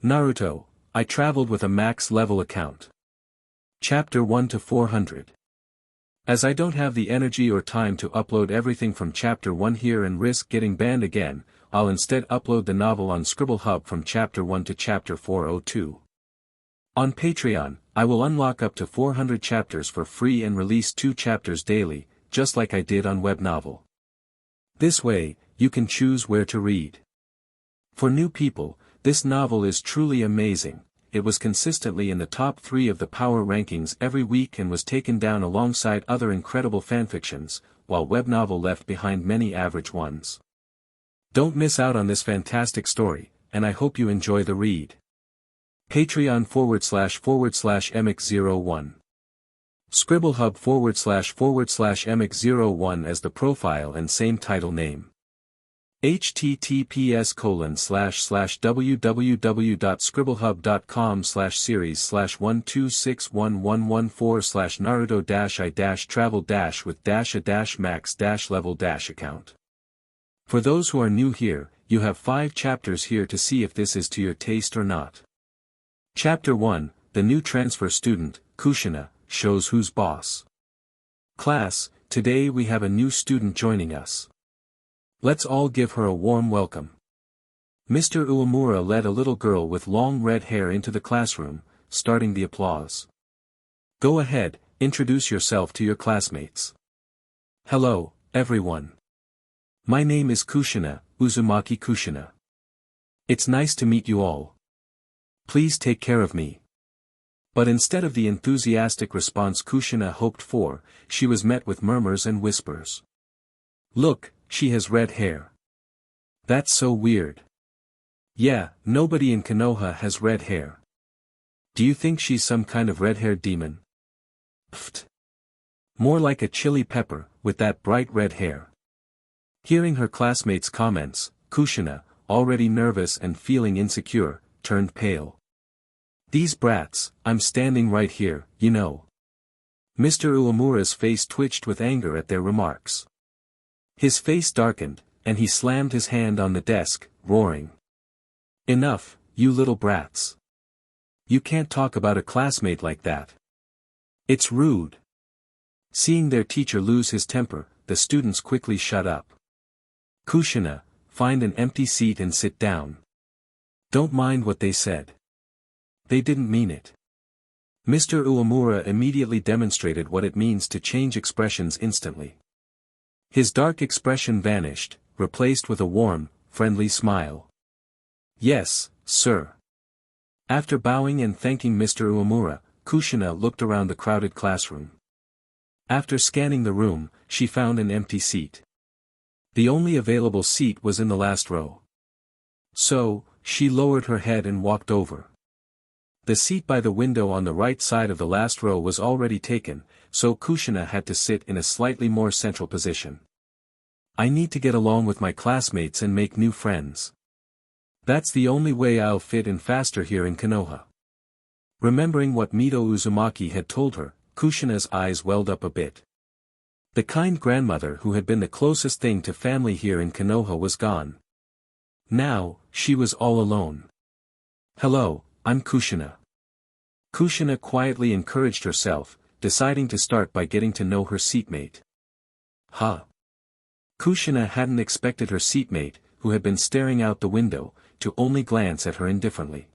Naruto, I traveled with a max level account. Chapter 1 to 400. As I don't have the energy or time to upload everything from Chapter 1 here and risk getting banned again, I'll instead upload the novel on Scribble Hub from Chapter 1 to Chapter 402. On Patreon, I will unlock up to 400 chapters for free and release 2 chapters daily, just like I did on Web Novel. This way, you can choose where to read. For new people, this novel is truly amazing. It was consistently in the top 3 of the power rankings every week and was taken down alongside other incredible fanfictions, while Web Novel left behind many average ones. Don't miss out on this fantastic story, and I hope you enjoy the read. Patreon//emic01. Scribblehub//emic01 as the profile and same title name. https://www.scribblehub.com/series/1261114/naruto-i-travel-with-a-max-level-account. For those who are new here, you have 5 chapters here to see if this is to your taste or not. Chapter 1, The New Transfer Student, Kushina, shows who's boss. Class, today we have a new student joining us. Let's all give her a warm welcome. Mr. Uemura led a little girl with long red hair into the classroom, starting the applause. Go ahead, introduce yourself to your classmates. Hello, everyone. My name is Kushina, Uzumaki Kushina. It's nice to meet you all. Please take care of me. But instead of the enthusiastic response Kushina hoped for, she was met with murmurs and whispers. Look, she has red hair. That's so weird. Yeah, nobody in Konoha has red hair. Do you think she's some kind of red-haired demon? Pfft. More like a chili pepper, with that bright red hair. Hearing her classmates' comments, Kushina, already nervous and feeling insecure, turned pale. These brats, I'm standing right here, you know. Mr. Uemura's face twitched with anger at their remarks. His face darkened, and he slammed his hand on the desk, roaring. Enough, you little brats. You can't talk about a classmate like that. It's rude. Seeing their teacher lose his temper, the students quickly shut up. Kushina, find an empty seat and sit down. Don't mind what they said. They didn't mean it. Mr. Uemura immediately demonstrated what it means to change expressions instantly. His dark expression vanished, replaced with a warm, friendly smile. Yes, sir. After bowing and thanking Mr. Uemura, Kushina looked around the crowded classroom. After scanning the room, she found an empty seat. The only available seat was in the last row. So, she lowered her head and walked over. The seat by the window on the right side of the last row was already taken, so Kushina had to sit in a slightly more central position. I need to get along with my classmates and make new friends. That's the only way I'll fit in faster here in Konoha. Remembering what Mito Uzumaki had told her, Kushina's eyes welled up a bit. The kind grandmother who had been the closest thing to family here in Konoha was gone. Now, she was all alone. Hello, I'm Kushina. Kushina quietly encouraged herself, deciding to start by getting to know her seatmate. Huh. Kushina hadn't expected her seatmate, who had been staring out the window, to only glance at her indifferently.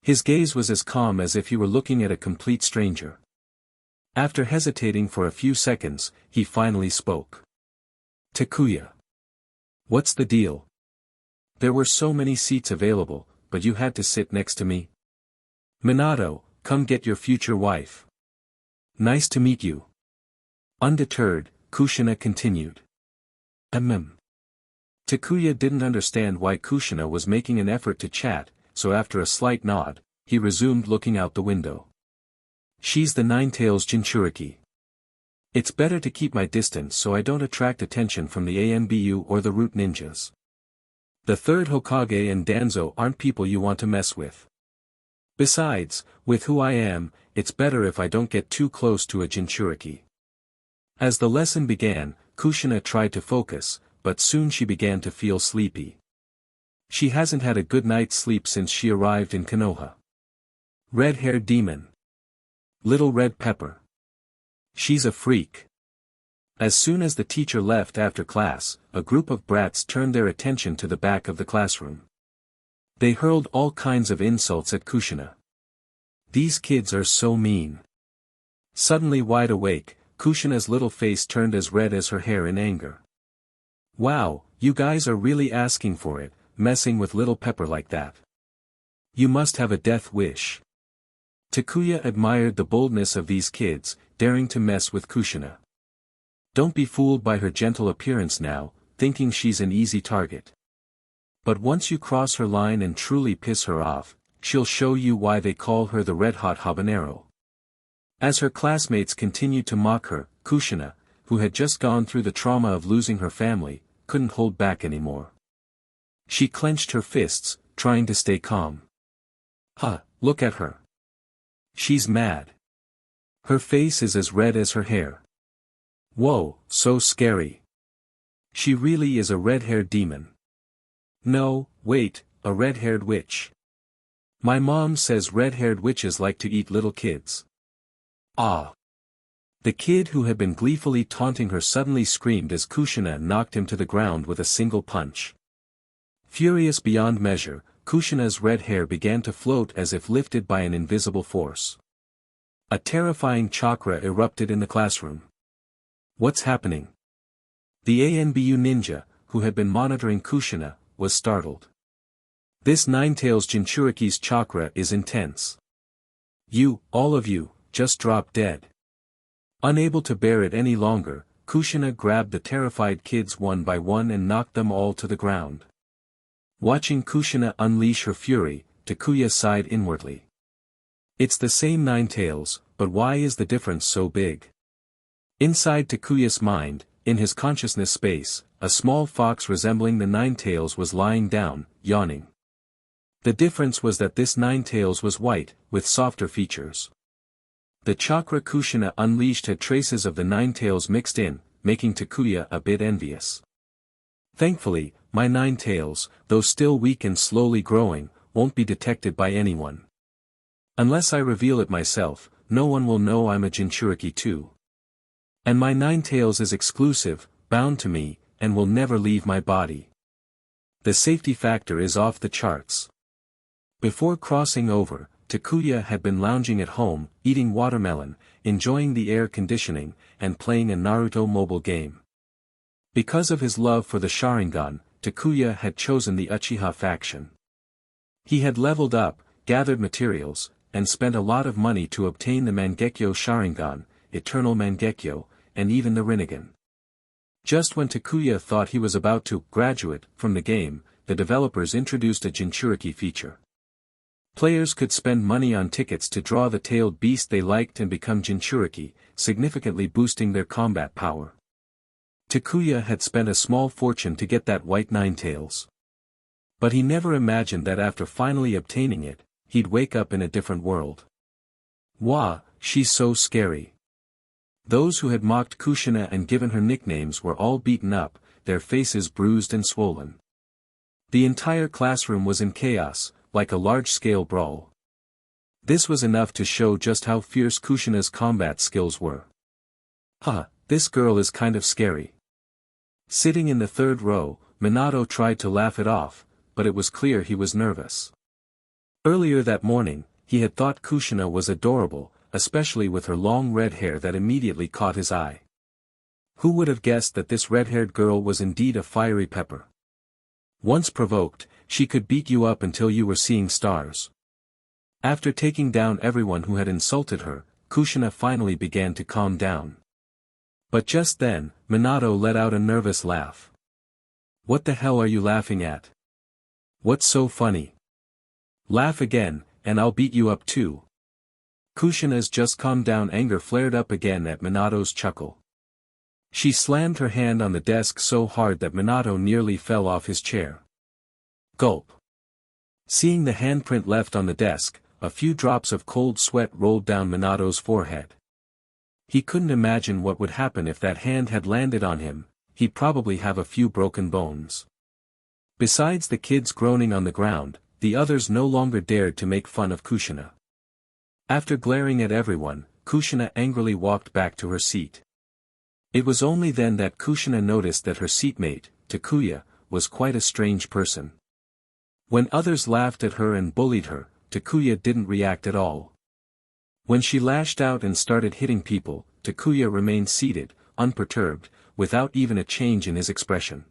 His gaze was as calm as if he were looking at a complete stranger. After hesitating for a few seconds, he finally spoke. Takuya. What's the deal? There were so many seats available, but you had to sit next to me. Minato, come get your future wife. Nice to meet you. Undeterred, Kushina continued. Takuya didn't understand why Kushina was making an effort to chat, so after a slight nod, he resumed looking out the window. She's the Nine-Tails Jinchuriki. It's better to keep my distance so I don't attract attention from the ANBU or the Root Ninjas. The third Hokage and Danzo aren't people you want to mess with. Besides, with who I am, it's better if I don't get too close to a Jinchuriki. As the lesson began, Kushina tried to focus, but soon she began to feel sleepy. She hasn't had a good night's sleep since she arrived in Konoha. Red-haired demon. Little red pepper. She's a freak. As soon as the teacher left after class, a group of brats turned their attention to the back of the classroom. They hurled all kinds of insults at Kushina. These kids are so mean. Suddenly wide awake, Kushina's little face turned as red as her hair in anger. Wow, you guys are really asking for it, messing with little pepper like that. You must have a death wish. Takuya admired the boldness of these kids, daring to mess with Kushina. Don't be fooled by her gentle appearance now, thinking she's an easy target. But once you cross her line and truly piss her off, she'll show you why they call her the red-hot habanero. As her classmates continued to mock her, Kushina, who had just gone through the trauma of losing her family, couldn't hold back anymore. She clenched her fists, trying to stay calm. Look at her. She's mad. Her face is as red as her hair. Whoa, so scary. She really is a red-haired demon. No, wait, a red-haired witch. My mom says red-haired witches like to eat little kids. Ah. The kid who had been gleefully taunting her suddenly screamed as Kushina knocked him to the ground with a single punch. Furious beyond measure, Kushina's red hair began to float as if lifted by an invisible force. A terrifying chakra erupted in the classroom. What's happening? The ANBU ninja, who had been monitoring Kushina, was startled. This Nine-Tails Jinchuriki's chakra is intense. You, all of you, just drop dead. Unable to bear it any longer, Kushina grabbed the terrified kids one by one and knocked them all to the ground. Watching Kushina unleash her fury, Takuya sighed inwardly. It's the same Nine-Tails, but why is the difference so big? Inside Takuya's mind, in his consciousness space, a small fox resembling the Nine-Tails was lying down, yawning. The difference was that this Nine-Tails was white, with softer features. The chakra Kushina unleashed had traces of the Nine-Tails mixed in, making Takuya a bit envious. Thankfully, my Nine-Tails, though still weak and slowly growing, won't be detected by anyone. Unless I reveal it myself, no one will know I'm a Jinchuriki too. And my Nine-Tails is exclusive, bound to me, and will never leave my body. The safety factor is off the charts. Before crossing over, Takuya had been lounging at home, eating watermelon, enjoying the air conditioning, and playing a Naruto mobile game. Because of his love for the Sharingan, Takuya had chosen the Uchiha faction. He had leveled up, gathered materials, and spent a lot of money to obtain the Mangekyō Sharingan, Eternal Mangekyō, and even the Rinnegan. Just when Takuya thought he was about to graduate from the game, the developers introduced a Jinchuriki feature. Players could spend money on tickets to draw the tailed beast they liked and become Jinchuriki, significantly boosting their combat power. Takuya had spent a small fortune to get that white Nine-Tails. But he never imagined that after finally obtaining it, he'd wake up in a different world. Wah, she's so scary. Those who had mocked Kushina and given her nicknames were all beaten up, their faces bruised and swollen. The entire classroom was in chaos, like a large-scale brawl. This was enough to show just how fierce Kushina's combat skills were. This girl is kind of scary. Sitting in the third row, Minato tried to laugh it off, but it was clear he was nervous. Earlier that morning, he had thought Kushina was adorable, especially with her long red hair that immediately caught his eye. Who would have guessed that this red-haired girl was indeed a fiery pepper? Once provoked, she could beat you up until you were seeing stars. After taking down everyone who had insulted her, Kushina finally began to calm down. But just then, Minato let out a nervous laugh. What the hell are you laughing at? What's so funny? Laugh again, and I'll beat you up too. Kushina's just calmed down anger flared up again at Minato's chuckle. She slammed her hand on the desk so hard that Minato nearly fell off his chair. Gulp. Seeing the handprint left on the desk, a few drops of cold sweat rolled down Minato's forehead. He couldn't imagine what would happen if that hand had landed on him, he'd probably have a few broken bones. Besides the kids groaning on the ground, the others no longer dared to make fun of Kushina. After glaring at everyone, Kushina angrily walked back to her seat. It was only then that Kushina noticed that her seatmate, Takuya, was quite a strange person. When others laughed at her and bullied her, Takuya didn't react at all. When she lashed out and started hitting people, Takuya remained seated, unperturbed, without even a change in his expression.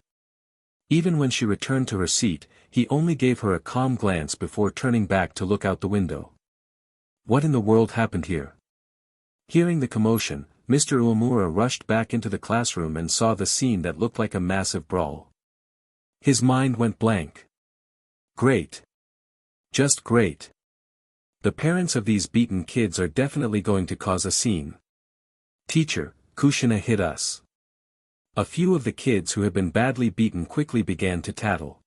Even when she returned to her seat, he only gave her a calm glance before turning back to look out the window. What in the world happened here? Hearing the commotion, Mr. Uemura rushed back into the classroom and saw the scene that looked like a massive brawl. His mind went blank. Great. Just great. The parents of these beaten kids are definitely going to cause a scene. Teacher, Kushina hit us. A few of the kids who had been badly beaten quickly began to tattle.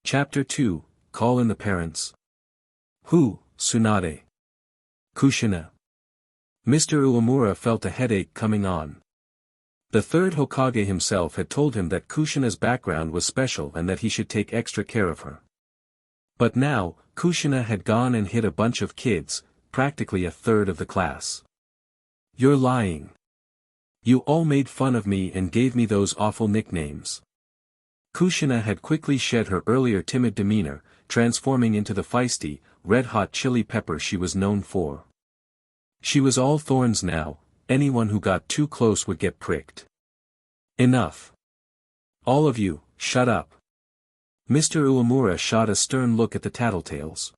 Chapter 2, Call in the Parents. Who, Tsunade? Kushina. Mr. Uemura felt a headache coming on. The third Hokage himself had told him that Kushina's background was special and that he should take extra care of her. But now, Kushina had gone and hit a bunch of kids, practically a third of the class. You're lying. You all made fun of me and gave me those awful nicknames. Kushina had quickly shed her earlier timid demeanor, transforming into the feisty, red-hot chili pepper she was known for. She was all thorns now, anyone who got too close would get pricked. Enough. All of you, shut up. Mr. Uemura shot a stern look at the tattletales.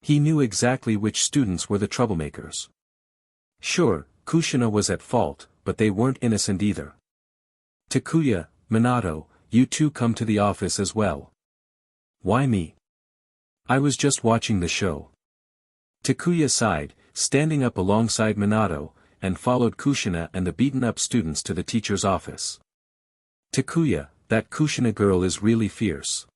He knew exactly which students were the troublemakers. Sure, Kushina was at fault, but they weren't innocent either. Takuya, Minato, you two come to the office as well. Why me? I was just watching the show. Takuya sighed, standing up alongside Minato, and followed Kushina and the beaten-up students to the teacher's office. Takuya, that Kushina girl is really fierce.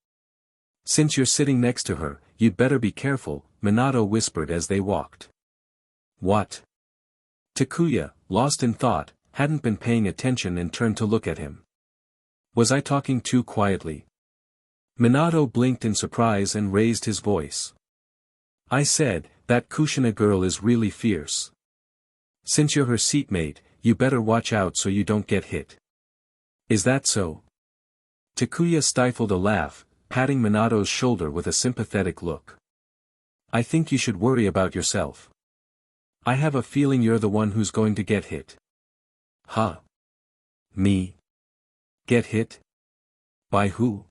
Since you're sitting next to her, you'd better be careful, Minato whispered as they walked. What? Takuya, lost in thought, hadn't been paying attention and turned to look at him. Was I talking too quietly? Minato blinked in surprise and raised his voice. I said, that Kushina girl is really fierce. Since you're her seatmate, you better watch out so you don't get hit. Is that so? Takuya stifled a laugh, patting Minato's shoulder with a sympathetic look. I think you should worry about yourself. I have a feeling you're the one who's going to get hit. Huh? Me? Get hit? By who?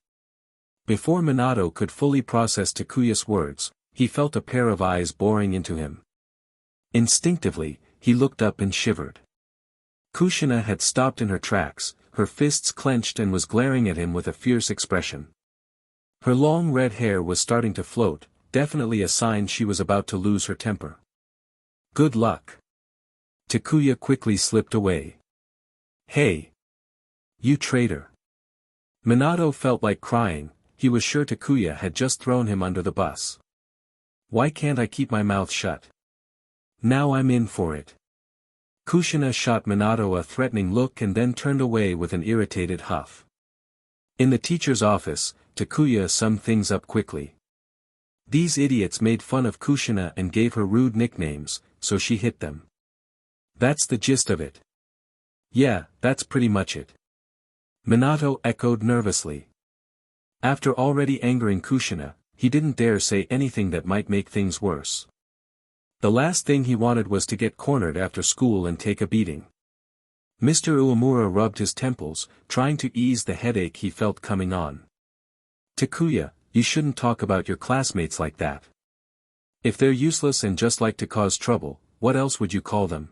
Before Minato could fully process Takuya's words, he felt a pair of eyes boring into him. Instinctively, he looked up and shivered. Kushina had stopped in her tracks, her fists clenched and was glaring at him with a fierce expression. Her long red hair was starting to float, definitely a sign she was about to lose her temper. Good luck. Takuya quickly slipped away. Hey! You traitor! Minato felt like crying, he was sure Takuya had just thrown him under the bus. Why can't I keep my mouth shut? Now I'm in for it. Kushina shot Minato a threatening look and then turned away with an irritated huff. In the teacher's office, Takuya summed things up quickly. These idiots made fun of Kushina and gave her rude nicknames, so she hit them. That's the gist of it. Yeah, that's pretty much it. Minato echoed nervously. After already angering Kushina, he didn't dare say anything that might make things worse. The last thing he wanted was to get cornered after school and take a beating. Mr. Uemura rubbed his temples, trying to ease the headache he felt coming on. Takuya, you shouldn't talk about your classmates like that. If they're useless and just like to cause trouble, what else would you call them?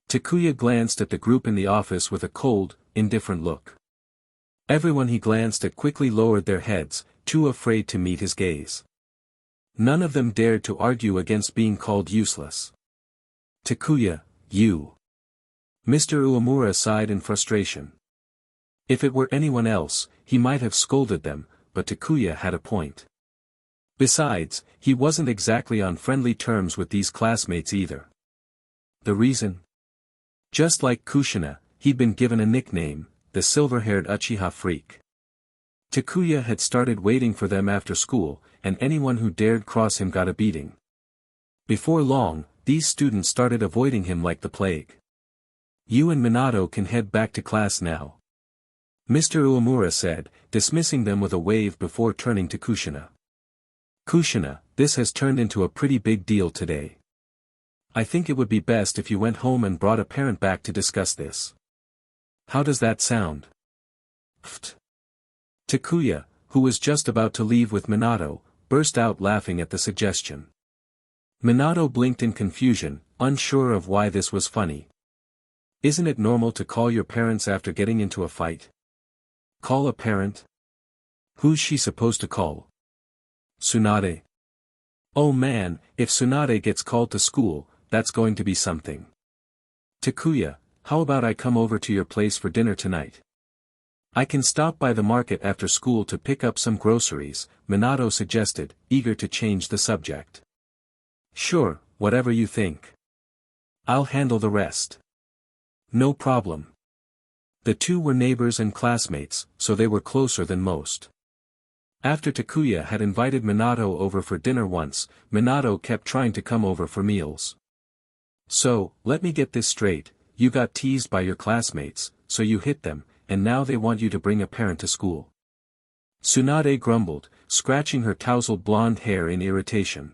Takuya glanced at the group in the office with a cold, indifferent look. Everyone he glanced at quickly lowered their heads, too afraid to meet his gaze. None of them dared to argue against being called useless. Takuya, you. Mr. Uemura sighed in frustration. If it were anyone else, he might have scolded them, but Takuya had a point. Besides, he wasn't exactly on friendly terms with these classmates either. The reason? Just like Kushina, he'd been given a nickname, the silver-haired Uchiha freak. Takuya had started waiting for them after school, and anyone who dared cross him got a beating. Before long, these students started avoiding him like the plague. You and Minato can head back to class now, Mr. Uemura said, dismissing them with a wave before turning to Kushina. Kushina, this has turned into a pretty big deal today. I think it would be best if you went home and brought a parent back to discuss this. How does that sound? Pfft. Takuya, who was just about to leave with Minato, burst out laughing at the suggestion. Minato blinked in confusion, unsure of why this was funny. Isn't it normal to call your parents after getting into a fight? Call a parent? Who's she supposed to call? Tsunade? Oh man, if Tsunade gets called to school, that's going to be something. Takuya, how about I come over to your place for dinner tonight? I can stop by the market after school to pick up some groceries, Minato suggested, eager to change the subject. Sure, whatever you think. I'll handle the rest. No problem. The two were neighbors and classmates, so they were closer than most. After Takuya had invited Minato over for dinner once, Minato kept trying to come over for meals. So, let me get this straight, you got teased by your classmates, so you hit them, and now they want you to bring a parent to school. Tsunade grumbled, scratching her tousled blonde hair in irritation.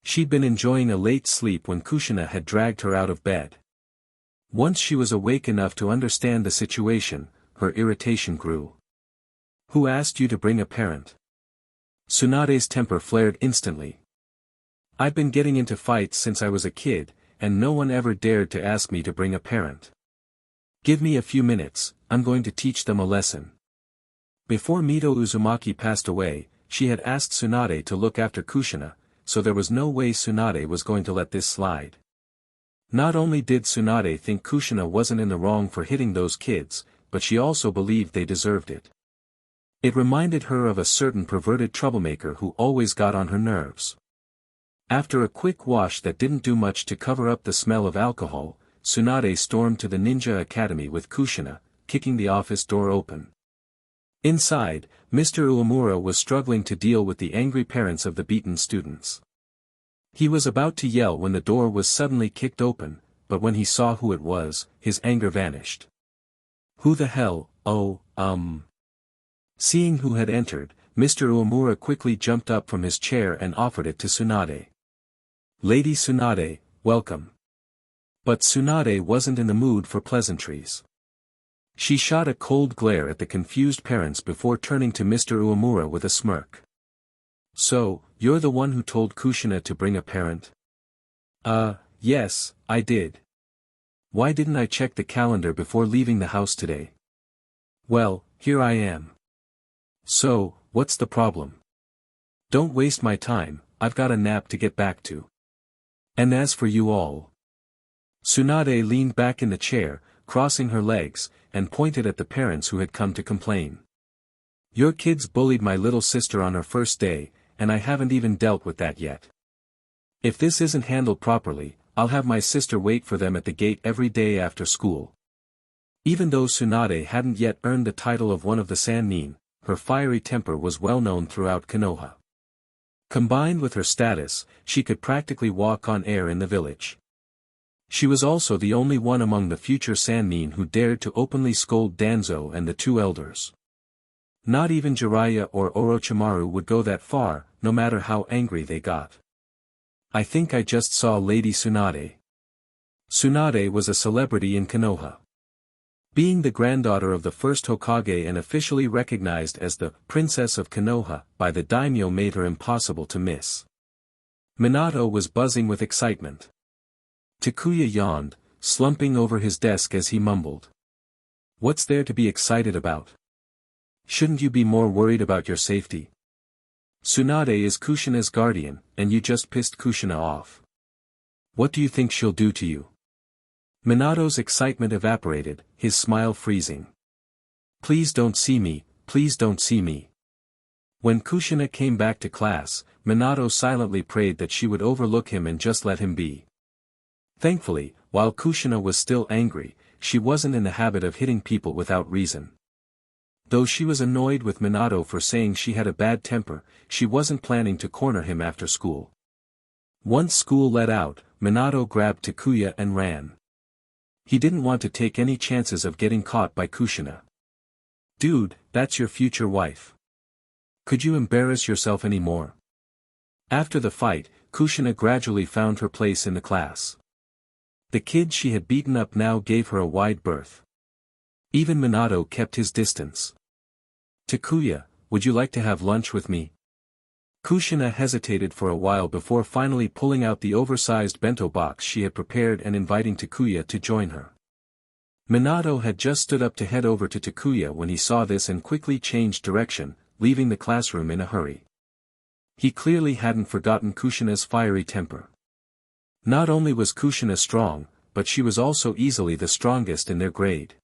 She'd been enjoying a late sleep when Kushina had dragged her out of bed. Once she was awake enough to understand the situation, her irritation grew. Who asked you to bring a parent? Tsunade's temper flared instantly. I've been getting into fights since I was a kid, and no one ever dared to ask me to bring a parent. Give me a few minutes, I'm going to teach them a lesson. Before Mito Uzumaki passed away, she had asked Tsunade to look after Kushina, so there was no way Tsunade was going to let this slide. Not only did Tsunade think Kushina wasn't in the wrong for hitting those kids, but she also believed they deserved it. It reminded her of a certain perverted troublemaker who always got on her nerves. After a quick wash that didn't do much to cover up the smell of alcohol, Tsunade stormed to the ninja academy with Kushina, kicking the office door open. Inside, Mr. Uemura was struggling to deal with the angry parents of the beaten students. He was about to yell when the door was suddenly kicked open, but when he saw who it was, his anger vanished. Who the hell, Seeing who had entered, Mr. Uemura quickly jumped up from his chair and offered it to Tsunade. Lady Tsunade, welcome. But Tsunade wasn't in the mood for pleasantries. She shot a cold glare at the confused parents before turning to Mr. Uemura with a smirk. So, you're the one who told Kushina to bring a parent? Yes, I did. Why didn't I check the calendar before leaving the house today? Well, here I am. So, what's the problem? Don't waste my time, I've got a nap to get back to. And as for you all. Tsunade leaned back in the chair, crossing her legs, and pointed at the parents who had come to complain. Your kids bullied my little sister on her first day, and I haven't even dealt with that yet. If this isn't handled properly, I'll have my sister wait for them at the gate every day after school. Even though Tsunade hadn't yet earned the title of one of the Sannin, her fiery temper was well known throughout Konoha. Combined with her status, she could practically walk on air in the village. She was also the only one among the future Sannin who dared to openly scold Danzo and the two elders. Not even Jiraiya or Orochimaru would go that far, no matter how angry they got. I think I just saw Lady Tsunade. Tsunade was a celebrity in Konoha. Being the granddaughter of the first Hokage and officially recognized as the Princess of Konoha by the daimyo made her impossible to miss. Minato was buzzing with excitement. Takuya yawned, slumping over his desk as he mumbled. What's there to be excited about? Shouldn't you be more worried about your safety? Tsunade is Kushina's guardian, and you just pissed Kushina off. What do you think she'll do to you? Minato's excitement evaporated, his smile freezing. Please don't see me, please don't see me. When Kushina came back to class, Minato silently prayed that she would overlook him and just let him be. Thankfully, while Kushina was still angry, she wasn't in the habit of hitting people without reason. Though she was annoyed with Minato for saying she had a bad temper, she wasn't planning to corner him after school. Once school let out, Minato grabbed Takuya and ran. He didn't want to take any chances of getting caught by Kushina. "Dude, that's your future wife. Could you embarrass yourself anymore?" After the fight, Kushina gradually found her place in the class. The kid she had beaten up now gave her a wide berth. Even Minato kept his distance. "Takuya, would you like to have lunch with me?" Kushina hesitated for a while before finally pulling out the oversized bento box she had prepared and inviting Takuya to join her. Minato had just stood up to head over to Takuya when he saw this and quickly changed direction, leaving the classroom in a hurry. He clearly hadn't forgotten Kushina's fiery temper. Not only was Kushina strong, but she was also easily the strongest in their grade.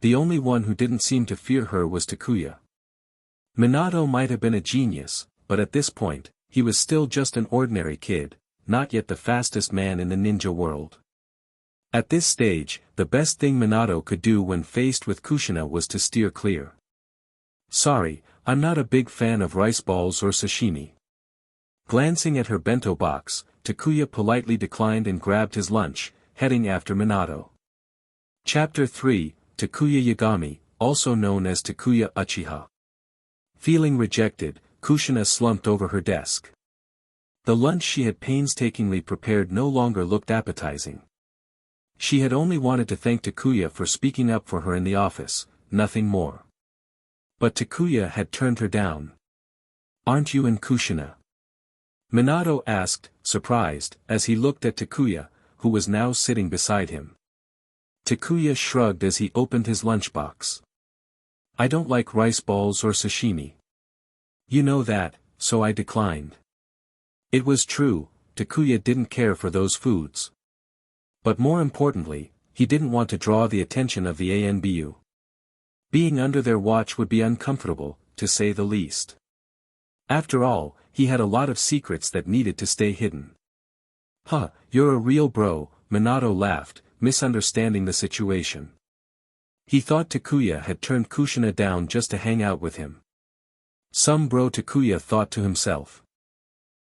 The only one who didn't seem to fear her was Takuya. Minato might have been a genius, but at this point, he was still just an ordinary kid, not yet the fastest man in the ninja world. At this stage, the best thing Minato could do when faced with Kushina was to steer clear. "Sorry, I'm not a big fan of rice balls or sashimi." Glancing at her bento box, Takuya politely declined and grabbed his lunch, heading after Minato. Chapter 3, Takuya Yagami, also known as Takuya Uchiha. Feeling rejected, Kushina slumped over her desk. The lunch she had painstakingly prepared no longer looked appetizing. She had only wanted to thank Takuya for speaking up for her in the office, nothing more. But Takuya had turned her down. "Aren't you and Kushina?" Minato asked, surprised, as he looked at Takuya, who was now sitting beside him. Takuya shrugged as he opened his lunchbox. "I don't like rice balls or sashimi. You know that, so I declined." It was true, Takuya didn't care for those foods. But more importantly, he didn't want to draw the attention of the ANBU. Being under their watch would be uncomfortable, to say the least. After all, he had a lot of secrets that needed to stay hidden. "Huh, you're a real bro," Minato laughed, misunderstanding the situation. He thought Takuya had turned Kushina down just to hang out with him. "Some bro," Takuya thought to himself.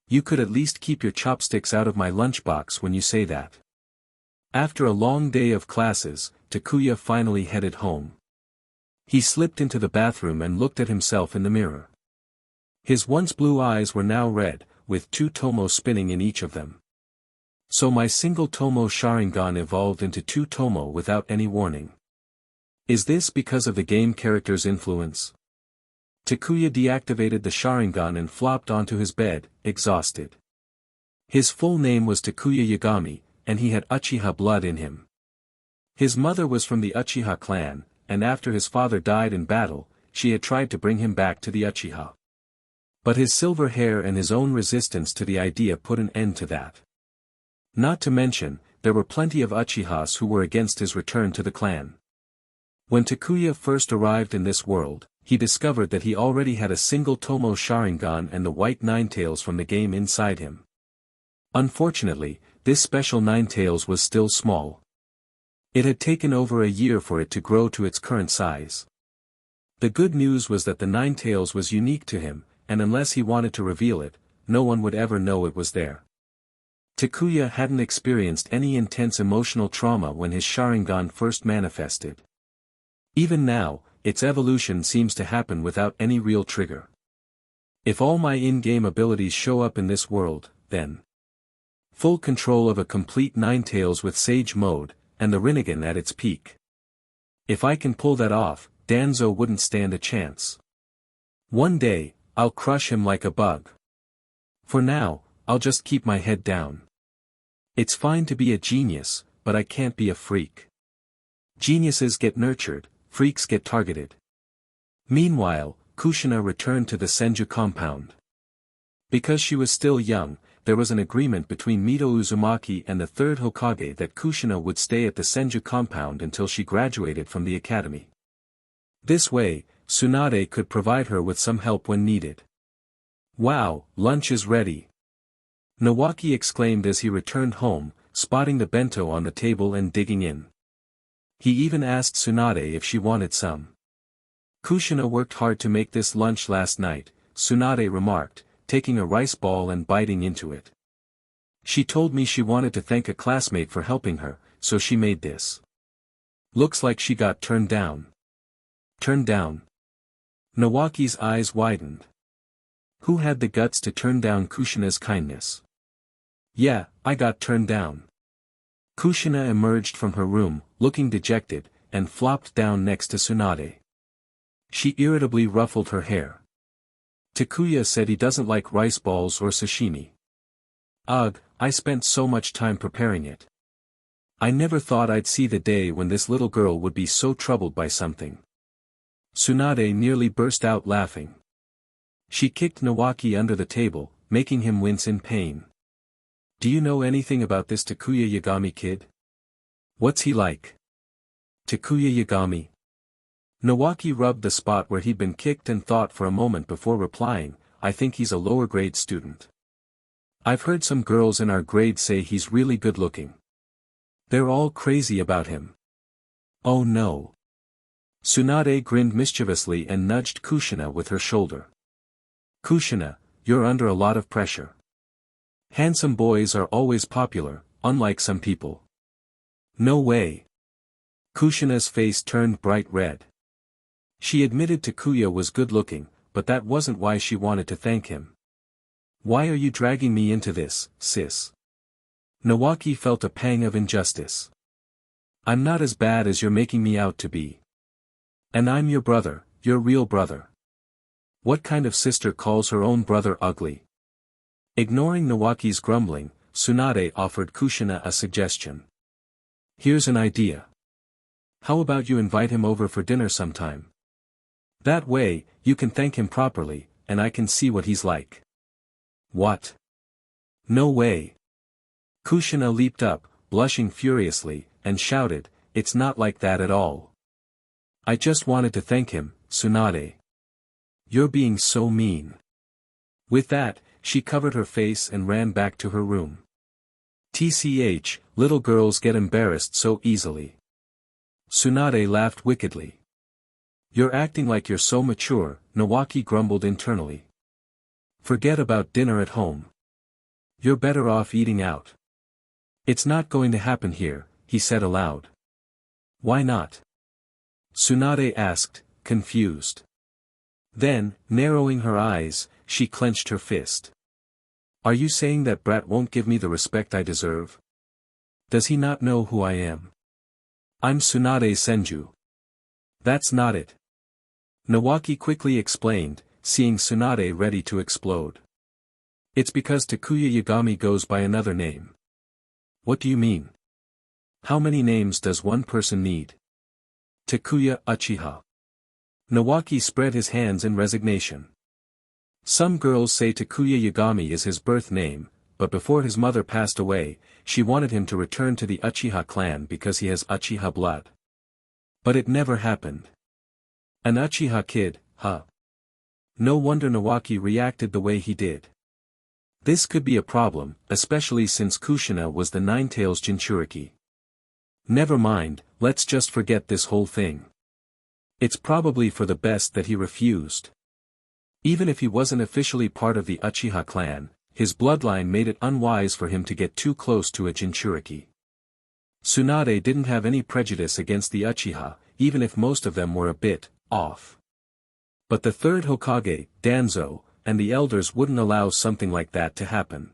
"You could at least keep your chopsticks out of my lunchbox when you say that." After a long day of classes, Takuya finally headed home. He slipped into the bathroom and looked at himself in the mirror. His once blue eyes were now red, with 2 tomo spinning in each of them. So my single tomo Sharingan evolved into 2 tomo without any warning. Is this because of the game character's influence? Takuya deactivated the Sharingan and flopped onto his bed, exhausted. His full name was Takuya Yagami, and he had Uchiha blood in him. His mother was from the Uchiha clan, and after his father died in battle, she had tried to bring him back to the Uchiha. But his silver hair and his own resistance to the idea put an end to that. Not to mention, there were plenty of Uchihas who were against his return to the clan. When Takuya first arrived in this world, he discovered that he already had a single tomo Sharingan and the white Ninetales from the game inside him. Unfortunately, this special Ninetales was still small. It had taken over a year for it to grow to its current size. The good news was that the Ninetales was unique to him, and unless he wanted to reveal it, no one would ever know it was there. Takuya hadn't experienced any intense emotional trauma when his Sharingan first manifested. Even now, its evolution seems to happen without any real trigger. If all my in-game abilities show up in this world, then full control of a complete Ninetales with Sage Mode, and the Rinnegan at its peak. If I can pull that off, Danzo wouldn't stand a chance. One day, I'll crush him like a bug. For now, I'll just keep my head down. It's fine to be a genius, but I can't be a freak. Geniuses get nurtured, freaks get targeted. Meanwhile, Kushina returned to the Senju compound. Because she was still young, there was an agreement between Mito Uzumaki and the third Hokage that Kushina would stay at the Senju compound until she graduated from the academy. This way, Tsunade could provide her with some help when needed. "Wow, lunch is ready!" Nawaki exclaimed as he returned home, spotting the bento on the table and digging in. He even asked Tsunade if she wanted some. Kushina worked hard to make this lunch last night, Tsunade remarked, taking a rice ball and biting into it. She told me she wanted to thank a classmate for helping her, so she made this. Looks like she got turned down. Turned down? Nawaki's eyes widened. Who had the guts to turn down Kushina's kindness? Yeah, I got turned down. Kushina emerged from her room, looking dejected, and flopped down next to Tsunade. She irritably ruffled her hair. Takuya said he doesn't like rice balls or sashimi. Ugh, I spent so much time preparing it. I never thought I'd see the day when this little girl would be so troubled by something. Tsunade nearly burst out laughing. She kicked Nawaki under the table, making him wince in pain. Do you know anything about this Takuya Yagami kid? What's he like? Takuya Yagami. Nawaki rubbed the spot where he'd been kicked and thought for a moment before replying, I think he's a lower grade student. I've heard some girls in our grade say he's really good looking. They're all crazy about him. Oh no. Tsunade grinned mischievously and nudged Kushina with her shoulder. Kushina, you're under a lot of pressure. Handsome boys are always popular, unlike some people. No way. Kushina's face turned bright red. She admitted Takuya was good-looking, but that wasn't why she wanted to thank him. Why are you dragging me into this, sis? Nawaki felt a pang of injustice. I'm not as bad as you're making me out to be. And I'm your brother, your real brother. What kind of sister calls her own brother ugly? Ignoring Nawaki's grumbling, Tsunade offered Kushina a suggestion. Here's an idea. How about you invite him over for dinner sometime? That way, you can thank him properly, and I can see what he's like. What? No way. Kushina leaped up, blushing furiously, and shouted, It's not like that at all. I just wanted to thank him, Tsunade. You're being so mean. With that, she covered her face and ran back to her room. TCH, little girls get embarrassed so easily. Tsunade laughed wickedly. You're acting like you're so mature, Nawaki grumbled internally. Forget about dinner at home. You're better off eating out. It's not going to happen here, he said aloud. Why not? Tsunade asked, confused. Then, narrowing her eyes, she clenched her fist. Are you saying that brat won't give me the respect I deserve? Does he not know who I am? I'm Tsunade Senju. That's not it. Nawaki quickly explained, seeing Tsunade ready to explode. It's because Takuya Yagami goes by another name. What do you mean? How many names does one person need? Takuya Uchiha. Nawaki spread his hands in resignation. Some girls say Takuya Yagami is his birth name, but before his mother passed away, she wanted him to return to the Uchiha clan because he has Uchiha blood. But it never happened. An Uchiha kid, huh? No wonder Nawaki reacted the way he did. This could be a problem, especially since Kushina was the Nine-Tails Jinchuriki. Never mind, let's just forget this whole thing. It's probably for the best that he refused. Even if he wasn't officially part of the Uchiha clan, his bloodline made it unwise for him to get too close to a Jinchuriki. Tsunade didn't have any prejudice against the Uchiha, even if most of them were a bit off. But the third Hokage, Danzo, and the elders wouldn't allow something like that to happen.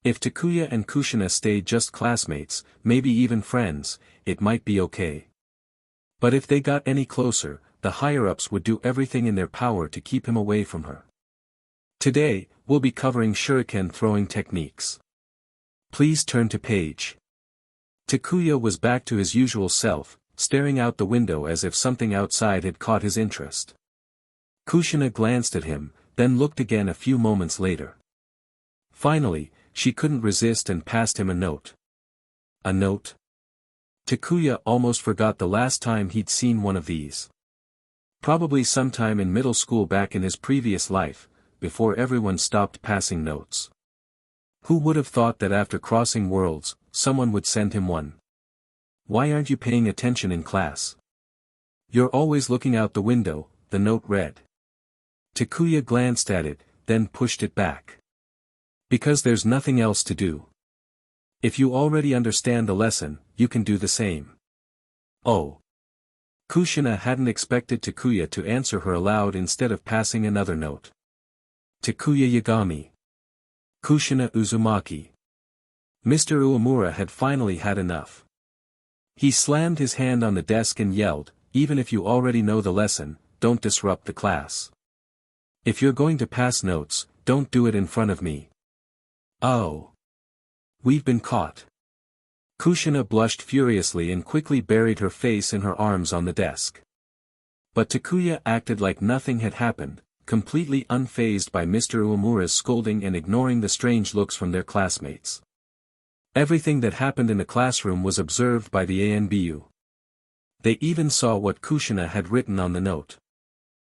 If Takuya and Kushina stayed just classmates, maybe even friends, it might be okay. But if they got any closer, the higher-ups would do everything in their power to keep him away from her. Today, we'll be covering shuriken throwing techniques. Please turn to page. Takuya was back to his usual self, staring out the window as if something outside had caught his interest. Kushina glanced at him, then looked again a few moments later. Finally, she couldn't resist and passed him a note. A note? Takuya almost forgot the last time he'd seen one of these. Probably sometime in middle school back in his previous life, before everyone stopped passing notes. Who would have thought that after crossing worlds, someone would send him one? Why aren't you paying attention in class? You're always looking out the window, the note read. Takuya glanced at it, then pushed it back. Because there's nothing else to do. If you already understand the lesson, you can do the same. Oh. Kushina hadn't expected Takuya to answer her aloud instead of passing another note. Takuya Yagami. Kushina Uzumaki. Mr. Uemura had finally had enough. He slammed his hand on the desk and yelled, even if you already know the lesson, don't disrupt the class. If you're going to pass notes, don't do it in front of me. Oh. We've been caught. Kushina blushed furiously and quickly buried her face in her arms on the desk. But Takuya acted like nothing had happened, completely unfazed by Mr. Uemura's scolding and ignoring the strange looks from their classmates. Everything that happened in the classroom was observed by the ANBU. They even saw what Kushina had written on the note.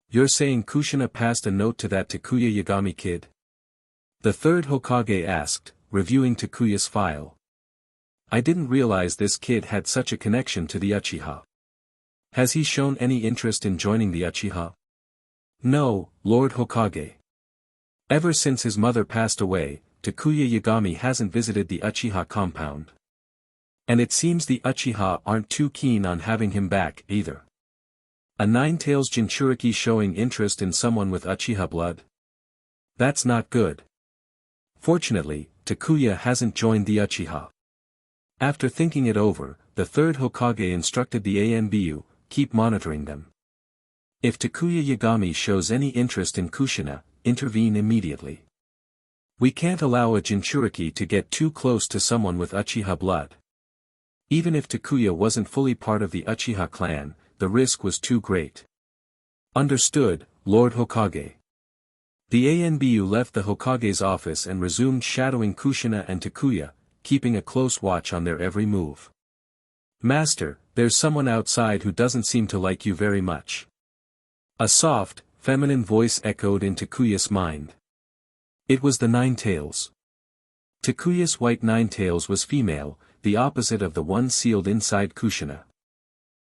You're saying Kushina passed a note to that Takuya Yagami kid? The third Hokage asked, reviewing Takuya's file. I didn't realize this kid had such a connection to the Uchiha. Has he shown any interest in joining the Uchiha? No, Lord Hokage. Ever since his mother passed away, Takuya Yagami hasn't visited the Uchiha compound. And it seems the Uchiha aren't too keen on having him back, either. A Nine-Tails Jinchuriki showing interest in someone with Uchiha blood? That's not good. Fortunately, Takuya hasn't joined the Uchiha. After thinking it over, the third Hokage instructed the ANBU, keep monitoring them. If Takuya Yagami shows any interest in Kushina, intervene immediately. We can't allow a Jinchuriki to get too close to someone with Uchiha blood. Even if Takuya wasn't fully part of the Uchiha clan, the risk was too great. Understood, Lord Hokage. The ANBU left the Hokage's office and resumed shadowing Kushina and Takuya, keeping a close watch on their every move. Master, there's someone outside who doesn't seem to like you very much. A soft, feminine voice echoed in Takuya's mind. It was the Nine-Tails. Takuya's white Nine-Tails was female, the opposite of the one sealed inside Kushina.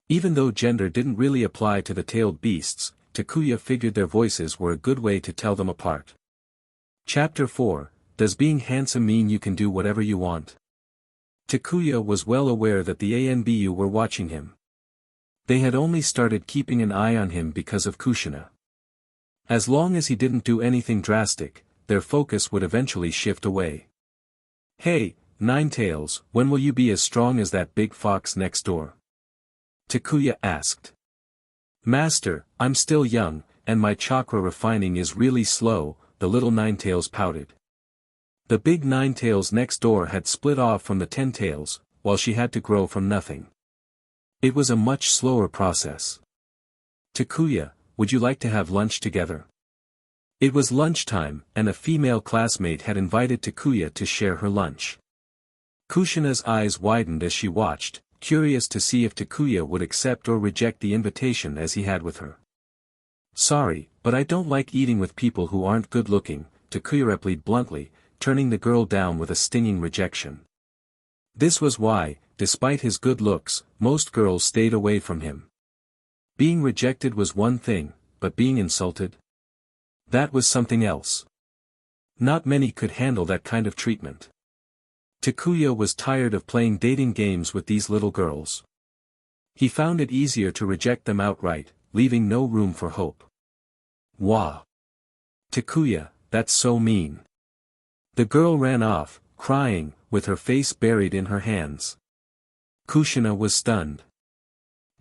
Even though gender didn't really apply to the tailed beasts, Takuya figured their voices were a good way to tell them apart. Chapter 4, Does being handsome mean you can do whatever you want? Takuya was well aware that the ANBU were watching him. They had only started keeping an eye on him because of Kushina. As long as he didn't do anything drastic, their focus would eventually shift away. Hey, Nine-Tails, when will you be as strong as that big fox next door? Takuya asked. Master, I'm still young, and my chakra refining is really slow, the little Nine-Tails pouted. The big Nine-Tails next door had split off from the Ten-Tails, while she had to grow from nothing. It was a much slower process. Takuya, would you like to have lunch together? It was lunchtime, and a female classmate had invited Takuya to share her lunch. Kushina's eyes widened as she watched, curious to see if Takuya would accept or reject the invitation as he had with her. Sorry, but I don't like eating with people who aren't good-looking, Takuya replied bluntly, turning the girl down with a stinging rejection. This was why, despite his good looks, most girls stayed away from him. Being rejected was one thing, but being insulted? That was something else. Not many could handle that kind of treatment. Takuya was tired of playing dating games with these little girls. He found it easier to reject them outright, leaving no room for hope. Wah! Takuya, that's so mean. The girl ran off, crying, with her face buried in her hands. Kushina was stunned.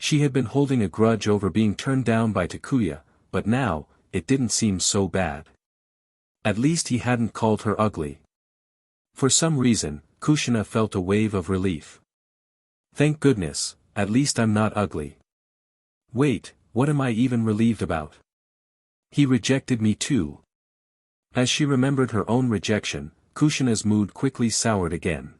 She had been holding a grudge over being turned down by Takuya, but now, it didn't seem so bad. At least he hadn't called her ugly. For some reason, Kushina felt a wave of relief. Thank goodness, at least I'm not ugly. Wait, what am I even relieved about? He rejected me too. As she remembered her own rejection, Kushina's mood quickly soured again.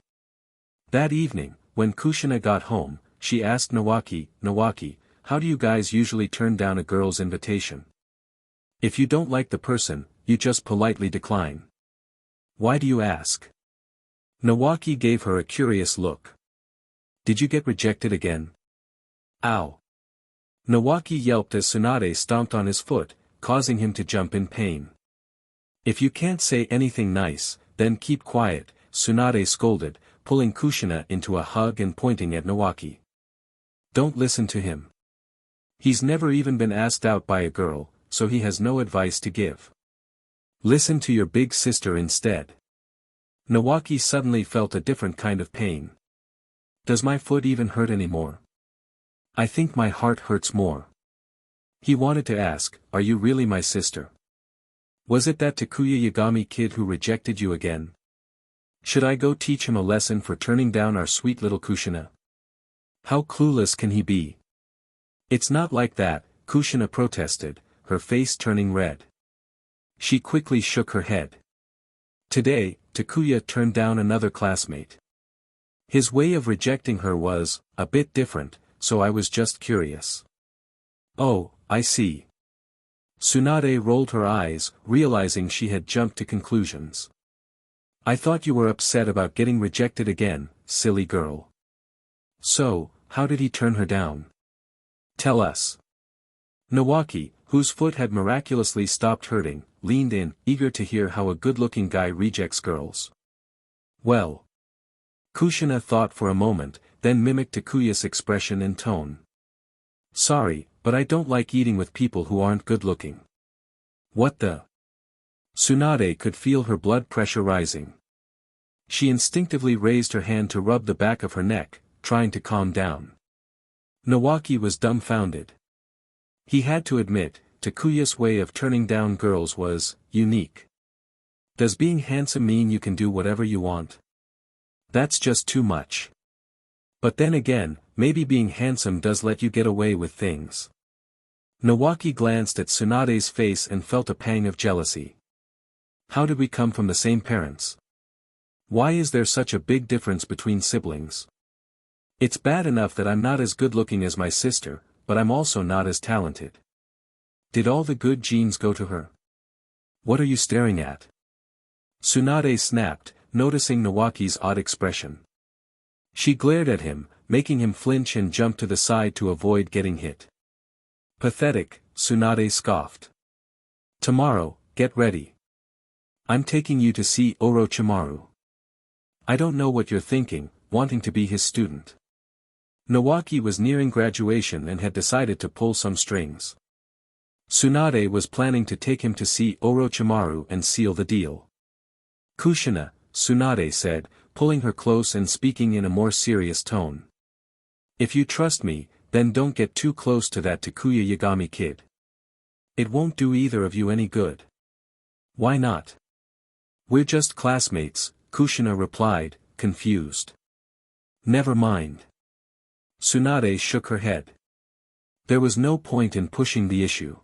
That evening, when Kushina got home, she asked Nawaki, how do you guys usually turn down a girl's invitation? If you don't like the person, you just politely decline. Why do you ask? Nawaki gave her a curious look. Did you get rejected again? Ow. Nawaki yelped as Tsunade stomped on his foot, causing him to jump in pain. If you can't say anything nice, then keep quiet, Tsunade scolded, pulling Kushina into a hug and pointing at Nawaki. Don't listen to him. He's never even been asked out by a girl, so he has no advice to give. Listen to your big sister instead. Nawaki suddenly felt a different kind of pain. Does my foot even hurt anymore? I think my heart hurts more. He wanted to ask, are you really my sister? Was it that Takuya Yagami kid who rejected you again? Should I go teach him a lesson for turning down our sweet little Kushina? How clueless can he be? It's not like that, Kushina protested, her face turning red. She quickly shook her head. Today, Takuya turned down another classmate. His way of rejecting her was, a bit different, so I was just curious. Oh, I see. Tsunade rolled her eyes, realizing she had jumped to conclusions. I thought you were upset about getting rejected again, silly girl. So, how did he turn her down? Tell us. Nawaki, whose foot had miraculously stopped hurting, leaned in, eager to hear how a good-looking guy rejects girls. Well. Kushina thought for a moment, then mimicked Takuya's expression and tone. Sorry, but I don't like eating with people who aren't good-looking. What the? Tsunade could feel her blood pressure rising. She instinctively raised her hand to rub the back of her neck, trying to calm down. Nawaki was dumbfounded. He had to admit, Takuya's way of turning down girls was unique. Does being handsome mean you can do whatever you want? That's just too much. But then again, maybe being handsome does let you get away with things. Nawaki glanced at Tsunade's face and felt a pang of jealousy. How did we come from the same parents? Why is there such a big difference between siblings? It's bad enough that I'm not as good-looking as my sister, but I'm also not as talented. Did all the good genes go to her? What are you staring at? Tsunade snapped, noticing Nawaki's odd expression. She glared at him, making him flinch and jump to the side to avoid getting hit. Pathetic, Tsunade scoffed. Tomorrow, get ready. I'm taking you to see Orochimaru. I don't know what you're thinking, wanting to be his student. Nawaki was nearing graduation and had decided to pull some strings. Tsunade was planning to take him to see Orochimaru and seal the deal. Kushina, Tsunade said, pulling her close and speaking in a more serious tone. If you trust me, then don't get too close to that Takuya Yagami kid. It won't do either of you any good. Why not? We're just classmates, Kushina replied, confused. Never mind. Tsunade shook her head. There was no point in pushing the issue.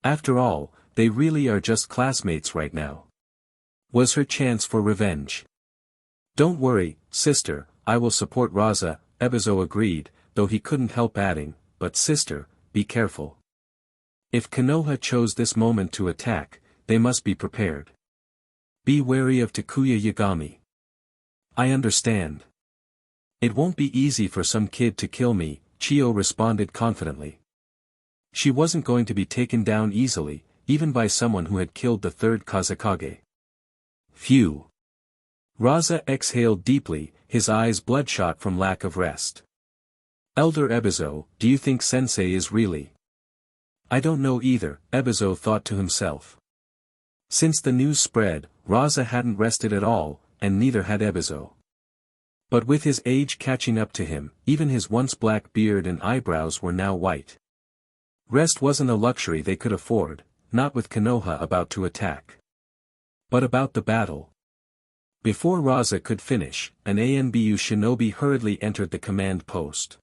After all, they really are just classmates right now. Was her chance for revenge. Don't worry, sister, I will support Raza, Ebizo agreed, though he couldn't help adding, but sister, be careful. If Konoha chose this moment to attack, they must be prepared. Be wary of Takuya Yagami. I understand. It won't be easy for some kid to kill me, Chiyo responded confidently. She wasn't going to be taken down easily, even by someone who had killed the third Kazekage. Phew. Raza exhaled deeply, his eyes bloodshot from lack of rest. Elder Ebizo, do you think Sensei is really? I don't know either, Ebizo thought to himself. Since the news spread, Raza hadn't rested at all, and neither had Ebizo. But with his age catching up to him, even his once black beard and eyebrows were now white. Rest wasn't a luxury they could afford, not with Konoha about to attack. But about the battle. Before Raza could finish, an ANBU shinobi hurriedly entered the command post.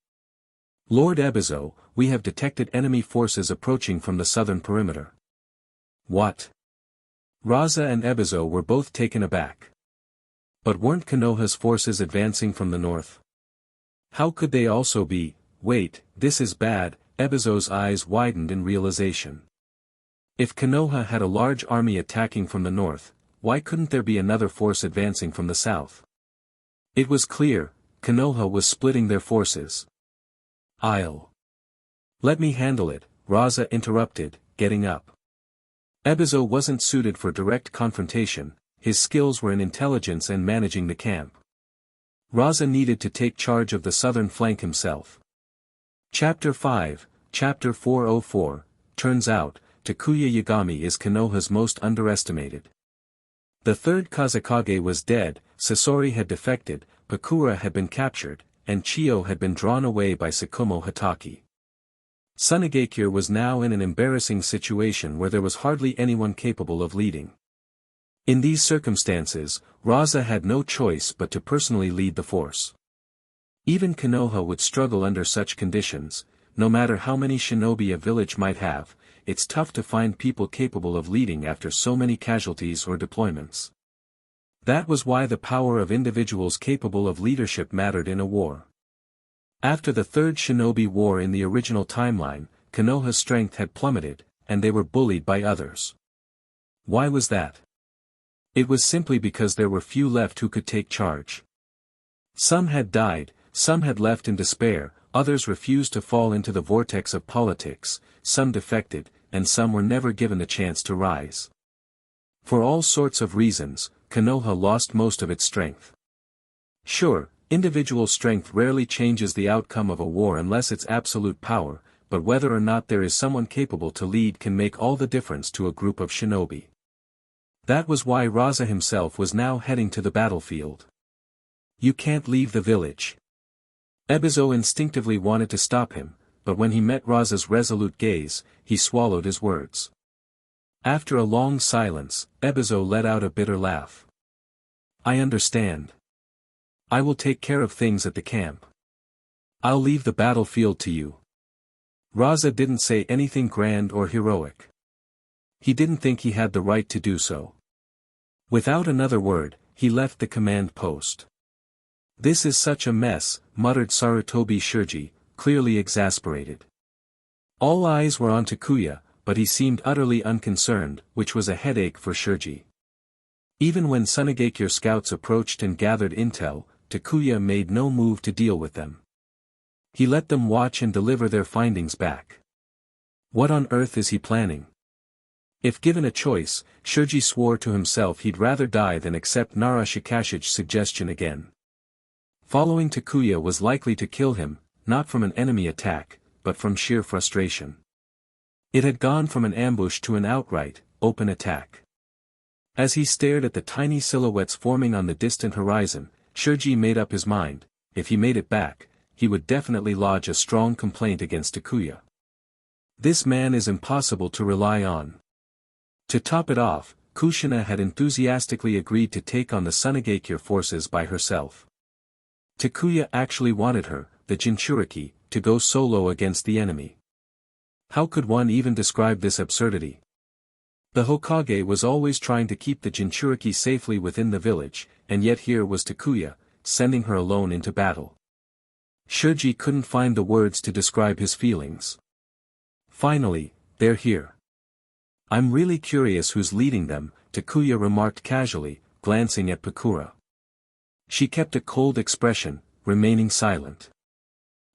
Lord Ebizo, we have detected enemy forces approaching from the southern perimeter. What? Raza and Ebizo were both taken aback. But weren't Konoha's forces advancing from the north? How could they also be? Wait, this is bad, Ebizo's eyes widened in realization. If Konoha had a large army attacking from the north, why couldn't there be another force advancing from the south? It was clear, Konoha was splitting their forces. Let me handle it, Raza interrupted, getting up. Ebizo wasn't suited for direct confrontation, his skills were in intelligence and managing the camp. Raza needed to take charge of the southern flank himself. Chapter 5, Chapter 404, turns out, Takuya Yagami is Konoha's most underestimated. The third Kazekage was dead, Sasori had defected, Pakura had been captured, and Chiyo had been drawn away by Tsukumo Hatake. Sunagakure was now in an embarrassing situation where there was hardly anyone capable of leading. In these circumstances, Raza had no choice but to personally lead the force. Even Konoha would struggle under such conditions. No matter how many shinobi a village might have, it's tough to find people capable of leading after so many casualties or deployments. That was why the power of individuals capable of leadership mattered in a war. After the Third Shinobi War in the original timeline, Konoha's strength had plummeted, and they were bullied by others. Why was that? It was simply because there were few left who could take charge. Some had died, some had left in despair, others refused to fall into the vortex of politics, some defected, and some were never given the chance to rise. For all sorts of reasons, Konoha lost most of its strength. Sure, individual strength rarely changes the outcome of a war unless it's absolute power, but whether or not there is someone capable to lead can make all the difference to a group of shinobi. That was why Raza himself was now heading to the battlefield. You can't leave the village. Ebizo instinctively wanted to stop him, but when he met Raza's resolute gaze, he swallowed his words. After a long silence, Ebizo let out a bitter laugh. I understand. I will take care of things at the camp. I'll leave the battlefield to you. Raza didn't say anything grand or heroic. He didn't think he had the right to do so. Without another word, he left the command post. This is such a mess, muttered Sarutobi Shurji, clearly exasperated. All eyes were on Takuya, but he seemed utterly unconcerned, which was a headache for Shurji. Even when Sunagakure scouts approached and gathered intel, Takuya made no move to deal with them. He let them watch and deliver their findings back. What on earth is he planning? If given a choice, Shurji swore to himself he'd rather die than accept Nara Shikashi's suggestion again. Following Takuya was likely to kill him, not from an enemy attack, but from sheer frustration. It had gone from an ambush to an outright, open attack. As he stared at the tiny silhouettes forming on the distant horizon, Shurji made up his mind, if he made it back, he would definitely lodge a strong complaint against Takuya. This man is impossible to rely on. To top it off, Kushina had enthusiastically agreed to take on the Sunagakure forces by herself. Takuya actually wanted her, the Jinchuriki, to go solo against the enemy. How could one even describe this absurdity? The Hokage was always trying to keep the Jinchuriki safely within the village, and yet here was Takuya, sending her alone into battle. Shurji couldn't find the words to describe his feelings. Finally, they're here. I'm really curious who's leading them, Takuya remarked casually, glancing at Pakura. She kept a cold expression, remaining silent.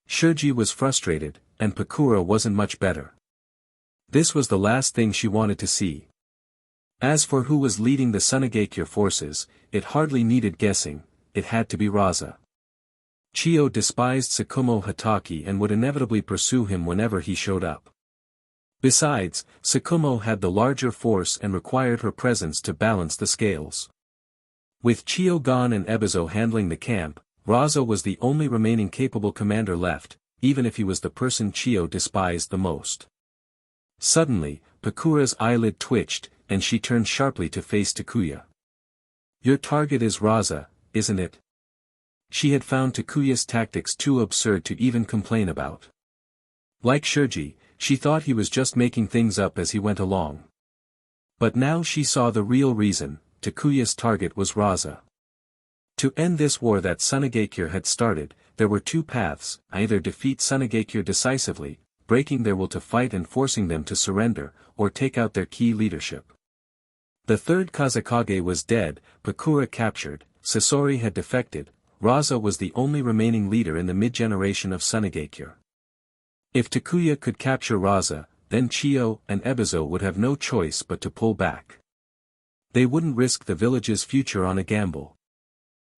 Shurji was frustrated, and Pakura wasn't much better. This was the last thing she wanted to see. As for who was leading the Sunagakure forces, it hardly needed guessing, it had to be Raza. Chiyo despised Tsukumo Hatake and would inevitably pursue him whenever he showed up. Besides, Tsukumo had the larger force and required her presence to balance the scales. With Chiyo gone and Ebizo handling the camp, Raza was the only remaining capable commander left, even if he was the person Chiyo despised the most. Suddenly, Pakura's eyelid twitched, and she turned sharply to face Takuya. Your target is Raza, isn't it? She had found Takuya's tactics too absurd to even complain about. Like Shurji, she thought he was just making things up as he went along. But now she saw the real reason, Takuya's target was Raza. To end this war that Sunagakure had started, there were two paths, either defeat Sunagakure decisively, breaking their will to fight and forcing them to surrender, or take out their key leadership. The third Kazekage was dead, Pakura captured, Sasori had defected, Raza was the only remaining leader in the mid-generation of Sunagakure. If Takuya could capture Raza, then Chiyo and Ebizo would have no choice but to pull back. They wouldn't risk the village's future on a gamble.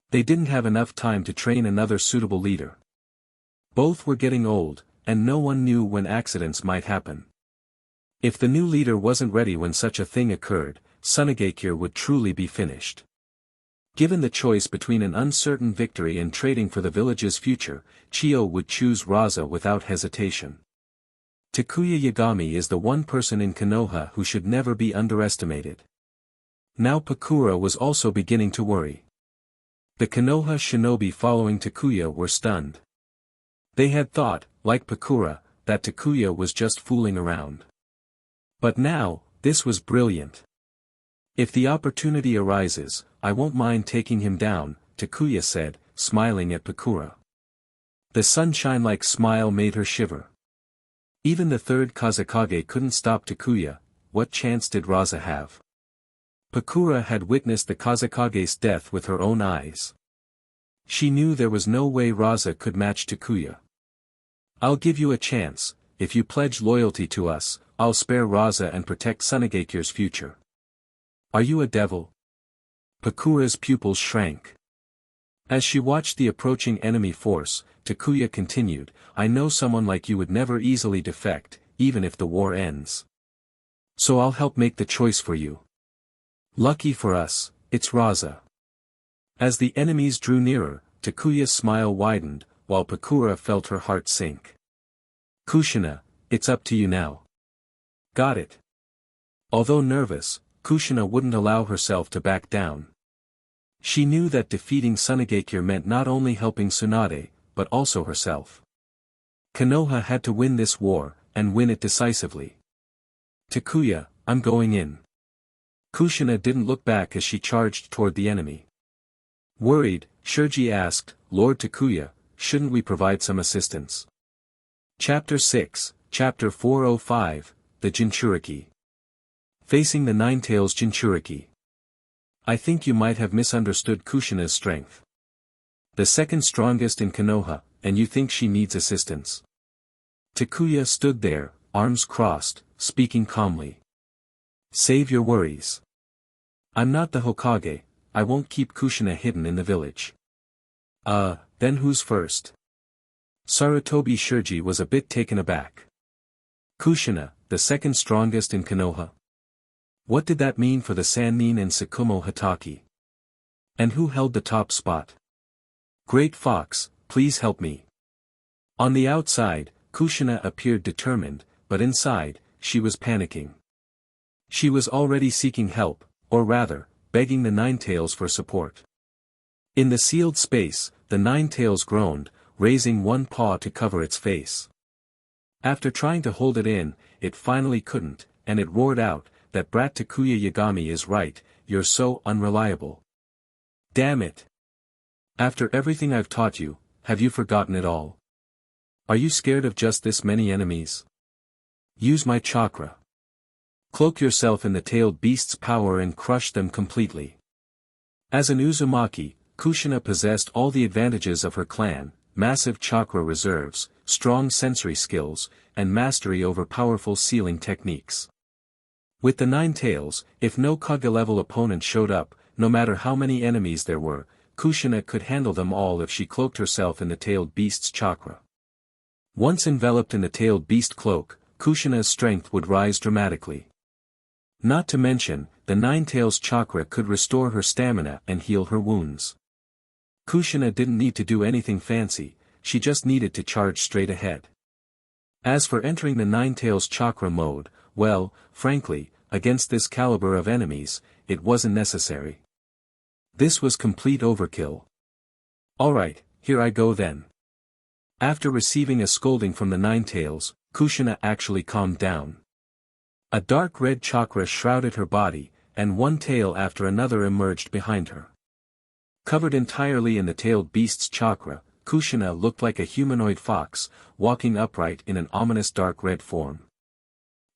They didn't have enough time to train another suitable leader. Both were getting old, and no one knew when accidents might happen. If the new leader wasn't ready when such a thing occurred, Mangekyō would truly be finished. Given the choice between an uncertain victory and trading for the village's future, Chiyo would choose Raza without hesitation. Takuya Yagami is the one person in Konoha who should never be underestimated. Now Pakura was also beginning to worry. The Konoha shinobi following Takuya were stunned. They had thought, like Pakura, that Takuya was just fooling around. But now, this was brilliant. If the opportunity arises, I won't mind taking him down, Takuya said, smiling at Pakura. The sunshine-like smile made her shiver. Even the third Kazekage couldn't stop Takuya. What chance did Raza have? Pakura had witnessed the Kazekage's death with her own eyes. She knew there was no way Raza could match Takuya. I'll give you a chance. If you pledge loyalty to us, I'll spare Raza and protect Mangekyō's future. Are you a devil? Pakura's pupils shrank. As she watched the approaching enemy force, Takuya continued, I know someone like you would never easily defect, even if the war ends. So I'll help make the choice for you. Lucky for us, it's Raza. As the enemies drew nearer, Takuya's smile widened, while Pakura felt her heart sink. Kushina, it's up to you now. Got it. Although nervous, Kushina wouldn't allow herself to back down. She knew that defeating Mangekyō meant not only helping Tsunade, but also herself. Konoha had to win this war, and win it decisively. Takuya, I'm going in. Kushina didn't look back as she charged toward the enemy. Worried, Shirji asked, Lord Takuya, shouldn't we provide some assistance? Chapter 6, Chapter 405, The Jinchuriki. Facing the Nine-Tails Jinchuriki. I think you might have misunderstood Kushina's strength. The second strongest in Konoha, and you think she needs assistance. Takuya stood there, arms crossed, speaking calmly. Save your worries. I'm not the Hokage, I won't keep Kushina hidden in the village. Then who's first? Sarutobi Shirji was a bit taken aback. Kushina, the second strongest in Konoha? What did that mean for the Sannin and Tsukumo Hatake? And who held the top spot? Great Fox, please help me. On the outside, Kushina appeared determined, but inside, she was panicking. She was already seeking help, or rather, begging the Nine-Tails for support. In the sealed space, the Nine-Tails groaned, raising one paw to cover its face. After trying to hold it in, it finally couldn't, and it roared out, that brat Takuya Yagami is right, you're so unreliable. Damn it. After everything I've taught you, have you forgotten it all? Are you scared of just this many enemies? Use my chakra. Cloak yourself in the tailed beast's power and crush them completely. As an Uzumaki, Kushina possessed all the advantages of her clan, massive chakra reserves, strong sensory skills, and mastery over powerful sealing techniques. With the Nine-Tails, if no Kage-level opponent showed up, no matter how many enemies there were, Kushina could handle them all if she cloaked herself in the tailed beast's chakra. Once enveloped in the tailed beast cloak, Kushina's strength would rise dramatically. Not to mention, the Nine-Tails chakra could restore her stamina and heal her wounds. Kushina didn't need to do anything fancy, she just needed to charge straight ahead. As for entering the Nine-Tails chakra mode, well, frankly, against this caliber of enemies, it wasn't necessary. This was complete overkill. Alright, here I go then. After receiving a scolding from the Nine-Tails, Kushina actually calmed down. A dark red chakra shrouded her body, and one tail after another emerged behind her. Covered entirely in the tailed beast's chakra, Kushina looked like a humanoid fox, walking upright in an ominous dark red form.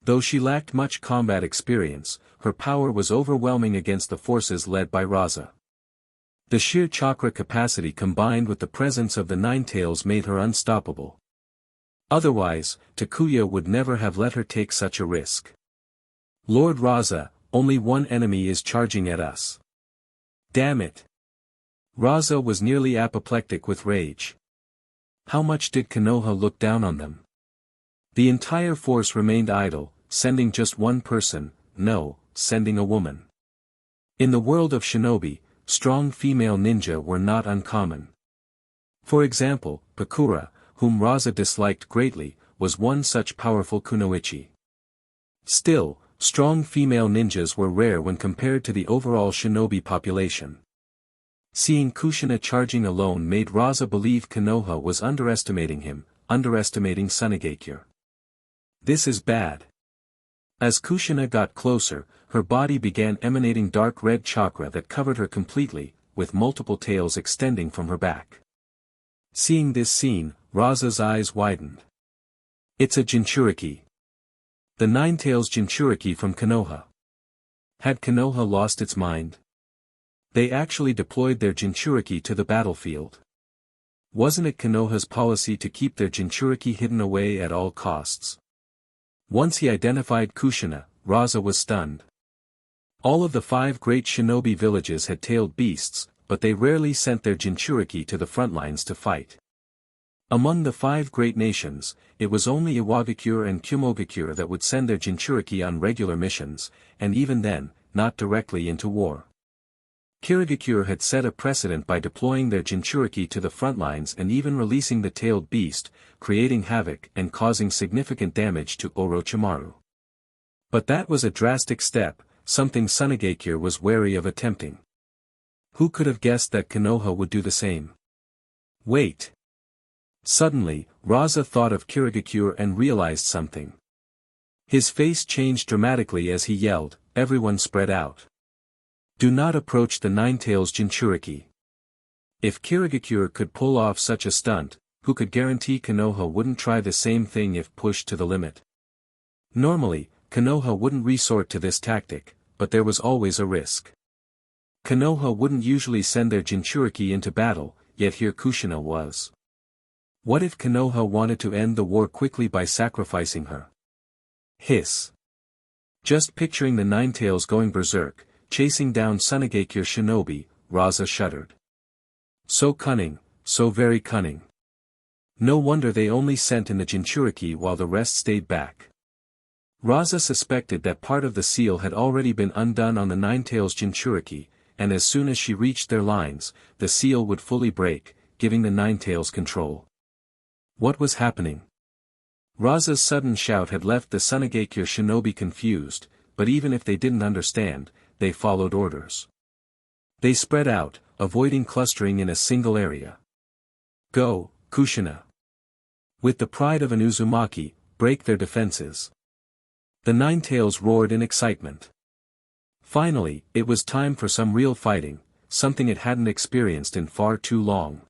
Though she lacked much combat experience, her power was overwhelming against the forces led by Raza. The sheer chakra capacity combined with the presence of the Nine-Tails made her unstoppable. Otherwise, Takuya would never have let her take such a risk. Lord Raza, only one enemy is charging at us. Damn it. Raza was nearly apoplectic with rage. How much did Konoha look down on them? The entire force remained idle, sending just one person, no, sending a woman. In the world of shinobi, strong female ninja were not uncommon. For example, Pakura, whom Raza disliked greatly, was one such powerful kunoichi. Still, strong female ninjas were rare when compared to the overall shinobi population. Seeing Kushina charging alone made Raza believe Konoha was underestimating him, underestimating Mangekyō. This is bad. As Kushina got closer, her body began emanating dark red chakra that covered her completely, with multiple tails extending from her back. Seeing this scene, Raza's eyes widened. It's a Jinchuriki. The Nine-Tails Jinchuriki from Konoha. Had Konoha lost its mind? They actually deployed their Jinchuriki to the battlefield. Wasn't it Konoha's policy to keep their Jinchuriki hidden away at all costs? Once he identified Kushina, Raza was stunned. All of the 5 great shinobi villages had tailed beasts, but they rarely sent their Jinchuriki to the front lines to fight. Among the 5 great nations, it was only Iwagakure and Kumogakure that would send their Jinchuriki on regular missions, and even then, not directly into war. Kirigakure had set a precedent by deploying their Jinchuriki to the front lines and even releasing the tailed beast, creating havoc and causing significant damage to Orochimaru. But that was a drastic step, something Mangekyō was wary of attempting. Who could have guessed that Konoha would do the same? Wait. Suddenly, Raza thought of Kirigakure and realized something. His face changed dramatically as he yelled, "Everyone spread out. Do not approach the Nine-Tails Jinchuriki." If Kirigakure could pull off such a stunt, who could guarantee Konoha wouldn't try the same thing if pushed to the limit? Normally, Konoha wouldn't resort to this tactic, but there was always a risk. Konoha wouldn't usually send their Jinchuriki into battle, yet here Kushina was. What if Konoha wanted to end the war quickly by sacrificing her? Hiss. Just picturing the Nine-Tails going berserk, chasing down Mangekyō shinobi, Raza shuddered. So cunning, so very cunning. No wonder they only sent in the Jinchuriki while the rest stayed back. Raza suspected that part of the seal had already been undone on the Nine-Tails Jinchuriki, and as soon as she reached their lines, the seal would fully break, giving the Nine-Tails control. What was happening? Raza's sudden shout had left the Mangekyō shinobi confused, but even if they didn't understand, they followed orders. They spread out, avoiding clustering in a single area. Go, Kushina. With the pride of an Uzumaki, break their defenses. The Nine-Tails roared in excitement. Finally, it was time for some real fighting, something it hadn't experienced in far too long.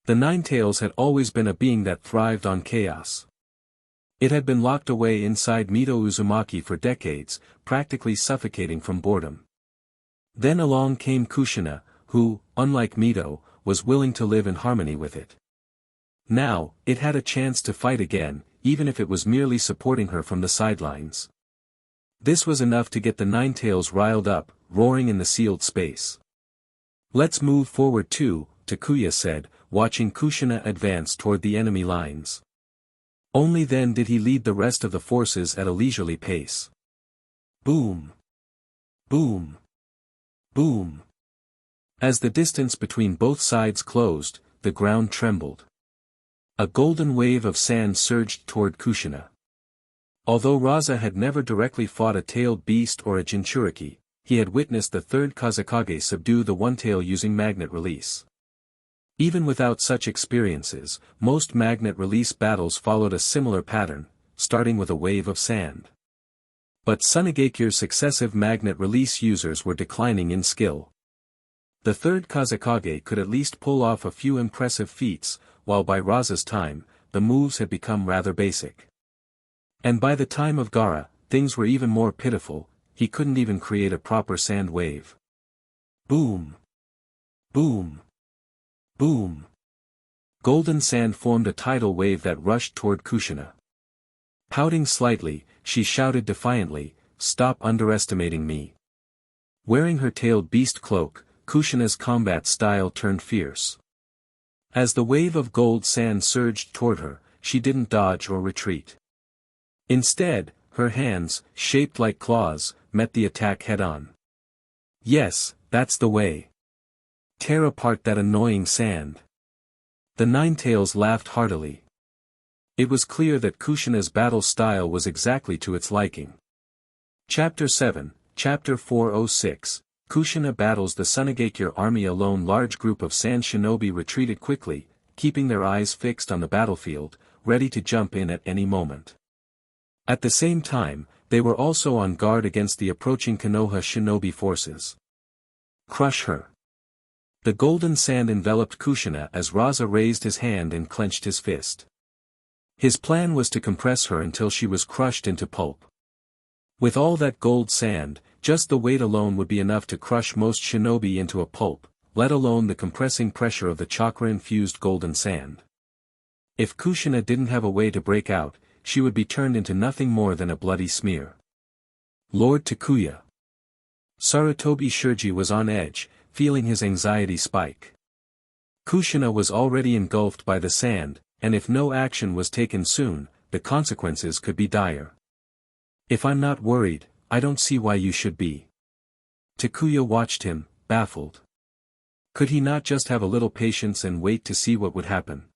The Nine-Tails had always been a being that thrived on chaos. It had been locked away inside Mito Uzumaki for decades, practically suffocating from boredom. Then along came Kushina, who, unlike Mito, was willing to live in harmony with it. Now, it had a chance to fight again, even if it was merely supporting her from the sidelines. This was enough to get the Nine-Tails riled up, roaring in the sealed space. Let's move forward too, Takuya said, watching Kushina advance toward the enemy lines. Only then did he lead the rest of the forces at a leisurely pace. Boom! Boom! Boom! As the distance between both sides closed, the ground trembled. A golden wave of sand surged toward Kushina. Although Raza had never directly fought a tailed beast or a Jinchuriki, he had witnessed the third Kazekage subdue the one-tail using magnet release. Even without such experiences, most magnet release battles followed a similar pattern, starting with a wave of sand. But Mangekyō's successive magnet release users were declining in skill. The third Kazekage could at least pull off a few impressive feats, while by Raza's time, the moves had become rather basic. And by the time of Gaara, things were even more pitiful, he couldn't even create a proper sand wave. Boom! Boom! Boom! Golden sand formed a tidal wave that rushed toward Kushina. Pouting slightly, she shouted defiantly, "Stop underestimating me." Wearing her tailed beast cloak, Kushina's combat style turned fierce. As the wave of gold sand surged toward her, she didn't dodge or retreat. Instead, her hands, shaped like claws, met the attack head-on. "Yes, that's the way. Tear apart that annoying sand." The Ninetales laughed heartily. It was clear that Kushina's battle style was exactly to its liking. Chapter 7, Chapter 406, Kushina battles the Mangekyō army alone. Large group of sand shinobi retreated quickly, keeping their eyes fixed on the battlefield, ready to jump in at any moment. At the same time, they were also on guard against the approaching Konoha shinobi forces. Crush her. The golden sand enveloped Kushina as Raza raised his hand and clenched his fist. His plan was to compress her until she was crushed into pulp. With all that gold sand, just the weight alone would be enough to crush most shinobi into a pulp, let alone the compressing pressure of the chakra-infused golden sand. If Kushina didn't have a way to break out, she would be turned into nothing more than a bloody smear. Lord Takuya. Sarutobi Shirji was on edge, feeling his anxiety spike. Kushina was already engulfed by the sand, and if no action was taken soon, the consequences could be dire. "If I'm not worried, I don't see why you should be." Takuya watched him, baffled. Could he not just have a little patience and wait to see what would happen?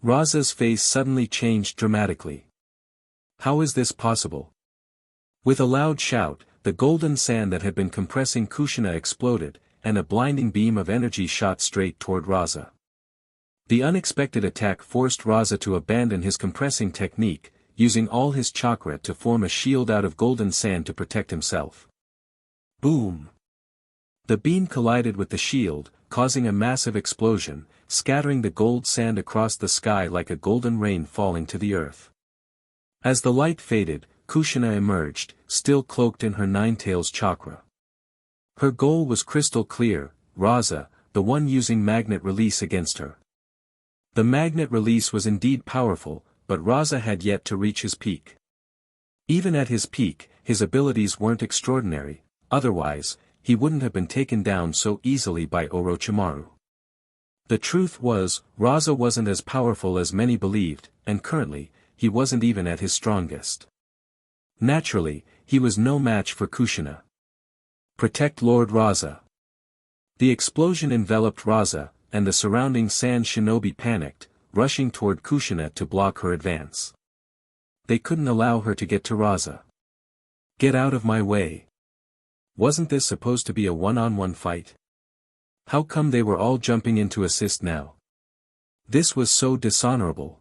Raza's face suddenly changed dramatically. How is this possible? With a loud shout, the golden sand that had been compressing Kushina exploded, and a blinding beam of energy shot straight toward Raza. The unexpected attack forced Raza to abandon his compressing technique, using all his chakra to form a shield out of golden sand to protect himself. Boom! The beam collided with the shield, causing a massive explosion, scattering the gold sand across the sky like a golden rain falling to the earth. As the light faded, Kushina emerged, still cloaked in her Ninetales chakra. Her goal was crystal clear: Raza, the one using magnet release against her. The magnet release was indeed powerful, but Raza had yet to reach his peak. Even at his peak, his abilities weren't extraordinary, otherwise, he wouldn't have been taken down so easily by Orochimaru. The truth was, Raza wasn't as powerful as many believed, and currently, he wasn't even at his strongest. Naturally, he was no match for Kushina. Protect Lord Raza. The explosion enveloped Raza, and the surrounding sand shinobi panicked, rushing toward Kushina to block her advance. They couldn't allow her to get to Raza. "Get out of my way. Wasn't this supposed to be a one-on-one fight? How come they were all jumping in to assist now? This was so dishonorable."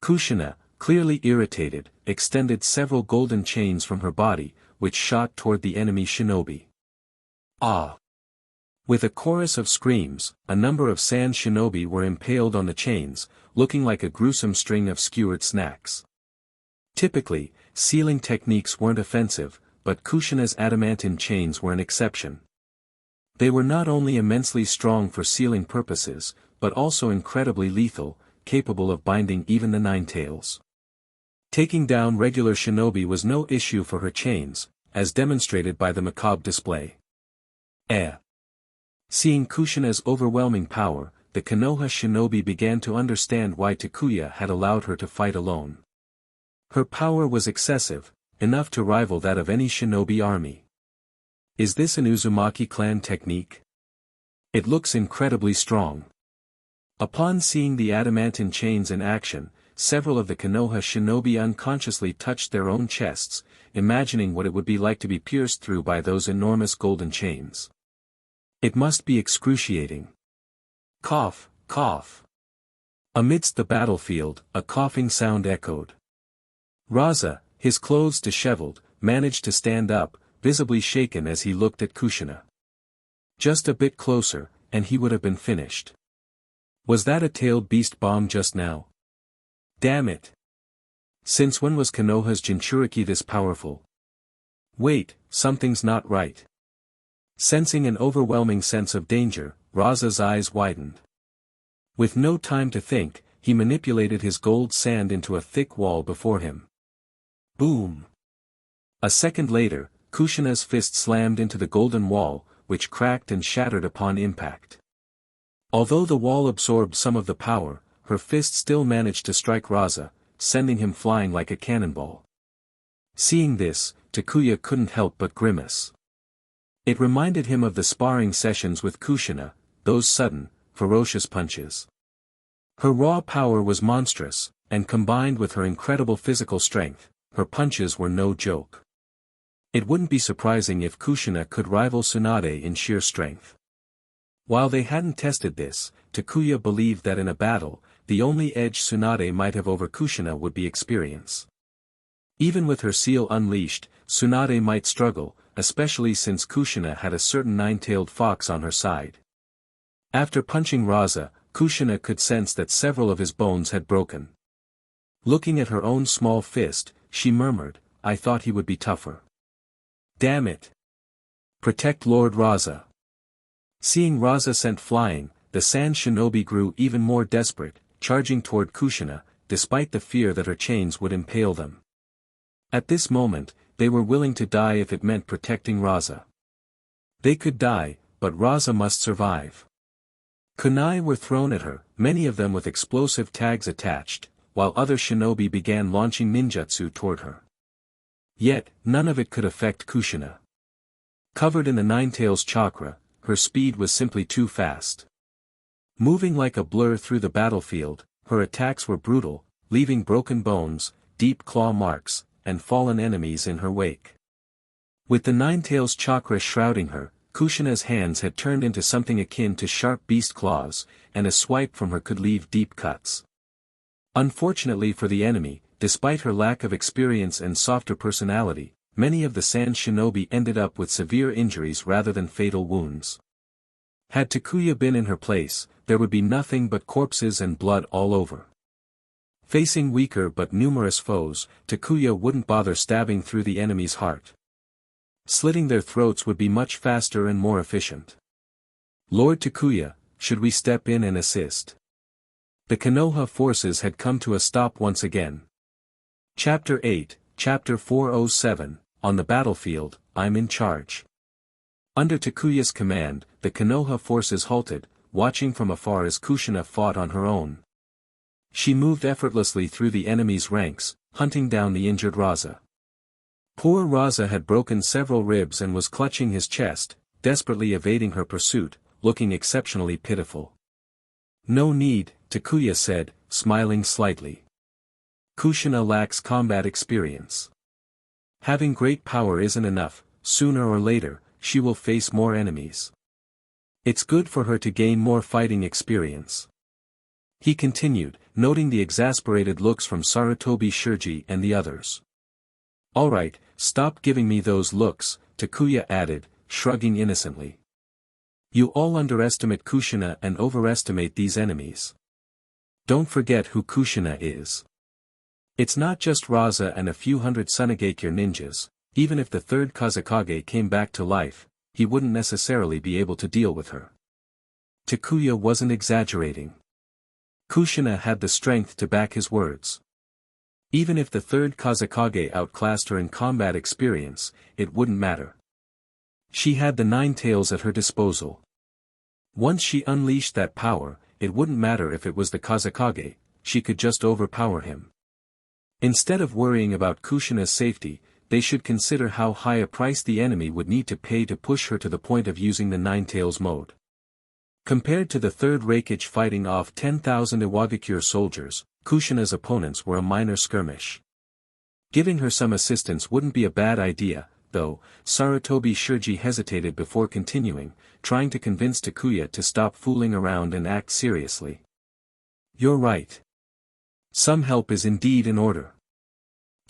Kushina, clearly irritated, extended several golden chains from her body, which shot toward the enemy shinobi. Ah! With a chorus of screams, a number of sand shinobi were impaled on the chains, looking like a gruesome string of skewered snacks. Typically, sealing techniques weren't offensive, but Kushina's adamantine chains were an exception. They were not only immensely strong for sealing purposes, but also incredibly lethal, capable of binding even the Ninetales. Taking down regular shinobi was no issue for her chains, as demonstrated by the macabre display. Seeing Kushina's overwhelming power, the Konoha shinobi began to understand why Takuya had allowed her to fight alone. Her power was excessive, enough to rival that of any shinobi army. Is this an Uzumaki clan technique? It looks incredibly strong. Upon seeing the adamantine chains in action, several of the Konoha shinobi unconsciously touched their own chests, imagining what it would be like to be pierced through by those enormous golden chains. It must be excruciating. Cough, cough. Amidst the battlefield, a coughing sound echoed. Raza, his clothes disheveled, managed to stand up, visibly shaken as he looked at Kushina. Just a bit closer, and he would have been finished. Was that a tailed beast bomb just now? Damn it! Since when was Konoha's Jinchuriki this powerful? Wait, something's not right. Sensing an overwhelming sense of danger, Raza's eyes widened. With no time to think, he manipulated his gold sand into a thick wall before him. Boom! A second later, Kushina's fist slammed into the golden wall, which cracked and shattered upon impact. Although the wall absorbed some of the power, her fist still managed to strike Raza, sending him flying like a cannonball. Seeing this, Takuya couldn't help but grimace. It reminded him of the sparring sessions with Kushina, those sudden, ferocious punches. Her raw power was monstrous, and combined with her incredible physical strength, her punches were no joke. It wouldn't be surprising if Kushina could rival Tsunade in sheer strength. While they hadn't tested this, Takuya believed that in a battle, the only edge Tsunade might have over Kushina would be experience. Even with her seal unleashed, Tsunade might struggle, especially since Kushina had a certain nine-tailed fox on her side. After punching Raza, Kushina could sense that several of his bones had broken. Looking at her own small fist, she murmured, "I thought he would be tougher. Damn it! Protect Lord Raza." Seeing Raza sent flying, the sand shinobi grew even more desperate, charging toward Kushina, despite the fear that her chains would impale them. At this moment, they were willing to die if it meant protecting Raza. They could die, but Raza must survive. Kunai were thrown at her, many of them with explosive tags attached, while other shinobi began launching ninjutsu toward her. Yet, none of it could affect Kushina. Covered in the Ninetails chakra, her speed was simply too fast. Moving like a blur through the battlefield, her attacks were brutal, leaving broken bones, deep claw marks, and fallen enemies in her wake. With the Ninetails chakra shrouding her, Kushina's hands had turned into something akin to sharp beast claws, and a swipe from her could leave deep cuts. Unfortunately for the enemy, despite her lack of experience and softer personality, many of the sand shinobi ended up with severe injuries rather than fatal wounds. Had Takuya been in her place, there would be nothing but corpses and blood all over. Facing weaker but numerous foes, Takuya wouldn't bother stabbing through the enemy's heart. Slitting their throats would be much faster and more efficient. "Lord Takuya, should we step in and assist?" The Konoha forces had come to a stop once again. Chapter 8, Chapter 407, On the Battlefield, I'm in Charge. Under Takuya's command, the Konoha forces halted, watching from afar as Kushina fought on her own. She moved effortlessly through the enemy's ranks, hunting down the injured Raza. Poor Raza had broken several ribs and was clutching his chest, desperately evading her pursuit, looking exceptionally pitiful. "No need," Takuya said, smiling slightly. "Kushina lacks combat experience. Having great power isn't enough, sooner or later, she will face more enemies. It's good for her to gain more fighting experience." He continued, noting the exasperated looks from Sarutobi Shirji and the others. "Alright, stop giving me those looks," Takuya added, shrugging innocently. "You all underestimate Kushina and overestimate these enemies. Don't forget who Kushina is. It's not just Raza and a few hundred Sunagakure ninjas. Even if the third Kazekage came back to life, he wouldn't necessarily be able to deal with her." Takuya wasn't exaggerating. Kushina had the strength to back his words. Even if the third Kazekage outclassed her in combat experience, it wouldn't matter. She had the Ninetails at her disposal. Once she unleashed that power, it wouldn't matter if it was the Kazekage, she could just overpower him. Instead of worrying about Kushina's safety, they should consider how high a price the enemy would need to pay to push her to the point of using the Ninetails mode. Compared to the third Reikage fighting off 10,000 Iwagakure soldiers, Kushina's opponents were a minor skirmish. Giving her some assistance wouldn't be a bad idea, though. Sarutobi Shirji hesitated before continuing, trying to convince Takuya to stop fooling around and act seriously. "You're right. Some help is indeed in order."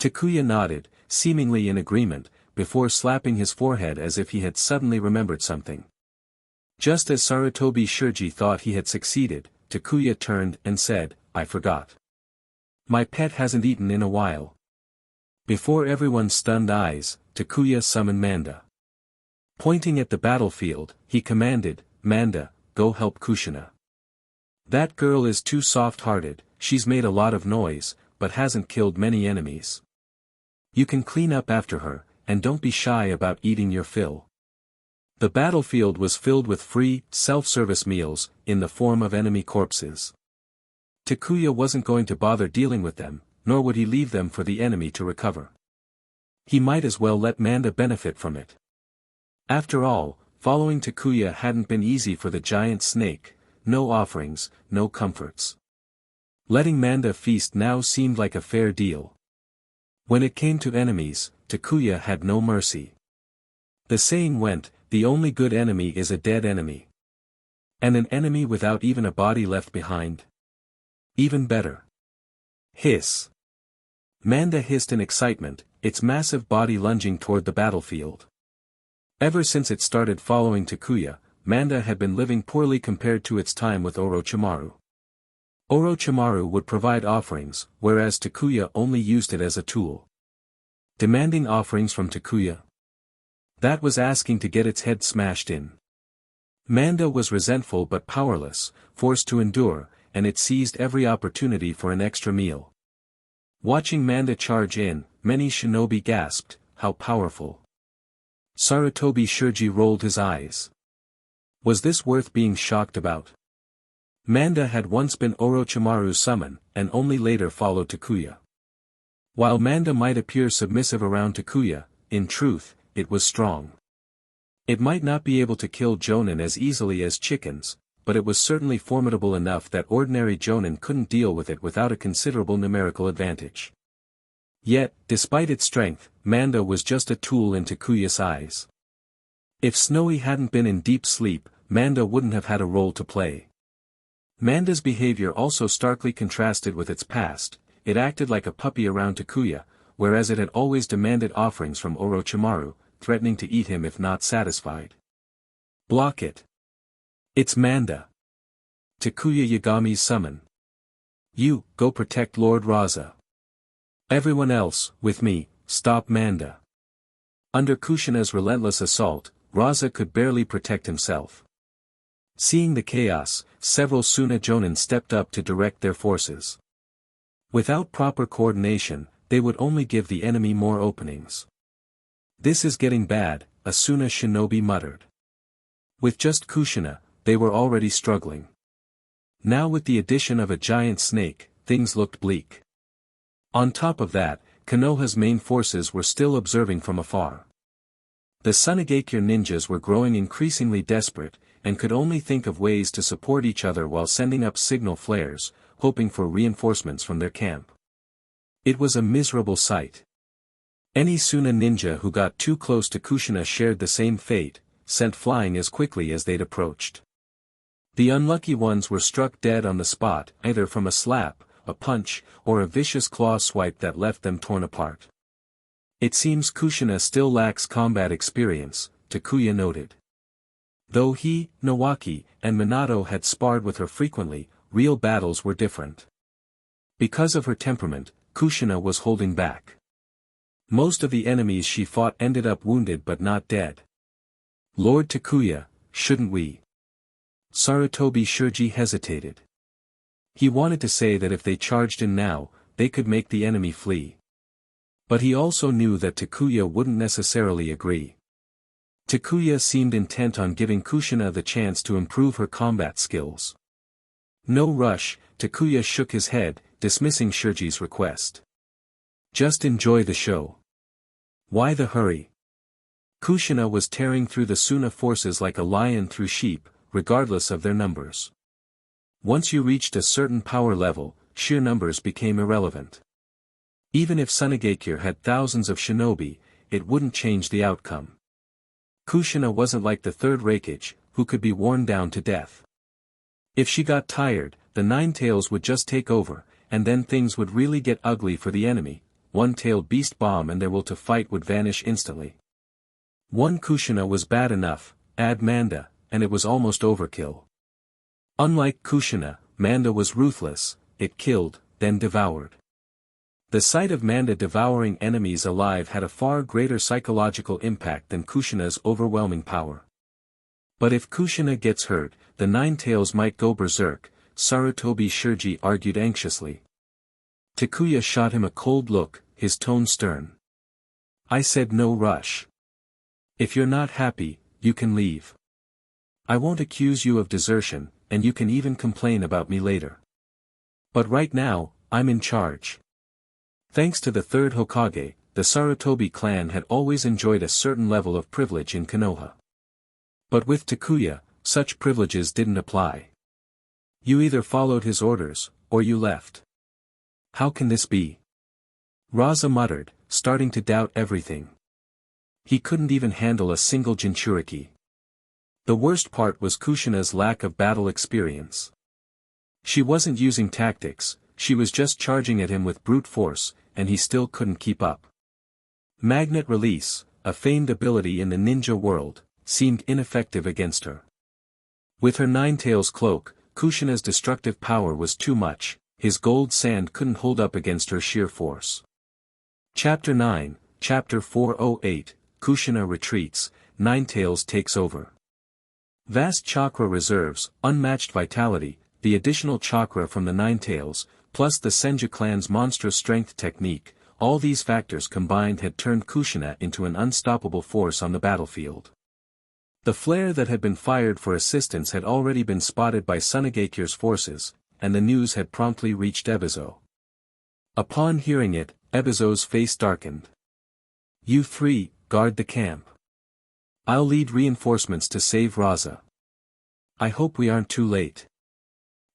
Takuya nodded, seemingly in agreement, before slapping his forehead as if he had suddenly remembered something. Just as Sarutobi Shirji thought he had succeeded, Takuya turned and said, "I forgot. My pet hasn't eaten in a while." Before everyone's stunned eyes, Takuya summoned Manda. Pointing at the battlefield, he commanded, "Manda, go help Kushina." That girl is too soft-hearted, she's made a lot of noise, but hasn't killed many enemies. You can clean up after her, and don't be shy about eating your fill. The battlefield was filled with free, self-service meals, in the form of enemy corpses. Takuya wasn't going to bother dealing with them, nor would he leave them for the enemy to recover. He might as well let Manda benefit from it. After all, following Takuya hadn't been easy for the giant snake, no offerings, no comforts. Letting Manda feast now seemed like a fair deal. When it came to enemies, Takuya had no mercy. The saying went, the only good enemy is a dead enemy. And an enemy without even a body left behind? Even better. Hiss. Manda hissed in excitement, its massive body lunging toward the battlefield. Ever since it started following Takuya, Manda had been living poorly compared to its time with Orochimaru. Orochimaru would provide offerings, whereas Takuya only used it as a tool. Demanding offerings from Takuya? That was asking to get its head smashed in. Manda was resentful but powerless, forced to endure, and it seized every opportunity for an extra meal. Watching Manda charge in, many shinobi gasped, how powerful. Sarutobi Shirji rolled his eyes. Was this worth being shocked about? Manda had once been Orochimaru's summon, and only later followed Takuya. While Manda might appear submissive around Takuya, in truth, it was strong. It might not be able to kill Jonin as easily as chickens, but it was certainly formidable enough that ordinary Jonin couldn't deal with it without a considerable numerical advantage. Yet, despite its strength, Manda was just a tool in Takuya's eyes. If Snowy hadn't been in deep sleep, Manda wouldn't have had a role to play. Manda's behavior also starkly contrasted with its past. It acted like a puppy around Takuya, whereas it had always demanded offerings from Orochimaru, threatening to eat him if not satisfied. Block it. It's Manda. Takuya Yagami's summon. You, go protect Lord Raza. Everyone else, with me, stop Manda. Under Kushina's relentless assault, Raza could barely protect himself. Seeing the chaos, several Suna Jonin stepped up to direct their forces. Without proper coordination, they would only give the enemy more openings. This is getting bad, a Suna shinobi muttered. With just Kushina, they were already struggling. Now with the addition of a giant snake, things looked bleak. On top of that, Konoha's main forces were still observing from afar. The Sunigakure ninjas were growing increasingly desperate, and could only think of ways to support each other while sending up signal flares, hoping for reinforcements from their camp. It was a miserable sight. Any Suna ninja who got too close to Kushina shared the same fate, sent flying as quickly as they'd approached. The unlucky ones were struck dead on the spot, either from a slap, a punch, or a vicious claw swipe that left them torn apart. It seems Kushina still lacks combat experience, Takuya noted. Though he, Nawaki, and Minato had sparred with her frequently, real battles were different. Because of her temperament, Kushina was holding back. Most of the enemies she fought ended up wounded but not dead. Lord Takuya, shouldn't we? Sarutobi Shirji hesitated. He wanted to say that if they charged in now, they could make the enemy flee. But he also knew that Takuya wouldn't necessarily agree. Takuya seemed intent on giving Kushina the chance to improve her combat skills. No rush, Takuya shook his head, dismissing Shirji's request. Just enjoy the show. Why the hurry? Kushina was tearing through the Suna forces like a lion through sheep, regardless of their numbers. Once you reached a certain power level, sheer numbers became irrelevant. Even if Sunigakure had thousands of shinobi, it wouldn't change the outcome. Kushina wasn't like the third Raikage, who could be worn down to death. If she got tired, the Nine-Tails would just take over, and then things would really get ugly for the enemy. One-tailed beast bomb and their will to fight would vanish instantly. One Kushina was bad enough, add Manda, and it was almost overkill. Unlike Kushina, Manda was ruthless, it killed, then devoured. The sight of Manda devouring enemies alive had a far greater psychological impact than Kushina's overwhelming power. But if Kushina gets hurt, the Nine-Tails might go berserk, Sarutobi Shirji argued anxiously. Takuya shot him a cold look, his tone stern. I said no rush. If you're not happy, you can leave. I won't accuse you of desertion, and you can even complain about me later. But right now, I'm in charge. Thanks to the third Hokage, the Sarutobi clan had always enjoyed a certain level of privilege in Konoha. But with Takuya, such privileges didn't apply. You either followed his orders, or you left. How can this be? Raza muttered, starting to doubt everything. He couldn't even handle a single Jinchuriki. The worst part was Kushina's lack of battle experience. She wasn't using tactics, she was just charging at him with brute force, and he still couldn't keep up. Magnet Release, a famed ability in the ninja world, seemed ineffective against her. With her Nine-Tails cloak, Kushina's destructive power was too much, his gold sand couldn't hold up against her sheer force. Chapter 9, Chapter 408, Kushina retreats, Nine-Tails takes over. Vast chakra reserves, unmatched vitality, the additional chakra from the Nine-Tails, plus the Senju clan's monstrous strength technique, all these factors combined had turned Kushina into an unstoppable force on the battlefield. The flare that had been fired for assistance had already been spotted by Sunagekyō's forces, and the news had promptly reached Ebizo. Upon hearing it, Ebizo's face darkened. You three, guard the camp. I'll lead reinforcements to save Raza. I hope we aren't too late.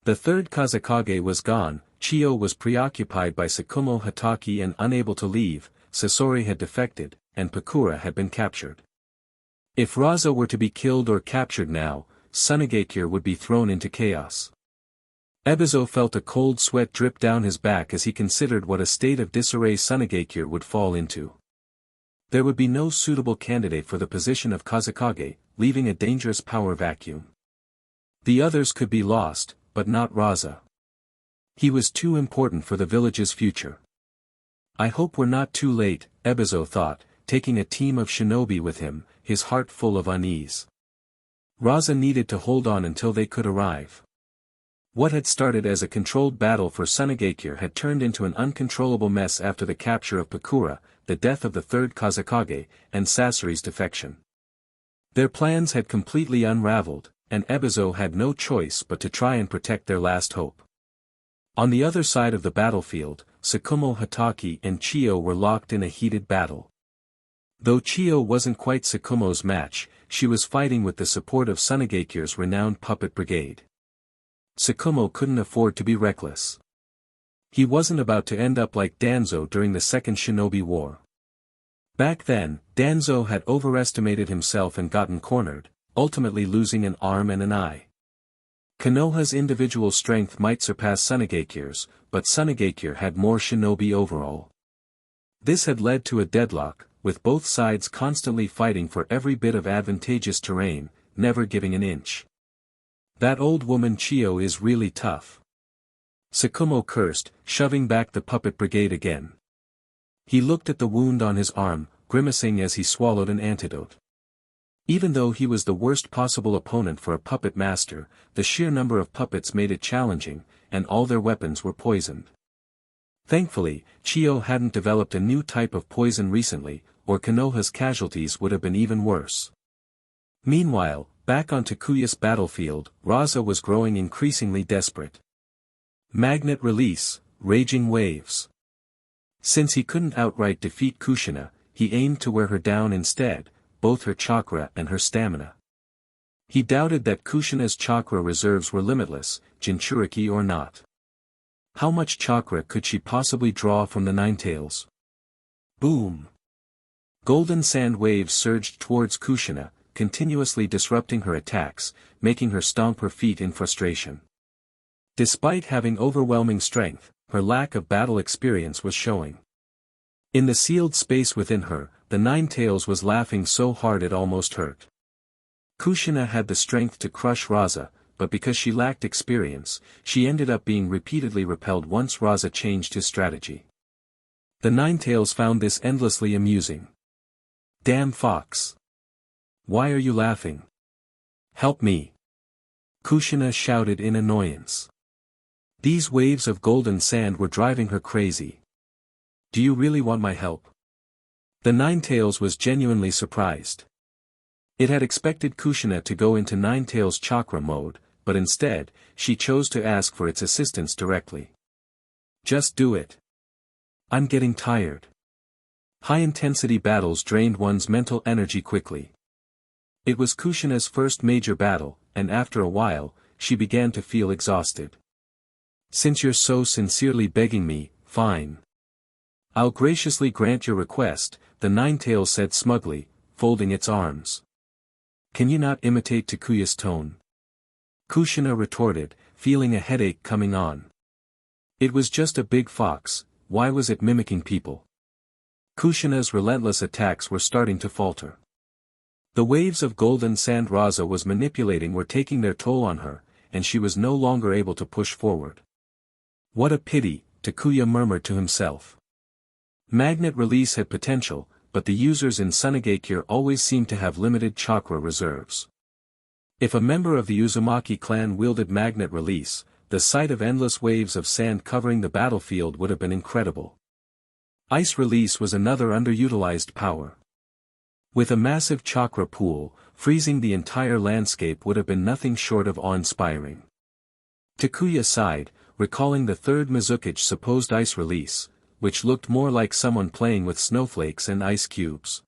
The third Kazekage was gone, Chiyo was preoccupied by Tsukumo Hatake and unable to leave, Sasori had defected, and Pakura had been captured. If Raza were to be killed or captured now, Sunagekyo would be thrown into chaos. Ebizo felt a cold sweat drip down his back as he considered what a state of disarray Sunagekyo would fall into. There would be no suitable candidate for the position of Kazekage, leaving a dangerous power vacuum. The others could be lost, but not Raza. He was too important for the village's future. I hope we're not too late, Ebizo thought, taking a team of shinobi with him, his heart full of unease. Raza needed to hold on until they could arrive. What had started as a controlled battle for Sunagekyo had turned into an uncontrollable mess after the capture of Pakura, the death of the third Kazekage, and Sasori's defection. Their plans had completely unraveled, and Ebizo had no choice but to try and protect their last hope. On the other side of the battlefield, Tsukumo Hatake and Chiyo were locked in a heated battle. Though Chiyo wasn't quite Tsukumo's match, she was fighting with the support of Sunagekyo's renowned puppet brigade. Tsukumo couldn't afford to be reckless. He wasn't about to end up like Danzo during the Second Shinobi War. Back then, Danzo had overestimated himself and gotten cornered, ultimately losing an arm and an eye. Konoha's individual strength might surpass Sunagekyo's, but Sunagekyo had more shinobi overall. This had led to a deadlock, with both sides constantly fighting for every bit of advantageous terrain, never giving an inch. That old woman Chiyo is really tough. Tsukumo cursed, shoving back the puppet brigade again. He looked at the wound on his arm, grimacing as he swallowed an antidote. Even though he was the worst possible opponent for a puppet master, the sheer number of puppets made it challenging, and all their weapons were poisoned. Thankfully, Chiyo hadn't developed a new type of poison recently, or Konoha's casualties would have been even worse. Meanwhile, back on Takuya's battlefield, Raza was growing increasingly desperate. Magnet Release, Raging Waves. Since he couldn't outright defeat Kushina, he aimed to wear her down instead, both her chakra and her stamina. He doubted that Kushina's chakra reserves were limitless, Jinchuriki or not. How much chakra could she possibly draw from the Nine-Tails? Boom! Golden sand waves surged towards Kushina, continuously disrupting her attacks, making her stomp her feet in frustration. Despite having overwhelming strength, her lack of battle experience was showing. In the sealed space within her, the Nine-Tails was laughing so hard it almost hurt. Kushina had the strength to crush Raza, but because she lacked experience, she ended up being repeatedly repelled once Raza changed his strategy. The Nine-Tails found this endlessly amusing. Damn fox! Why are you laughing? Help me! Kushina shouted in annoyance. These waves of golden sand were driving her crazy. Do you really want my help? The Ninetales was genuinely surprised. It had expected Kushina to go into Ninetales chakra mode, but instead, she chose to ask for its assistance directly. Just do it. I'm getting tired. High-intensity battles drained one's mental energy quickly. It was Kushina's first major battle, and after a while, she began to feel exhausted. Since you're so sincerely begging me, fine. I'll graciously grant your request, the Ninetales said smugly, folding its arms. Can you not imitate Takuya's tone? Kushina retorted, feeling a headache coming on. It was just a big fox, why was it mimicking people? Kushina's relentless attacks were starting to falter. The waves of golden sand Raza was manipulating were taking their toll on her, and she was no longer able to push forward. What a pity, Takuya murmured to himself. Magnet release had potential, but the users in Mangekyō always seemed to have limited chakra reserves. If a member of the Uzumaki clan wielded magnet release, the sight of endless waves of sand covering the battlefield would have been incredible. Ice release was another underutilized power. With a massive chakra pool, freezing the entire landscape would have been nothing short of awe-inspiring. Takuya sighed, recalling the third Mizuki's supposed ice release, which looked more like someone playing with snowflakes and ice cubes.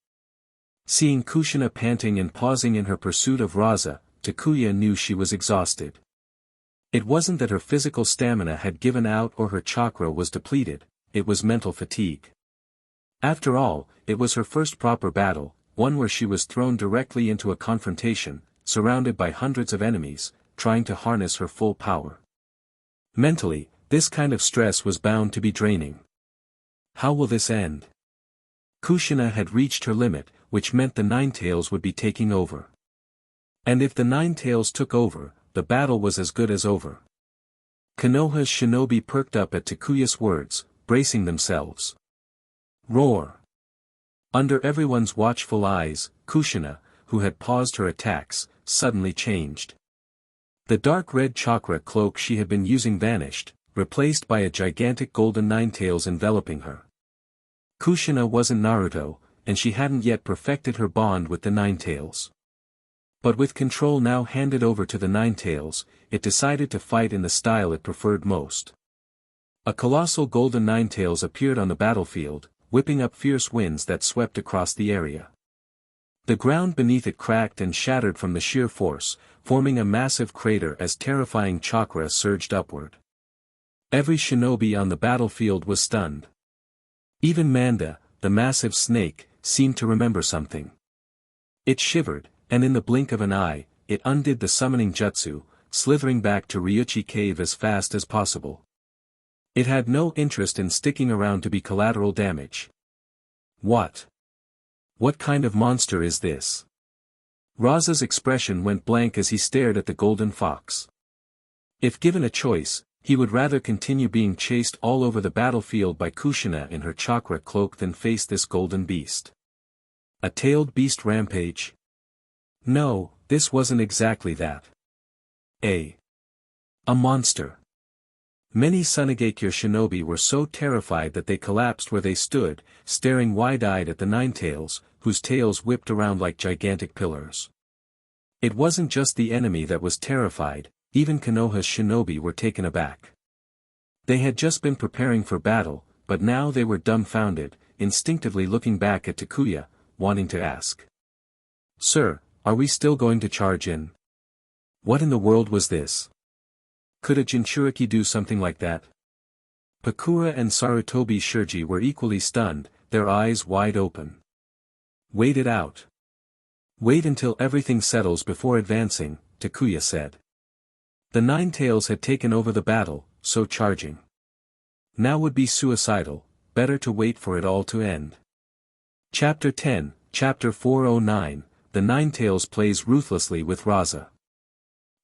Seeing Kushina panting and pausing in her pursuit of Raza, Takuya knew she was exhausted. It wasn't that her physical stamina had given out or her chakra was depleted, it was mental fatigue. After all, it was her first proper battle, one where she was thrown directly into a confrontation, surrounded by hundreds of enemies, trying to harness her full power. Mentally, this kind of stress was bound to be draining. How will this end? Kushina had reached her limit, which meant the Ninetales would be taking over. And if the Ninetales took over, the battle was as good as over. Konoha's shinobi perked up at Takuya's words, bracing themselves. Roar! Under everyone's watchful eyes, Kushina, who had paused her attacks, suddenly changed. The dark red chakra cloak she had been using vanished, replaced by a gigantic golden Ninetales enveloping her. Kushina wasn't Naruto, and she hadn't yet perfected her bond with the Ninetales. But with control now handed over to the Ninetales, it decided to fight in the style it preferred most. A colossal golden Ninetales appeared on the battlefield, whipping up fierce winds that swept across the area. The ground beneath it cracked and shattered from the sheer force, forming a massive crater as terrifying chakra surged upward. Every shinobi on the battlefield was stunned. Even Manda, the massive snake, seemed to remember something. It shivered, and in the blink of an eye, it undid the summoning jutsu, slithering back to Ryuchi Cave as fast as possible. It had no interest in sticking around to be collateral damage. What? What kind of monster is this? Raza's expression went blank as he stared at the golden fox. If given a choice, he would rather continue being chased all over the battlefield by Kushina in her chakra cloak than face this golden beast. A tailed beast rampage? No, this wasn't exactly that. A monster. Many Mangekyō shinobi were so terrified that they collapsed where they stood, staring wide-eyed at the Ninetales, whose tails whipped around like gigantic pillars. It wasn't just the enemy that was terrified, even Konoha's shinobi were taken aback. They had just been preparing for battle, but now they were dumbfounded, instinctively looking back at Takuya, wanting to ask. Sir, are we still going to charge in? What in the world was this? Could a Jinchuriki do something like that? Pakura and Sarutobi Shirji were equally stunned, their eyes wide open. Wait it out. Wait until everything settles before advancing, Takuya said. The Ninetales had taken over the battle, so charging now would be suicidal, better to wait for it all to end. Chapter 10, Chapter 409, The Ninetales plays ruthlessly with Raza.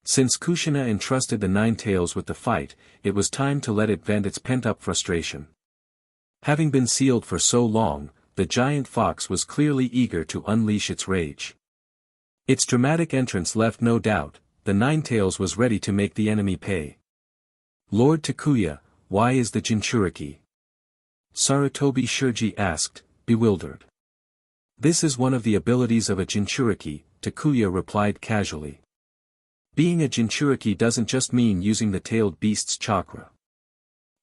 Since Kushina entrusted the Ninetales with the fight, it was time to let it vent its pent-up frustration. Having been sealed for so long, the giant fox was clearly eager to unleash its rage. Its dramatic entrance left no doubt, the Ninetales was ready to make the enemy pay. Lord Takuya, why is the Jinchuriki? Sarutobi Shurji asked, bewildered. This is one of the abilities of a Jinchuriki, Takuya replied casually. Being a Jinchuriki doesn't just mean using the tailed beast's chakra.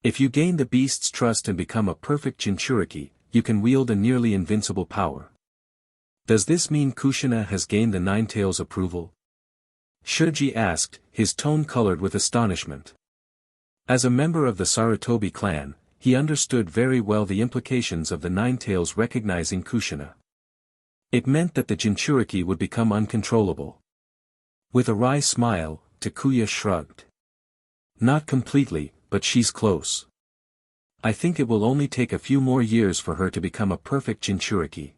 If you gain the beast's trust and become a perfect Jinchuriki, you can wield a nearly invincible power. Does this mean Kushina has gained the Nine-Tails' approval? Shurji asked, his tone colored with astonishment. As a member of the Sarutobi clan, he understood very well the implications of the Nine-Tails recognizing Kushina. It meant that the Jinchuriki would become uncontrollable. With a wry smile, Takuya shrugged. Not completely, but she's close. I think it will only take a few more years for her to become a perfect Jinchuriki.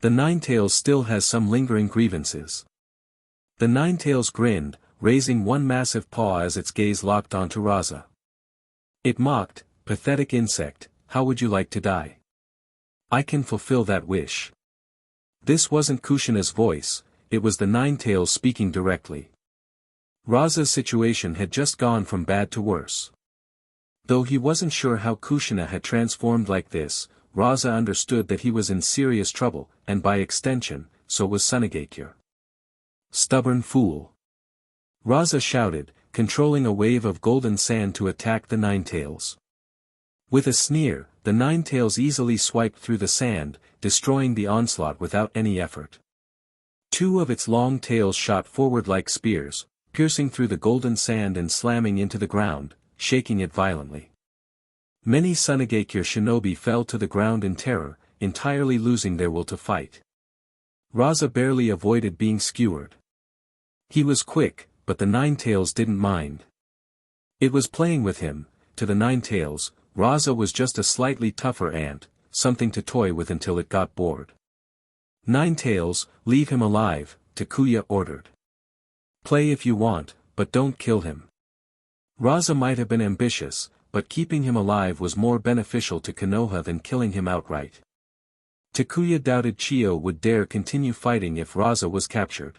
The Nine-Tails still has some lingering grievances. The Nine-Tails grinned, raising one massive paw as its gaze locked onto Raza. It mocked, pathetic insect, how would you like to die? I can fulfill that wish. This wasn't Kushina's voice, it was the Nine-Tails speaking directly. Raza's situation had just gone from bad to worse. Though he wasn't sure how Kushina had transformed like this, Raza understood that he was in serious trouble, and by extension, so was Sunagakure. Stubborn fool. Raza shouted, controlling a wave of golden sand to attack the Nine-Tails. With a sneer, the Nine-Tails easily swiped through the sand, destroying the onslaught without any effort. Two of its long tails shot forward like spears, piercing through the golden sand and slamming into the ground, shaking it violently. Many Sunagakure shinobi fell to the ground in terror, entirely losing their will to fight. Raza barely avoided being skewered. He was quick, but the Nine-Tails didn't mind. It was playing with him. To the Nine-Tails, Raza was just a slightly tougher ant, something to toy with until it got bored. Nine-Tails, leave him alive, Takuya ordered. Play if you want, but don't kill him. Raza might have been ambitious, but keeping him alive was more beneficial to Konoha than killing him outright. Takuya doubted Chiyo would dare continue fighting if Raza was captured.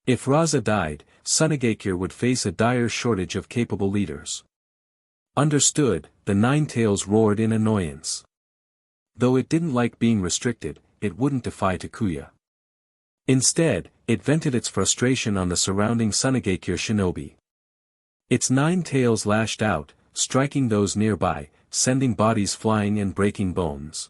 If Raza died, Sunagakure would face a dire shortage of capable leaders. Understood, the Nine-Tails roared in annoyance. Though it didn't like being restricted, it wouldn't defy Takuya. Instead, it vented its frustration on the surrounding Sunagakure shinobi. Its Nine-Tails lashed out, striking those nearby, sending bodies flying and breaking bones.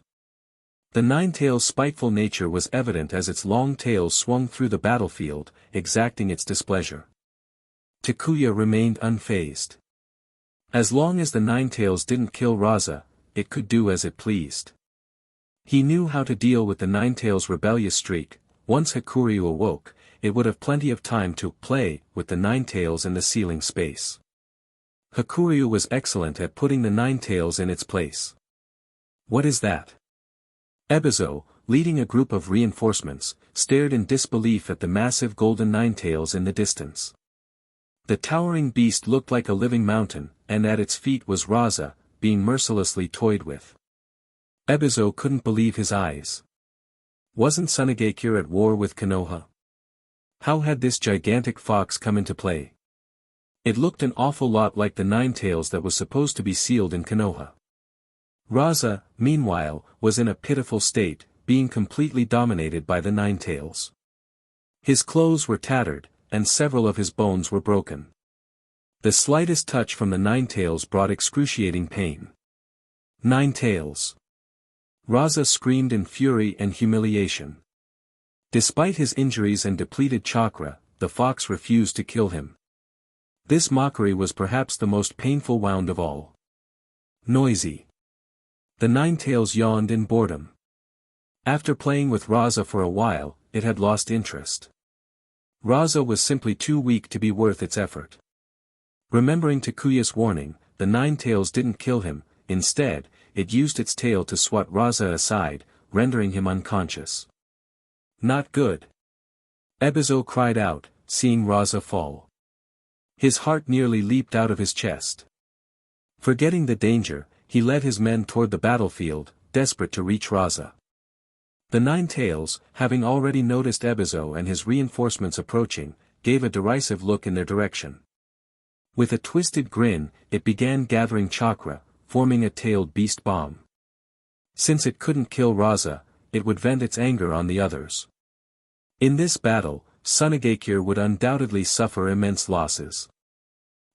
The Nine-Tails' spiteful nature was evident as its long tail swung through the battlefield, exacting its displeasure. Takuya remained unfazed. As long as the Nine-Tails didn't kill Raza, it could do as it pleased. He knew how to deal with the Nine-Tails' rebellious streak. Once Hakuryu awoke, it would have plenty of time to play with the Nine-Tails in the ceiling space. Hakuryu was excellent at putting the Nine-Tails in its place. What is that? Ebizo, leading a group of reinforcements, stared in disbelief at the massive golden Nine-Tails in the distance. The towering beast looked like a living mountain, and at its feet was Raza, being mercilessly toyed with. Ebizo couldn't believe his eyes. Wasn't Sunagakure at war with Konoha? How had this gigantic fox come into play? It looked an awful lot like the Nine-Tails that was supposed to be sealed in Konoha. Raza, meanwhile, was in a pitiful state, being completely dominated by the Nine-Tails. His clothes were tattered, and several of his bones were broken. The slightest touch from the Nine-Tails brought excruciating pain. Nine-Tails! Raza screamed in fury and humiliation. Despite his injuries and depleted chakra, the fox refused to kill him. This mockery was perhaps the most painful wound of all. Noisy. The Nine-Tails yawned in boredom. After playing with Raza for a while, it had lost interest. Raza was simply too weak to be worth its effort. Remembering Takuya's warning, the Nine-Tails didn't kill him. Instead, it used its tail to swat Raza aside, rendering him unconscious. Not good. Ebizo cried out, seeing Raza fall. His heart nearly leaped out of his chest. Forgetting the danger, he led his men toward the battlefield, desperate to reach Raza. The Nine-Tails, having already noticed Ebizo and his reinforcements approaching, gave a derisive look in their direction. With a twisted grin, it began gathering chakra, forming a tailed beast bomb. Since it couldn't kill Raza, it would vent its anger on the others. In this battle, Mangekyō would undoubtedly suffer immense losses.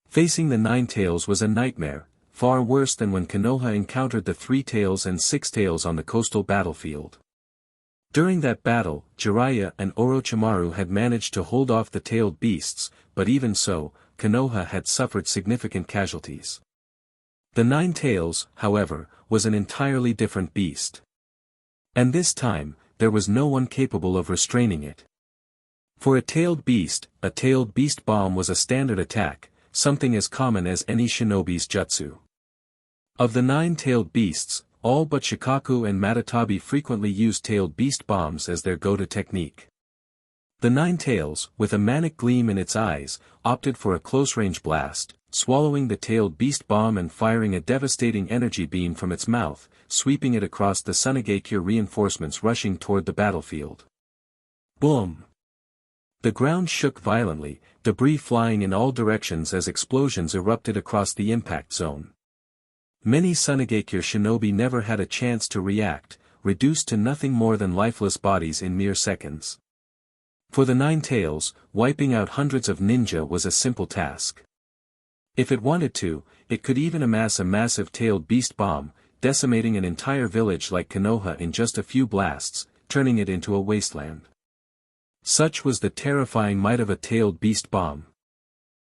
Facing the Nine Tails was a nightmare, far worse than when Konoha encountered the Three Tails and Six Tails on the coastal battlefield. During that battle, Jiraiya and Orochimaru had managed to hold off the tailed beasts, but even so, Konoha had suffered significant casualties. The Nine Tails, however, was an entirely different beast. And this time, there was no one capable of restraining it. For a tailed beast bomb was a standard attack, something as common as any shinobi's jutsu. Of the nine-tailed beasts, all but Shikaku and Matatabi frequently used tailed beast bombs as their go-to technique. The Nine Tails, with a manic gleam in its eyes, opted for a close-range blast, swallowing the tailed beast bomb and firing a devastating energy beam from its mouth, sweeping it across the Mangekyō reinforcements rushing toward the battlefield. Boom! The ground shook violently, debris flying in all directions as explosions erupted across the impact zone. Many Mangekyō shinobi never had a chance to react, reduced to nothing more than lifeless bodies in mere seconds. For the Nine Tails, wiping out hundreds of ninja was a simple task. If it wanted to, it could even amass a massive tailed beast bomb, decimating an entire village like Konoha in just a few blasts, turning it into a wasteland. Such was the terrifying might of a tailed beast bomb.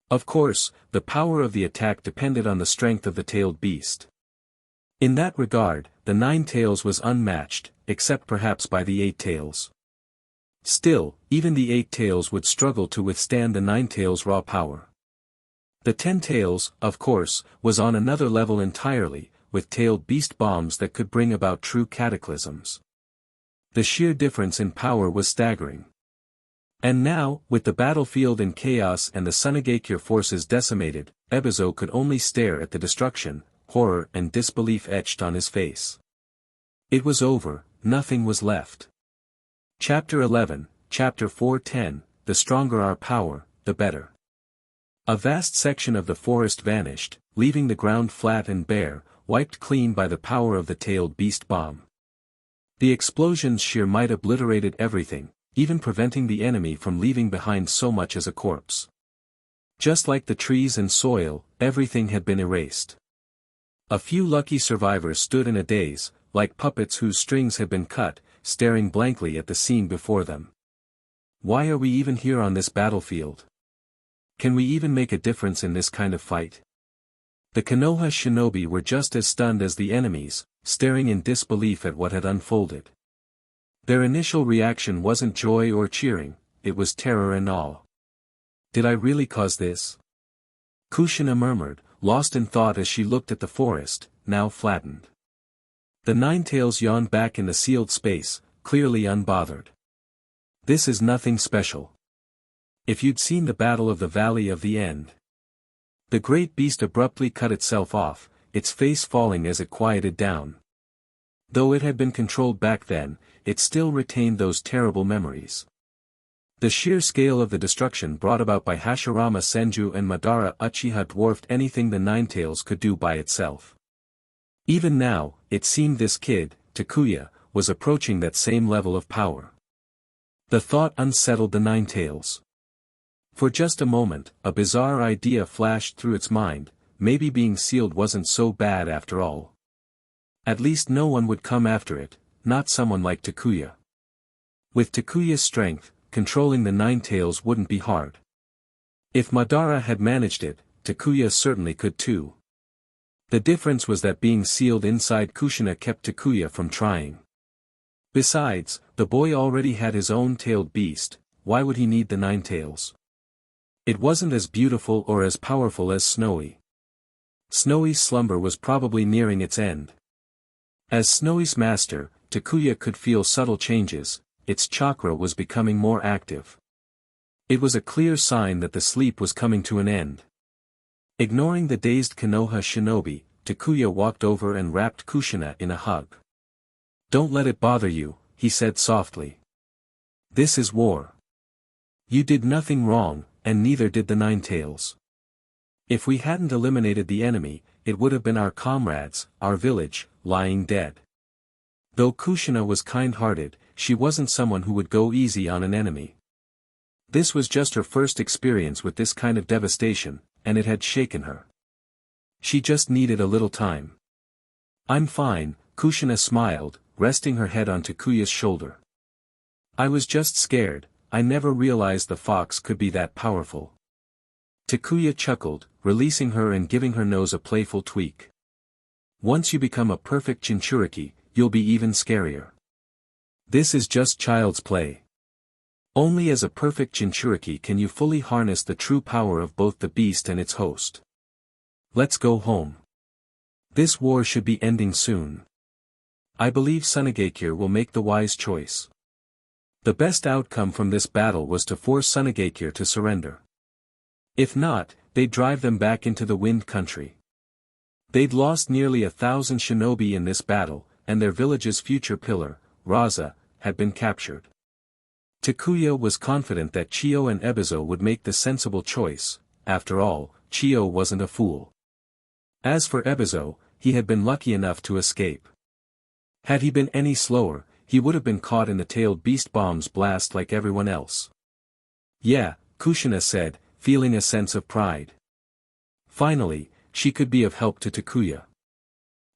Of course, the power of the attack depended on the strength of the tailed beast. In that regard, the Nine Tails was unmatched, except perhaps by the Eight Tails. Still, even the Eight Tails would struggle to withstand the Nine Tails' raw power. The 10 Tails, of course, was on another level entirely, with tailed beast bombs that could bring about true cataclysms. The sheer difference in power was staggering. And now, with the battlefield in chaos and the Mangekyō forces decimated, Ebizo could only stare at the destruction, horror and disbelief etched on his face. It was over, nothing was left. Chapter 11, Chapter 4:10, The stronger our power, the better. A vast section of the forest vanished, leaving the ground flat and bare, wiped clean by the power of the tailed beast bomb. The explosion's sheer might obliterated everything, even preventing the enemy from leaving behind so much as a corpse. Just like the trees and soil, everything had been erased. A few lucky survivors stood in a daze, like puppets whose strings had been cut, staring blankly at the scene before them. Why are we even here on this battlefield? Can we even make a difference in this kind of fight? The Konoha shinobi were just as stunned as the enemies, staring in disbelief at what had unfolded. Their initial reaction wasn't joy or cheering, it was terror and awe. Did I really cause this? Kushina murmured, lost in thought as she looked at the forest, now flattened. The Nine Tails yawned back in the sealed space, clearly unbothered. This is nothing special. If you'd seen the battle of the Valley of the End. The great beast abruptly cut itself off, its face falling as it quieted down. Though it had been controlled back then, it still retained those terrible memories. The sheer scale of the destruction brought about by Hashirama Senju and Madara Uchiha dwarfed anything the Nine Tails could do by itself. Even now, it seemed this kid, Takuya, was approaching that same level of power. The thought unsettled the Nine Tails. For just a moment, a bizarre idea flashed through its mind, maybe being sealed wasn't so bad after all. At least no one would come after it, not someone like Takuya. With Takuya's strength, controlling the Nine Tails wouldn't be hard. If Madara had managed it, Takuya certainly could too. The difference was that being sealed inside Kushina kept Takuya from trying. Besides, the boy already had his own tailed beast, why would he need the Nine Tails? It wasn't as beautiful or as powerful as Snowy. Snowy's slumber was probably nearing its end. As Snowy's master, Takuya could feel subtle changes, its chakra was becoming more active. It was a clear sign that the sleep was coming to an end. Ignoring the dazed Konoha shinobi, Takuya walked over and wrapped Kushina in a hug. "Don't let it bother you," he said softly. "This is war. You did nothing wrong, and neither did the Nine Tails. If we hadn't eliminated the enemy, it would have been our comrades, our village, lying dead. Though Kushina was kind-hearted, she wasn't someone who would go easy on an enemy. This was just her first experience with this kind of devastation, and it had shaken her. She just needed a little time. "I'm fine," Kushina smiled, resting her head on Takuya's shoulder. "I was just scared, I never realized the fox could be that powerful." Takuya chuckled, releasing her and giving her nose a playful tweak. "Once you become a perfect Jinchuriki, you'll be even scarier. This is just child's play. Only as a perfect Jinchuriki can you fully harness the true power of both the beast and its host. Let's go home. This war should be ending soon. I believe Mangekyō will make the wise choice." The best outcome from this battle was to force Mangekyō to surrender. If not, they'd drive them back into the Wind Country. They'd lost nearly 1,000 shinobi in this battle, and their village's future pillar, Raza, had been captured. Takuya was confident that Chiyo and Ebizo would make the sensible choice. After all, Chiyo wasn't a fool. As for Ebizo, he had been lucky enough to escape. Had he been any slower, he would have been caught in the tailed beast bomb's blast like everyone else. "Yeah," Kushina said, feeling a sense of pride. Finally, she could be of help to Takuya.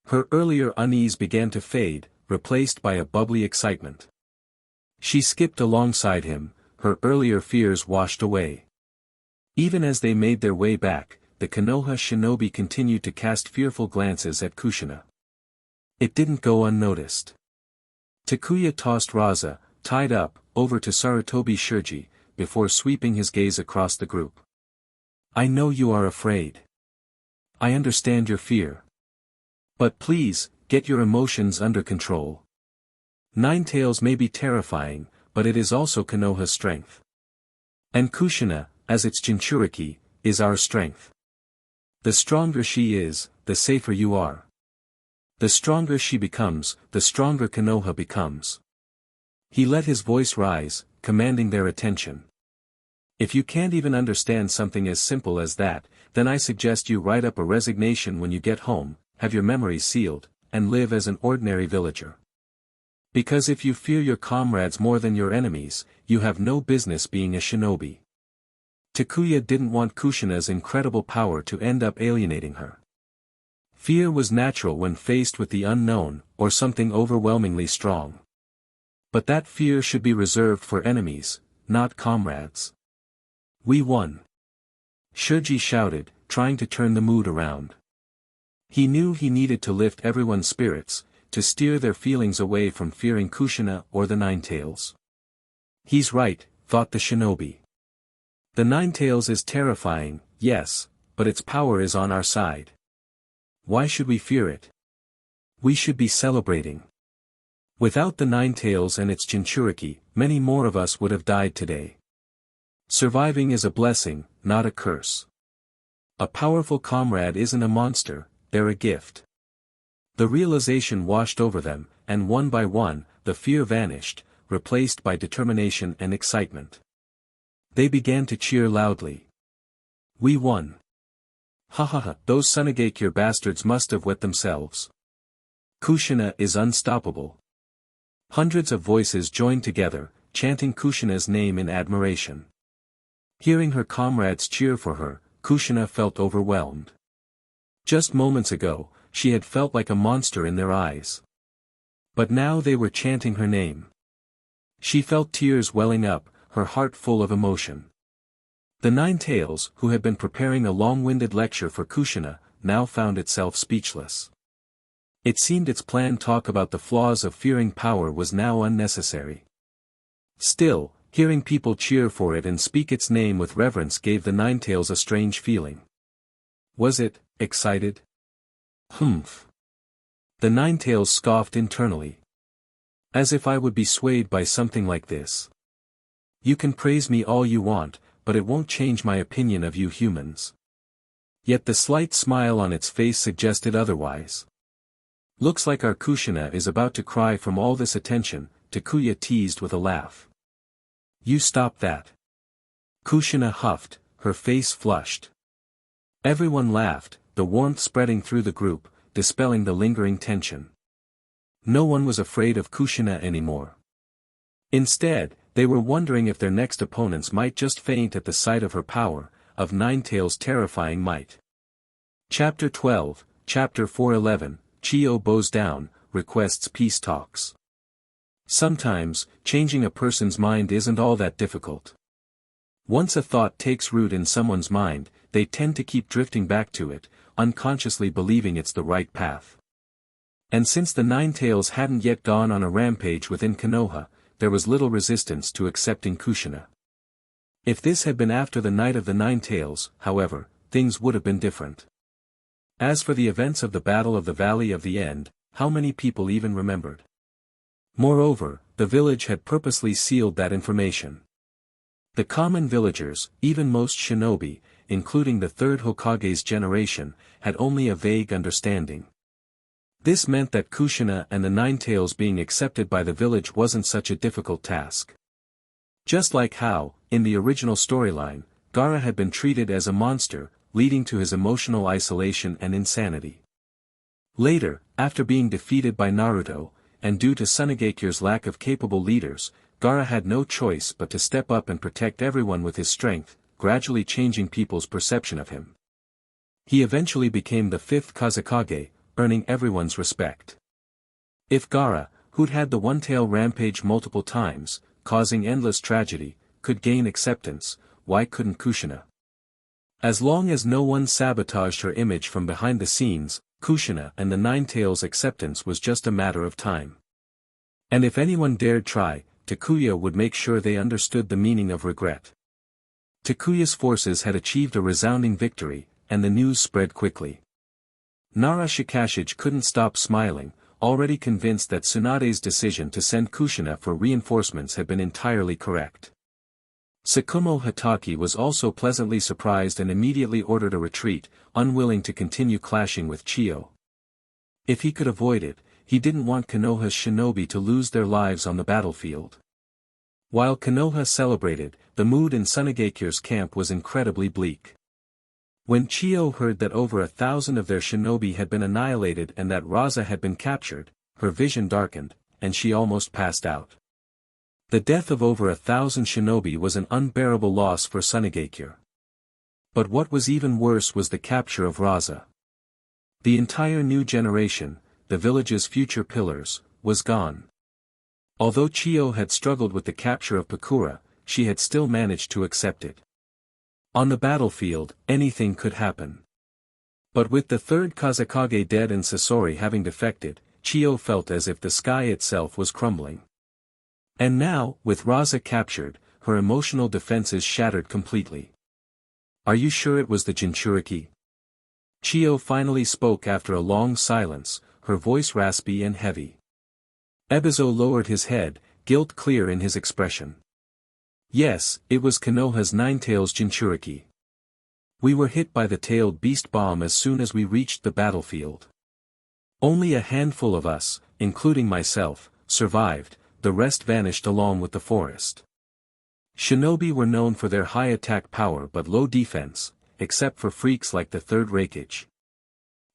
Her earlier unease began to fade, replaced by a bubbly excitement. She skipped alongside him, her earlier fears washed away. Even as they made their way back, the Konoha shinobi continued to cast fearful glances at Kushina. It didn't go unnoticed. Takuya tossed Raza, tied up, over to Sarutobi Shirji, before sweeping his gaze across the group. "I know you are afraid. I understand your fear. But please, get your emotions under control. Ninetales may be terrifying, but it is also Konoha's strength. And Kushina, as its Jinchuriki, is our strength. The stronger she is, the safer you are. The stronger she becomes, the stronger Konoha becomes." He let his voice rise, commanding their attention. "If you can't even understand something as simple as that, then I suggest you write up a resignation when you get home, have your memories sealed, and live as an ordinary villager. Because if you fear your comrades more than your enemies, you have no business being a shinobi." Takuya didn't want Kushina's incredible power to end up alienating her. Fear was natural when faced with the unknown, or something overwhelmingly strong. But that fear should be reserved for enemies, not comrades. "We won!" Shirji shouted, trying to turn the mood around. He knew he needed to lift everyone's spirits, to steer their feelings away from fearing Kushina or the Ninetales. "He's right," thought the shinobi. "The Ninetales is terrifying, yes, but its power is on our side. Why should we fear it? We should be celebrating. Without the Ninetales and its Jinchuriki, many more of us would have died today. Surviving is a blessing, not a curse. A powerful comrade isn't a monster, they're a gift." The realization washed over them, and one by one, the fear vanished, replaced by determination and excitement. They began to cheer loudly. "We won! Ha ha ha, those Mangekyō bastards must have wet themselves. Kushina is unstoppable." Hundreds of voices joined together, chanting Kushina's name in admiration. Hearing her comrades cheer for her, Kushina felt overwhelmed. Just moments ago, she had felt like a monster in their eyes. But now they were chanting her name. She felt tears welling up, her heart full of emotion. The Ninetales, who had been preparing a long-winded lecture for Kushina, now found itself speechless. It seemed its planned talk about the flaws of fearing power was now unnecessary. Still, hearing people cheer for it and speak its name with reverence gave the Ninetales a strange feeling. Was it, excited? Humph. The Ninetales scoffed internally. As if I would be swayed by something like this. You can praise me all you want, but it won't change my opinion of you humans. Yet the slight smile on its face suggested otherwise. Looks like our Kushina is about to cry from all this attention, Takuya teased with a laugh. You stop that. Kushina huffed, her face flushed. Everyone laughed, the warmth spreading through the group, dispelling the lingering tension. No one was afraid of Kushina anymore. Instead, they were wondering if their next opponents might just faint at the sight of her power, of Ninetail's terrifying might. Chapter 12, Chapter 411, Chiyo bows down, requests peace talks. Sometimes, changing a person's mind isn't all that difficult. Once a thought takes root in someone's mind, they tend to keep drifting back to it, unconsciously believing it's the right path. And since the Ninetails hadn't yet gone on a rampage within Konoha, there was little resistance to accepting Kushina. If this had been after the Night of the Ninetails, however, things would have been different. As for the events of the Battle of the Valley of the End, how many people even remembered? Moreover, the village had purposely sealed that information. The common villagers, even most shinobi, including the third Hokage's generation, had only a vague understanding. This meant that Kushina and the Ninetails being accepted by the village wasn't such a difficult task. Just like how, in the original storyline, Gaara had been treated as a monster, leading to his emotional isolation and insanity. Later, after being defeated by Naruto, and due to Sunagekyo's lack of capable leaders, Gaara had no choice but to step up and protect everyone with his strength, gradually changing people's perception of him. He eventually became the fifth Kazekage, earning everyone's respect. If Gaara, who'd had the one-tail rampage multiple times, causing endless tragedy, could gain acceptance, why couldn't Kushina? As long as no one sabotaged her image from behind the scenes, Kushina and the Ninetails' acceptance was just a matter of time. And if anyone dared try, Takuya would make sure they understood the meaning of regret. Takuya's forces had achieved a resounding victory, and the news spread quickly. Nara Shikashige couldn't stop smiling, already convinced that Tsunade's decision to send Kushina for reinforcements had been entirely correct. Tsukumo Hatake was also pleasantly surprised and immediately ordered a retreat, unwilling to continue clashing with Chiyo. If he could avoid it, he didn't want Konoha's shinobi to lose their lives on the battlefield. While Konoha celebrated, the mood in Sunagekyo's camp was incredibly bleak. When Chiyo heard that over 1,000 of their shinobi had been annihilated and that Raza had been captured, her vision darkened, and she almost passed out. The death of over 1,000 shinobi was an unbearable loss for Sunagekyo. But what was even worse was the capture of Raza. The entire new generation, the village's future pillars, was gone. Although Chiyo had struggled with the capture of Pakura, she had still managed to accept it. On the battlefield, anything could happen. But with the third Kazekage dead and Sasori having defected, Chiyo felt as if the sky itself was crumbling. And now, with Raza captured, her emotional defenses shattered completely. "Are you sure it was the Jinchuriki?" Chiyo finally spoke after a long silence, her voice raspy and heavy. Ebizo lowered his head, guilt clear in his expression. "Yes, it was Konoha's Ninetails Jinchuriki. We were hit by the tailed beast bomb as soon as we reached the battlefield. Only a handful of us, including myself, survived. The rest vanished along with the forest. Shinobi were known for their high attack power but low defense, except for freaks like the third Reikage.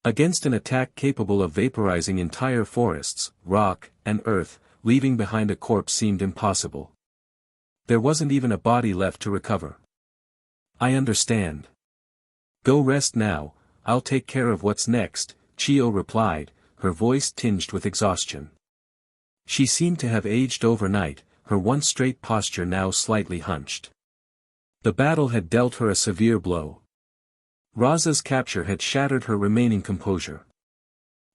Against an attack capable of vaporizing entire forests, rock, and earth, leaving behind a corpse seemed impossible. There wasn't even a body left to recover." "I understand. Go rest now, I'll take care of what's next," Chiyo replied, her voice tinged with exhaustion. She seemed to have aged overnight, her once straight posture now slightly hunched. The battle had dealt her a severe blow. Raza's capture had shattered her remaining composure.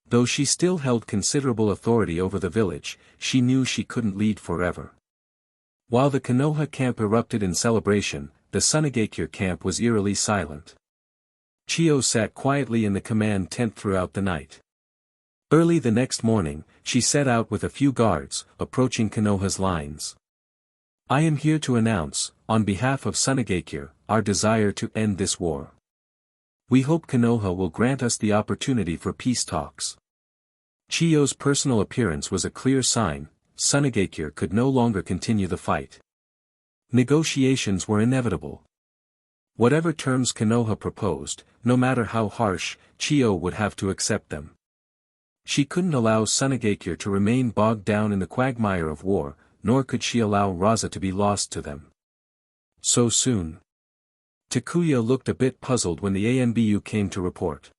Though she still held considerable authority over the village, she knew she couldn't lead forever. While the Konoha camp erupted in celebration, the Sunagekyo camp was eerily silent. Chiyo sat quietly in the command tent throughout the night. Early the next morning, she set out with a few guards, approaching Konoha's lines. "I am here to announce, on behalf of Sunagekyo, our desire to end this war. We hope Konoha will grant us the opportunity for peace talks." Chiyo's personal appearance was a clear sign, Sunagekyo could no longer continue the fight. Negotiations were inevitable. Whatever terms Konoha proposed, no matter how harsh, Chiyo would have to accept them. She couldn't allow Sunagakure to remain bogged down in the quagmire of war, nor could she allow Raza to be lost to them. So soon. Takuya looked a bit puzzled when the ANBU came to report.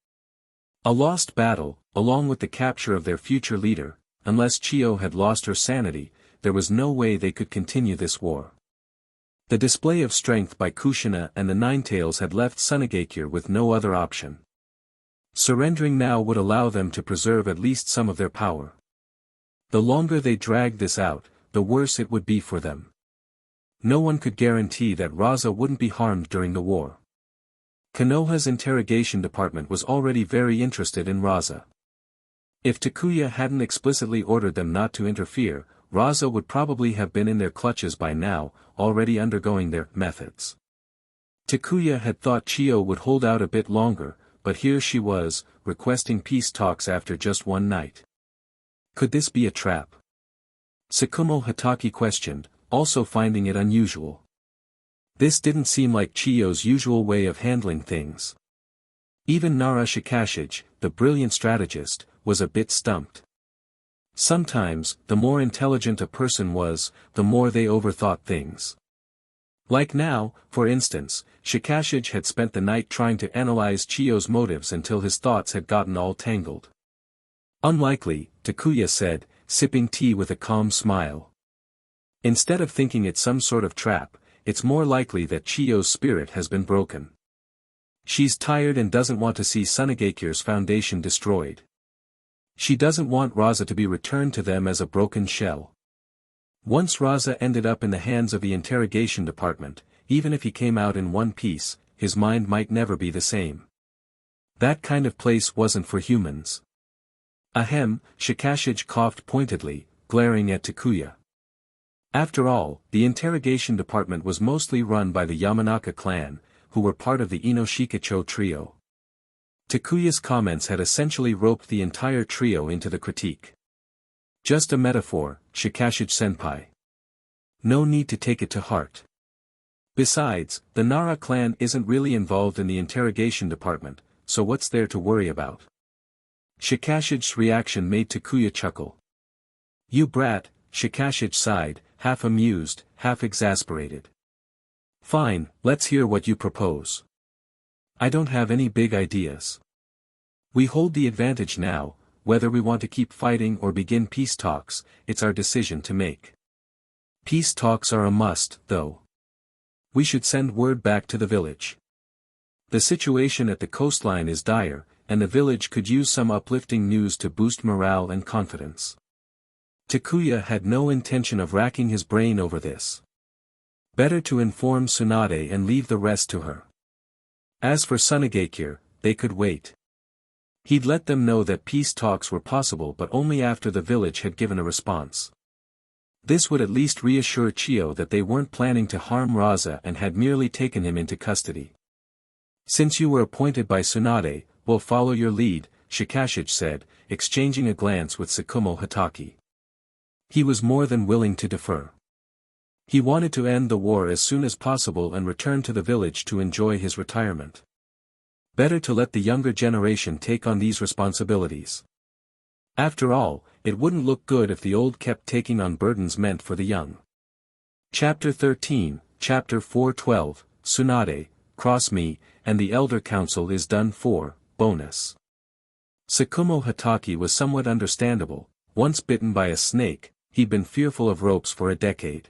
A lost battle, along with the capture of their future leader. Unless Chiyo had lost her sanity, there was no way they could continue this war. The display of strength by Kushina and the Ninetales had left Sunagakure with no other option. Surrendering now would allow them to preserve at least some of their power. The longer they dragged this out, the worse it would be for them. No one could guarantee that Raza wouldn't be harmed during the war. Konoha's interrogation department was already very interested in Raza. If Takuya hadn't explicitly ordered them not to interfere, Raza would probably have been in their clutches by now, already undergoing their methods. Takuya had thought Chiyo would hold out a bit longer, but here she was, requesting peace talks after just one night. Could this be a trap? Tsukumo Hatake questioned, also finding it unusual. This didn't seem like Chiyo's usual way of handling things. Even Nara Shikashige, the brilliant strategist, was a bit stumped. Sometimes, the more intelligent a person was, the more they overthought things. Like now, for instance, Shikashige had spent the night trying to analyze Chiyo's motives until his thoughts had gotten all tangled. Unlikely, Takuya said, sipping tea with a calm smile. Instead of thinking it some sort of trap, it's more likely that Chiyo's spirit has been broken. She's tired and doesn't want to see Sunagakure's foundation destroyed. She doesn't want Raza to be returned to them as a broken shell. Once Raza ended up in the hands of the interrogation department, even if he came out in one piece, his mind might never be the same. That kind of place wasn't for humans. Ahem, Shikashige coughed pointedly, glaring at Takuya. After all, the interrogation department was mostly run by the Yamanaka clan, who were part of the Inoshikacho trio. Takuya's comments had essentially roped the entire trio into the critique. Just a metaphor, Shikashige-senpai. No need to take it to heart. Besides, the Nara clan isn't really involved in the interrogation department, so what's there to worry about? Shikashige's reaction made Takuya chuckle. You brat, Shikashige sighed, half amused, half exasperated. Fine, let's hear what you propose. I don't have any big ideas. We hold the advantage now, whether we want to keep fighting or begin peace talks, it's our decision to make. Peace talks are a must, though. We should send word back to the village. The situation at the coastline is dire, and the village could use some uplifting news to boost morale and confidence. Takuya had no intention of racking his brain over this. Better to inform Tsunade and leave the rest to her. As for Sunagakure, they could wait. He'd let them know that peace talks were possible but only after the village had given a response. This would at least reassure Chiyo that they weren't planning to harm Raza and had merely taken him into custody. Since you were appointed by Tsunade, we'll follow your lead, Shikashige said, exchanging a glance with Tsukumo Hatake. He was more than willing to defer. He wanted to end the war as soon as possible and return to the village to enjoy his retirement. Better to let the younger generation take on these responsibilities. After all, it wouldn't look good if the old kept taking on burdens meant for the young. Chapter 13, Chapter 412, Tsunade, Cross Me, and the Elder Council is done for, bonus. Tsukumo Hatake was somewhat understandable. Once bitten by a snake, he'd been fearful of ropes for a decade.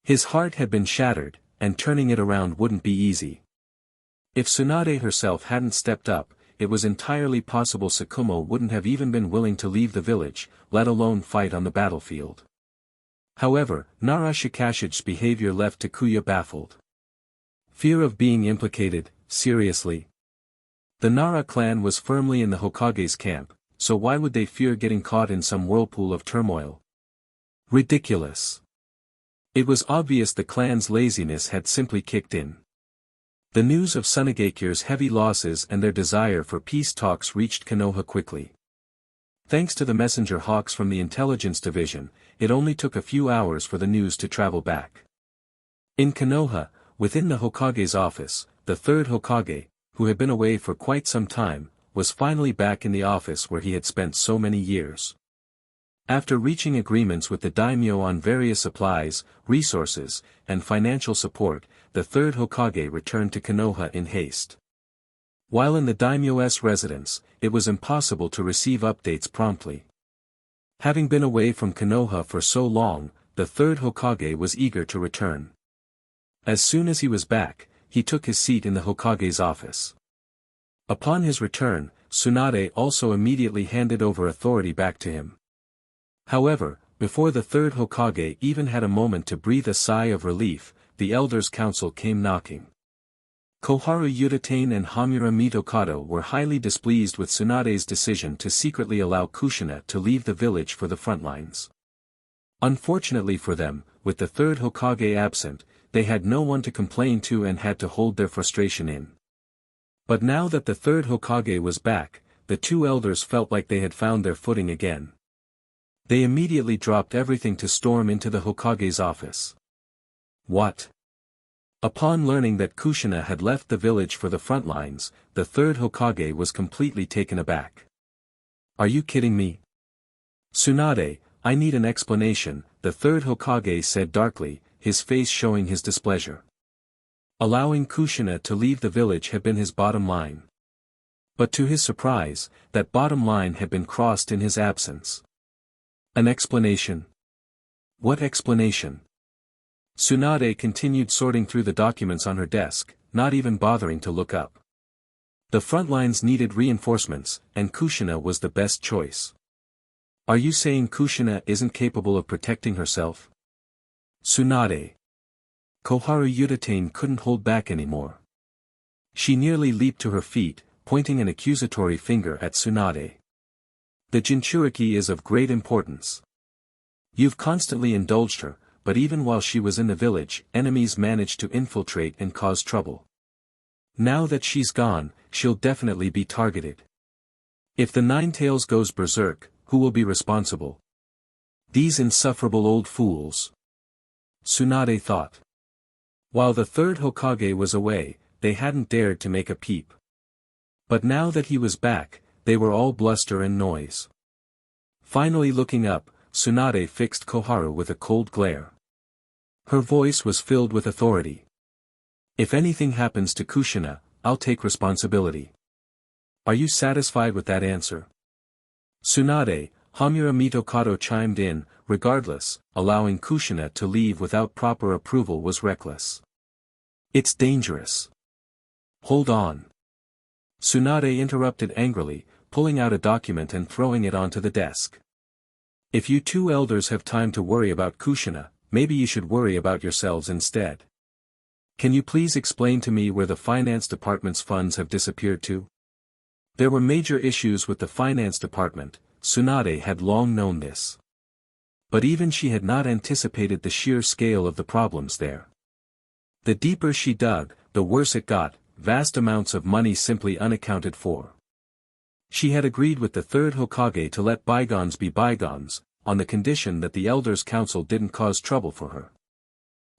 His heart had been shattered, and turning it around wouldn't be easy. If Tsunade herself hadn't stepped up, it was entirely possible Tsukumo wouldn't have even been willing to leave the village, let alone fight on the battlefield. However, Nara Shikashige's behavior left Takuya baffled. Fear of being implicated, seriously? The Nara clan was firmly in the Hokage's camp, so why would they fear getting caught in some whirlpool of turmoil? Ridiculous. It was obvious the clan's laziness had simply kicked in. The news of Sunagakure's heavy losses and their desire for peace talks reached Konoha quickly. Thanks to the messenger hawks from the intelligence division, it only took a few hours for the news to travel back. In Konoha, Within the Hokage's office, the third Hokage, who had been away for quite some time, was finally back in the office where he had spent so many years. After reaching agreements with the daimyo on various supplies, resources, and financial support, the third Hokage returned to Konoha in haste. While in the daimyo's residence, it was impossible to receive updates promptly. Having been away from Konoha for so long, the third Hokage was eager to return. As soon as he was back, he took his seat in the Hokage's office. Upon his return, Tsunade also immediately handed over authority back to him. However, before the third Hokage even had a moment to breathe a sigh of relief, the Elders' Council came knocking. Koharu Yudetane and Hamura Mitokado were highly displeased with Tsunade's decision to secretly allow Kushina to leave the village for the front lines. Unfortunately for them, with the third Hokage absent, they had no one to complain to and had to hold their frustration in. But now that the third Hokage was back, the two elders felt like they had found their footing again. They immediately dropped everything to storm into the Hokage's office. What? Upon learning that Kushina had left the village for the front lines, the third Hokage was completely taken aback. Are you kidding me? Tsunade, I need an explanation, the third Hokage said darkly, his face showing his displeasure. Allowing Kushina to leave the village had been his bottom line. But to his surprise, that bottom line had been crossed in his absence. An explanation? What explanation? Tsunade continued sorting through the documents on her desk, not even bothering to look up. The front lines needed reinforcements, and Kushina was the best choice. Are you saying Kushina isn't capable of protecting herself? Tsunade. Koharu Yudetane couldn't hold back anymore. She nearly leaped to her feet, pointing an accusatory finger at Tsunade. The Jinchuriki is of great importance. You've constantly indulged her, but even while she was in the village, enemies managed to infiltrate and cause trouble. Now that she's gone, she'll definitely be targeted. If the Nine Tails goes berserk, who will be responsible? These insufferable old fools. Tsunade thought. While the third Hokage was away, they hadn't dared to make a peep. But now that he was back, they were all bluster and noise. Finally looking up, Tsunade fixed Koharu with a cold glare. Her voice was filled with authority. If anything happens to Kushina, I'll take responsibility. Are you satisfied with that answer? Tsunade, Hamura Mitokado chimed in, regardless, allowing Kushina to leave without proper approval was reckless. It's dangerous. Hold on. Tsunade interrupted angrily, pulling out a document and throwing it onto the desk. If you two elders have time to worry about Kushina, maybe you should worry about yourselves instead. Can you please explain to me where the finance department's funds have disappeared to? There were major issues with the finance department, Tsunade had long known this. But even she had not anticipated the sheer scale of the problems there. The deeper she dug, the worse it got, vast amounts of money simply unaccounted for. She had agreed with the third Hokage to let bygones be bygones, on the condition that the Elders' Council didn't cause trouble for her.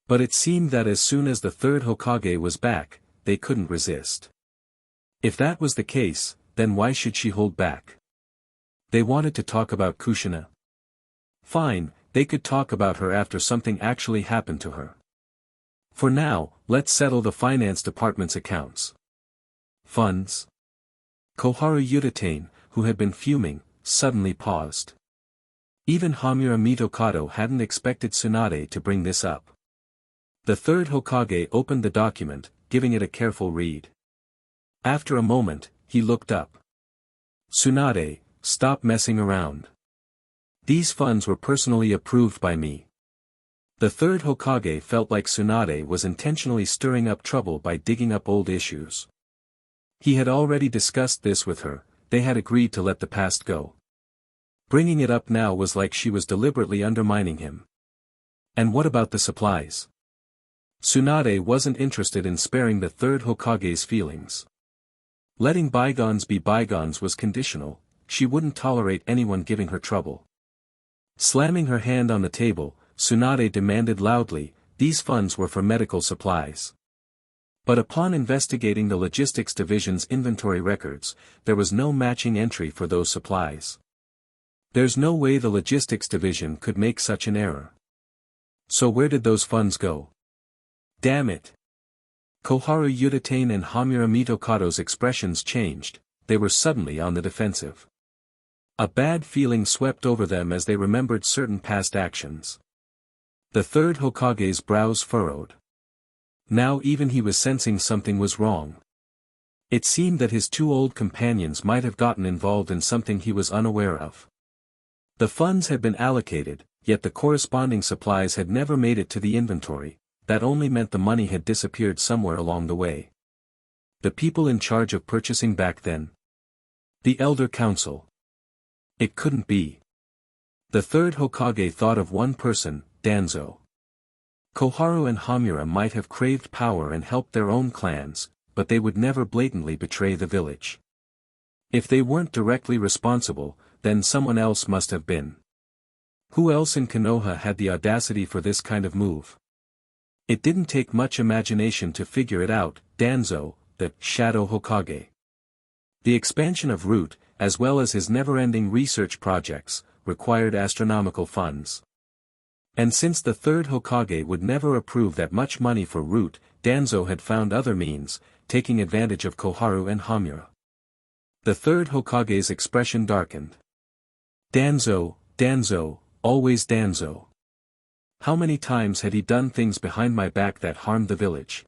But it seemed that as soon as the third Hokage was back, they couldn't resist. If that was the case, then why should she hold back? They wanted to talk about Kushina. Fine, they could talk about her after something actually happened to her. For now, let's settle the finance department's accounts. Funds? Koharu Yudetane, who had been fuming, suddenly paused. Even Hamura Mitokado hadn't expected Tsunade to bring this up. The third Hokage opened the document, giving it a careful read. After a moment, he looked up. Tsunade, stop messing around. These funds were personally approved by me. The third Hokage felt like Tsunade was intentionally stirring up trouble by digging up old issues. He had already discussed this with her, they had agreed to let the past go. Bringing it up now was like she was deliberately undermining him. And what about the supplies? Tsunade wasn't interested in sparing the third Hokage's feelings. Letting bygones be bygones was conditional, she wouldn't tolerate anyone giving her trouble. Slamming her hand on the table, Tsunade demanded loudly, these funds were for medical supplies. But upon investigating the logistics division's inventory records, there was no matching entry for those supplies. There's no way the logistics division could make such an error. So where did those funds go? Damn it! Koharu Yutane and Hamura Mitokado's expressions changed, they were suddenly on the defensive. A bad feeling swept over them as they remembered certain past actions. The third Hokage's brows furrowed. Now even he was sensing something was wrong. It seemed that his two old companions might have gotten involved in something he was unaware of. The funds had been allocated, yet the corresponding supplies had never made it to the inventory. That only meant the money had disappeared somewhere along the way. The people in charge of purchasing back then? The Elder Council. It couldn't be. The third Hokage thought of one person, Danzo. Koharu and Hamura might have craved power and helped their own clans, but they would never blatantly betray the village. If they weren't directly responsible, then someone else must have been. Who else in Konoha had the audacity for this kind of move? It didn't take much imagination to figure it out. Danzo, the Shadow Hokage. The expansion of Root, as well as his never-ending research projects, required astronomical funds. And since the third Hokage would never approve that much money for Root, Danzo had found other means, taking advantage of Koharu and Hamura. The third Hokage's expression darkened. Danzo, Danzo, always Danzo. How many times had he done things behind my back that harmed the village?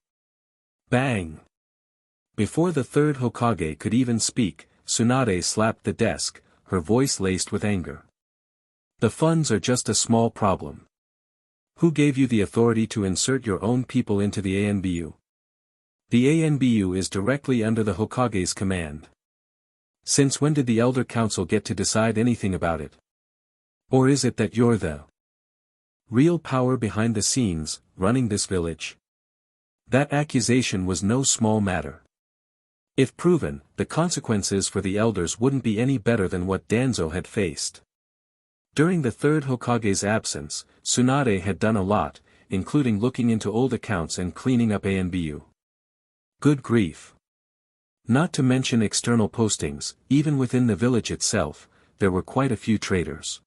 Bang! Before the third Hokage could even speak, Tsunade slapped the desk, her voice laced with anger. The funds are just a small problem. Who gave you the authority to insert your own people into the ANBU? The ANBU is directly under the Hokage's command. Since when did the Elder Council get to decide anything about it? Or is it that you're the real power behind the scenes, running this village? That accusation was no small matter. If proven, the consequences for the elders wouldn't be any better than what Danzo had faced. During the third Hokage's absence, Tsunade had done a lot, including looking into old accounts and cleaning up ANBU. Good grief. Not to mention external postings, even within the village itself, there were quite a few traitors.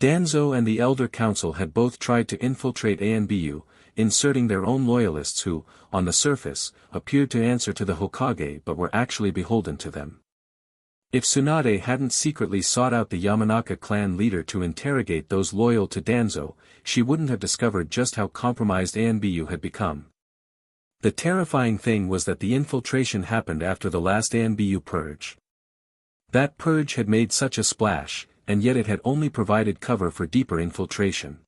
Danzo and the Elder Council had both tried to infiltrate ANBU, inserting their own loyalists who, on the surface, appeared to answer to the Hokage but were actually beholden to them. If Tsunade hadn't secretly sought out the Yamanaka clan leader to interrogate those loyal to Danzo, she wouldn't have discovered just how compromised ANBU had become. The terrifying thing was that the infiltration happened after the last ANBU purge. That purge had made such a splash, and yet it had only provided cover for deeper infiltration.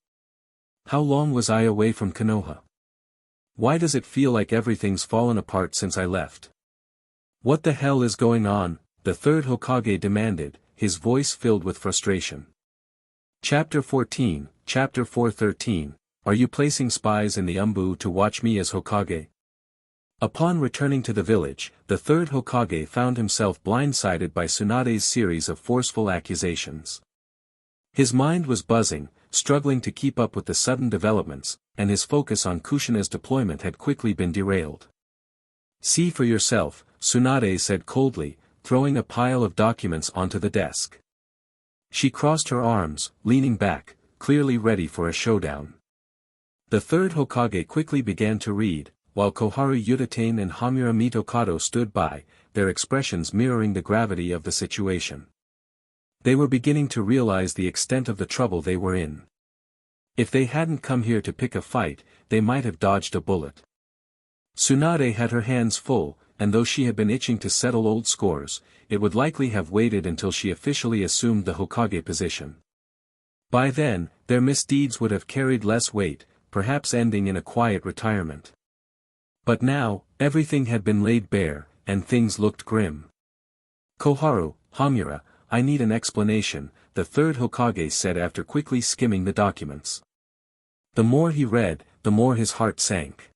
How long was I away from Konoha? Why does it feel like everything's fallen apart since I left? What the hell is going on? The third Hokage demanded, his voice filled with frustration. Chapter 14, Chapter 413, Are you placing spies in the Umbu to watch me as Hokage? Upon returning to the village, the third Hokage found himself blindsided by Tsunade's series of forceful accusations. His mind was buzzing, struggling to keep up with the sudden developments, and his focus on Kushina's deployment had quickly been derailed. See for yourself, Tsunade said coldly, throwing a pile of documents onto the desk. She crossed her arms, leaning back, clearly ready for a showdown. The third Hokage quickly began to read, while Koharu Yutane and Hamura Mitokado stood by, their expressions mirroring the gravity of the situation. They were beginning to realize the extent of the trouble they were in. If they hadn't come here to pick a fight, they might have dodged a bullet. Tsunade had her hands full, and though she had been itching to settle old scores, it would likely have waited until she officially assumed the Hokage position. By then, their misdeeds would have carried less weight, perhaps ending in a quiet retirement. But now, everything had been laid bare, and things looked grim. Koharu, Hamura, I need an explanation, the third Hokage said after quickly skimming the documents. The more he read, the more his heart sank.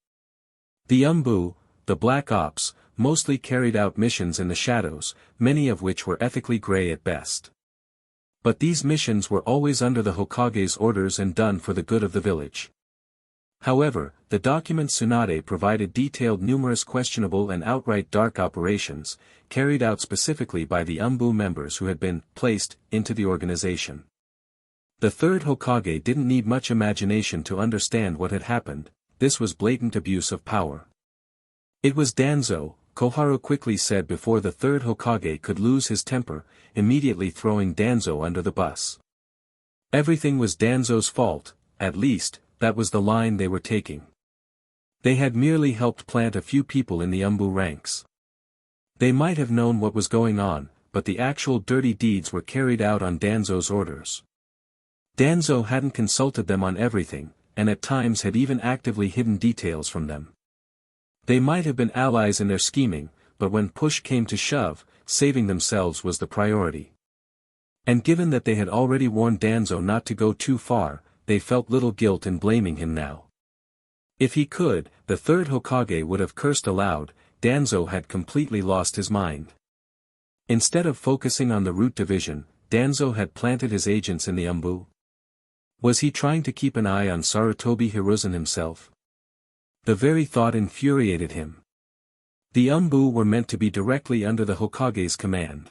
The Umbu, the Black Ops, mostly carried out missions in the shadows, many of which were ethically gray at best. But these missions were always under the Hokage's orders and done for the good of the village. However, the document Tsunade provided detailed numerous questionable and outright dark operations, carried out specifically by the Umbu members who had been placed into the organization. The third Hokage didn't need much imagination to understand what had happened. This was blatant abuse of power. It was Danzo, Koharu quickly said before the third Hokage could lose his temper, immediately throwing Danzo under the bus. Everything was Danzo's fault, at least, that was the line they were taking. They had merely helped plant a few people in the Umbu ranks. They might have known what was going on, but the actual dirty deeds were carried out on Danzo's orders. Danzo hadn't consulted them on everything, and at times had even actively hidden details from them. They might have been allies in their scheming, but when push came to shove, saving themselves was the priority. And given that they had already warned Danzo not to go too far, they felt little guilt in blaming him now. If he could, the third Hokage would have cursed aloud. Danzo had completely lost his mind. Instead of focusing on the root division, Danzo had planted his agents in the Umbu. Was he trying to keep an eye on Sarutobi Hiruzen himself? The very thought infuriated him. The Umbu were meant to be directly under the Hokage's command.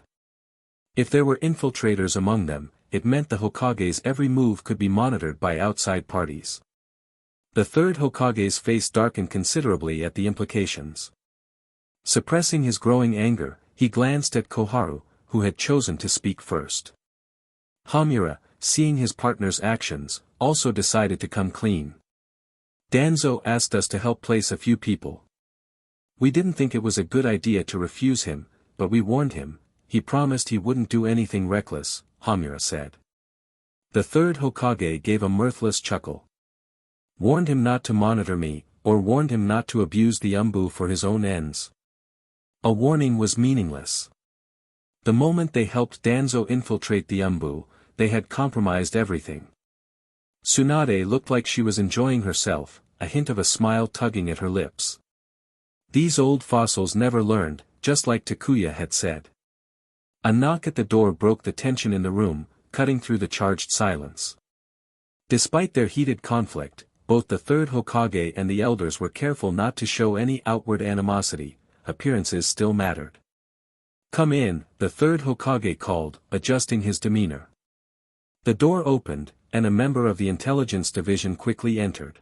If there were infiltrators among them, it meant the Hokage's every move could be monitored by outside parties. The third Hokage's face darkened considerably at the implications. Suppressing his growing anger, he glanced at Koharu, who had chosen to speak first. Hamura, seeing his partner's actions, also decided to come clean. Danzo asked us to help place a few people. We didn't think it was a good idea to refuse him, but we warned him. He promised he wouldn't do anything reckless, Hamura said. The third Hokage gave a mirthless chuckle. Warned him not to monitor me, or warned him not to abuse the Umbu for his own ends. A warning was meaningless. The moment they helped Danzo infiltrate the Umbu, they had compromised everything. Tsunade looked like she was enjoying herself, a hint of a smile tugging at her lips. These old fossils never learned, just like Takuya had said. A knock at the door broke the tension in the room, cutting through the charged silence. Despite their heated conflict, both the third Hokage and the elders were careful not to show any outward animosity. Appearances still mattered. "Come in," the third Hokage called, adjusting his demeanor. The door opened, and a member of the intelligence division quickly entered.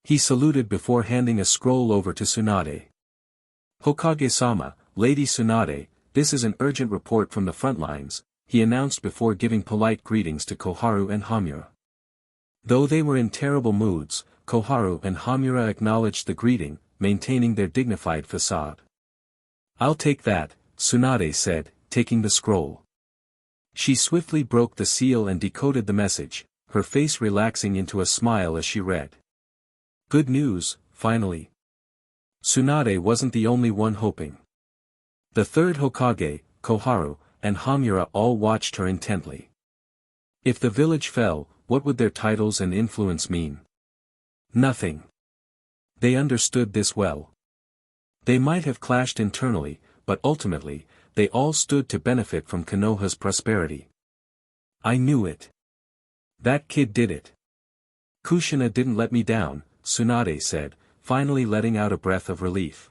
He saluted before handing a scroll over to Tsunade. "Hokage-sama, Lady Tsunade, this is an urgent report from the front lines," he announced before giving polite greetings to Koharu and Hamura. Though they were in terrible moods, Koharu and Hamura acknowledged the greeting, maintaining their dignified facade. "I'll take that," Tsunade said, taking the scroll. She swiftly broke the seal and decoded the message, her face relaxing into a smile as she read. "Good news, finally." Tsunade wasn't the only one hoping. The third Hokage, Koharu, and Hamura all watched her intently. If the village fell, what would their titles and influence mean? Nothing. They understood this well. They might have clashed internally, but ultimately, they all stood to benefit from Konoha's prosperity. "I knew it. That kid did it. Kushina didn't let me down," Tsunade said, finally letting out a breath of relief.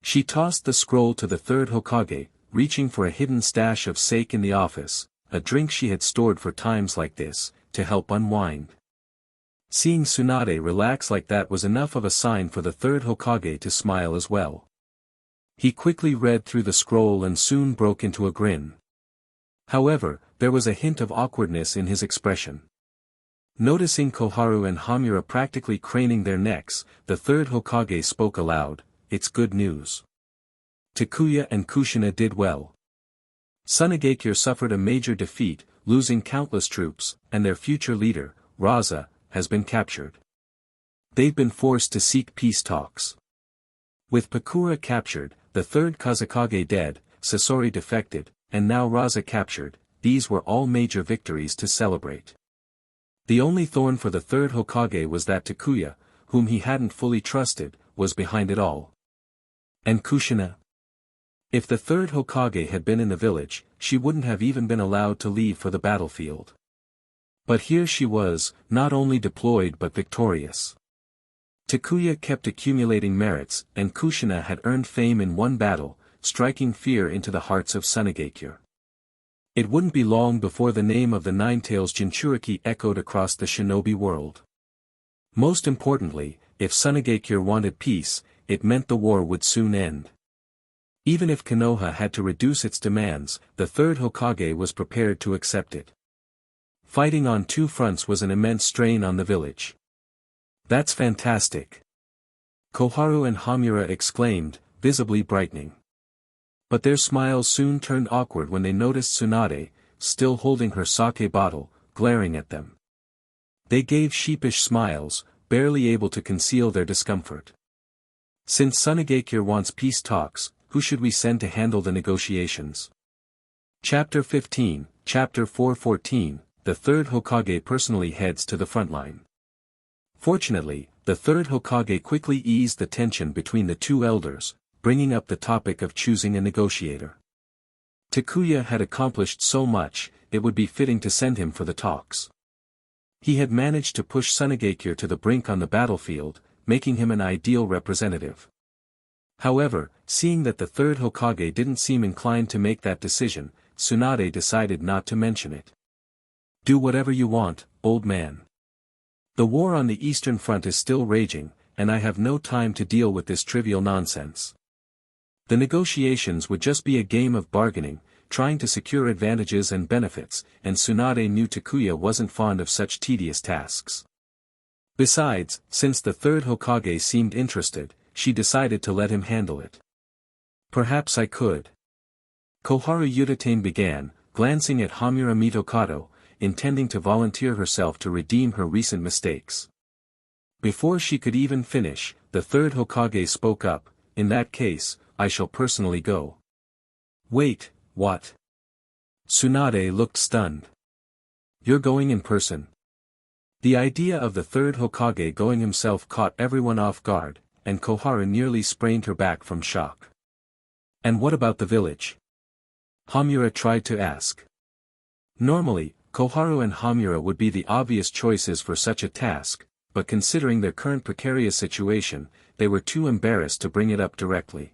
She tossed the scroll to the third Hokage, reaching for a hidden stash of sake in the office, a drink she had stored for times like this, to help unwind. Seeing Tsunade relax like that was enough of a sign for the third Hokage to smile as well. He quickly read through the scroll and soon broke into a grin. However, there was a hint of awkwardness in his expression. Noticing Koharu and Hamura practically craning their necks, the third Hokage spoke aloud, "It's good news. Takuya and Kushina did well. Sunagakure suffered a major defeat, losing countless troops, and their future leader, Raza, has been captured. They've been forced to seek peace talks. With Pakura captured, the third Kazekage dead, Sasori defected, and now Raza captured, these were all major victories to celebrate. The only thorn for the third Hokage was that Takuya, whom he hadn't fully trusted, was behind it all. And Kushina? If the third Hokage had been in the village, she wouldn't have even been allowed to leave for the battlefield. But here she was, not only deployed but victorious. Takuya kept accumulating merits, and Kushina had earned fame in one battle, striking fear into the hearts of Mangekyō. It wouldn't be long before the name of the Nine-Tails Jinchuriki echoed across the shinobi world. Most importantly, if Mangekyō wanted peace, it meant the war would soon end. Even if Konoha had to reduce its demands, the third Hokage was prepared to accept it. Fighting on two fronts was an immense strain on the village. "That's fantastic!" Koharu and Hamura exclaimed, visibly brightening. But their smiles soon turned awkward when they noticed Tsunade, still holding her sake bottle, glaring at them. They gave sheepish smiles, barely able to conceal their discomfort. "Since Mangekyō wants peace talks, who should we send to handle the negotiations?" Chapter 15, Chapter 414, The third Hokage personally heads to the front line. Fortunately, the third Hokage quickly eased the tension between the two elders, bringing up the topic of choosing a negotiator. Takuya had accomplished so much, it would be fitting to send him for the talks. He had managed to push Mangekyō to the brink on the battlefield, making him an ideal representative. However, seeing that the third Hokage didn't seem inclined to make that decision, Tsunade decided not to mention it. "Do whatever you want, old man. The war on the Eastern Front is still raging, and I have no time to deal with this trivial nonsense. The negotiations would just be a game of bargaining, trying to secure advantages and benefits, and Tsunade knew Takuya wasn't fond of such tedious tasks. Besides, since the third Hokage seemed interested, she decided to let him handle it. "Perhaps I could." Koharu Utatane began, glancing at Hamura Mitokado, intending to volunteer herself to redeem her recent mistakes. Before she could even finish, the third Hokage spoke up, "In that case, I shall personally go." "Wait, what?" Tsunade looked stunned. "You're going in person?" The idea of the third Hokage going himself caught everyone off guard, and Koharu nearly sprained her back from shock. "And what about the village?" Hamura tried to ask. Normally, Koharu and Hamura would be the obvious choices for such a task, but considering their current precarious situation, they were too embarrassed to bring it up directly.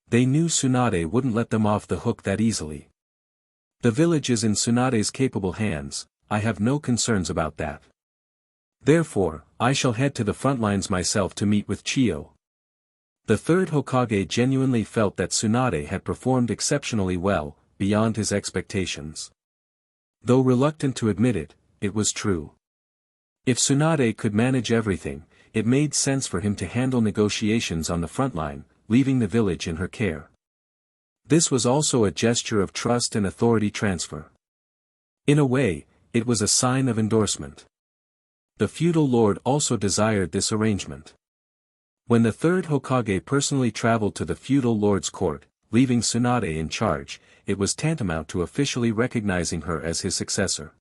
They knew Tsunade wouldn't let them off the hook that easily. "The village is in Tsunade's capable hands, I have no concerns about that. Therefore, I shall head to the front lines myself to meet with Chiyo." The third Hokage genuinely felt that Tsunade had performed exceptionally well, beyond his expectations. Though reluctant to admit it, it was true. If Tsunade could manage everything, it made sense for him to handle negotiations on the front line, leaving the village in her care. This was also a gesture of trust and authority transfer. In a way, it was a sign of endorsement. The feudal lord also desired this arrangement. When the third Hokage personally traveled to the feudal lord's court, leaving Tsunade in charge, it was tantamount to officially recognizing her as his successor.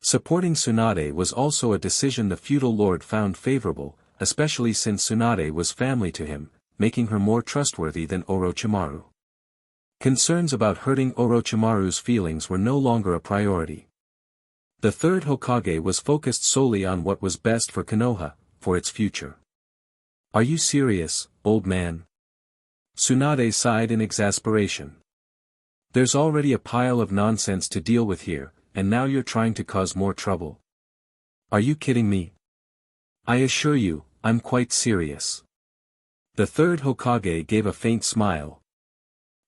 Supporting Tsunade was also a decision the feudal lord found favorable, especially since Tsunade was family to him, making her more trustworthy than Orochimaru. Concerns about hurting Orochimaru's feelings were no longer a priority. The third Hokage was focused solely on what was best for Konoha, for its future. "Are you serious, old man?" Tsunade sighed in exasperation. "There's already a pile of nonsense to deal with here, and now you're trying to cause more trouble. Are you kidding me?" "I assure you, I'm quite serious." The third Hokage gave a faint smile.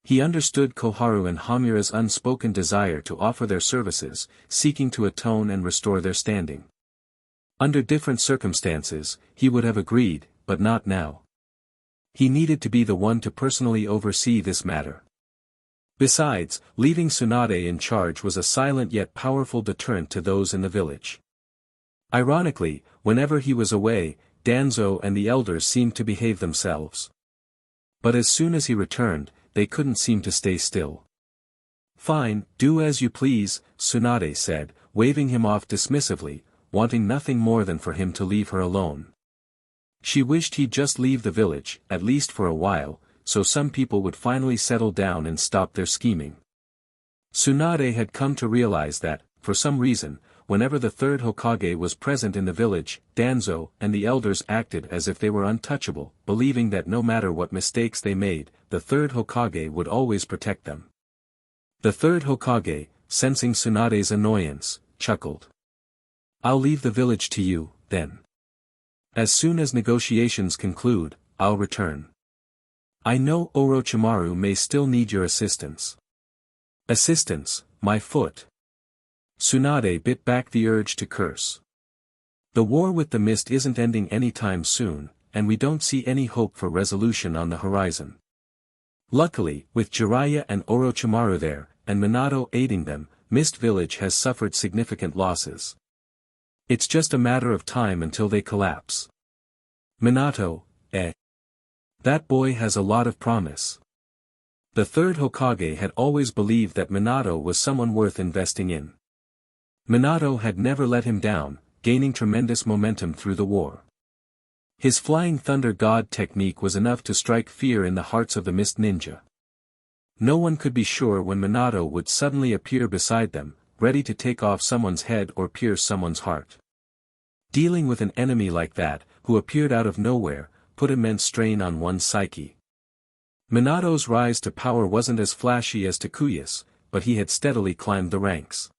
He understood Koharu and Hamura's unspoken desire to offer their services, seeking to atone and restore their standing. Under different circumstances, he would have agreed, but not now. He needed to be the one to personally oversee this matter. Besides, leaving Tsunade in charge was a silent yet powerful deterrent to those in the village. Ironically, whenever he was away, Danzo and the elders seemed to behave themselves. But as soon as he returned, they couldn't seem to stay still. "Fine, do as you please," Tsunade said, waving him off dismissively, wanting nothing more than for him to leave her alone. She wished he'd just leave the village, at least for a while, so some people would finally settle down and stop their scheming. Tsunade had come to realize that, for some reason, whenever the third Hokage was present in the village, Danzo and the elders acted as if they were untouchable, believing that no matter what mistakes they made, the third Hokage would always protect them. The third Hokage, sensing Tsunade's annoyance, chuckled. "I'll leave the village to you, then. As soon as negotiations conclude, I'll return. I know Orochimaru may still need your assistance." "Assistance, my foot." Tsunade bit back the urge to curse. The war with the mist isn't ending anytime soon, and we don't see any hope for resolution on the horizon. Luckily, with Jiraiya and Orochimaru there, and Minato aiding them, Mist Village has suffered significant losses. It's just a matter of time until they collapse. Minato, that boy has a lot of promise. The third Hokage had always believed that Minato was someone worth investing in. Minato had never let him down, gaining tremendous momentum through the war. His Flying Thunder God technique was enough to strike fear in the hearts of the Mist Ninja. No one could be sure when Minato would suddenly appear beside them, ready to take off someone's head or pierce someone's heart. Dealing with an enemy like that, who appeared out of nowhere, put immense strain on one's psyche. Minato's rise to power wasn't as flashy as Takuya's, but he had steadily climbed the ranks.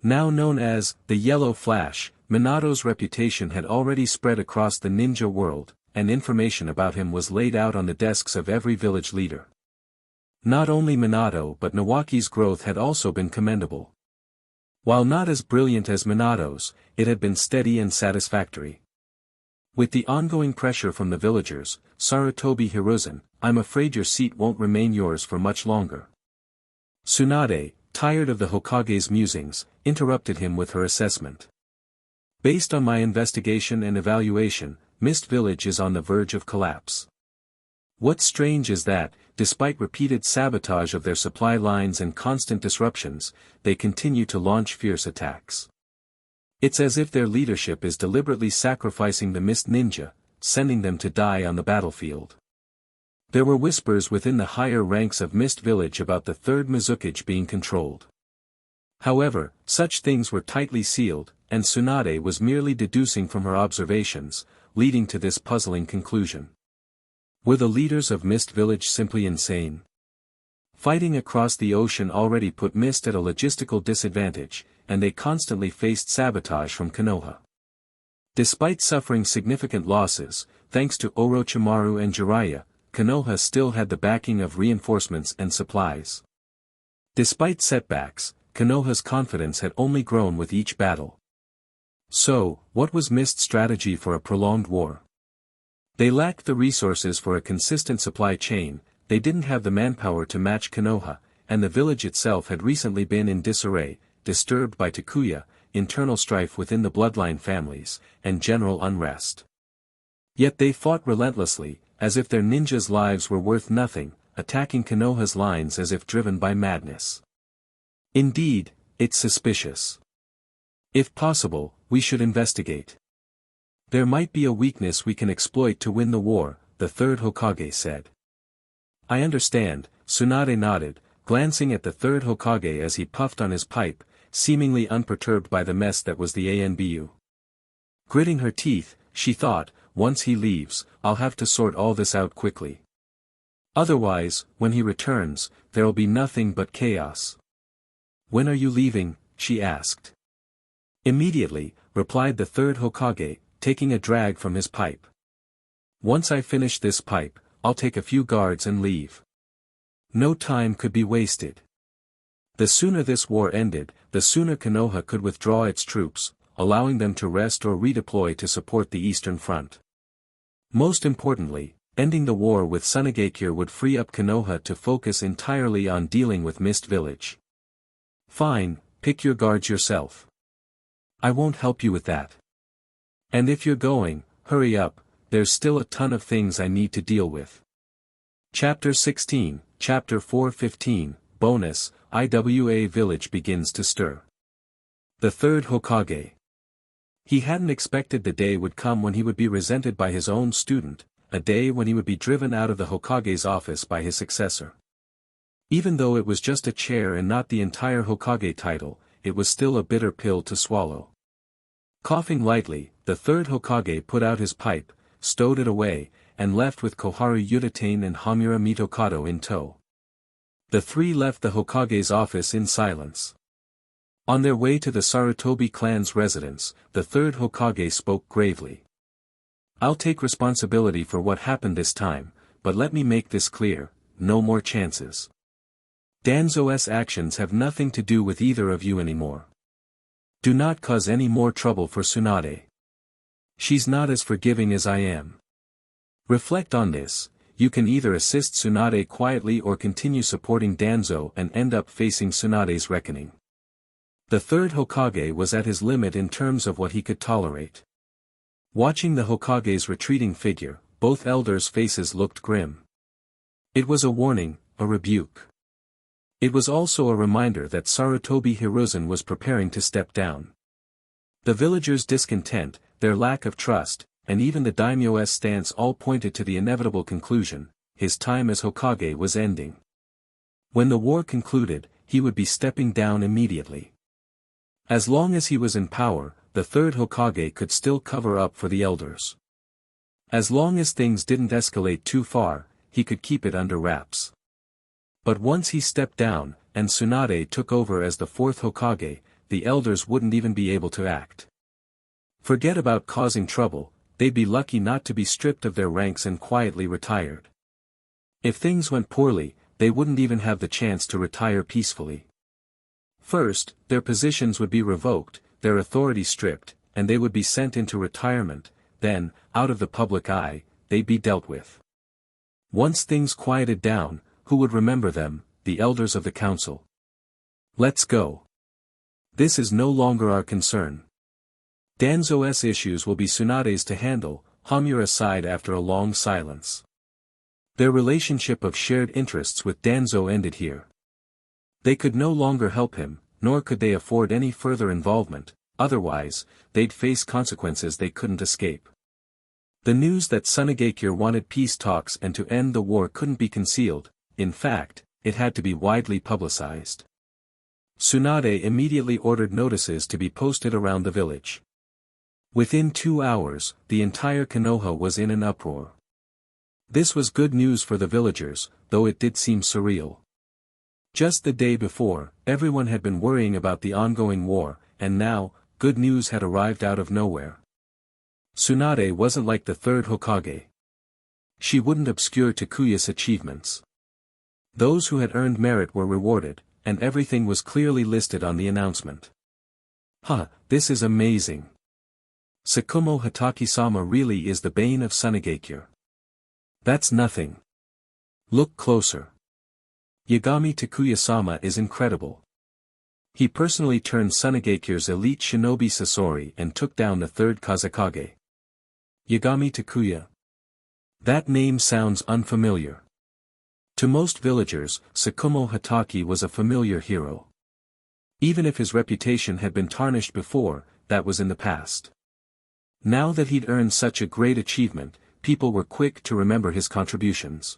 Now known as the Yellow Flash, Minato's reputation had already spread across the ninja world, and information about him was laid out on the desks of every village leader. Not only Minato but Nawaki's growth had also been commendable. While not as brilliant as Minato's, it had been steady and satisfactory. With the ongoing pressure from the villagers, Sarutobi Hiruzen, "I'm afraid your seat won't remain yours for much longer." Tsunade, tired of the Hokage's musings, interrupted him with her assessment. "Based on my investigation and evaluation, Mist Village is on the verge of collapse. What's strange is that, despite repeated sabotage of their supply lines and constant disruptions, they continue to launch fierce attacks. It's as if their leadership is deliberately sacrificing the Mist Ninja, sending them to die on the battlefield." There were whispers within the higher ranks of Mist Village about the third Mizukage being controlled. However, such things were tightly sealed, and Tsunade was merely deducing from her observations, leading to this puzzling conclusion. Were the leaders of Mist Village simply insane? Fighting across the ocean already put Mist at a logistical disadvantage, and they constantly faced sabotage from Konoha. Despite suffering significant losses, thanks to Orochimaru and Jiraiya, Konoha still had the backing of reinforcements and supplies. Despite setbacks, Konoha's confidence had only grown with each battle. So, what was Mist's strategy for a prolonged war? They lacked the resources for a consistent supply chain, they didn't have the manpower to match Konoha, and the village itself had recently been in disarray, disturbed by Takuya, internal strife within the bloodline families, and general unrest. Yet they fought relentlessly, as if their ninjas' lives were worth nothing, attacking Konoha's lines as if driven by madness. Indeed, it's suspicious. If possible, we should investigate. There might be a weakness we can exploit to win the war, the third Hokage said. I understand, Tsunade nodded, glancing at the third Hokage as he puffed on his pipe, seemingly unperturbed by the mess that was the ANBU. Gritting her teeth, she thought, once he leaves, I'll have to sort all this out quickly. Otherwise, when he returns, there'll be nothing but chaos. When are you leaving? She asked. Immediately, replied the third Hokage, taking a drag from his pipe. Once I finish this pipe, I'll take a few guards and leave. No time could be wasted. The sooner this war ended, the sooner Konoha could withdraw its troops, allowing them to rest or redeploy to support the Eastern Front. Most importantly, ending the war with Mangekyō would free up Konoha to focus entirely on dealing with Mist Village. Fine, pick your guards yourself. I won't help you with that. And if you're going, hurry up, there's still a ton of things I need to deal with. Chapter 16, Chapter 415, Bonus, IWA Village begins to stir. The third Hokage. He hadn't expected the day would come when he would be resented by his own student, a day when he would be driven out of the Hokage's office by his successor. Even though it was just a chair and not the entire Hokage title, it was still a bitter pill to swallow. Coughing lightly, the third Hokage put out his pipe, stowed it away, and left with Koharu Yutatane and Hamura Mitokado in tow. The three left the Hokage's office in silence. On their way to the Sarutobi clan's residence, the third Hokage spoke gravely. "I'll take responsibility for what happened this time, but let me make this clear, no more chances. Danzo's actions have nothing to do with either of you anymore. Do not cause any more trouble for Tsunade. She's not as forgiving as I am. Reflect on this, you can either assist Tsunade quietly or continue supporting Danzo and end up facing Tsunade's reckoning." The third Hokage was at his limit in terms of what he could tolerate. Watching the Hokage's retreating figure, both elders' faces looked grim. It was a warning, a rebuke. It was also a reminder that Sarutobi Hiruzen was preparing to step down. The villagers' discontent, their lack of trust, and even the daimyo's stance all pointed to the inevitable conclusion: his time as Hokage was ending. When the war concluded, he would be stepping down immediately. As long as he was in power, the third Hokage could still cover up for the elders. As long as things didn't escalate too far, he could keep it under wraps. But once he stepped down, and Tsunade took over as the fourth Hokage, the elders wouldn't even be able to act. Forget about causing trouble, they'd be lucky not to be stripped of their ranks and quietly retired. If things went poorly, they wouldn't even have the chance to retire peacefully. First, their positions would be revoked, their authority stripped, and they would be sent into retirement. Then, out of the public eye, they'd be dealt with. Once things quieted down, who would remember them? The elders of the council. Let's go. This is no longer our concern. Danzo's issues will be Tsunade's to handle, Hamura sighed after a long silence. Their relationship of shared interests with Danzo ended here. They could no longer help him, nor could they afford any further involvement, otherwise, they'd face consequences they couldn't escape. The news that Sunagakure wanted peace talks and to end the war couldn't be concealed. In fact, it had to be widely publicized. Tsunade immediately ordered notices to be posted around the village. Within 2 hours, the entire Konoha was in an uproar. This was good news for the villagers, though it did seem surreal. Just the day before, everyone had been worrying about the ongoing war, and now, good news had arrived out of nowhere. Tsunade wasn't like the third Hokage. She wouldn't obscure Takuya's achievements. Those who had earned merit were rewarded, and everything was clearly listed on the announcement. This is amazing. Tsukumo Hataki-sama really is the bane of Sunagakure. That's nothing. Look closer. Yagami Takuya-sama is incredible. He personally turned Sunagakure's elite shinobi Sasori and took down the third Kazekage. Yagami Takuya. That name sounds unfamiliar. To most villagers, Tsukumo Hataki was a familiar hero. Even if his reputation had been tarnished before, that was in the past. Now that he'd earned such a great achievement, people were quick to remember his contributions.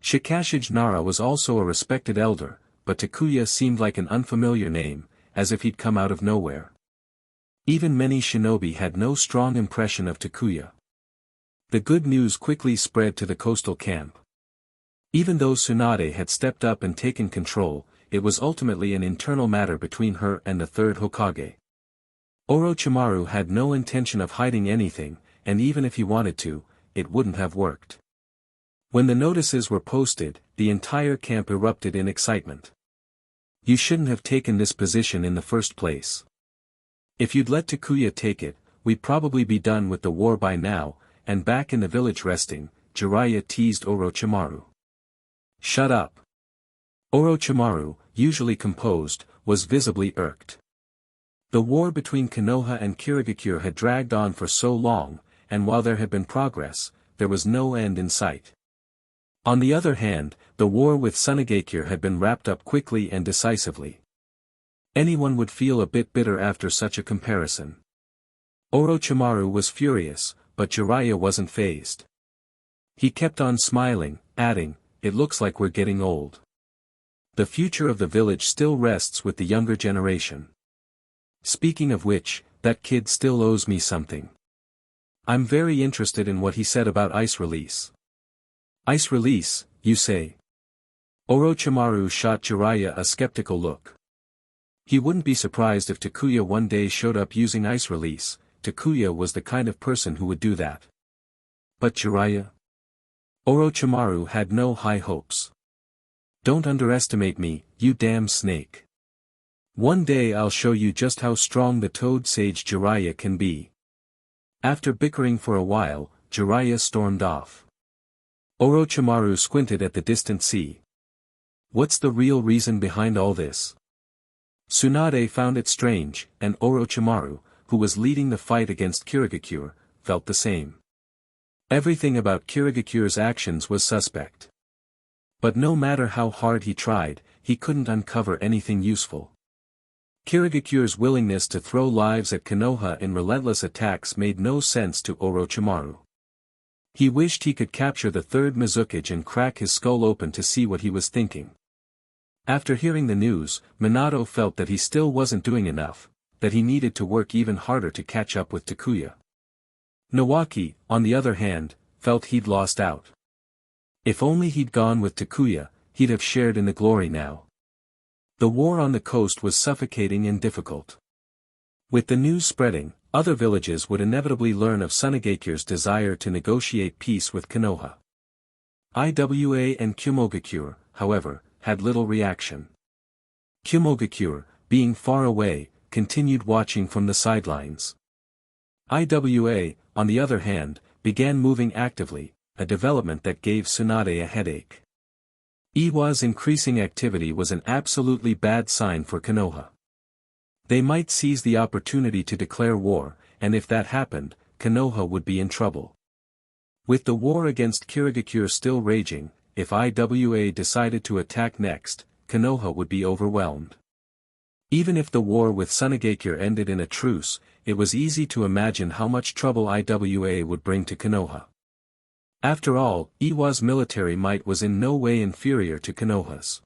Shikashige Nara was also a respected elder, but Takuya seemed like an unfamiliar name, as if he'd come out of nowhere. Even many shinobi had no strong impression of Takuya. The good news quickly spread to the coastal camp. Even though Tsunade had stepped up and taken control, it was ultimately an internal matter between her and the third Hokage. Orochimaru had no intention of hiding anything, and even if he wanted to, it wouldn't have worked. When the notices were posted, the entire camp erupted in excitement. You shouldn't have taken this position in the first place. If you'd let Takuya take it, we'd probably be done with the war by now, and back in the village resting. Jiraiya teased Orochimaru. Shut up. Orochimaru, usually composed, was visibly irked. The war between Konoha and Kirigakure had dragged on for so long, and while there had been progress, there was no end in sight. On the other hand, the war with Sunagakure had been wrapped up quickly and decisively. Anyone would feel a bit bitter after such a comparison. Orochimaru was furious, but Jiraiya wasn't fazed. He kept on smiling, adding, "It looks like we're getting old." The future of the village still rests with the younger generation. Speaking of which, that kid still owes me something. I'm very interested in what he said about ice release. Ice release, you say? Orochimaru shot Jiraiya a skeptical look. He wouldn't be surprised if Takuya one day showed up using ice release. Takuya was the kind of person who would do that. But Jiraiya? Orochimaru had no high hopes. Don't underestimate me, you damn snake. One day I'll show you just how strong the Toad Sage Jiraiya can be. After bickering for a while, Jiraiya stormed off. Orochimaru squinted at the distant sea. What's the real reason behind all this? Tsunade found it strange, and Orochimaru, who was leading the fight against Kirigakure, felt the same. Everything about Kirigakure's actions was suspect. But no matter how hard he tried, he couldn't uncover anything useful. Kirigakure's willingness to throw lives at Konoha in relentless attacks made no sense to Orochimaru. He wished he could capture the third Mizukage and crack his skull open to see what he was thinking. After hearing the news, Minato felt that he still wasn't doing enough, that he needed to work even harder to catch up with Takuya. Nawaki, on the other hand, felt he'd lost out. If only he'd gone with Takuya, he'd have shared in the glory now. The war on the coast was suffocating and difficult. With the news spreading, other villages would inevitably learn of Tsunagekyure's desire to negotiate peace with Konoha. Iwa and Kumogakure, however, had little reaction. Kumogakure, being far away, continued watching from the sidelines. Iwa, on the other hand, began moving actively, a development that gave Tsunade a headache. Iwa's increasing activity was an absolutely bad sign for Konoha. They might seize the opportunity to declare war, and if that happened, Konoha would be in trouble. With the war against Kirigakure still raging, if Iwa decided to attack next, Konoha would be overwhelmed. Even if the war with Tsunagakure ended in a truce, it was easy to imagine how much trouble Iwa would bring to Konoha. After all, Iwa's military might was in no way inferior to Konoha's.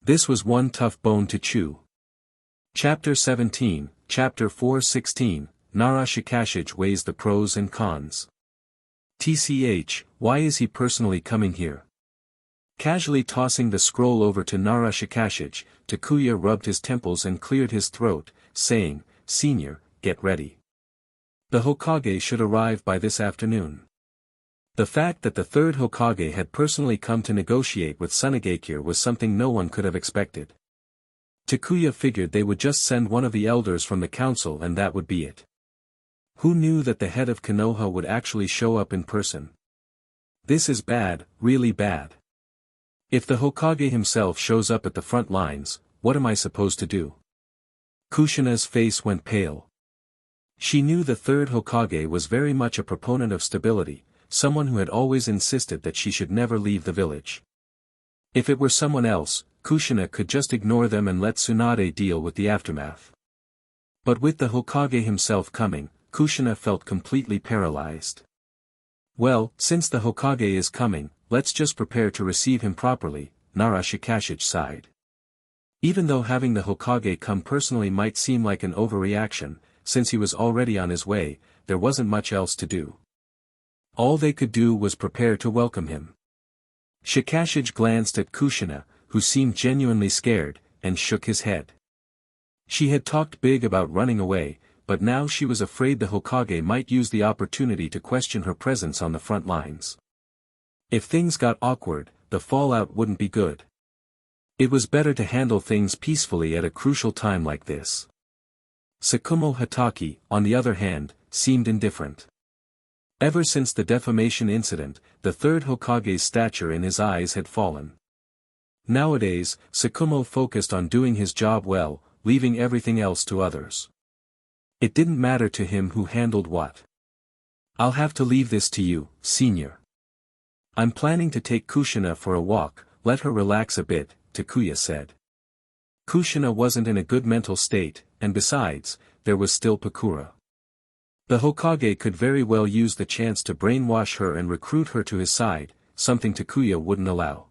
This was one tough bone to chew. Chapter 17, Chapter 416, Nara Shikashige weighs the pros and cons. TCH, why is he personally coming here? Casually tossing the scroll over to Nara Shikashige, Takuya rubbed his temples and cleared his throat, saying, "Senior, get ready. The Hokage should arrive by this afternoon." The fact that the third Hokage had personally come to negotiate with Tsunagakure was something no one could have expected. Takuya figured they would just send one of the elders from the council and that would be it. Who knew that the head of Konoha would actually show up in person? This is bad, really bad. If the Hokage himself shows up at the front lines, what am I supposed to do? Kushina's face went pale. She knew the third Hokage was very much a proponent of stability, someone who had always insisted that she should never leave the village. If it were someone else, Kushina could just ignore them and let Tsunade deal with the aftermath. But with the Hokage himself coming, Kushina felt completely paralyzed. Well, since the Hokage is coming, let's just prepare to receive him properly, Nara Shikashige sighed. Even though having the Hokage come personally might seem like an overreaction, since he was already on his way, there wasn't much else to do. All they could do was prepare to welcome him. Shikashige glanced at Kushina, who seemed genuinely scared, and shook his head. She had talked big about running away, but now she was afraid the Hokage might use the opportunity to question her presence on the front lines. If things got awkward, the fallout wouldn't be good. It was better to handle things peacefully at a crucial time like this. Tsukumo Hatake, on the other hand, seemed indifferent. Ever since the defamation incident, the third Hokage's stature in his eyes had fallen. Nowadays, Tsukumo focused on doing his job well, leaving everything else to others. It didn't matter to him who handled what. "I'll have to leave this to you, senior. I'm planning to take Kushina for a walk, let her relax a bit," Takuya said. Kushina wasn't in a good mental state, and besides, there was still Pakura. The Hokage could very well use the chance to brainwash her and recruit her to his side, something Takuya wouldn't allow.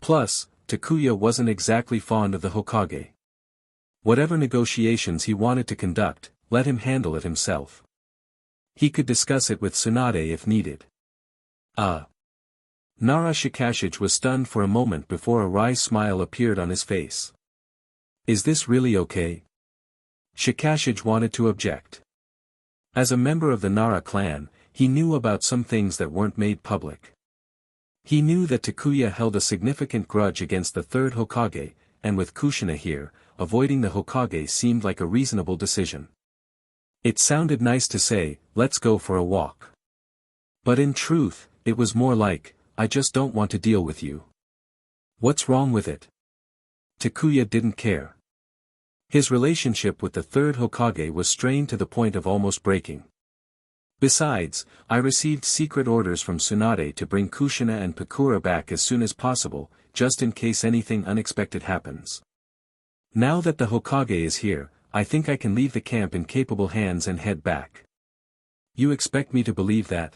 Plus, Takuya wasn't exactly fond of the Hokage. Whatever negotiations he wanted to conduct, let him handle it himself. He could discuss it with Tsunade if needed. Nara Shikashige was stunned for a moment before a wry smile appeared on his face. Is this really okay? Shikashige wanted to object. As a member of the Nara clan, he knew about some things that weren't made public. He knew that Takuya held a significant grudge against the third Hokage, and with Kushina here, avoiding the Hokage seemed like a reasonable decision. It sounded nice to say, let's go for a walk. But in truth, it was more like, I just don't want to deal with you. What's wrong with it? Takuya didn't care. His relationship with the third Hokage was strained to the point of almost breaking. Besides, I received secret orders from Tsunade to bring Kushina and Pakura back as soon as possible, just in case anything unexpected happens. Now that the Hokage is here, I think I can leave the camp in capable hands and head back. You expect me to believe that?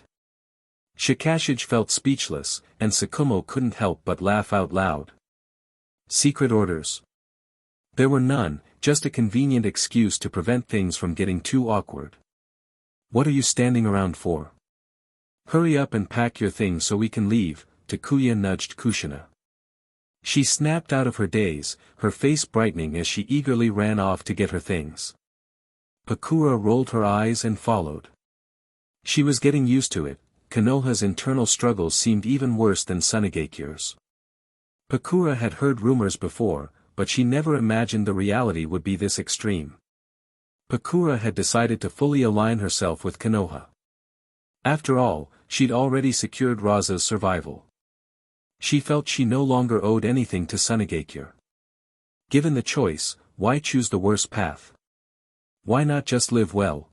Shikashige felt speechless, and Tsukumo couldn't help but laugh out loud. Secret orders? There were none, just a convenient excuse to prevent things from getting too awkward. What are you standing around for? Hurry up and pack your things so we can leave, Takuya nudged Kushina. She snapped out of her daze, her face brightening as she eagerly ran off to get her things. Pakura rolled her eyes and followed. She was getting used to it. Konoha's internal struggles seemed even worse than Tsunagekyō's. Pakura had heard rumors before, but she never imagined the reality would be this extreme. Pakura had decided to fully align herself with Konoha. After all, she'd already secured Raza's survival. She felt she no longer owed anything to Tsunagekyō. Given the choice, why choose the worst path? Why not just live well?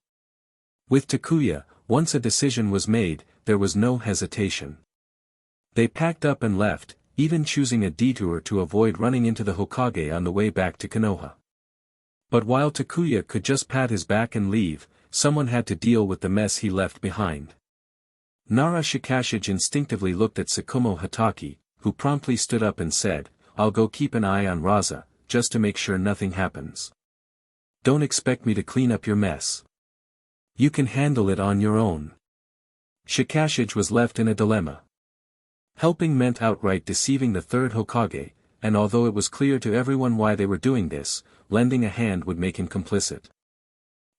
With Takuya, once a decision was made, there was no hesitation. They packed up and left, even choosing a detour to avoid running into the Hokage on the way back to Konoha. But while Takuya could just pat his back and leave, someone had to deal with the mess he left behind. Nara Shikashige instinctively looked at Tsukumo Hatake, who promptly stood up and said, I'll go keep an eye on Raza, just to make sure nothing happens. Don't expect me to clean up your mess. You can handle it on your own. Shikashige was left in a dilemma. Helping meant outright deceiving the third Hokage, and although it was clear to everyone why they were doing this, lending a hand would make him complicit.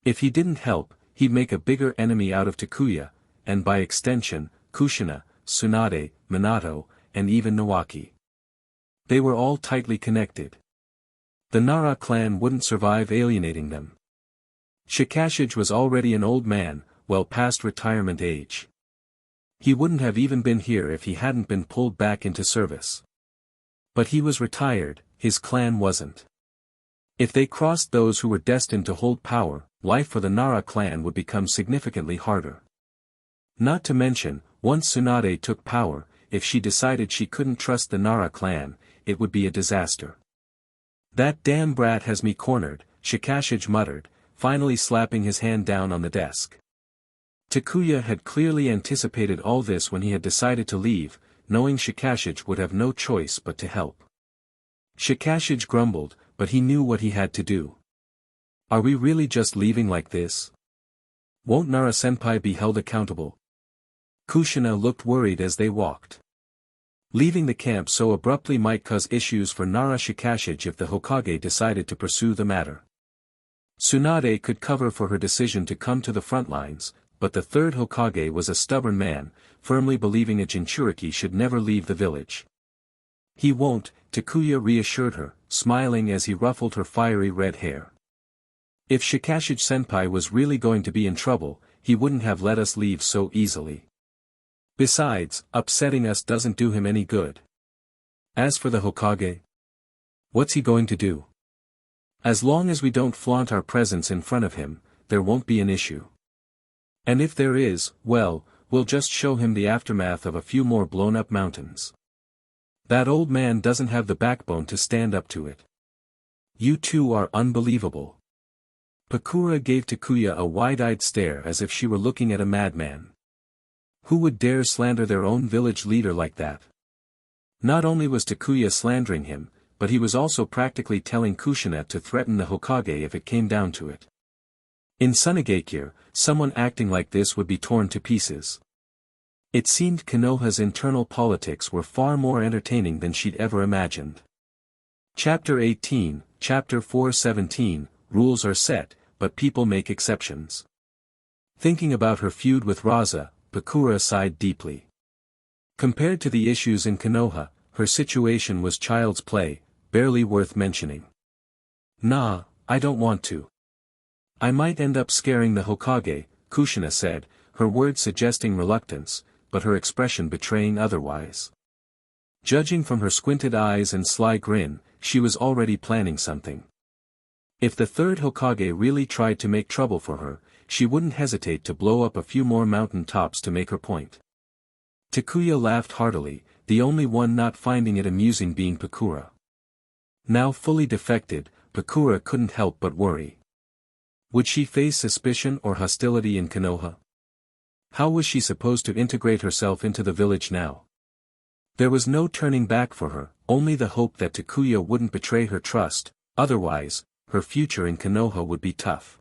If he didn't help, he'd make a bigger enemy out of Takuya, and by extension, Kushina, Tsunade, Minato, and even Nawaki. They were all tightly connected. The Nara clan wouldn't survive alienating them. Shikashige was already an old man, well past retirement age. He wouldn't have even been here if he hadn't been pulled back into service. But he was retired, his clan wasn't. If they crossed those who were destined to hold power, life for the Nara clan would become significantly harder. Not to mention, once Tsunade took power, if she decided she couldn't trust the Nara clan, it would be a disaster. That damn brat has me cornered, Shikashige muttered, finally slapping his hand down on the desk. Takuya had clearly anticipated all this when he had decided to leave, knowing Shikashige would have no choice but to help. Shikashige grumbled, but he knew what he had to do. Are we really just leaving like this? Won't Nara-senpai be held accountable? Kushina looked worried as they walked. Leaving the camp so abruptly might cause issues for Nara Shikashige if the Hokage decided to pursue the matter. Tsunade could cover for her decision to come to the front lines, but the third Hokage was a stubborn man, firmly believing a Jinchuriki should never leave the village. He won't, Takuya reassured her, smiling as he ruffled her fiery red hair. If Shikashige-senpai was really going to be in trouble, he wouldn't have let us leave so easily. Besides, upsetting us doesn't do him any good. As for the Hokage, what's he going to do? As long as we don't flaunt our presence in front of him, there won't be an issue. And if there is, well, we'll just show him the aftermath of a few more blown-up mountains. That old man doesn't have the backbone to stand up to it. You two are unbelievable. Pakura gave Takuya a wide-eyed stare as if she were looking at a madman. Who would dare slander their own village leader like that? Not only was Takuya slandering him, but he was also practically telling Kushina to threaten the Hokage if it came down to it. In Mangekyō, someone acting like this would be torn to pieces. It seemed Konoha's internal politics were far more entertaining than she'd ever imagined. Chapter 18, Chapter 417, Rules are set, but people make exceptions. Thinking about her feud with Raza, Pakura sighed deeply. Compared to the issues in Konoha, her situation was child's play, barely worth mentioning. Nah, I don't want to. I might end up scaring the Hokage, Kushina said, her words suggesting reluctance, but her expression betraying otherwise. Judging from her squinted eyes and sly grin, she was already planning something. If the third Hokage really tried to make trouble for her, she wouldn't hesitate to blow up a few more mountain tops to make her point. Takuya laughed heartily, the only one not finding it amusing being Pakura. Now fully defected, Pakura couldn't help but worry. Would she face suspicion or hostility in Konoha? How was she supposed to integrate herself into the village now? There was no turning back for her, only the hope that Takuya wouldn't betray her trust, otherwise, her future in Konoha would be tough.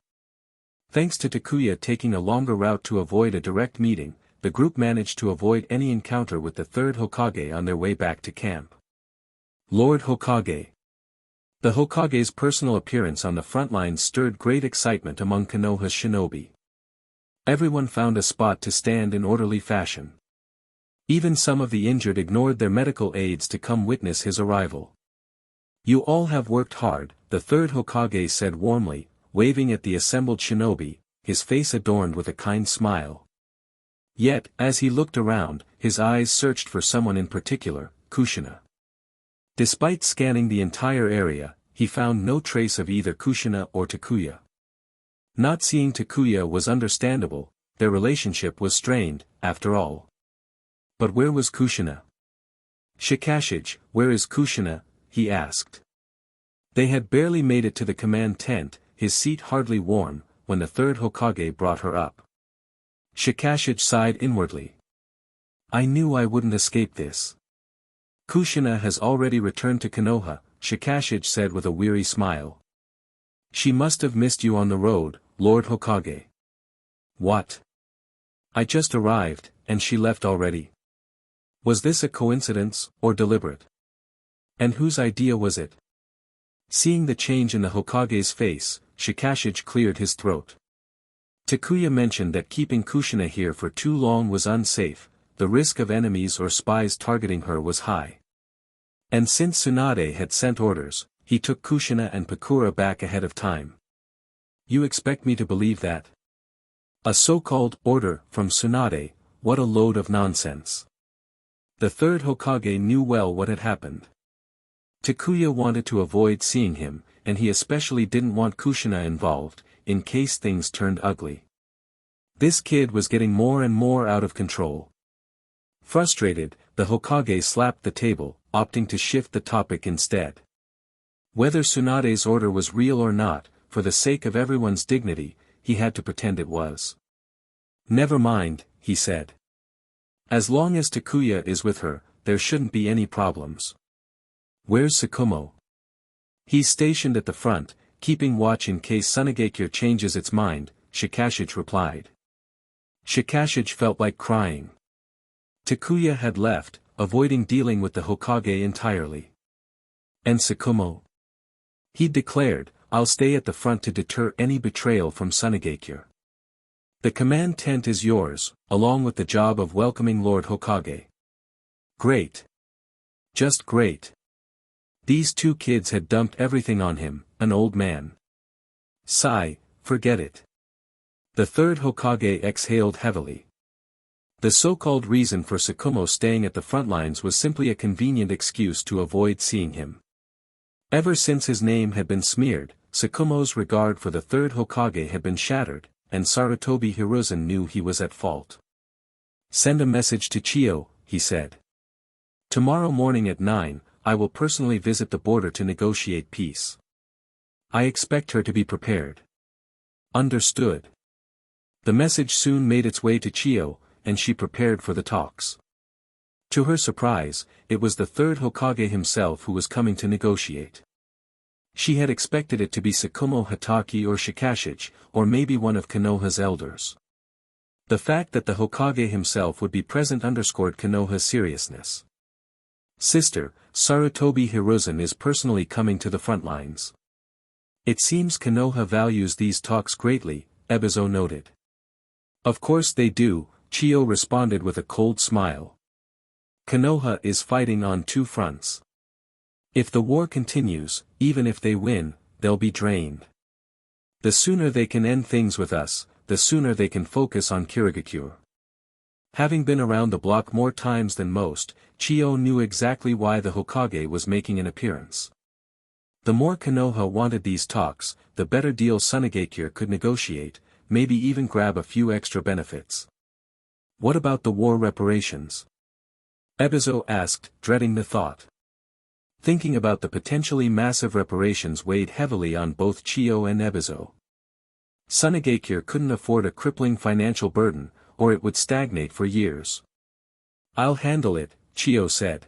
Thanks to Takuya taking a longer route to avoid a direct meeting, the group managed to avoid any encounter with the third Hokage on their way back to camp. Lord Hokage. The Hokage's personal appearance on the front lines stirred great excitement among Konoha's shinobi. Everyone found a spot to stand in orderly fashion. Even some of the injured ignored their medical aids to come witness his arrival. You all have worked hard, the third Hokage said warmly, waving at the assembled shinobi, his face adorned with a kind smile. Yet, as he looked around, his eyes searched for someone in particular, Kushina. Despite scanning the entire area, he found no trace of either Kushina or Takuya. Not seeing Takuya was understandable, their relationship was strained, after all. But where was Kushina? Shikashige, where is Kushina? He asked. They had barely made it to the command tent, his seat hardly warm, when the third Hokage brought her up. Shikashige sighed inwardly. I knew I wouldn't escape this. Kushina has already returned to Konoha, Shikashige said with a weary smile. She must have missed you on the road, Lord Hokage. What? I just arrived, and she left already. Was this a coincidence, or deliberate? And whose idea was it? Seeing the change in the Hokage's face, Shikashige cleared his throat. Takuya mentioned that keeping Kushina here for too long was unsafe, the risk of enemies or spies targeting her was high. And since Tsunade had sent orders, he took Kushina and Pakura back ahead of time. You expect me to believe that? A so-called order from Tsunade, what a load of nonsense. The third Hokage knew well what had happened. Takuya wanted to avoid seeing him, and he especially didn't want Kushina involved, in case things turned ugly. This kid was getting more and more out of control. Frustrated, the Hokage slapped the table, opting to shift the topic instead. Whether Tsunade's order was real or not, for the sake of everyone's dignity, he had to pretend it was. Never mind, he said. As long as Takuya is with her, there shouldn't be any problems. Where's Tsukumo? He's stationed at the front, keeping watch in case Mangekyō changes its mind, Shikashige replied. Shikashige felt like crying. Takuya had left, avoiding dealing with the Hokage entirely. And Tsukumo? He declared, I'll stay at the front to deter any betrayal from Mangekyō. The command tent is yours, along with the job of welcoming Lord Hokage. Great. Just great. These two kids had dumped everything on him, an old man. Sigh, forget it. The third Hokage exhaled heavily. The so-called reason for Tsukumo staying at the front lines was simply a convenient excuse to avoid seeing him. Ever since his name had been smeared, Tsukumo's regard for the third Hokage had been shattered, and Sarutobi Hiruzen knew he was at fault. Send a message to Chiyo, he said. Tomorrow morning at 9, I will personally visit the border to negotiate peace. I expect her to be prepared. Understood. The message soon made its way to Chiyo, and she prepared for the talks. To her surprise, it was the third Hokage himself who was coming to negotiate. She had expected it to be Tsukumo Hatake or Shikashige, or maybe one of Konoha's elders. The fact that the Hokage himself would be present underscored Konoha's seriousness. Sister, Sarutobi Hiruzen is personally coming to the front lines. It seems Konoha values these talks greatly, Ebizo noted. Of course they do, Chiyo responded with a cold smile. Konoha is fighting on two fronts. If the war continues, even if they win, they'll be drained. The sooner they can end things with us, the sooner they can focus on Kirigakure. Having been around the block more times than most, Chiyo knew exactly why the Hokage was making an appearance. The more Konoha wanted these talks, the better deal Sunigakure could negotiate, maybe even grab a few extra benefits. What about the war reparations? Ebizo asked, dreading the thought. Thinking about the potentially massive reparations weighed heavily on both Chiyo and Ebizo. Sunigakure couldn't afford a crippling financial burden, or it would stagnate for years. I'll handle it, Chiyo said.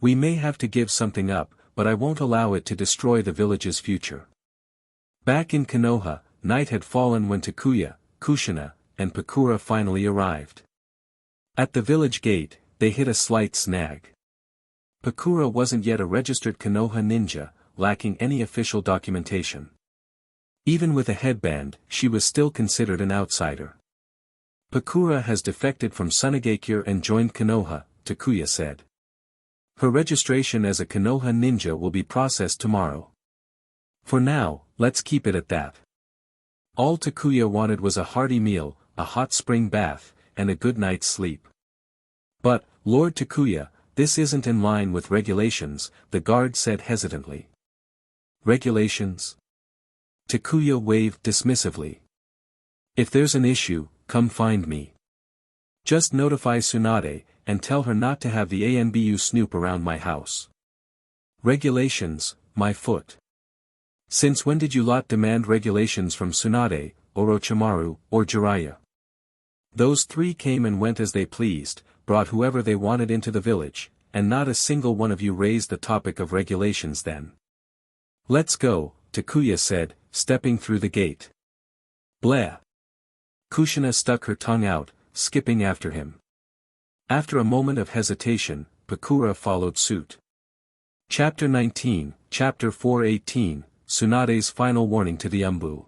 We may have to give something up, but I won't allow it to destroy the village's future. Back in Konoha, night had fallen when Takuya, Kushina, and Pakura finally arrived. At the village gate, they hit a slight snag. Pakura wasn't yet a registered Konoha ninja, lacking any official documentation. Even with a headband, she was still considered an outsider. Pakura has defected from Sunigakure and joined Konoha, Takuya said. Her registration as a Konoha ninja will be processed tomorrow. For now, let's keep it at that. All Takuya wanted was a hearty meal, a hot spring bath, and a good night's sleep. But, Lord Takuya, this isn't in line with regulations, the guard said hesitantly. Regulations? Takuya waved dismissively. If there's an issue, come find me. Just notify Tsunade, and tell her not to have the ANBU snoop around my house. Regulations, my foot. Since when did you lot demand regulations from Tsunade, Orochimaru, or Jiraiya? Those three came and went as they pleased, brought whoever they wanted into the village, and not a single one of you raised the topic of regulations then. Let's go, Takuya said, stepping through the gate. Blah. Kushina stuck her tongue out, skipping after him. After a moment of hesitation, Pakura followed suit. Chapter 19, Chapter 418, Tsunade's final warning to the Umbu.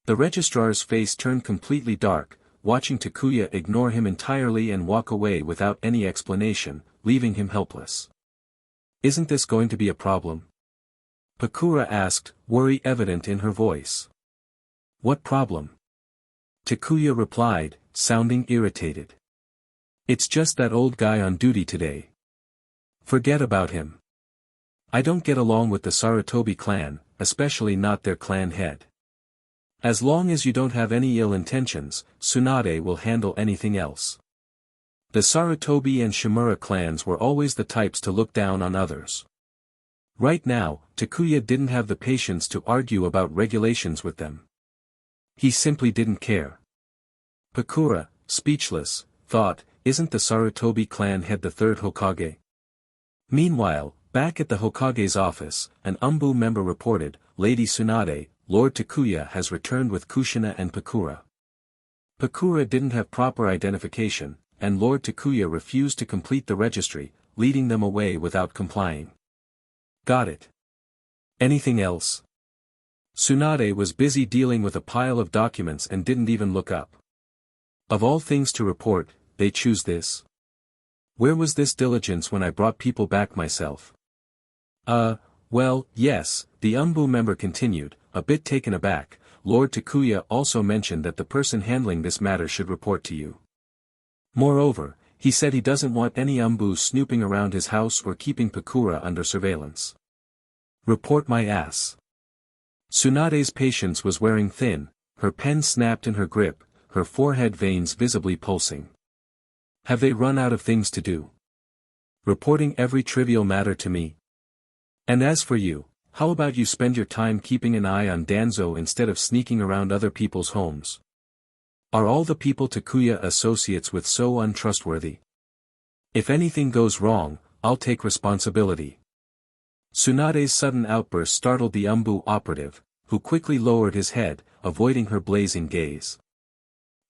The registrar's face turned completely dark, watching Takuya ignore him entirely and walk away without any explanation, leaving him helpless. Isn't this going to be a problem? Pakura asked, worry evident in her voice. What problem? Takuya replied, sounding irritated. It's just that old guy on duty today. Forget about him. I don't get along with the Sarutobi clan, especially not their clan head. As long as you don't have any ill intentions, Tsunade will handle anything else. The Sarutobi and Shimura clans were always the types to look down on others. Right now, Takuya didn't have the patience to argue about regulations with them. He simply didn't care. Pakura, speechless, thought, isn't the Sarutobi clan head the third Hokage? Meanwhile, back at the Hokage's office, an Umbu member reported, Lady Tsunade, Lord Takuya has returned with Kushina and Pakura. Pakura didn't have proper identification, and Lord Takuya refused to complete the registry, leading them away without complying. Got it. Anything else? Tsunade was busy dealing with a pile of documents and didn't even look up. Of all things to report, they choose this. Where was this diligence when I brought people back myself? Well, yes, the Umbu member continued, a bit taken aback. Lord Takuya also mentioned that the person handling this matter should report to you. Moreover, he said he doesn't want any Umbu snooping around his house or keeping Pakura under surveillance. Report my ass. Tsunade's patience was wearing thin, her pen snapped in her grip, her forehead veins visibly pulsing. Have they run out of things to do? Reporting every trivial matter to me? And as for you, how about you spend your time keeping an eye on Danzo instead of sneaking around other people's homes? Are all the people Takuya associates with so untrustworthy? If anything goes wrong, I'll take responsibility. Tsunade's sudden outburst startled the Umbu operative, who quickly lowered his head, avoiding her blazing gaze.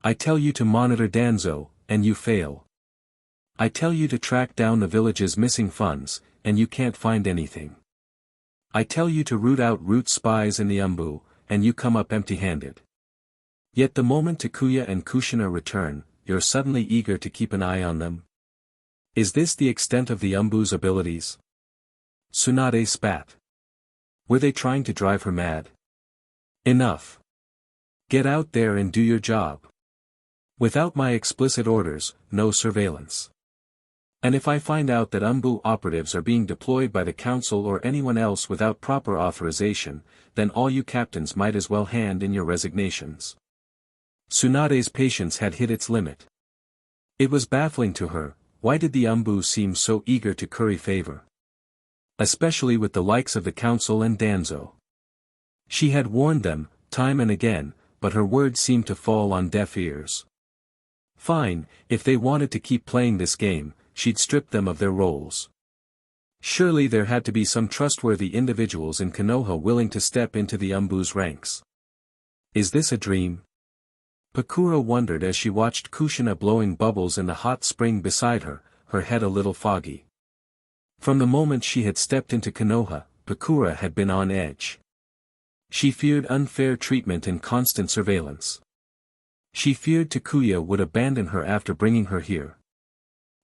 I tell you to monitor Danzo, and you fail. I tell you to track down the village's missing funds, and you can't find anything. I tell you to root out root spies in the Umbu, and you come up empty-handed. Yet the moment Takuya and Kushina return, you're suddenly eager to keep an eye on them. Is this the extent of the Umbu's abilities? Tsunade spat. Were they trying to drive her mad? Enough. Get out there and do your job. Without my explicit orders, no surveillance. And if I find out that Umbu operatives are being deployed by the council or anyone else without proper authorization, then all you captains might as well hand in your resignations. Tsunade's patience had hit its limit. It was baffling to her, why did the Umbu seem so eager to curry favor? Especially with the likes of the council and Danzo. She had warned them, time and again, but her words seemed to fall on deaf ears. Fine, if they wanted to keep playing this game, she'd strip them of their roles. Surely there had to be some trustworthy individuals in Konoha willing to step into the Umbu's ranks. Is this a dream? Pakura wondered as she watched Kushina blowing bubbles in the hot spring beside her, her head a little foggy. From the moment she had stepped into Konoha, Pakura had been on edge. She feared unfair treatment and constant surveillance. She feared Takuya would abandon her after bringing her here.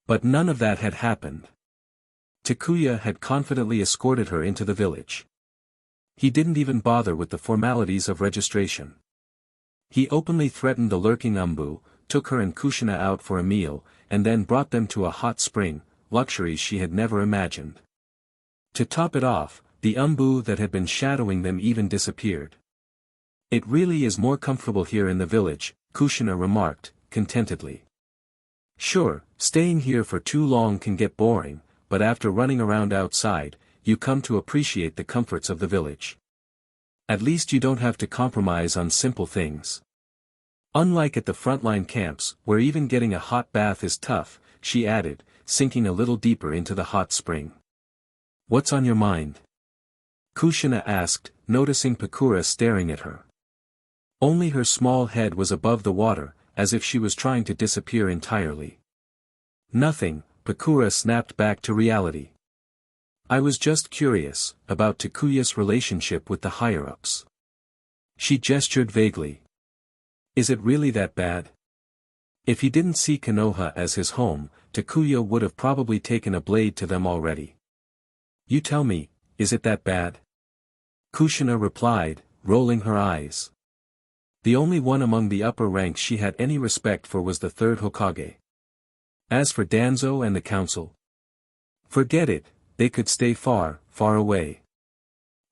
But none of that had happened. Takuya had confidently escorted her into the village. He didn't even bother with the formalities of registration. He openly threatened the lurking Umbu, took her and Kushina out for a meal, and then brought them to a hot spring, luxuries she had never imagined. To top it off, the Umbu that had been shadowing them even disappeared. It really is more comfortable here in the village, Kushina remarked, contentedly. Sure, staying here for too long can get boring, but after running around outside, you come to appreciate the comforts of the village. At least you don't have to compromise on simple things. Unlike at the frontline camps, where even getting a hot bath is tough, she added, sinking a little deeper into the hot spring. What's on your mind? Kushina asked, noticing Pakura staring at her. Only her small head was above the water, as if she was trying to disappear entirely. Nothing, Pakura snapped back to reality. I was just curious, about Takuya's relationship with the higher-ups. She gestured vaguely. Is it really that bad? If he didn't see Konoha as his home, Takuya would have probably taken a blade to them already. You tell me, is it that bad? Kushina replied, rolling her eyes. The only one among the upper ranks she had any respect for was the third Hokage. As for Danzo and the council, forget it, they could stay far, far away.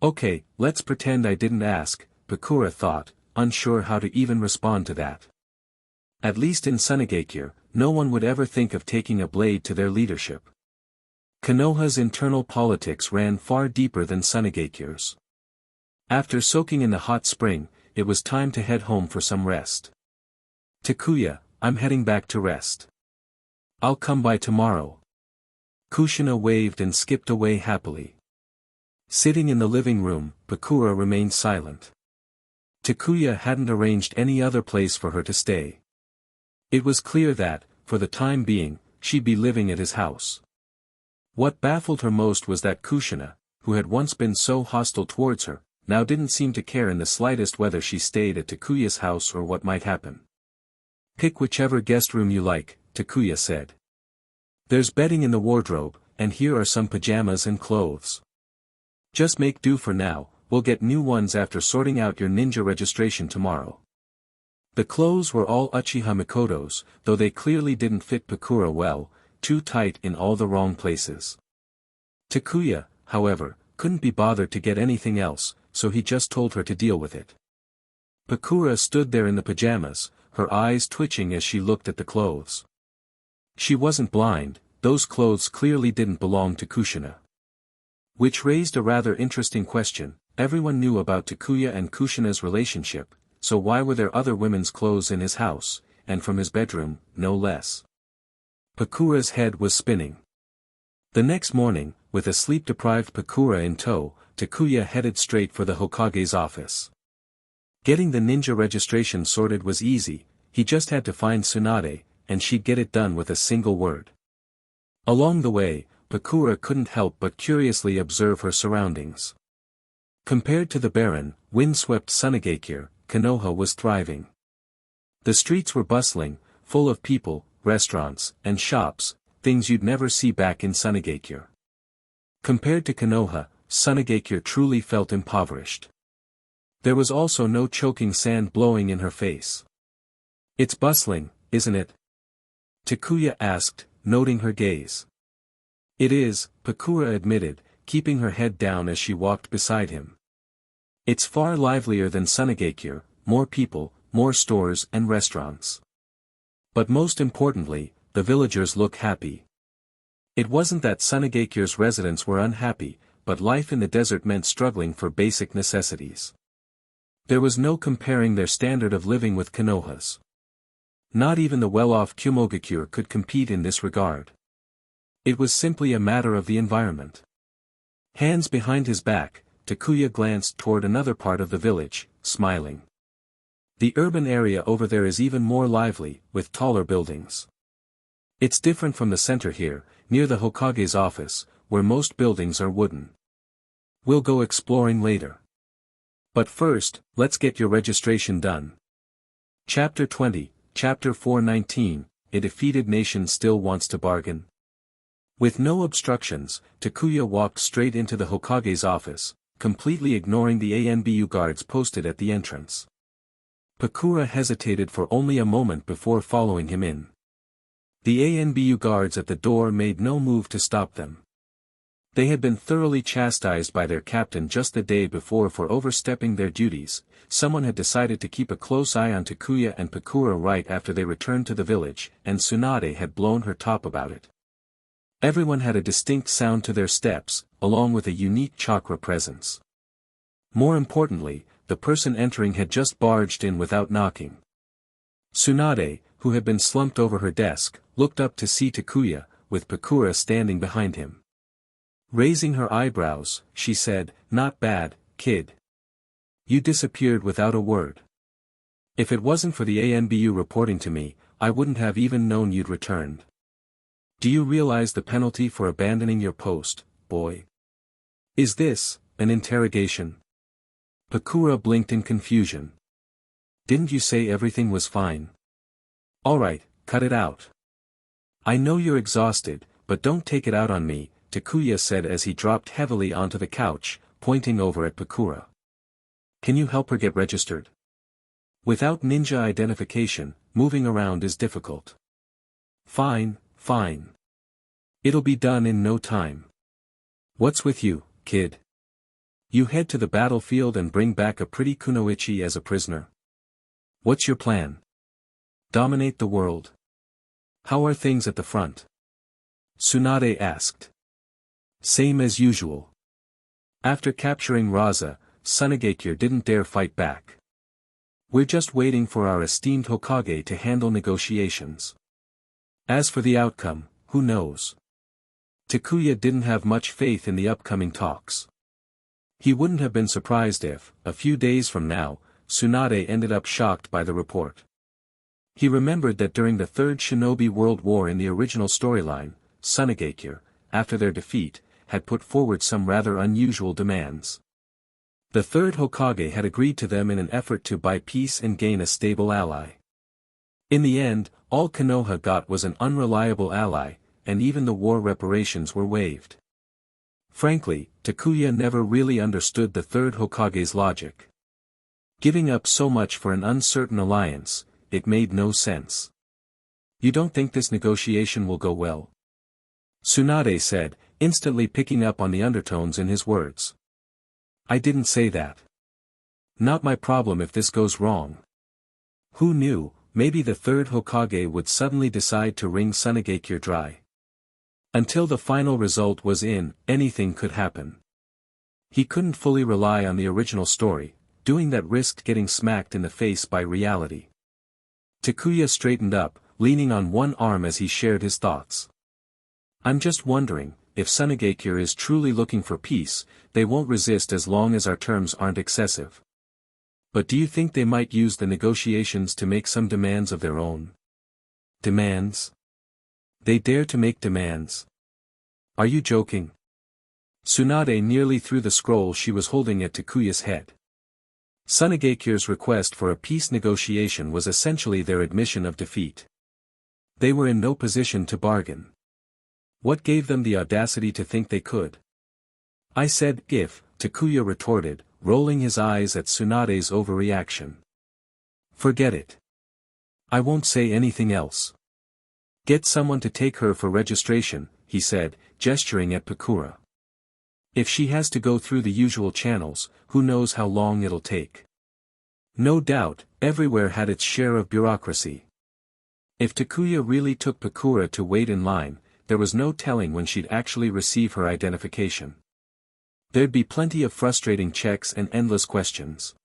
Okay, let's pretend I didn't ask, Pakura thought, unsure how to even respond to that. At least in Mangekyō, no one would ever think of taking a blade to their leadership. Konoha's internal politics ran far deeper than Mangekyō's. After soaking in the hot spring, it was time to head home for some rest. Takuya, I'm heading back to rest. I'll come by tomorrow. Kushina waved and skipped away happily. Sitting in the living room, Pakura remained silent. Takuya hadn't arranged any other place for her to stay. It was clear that, for the time being, she'd be living at his house. What baffled her most was that Kushina, who had once been so hostile towards her, now didn't seem to care in the slightest whether she stayed at Takuya's house or what might happen. Pick whichever guest room you like, Takuya said. There's bedding in the wardrobe, and here are some pajamas and clothes. Just make do for now, we'll get new ones after sorting out your ninja registration tomorrow. The clothes were all Uchiha Mikoto's, though they clearly didn't fit Pakura well, too tight in all the wrong places. Takuya, however, couldn't be bothered to get anything else, so he just told her to deal with it. Pakura stood there in the pajamas, her eyes twitching as she looked at the clothes. She wasn't blind, those clothes clearly didn't belong to Kushina. Which raised a rather interesting question. Everyone knew about Takuya and Kushina's relationship, so why were there other women's clothes in his house, and from his bedroom, no less? Pakura's head was spinning. The next morning, with a sleep-deprived Pakura in tow, Takuya headed straight for the Hokage's office. Getting the ninja registration sorted was easy, he just had to find Tsunade, and she'd get it done with a single word. Along the way, Pakura couldn't help but curiously observe her surroundings. Compared to the barren, windswept Sunagakure, Konoha was thriving. The streets were bustling, full of people, restaurants, and shops, things you'd never see back in Sunagakure. Compared to Konoha, Sunagakure truly felt impoverished. There was also no choking sand blowing in her face. "It's bustling, isn't it?" Takuya asked, noting her gaze. "It is," Pakura admitted, keeping her head down as she walked beside him. "It's far livelier than Sunagakure, more people, more stores and restaurants. But most importantly, the villagers look happy." It wasn't that Sunagakure's residents were unhappy, but life in the desert meant struggling for basic necessities. There was no comparing their standard of living with Konoha's. Not even the well-off Kumogakure could compete in this regard. It was simply a matter of the environment. Hands behind his back, Takuya glanced toward another part of the village, smiling. "The urban area over there is even more lively, with taller buildings. It's different from the center here, near the Hokage's office, where most buildings are wooden. We'll go exploring later. But first, let's get your registration done." Chapter 20, Chapter 419, A Defeated Nation Still Wants to Bargain. With no obstructions, Takuya walked straight into the Hokage's office, completely ignoring the ANBU guards posted at the entrance. Pakura hesitated for only a moment before following him in. The ANBU guards at the door made no move to stop them. They had been thoroughly chastised by their captain just the day before for overstepping their duties. Someone had decided to keep a close eye on Takuya and Pakura right after they returned to the village, and Tsunade had blown her top about it. Everyone had a distinct sound to their steps, along with a unique chakra presence. More importantly, the person entering had just barged in without knocking. Tsunade, who had been slumped over her desk, looked up to see Takuya, with Pakura standing behind him. Raising her eyebrows, she said, "Not bad, kid. You disappeared without a word. If it wasn't for the ANBU reporting to me, I wouldn't have even known you'd returned. Do you realize the penalty for abandoning your post, boy? Is this an interrogation?" Pakura blinked in confusion. "Didn't you say everything was fine? All right, cut it out. I know you're exhausted, but don't take it out on me," Takuya said as he dropped heavily onto the couch, pointing over at Pakura. "Can you help her get registered? Without ninja identification, moving around is difficult." "Fine, fine. It'll be done in no time. What's with you, kid? You head to the battlefield and bring back a pretty kunoichi as a prisoner? What's your plan? Dominate the world? How are things at the front?" Tsunade asked. "Same as usual. After capturing Raza, Sunagakure didn't dare fight back. We're just waiting for our esteemed Hokage to handle negotiations. As for the outcome, who knows?" Takuya didn't have much faith in the upcoming talks. He wouldn't have been surprised if, a few days from now, Tsunade ended up shocked by the report. He remembered that during the Third Shinobi World War in the original storyline, Sunagakure, after their defeat, had put forward some rather unusual demands. The third Hokage had agreed to them in an effort to buy peace and gain a stable ally. In the end, all Konoha got was an unreliable ally, and even the war reparations were waived. Frankly, Takuya never really understood the third Hokage's logic. Giving up so much for an uncertain alliance, it made no sense. "You don't think this negotiation will go well?" Tsunade said, instantly picking up on the undertones in his words. "I didn't say that. Not my problem if this goes wrong. Who knew, maybe the third Hokage would suddenly decide to wring Sunagakure dry. Until the final result was in, anything could happen. He couldn't fully rely on the original story, doing that risked getting smacked in the face by reality." Takuya straightened up, leaning on one arm as he shared his thoughts. I'm just wondering, if Mangekyō is truly looking for peace, they won't resist as long as our terms aren't excessive. But do you think they might use the negotiations to make some demands of their own? Demands? They dare to make demands? Are you joking? Tsunade nearly threw the scroll she was holding at Takuya's head. Mangekyō's request for a peace negotiation was essentially their admission of defeat. They were in no position to bargain. What gave them the audacity to think they could? I said if, Takuya retorted, rolling his eyes at Tsunade's overreaction. Forget it. I won't say anything else. Get someone to take her for registration, he said, gesturing at Pakura. If she has to go through the usual channels, who knows how long it'll take. No doubt, everywhere had its share of bureaucracy. If Takuya really took Pakura to wait in line, there was no telling when she'd actually receive her identification. There'd be plenty of frustrating checks and endless questions.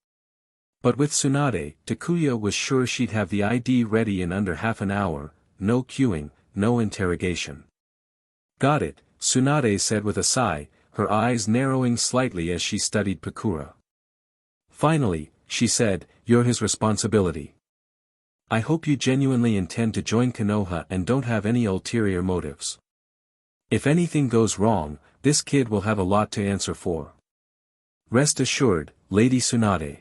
But with Tsunade, Takuya was sure she'd have the ID ready in under half an hour, no queuing, no interrogation. Got it, Tsunade said with a sigh, her eyes narrowing slightly as she studied Pakura. Finally, she said, you're his responsibility. I hope you genuinely intend to join Konoha and don't have any ulterior motives. If anything goes wrong, this kid will have a lot to answer for. Rest assured, Lady Tsunade.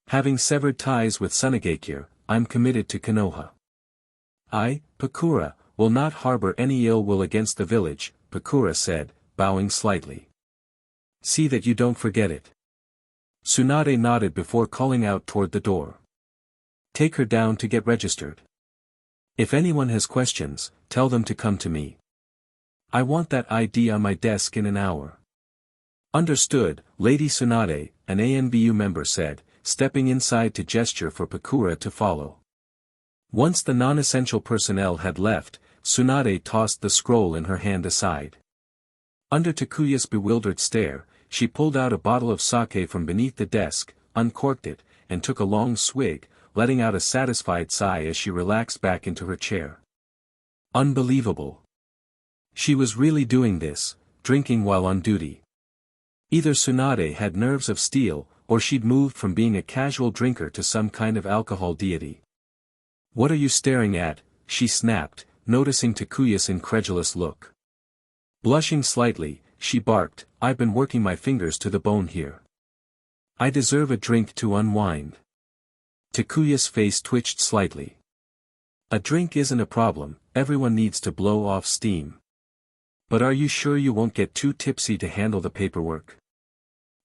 Having severed ties with Mangekyō, I'm committed to Konoha. I, Pakura, will not harbor any ill will against the village, Pakura said, bowing slightly. See that you don't forget it. Tsunade nodded before calling out toward the door. Take her down to get registered. If anyone has questions, tell them to come to me. I want that ID on my desk in an hour. Understood, Lady Tsunade, an ANBU member said, stepping inside to gesture for Pakura to follow. Once the non-essential personnel had left, Tsunade tossed the scroll in her hand aside. Under Takuya's bewildered stare, she pulled out a bottle of sake from beneath the desk, uncorked it, and took a long swig, letting out a satisfied sigh as she relaxed back into her chair. Unbelievable. She was really doing this, drinking while on duty. Either Tsunade had nerves of steel, or she'd moved from being a casual drinker to some kind of alcohol deity. What are you staring at? She snapped, noticing Takuya's incredulous look. Blushing slightly, she barked, I've been working my fingers to the bone here. I deserve a drink to unwind. Takuya's face twitched slightly. A drink isn't a problem, everyone needs to blow off steam. But are you sure you won't get too tipsy to handle the paperwork?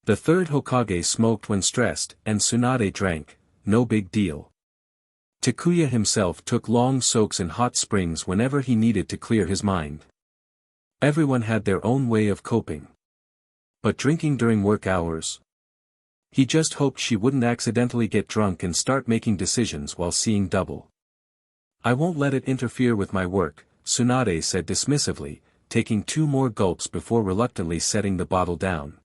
The third Hokage smoked when stressed, and Tsunade drank, no big deal. Takuya himself took long soaks in hot springs whenever he needed to clear his mind. Everyone had their own way of coping. But drinking during work hours? He just hoped she wouldn't accidentally get drunk and start making decisions while seeing double. I won't let it interfere with my work, Tsunade said dismissively, taking 2 more gulps before reluctantly setting the bottle down.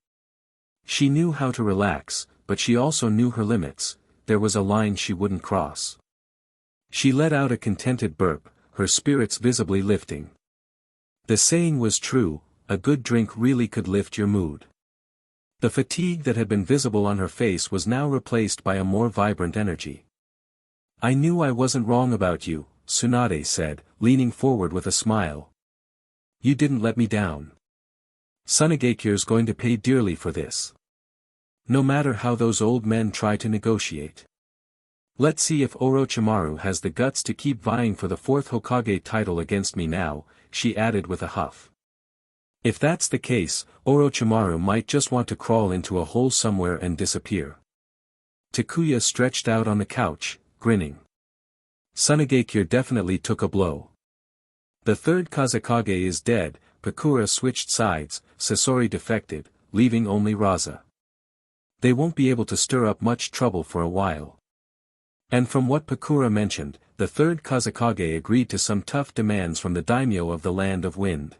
She knew how to relax, but she also knew her limits, there was a line she wouldn't cross. She let out a contented burp, her spirits visibly lifting. The saying was true, a good drink really could lift your mood. The fatigue that had been visible on her face was now replaced by a more vibrant energy. I knew I wasn't wrong about you, Tsunade said, leaning forward with a smile. You didn't let me down. Mangekyō's going to pay dearly for this. No matter how those old men try to negotiate. Let's see if Orochimaru has the guts to keep vying for the 4th Hokage title against me now, she added with a huff. If that's the case, Orochimaru might just want to crawl into a hole somewhere and disappear. Takuya stretched out on the couch, grinning. Mangekyō definitely took a blow. The 3rd Kazekage is dead, Pakura switched sides, Sasori defected, leaving only Raza. They won't be able to stir up much trouble for a while. And from what Pakura mentioned, the 3rd Kazekage agreed to some tough demands from the daimyo of the Land of Wind.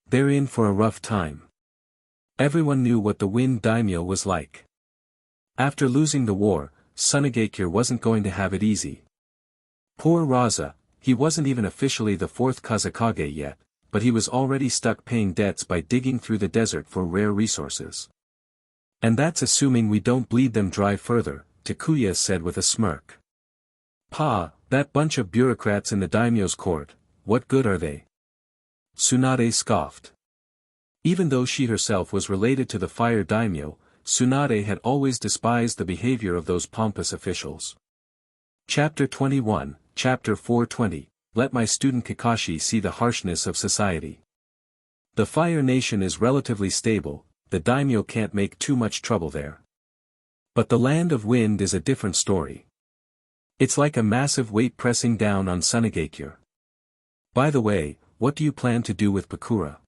They're in for a rough time. Everyone knew what the Wind daimyo was like. After losing the war, Mangekyō wasn't going to have it easy. Poor Raza, He wasn't even officially the fourth Kazekage yet, but he was already stuck paying debts by digging through the desert for rare resources. And that's assuming we don't bleed them dry further, Takuya said with a smirk. Pa, that bunch of bureaucrats in the daimyo's court, what good are they? Tsunade scoffed. Even though she herself was related to the fire daimyo, Tsunade had always despised the behavior of those pompous officials. Chapter 21, Chapter 420, Let my student Kakashi see the harshness of society. The Fire Nation is relatively stable, the daimyo can't make too much trouble there. But the Land of Wind is a different story. It's like a massive weight pressing down on Mangekyō. By the way, what do you plan to do with Pakura?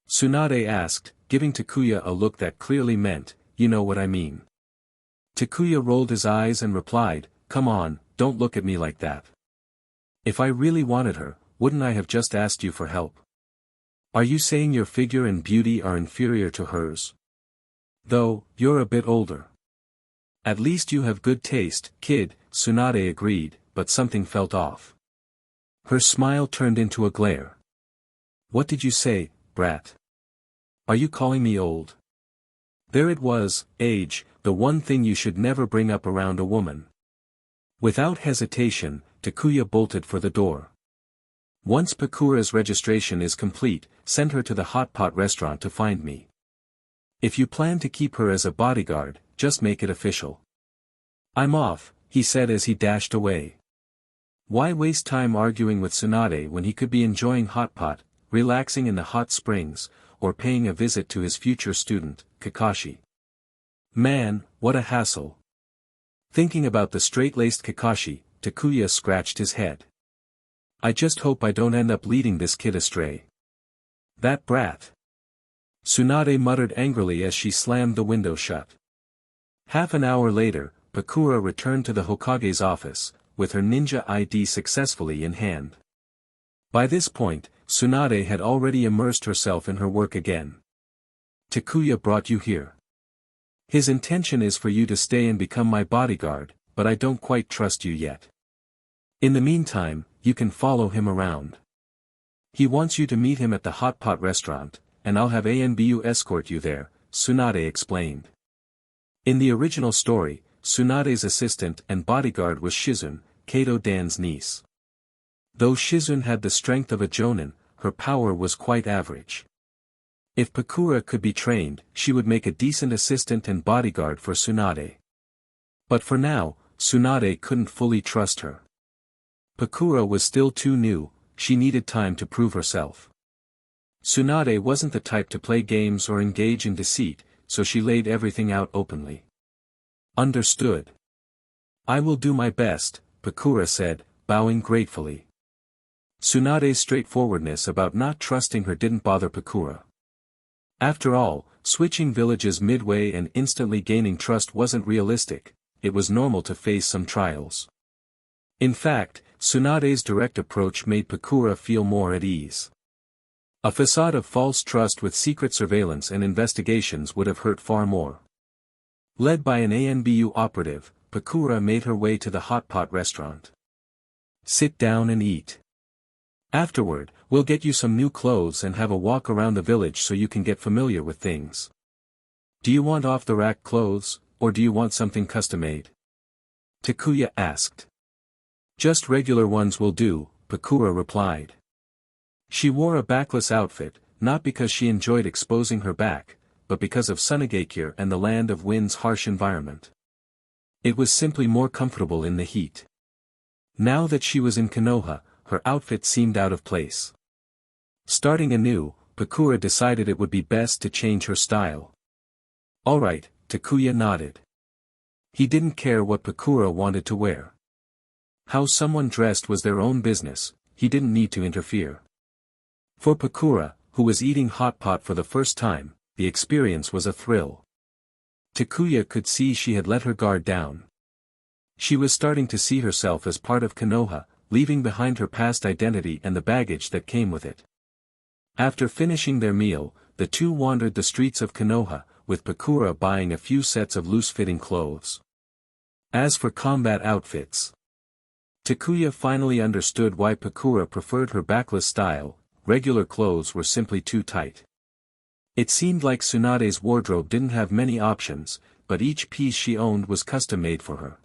Tsunade asked, giving Takuya a look that clearly meant, you know what I mean. Takuya rolled his eyes and replied, come on, don't look at me like that. If I really wanted her, wouldn't I have just asked you for help? Are you saying your figure and beauty are inferior to hers? Though, you're a bit older. At least you have good taste, kid, Tsunade agreed, but something felt off. Her smile turned into a glare. What did you say, brat? Are you calling me old? There it was, age, the one thing you should never bring up around a woman. Without hesitation, Takuya bolted for the door. Once Pakura's registration is complete, send her to the hot pot restaurant to find me. If you plan to keep her as a bodyguard, just make it official. I'm off, he said as he dashed away. Why waste time arguing with Tsunade when he could be enjoying hot pot, relaxing in the hot springs, or paying a visit to his future student, Kakashi? Man, what a hassle. Thinking about the straight-laced Kakashi, Takuya scratched his head. I just hope I don't end up leading this kid astray. That brat. Tsunade muttered angrily as she slammed the window shut. Half an hour later, Pakura returned to the Hokage's office, with her ninja ID successfully in hand. By this point, Tsunade had already immersed herself in her work again. Takuya brought you here. His intention is for you to stay and become my bodyguard, but I don't quite trust you yet. In the meantime, you can follow him around. He wants you to meet him at the hot pot restaurant, and I'll have Anbu escort you there, Tsunade explained. In the original story, Tsunade's assistant and bodyguard was Shizune, Kato Dan's niece. Though Shizune had the strength of a jonin, her power was quite average. If Pakura could be trained, she would make a decent assistant and bodyguard for Tsunade. But for now, Tsunade couldn't fully trust her. Pakura was still too new, she needed time to prove herself. Tsunade wasn't the type to play games or engage in deceit, so she laid everything out openly. Understood. I will do my best, Pakura said, bowing gratefully. Tsunade's straightforwardness about not trusting her didn't bother Pakura. After all, switching villages midway and instantly gaining trust wasn't realistic, it was normal to face some trials. In fact, Tsunade's direct approach made Pakura feel more at ease. A facade of false trust with secret surveillance and investigations would have hurt far more. Led by an ANBU operative, Pakura made her way to the hot pot restaurant. Sit down and eat. Afterward, we'll get you some new clothes and have a walk around the village so you can get familiar with things. Do you want off-the-rack clothes, or do you want something custom-made? Takuya asked. Just regular ones will do, Pakura replied. She wore a backless outfit, not because she enjoyed exposing her back, but because of Mangekyō and the Land of Wind's harsh environment. It was simply more comfortable in the heat. Now that she was in Konoha, her outfit seemed out of place. Starting anew, Pakura decided it would be best to change her style. Alright, Takuya nodded. He didn't care what Pakura wanted to wear. How someone dressed was their own business, he didn't need to interfere. For Pakura, who was eating hot pot for the first time, the experience was a thrill. Takuya could see she had let her guard down. She was starting to see herself as part of Konoha, leaving behind her past identity and the baggage that came with it. After finishing their meal, the two wandered the streets of Konoha, with Pakura buying a few sets of loose-fitting clothes. As for combat outfits, Takuya finally understood why Pakura preferred her backless style. Regular clothes were simply too tight. It seemed like Tsunade's wardrobe didn't have many options, but each piece she owned was custom-made for her.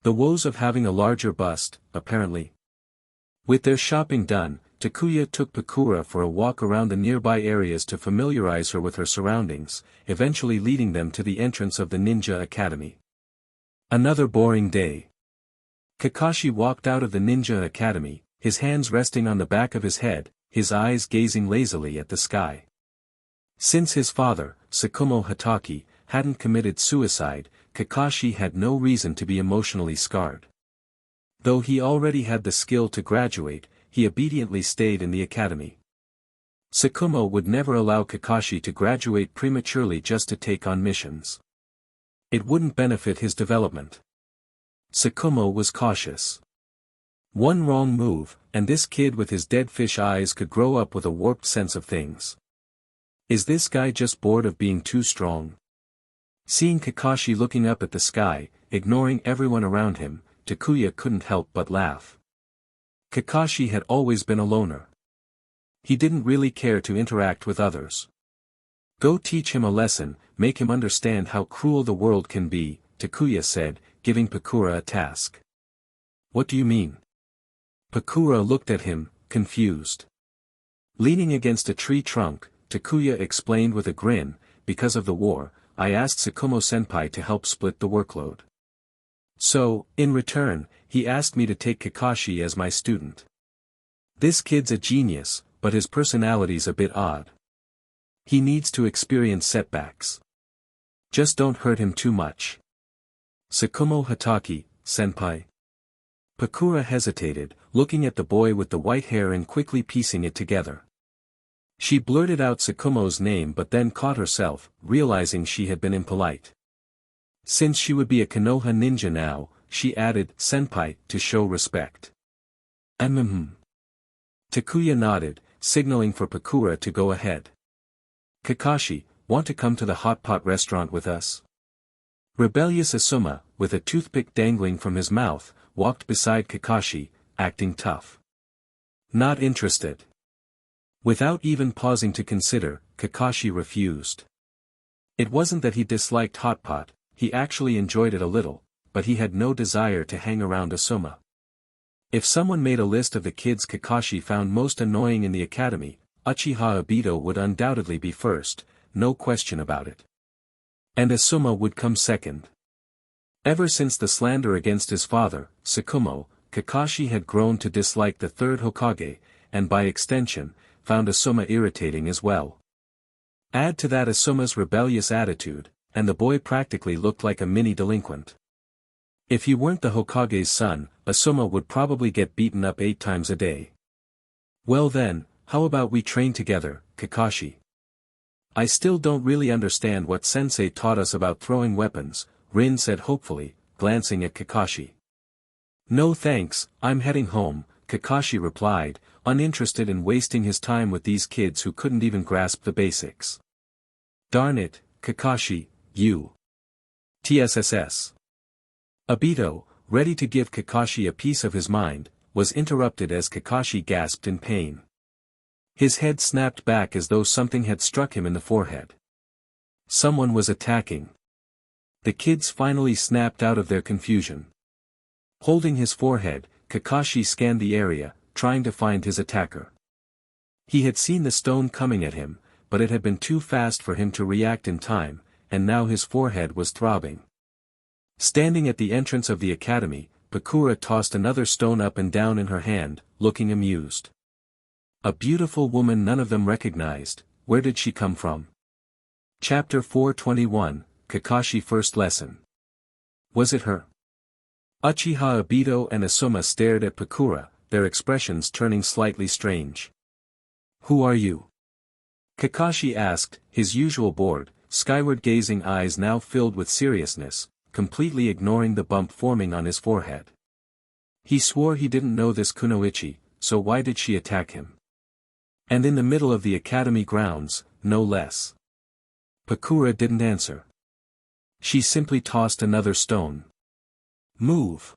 The woes of having a larger bust, apparently. With their shopping done, Takuya took Pakura for a walk around the nearby areas to familiarize her with her surroundings, eventually leading them to the entrance of the Ninja Academy. Another boring day. Kakashi walked out of the Ninja Academy, his hands resting on the back of his head, his eyes gazing lazily at the sky. Since his father, Tsukumo Hatake, hadn't committed suicide, Kakashi had no reason to be emotionally scarred. Though he already had the skill to graduate, he obediently stayed in the academy. Tsukumo would never allow Kakashi to graduate prematurely just to take on missions. It wouldn't benefit his development. Tsukumo was cautious. One wrong move, and this kid with his dead fish eyes could grow up with a warped sense of things. Is this guy just bored of being too strong? Seeing Kakashi looking up at the sky, ignoring everyone around him, Takuya couldn't help but laugh. Kakashi had always been a loner. He didn't really care to interact with others. Go teach him a lesson, make him understand how cruel the world can be, Takuya said, giving Pakura a task. What do you mean? Pakura looked at him, confused. Leaning against a tree trunk, Takuya explained with a grin, because of the war, I asked Tsukumo-senpai to help split the workload. So, in return, he asked me to take Kakashi as my student. This kid's a genius, but his personality's a bit odd. He needs to experience setbacks. Just don't hurt him too much. Tsukumo Hatake, senpai. Pakura hesitated, looking at the boy with the white hair and quickly piecing it together. She blurted out Tsukumo's name but then caught herself, realizing she had been impolite. Since she would be a Konoha ninja now, she added senpai to show respect. Takuya nodded, signaling for Pakura to go ahead. Kakashi, want to come to the hot pot restaurant with us? Rebellious Asuma, with a toothpick dangling from his mouth, walked beside Kakashi, acting tough. Not interested. Without even pausing to consider, Kakashi refused. It wasn't that he disliked hot pot, he actually enjoyed it a little, but he had no desire to hang around Asuma. If someone made a list of the kids Kakashi found most annoying in the academy, Uchiha Obito would undoubtedly be first, no question about it. And Asuma would come second. Ever since the slander against his father, Tsukumo, Kakashi had grown to dislike the third Hokage, and by extension, found Asuma irritating as well. Add to that Asuma's rebellious attitude, and the boy practically looked like a mini delinquent. If he weren't the Hokage's son, Asuma would probably get beaten up 8 times a day. Well then, how about we train together, Kakashi? I still don't really understand what sensei taught us about throwing weapons, Rin said hopefully, glancing at Kakashi. No thanks, I'm heading home, Kakashi replied, uninterested in wasting his time with these kids who couldn't even grasp the basics. Darn it, Kakashi, you. TSSS. Obito, ready to give Kakashi a piece of his mind, was interrupted as Kakashi gasped in pain. His head snapped back as though something had struck him in the forehead. Someone was attacking. The kids finally snapped out of their confusion. Holding his forehead, Kakashi scanned the area, trying to find his attacker. He had seen the stone coming at him, but it had been too fast for him to react in time, and now his forehead was throbbing. Standing at the entrance of the academy, Pakura tossed another stone up and down in her hand, looking amused. A beautiful woman none of them recognized, where did she come from? Chapter 421, Kakashi First Lesson. Was it her? Uchiha Obito and Asuma stared at Pakura, their expressions turning slightly strange. Who are you? Kakashi asked, his usual bored, skyward-gazing eyes now filled with seriousness, completely ignoring the bump forming on his forehead. He swore he didn't know this Kunoichi, so why did she attack him? And in the middle of the academy grounds, no less. Pakura didn't answer. She simply tossed another stone. Move.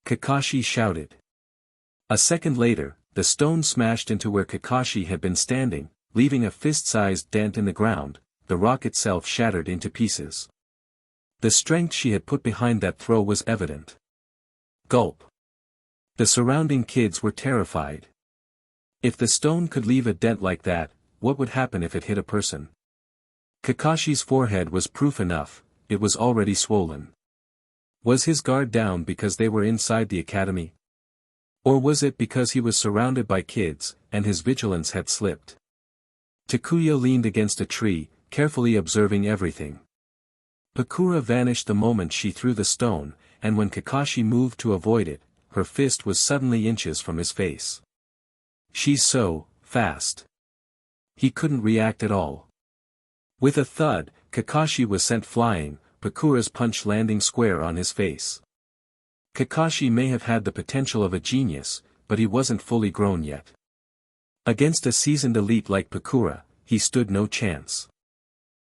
Kakashi shouted. A second later, the stone smashed into where Kakashi had been standing, leaving a fist-sized dent in the ground. The rock itself shattered into pieces. The strength she had put behind that throw was evident. Gulp. The surrounding kids were terrified. If the stone could leave a dent like that, what would happen if it hit a person? Kakashi's forehead was proof enough, it was already swollen. Was his guard down because they were inside the academy? Or was it because he was surrounded by kids, and his vigilance had slipped? Takuya leaned against a tree, carefully observing everything. Pakura vanished the moment she threw the stone, and when Kakashi moved to avoid it, her fist was suddenly inches from his face. She's so fast. He couldn't react at all. With a thud, Kakashi was sent flying, Pakura's punch landing square on his face. Kakashi may have had the potential of a genius, but he wasn't fully grown yet. Against a seasoned elite like Pakura, he stood no chance.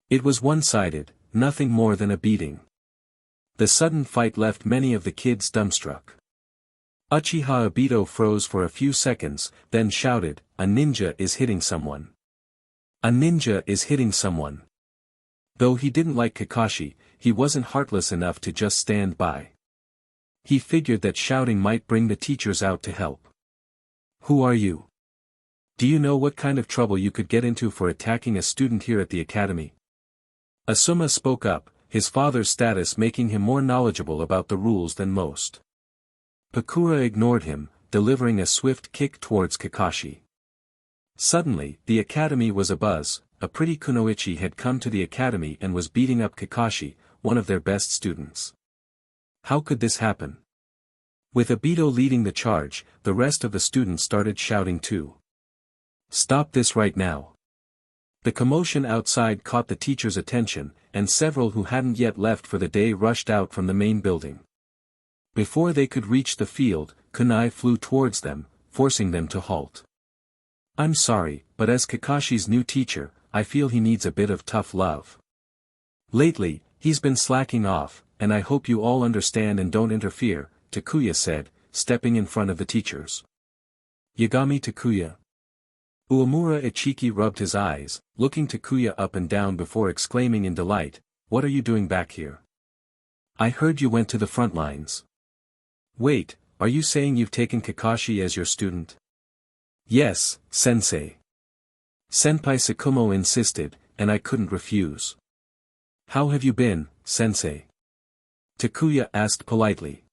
It was one-sided, nothing more than a beating. The sudden fight left many of the kids dumbstruck. Uchiha Obito froze for a few seconds, then shouted, "A ninja is hitting someone. A ninja is hitting someone." Though he didn't like Kakashi, he wasn't heartless enough to just stand by. He figured that shouting might bring the teachers out to help. "Who are you? Do you know what kind of trouble you could get into for attacking a student here at the academy?" Asuma spoke up, his father's status making him more knowledgeable about the rules than most. Pakura ignored him, delivering a swift kick towards Kakashi. Suddenly, the academy was abuzz. A pretty kunoichi had come to the academy and was beating up Kakashi, one of their best students. How could this happen? With Obito leading the charge, the rest of the students started shouting too. "Stop this right now." The commotion outside caught the teacher's attention, and several who hadn't yet left for the day rushed out from the main building. Before they could reach the field, kunai flew towards them, forcing them to halt. "I'm sorry, but as Kakashi's new teacher, I feel he needs a bit of tough love. Lately, he's been slacking off, and I hope you all understand and don't interfere," Takuya said, stepping in front of the teachers. "Yagami Takuya." Uemura Ichiki rubbed his eyes, looking Takuya up and down before exclaiming in delight, "What are you doing back here? I heard you went to the front lines. Wait, are you saying you've taken Kakashi as your student?" "Yes, sensei. Senpai Tsukumo insisted, and I couldn't refuse." "How have you been, sensei?" Takuya asked politely.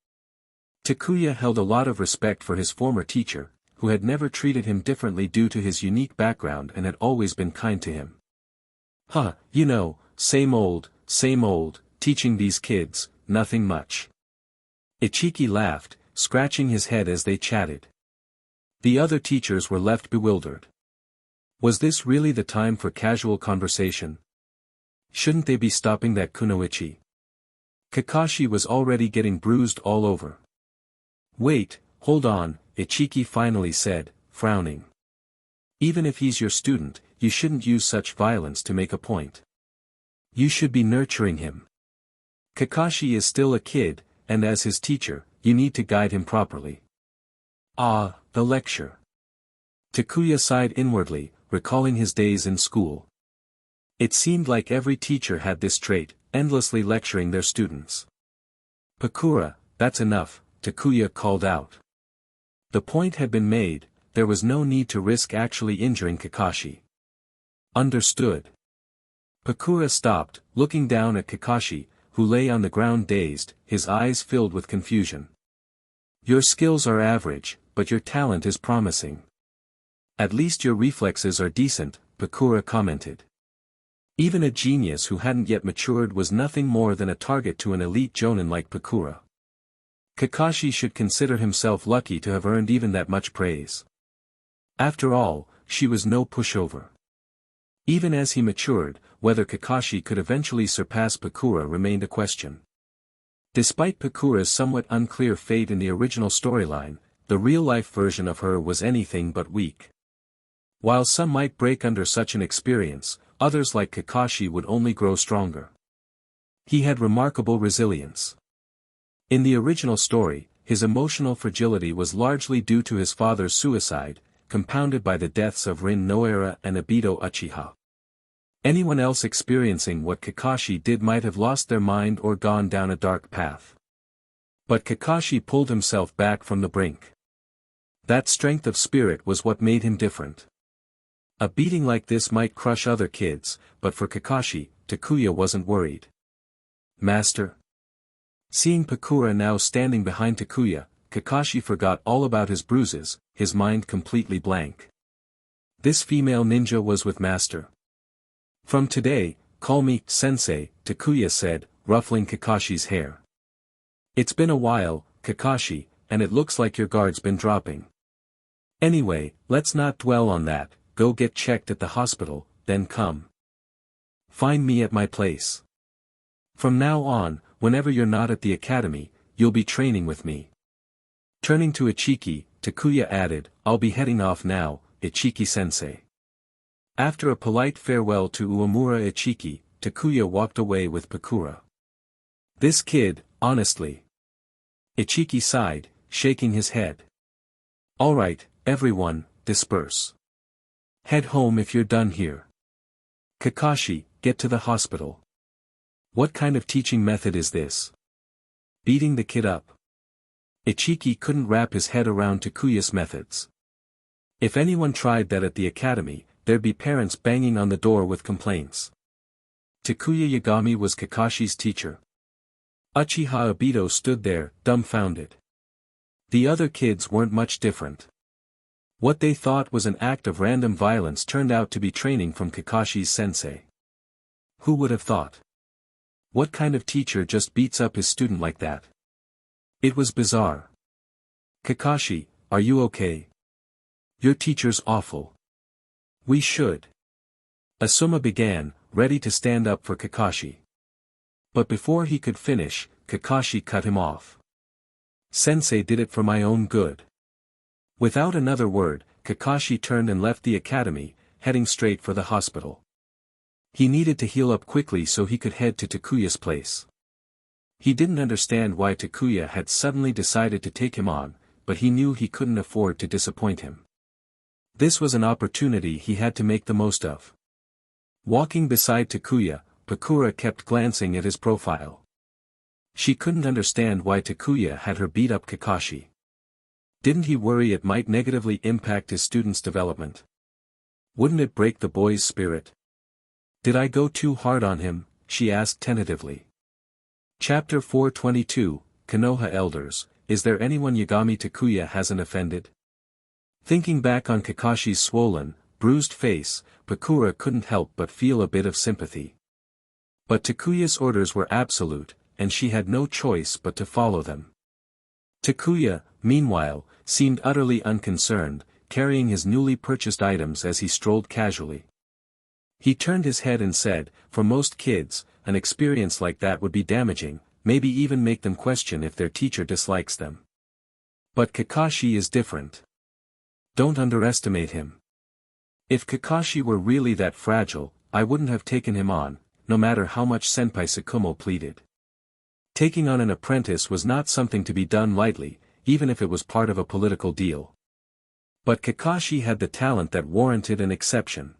Takuya held a lot of respect for his former teacher, who had never treated him differently due to his unique background and had always been kind to him. You know, same old, teaching these kids, nothing much." Ichiki laughed, scratching his head as they chatted. The other teachers were left bewildered. Was this really the time for casual conversation? Shouldn't they be stopping that kunoichi? Kakashi was already getting bruised all over. "Wait, hold on," Ichiki finally said, frowning. "Even if he's your student, you shouldn't use such violence to make a point. You should be nurturing him. Kakashi is still a kid, and as his teacher, you need to guide him properly." "Ah, the lecture." Takuya sighed inwardly, recalling his days in school. It seemed like every teacher had this trait, endlessly lecturing their students. "Pakura, that's enough," Takuya called out. The point had been made, there was no need to risk actually injuring Kakashi. "Understood." Pakura stopped, looking down at Kakashi, who lay on the ground dazed, his eyes filled with confusion. "Your skills are average, but your talent is promising. At least your reflexes are decent," Pakura commented. Even a genius who hadn't yet matured was nothing more than a target to an elite jonin like Pakura. Kakashi should consider himself lucky to have earned even that much praise. After all, she was no pushover. Even as he matured, whether Kakashi could eventually surpass Pakura remained a question. Despite Pakura's somewhat unclear fate in the original storyline, the real-life version of her was anything but weak. While some might break under such an experience, others like Kakashi would only grow stronger. He had remarkable resilience. In the original story, his emotional fragility was largely due to his father's suicide, compounded by the deaths of Rin Noara and Obito Uchiha. Anyone else experiencing what Kakashi did might have lost their mind or gone down a dark path. But Kakashi pulled himself back from the brink. That strength of spirit was what made him different. A beating like this might crush other kids, but for Kakashi, Takuya wasn't worried. Master? Seeing Pakura now standing behind Takuya, Kakashi forgot all about his bruises, his mind completely blank. This female ninja was with Master. From today, call me Sensei, Takuya said, ruffling Kakashi's hair. It's been a while, Kakashi, and it looks like your guard's been dropping. Anyway, let's not dwell on that, go get checked at the hospital, then come. Find me at my place. From now on, whenever you're not at the academy, you'll be training with me. Turning to Ichiki, Takuya added, I'll be heading off now, Ichiki-sensei. After a polite farewell to Uemura Ichiki, Takuya walked away with Pakura. This kid, honestly. Ichiki sighed, shaking his head. Alright, everyone, disperse. Head home if you're done here. Kakashi, get to the hospital. What kind of teaching method is this? Beating the kid up. Ichiki couldn't wrap his head around Takuya's methods. If anyone tried that at the academy, there'd be parents banging on the door with complaints. Takuya Yagami was Kakashi's teacher. Uchiha Obito stood there, dumbfounded. The other kids weren't much different. What they thought was an act of random violence turned out to be training from Kakashi's sensei. Who would have thought? What kind of teacher just beats up his student like that? It was bizarre. Kakashi, are you okay? Your teacher's awful. We should. Asuma began, ready to stand up for Kakashi. But before he could finish, Kakashi cut him off. Sensei did it for my own good. Without another word, Kakashi turned and left the academy, heading straight for the hospital. He needed to heal up quickly so he could head to Takuya's place. He didn't understand why Takuya had suddenly decided to take him on, but he knew he couldn't afford to disappoint him. This was an opportunity he had to make the most of. Walking beside Takuya, Pakura kept glancing at his profile. She couldn't understand why Takuya had her beat up Kakashi. Didn't he worry it might negatively impact his student's development? Wouldn't it break the boy's spirit? Did I go too hard on him? She asked tentatively. Chapter 422, Konoha Elders, is there anyone Yagami Takuya hasn't offended? Thinking back on Kakashi's swollen, bruised face, Pakura couldn't help but feel a bit of sympathy. But Takuya's orders were absolute, and she had no choice but to follow them. Takuya, meanwhile, seemed utterly unconcerned, carrying his newly purchased items as he strolled casually. He turned his head and said, for most kids, an experience like that would be damaging, maybe even make them question if their teacher dislikes them. But Kakashi is different. Don't underestimate him. If Kakashi were really that fragile, I wouldn't have taken him on, no matter how much Senpai Tsukumo pleaded. Taking on an apprentice was not something to be done lightly, even if it was part of a political deal. But Kakashi had the talent that warranted an exception.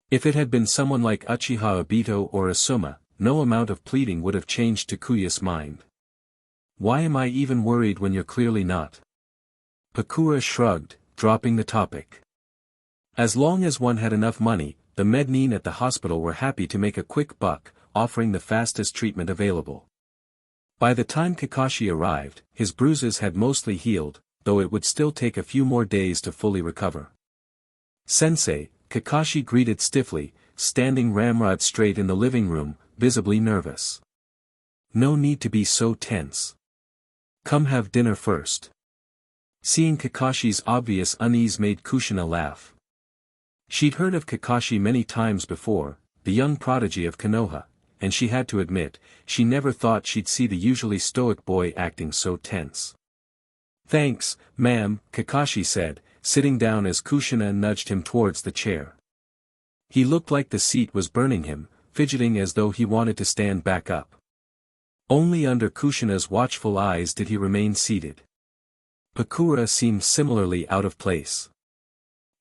If it had been someone like Uchiha Obito or Asuma, no amount of pleading would have changed Takuya's mind. Why am I even worried when you're clearly not? Pakura shrugged, dropping the topic. As long as one had enough money, the mednin at the hospital were happy to make a quick buck, offering the fastest treatment available. By the time Kakashi arrived, his bruises had mostly healed, though it would still take a few more days to fully recover. Sensei, Kakashi greeted stiffly, standing ramrod straight in the living room, visibly nervous. No need to be so tense. Come have dinner first. Seeing Kakashi's obvious unease made Kushina laugh. She'd heard of Kakashi many times before, the young prodigy of Konoha, and she had to admit, she never thought she'd see the usually stoic boy acting so tense. Thanks, ma'am, Kakashi said, sitting down as Kushina nudged him towards the chair. He looked like the seat was burning him, fidgeting as though he wanted to stand back up. Only under Kushina's watchful eyes did he remain seated. Pakura seemed similarly out of place.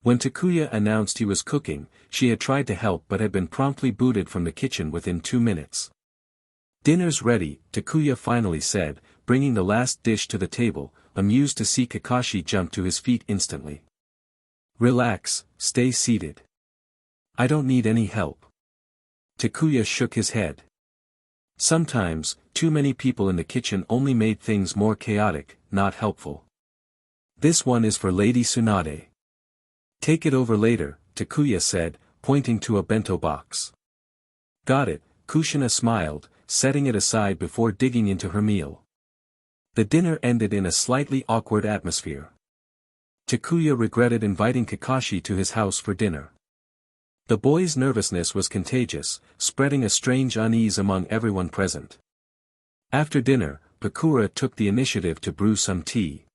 When Takuya announced he was cooking, she had tried to help but had been promptly booted from the kitchen within 2 minutes. "Dinner's ready," Takuya finally said, bringing the last dish to the table, amused to see Kakashi jump to his feet instantly. "Relax, stay seated. I don't need any help." Takuya shook his head. Sometimes, too many people in the kitchen only made things more chaotic, not helpful. "This one is for Lady Tsunade. Take it over later," Takuya said, pointing to a bento box. "Got it," Kushina smiled, setting it aside before digging into her meal. The dinner ended in a slightly awkward atmosphere. Takuya regretted inviting Kakashi to his house for dinner. The boy's nervousness was contagious, spreading a strange unease among everyone present. After dinner, Pakura took the initiative to brew some tea.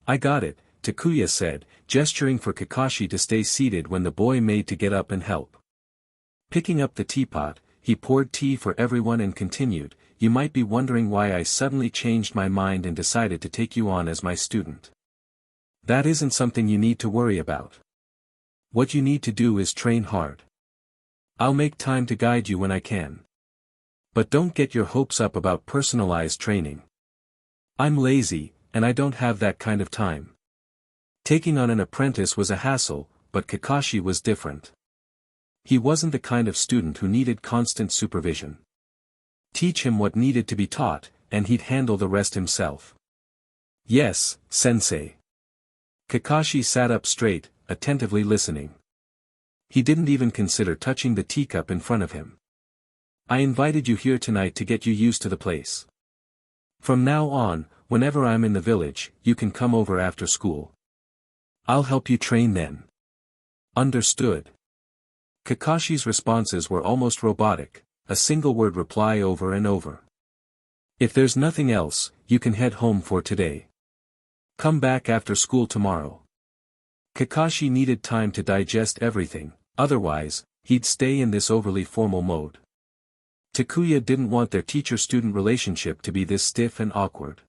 "I got it," Takuya said, gesturing for Kakashi to stay seated when the boy made to get up and help. Picking up the teapot, he poured tea for everyone and continued, "You might be wondering why I suddenly changed my mind and decided to take you on as my student. That isn't something you need to worry about. What you need to do is train hard. I'll make time to guide you when I can. But don't get your hopes up about personalized training. I'm lazy, and I don't have that kind of time." Taking on an apprentice was a hassle, but Kakashi was different. He wasn't the kind of student who needed constant supervision. Teach him what needed to be taught, and he'd handle the rest himself. "Yes, sensei." Kakashi sat up straight, attentively listening. He didn't even consider touching the teacup in front of him. "I invited you here tonight to get you used to the place. From now on, whenever I'm in the village, you can come over after school. I'll help you train then." "Understood." Kakashi's responses were almost robotic, a single word reply over and over. "If there's nothing else, you can head home for today. Come back after school tomorrow." Kakashi needed time to digest everything, otherwise, he'd stay in this overly formal mode. Takuya didn't want their teacher-student relationship to be this stiff and awkward.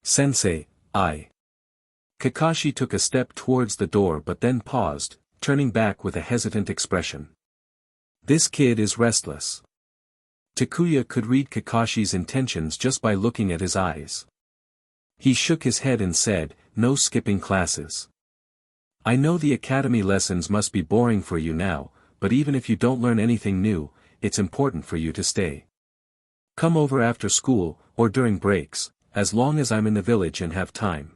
"Sensei, I..." Kakashi took a step towards the door but then paused, turning back with a hesitant expression. "This kid is restless." Takuya could read Kakashi's intentions just by looking at his eyes. He shook his head and said, "No skipping classes. I know the academy lessons must be boring for you now, but even if you don't learn anything new, it's important for you to stay. Come over after school, or during breaks, as long as I'm in the village and have time."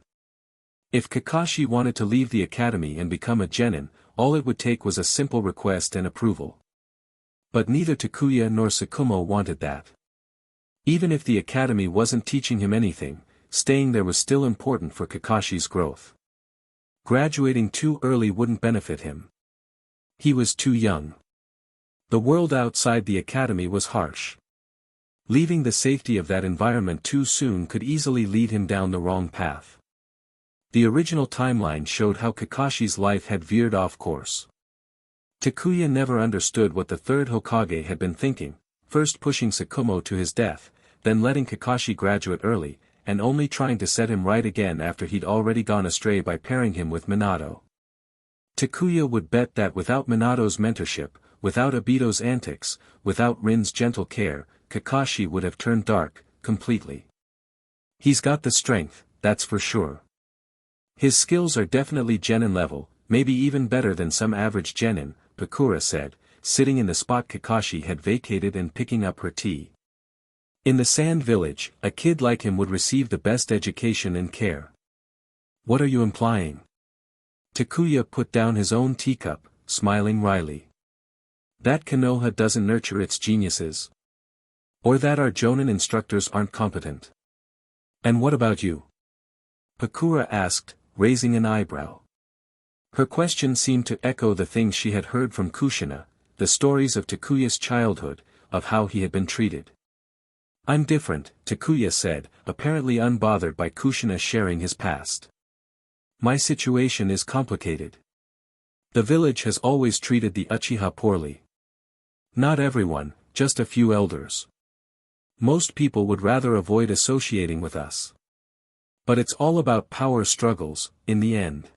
If Kakashi wanted to leave the academy and become a genin, all it would take was a simple request and approval. But neither Takuya nor Tsukumo wanted that. Even if the academy wasn't teaching him anything, staying there was still important for Kakashi's growth. Graduating too early wouldn't benefit him. He was too young. The world outside the academy was harsh. Leaving the safety of that environment too soon could easily lead him down the wrong path. The original timeline showed how Kakashi's life had veered off course. Takuya never understood what the third Hokage had been thinking, first pushing Tsukumo to his death, then letting Kakashi graduate early, and only trying to set him right again after he'd already gone astray by pairing him with Minato. Takuya would bet that without Minato's mentorship, without Obito's antics, without Rin's gentle care, Kakashi would have turned dark, completely. He's got the strength, that's for sure. His skills are definitely genin level, maybe even better than some average genin, Pakura said, sitting in the spot Kakashi had vacated and picking up her tea. In the Sand Village, a kid like him would receive the best education and care. What are you implying? Takuya put down his own teacup, smiling wryly. That Konoha doesn't nurture its geniuses? Or that our jonin instructors aren't competent? And what about you? Pakura asked, raising an eyebrow. Her question seemed to echo the things she had heard from Kushina, the stories of Takuya's childhood, of how he had been treated. I'm different, Takuya said, apparently unbothered by Kushina sharing his past. My situation is complicated. The village has always treated the Uchiha poorly. Not everyone, just a few elders. Most people would rather avoid associating with us. But it's all about power struggles, in the end.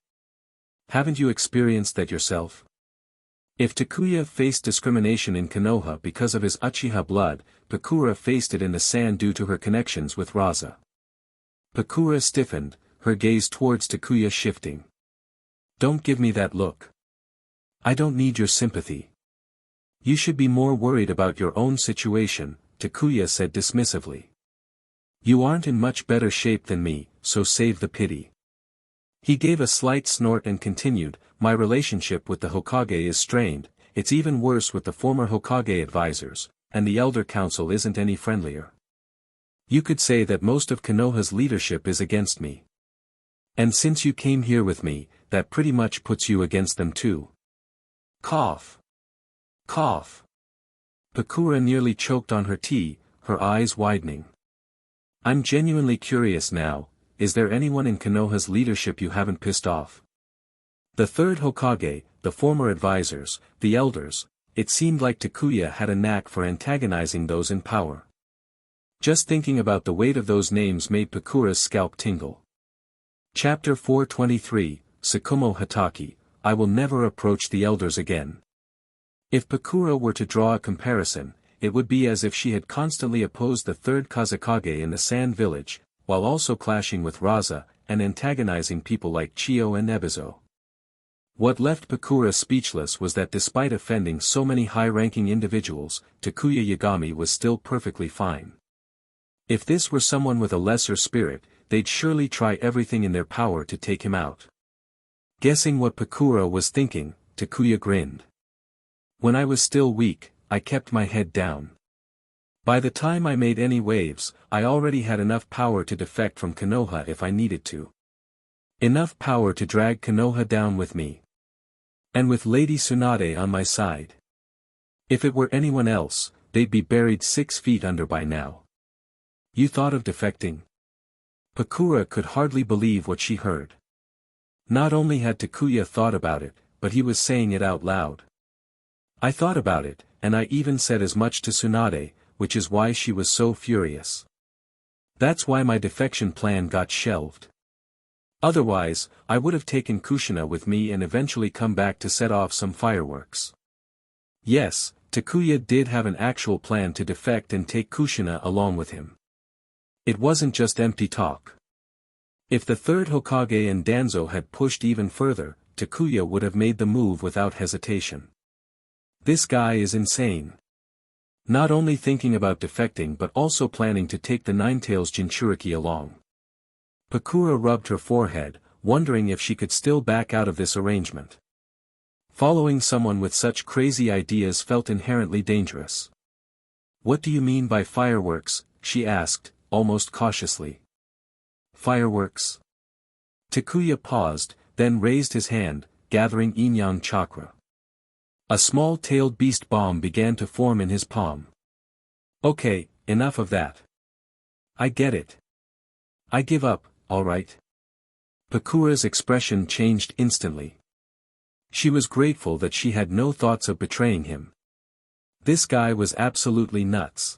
Haven't you experienced that yourself? If Takuya faced discrimination in Konoha because of his Uchiha blood, Pakura faced it in the sand due to her connections with Raza. Pakura stiffened, her gaze towards Takuya shifting. Don't give me that look. I don't need your sympathy. You should be more worried about your own situation, Takuya said dismissively. You aren't in much better shape than me, so save the pity. He gave a slight snort and continued, my relationship with the Hokage is strained, it's even worse with the former Hokage advisors, and the Elder Council isn't any friendlier. You could say that most of Konoha's leadership is against me. And since you came here with me, that pretty much puts you against them too. Cough. Cough. Pakura nearly choked on her tea, her eyes widening. I'm genuinely curious now, is there anyone in Konoha's leadership you haven't pissed off? The third Hokage, the former advisors, the elders, it seemed like Takuya had a knack for antagonizing those in power. Just thinking about the weight of those names made Pakura's scalp tingle. Chapter 423, Tsukumo Hatake, I will never approach the elders again. If Pakura were to draw a comparison, it would be as if she had constantly opposed the third Kazekage in the Sand Village, while also clashing with Raza, and antagonizing people like Chiyo and Ebizo. What left Pakura speechless was that despite offending so many high-ranking individuals, Takuya Yagami was still perfectly fine. If this were someone with a lesser spirit, they'd surely try everything in their power to take him out. Guessing what Pakura was thinking, Takuya grinned. When I was still weak, I kept my head down. By the time I made any waves, I already had enough power to defect from Konoha if I needed to. Enough power to drag Konoha down with me. And with Lady Tsunade on my side. If it were anyone else, they'd be buried 6 feet under by now. You thought of defecting? Pakura could hardly believe what she heard. Not only had Takuya thought about it, but he was saying it out loud. I thought about it, and I even said as much to Tsunade, which is why she was so furious. That's why my defection plan got shelved. Otherwise, I would have taken Kushina with me and eventually come back to set off some fireworks. Yes, Takuya did have an actual plan to defect and take Kushina along with him. It wasn't just empty talk. If the third Hokage and Danzo had pushed even further, Takuya would have made the move without hesitation. This guy is insane. Not only thinking about defecting but also planning to take the Ninetales Jinchuriki along. Pakura rubbed her forehead, wondering if she could still back out of this arrangement. Following someone with such crazy ideas felt inherently dangerous. What do you mean by fireworks? She asked, almost cautiously. Fireworks? Takuya paused, then raised his hand, gathering yin-yang chakra. A small-tailed beast bomb began to form in his palm. Okay, enough of that. I get it. I give up, alright. Pakura's expression changed instantly. She was grateful that she had no thoughts of betraying him. This guy was absolutely nuts.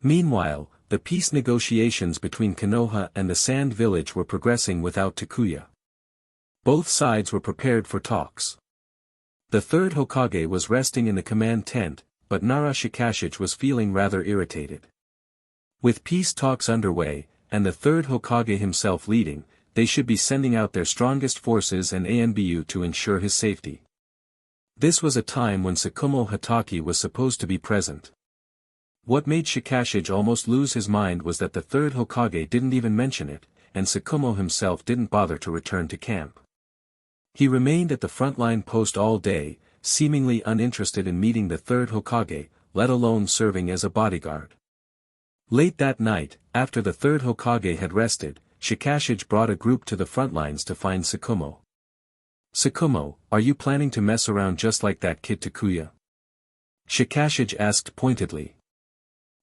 Meanwhile, the peace negotiations between Konoha and the Sand Village were progressing without Takuya. Both sides were prepared for talks. The third Hokage was resting in the command tent, but Nara Shikashige was feeling rather irritated. With peace talks underway, and the third Hokage himself leading, they should be sending out their strongest forces and ANBU to ensure his safety. This was a time when Tsukumo Hatake was supposed to be present. What made Shikashige almost lose his mind was that the third Hokage didn't even mention it, and Tsukumo himself didn't bother to return to camp. He remained at the frontline post all day, seemingly uninterested in meeting the third Hokage, let alone serving as a bodyguard. Late that night, after the third Hokage had rested, Shikashige brought a group to the frontlines to find Tsukumo. Tsukumo, are you planning to mess around just like that kid Takuya? Shikashige asked pointedly.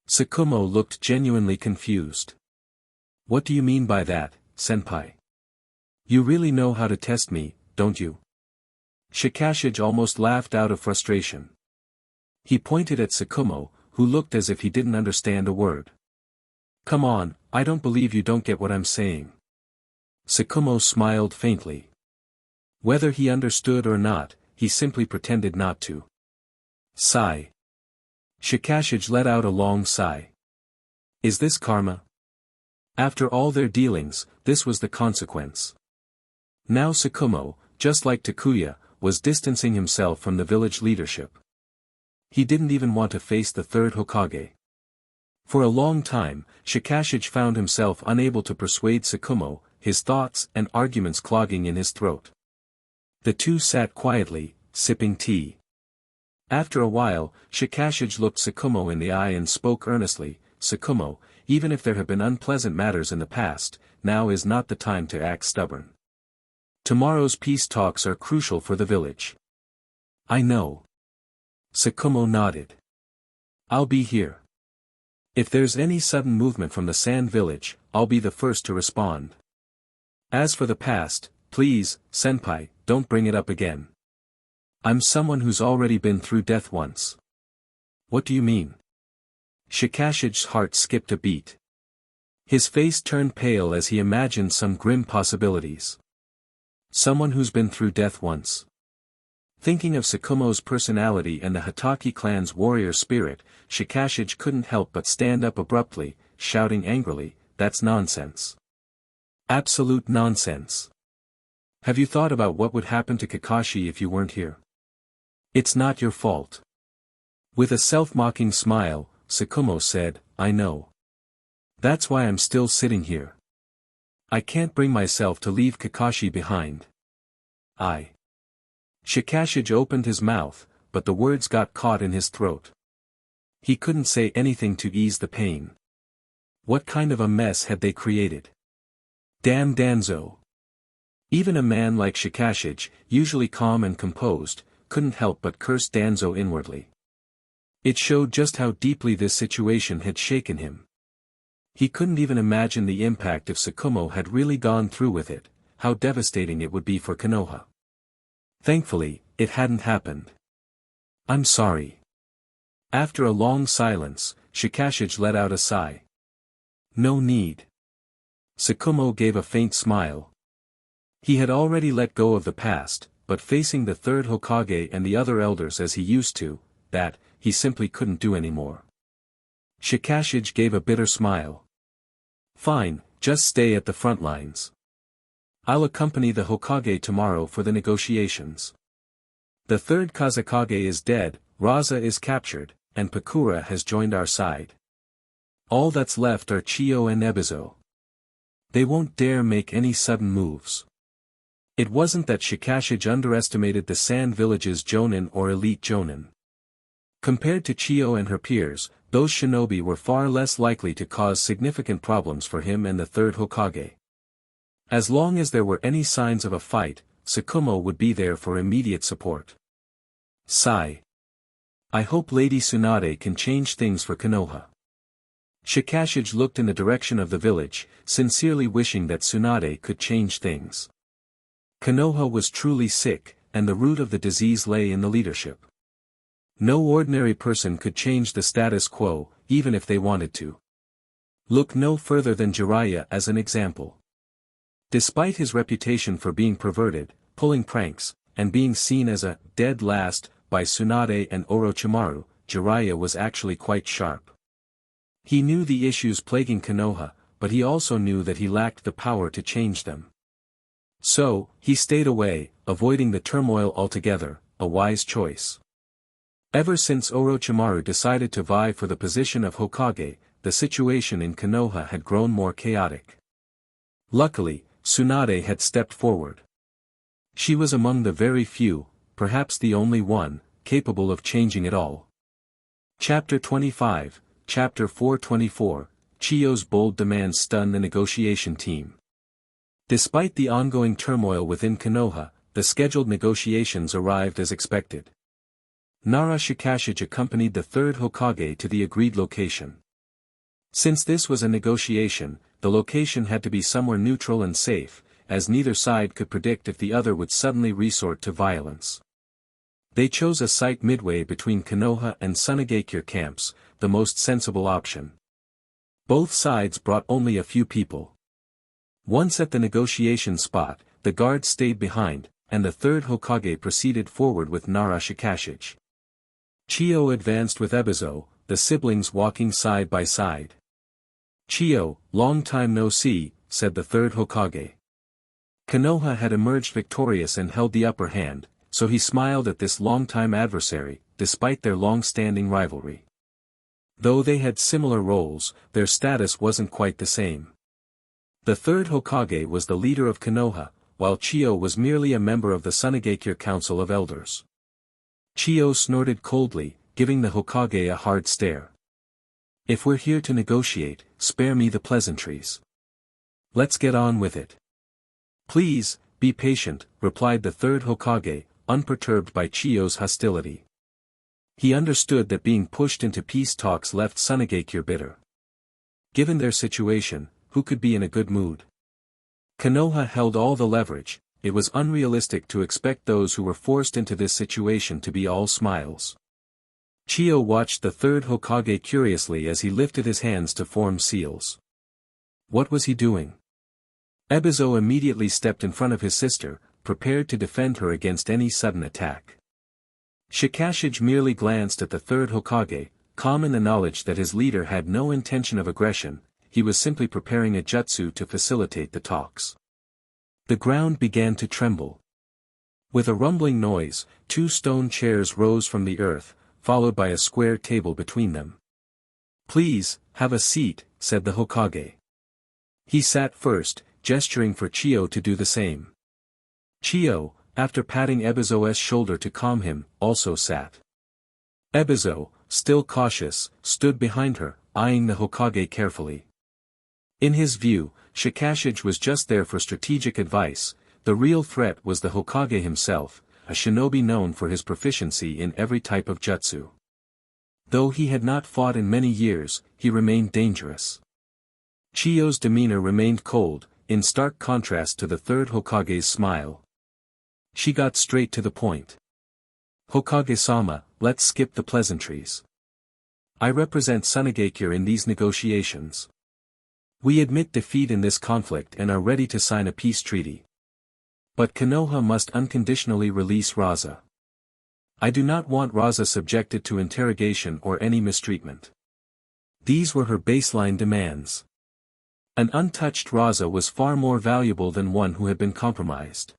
Tsukumo looked genuinely confused. What do you mean by that, senpai? You really know how to test me, don't you? Shikashige almost laughed out of frustration. He pointed at Tsukumo, who looked as if he didn't understand a word. "Come on, I don't believe you don't get what I'm saying." Tsukumo smiled faintly. Whether he understood or not, he simply pretended not to. Sigh. Shikashige let out a long sigh. Is this karma? After all their dealings, this was the consequence. Now Tsukumo, just like Takuya, was distancing himself from the village leadership. He didn't even want to face the third Hokage. For a long time, Shikashige found himself unable to persuade Tsukumo, his thoughts and arguments clogging in his throat. The two sat quietly, sipping tea. After a while, Shikashige looked Tsukumo in the eye and spoke earnestly, "Tsukumo, even if there have been unpleasant matters in the past, now is not the time to act stubborn. Tomorrow's peace talks are crucial for the village." "I know." Tsukumo nodded. "I'll be here. If there's any sudden movement from the Sand Village, I'll be the first to respond. As for the past, please, senpai, don't bring it up again. I'm someone who's already been through death once." "What do you mean?" Shikashige's heart skipped a beat. His face turned pale as he imagined some grim possibilities. Someone who's been through death once. Thinking of Tsukumo's personality and the Hatake clan's warrior spirit, Shikashige couldn't help but stand up abruptly, shouting angrily, "That's nonsense. Absolute nonsense. Have you thought about what would happen to Kakashi if you weren't here? It's not your fault." With a self-mocking smile, Tsukumo said, "I know. That's why I'm still sitting here. I can't bring myself to leave Kakashi behind. Shikashige opened his mouth, but the words got caught in his throat. He couldn't say anything to ease the pain. What kind of a mess had they created? Damn Danzo. Even a man like Shikashige, usually calm and composed, couldn't help but curse Danzo inwardly. It showed just how deeply this situation had shaken him. He couldn't even imagine the impact if Tsukumo had really gone through with it, how devastating it would be for Konoha. Thankfully, it hadn't happened. "I'm sorry." After a long silence, Shikashige let out a sigh. "No need." Tsukumo gave a faint smile. He had already let go of the past, but facing the third Hokage and the other elders as he used to, that, he simply couldn't do anymore. Shikashige gave a bitter smile. "Fine, just stay at the front lines. I'll accompany the Hokage tomorrow for the negotiations. The third Kazekage is dead, Raza is captured, and Pakura has joined our side. All that's left are Chiyo and Ebizo. They won't dare make any sudden moves." It wasn't that Shikashige underestimated the Sand Village's Jonin or elite Jonin. Compared to Chiyo and her peers, those shinobi were far less likely to cause significant problems for him and the third Hokage. As long as there were any signs of a fight, Tsukumo would be there for immediate support. Sigh. I hope Lady Tsunade can change things for Konoha. Shikashige looked in the direction of the village, sincerely wishing that Tsunade could change things. Konoha was truly sick, and the root of the disease lay in the leadership. No ordinary person could change the status quo, even if they wanted to. Look no further than Jiraiya as an example. Despite his reputation for being perverted, pulling pranks, and being seen as a dead last by Tsunade and Orochimaru, Jiraiya was actually quite sharp. He knew the issues plaguing Konoha, but he also knew that he lacked the power to change them. So, he stayed away, avoiding the turmoil altogether, a wise choice. Ever since Orochimaru decided to vie for the position of Hokage, the situation in Konoha had grown more chaotic. Luckily, Tsunade had stepped forward. She was among the very few, perhaps the only one, capable of changing it all. Chapter 25, Chapter 424, Chiyo's bold demands stun the negotiation team. Despite the ongoing turmoil within Konoha, the scheduled negotiations arrived as expected. Nara Shikashige accompanied the third Hokage to the agreed location. Since this was a negotiation, the location had to be somewhere neutral and safe, as neither side could predict if the other would suddenly resort to violence. They chose a site midway between Konoha and Sunagakure camps, the most sensible option. Both sides brought only a few people. Once at the negotiation spot, the guards stayed behind, and the third Hokage proceeded forward with Nara Shikashige. Chiyo advanced with Ebizo, the siblings walking side by side. "Chiyo, long time no see," said the third Hokage. Konoha had emerged victorious and held the upper hand, so he smiled at this long-time adversary, despite their long-standing rivalry. Though they had similar roles, their status wasn't quite the same. The third Hokage was the leader of Konoha, while Chiyo was merely a member of the Sunigekure Council of Elders. Chiyo snorted coldly, giving the Hokage a hard stare. "If we're here to negotiate, spare me the pleasantries. Let's get on with it." "Please, be patient," replied the third Hokage, unperturbed by Chiyo's hostility. He understood that being pushed into peace talks left Sunigekure bitter. Given their situation, who could be in a good mood? Konoha held all the leverage. It was unrealistic to expect those who were forced into this situation to be all smiles. Chiyo watched the third Hokage curiously as he lifted his hands to form seals. What was he doing? Ebizo immediately stepped in front of his sister, prepared to defend her against any sudden attack. Shikashige merely glanced at the third Hokage, calm in the knowledge that his leader had no intention of aggression. He was simply preparing a jutsu to facilitate the talks. The ground began to tremble. With a rumbling noise, 2 stone chairs rose from the earth, followed by a square table between them. "Please, have a seat," said the Hokage. He sat first, gesturing for Chiyo to do the same. Chiyo, after patting Ebizo's shoulder to calm him, also sat. Ebizo, still cautious, stood behind her, eyeing the Hokage carefully. In his view, Shikashige was just there for strategic advice. The real threat was the Hokage himself, a shinobi known for his proficiency in every type of jutsu. Though he had not fought in many years, he remained dangerous. Chiyo's demeanor remained cold, in stark contrast to the third Hokage's smile. She got straight to the point. "Hokage-sama, let's skip the pleasantries. I represent Sunigekure in these negotiations. We admit defeat in this conflict and are ready to sign a peace treaty. But Konoha must unconditionally release Raza. I do not want Raza subjected to interrogation or any mistreatment." These were her baseline demands. An untouched Raza was far more valuable than one who had been compromised.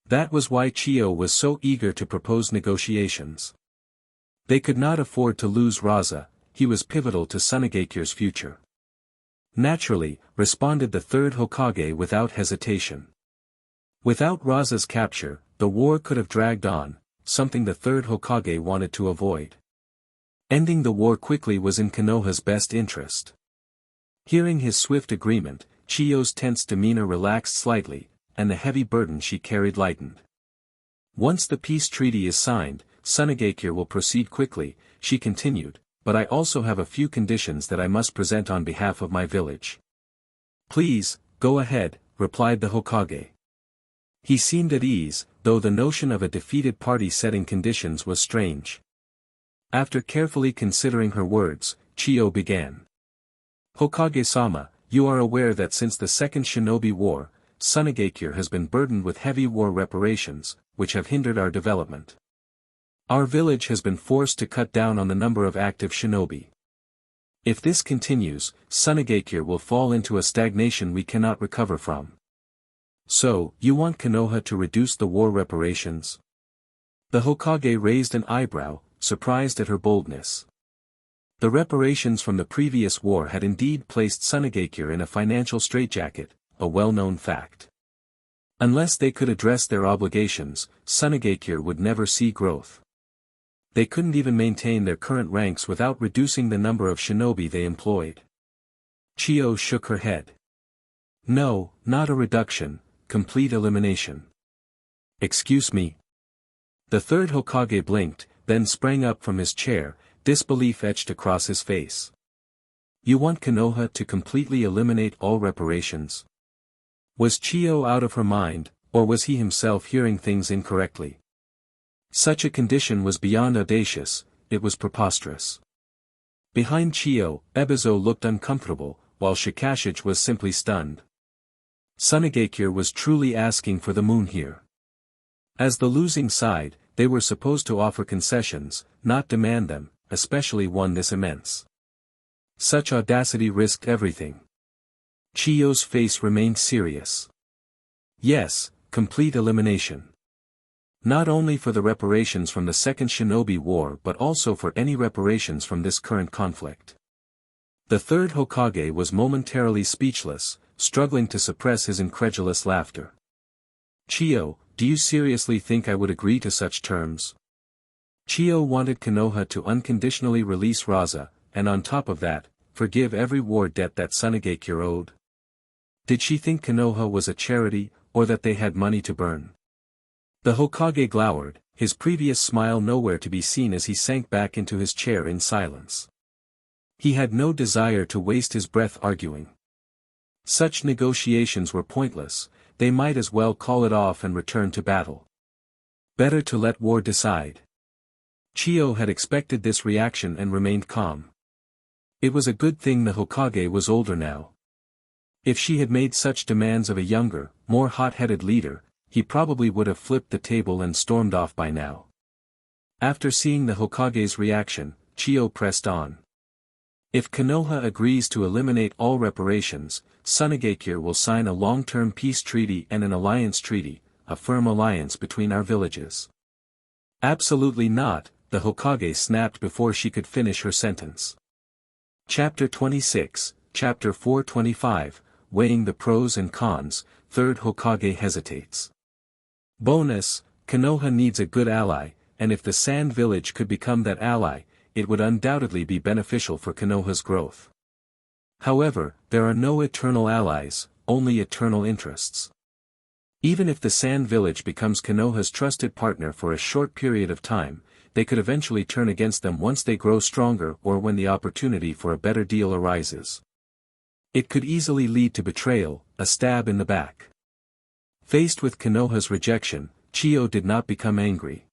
That was why Chiyo was so eager to propose negotiations. They could not afford to lose Raza. He was pivotal to Sunigekure's future. "Naturally," responded the third Hokage without hesitation. Without Raza's capture, the war could have dragged on, something the third Hokage wanted to avoid. Ending the war quickly was in Konoha's best interest. Hearing his swift agreement, Chiyo's tense demeanor relaxed slightly, and the heavy burden she carried lightened. "Once the peace treaty is signed, Sunigekure will proceed quickly," she continued, "but I also have a few conditions that I must present on behalf of my village." "Please, go ahead," replied the Hokage. He seemed at ease, though the notion of a defeated party setting conditions was strange. After carefully considering her words, Chiyo began. "Hokage-sama, you are aware that since the Second Shinobi War, Sunigekure has been burdened with heavy war reparations, which have hindered our development. Our village has been forced to cut down on the number of active shinobi. If this continues, Sunigekure will fall into a stagnation we cannot recover from." "So, you want Konoha to reduce the war reparations?" The Hokage raised an eyebrow, surprised at her boldness. The reparations from the previous war had indeed placed Sunigekure in a financial straitjacket, a well-known fact. Unless they could address their obligations, Sunigekure would never see growth. They couldn't even maintain their current ranks without reducing the number of shinobi they employed. Chiyo shook her head. "No, not a reduction, complete elimination." "Excuse me." The third Hokage blinked, then sprang up from his chair, disbelief etched across his face. "You want Konoha to completely eliminate all reparations?" Was Chiyo out of her mind, or was he himself hearing things incorrectly? Such a condition was beyond audacious, it was preposterous. Behind Chiyo, Ebizo looked uncomfortable, while Shikashich was simply stunned. Sunagakure was truly asking for the moon here. As the losing side, they were supposed to offer concessions, not demand them, especially one this immense. Such audacity risked everything. Chiyo's face remained serious. Yes, complete elimination. Not only for the reparations from the Second Shinobi War but also for any reparations from this current conflict. The third Hokage was momentarily speechless, struggling to suppress his incredulous laughter. Chiyo, do you seriously think I would agree to such terms? Chiyo wanted Konoha to unconditionally release Raza, and on top of that, forgive every war debt that Sunagakure owed. Did she think Konoha was a charity, or that they had money to burn? The Hokage glowered, his previous smile nowhere to be seen as he sank back into his chair in silence. He had no desire to waste his breath arguing. Such negotiations were pointless, they might as well call it off and return to battle. Better to let war decide. Chiyo had expected this reaction and remained calm. It was a good thing the Hokage was older now. If she had made such demands of a younger, more hot-headed leader, he probably would have flipped the table and stormed off by now. After seeing the Hokage's reaction, Chiyo pressed on. If Konoha agrees to eliminate all reparations, Sunagakure will sign a long-term peace treaty and an alliance treaty, a firm alliance between our villages. Absolutely not, the Hokage snapped before she could finish her sentence. Chapter 26, Chapter 425, Weighing the Pros and Cons, Third Hokage hesitates. Bonus, Konoha needs a good ally, and if the Sand Village could become that ally, it would undoubtedly be beneficial for Konoha's growth. However, there are no eternal allies, only eternal interests. Even if the Sand Village becomes Konoha's trusted partner for a short period of time, they could eventually turn against them once they grow stronger or when the opportunity for a better deal arises. It could easily lead to betrayal, a stab in the back. Faced with Konoha's rejection, Chiyo did not become angry.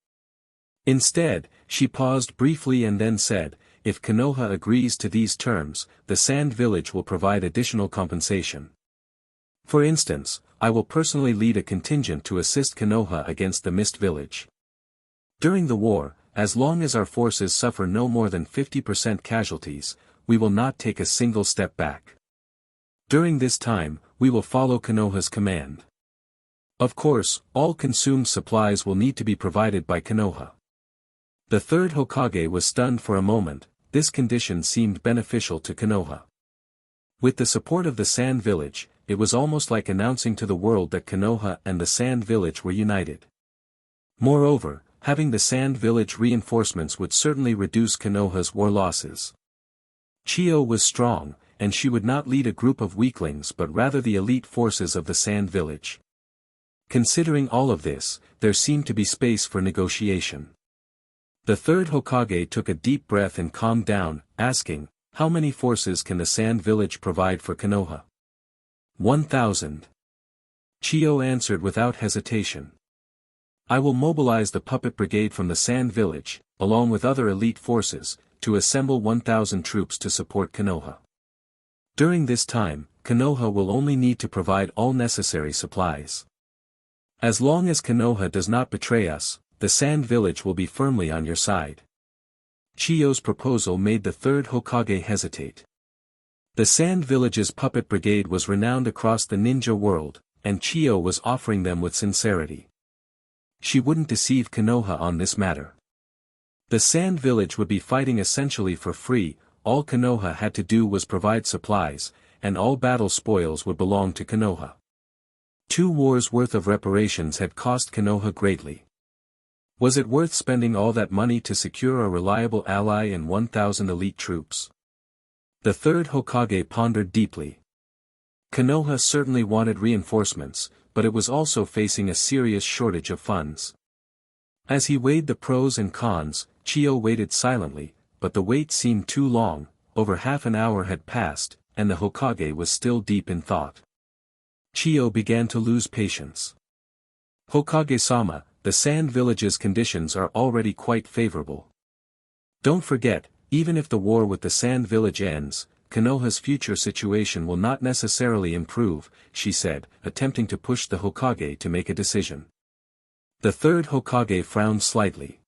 Instead, she paused briefly and then said, if Konoha agrees to these terms, the Sand Village will provide additional compensation. For instance, I will personally lead a contingent to assist Konoha against the Mist Village. During the war, as long as our forces suffer no more than 50% casualties, we will not take a single step back. During this time, we will follow Konoha's command. Of course, all consumed supplies will need to be provided by Konoha. The third Hokage was stunned for a moment. This condition seemed beneficial to Konoha. With the support of the Sand Village, it was almost like announcing to the world that Konoha and the Sand Village were united. Moreover, having the Sand Village reinforcements would certainly reduce Konoha's war losses. Chiyo was strong, and she would not lead a group of weaklings but rather the elite forces of the Sand Village. Considering all of this, there seemed to be space for negotiation. The third Hokage took a deep breath and calmed down, asking, how many forces can the Sand Village provide for Konoha? 1,000. Chiyo answered without hesitation. I will mobilize the puppet brigade from the Sand Village, along with other elite forces, to assemble 1,000 troops to support Konoha. During this time, Konoha will only need to provide all necessary supplies. As long as Konoha does not betray us, the Sand Village will be firmly on your side. Chiyo's proposal made the third Hokage hesitate. The Sand Village's puppet brigade was renowned across the ninja world, and Chiyo was offering them with sincerity. She wouldn't deceive Konoha on this matter. The Sand Village would be fighting essentially for free, all Konoha had to do was provide supplies, and all battle spoils would belong to Konoha. 2 wars' worth of reparations had cost Konoha greatly. Was it worth spending all that money to secure a reliable ally and 1,000 elite troops? The third Hokage pondered deeply. Konoha certainly wanted reinforcements, but it was also facing a serious shortage of funds. As he weighed the pros and cons, Chiyo waited silently, but the wait seemed too long. Over half an hour had passed, and the Hokage was still deep in thought. Chiyo began to lose patience. Hokage-sama, the Sand Village's conditions are already quite favorable. Don't forget, Even if the war with the Sand Village ends, Konoha's future situation will not necessarily improve, she said, attempting to push the Hokage to make a decision. The third Hokage frowned slightly.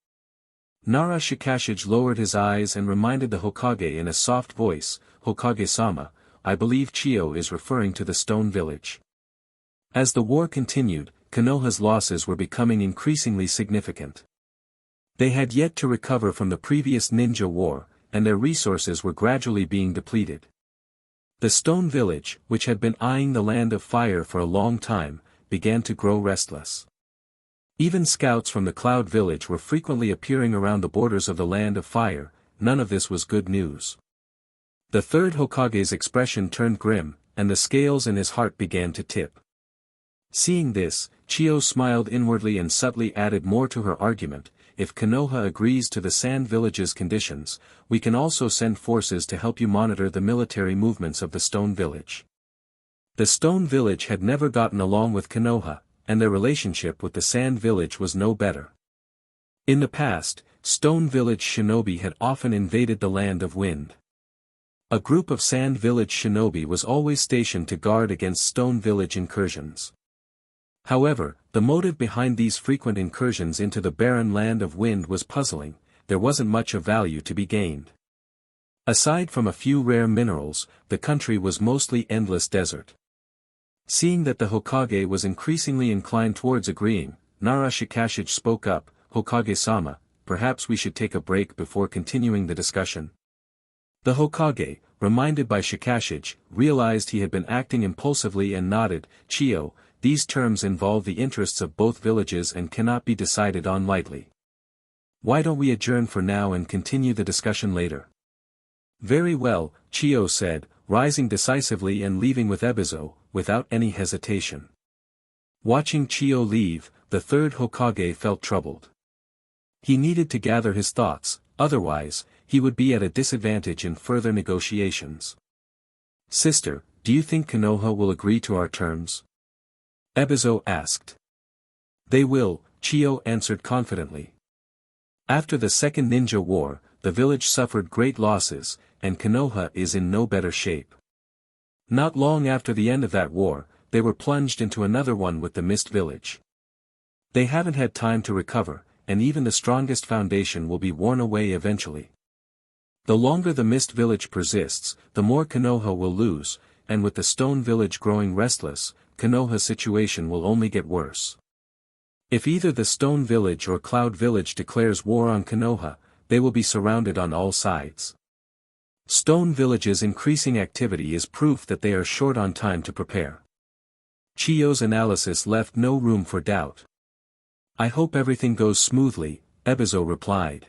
Nara Shikashige lowered his eyes and reminded the Hokage in a soft voice, "Hokage-sama, I believe Chiyo is referring to the Stone Village." As the war continued, Konoha's losses were becoming increasingly significant. They had yet to recover from the previous ninja war, and their resources were gradually being depleted. The Stone Village, which had been eyeing the Land of Fire for a long time, began to grow restless. Even scouts from the Cloud Village were frequently appearing around the borders of the Land of Fire. None of this was good news. The third Hokage's expression turned grim, and the scales in his heart began to tip. Seeing this, Chiyo smiled inwardly and subtly added more to her argument. If Konoha agrees to the Sand Village's conditions, we can also send forces to help you monitor the military movements of the Stone Village. The Stone Village had never gotten along with Konoha, and their relationship with the Sand Village was no better. In the past, Stone Village shinobi had often invaded the Land of Wind. A group of Sand Village shinobi was always stationed to guard against Stone Village incursions. However, the motive behind these frequent incursions into the barren Land of Wind was puzzling. There wasn't much of value to be gained. Aside from a few rare minerals, the country was mostly endless desert. Seeing that the Hokage was increasingly inclined towards agreeing, Nara Shikashige spoke up, "Hokage-sama, perhaps we should take a break before continuing the discussion." The Hokage, reminded by Shikashige, realized he had been acting impulsively and nodded. "Chiyo, these terms involve the interests of both villages and cannot be decided on lightly. Why don't we adjourn for now and continue the discussion later?" "Very well," Chiyo said, rising decisively and leaving with Ebizo, without any hesitation. Watching Chiyo leave, the third Hokage felt troubled. He needed to gather his thoughts, otherwise, he would be at a disadvantage in further negotiations. "Sister, do you think Konoha will agree to our terms?" Ebizo asked. "They will," Chiyo answered confidently. After the Second Ninja War, the village suffered great losses, and Konoha is in no better shape. Not long after the end of that war, they were plunged into another one with the Mist Village. They haven't had time to recover, and even the strongest foundation will be worn away eventually. The longer the Mist Village persists, the more Konoha will lose, and with the Stone Village growing restless, Konoha's situation will only get worse. If either the Stone Village or Cloud Village declares war on Konoha, they will be surrounded on all sides. Stone Village's increasing activity is proof that they are short on time to prepare. Chiyo's analysis left no room for doubt. "I hope everything goes smoothly," Ebizo replied.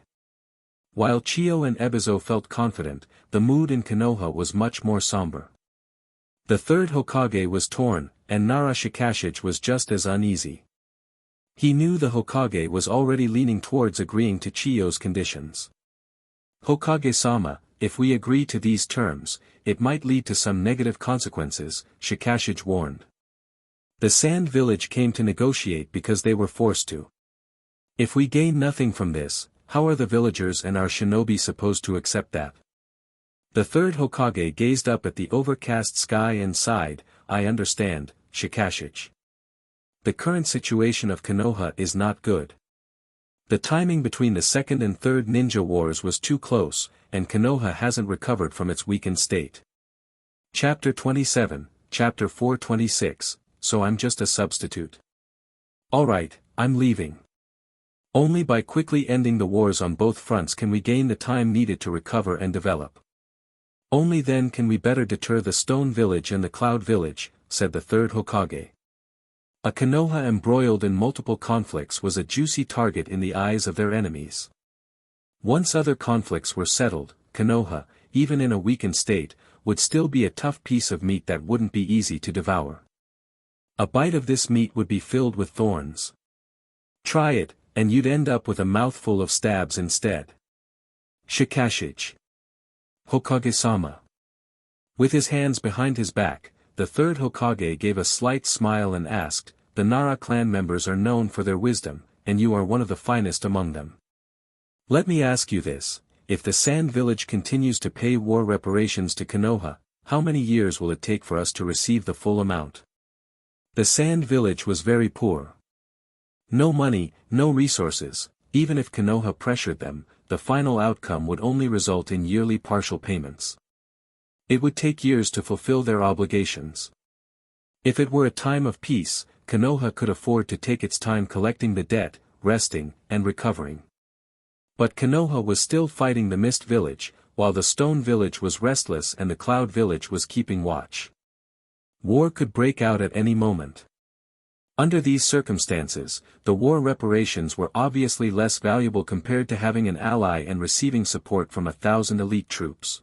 While Chiyo and Ebizo felt confident, the mood in Konoha was much more somber. The third Hokage was torn, and Nara Shikashige was just as uneasy. He knew the Hokage was already leaning towards agreeing to Chiyo's conditions. "Hokage-sama, if we agree to these terms, it might lead to some negative consequences," Shikashige warned. "The Sand Village came to negotiate because they were forced to. If we gain nothing from this, how are the villagers and our shinobi supposed to accept that?" The third Hokage gazed up at the overcast sky and sighed, "I understand, Shikashige. The current situation of Konoha is not good. The timing between the Second and Third Ninja Wars was too close, and Konoha hasn't recovered from its weakened state." Chapter 27, Chapter 426, "So I'm just a substitute. Alright, I'm leaving. Only by quickly ending the wars on both fronts can we gain the time needed to recover and develop. Only then can we better deter the Stone Village and the Cloud Village," said the third Hokage. A Konoha embroiled in multiple conflicts was a juicy target in the eyes of their enemies. Once other conflicts were settled, Konoha, even in a weakened state, would still be a tough piece of meat that wouldn't be easy to devour. A bite of this meat would be filled with thorns. Try it, and you'd end up with a mouthful of stabs instead. Shikashige. "Hokage-sama." With his hands behind his back, the third Hokage gave a slight smile and asked, "The Nara clan members are known for their wisdom, and you are one of the finest among them. Let me ask you this, if the Sand Village continues to pay war reparations to Konoha, how many years will it take for us to receive the full amount? The Sand Village was very poor. No money, no resources. Even if Konoha pressured them, the final outcome would only result in yearly partial payments. It would take years to fulfill their obligations. If it were a time of peace, Konoha could afford to take its time collecting the debt, resting, and recovering. But Konoha was still fighting the Mist Village, while the Stone Village was restless and the Cloud Village was keeping watch. War could break out at any moment. Under these circumstances, the war reparations were obviously less valuable compared to having an ally and receiving support from 1,000 elite troops.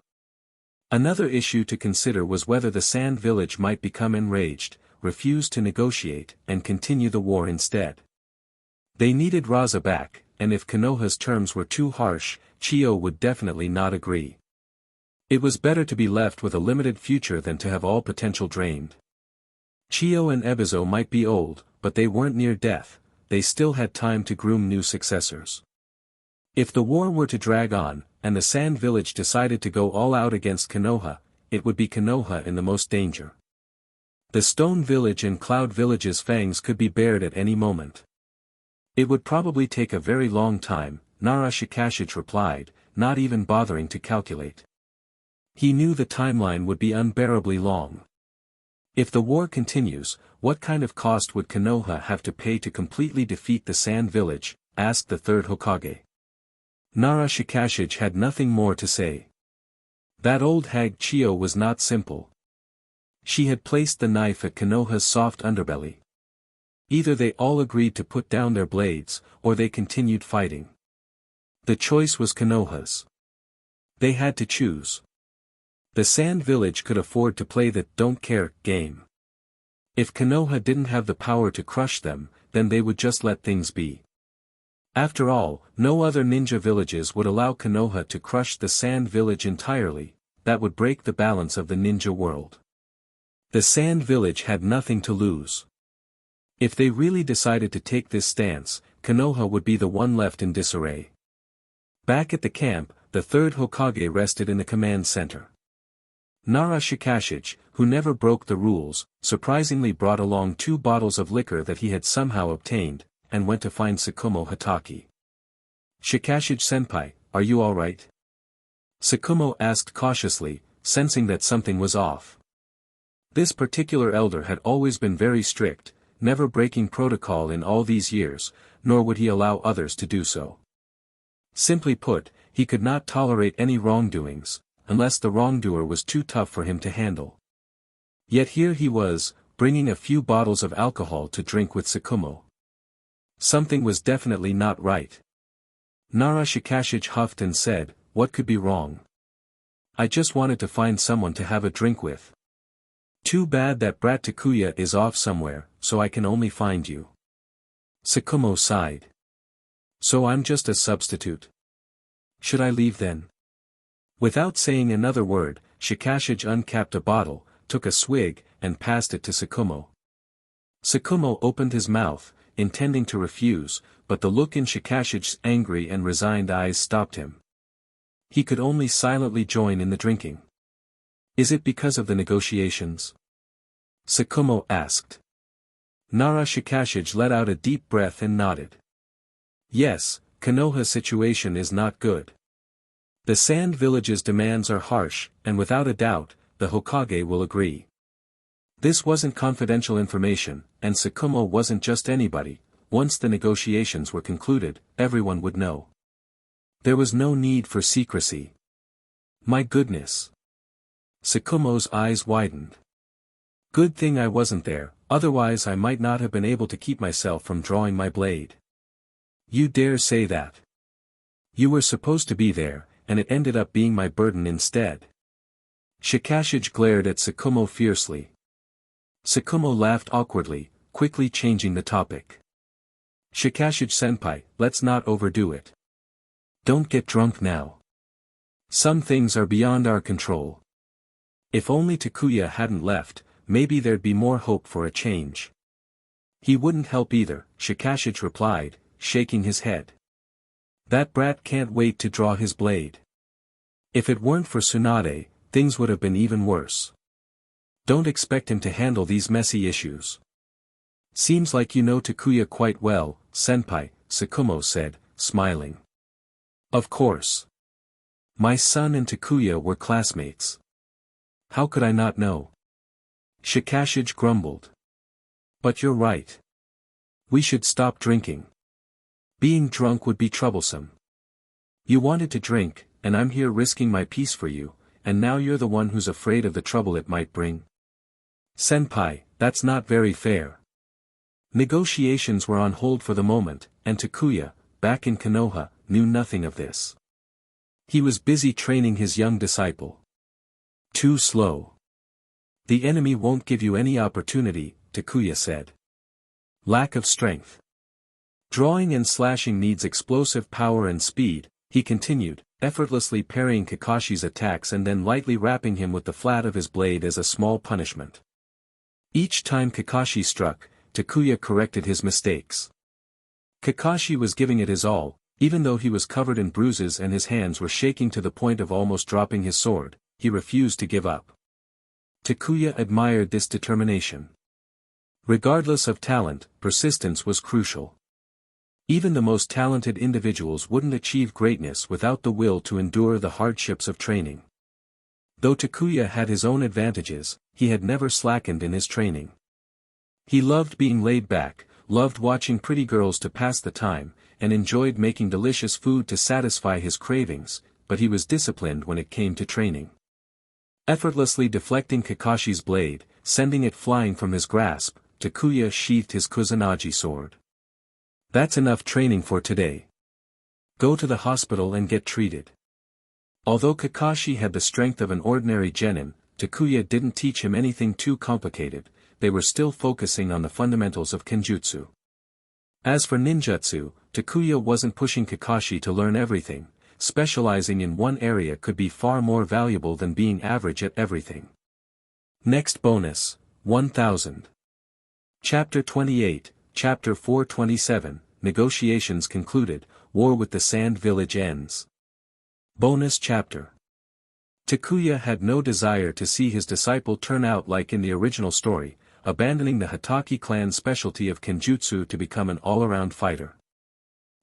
Another issue to consider was whether the Sand Village might become enraged, refuse to negotiate, and continue the war instead. They needed Raza back, and if Konoha's terms were too harsh, Chiyo would definitely not agree. It was better to be left with a limited future than to have all potential drained. Chiyo and Ebizo might be old, but they weren't near death. They still had time to groom new successors. If the war were to drag on, and the Sand Village decided to go all out against Konoha, it would be Konoha in the most danger. The Stone Village and Cloud Village's fangs could be bared at any moment. It would probably take a very long time, Nara Shikashige replied, not even bothering to calculate. He knew the timeline would be unbearably long. If the war continues, what kind of cost would Konoha have to pay to completely defeat the Sand Village? Asked the third Hokage. Nara Shikashige had nothing more to say. That old hag Chiyo was not simple. She had placed the knife at Konoha's soft underbelly. Either they all agreed to put down their blades, or they continued fighting. The choice was Konoha's. They had to choose. The Sand Village could afford to play the don't care game. If Konoha didn't have the power to crush them, then they would just let things be. After all, no other ninja villages would allow Konoha to crush the Sand Village entirely. That would break the balance of the ninja world. The Sand Village had nothing to lose. If they really decided to take this stance, Konoha would be the one left in disarray. Back at the camp, the third Hokage rested in the command center. Nara Shikashige, who never broke the rules, surprisingly brought along 2 bottles of liquor that he had somehow obtained, and went to find Tsukumo Hatake. "Shikashige-senpai, are you alright?" Tsukumo asked cautiously, sensing that something was off. This particular elder had always been very strict, never breaking protocol in all these years, nor would he allow others to do so. Simply put, he could not tolerate any wrongdoings, unless the wrongdoer was too tough for him to handle. Yet here he was, bringing a few bottles of alcohol to drink with Tsukumo. Something was definitely not right. Nara Shikashige huffed and said, "What could be wrong? I just wanted to find someone to have a drink with. Too bad that brat Takuya is off somewhere, so I can only find you." Tsukumo sighed. "So I'm just a substitute. Should I leave then?" Without saying another word, Shikashige uncapped a bottle, took a swig, and passed it to Tsukumo. Tsukumo opened his mouth, intending to refuse, but the look in Shikashige's angry and resigned eyes stopped him. He could only silently join in the drinking. "Is it because of the negotiations?" Tsukumo asked. Nara Shikashige let out a deep breath and nodded. "Yes, Konoha's situation is not good. The Sand Village's demands are harsh, and without a doubt, the Hokage will agree." This wasn't confidential information, and Tsukumo wasn't just anybody. Once the negotiations were concluded, everyone would know. There was no need for secrecy. "My goodness." Tsukumo's eyes widened. "Good thing I wasn't there, otherwise I might not have been able to keep myself from drawing my blade." "You dare say that? You were supposed to be there, and it ended up being my burden instead." Shikashige glared at Tsukumo fiercely. Tsukumo laughed awkwardly, quickly changing the topic. "Shikashige-senpai, let's not overdo it. Don't get drunk now. Some things are beyond our control. If only Takuya hadn't left, maybe there'd be more hope for a change." "He wouldn't help either," Shikashige replied, shaking his head. "That brat can't wait to draw his blade. If it weren't for Tsunade, things would have been even worse. Don't expect him to handle these messy issues. Seems like you know Takuya quite well, senpai, Tsukumo said, smiling. Of course. My son and Takuya were classmates. How could I not know? Shikashige grumbled. But you're right. We should stop drinking. Being drunk would be troublesome. You wanted to drink, and I'm here risking my peace for you, and now you're the one who's afraid of the trouble it might bring. Senpai, that's not very fair. Negotiations were on hold for the moment, and Takuya, back in Konoha, knew nothing of this. He was busy training his young disciple. Too slow. The enemy won't give you any opportunity, Takuya said. Lack of strength. Drawing and slashing needs explosive power and speed, he continued, effortlessly parrying Kakashi's attacks and then lightly rapping him with the flat of his blade as a small punishment. Each time Kakashi struck, Takuya corrected his mistakes. Kakashi was giving it his all, even though he was covered in bruises and his hands were shaking to the point of almost dropping his sword, he refused to give up. Takuya admired this determination. Regardless of talent, persistence was crucial. Even the most talented individuals wouldn't achieve greatness without the will to endure the hardships of training. Though Takuya had his own advantages, he had never slackened in his training. He loved being laid back, loved watching pretty girls to pass the time, and enjoyed making delicious food to satisfy his cravings, but he was disciplined when it came to training. Effortlessly deflecting Kakashi's blade, sending it flying from his grasp, Takuya sheathed his Kusanagi sword. That's enough training for today. Go to the hospital and get treated. Although Kakashi had the strength of an ordinary genin, Takuya didn't teach him anything too complicated, they were still focusing on the fundamentals of kenjutsu. As for ninjutsu, Takuya wasn't pushing Kakashi to learn everything, specializing in one area could be far more valuable than being average at everything. Next bonus, 1000. Chapter 28, Chapter 427, Negotiations concluded, War with the Sand Village ends. Bonus chapter. Takuya had no desire to see his disciple turn out like in the original story, abandoning the Hatake clan's specialty of kenjutsu to become an all-around fighter.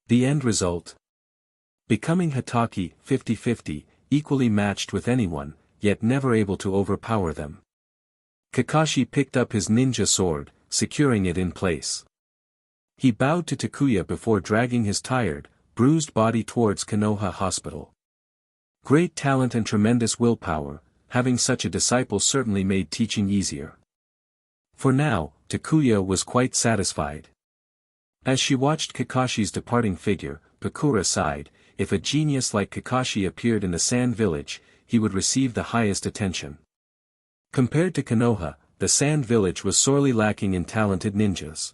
The end result? Becoming Hatake, 50-50, equally matched with anyone, yet never able to overpower them. Kakashi picked up his ninja sword, securing it in place. He bowed to Takuya before dragging his tired, bruised body towards Konoha Hospital. Great talent and tremendous willpower, having such a disciple certainly made teaching easier. For now, Takuya was quite satisfied. As she watched Kakashi's departing figure, Pakura sighed, if a genius like Kakashi appeared in the Sand Village, he would receive the highest attention. Compared to Konoha, the Sand Village was sorely lacking in talented ninjas.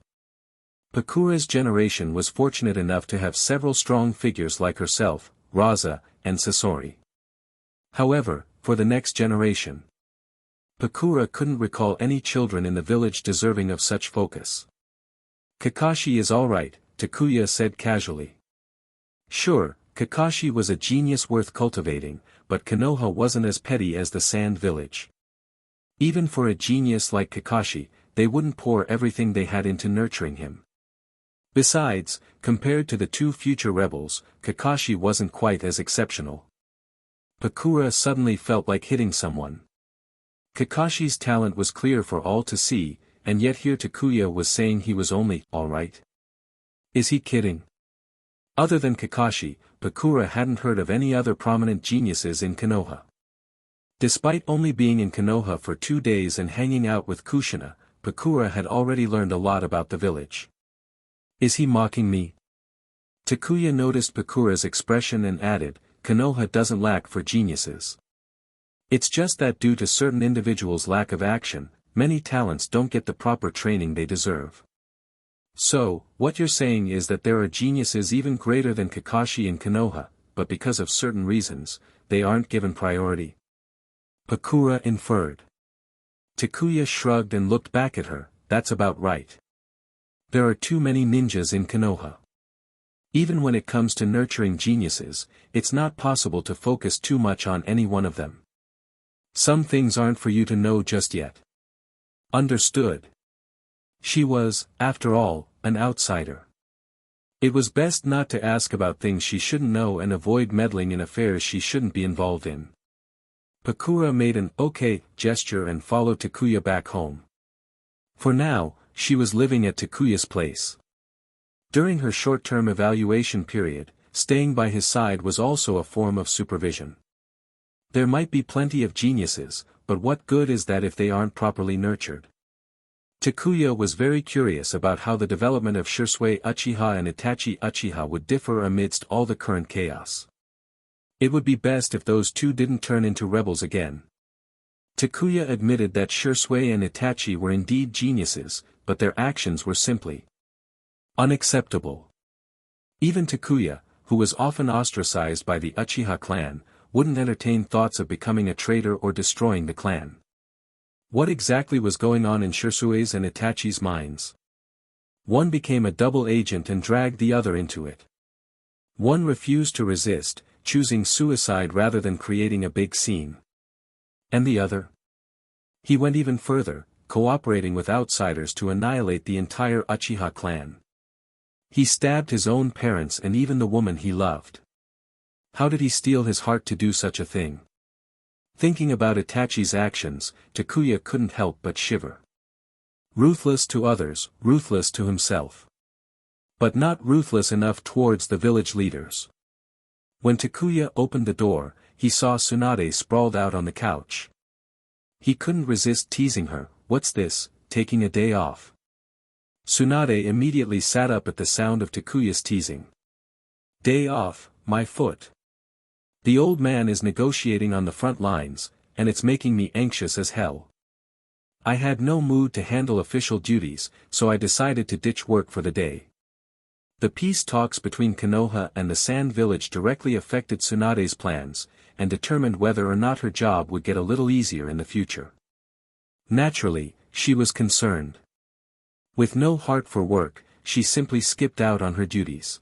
Pakura's generation was fortunate enough to have several strong figures like herself, Raza, and Sasori. However, for the next generation, Pakura couldn't recall any children in the village deserving of such focus. Kakashi is alright, Takuya said casually. Sure, Kakashi was a genius worth cultivating, but Konoha wasn't as petty as the Sand Village. Even for a genius like Kakashi, they wouldn't pour everything they had into nurturing him. Besides, compared to the two future rebels, Kakashi wasn't quite as exceptional. Pakura suddenly felt like hitting someone. Kakashi's talent was clear for all to see, and yet here Takuya was saying he was only alright. Is he kidding? Other than Kakashi, Pakura hadn't heard of any other prominent geniuses in Konoha. Despite only being in Konoha for 2 days and hanging out with Kushina, Pakura had already learned a lot about the village. Is he mocking me? Takuya noticed Pakura's expression and added, Konoha doesn't lack for geniuses. It's just that due to certain individuals' lack of action, many talents don't get the proper training they deserve. So, what you're saying is that there are geniuses even greater than Kakashi in Konoha, but because of certain reasons, they aren't given priority. Pakura inferred. Takuya shrugged and looked back at her, that's about right. There are too many ninjas in Konoha. Even when it comes to nurturing geniuses, it's not possible to focus too much on any one of them. Some things aren't for you to know just yet. Understood? She was, after all, an outsider. It was best not to ask about things she shouldn't know and avoid meddling in affairs she shouldn't be involved in. Pakura made an okay gesture and followed Takuya back home. For now, she was living at Takuya's place. During her short-term evaluation period, staying by his side was also a form of supervision. There might be plenty of geniuses, but what good is that if they aren't properly nurtured? Takuya was very curious about how the development of Shisui Uchiha and Itachi Uchiha would differ amidst all the current chaos. It would be best if those two didn't turn into rebels again. Takuya admitted that Shisui and Itachi were indeed geniuses, but their actions were simply unacceptable. Even Takuya, who was often ostracized by the Uchiha clan, wouldn't entertain thoughts of becoming a traitor or destroying the clan. What exactly was going on in Shisui's and Itachi's minds? One became a double agent and dragged the other into it. One refused to resist, choosing suicide rather than creating a big scene. And the other? He went even further, cooperating with outsiders to annihilate the entire Uchiha clan. He stabbed his own parents and even the woman he loved. How did he steel his heart to do such a thing? Thinking about Itachi's actions, Takuya couldn't help but shiver. Ruthless to others, ruthless to himself. But not ruthless enough towards the village leaders. When Takuya opened the door, he saw Tsunade sprawled out on the couch. He couldn't resist teasing her, "What's this, taking a day off?" Tsunade immediately sat up at the sound of Takuya's teasing. "Day off, my foot. The old man is negotiating on the front lines, and it's making me anxious as hell. I had no mood to handle official duties, so I decided to ditch work for the day." The peace talks between Konoha and the Sand Village directly affected Tsunade's plans, and determined whether or not her job would get a little easier in the future. Naturally, she was concerned. With no heart for work, she simply skipped out on her duties.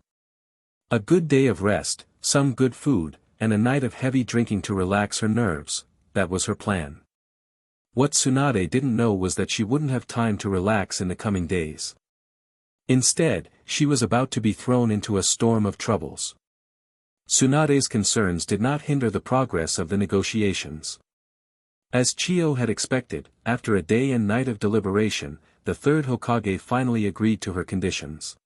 A good day of rest, some good food, and a night of heavy drinking to relax her nerves, that was her plan. What Tsunade didn't know was that she wouldn't have time to relax in the coming days. Instead, she was about to be thrown into a storm of troubles. Tsunade's concerns did not hinder the progress of the negotiations. As Chiyo had expected, after a day and night of deliberation, the third Hokage finally agreed to her conditions.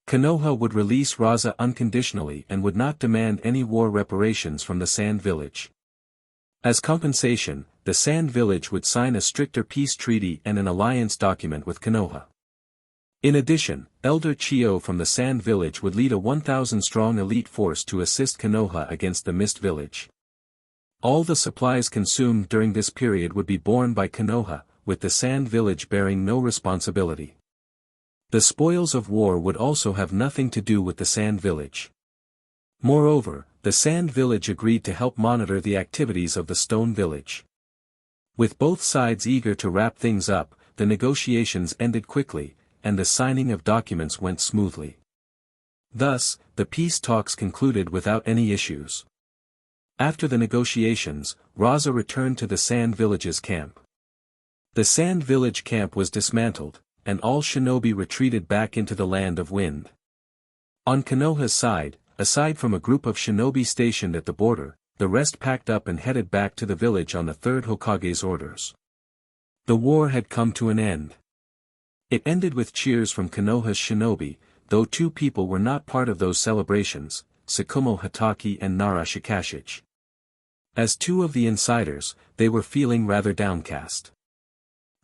Konoha would release Raza unconditionally and would not demand any war reparations from the Sand Village. As compensation, the Sand Village would sign a stricter peace treaty and an alliance document with Konoha. In addition, Elder Chiyo from the Sand Village would lead a 1,000-strong elite force to assist Konoha against the Mist Village. All the supplies consumed during this period would be borne by Konoha, with the Sand Village bearing no responsibility. The spoils of war would also have nothing to do with the Sand Village. Moreover, the Sand Village agreed to help monitor the activities of the Stone Village. With both sides eager to wrap things up, the negotiations ended quickly, and the signing of documents went smoothly. Thus, the peace talks concluded without any issues. After the negotiations, Raza returned to the Sand Village's camp. The Sand Village camp was dismantled, and all shinobi retreated back into the Land of Wind. On Konoha's side, aside from a group of shinobi stationed at the border, the rest packed up and headed back to the village on the third Hokage's orders. The war had come to an end. It ended with cheers from Konoha's shinobi, though two people were not part of those celebrations, Tsukumo Hatake and Nara Shikashige. As two of the insiders, they were feeling rather downcast.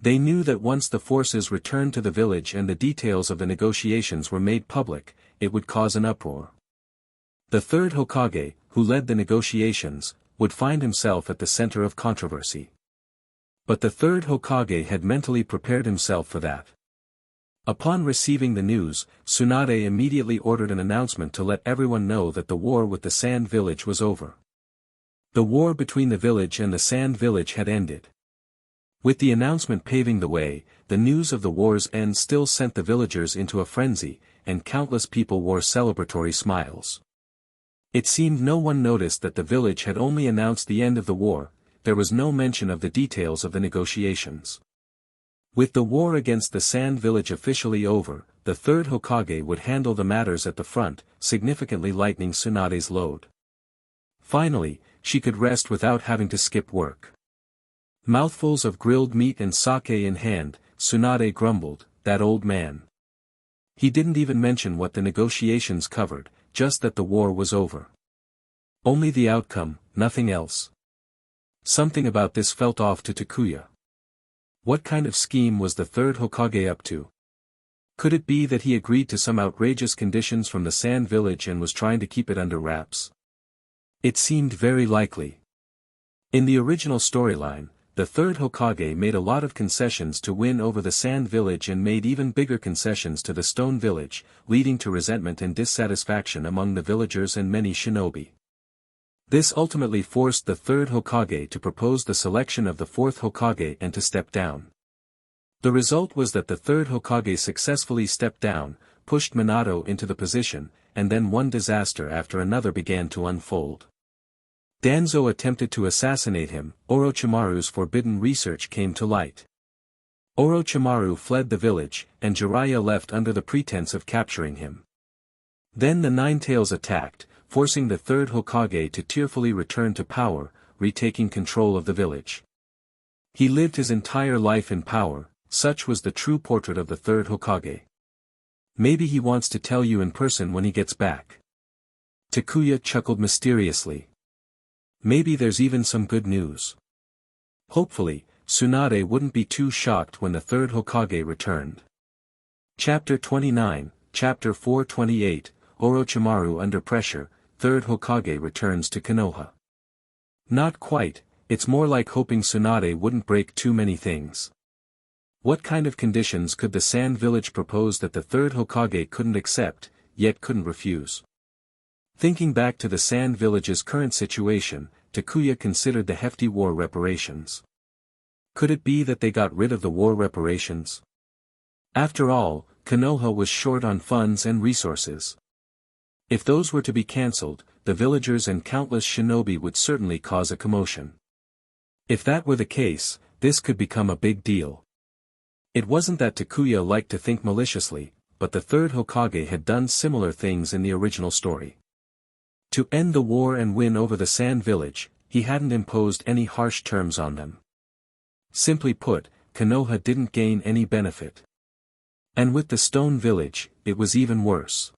They knew that once the forces returned to the village and the details of the negotiations were made public, it would cause an uproar. The third Hokage, who led the negotiations, would find himself at the center of controversy. But the third Hokage had mentally prepared himself for that. Upon receiving the news, Tsunade immediately ordered an announcement to let everyone know that the war with the Sand Village was over. The war between the village and the Sand Village had ended. With the announcement paving the way, the news of the war's end still sent the villagers into a frenzy, and countless people wore celebratory smiles. It seemed no one noticed that the village had only announced the end of the war. There was no mention of the details of the negotiations. With the war against the Sand Village officially over, the third Hokage would handle the matters at the front, significantly lightening Tsunade's load. Finally, she could rest without having to skip work. Mouthfuls of grilled meat and sake in hand, Tsunade grumbled, "That old man." He didn't even mention what the negotiations covered, just that the war was over. Only the outcome, nothing else. Something about this felt off to Takuya. What kind of scheme was the third Hokage up to? Could it be that he agreed to some outrageous conditions from the Sand Village and was trying to keep it under wraps? It seemed very likely. In the original storyline, the third Hokage made a lot of concessions to win over the Sand Village and made even bigger concessions to the Stone Village, leading to resentment and dissatisfaction among the villagers and many shinobi. This ultimately forced the third Hokage to propose the selection of the fourth Hokage and to step down. The result was that the third Hokage successfully stepped down, pushed Minato into the position, and then one disaster after another began to unfold. Danzo attempted to assassinate him. Orochimaru's forbidden research came to light. Orochimaru fled the village, and Jiraiya left under the pretense of capturing him. Then the Nine Tails attacked, forcing the third Hokage to tearfully return to power, retaking control of the village. He lived his entire life in power, such was the true portrait of the third Hokage. Maybe he wants to tell you in person when he gets back. Takuya chuckled mysteriously. Maybe there's even some good news. Hopefully, Tsunade wouldn't be too shocked when the third Hokage returned. Chapter 29, Chapter 428, Orochimaru under pressure, third Hokage returns to Konoha. Not quite, it's more like hoping Tsunade wouldn't break too many things. What kind of conditions could the Sand Village propose that the third Hokage couldn't accept, yet couldn't refuse? Thinking back to the Sand Village's current situation, Takuya considered the hefty war reparations. Could it be that they got rid of the war reparations? After all, Konoha was short on funds and resources. If those were to be cancelled, the villagers and countless shinobi would certainly cause a commotion. If that were the case, this could become a big deal. It wasn't that Takuya liked to think maliciously, but the third Hokage had done similar things in the original story. To end the war and win over the Sand Village, he hadn't imposed any harsh terms on them. Simply put, Konoha didn't gain any benefit. And with the Stone Village, it was even worse.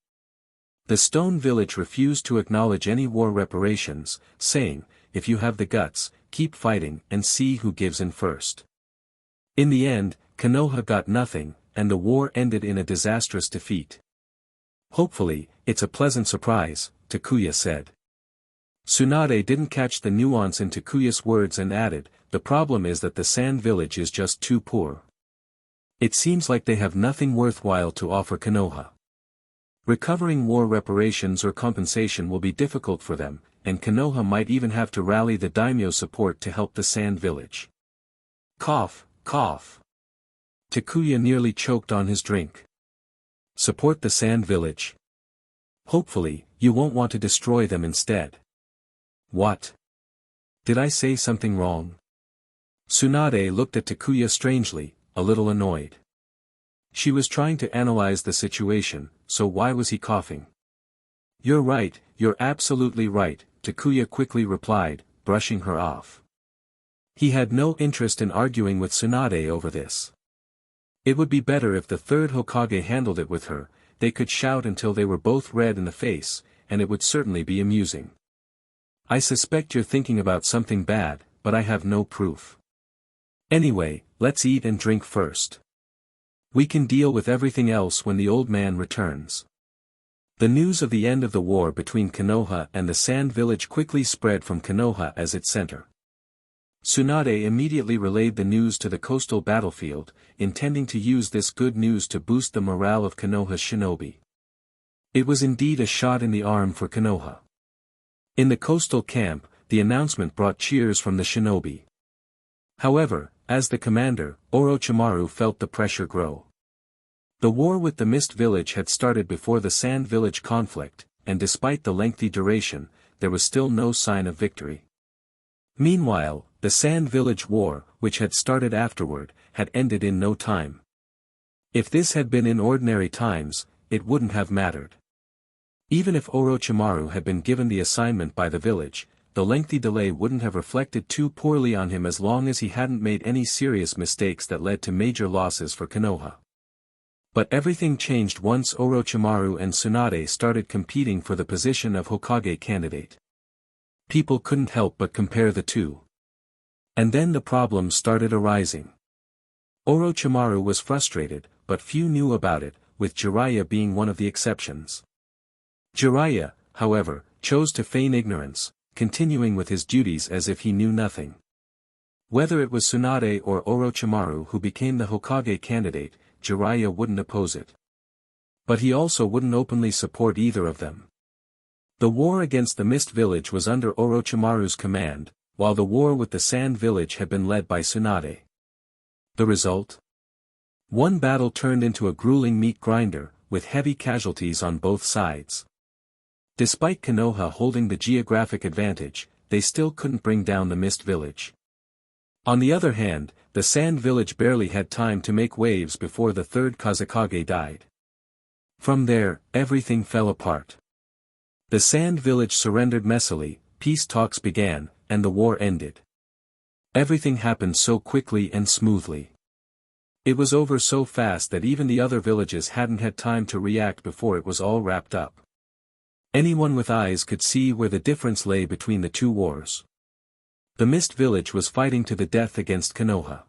The Stone Village refused to acknowledge any war reparations, saying, "If you have the guts, keep fighting and see who gives in first." In the end, Konoha got nothing, and the war ended in a disastrous defeat. "Hopefully, it's a pleasant surprise," Takuya said. Tsunade didn't catch the nuance in Takuya's words and added, "The problem is that the Sand Village is just too poor. It seems like they have nothing worthwhile to offer Konoha. Recovering war reparations or compensation will be difficult for them, and Konoha might even have to rally the daimyo support to help the Sand Village." Cough, cough. Takuya nearly choked on his drink. Support the Sand Village. Hopefully, you won't want to destroy them instead. What? Did I say something wrong? Tsunade looked at Takuya strangely, a little annoyed. She was trying to analyze the situation, so why was he coughing? "You're right, you're absolutely right," Takuya quickly replied, brushing her off. He had no interest in arguing with Tsunade over this. It would be better if the third Hokage handled it with her. They could shout until they were both red in the face, and it would certainly be amusing. "I suspect you're thinking about something bad, but I have no proof. Anyway, let's eat and drink first. We can deal with everything else when the old man returns." The news of the end of the war between Konoha and the Sand Village quickly spread from Konoha as its center. Tsunade immediately relayed the news to the coastal battlefield, intending to use this good news to boost the morale of Konoha's shinobi. It was indeed a shot in the arm for Konoha. In the coastal camp, the announcement brought cheers from the shinobi. However, as the commander, Orochimaru felt the pressure grow. The war with the Mist Village had started before the Sand Village conflict, and despite the lengthy duration, there was still no sign of victory. Meanwhile, the Sand Village War, which had started afterward, had ended in no time. If this had been in ordinary times, it wouldn't have mattered. Even if Orochimaru had been given the assignment by the village, the lengthy delay wouldn't have reflected too poorly on him as long as he hadn't made any serious mistakes that led to major losses for Konoha. But everything changed once Orochimaru and Tsunade started competing for the position of Hokage candidate. People couldn't help but compare the two. And then the problems started arising. Orochimaru was frustrated, but few knew about it, with Jiraiya being one of the exceptions. Jiraiya, however, chose to feign ignorance, continuing with his duties as if he knew nothing. Whether it was Tsunade or Orochimaru who became the Hokage candidate, Jiraiya wouldn't oppose it. But he also wouldn't openly support either of them. The war against the Mist Village was under Orochimaru's command, while the war with the Sand Village had been led by Tsunade. The result? One battle turned into a grueling meat grinder, with heavy casualties on both sides. Despite Konoha holding the geographic advantage, they still couldn't bring down the Mist Village. On the other hand, the Sand Village barely had time to make waves before the third Kazekage died. From there, everything fell apart. The Sand Village surrendered messily, peace talks began, and the war ended. Everything happened so quickly and smoothly. It was over so fast that even the other villages hadn't had time to react before it was all wrapped up. Anyone with eyes could see where the difference lay between the two wars. The Mist Village was fighting to the death against Konoha.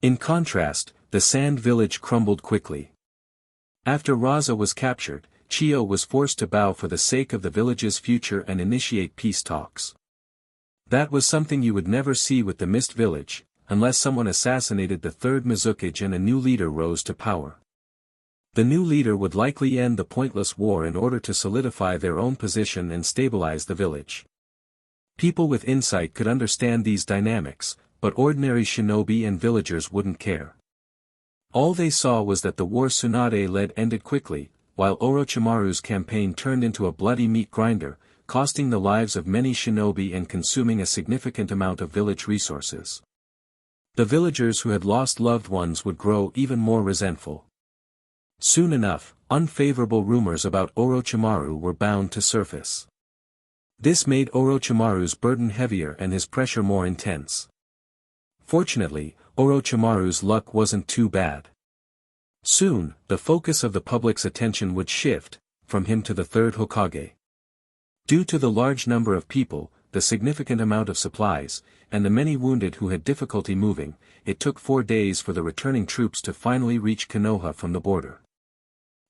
In contrast, the Sand Village crumbled quickly. After Raza was captured, Chiyo was forced to bow for the sake of the village's future and initiate peace talks. That was something you would never see with the Mist Village, unless someone assassinated the third Mizukage and a new leader rose to power. The new leader would likely end the pointless war in order to solidify their own position and stabilize the village. People with insight could understand these dynamics, but ordinary shinobi and villagers wouldn't care. All they saw was that the war Tsunade led ended quickly, while Orochimaru's campaign turned into a bloody meat grinder, costing the lives of many shinobi and consuming a significant amount of village resources. The villagers who had lost loved ones would grow even more resentful. Soon enough, unfavorable rumors about Orochimaru were bound to surface. This made Orochimaru's burden heavier and his pressure more intense. Fortunately, Orochimaru's luck wasn't too bad. Soon, the focus of the public's attention would shift, from him to the third Hokage. Due to the large number of people, the significant amount of supplies, and the many wounded who had difficulty moving, it took 4 days for the returning troops to finally reach Konoha from the border.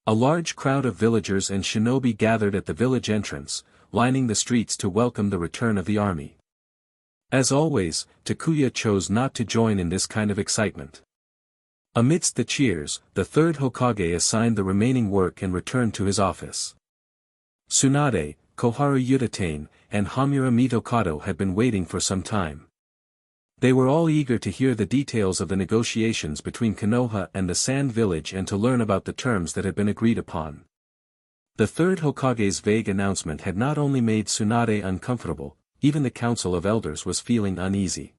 A large crowd of villagers and shinobi gathered at the village entrance, lining the streets to welcome the return of the army. As always, Takuya chose not to join in this kind of excitement. Amidst the cheers, the third Hokage assigned the remaining work and returned to his office. Tsunade, Koharu Utatane, and Hamura Mitokado had been waiting for some time. They were all eager to hear the details of the negotiations between Konoha and the Sand Village and to learn about the terms that had been agreed upon. The third Hokage's vague announcement had not only made Tsunade uncomfortable, even the Council of Elders was feeling uneasy.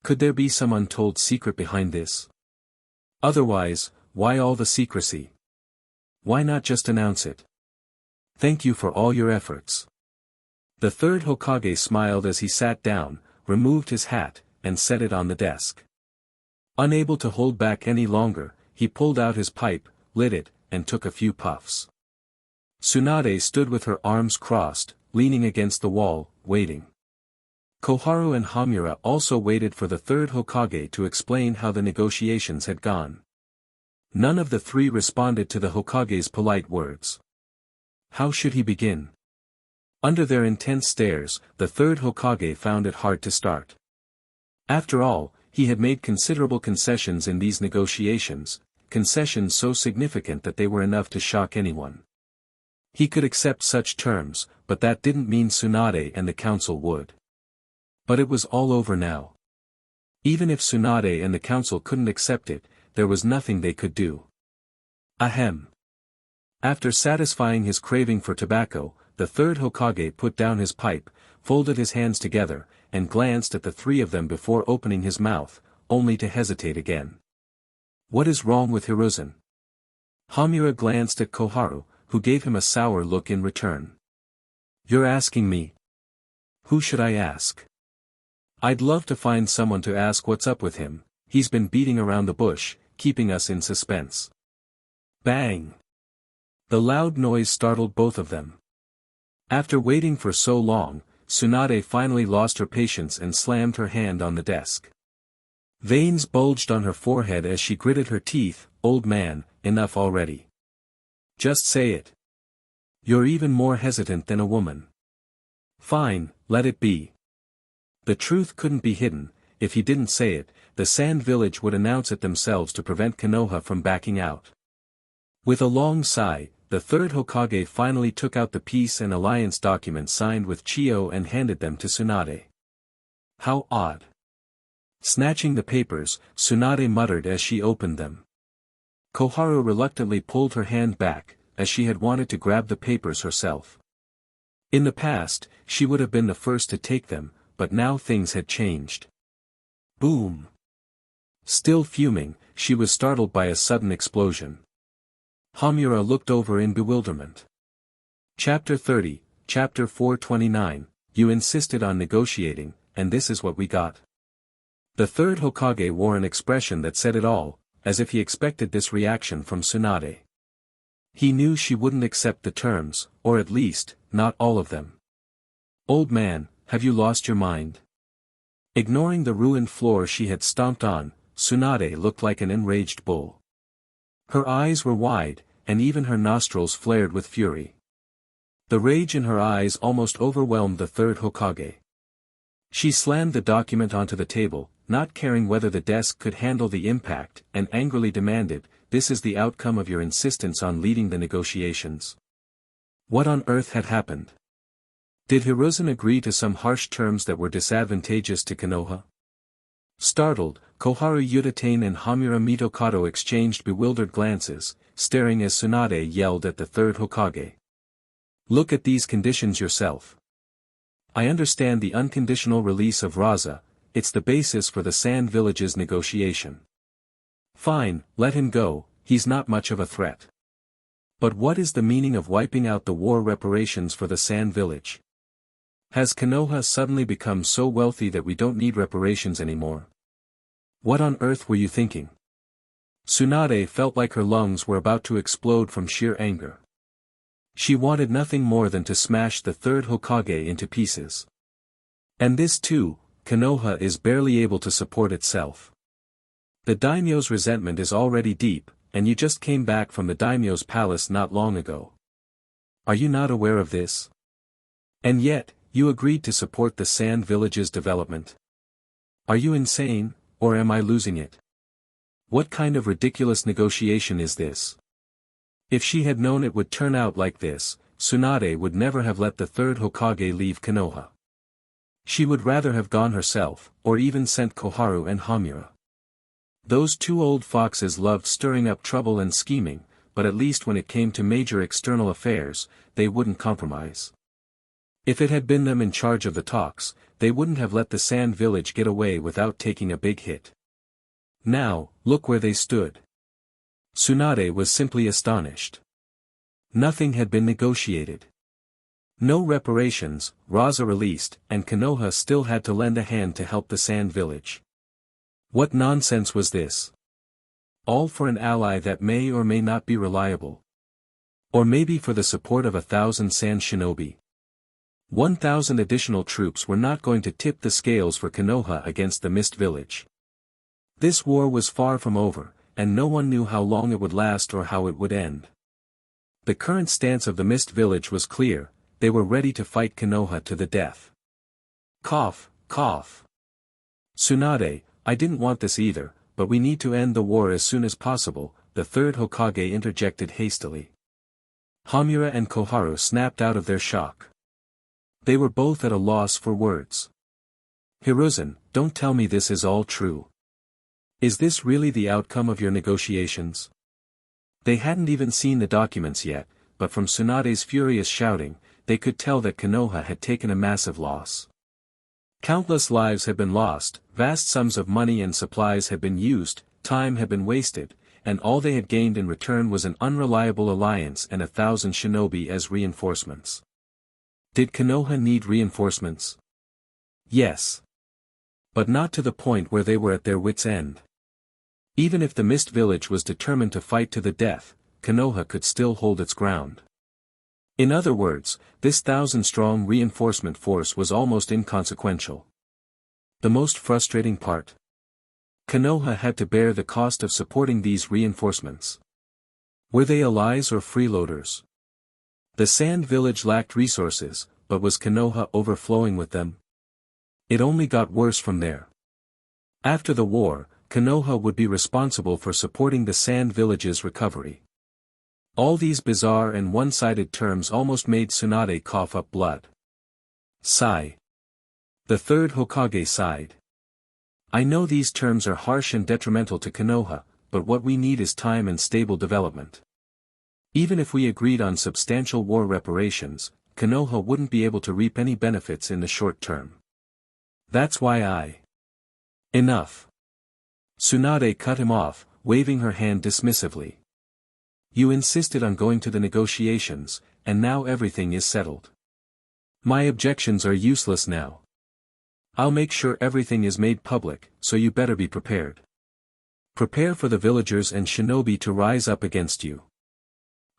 Could there be some untold secret behind this? Otherwise, why all the secrecy? Why not just announce it? Thank you for all your efforts. The third Hokage smiled as he sat down, removed his hat, and set it on the desk. Unable to hold back any longer, he pulled out his pipe, lit it, and took a few puffs. Tsunade stood with her arms crossed, leaning against the wall, waiting. Koharu and Hamura also waited for the third Hokage to explain how the negotiations had gone. None of the three responded to the Hokage's polite words. How should he begin? Under their intense stares, the third Hokage found it hard to start. After all, he had made considerable concessions in these negotiations, concessions so significant that they were enough to shock anyone. He could accept such terms, but that didn't mean Tsunade and the council would. But it was all over now. Even if Tsunade and the council couldn't accept it, there was nothing they could do. Ahem. After satisfying his craving for tobacco, the third Hokage put down his pipe, folded his hands together, and glanced at the three of them before opening his mouth, only to hesitate again. What is wrong with Hiruzen? Hamura glanced at Koharu, who gave him a sour look in return. You're asking me? Who should I ask? I'd love to find someone to ask what's up with him. He's been beating around the bush, keeping us in suspense. Bang! The loud noise startled both of them. After waiting for so long, Tsunade finally lost her patience and slammed her hand on the desk. Veins bulged on her forehead as she gritted her teeth. Old man, enough already. Just say it. You're even more hesitant than a woman. Fine, let it be. The truth couldn't be hidden. If he didn't say it, the Sand Village would announce it themselves to prevent Konoha from backing out. With a long sigh, the third Hokage finally took out the peace and alliance documents signed with Chiyo and handed them to Tsunade. How odd. Snatching the papers, Tsunade muttered as she opened them. Koharu reluctantly pulled her hand back, as she had wanted to grab the papers herself. In the past, she would have been the first to take them, but now things had changed. Boom! Still fuming, she was startled by a sudden explosion. Hamura looked over in bewilderment. Chapter 30, Chapter 429, You insisted on negotiating, and this is what we got. The third Hokage wore an expression that said it all, as if he expected this reaction from Tsunade. He knew she wouldn't accept the terms, or at least, not all of them. Old man, have you lost your mind? Ignoring the ruined floor she had stomped on, Tsunade looked like an enraged bull. Her eyes were wide, and even her nostrils flared with fury. The rage in her eyes almost overwhelmed the third Hokage. She slammed the document onto the table, not caring whether the desk could handle the impact, and angrily demanded, "This is the outcome of your insistence on leading the negotiations." What on earth had happened? Did Hiruzen agree to some harsh terms that were disadvantageous to Konoha? Startled, Koharu Udatane and Hamura Mitokado exchanged bewildered glances, staring as Tsunade yelled at the third Hokage. Look at these conditions yourself. I understand the unconditional release of Raza, it's the basis for the Sand Village's negotiation. Fine, let him go, he's not much of a threat. But what is the meaning of wiping out the war reparations for the Sand Village? Has Konoha suddenly become so wealthy that we don't need reparations anymore? What on earth were you thinking? Tsunade felt like her lungs were about to explode from sheer anger. She wanted nothing more than to smash the third Hokage into pieces. And this too, Konoha is barely able to support itself. The daimyo's resentment is already deep, and you just came back from the daimyo's palace not long ago. Are you not aware of this? And yet, you agreed to support the Sand Village's development. Are you insane, or am I losing it? What kind of ridiculous negotiation is this? If she had known it would turn out like this, Tsunade would never have let the third Hokage leave Konoha. She would rather have gone herself, or even sent Koharu and Hamura. Those two old foxes loved stirring up trouble and scheming, but at least when it came to major external affairs, they wouldn't compromise. If it had been them in charge of the talks, they wouldn't have let the Sand Village get away without taking a big hit. Now, look where they stood. Tsunade was simply astonished. Nothing had been negotiated. No reparations, Raza released, and Konoha still had to lend a hand to help the Sand Village. What nonsense was this? All for an ally that may or may not be reliable. Or maybe for the support of 1,000 Sand Shinobi. 1,000 additional troops were not going to tip the scales for Konoha against the Mist Village. This war was far from over, and no one knew how long it would last or how it would end. The current stance of the Mist Village was clear, they were ready to fight Konoha to the death. Cough, cough. Tsunade, I didn't want this either, but we need to end the war as soon as possible, the third Hokage interjected hastily. Hamura and Koharu snapped out of their shock. They were both at a loss for words. Hiruzen, don't tell me this is all true. Is this really the outcome of your negotiations? They hadn't even seen the documents yet, but from Tsunade's furious shouting, they could tell that Konoha had taken a massive loss. Countless lives had been lost, vast sums of money and supplies had been used, time had been wasted, and all they had gained in return was an unreliable alliance and 1,000 shinobi as reinforcements. Did Konoha need reinforcements? Yes. But not to the point where they were at their wits' end. Even if the Mist Village was determined to fight to the death, Konoha could still hold its ground. In other words, this 1,000-strong reinforcement force was almost inconsequential. The most frustrating part? Konoha had to bear the cost of supporting these reinforcements. Were they allies or freeloaders? The Sand Village lacked resources, but was Konoha overflowing with them? It only got worse from there. After the war, Konoha would be responsible for supporting the Sand Village's recovery. All these bizarre and one-sided terms almost made Tsunade cough up blood. Sigh. The third Hokage sighed. I know these terms are harsh and detrimental to Konoha, but what we need is time and stable development. Even if we agreed on substantial war reparations, Konoha wouldn't be able to reap any benefits in the short term. That's why Enough. Tsunade cut him off, waving her hand dismissively. You insisted on going to the negotiations, and now everything is settled. My objections are useless now. I'll make sure everything is made public, so you better be prepared. Prepare for the villagers and shinobi to rise up against you.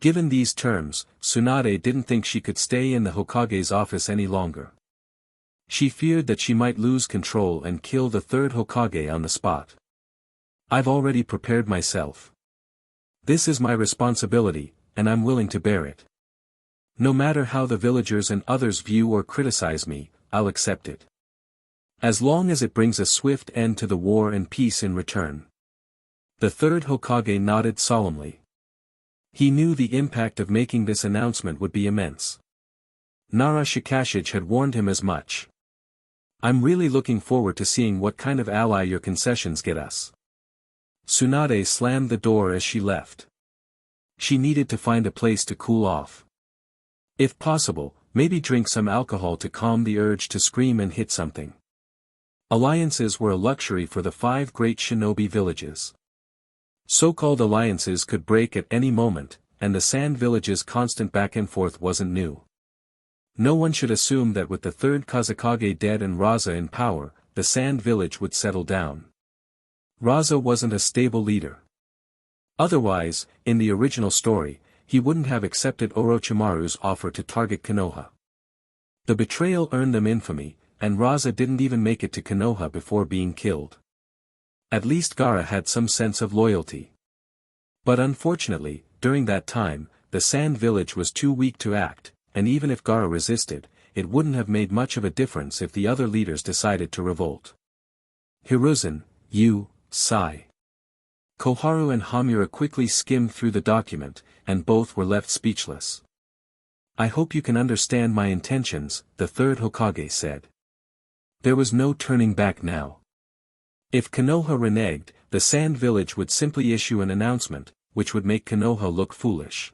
Given these terms, Tsunade didn't think she could stay in the Hokage's office any longer. She feared that she might lose control and kill the third Hokage on the spot. I've already prepared myself. This is my responsibility, and I'm willing to bear it. No matter how the villagers and others view or criticize me, I'll accept it. As long as it brings a swift end to the war and peace in return. The third Hokage nodded solemnly. He knew the impact of making this announcement would be immense. Nara Shikashige had warned him as much. I'm really looking forward to seeing what kind of ally your concessions get us. Tsunade slammed the door as she left. She needed to find a place to cool off. If possible, maybe drink some alcohol to calm the urge to scream and hit something. Alliances were a luxury for the 5 great shinobi villages. So-called alliances could break at any moment, and the Sand Village's constant back and forth wasn't new. No one should assume that with the third Kazekage dead and Raza in power, the Sand Village would settle down. Raza wasn't a stable leader. Otherwise, in the original story, he wouldn't have accepted Orochimaru's offer to target Konoha. The betrayal earned them infamy, and Raza didn't even make it to Konoha before being killed. At least Gaara had some sense of loyalty. But unfortunately, during that time, the Sand Village was too weak to act, and even if Gaara resisted, it wouldn't have made much of a difference if the other leaders decided to revolt. Hiruzen, sigh. Koharu and Hamura quickly skimmed through the document, and both were left speechless. I hope you can understand my intentions, the third Hokage said. There was no turning back now. If Konoha reneged, the Sand Village would simply issue an announcement, which would make Konoha look foolish.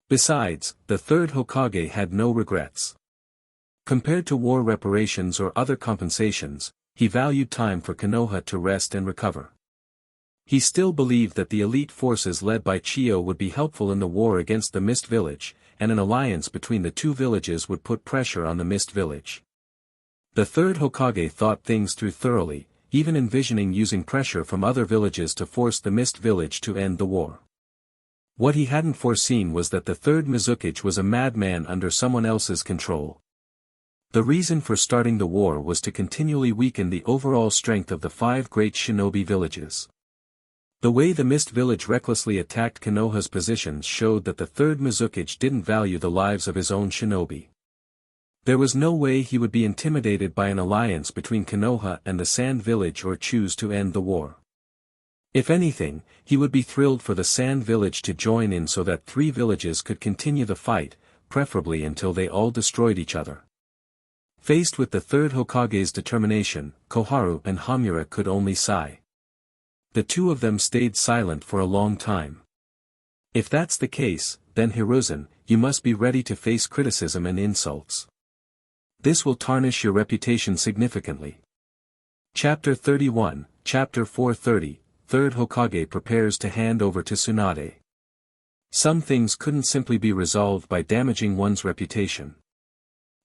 Besides, the third Hokage had no regrets. Compared to war reparations or other compensations, he valued time for Konoha to rest and recover. He still believed that the elite forces led by Chiyo would be helpful in the war against the Mist Village, and an alliance between the two villages would put pressure on the Mist Village. The third Hokage thought things through thoroughly, even envisioning using pressure from other villages to force the Mist Village to end the war. What he hadn't foreseen was that the third Mizukage was a madman under someone else's control. The reason for starting the war was to continually weaken the overall strength of the 5 great shinobi villages. The way the Mist Village recklessly attacked Konoha's positions showed that the third Mizukage didn't value the lives of his own shinobi. There was no way he would be intimidated by an alliance between Konoha and the Sand Village or choose to end the war. If anything, he would be thrilled for the Sand Village to join in so that 3 villages could continue the fight, preferably until they all destroyed each other. Faced with the third Hokage's determination, Koharu and Hamura could only sigh. The two of them stayed silent for a long time. If that's the case, then Hiruzen, you must be ready to face criticism and insults. This will tarnish your reputation significantly. Chapter 31, Chapter 430, Third Hokage prepares to hand over to Tsunade. Some things couldn't simply be resolved by damaging one's reputation.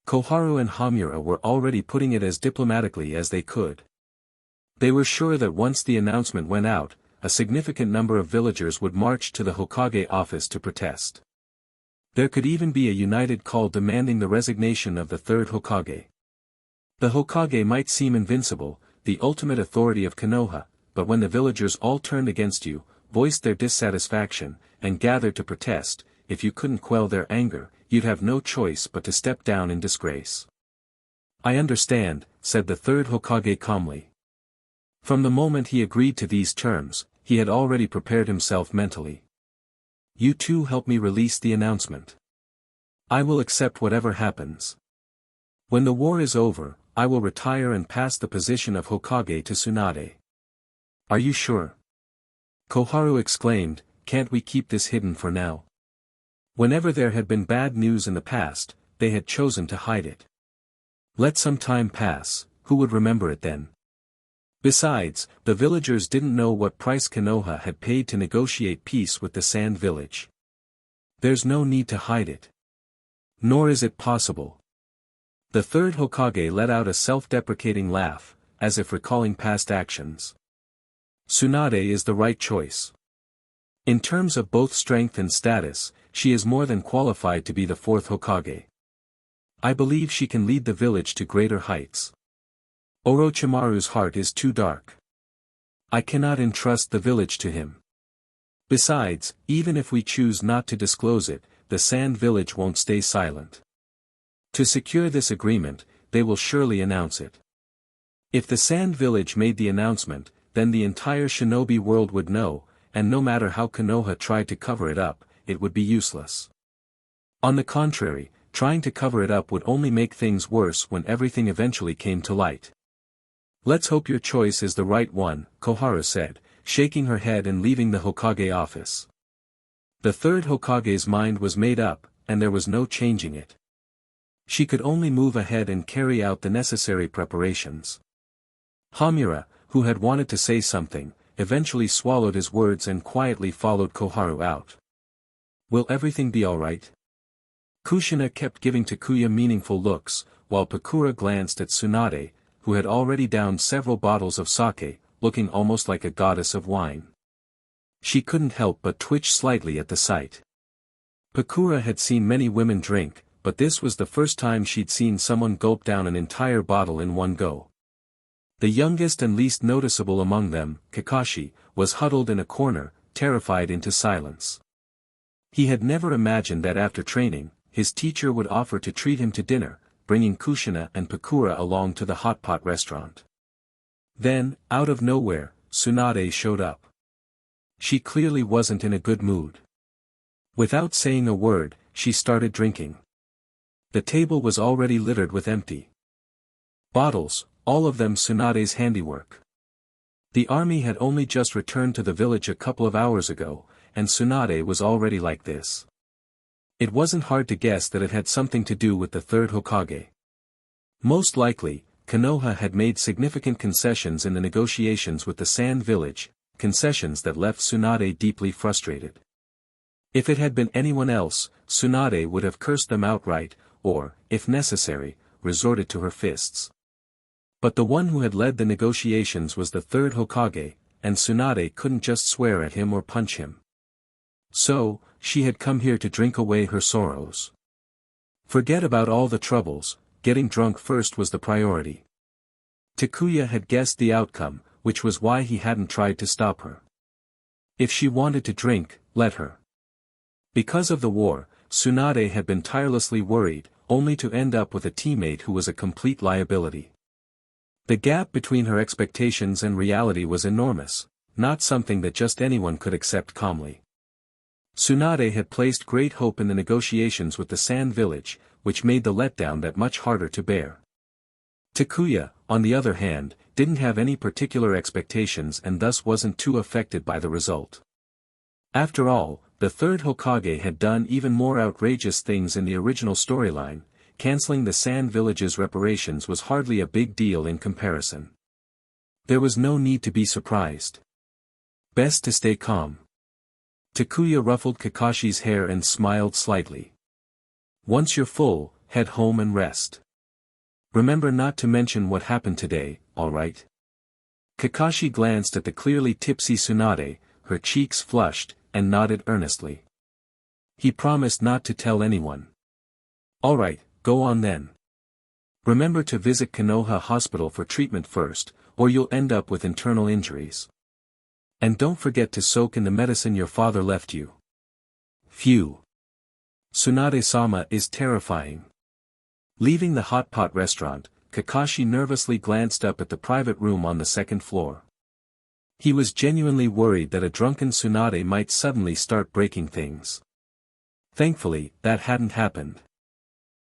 Koharu and Hamura were already putting it as diplomatically as they could. They were sure that once the announcement went out, a significant number of villagers would march to the Hokage office to protest. There could even be a united call demanding the resignation of the third Hokage. The Hokage might seem invincible, the ultimate authority of Konoha, but when the villagers all turned against you, voiced their dissatisfaction, and gathered to protest, if you couldn't quell their anger, you'd have no choice but to step down in disgrace. I understand, said the third Hokage calmly. From the moment he agreed to these terms, he had already prepared himself mentally. You two help me release the announcement. I will accept whatever happens. When the war is over, I will retire and pass the position of Hokage to Tsunade. Are you sure? Koharu exclaimed, can't we keep this hidden for now? Whenever there had been bad news in the past, they had chosen to hide it. Let some time pass, who would remember it then? Besides, the villagers didn't know what price Konoha had paid to negotiate peace with the Sand Village. There's no need to hide it. Nor is it possible. The third Hokage let out a self-deprecating laugh, as if recalling past actions. Tsunade is the right choice. In terms of both strength and status, she is more than qualified to be the fourth Hokage. I believe she can lead the village to greater heights. Orochimaru's heart is too dark. I cannot entrust the village to him. Besides, even if we choose not to disclose it, the Sand Village won't stay silent. To secure this agreement, they will surely announce it. If the Sand Village made the announcement, then the entire shinobi world would know, and no matter how Konoha tried to cover it up, it would be useless. On the contrary, trying to cover it up would only make things worse when everything eventually came to light. Let's hope your choice is the right one, Koharu said, shaking her head and leaving the Hokage office. The third Hokage's mind was made up, and there was no changing it. She could only move ahead and carry out the necessary preparations. Hamura, who had wanted to say something, eventually swallowed his words and quietly followed Koharu out. Will everything be alright? Kushina kept giving Takuya meaningful looks, while Pakura glanced at Tsunade, who had already downed several bottles of sake, looking almost like a goddess of wine. She couldn't help but twitch slightly at the sight. Pakura had seen many women drink, but this was the first time she'd seen someone gulp down an entire bottle in one go. The youngest and least noticeable among them, Kakashi, was huddled in a corner, terrified into silence. He had never imagined that after training, his teacher would offer to treat him to dinner, bringing Kushina and Pakura along to the hot pot restaurant. Then, out of nowhere, Tsunade showed up. She clearly wasn't in a good mood. Without saying a word, she started drinking. The table was already littered with empty bottles, all of them Tsunade's handiwork. The army had only just returned to the village a couple of hours ago, and Tsunade was already like this. It wasn't hard to guess that it had something to do with the third Hokage. Most likely, Konoha had made significant concessions in the negotiations with the Sand Village, concessions that left Tsunade deeply frustrated. If it had been anyone else, Tsunade would have cursed them outright, or, if necessary, resorted to her fists. But the one who had led the negotiations was the third Hokage, and Tsunade couldn't just swear at him or punch him. So, she had come here to drink away her sorrows. Forget about all the troubles, getting drunk first was the priority. Takuya had guessed the outcome, which was why he hadn't tried to stop her. If she wanted to drink, let her. Because of the war, Tsunade had been tirelessly worried, only to end up with a teammate who was a complete liability. The gap between her expectations and reality was enormous, not something that just anyone could accept calmly. Tsunade had placed great hope in the negotiations with the Sand Village, which made the letdown that much harder to bear. Takuya, on the other hand, didn't have any particular expectations and thus wasn't too affected by the result. After all, the third Hokage had done even more outrageous things in the original storyline. Canceling the Sand Village's reparations was hardly a big deal in comparison. There was no need to be surprised. Best to stay calm. Takuya ruffled Kakashi's hair and smiled slightly. Once you're full, head home and rest. Remember not to mention what happened today, alright? Kakashi glanced at the clearly tipsy Tsunade, her cheeks flushed, and nodded earnestly. He promised not to tell anyone. Alright, go on then. Remember to visit Konoha Hospital for treatment first, or you'll end up with internal injuries. And don't forget to soak in the medicine your father left you. Phew. Tsunade-sama is terrifying. Leaving the hot pot restaurant, Kakashi nervously glanced up at the private room on the second floor. He was genuinely worried that a drunken Tsunade might suddenly start breaking things. Thankfully, that hadn't happened.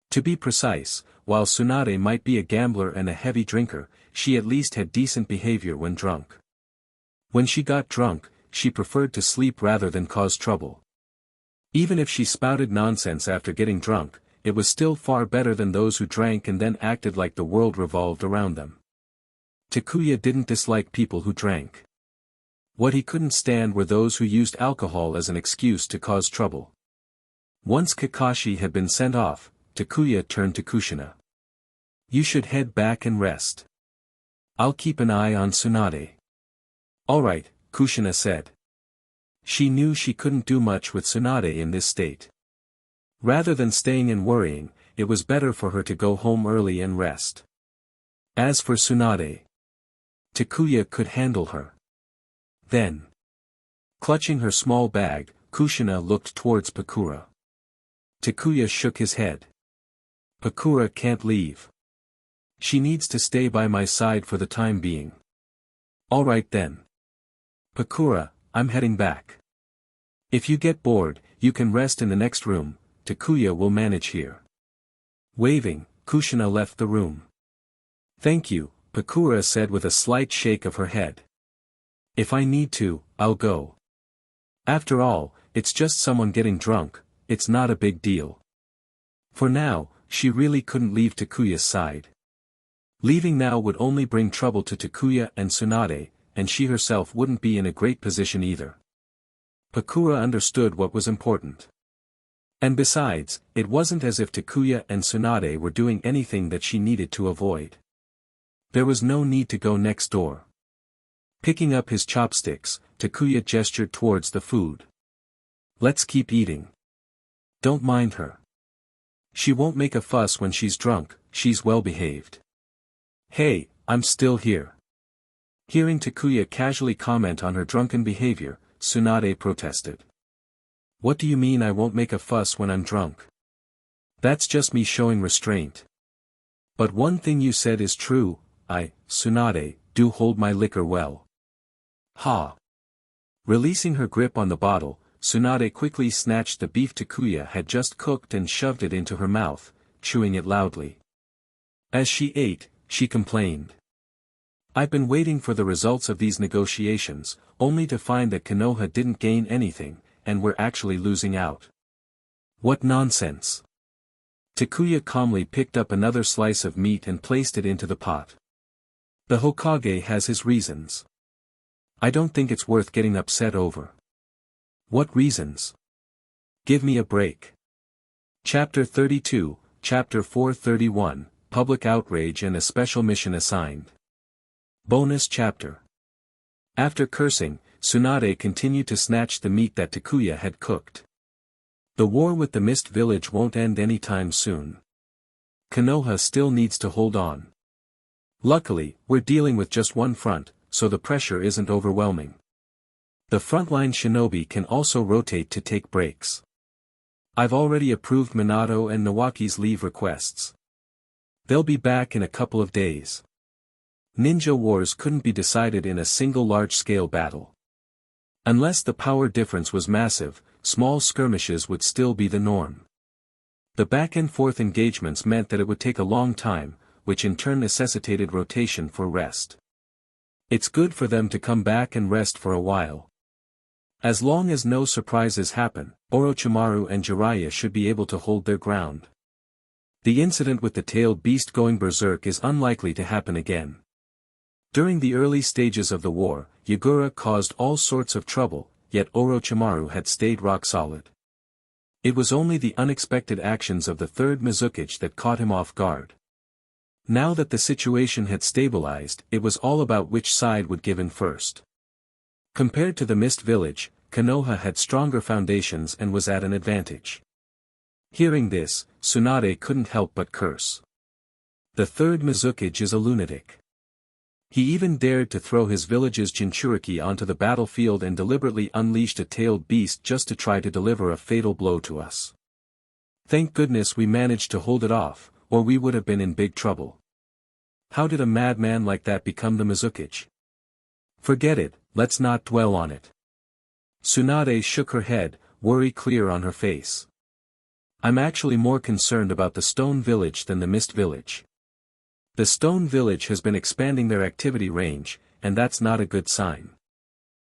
To be precise, while Tsunade might be a gambler and a heavy drinker, she at least had decent behavior when drunk. When she got drunk, she preferred to sleep rather than cause trouble. Even if she spouted nonsense after getting drunk, it was still far better than those who drank and then acted like the world revolved around them. Takuya didn't dislike people who drank. What he couldn't stand were those who used alcohol as an excuse to cause trouble. Once Kakashi had been sent off, Takuya turned to Kushina. You should head back and rest. I'll keep an eye on Tsunade. Alright, Kushina said. She knew she couldn't do much with Tsunade in this state. Rather than staying and worrying, it was better for her to go home early and rest. As for Tsunade, Takuya could handle her. Then, clutching her small bag, Kushina looked towards Pakura. Takuya shook his head. Pakura can't leave. She needs to stay by my side for the time being. Alright then. Pakura, I'm heading back. If you get bored, you can rest in the next room, Takuya will manage here. Waving, Kushina left the room. Thank you, Pakura said with a slight shake of her head. If I need to, I'll go. After all, it's just someone getting drunk, it's not a big deal. For now, she really couldn't leave Takuya's side. Leaving now would only bring trouble to Takuya and Tsunade, and she herself wouldn't be in a great position either. Pakura understood what was important. And besides, it wasn't as if Takuya and Tsunade were doing anything that she needed to avoid. There was no need to go next door. Picking up his chopsticks, Takuya gestured towards the food. Let's keep eating. Don't mind her. She won't make a fuss when she's drunk, she's well behaved. Hey, I'm still here. Hearing Takuya casually comment on her drunken behavior, Tsunade protested. What do you mean I won't make a fuss when I'm drunk? That's just me showing restraint. But one thing you said is true, I, Tsunade, do hold my liquor well. Ha! Releasing her grip on the bottle, Tsunade quickly snatched the beef Takuya had just cooked and shoved it into her mouth, chewing it loudly. As she ate, she complained. I've been waiting for the results of these negotiations, only to find that Konoha didn't gain anything, and we're actually losing out. What nonsense! Takuya calmly picked up another slice of meat and placed it into the pot. The Hokage has his reasons. I don't think it's worth getting upset over. What reasons? Give me a break. Chapter 32, Chapter 431, Public Outrage and a Special Mission Assigned. Bonus Chapter. After cursing, Tsunade continued to snatch the meat that Takuya had cooked. The war with the Mist Village won't end anytime soon. Konoha still needs to hold on. Luckily, we're dealing with just one front, so the pressure isn't overwhelming. The frontline shinobi can also rotate to take breaks. I've already approved Minato and Nawaki's leave requests. They'll be back in a couple of days. Ninja wars couldn't be decided in a single large-scale battle. Unless the power difference was massive, small skirmishes would still be the norm. The back-and-forth engagements meant that it would take a long time, which in turn necessitated rotation for rest. It's good for them to come back and rest for a while. As long as no surprises happen, Orochimaru and Jiraiya should be able to hold their ground. The incident with the tailed beast going berserk is unlikely to happen again. During the early stages of the war, Yagura caused all sorts of trouble, yet Orochimaru had stayed rock solid. It was only the unexpected actions of the third Mizukage that caught him off guard. Now that the situation had stabilized, it was all about which side would give in first. Compared to the Mist Village, Konoha had stronger foundations and was at an advantage. Hearing this, Tsunade couldn't help but curse. The third Mizukage is a lunatic. He even dared to throw his village's Jinchuriki onto the battlefield and deliberately unleashed a tailed beast just to try to deliver a fatal blow to us. Thank goodness we managed to hold it off, or we would have been in big trouble. How did a madman like that become the Mizukage? Forget it, let's not dwell on it. Tsunade shook her head, worry clear on her face. I'm actually more concerned about the Stone Village than the Mist Village. The Stone Village has been expanding their activity range, and that's not a good sign.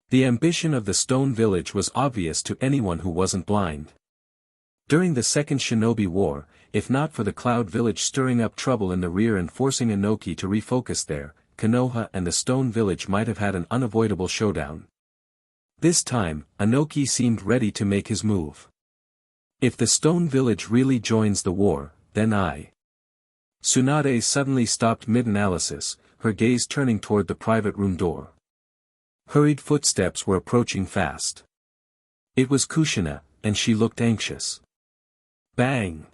The ambition of the Stone Village was obvious to anyone who wasn't blind. During the Second Shinobi War, if not for the Cloud Village stirring up trouble in the rear and forcing Inoki to refocus there, Konoha and the Stone Village might have had an unavoidable showdown. This time, Inoki seemed ready to make his move. If the Stone Village really joins the war, then Tsunade suddenly stopped mid-analysis, her gaze turning toward the private room door. Hurried footsteps were approaching fast. It was Kushina, and she looked anxious. Bang!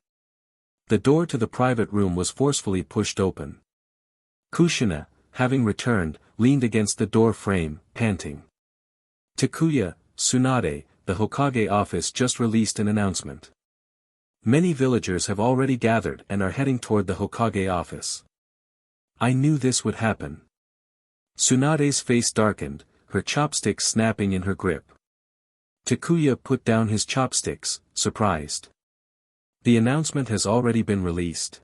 The door to the private room was forcefully pushed open. Kushina, having returned, leaned against the door frame, panting. Takuya, Tsunade, the Hokage office just released an announcement. Many villagers have already gathered and are heading toward the Hokage office. I knew this would happen. Tsunade's face darkened, her chopsticks snapping in her grip. Takuya put down his chopsticks, surprised. The announcement has already been released.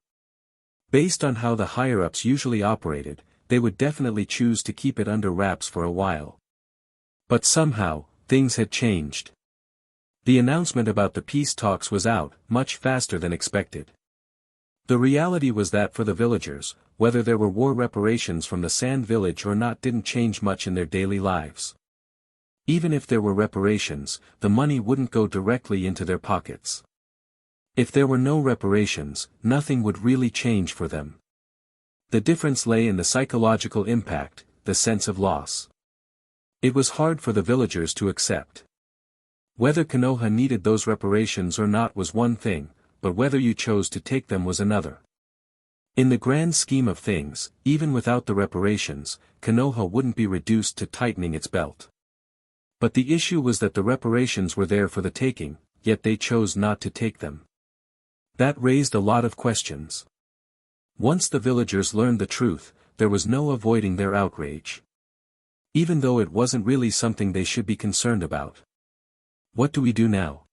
Based on how the higher-ups usually operated, they would definitely choose to keep it under wraps for a while. But somehow, things had changed. The announcement about the peace talks was out, much faster than expected. The reality was that for the villagers, whether there were war reparations from the Sand Village or not didn't change much in their daily lives. Even if there were reparations, the money wouldn't go directly into their pockets. If there were no reparations, nothing would really change for them. The difference lay in the psychological impact, the sense of loss. It was hard for the villagers to accept. Whether Konoha needed those reparations or not was one thing, but whether you chose to take them was another. In the grand scheme of things, even without the reparations, Konoha wouldn't be reduced to tightening its belt. But the issue was that the reparations were there for the taking, yet they chose not to take them. That raised a lot of questions. Once the villagers learned the truth, there was no avoiding their outrage. Even though it wasn't really something they should be concerned about. What do we do now?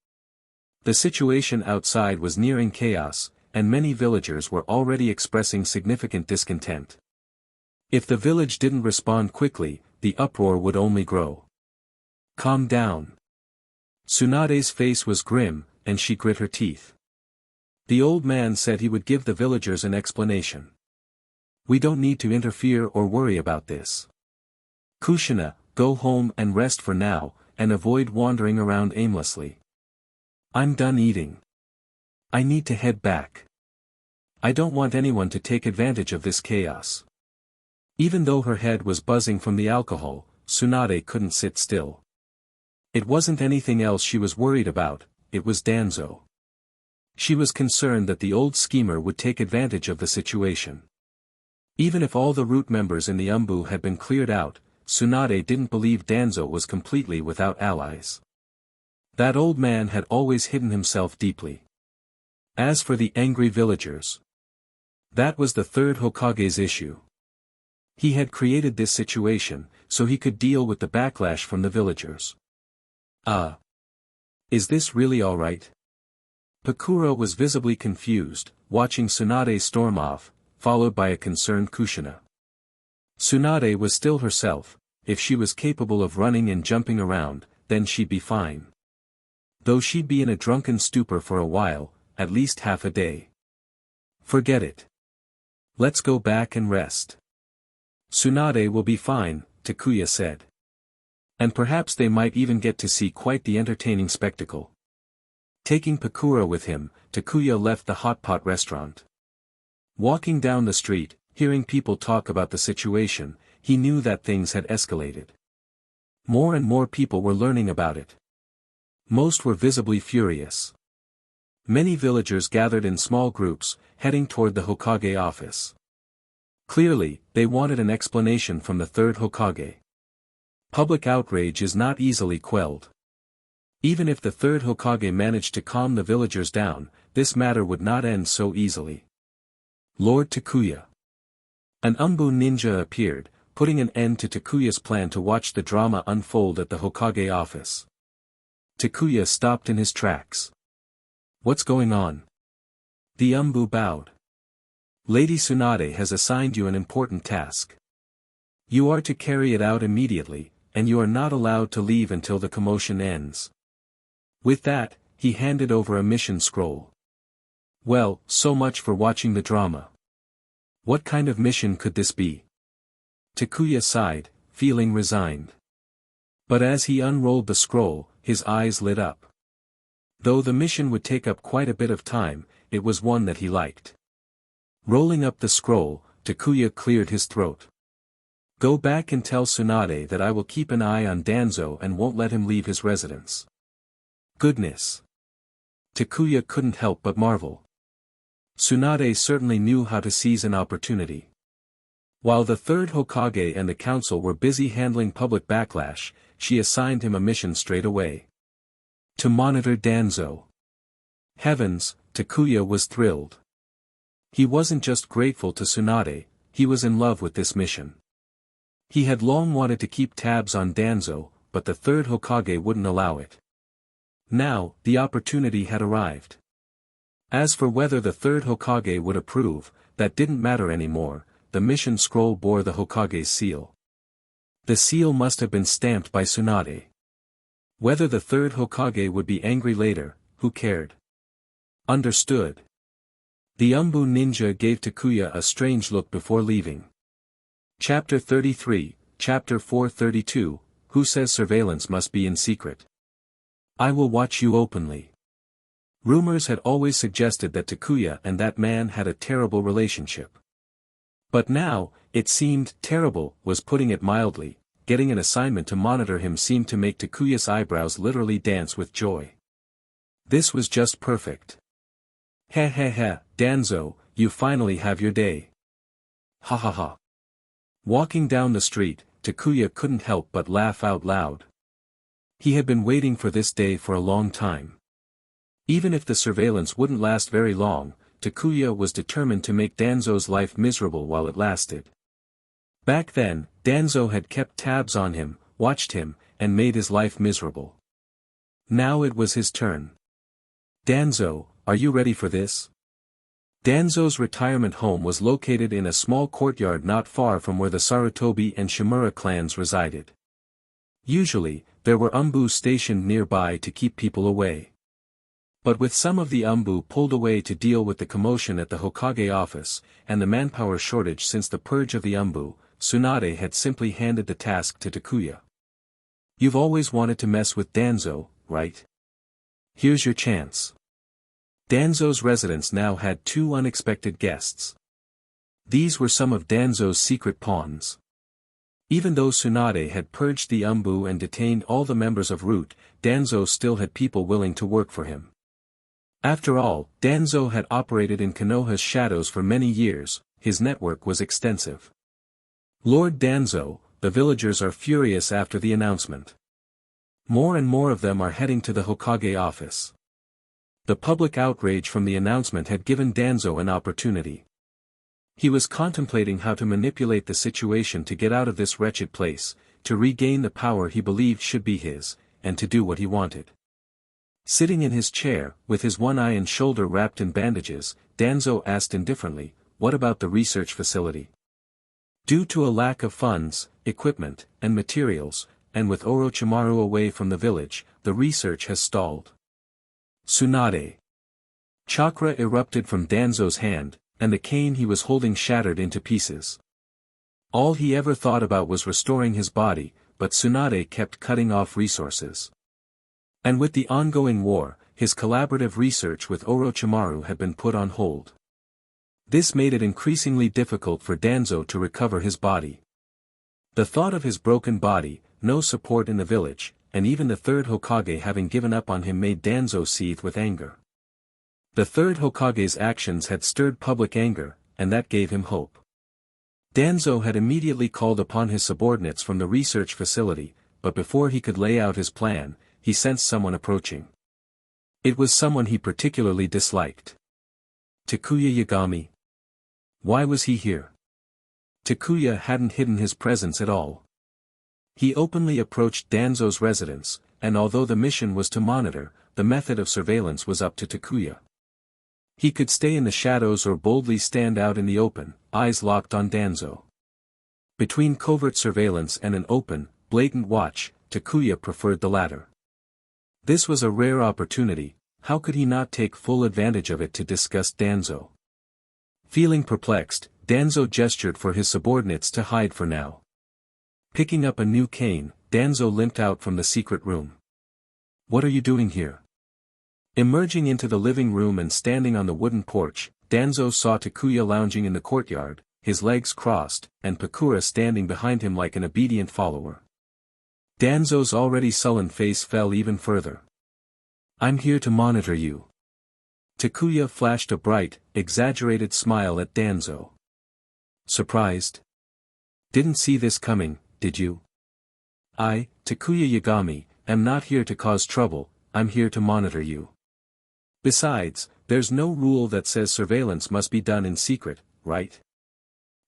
The situation outside was nearing chaos, and many villagers were already expressing significant discontent. If the village didn't respond quickly, the uproar would only grow. Calm down. Tsunade's face was grim, and she grit her teeth. The old man said he would give the villagers an explanation. We don't need to interfere or worry about this. Kushina, go home and rest for now, and avoid wandering around aimlessly. I'm done eating. I need to head back. I don't want anyone to take advantage of this chaos. Even though her head was buzzing from the alcohol, Tsunade couldn't sit still. It wasn't anything else she was worried about, it was Danzo. She was concerned that the old schemer would take advantage of the situation. Even if all the root members in the Umbu had been cleared out, Tsunade didn't believe Danzo was completely without allies. That old man had always hidden himself deeply. As for the angry villagers, that was the third Hokage's issue. He had created this situation, so he could deal with the backlash from the villagers. Is this really alright? Pakura was visibly confused, watching Tsunade storm off, followed by a concerned Kushina. Tsunade was still herself. If she was capable of running and jumping around, then she'd be fine. Though she'd be in a drunken stupor for a while, at least half a day. Forget it. Let's go back and rest. Tsunade will be fine, Takuya said. And perhaps they might even get to see quite the entertaining spectacle. Taking Pakura with him, Takuya left the hot pot restaurant. Walking down the street, hearing people talk about the situation, he knew that things had escalated. More and more people were learning about it. Most were visibly furious. Many villagers gathered in small groups, heading toward the Hokage office. Clearly, they wanted an explanation from the third Hokage. Public outrage is not easily quelled. Even if the third Hokage managed to calm the villagers down, this matter would not end so easily. Lord Takuya. An Umbu ninja appeared, putting an end to Takuya's plan to watch the drama unfold at the Hokage office. Takuya stopped in his tracks. What's going on? The Umbu bowed. Lady Tsunade has assigned you an important task. You are to carry it out immediately, and you are not allowed to leave until the commotion ends. With that, he handed over a mission scroll. Well, so much for watching the drama. What kind of mission could this be? Takuya sighed, feeling resigned. But as he unrolled the scroll, his eyes lit up. Though the mission would take up quite a bit of time, it was one that he liked. Rolling up the scroll, Takuya cleared his throat. Go back and tell Tsunade that I will keep an eye on Danzo and won't let him leave his residence. Goodness! Takuya couldn't help but marvel. Tsunade certainly knew how to seize an opportunity. While the third Hokage and the council were busy handling public backlash, she assigned him a mission straight away. To monitor Danzo. Heavens, Takuya was thrilled. He wasn't just grateful to Tsunade, he was in love with this mission. He had long wanted to keep tabs on Danzo, but the third Hokage wouldn't allow it. Now, the opportunity had arrived. As for whether the third Hokage would approve, that didn't matter anymore, the mission scroll bore the Hokage's seal. The seal must have been stamped by Tsunade. Whether the third Hokage would be angry later, who cared? Understood. The Umbu ninja gave Takuya a strange look before leaving. Chapter 33, Chapter 432, Who says surveillance must be in secret? I will watch you openly. Rumors had always suggested that Takuya and that man had a terrible relationship. But now, it seemed terrible was putting it mildly. Getting an assignment to monitor him seemed to make Takuya's eyebrows literally dance with joy. This was just perfect. Heh heh heh, Danzo, you finally have your day. Ha ha ha. Walking down the street, Takuya couldn't help but laugh out loud. He had been waiting for this day for a long time. Even if the surveillance wouldn't last very long, Takuya was determined to make Danzo's life miserable while it lasted. Back then, Danzo had kept tabs on him, watched him, and made his life miserable. Now it was his turn. Danzo, are you ready for this? Danzo's retirement home was located in a small courtyard not far from where the Sarutobi and Shimura clans resided. Usually, there were Umbu stationed nearby to keep people away. But with some of the Umbu pulled away to deal with the commotion at the Hokage office, and the manpower shortage since the purge of the Umbu, Tsunade had simply handed the task to Takuya. You've always wanted to mess with Danzo, right? Here's your chance. Danzo's residence now had two unexpected guests. These were some of Danzo's secret pawns. Even though Tsunade had purged the Umbu and detained all the members of Root, Danzo still had people willing to work for him. After all, Danzo had operated in Konoha's shadows for many years, his network was extensive. Lord Danzo, the villagers are furious after the announcement. More and more of them are heading to the Hokage office. The public outrage from the announcement had given Danzo an opportunity. He was contemplating how to manipulate the situation to get out of this wretched place, to regain the power he believed should be his, and to do what he wanted. Sitting in his chair, with his one eye and shoulder wrapped in bandages, Danzo asked indifferently, "What about the research facility?" Due to a lack of funds, equipment, and materials, and with Orochimaru away from the village, the research has stalled. Tsunade. Chakra erupted from Danzo's hand, and the cane he was holding shattered into pieces. All he ever thought about was restoring his body, but Tsunade kept cutting off resources. And with the ongoing war, his collaborative research with Orochimaru had been put on hold. This made it increasingly difficult for Danzo to recover his body. The thought of his broken body, no support in the village, and even the third Hokage having given up on him made Danzo seethe with anger. The third Hokage's actions had stirred public anger, and that gave him hope. Danzo had immediately called upon his subordinates from the research facility, but before he could lay out his plan, he sensed someone approaching. It was someone he particularly disliked. Takuya Yagami. Why was he here? Takuya hadn't hidden his presence at all. He openly approached Danzo's residence, and although the mission was to monitor, the method of surveillance was up to Takuya. He could stay in the shadows or boldly stand out in the open, eyes locked on Danzo. Between covert surveillance and an open, blatant watch, Takuya preferred the latter. This was a rare opportunity, how could he not take full advantage of it to disgust Danzo? Feeling perplexed, Danzo gestured for his subordinates to hide for now. Picking up a new cane, Danzo limped out from the secret room. What are you doing here? Emerging into the living room and standing on the wooden porch, Danzo saw Takuya lounging in the courtyard, his legs crossed, and Pakura standing behind him like an obedient follower. Danzo's already sullen face fell even further. I'm here to monitor you. Takuya flashed a bright, exaggerated smile at Danzo. Surprised? Didn't see this coming, did you? I, Takuya Yagami, am not here to cause trouble, I'm here to monitor you. Besides, there's no rule that says surveillance must be done in secret, right?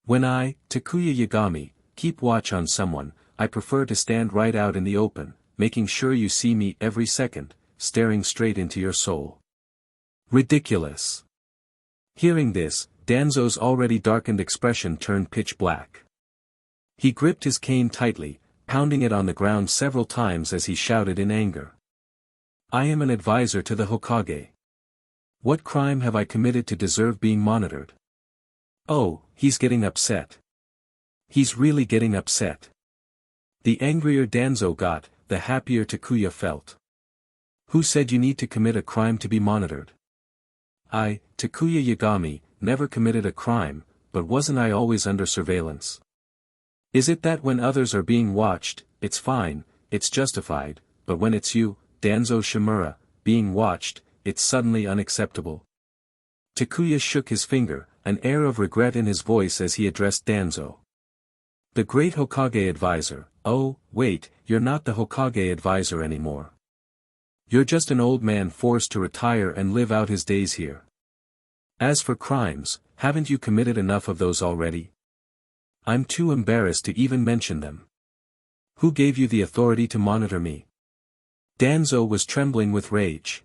When I, Takuya Yagami, keep watch on someone, I prefer to stand right out in the open, making sure you see me every second, staring straight into your soul. Ridiculous. Hearing this, Danzo's already darkened expression turned pitch black. He gripped his cane tightly, pounding it on the ground several times as he shouted in anger. I am an advisor to the Hokage. What crime have I committed to deserve being monitored? Oh, he's getting upset. He's really getting upset. The angrier Danzo got, the happier Takuya felt. Who said you need to commit a crime to be monitored? I, Takuya Yagami, never committed a crime, but wasn't I always under surveillance? Is it that when others are being watched, it's fine, it's justified, but when it's you, Danzo Shimura, being watched, it's suddenly unacceptable? Takuya shook his finger, an air of regret in his voice as he addressed Danzo. The great Hokage advisor, oh, wait, you're not the Hokage advisor anymore. You're just an old man forced to retire and live out his days here. As for crimes, haven't you committed enough of those already? I'm too embarrassed to even mention them. Who gave you the authority to monitor me? Danzo was trembling with rage.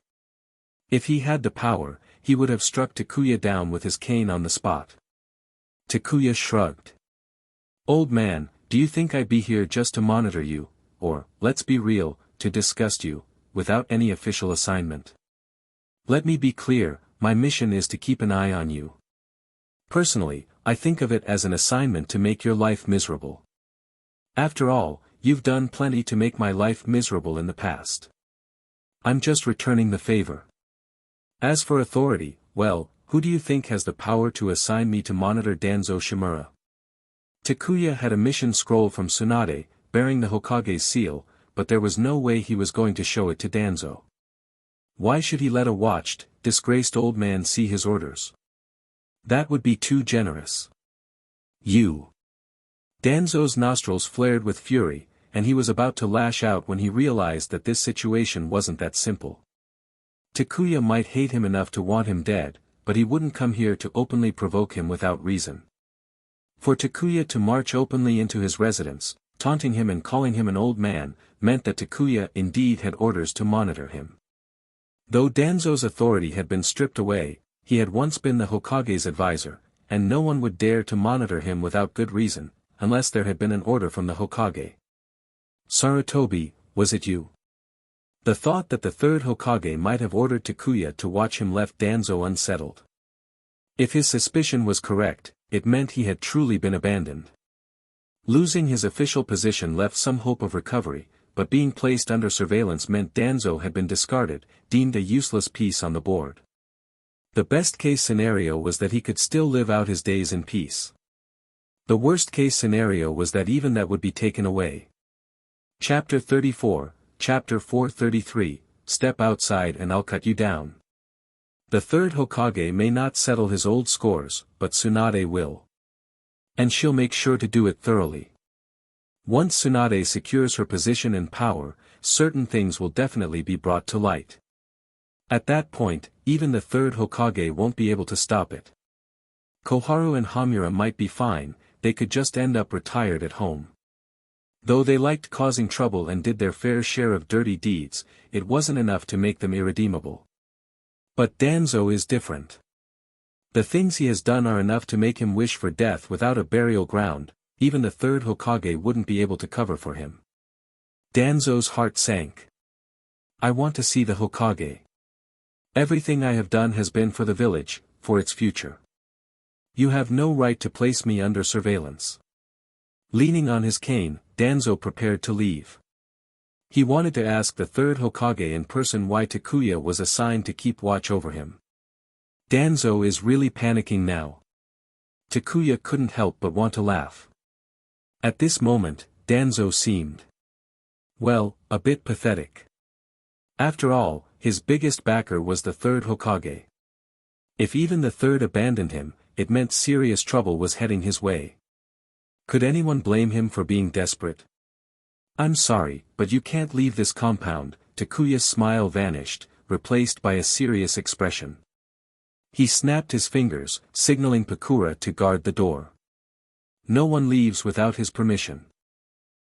If he had the power, he would have struck Takuya down with his cane on the spot. Takuya shrugged. Old man, do you think I'd be here just to monitor you, or, let's be real, to disgust you, without any official assignment? Let me be clear, my mission is to keep an eye on you. Personally, I think of it as an assignment to make your life miserable. After all, you've done plenty to make my life miserable in the past. I'm just returning the favor. As for authority, well, who do you think has the power to assign me to monitor Danzo Shimura? Takuya had a mission scroll from Tsunade, bearing the Hokage's seal, but there was no way he was going to show it to Danzo. Why should he let a watched, disgraced old man see his orders? That would be too generous. You. Danzo's nostrils flared with fury, and he was about to lash out when he realized that this situation wasn't that simple. Takuya might hate him enough to want him dead, but he wouldn't come here to openly provoke him without reason. For Takuya to march openly into his residence, taunting him and calling him an old man, meant that Takuya indeed had orders to monitor him. Though Danzo's authority had been stripped away, he had once been the Hokage's advisor, and no one would dare to monitor him without good reason, unless there had been an order from the Hokage. Sarutobi, was it you? The thought that the third Hokage might have ordered Takuya to watch him left Danzo unsettled. If his suspicion was correct, it meant he had truly been abandoned. Losing his official position left some hope of recovery, but being placed under surveillance meant Danzo had been discarded, deemed a useless piece on the board. The best-case scenario was that he could still live out his days in peace. The worst-case scenario was that even that would be taken away. Chapter 34, Chapter 433, Step outside and I'll cut you down. The third Hokage may not settle his old scores, but Tsunade will. And she'll make sure to do it thoroughly. Once Tsunade secures her position and power, certain things will definitely be brought to light. At that point, even the third Hokage won't be able to stop it. Koharu and Hamura might be fine, they could just end up retired at home. Though they liked causing trouble and did their fair share of dirty deeds, it wasn't enough to make them irredeemable. But Danzo is different. The things he has done are enough to make him wish for death without a burial ground. Even the third Hokage wouldn't be able to cover for him. Danzo's heart sank. I want to see the Hokage. Everything I have done has been for the village, for its future. You have no right to place me under surveillance. Leaning on his cane, Danzo prepared to leave. He wanted to ask the third Hokage in person why Takuya was assigned to keep watch over him. Danzo is really panicking now. Takuya couldn't help but want to laugh. At this moment, Danzo seemed, well, a bit pathetic. After all, his biggest backer was the third Hokage. If even the third abandoned him, it meant serious trouble was heading his way. Could anyone blame him for being desperate? I'm sorry, but you can't leave this compound. Takuya's smile vanished, replaced by a serious expression. He snapped his fingers, signaling Pakura to guard the door. No one leaves without his permission.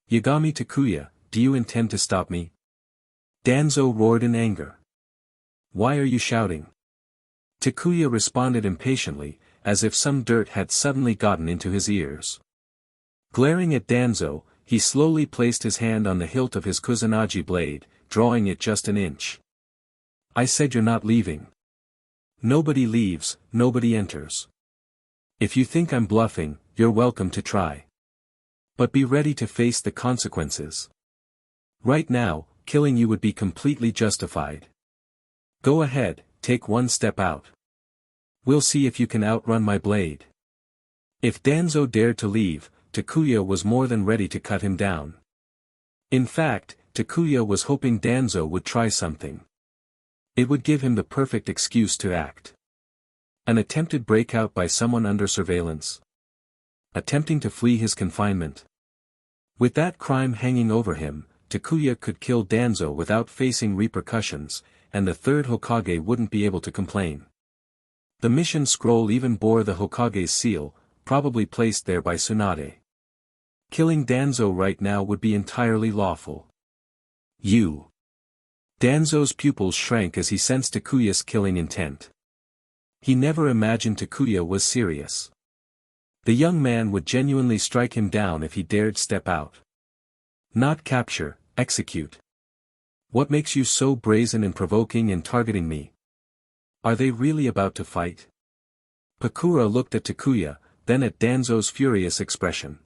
Yagami Takuya, do you intend to stop me? Danzo roared in anger. Why are you shouting? Takuya responded impatiently, as if some dirt had suddenly gotten into his ears. Glaring at Danzo, he slowly placed his hand on the hilt of his Kusanagi blade, drawing it just an inch. I said you're not leaving. Nobody leaves, nobody enters. If you think I'm bluffing, you're welcome to try. But be ready to face the consequences. Right now, killing you would be completely justified. Go ahead, take one step out. We'll see if you can outrun my blade. If Danzo dared to leave, Takuya was more than ready to cut him down. In fact, Takuya was hoping Danzo would try something. It would give him the perfect excuse to act. An attempted breakout by someone under surveillance. Attempting to flee his confinement. With that crime hanging over him, Takuya could kill Danzo without facing repercussions, and the third Hokage wouldn't be able to complain. The mission scroll even bore the Hokage's seal, probably placed there by Tsunade. Killing Danzo right now would be entirely lawful. You. Danzo's pupils shrank as he sensed Takuya's killing intent. He never imagined Takuya was serious. The young man would genuinely strike him down if he dared step out. Not capture, execute. What makes you so brazen and provoking in targeting me? Are they really about to fight? Pakura looked at Takuya, then at Danzo's furious expression.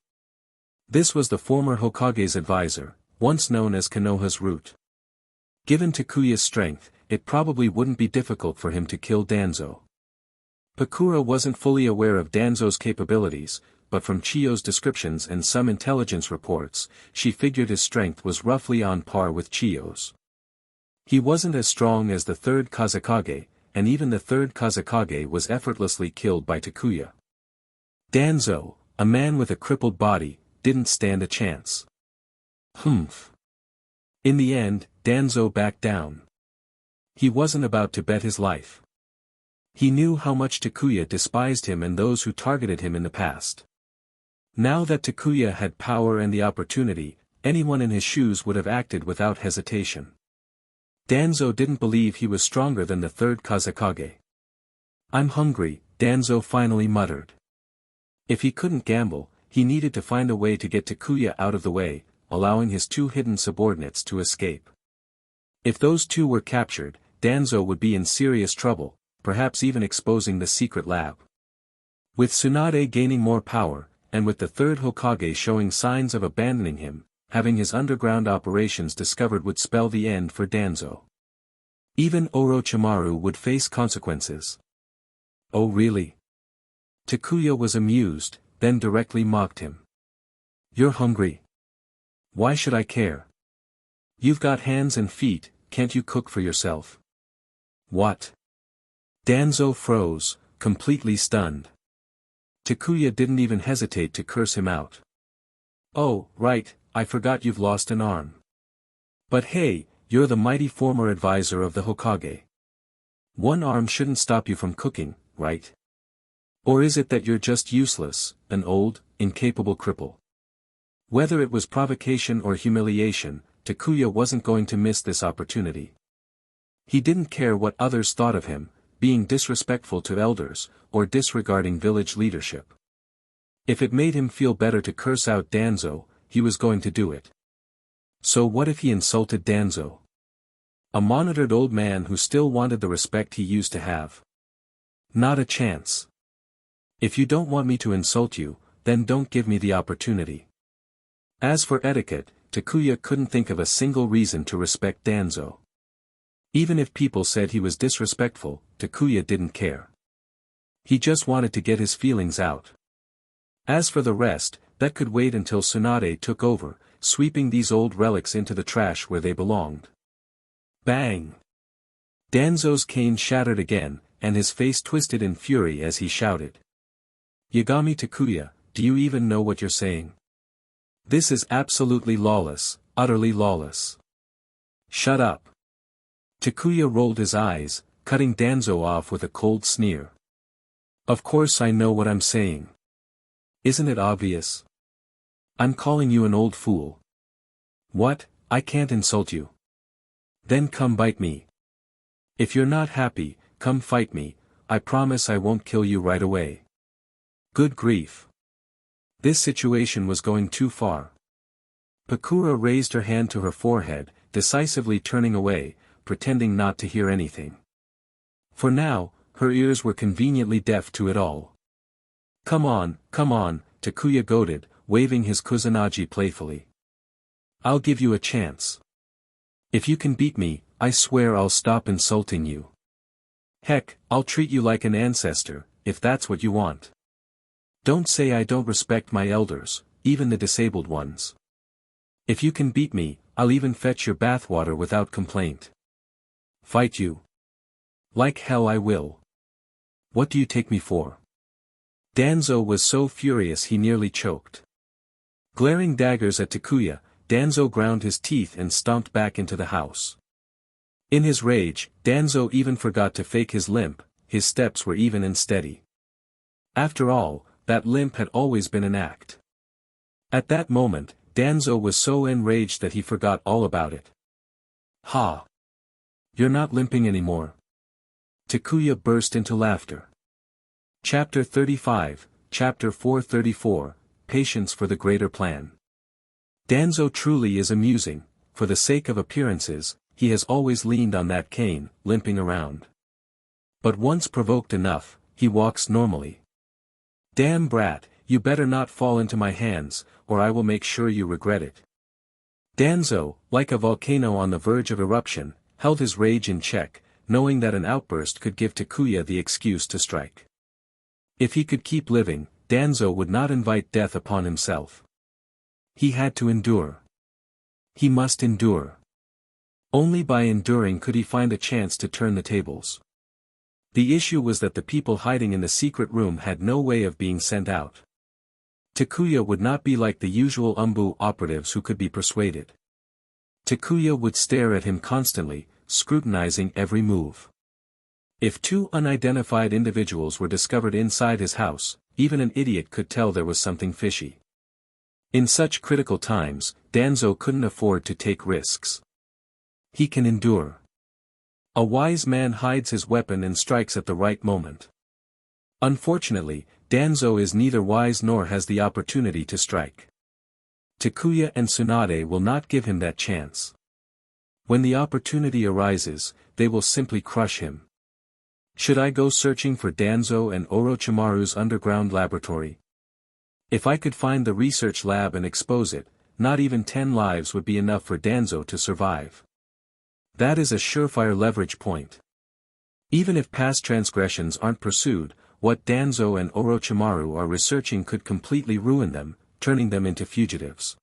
This was the former Hokage's advisor, once known as Konoha's root. Given Takuya's strength, it probably wouldn't be difficult for him to kill Danzo. Pakura wasn't fully aware of Danzo's capabilities, but from Chiyo's descriptions and some intelligence reports, she figured his strength was roughly on par with Chiyo's. He wasn't as strong as the third Kazekage, and even the third Kazekage was effortlessly killed by Takuya. Danzo, a man with a crippled body, didn't stand a chance. Humph. In the end, Danzo backed down. He wasn't about to bet his life. He knew how much Takuya despised him and those who targeted him in the past. Now that Takuya had power and the opportunity, anyone in his shoes would have acted without hesitation. Danzo didn't believe he was stronger than the third Kazekage. I'm hungry, Danzo finally muttered. If he couldn't gamble, he needed to find a way to get Takuya out of the way, allowing his two hidden subordinates to escape. If those two were captured, Danzo would be in serious trouble, perhaps even exposing the secret lab. With Tsunade gaining more power, and with the third Hokage showing signs of abandoning him, having his underground operations discovered would spell the end for Danzo. Even Orochimaru would face consequences. Oh really? Takuya was amused, then directly mocked him. You're hungry. Why should I care? You've got hands and feet, can't you cook for yourself? What? Danzo froze, completely stunned. Takuya didn't even hesitate to curse him out. Oh, right, I forgot you've lost an arm. But hey, you're the mighty former advisor of the Hokage. One arm shouldn't stop you from cooking, right? Or is it that you're just useless, an old, incapable cripple? Whether it was provocation or humiliation, Takuya wasn't going to miss this opportunity. He didn't care what others thought of him, being disrespectful to elders, or disregarding village leadership. If it made him feel better to curse out Danzo, he was going to do it. So what if he insulted Danzo? A monitored old man who still wanted the respect he used to have. Not a chance. If you don't want me to insult you, then don't give me the opportunity. As for etiquette, Takuya couldn't think of a single reason to respect Danzo. Even if people said he was disrespectful, Takuya didn't care. He just wanted to get his feelings out. As for the rest, that could wait until Tsunade took over, sweeping these old relics into the trash where they belonged. Bang! Danzo's cane shattered again, and his face twisted in fury as he shouted. Yagami Takuya, do you even know what you're saying? This is absolutely lawless, utterly lawless. Shut up. Takuya rolled his eyes, cutting Danzo off with a cold sneer. Of course I know what I'm saying. Isn't it obvious? I'm calling you an old fool. What, I can't insult you. Then come bite me. If you're not happy, come fight me, I promise I won't kill you right away. Good grief. This situation was going too far. Pakura raised her hand to her forehead, decisively turning away, pretending not to hear anything. For now, her ears were conveniently deaf to it all. Come on, Takuya goaded, waving his kusanagi playfully. I'll give you a chance. If you can beat me, I swear I'll stop insulting you. Heck, I'll treat you like an ancestor, if that's what you want. Don't say I don't respect my elders, even the disabled ones. If you can beat me, I'll even fetch your bathwater without complaint. Fight you? Like hell I will. What do you take me for? Danzo was so furious he nearly choked. Glaring daggers at Takuya, Danzo ground his teeth and stomped back into the house. In his rage, Danzo even forgot to fake his limp, his steps were even and steady. After all, that limp had always been an act. At that moment, Danzo was so enraged that he forgot all about it. Ha! You're not limping anymore. Takuya burst into laughter. Chapter 35, Chapter 434, Patience for the Greater Plan. Danzo truly is amusing, for the sake of appearances, he has always leaned on that cane, limping around. But once provoked enough, he walks normally. Damn brat, you better not fall into my hands, or I will make sure you regret it. Danzo, like a volcano on the verge of eruption, held his rage in check, knowing that an outburst could give Takuya the excuse to strike. If he could keep living, Danzo would not invite death upon himself. He had to endure. He must endure. Only by enduring could he find a chance to turn the tables. The issue was that the people hiding in the secret room had no way of being sent out. Takuya would not be like the usual Umbu operatives who could be persuaded. Takuya would stare at him constantly, scrutinizing every move. If two unidentified individuals were discovered inside his house, even an idiot could tell there was something fishy. In such critical times, Danzo couldn't afford to take risks. He can endure. A wise man hides his weapon and strikes at the right moment. Unfortunately, Danzo is neither wise nor has the opportunity to strike. Takuya and Tsunade will not give him that chance. When the opportunity arises, they will simply crush him. Should I go searching for Danzo and Orochimaru's underground laboratory? If I could find the research lab and expose it, not even 10 lives would be enough for Danzo to survive. That is a surefire leverage point. Even if past transgressions aren't pursued, what Danzo and Orochimaru are researching could completely ruin them, turning them into fugitives.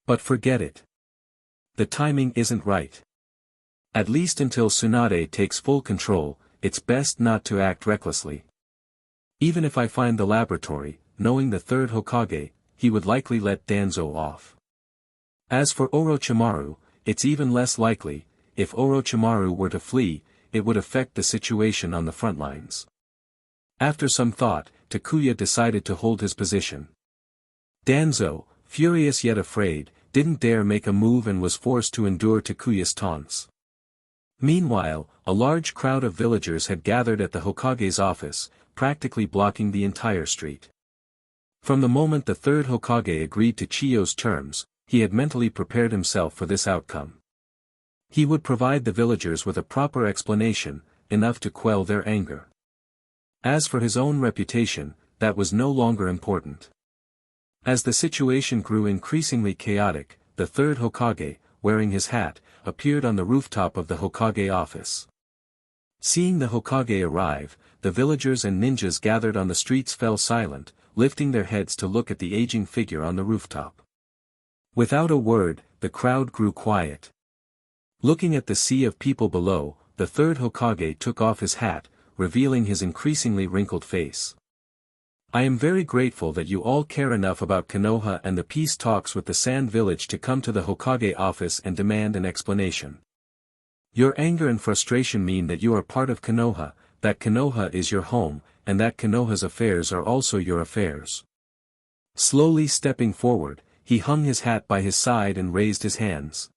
But forget it. The timing isn't right. At least until Tsunade takes full control, it's best not to act recklessly. Even if I find the laboratory, knowing the third Hokage, he would likely let Danzo off. As for Orochimaru, it's even less likely. If Orochimaru were to flee, it would affect the situation on the front lines. After some thought, Takuya decided to hold his position. Danzo, furious yet afraid, didn't dare make a move and was forced to endure Takuya's taunts. Meanwhile, a large crowd of villagers had gathered at the Hokage's office, practically blocking the entire street. From the moment the third Hokage agreed to Chiyo's terms, he had mentally prepared himself for this outcome. He would provide the villagers with a proper explanation, enough to quell their anger. As for his own reputation, that was no longer important. As the situation grew increasingly chaotic, the third Hokage, wearing his hat, appeared on the rooftop of the Hokage office. Seeing the Hokage arrive, the villagers and ninjas gathered on the streets fell silent, lifting their heads to look at the aging figure on the rooftop. Without a word, the crowd grew quiet. Looking at the sea of people below, the third Hokage took off his hat, revealing his increasingly wrinkled face. I am very grateful that you all care enough about Konoha and the peace talks with the Sand Village to come to the Hokage office and demand an explanation. Your anger and frustration mean that you are part of Konoha, that Konoha is your home, and that Konoha's affairs are also your affairs. Slowly stepping forward, he hung his hat by his side and raised his hands.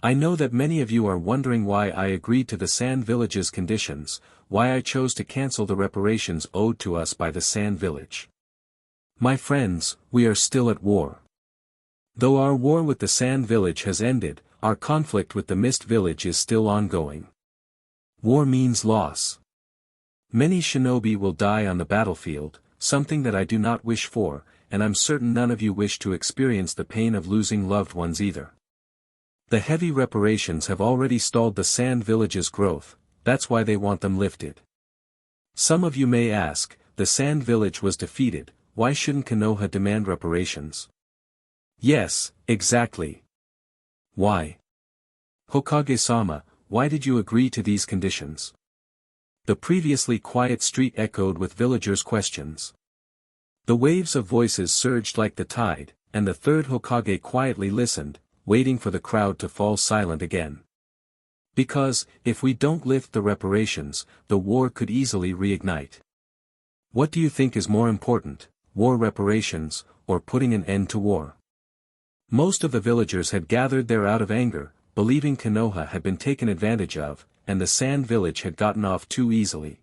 I know that many of you are wondering why I agreed to the Sand Village's conditions, why I chose to cancel the reparations owed to us by the Sand Village. My friends, we are still at war. Though our war with the Sand Village has ended, our conflict with the Mist Village is still ongoing. War means loss. Many shinobi will die on the battlefield, something that I do not wish for, and I'm certain none of you wish to experience the pain of losing loved ones either. The heavy reparations have already stalled the Sand Village's growth, that's why they want them lifted. Some of you may ask, the Sand Village was defeated, why shouldn't Konoha demand reparations? Yes, exactly. Why? Hokage-sama, why did you agree to these conditions? The previously quiet street echoed with villagers' questions. The waves of voices surged like the tide, and the third Hokage quietly listened, waiting for the crowd to fall silent again. Because, if we don't lift the reparations, the war could easily reignite. What do you think is more important, war reparations, or putting an end to war? Most of the villagers had gathered there out of anger, believing Konoha had been taken advantage of, and the Sand Village had gotten off too easily.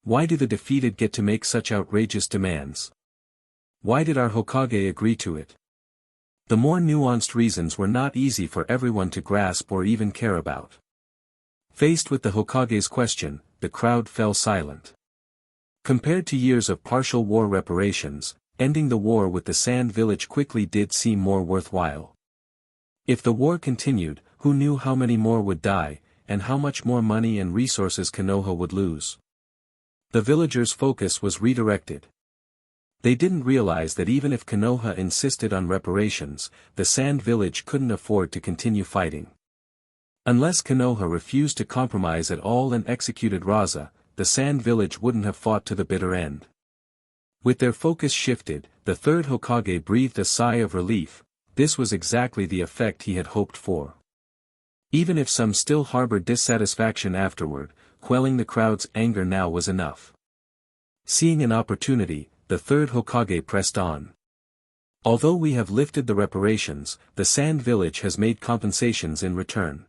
Why do the defeated get to make such outrageous demands? Why did our Hokage agree to it? The more nuanced reasons were not easy for everyone to grasp or even care about. Faced with the Hokage's question, the crowd fell silent. Compared to years of partial war reparations, ending the war with the Sand Village quickly did seem more worthwhile. If the war continued, who knew how many more would die, and how much more money and resources Konoha would lose? The villagers' focus was redirected. They didn't realize that even if Konoha insisted on reparations, the Sand Village couldn't afford to continue fighting. Unless Konoha refused to compromise at all and executed Raza, the Sand Village wouldn't have fought to the bitter end. With their focus shifted, the third Hokage breathed a sigh of relief. This was exactly the effect he had hoped for. Even if some still harbored dissatisfaction afterward, quelling the crowd's anger now was enough. Seeing an opportunity, the third Hokage pressed on. Although we have lifted the reparations, the Sand Village has made compensations in return.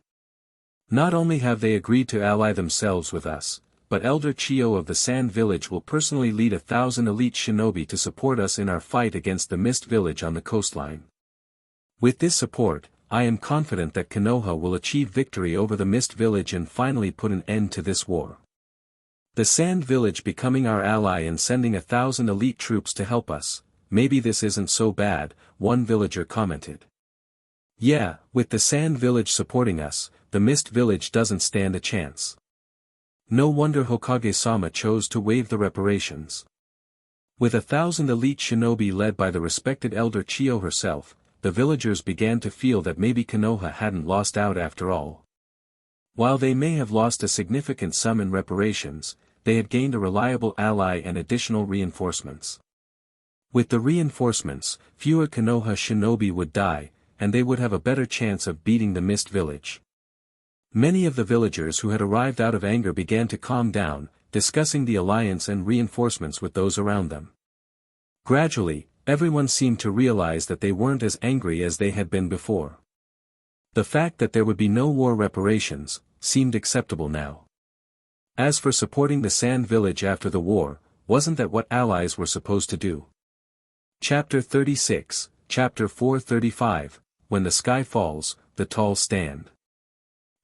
Not only have they agreed to ally themselves with us, but Elder Chiyo of the Sand Village will personally lead 1,000 elite shinobi to support us in our fight against the Mist Village on the coastline. With this support, I am confident that Konoha will achieve victory over the Mist Village and finally put an end to this war. The Sand Village becoming our ally and sending 1,000 elite troops to help us, maybe this isn't so bad, one villager commented. Yeah, with the Sand Village supporting us, the Mist Village doesn't stand a chance. No wonder Hokage-sama chose to waive the reparations. With 1,000 elite shinobi led by the respected elder Chiyo herself, the villagers began to feel that maybe Konoha hadn't lost out after all. While they may have lost a significant sum in reparations, they had gained a reliable ally and additional reinforcements. With the reinforcements, fewer Konoha shinobi would die, and they would have a better chance of beating the Mist Village. Many of the villagers who had arrived out of anger began to calm down, discussing the alliance and reinforcements with those around them. Gradually, everyone seemed to realize that they weren't as angry as they had been before. The fact that there would be no war reparations seemed acceptable now. As for supporting the Sand Village after the war, wasn't that what allies were supposed to do? Chapter 36, Chapter 435, When the Sky Falls, the Tall Stand.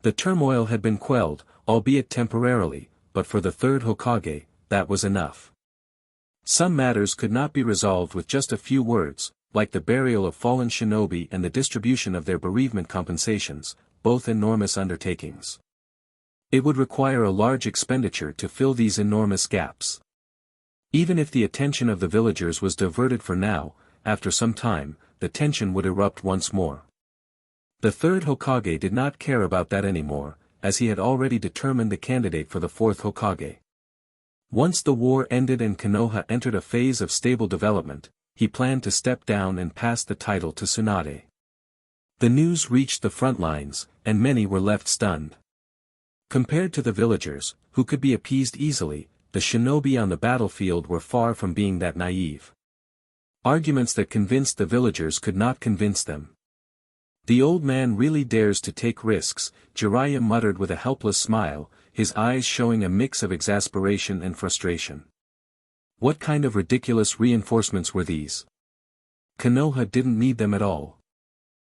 The turmoil had been quelled, albeit temporarily, but for the third Hokage, that was enough. Some matters could not be resolved with just a few words, like the burial of fallen shinobi and the distribution of their bereavement compensations, both enormous undertakings. It would require a large expenditure to fill these enormous gaps. Even if the attention of the villagers was diverted for now, after some time, the tension would erupt once more. The third Hokage did not care about that anymore, as he had already determined the candidate for the fourth Hokage. Once the war ended and Konoha entered a phase of stable development, he planned to step down and pass the title to Tsunade. The news reached the front lines, and many were left stunned. Compared to the villagers, who could be appeased easily, the shinobi on the battlefield were far from being that naive. Arguments that convinced the villagers could not convince them. The old man really dares to take risks, Jiraiya muttered with a helpless smile, his eyes showing a mix of exasperation and frustration. What kind of ridiculous reinforcements were these? Konoha didn't need them at all.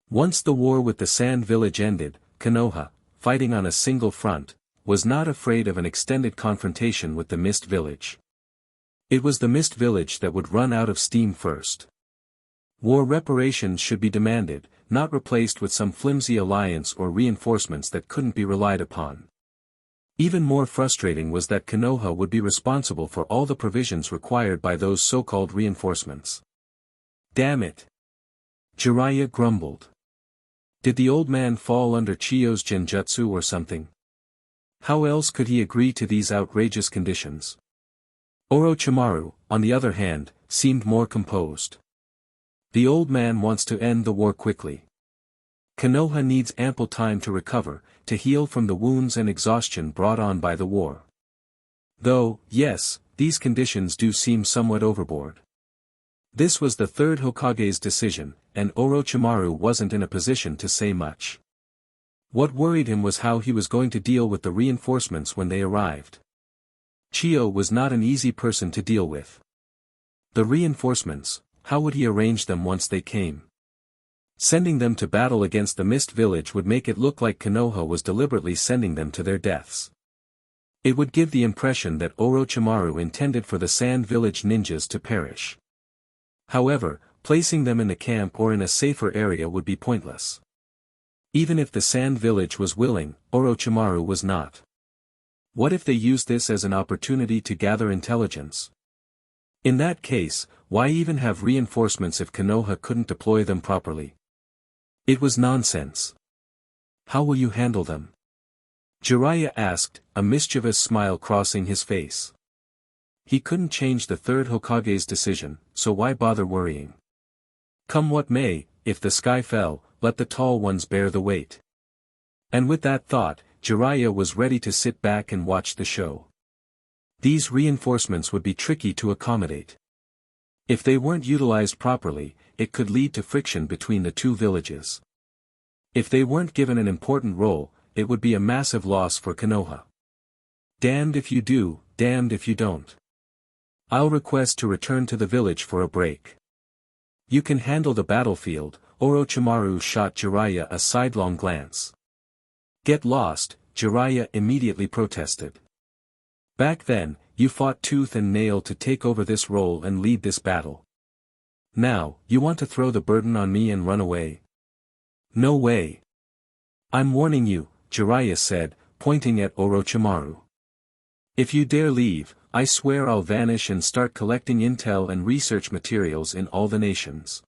Once the war with the Sand Village ended, Konoha, fighting on a single front, was not afraid of an extended confrontation with the Mist Village. It was the Mist Village that would run out of steam first. War reparations should be demanded, not replaced with some flimsy alliance or reinforcements that couldn't be relied upon. Even more frustrating was that Konoha would be responsible for all the provisions required by those so-called reinforcements. Damn it! Jiraiya grumbled. Did the old man fall under Chiyo's genjutsu or something? How else could he agree to these outrageous conditions? Orochimaru, on the other hand, seemed more composed. The old man wants to end the war quickly. Konoha needs ample time to recover, to heal from the wounds and exhaustion brought on by the war. Though, yes, these conditions do seem somewhat overboard. This was the third Hokage's decision, and Orochimaru wasn't in a position to say much. What worried him was how he was going to deal with the reinforcements when they arrived. Chiyo was not an easy person to deal with. The reinforcements, how would he arrange them once they came? Sending them to battle against the Mist Village would make it look like Konoha was deliberately sending them to their deaths. It would give the impression that Orochimaru intended for the Sand Village ninjas to perish. However, placing them in the camp or in a safer area would be pointless. Even if the Sand Village was willing, Orochimaru was not. What if they used this as an opportunity to gather intelligence? In that case, why even have reinforcements if Konoha couldn't deploy them properly? It was nonsense. How will you handle them? Jiraiya asked, a mischievous smile crossing his face. He couldn't change the third Hokage's decision, so why bother worrying? Come what may, if the sky fell, let the tall ones bear the weight. And with that thought, Jiraiya was ready to sit back and watch the show. These reinforcements would be tricky to accommodate. If they weren't utilized properly, it could lead to friction between the two villages. If they weren't given an important role, it would be a massive loss for Konoha. Damned if you do, damned if you don't. I'll request to return to the village for a break. You can handle the battlefield, Orochimaru shot Jiraiya a sidelong glance. Get lost, Jiraiya immediately protested. Back then, you fought tooth and nail to take over this role and lead this battle. Now, you want to throw the burden on me and run away? No way. I'm warning you, Jiraiya said, pointing at Orochimaru. If you dare leave, I swear I'll vanish and start collecting intel and research materials in all the nations.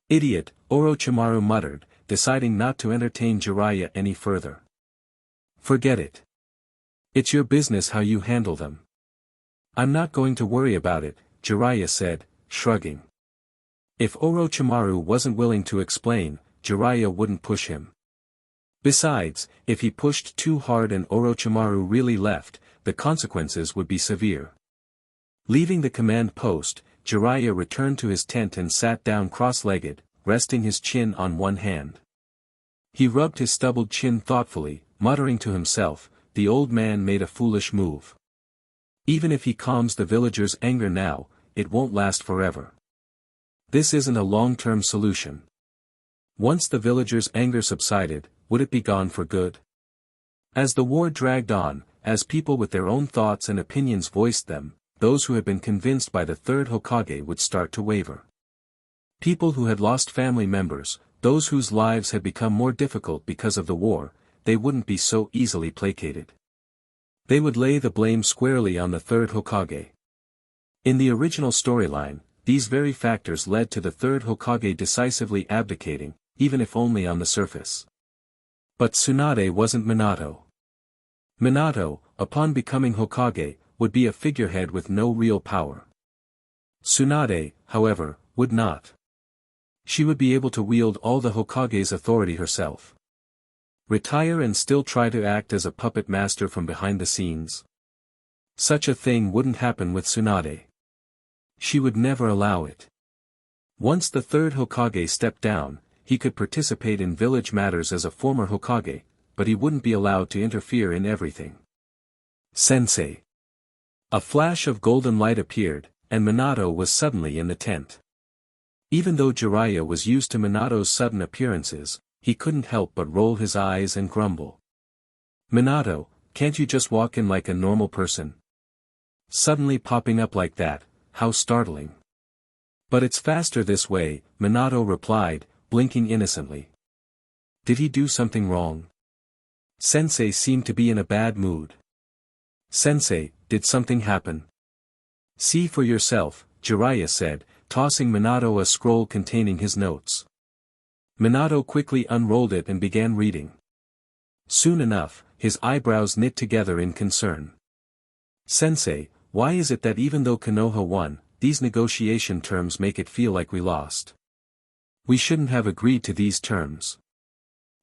Idiot, Orochimaru muttered, deciding not to entertain Jiraiya any further. Forget it. It's your business how you handle them. I'm not going to worry about it, Jiraiya said, shrugging. If Orochimaru wasn't willing to explain, Jiraiya wouldn't push him. Besides, if he pushed too hard and Orochimaru really left, the consequences would be severe. Leaving the command post, Jiraiya returned to his tent and sat down cross-legged, resting his chin on one hand. He rubbed his stubbled chin thoughtfully, muttering to himself, the old man made a foolish move. Even if he calms the villagers' anger now, it won't last forever. This isn't a long-term solution. Once the villagers' anger subsided, would it be gone for good? As the war dragged on, as people with their own thoughts and opinions voiced them, those who had been convinced by the third Hokage would start to waver. People who had lost family members, those whose lives had become more difficult because of the war, they wouldn't be so easily placated. They would lay the blame squarely on the third Hokage. In the original storyline, these very factors led to the third Hokage decisively abdicating, even if only on the surface. But Tsunade wasn't Minato. Minato, upon becoming Hokage, would be a figurehead with no real power. Tsunade, however, would not. She would be able to wield all the Hokage's authority herself. Retire and still try to act as a puppet master from behind the scenes. Such a thing wouldn't happen with Tsunade. She would never allow it. Once the third Hokage stepped down, he could participate in village matters as a former Hokage, but he wouldn't be allowed to interfere in everything. Sensei. A flash of golden light appeared, and Minato was suddenly in the tent. Even though Jiraiya was used to Minato's sudden appearances, he couldn't help but roll his eyes and grumble. Minato, can't you just walk in like a normal person? Suddenly popping up like that, how startling. But it's faster this way, Minato replied, blinking innocently. Did he do something wrong? Sensei seemed to be in a bad mood. Sensei, did something happen? See for yourself, Jiraiya said, tossing Minato a scroll containing his notes. Minato quickly unrolled it and began reading. Soon enough, his eyebrows knit together in concern. Sensei, why is it that even though Konoha won, these negotiation terms make it feel like we lost? We shouldn't have agreed to these terms.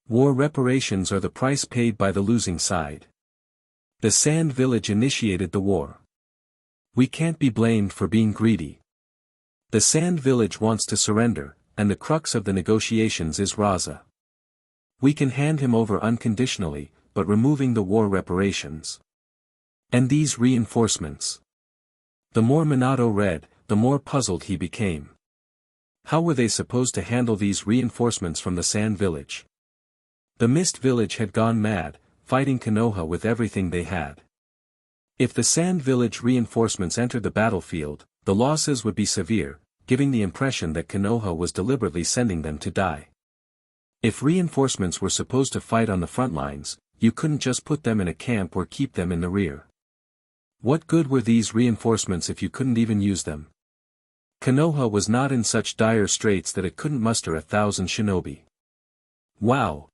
War reparations are the price paid by the losing side. The Sand Village initiated the war. We can't be blamed for being greedy. The Sand Village wants to surrender, and the crux of the negotiations is Raza. We can hand him over unconditionally, but removing the war reparations. And these reinforcements. The more Minato read, the more puzzled he became. How were they supposed to handle these reinforcements from the Sand Village? The Mist Village had gone mad, fighting Konoha with everything they had. If the Sand Village reinforcements entered the battlefield, the losses would be severe, giving the impression that Konoha was deliberately sending them to die. If reinforcements were supposed to fight on the front lines, you couldn't just put them in a camp or keep them in the rear. What good were these reinforcements if you couldn't even use them? Konoha was not in such dire straits that it couldn't muster 1,000 shinobi. Wow!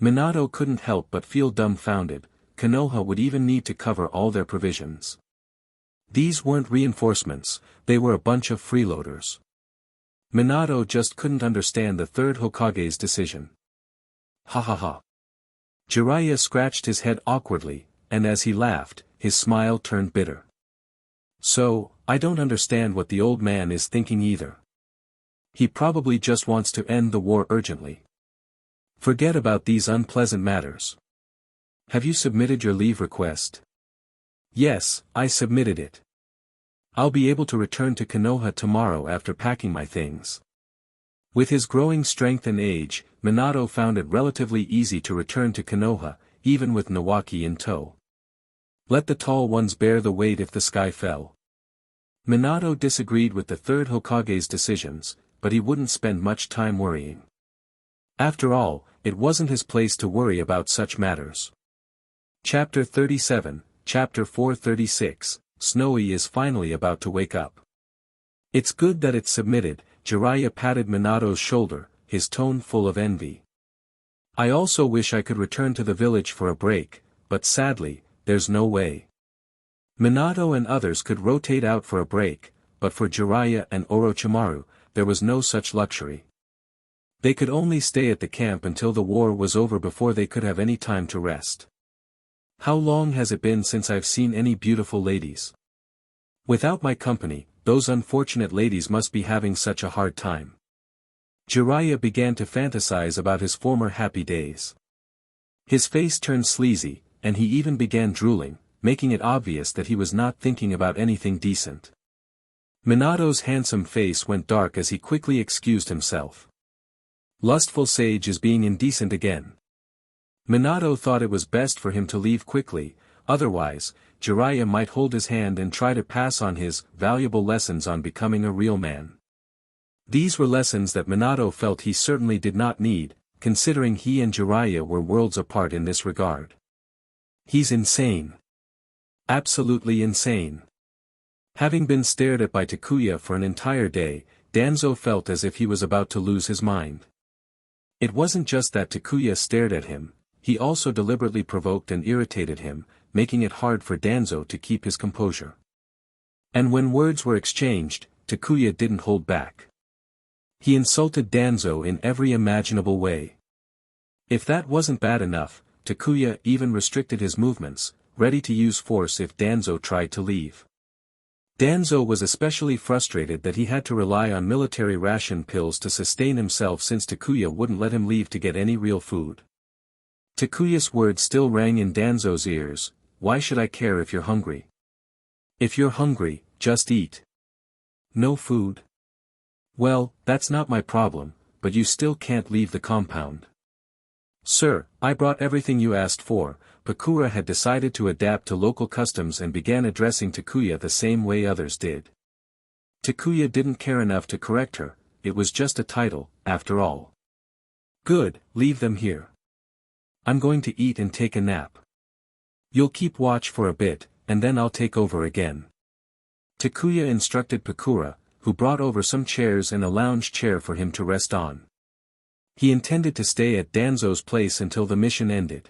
Minato couldn't help but feel dumbfounded. Konoha would even need to cover all their provisions. These weren't reinforcements, they were a bunch of freeloaders. Minato just couldn't understand the third Hokage's decision. Ha ha ha. Jiraiya scratched his head awkwardly, and as he laughed, his smile turned bitter. So, I don't understand what the old man is thinking either. He probably just wants to end the war urgently. Forget about these unpleasant matters. Have you submitted your leave request? Yes, I submitted it. I'll be able to return to Konoha tomorrow after packing my things. With his growing strength and age, Minato found it relatively easy to return to Konoha, even with Nawaki in tow. Let the tall ones bear the weight if the sky fell. Minato disagreed with the third Hokage's decisions, but he wouldn't spend much time worrying. After all, it wasn't his place to worry about such matters. Chapter 37, Chapter 436, Snowy is finally about to wake up. It's good that it's submitted, Jiraiya patted Minato's shoulder, his tone full of envy. I also wish I could return to the village for a break, but sadly, there's no way. Minato and others could rotate out for a break, but for Jiraiya and Orochimaru, there was no such luxury. They could only stay at the camp until the war was over before they could have any time to rest. How long has it been since I've seen any beautiful ladies? Without my company, those unfortunate ladies must be having such a hard time. Jiraiya began to fantasize about his former happy days. His face turned sleazy, and he even began drooling, making it obvious that he was not thinking about anything decent. Minato's handsome face went dark as he quickly excused himself. Lustful sage is being indecent again. Minato thought it was best for him to leave quickly, otherwise, Jiraiya might hold his hand and try to pass on his valuable lessons on becoming a real man. These were lessons that Minato felt he certainly did not need, considering he and Jiraiya were worlds apart in this regard. He's insane. Absolutely insane. Having been stared at by Takuya for an entire day, Danzo felt as if he was about to lose his mind. It wasn't just that Takuya stared at him, he also deliberately provoked and irritated him, making it hard for Danzo to keep his composure. And when words were exchanged, Takuya didn't hold back. He insulted Danzo in every imaginable way. If that wasn't bad enough, Takuya even restricted his movements, ready to use force if Danzo tried to leave. Danzo was especially frustrated that he had to rely on military ration pills to sustain himself since Takuya wouldn't let him leave to get any real food. Takuya's words still rang in Danzo's ears, "Why should I care if you're hungry? If you're hungry, just eat. No food? Well, that's not my problem, but you still can't leave the compound." "Sir, I brought everything you asked for." Pakura had decided to adapt to local customs and began addressing Takuya the same way others did. Takuya didn't care enough to correct her, it was just a title, after all. "Good, leave them here. I'm going to eat and take a nap. You'll keep watch for a bit, and then I'll take over again." Takuya instructed Pakura, who brought over some chairs and a lounge chair for him to rest on. He intended to stay at Danzo's place until the mission ended.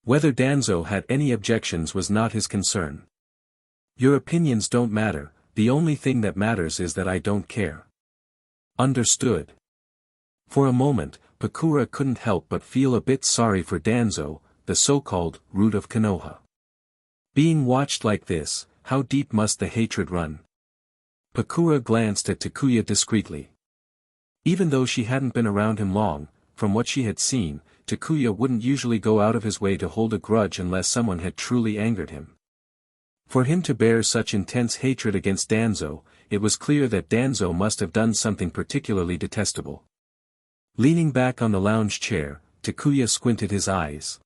Whether Danzo had any objections was not his concern. "Your opinions don't matter, the only thing that matters is that I don't care." "Understood." For a moment, Pakura couldn't help but feel a bit sorry for Danzo, the so-called root of Konoha. Being watched like this, how deep must the hatred run? Pakura glanced at Takuya discreetly. Even though she hadn't been around him long, from what she had seen, Takuya wouldn't usually go out of his way to hold a grudge unless someone had truly angered him. For him to bear such intense hatred against Danzo, it was clear that Danzo must have done something particularly detestable. Leaning back on the lounge chair, Takuya squinted his eyes.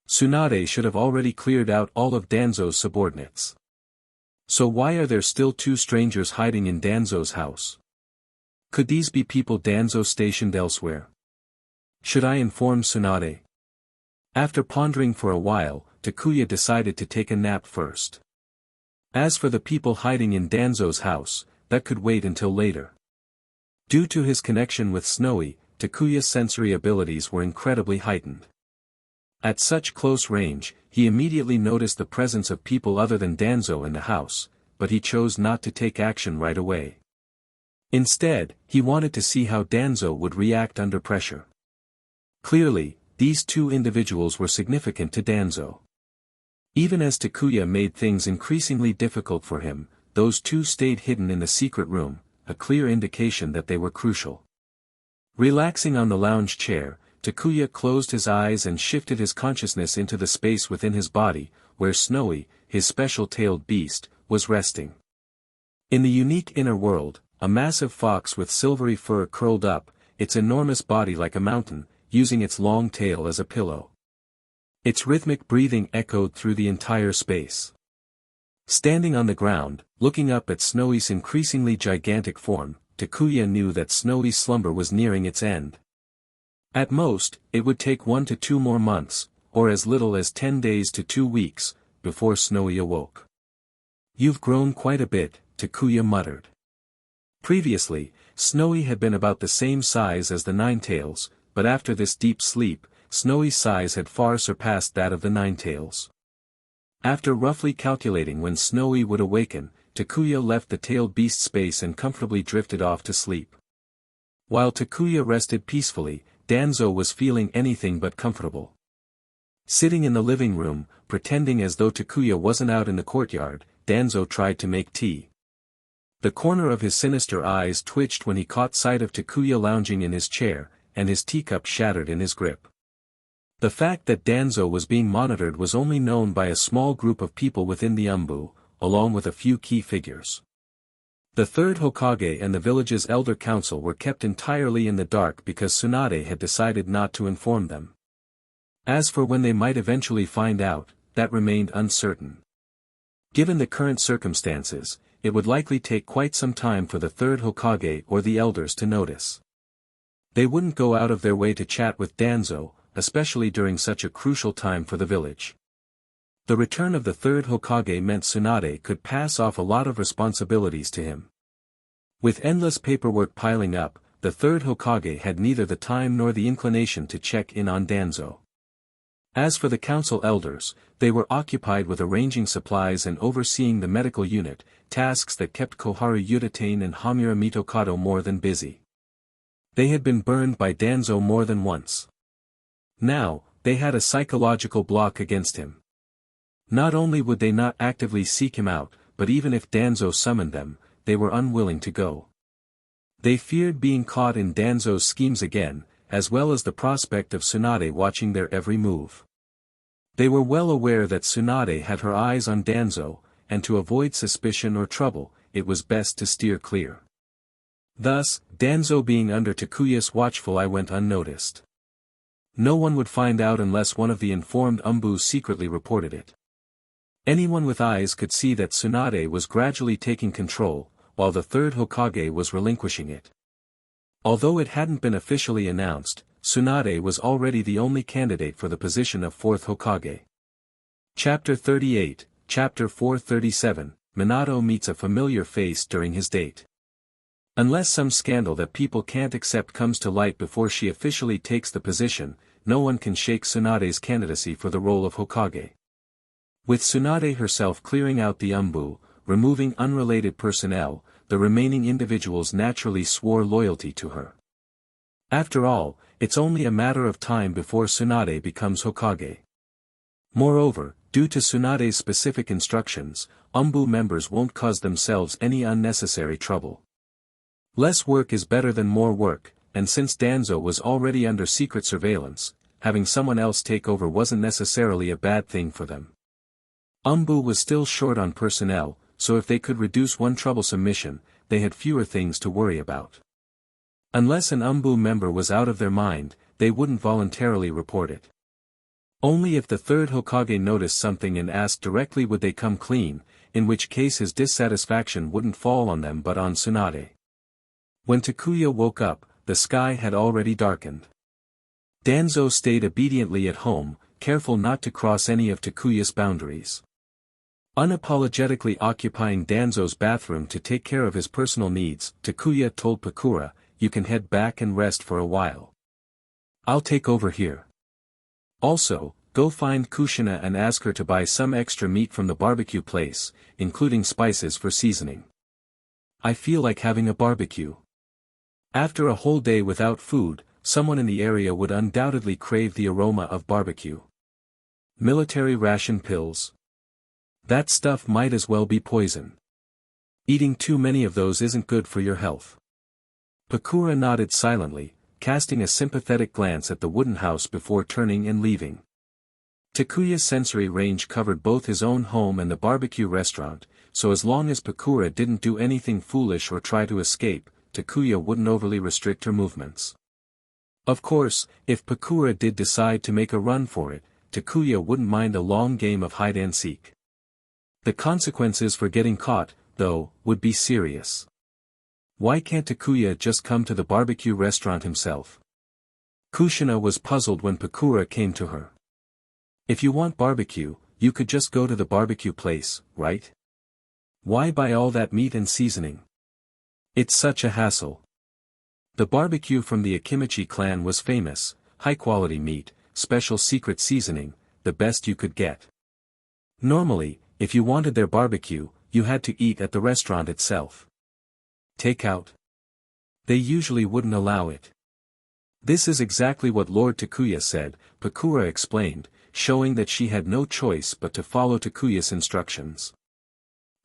Tsunade should have already cleared out all of Danzo's subordinates. So why are there still two strangers hiding in Danzo's house? Could these be people Danzo stationed elsewhere? Should I inform Tsunade? After pondering for a while, Takuya decided to take a nap first. As for the people hiding in Danzo's house, that could wait until later. Due to his connection with Snowy, Takuya's sensory abilities were incredibly heightened. At such close range, he immediately noticed the presence of people other than Danzo in the house, but he chose not to take action right away. Instead, he wanted to see how Danzo would react under pressure. Clearly, these two individuals were significant to Danzo. Even as Takuya made things increasingly difficult for him, those two stayed hidden in the secret room, a clear indication that they were crucial. Relaxing on the lounge chair, Takuya closed his eyes and shifted his consciousness into the space within his body, where Snowy, his special-tailed beast, was resting. In the unique inner world, a massive fox with silvery fur curled up, its enormous body like a mountain, using its long tail as a pillow. Its rhythmic breathing echoed through the entire space. Standing on the ground, looking up at Snowy's increasingly gigantic form, Takuya knew that Snowy's slumber was nearing its end. At most, it would take 1 to 2 more months, or as little as 10 days to 2 weeks, before Snowy awoke. "You've grown quite a bit," Takuya muttered. Previously, Snowy had been about the same size as the Ninetails, but after this deep sleep, Snowy's size had far surpassed that of the Ninetails. After roughly calculating when Snowy would awaken, Takuya left the tailed beast's space and comfortably drifted off to sleep. While Takuya rested peacefully, Danzo was feeling anything but comfortable. Sitting in the living room, pretending as though Takuya wasn't out in the courtyard, Danzo tried to make tea. The corner of his sinister eyes twitched when he caught sight of Takuya lounging in his chair, and his teacup shattered in his grip. The fact that Danzo was being monitored was only known by a small group of people within the Umbu, along with a few key figures. The third Hokage and the village's elder council were kept entirely in the dark because Tsunade had decided not to inform them. As for when they might eventually find out, that remained uncertain. Given the current circumstances, it would likely take quite some time for the third Hokage or the elders to notice. They wouldn't go out of their way to chat with Danzo, especially during such a crucial time for the village. The return of the third Hokage meant Tsunade could pass off a lot of responsibilities to him. With endless paperwork piling up, the third Hokage had neither the time nor the inclination to check in on Danzo. As for the council elders, they were occupied with arranging supplies and overseeing the medical unit, tasks that kept Koharu Yutane and Hamura Mitokado more than busy. They had been burned by Danzo more than once. Now, they had a psychological block against him. Not only would they not actively seek him out, but even if Danzo summoned them, they were unwilling to go. They feared being caught in Danzo's schemes again, as well as the prospect of Tsunade watching their every move. They were well aware that Tsunade had her eyes on Danzo, and to avoid suspicion or trouble, it was best to steer clear. Thus, Danzo being under Takuya's watchful eye went unnoticed. No one would find out unless one of the informed Umbus secretly reported it. Anyone with eyes could see that Tsunade was gradually taking control, while the third Hokage was relinquishing it. Although it hadn't been officially announced, Tsunade was already the only candidate for the position of fourth Hokage. Chapter 38, Chapter 437, Minato meets a familiar face during his date. Unless some scandal that people can't accept comes to light before she officially takes the position, no one can shake Tsunade's candidacy for the role of Hokage. With Tsunade herself clearing out the Umbu, removing unrelated personnel, the remaining individuals naturally swore loyalty to her. After all, it's only a matter of time before Tsunade becomes Hokage. Moreover, due to Tsunade's specific instructions, Umbu members won't cause themselves any unnecessary trouble. Less work is better than more work, and since Danzo was already under secret surveillance, having someone else take over wasn't necessarily a bad thing for them. Umbu was still short on personnel, so if they could reduce one troublesome mission, they had fewer things to worry about. Unless an Umbu member was out of their mind, they wouldn't voluntarily report it. Only if the third Hokage noticed something and asked directly would they come clean, in which case his dissatisfaction wouldn't fall on them but on Tsunade. When Takuya woke up, the sky had already darkened. Danzo stayed obediently at home, careful not to cross any of Takuya's boundaries. Unapologetically occupying Danzo's bathroom to take care of his personal needs, Takuya told Pakura, "You can head back and rest for a while. I'll take over here. Also, go find Kushina and ask her to buy some extra meat from the barbecue place, including spices for seasoning. I feel like having a barbecue." After a whole day without food, someone in the area would undoubtedly crave the aroma of barbecue. Military ration pills. That stuff might as well be poison. Eating too many of those isn't good for your health. Pakura nodded silently, casting a sympathetic glance at the wooden house before turning and leaving. Takuya's sensory range covered both his own home and the barbecue restaurant, so as long as Pakura didn't do anything foolish or try to escape, Takuya wouldn't overly restrict her movements. Of course, if Pakura did decide to make a run for it, Takuya wouldn't mind a long game of hide-and-seek. The consequences for getting caught, though, would be serious. Why can't Takuya just come to the barbecue restaurant himself? Kushina was puzzled when Pakura came to her. If you want barbecue, you could just go to the barbecue place, right? Why buy all that meat and seasoning? It's such a hassle. The barbecue from the Akimichi clan was famous, high-quality meat, special secret seasoning, the best you could get. Normally, if you wanted their barbecue, you had to eat at the restaurant itself. Takeout? They usually wouldn't allow it. This is exactly what Lord Takuya said, Pakura explained, showing that she had no choice but to follow Takuya's instructions.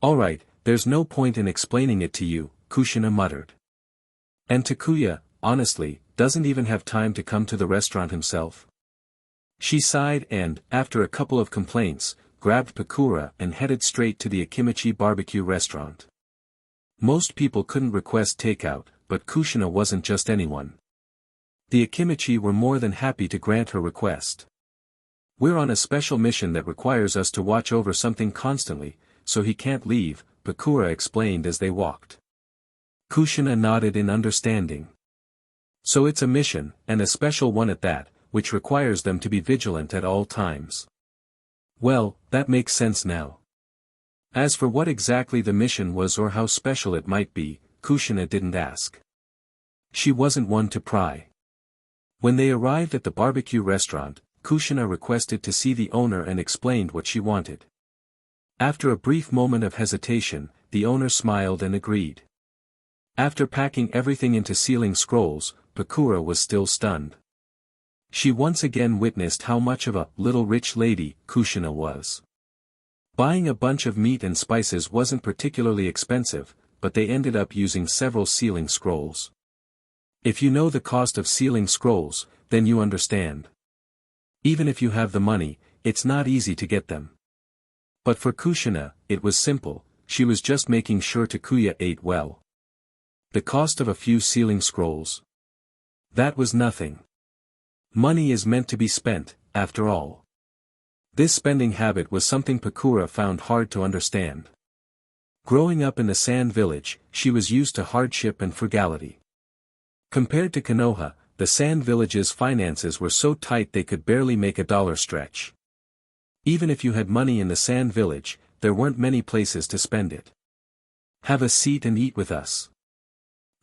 Alright, there's no point in explaining it to you, Kushina muttered. And Takuya, honestly, doesn't even have time to come to the restaurant himself. She sighed and, after a couple of complaints, grabbed Pakura and headed straight to the Akimichi barbecue restaurant. Most people couldn't request takeout, but Kushina wasn't just anyone. The Akimichi were more than happy to grant her request. We're on a special mission that requires us to watch over something constantly, so he can't leave, Pakura explained as they walked. Kushina nodded in understanding. So it's a mission, and a special one at that, which requires them to be vigilant at all times. Well, that makes sense now. As for what exactly the mission was or how special it might be, Kushina didn't ask. She wasn't one to pry. When they arrived at the barbecue restaurant, Kushina requested to see the owner and explained what she wanted. After a brief moment of hesitation, the owner smiled and agreed. After packing everything into sealing scrolls, Pakura was still stunned. She once again witnessed how much of a little rich lady Kushina was. Buying a bunch of meat and spices wasn't particularly expensive, but they ended up using several sealing scrolls. If you know the cost of sealing scrolls, then you understand. Even if you have the money, it's not easy to get them. But for Kushina, it was simple, she was just making sure Takuya ate well. The cost of a few sealing scrolls. That was nothing. Money is meant to be spent, after all. This spending habit was something Pakura found hard to understand. Growing up in the sand village, she was used to hardship and frugality. Compared to Konoha, the sand village's finances were so tight they could barely make a dollar stretch. Even if you had money in the sand village, there weren't many places to spend it. Have a seat and eat with us.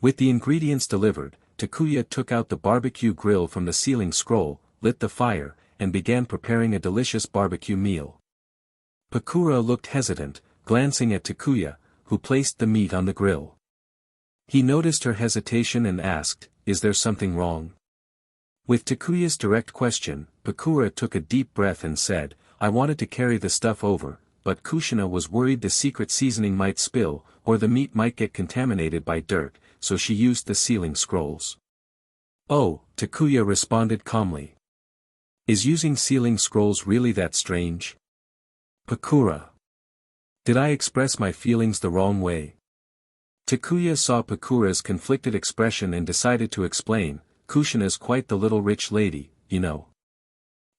With the ingredients delivered, Takuya took out the barbecue grill from the sealing scroll, lit the fire, and began preparing a delicious barbecue meal. Pakura looked hesitant, glancing at Takuya, who placed the meat on the grill. He noticed her hesitation and asked, "Is there something wrong?" With Takuya's direct question, Pakura took a deep breath and said, "I wanted to carry the stuff over, but Kushina was worried the secret seasoning might spill, or the meat might get contaminated by dirt, so she used the sealing scrolls." "Oh," Takuya responded calmly. "Is using sealing scrolls really that strange?" "Pakura. Did I express my feelings the wrong way?" Takuya saw Pakura's conflicted expression and decided to explain, "Kushina's quite the little rich lady, you know.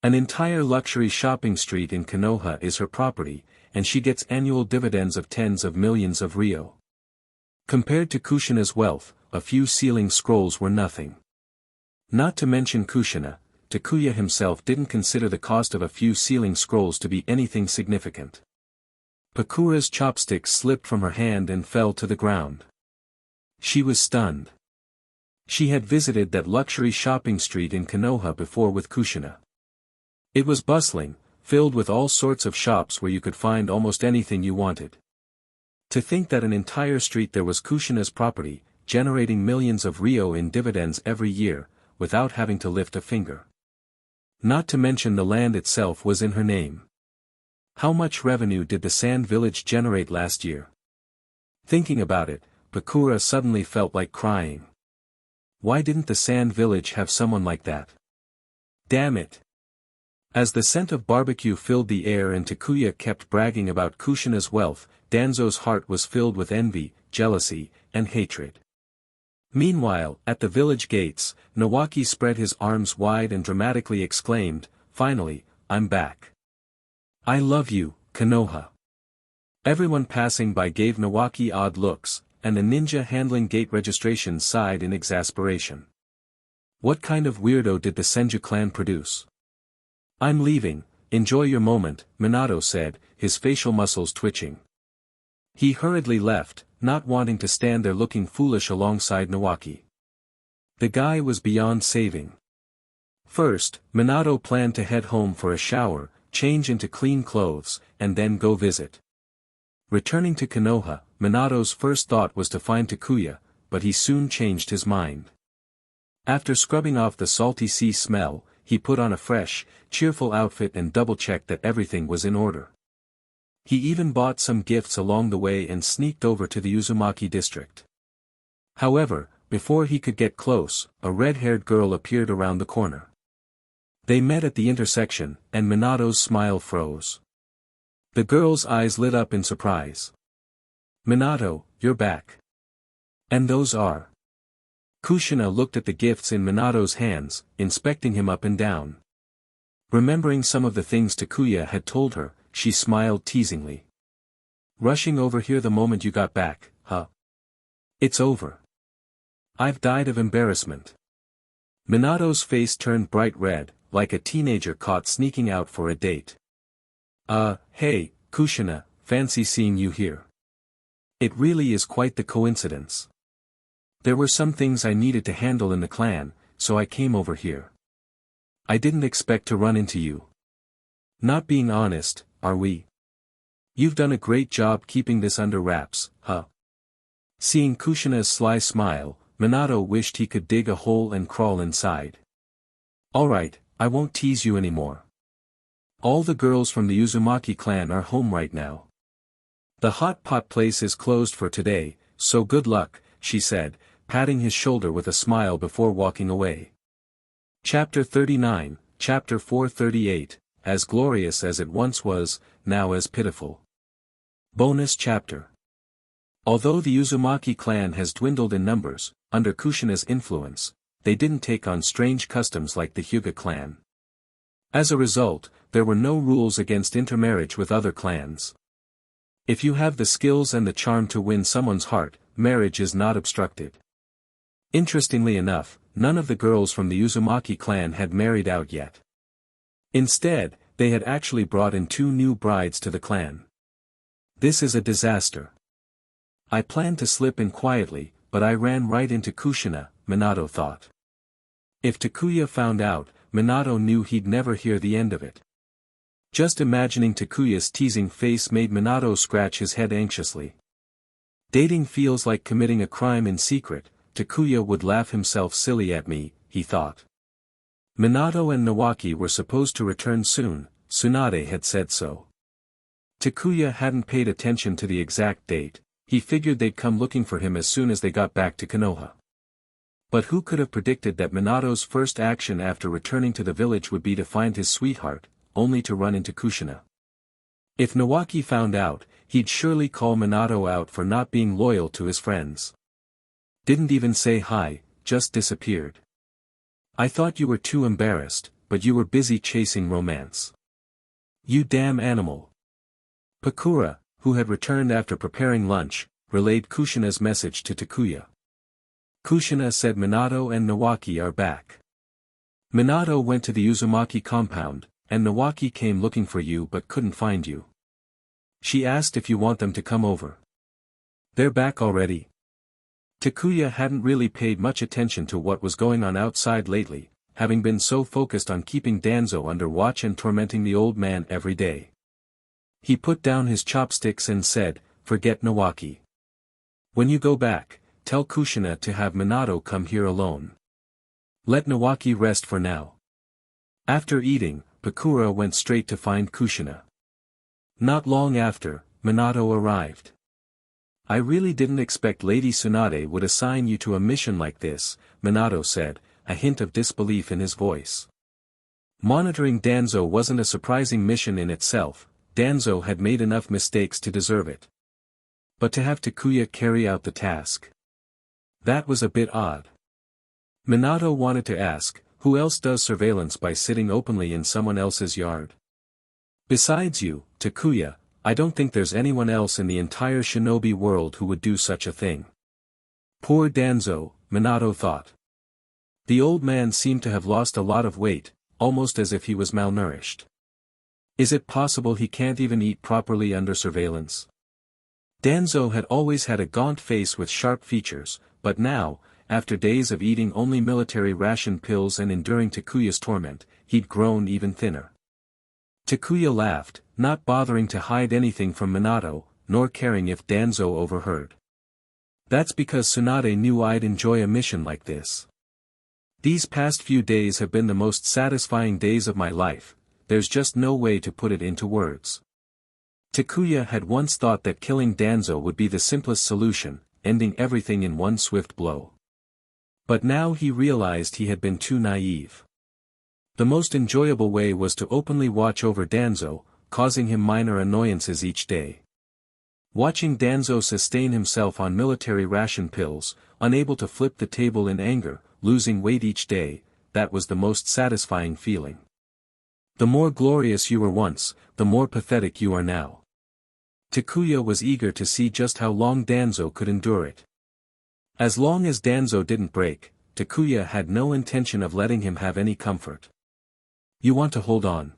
An entire luxury shopping street in Konoha is her property, and she gets annual dividends of tens of millions of ryo. Compared to Kushina's wealth, a few sealing scrolls were nothing. Not to mention Kushina, Takuya himself didn't consider the cost of a few sealing scrolls to be anything significant." Pakura's chopsticks slipped from her hand and fell to the ground. She was stunned. She had visited that luxury shopping street in Konoha before with Kushina. It was bustling, filled with all sorts of shops where you could find almost anything you wanted. To think that an entire street there was Kushina's property, generating millions of ryo in dividends every year, without having to lift a finger. Not to mention the land itself was in her name. How much revenue did the sand village generate last year? Thinking about it, Pakura suddenly felt like crying. Why didn't the sand village have someone like that? Damn it! As the scent of barbecue filled the air and Takuya kept bragging about Kushina's wealth, Danzo's heart was filled with envy, jealousy, and hatred. Meanwhile, at the village gates, Nawaki spread his arms wide and dramatically exclaimed, "Finally, I'm back. I love you, Konoha." Everyone passing by gave Nawaki odd looks, and the ninja handling gate registration sighed in exasperation. What kind of weirdo did the Senju clan produce? "I'm leaving, enjoy your moment," Minato said, his facial muscles twitching. He hurriedly left, not wanting to stand there looking foolish alongside Nawaki. The guy was beyond saving. First, Minato planned to head home for a shower, change into clean clothes, and then go visit. Returning to Konoha, Minato's first thought was to find Takuya, but he soon changed his mind. After scrubbing off the salty sea smell, he put on a fresh, cheerful outfit and double-checked that everything was in order. He even bought some gifts along the way and sneaked over to the Uzumaki district. However, before he could get close, a red-haired girl appeared around the corner. They met at the intersection, and Minato's smile froze. The girl's eyes lit up in surprise. "Minato, you're back. And those are?" Kushina looked at the gifts in Minato's hands, inspecting him up and down. Remembering some of the things Takuya had told her, she smiled teasingly. "Rushing over here the moment you got back, huh? It's over. I've died of embarrassment." Minato's face turned bright red, like a teenager caught sneaking out for a date. Hey, Kushina, fancy seeing you here. It really is quite the coincidence. There were some things I needed to handle in the clan, so I came over here. I didn't expect to run into you. Not being honest, are we? You've done a great job keeping this under wraps, huh?" Seeing Kushina's sly smile, Minato wished he could dig a hole and crawl inside. "Alright, I won't tease you anymore. All the girls from the Uzumaki clan are home right now. The hot pot place is closed for today, so good luck," she said, patting his shoulder with a smile before walking away. Chapter 39, Chapter 438, As glorious as it once was, now as pitiful. Bonus chapter. Although the Uzumaki clan has dwindled in numbers, under Kushina's influence, they didn't take on strange customs like the Hyuga clan. As a result, there were no rules against intermarriage with other clans. If you have the skills and the charm to win someone's heart, marriage is not obstructed. Interestingly enough, none of the girls from the Uzumaki clan had married out yet. Instead, they had actually brought in 2 new brides to the clan. This is a disaster. I planned to slip in quietly, but I ran right into Kushina, Minato thought. If Takuya found out, Minato knew he'd never hear the end of it. Just imagining Takuya's teasing face made Minato scratch his head anxiously. Dating feels like committing a crime in secret. Takuya would laugh himself silly at me, he thought. Minato and Nawaki were supposed to return soon, Tsunade had said so. Takuya hadn't paid attention to the exact date, he figured they'd come looking for him as soon as they got back to Konoha. But who could have predicted that Minato's first action after returning to the village would be to find his sweetheart, only to run into Kushina. If Nawaki found out, he'd surely call Minato out for not being loyal to his friends. Didn't even say hi, just disappeared. I thought you were too embarrassed, but you were busy chasing romance. You damn animal. Pakura, who had returned after preparing lunch, relayed Kushina's message to Takuya. Kushina said Minato and Nawaki are back. Minato went to the Uzumaki compound, and Nawaki came looking for you but couldn't find you. She asked if you want them to come over. They're back already. Takuya hadn't really paid much attention to what was going on outside lately, having been so focused on keeping Danzo under watch and tormenting the old man every day. He put down his chopsticks and said, "Forget Nawaki. When you go back, tell Kushina to have Minato come here alone. Let Nawaki rest for now." After eating, Pakura went straight to find Kushina. Not long after, Minato arrived. "I really didn't expect Lady Tsunade would assign you to a mission like this," Minato said, a hint of disbelief in his voice. Monitoring Danzo wasn't a surprising mission in itself. Danzo had made enough mistakes to deserve it. But to have Takuya carry out the task, that was a bit odd. Minato wanted to ask, who else does surveillance by sitting openly in someone else's yard? Besides you, Takuya, I don't think there's anyone else in the entire shinobi world who would do such a thing. Poor Danzo, Minato thought. The old man seemed to have lost a lot of weight, almost as if he was malnourished. Is it possible he can't even eat properly under surveillance? Danzo had always had a gaunt face with sharp features, but now, after days of eating only military ration pills and enduring Takuya's torment, he'd grown even thinner. Takuya laughed, not bothering to hide anything from Minato, nor caring if Danzo overheard. That's because Tsunade knew I'd enjoy a mission like this. These past few days have been the most satisfying days of my life, there's just no way to put it into words. Takuya had once thought that killing Danzo would be the simplest solution, ending everything in one swift blow. But now he realized he had been too naive. The most enjoyable way was to openly watch over Danzo, causing him minor annoyances each day. Watching Danzo sustain himself on military ration pills, unable to flip the table in anger, losing weight each day, that was the most satisfying feeling. The more glorious you were once, the more pathetic you are now. Takuya was eager to see just how long Danzo could endure it. As long as Danzo didn't break, Takuya had no intention of letting him have any comfort. You want to hold on?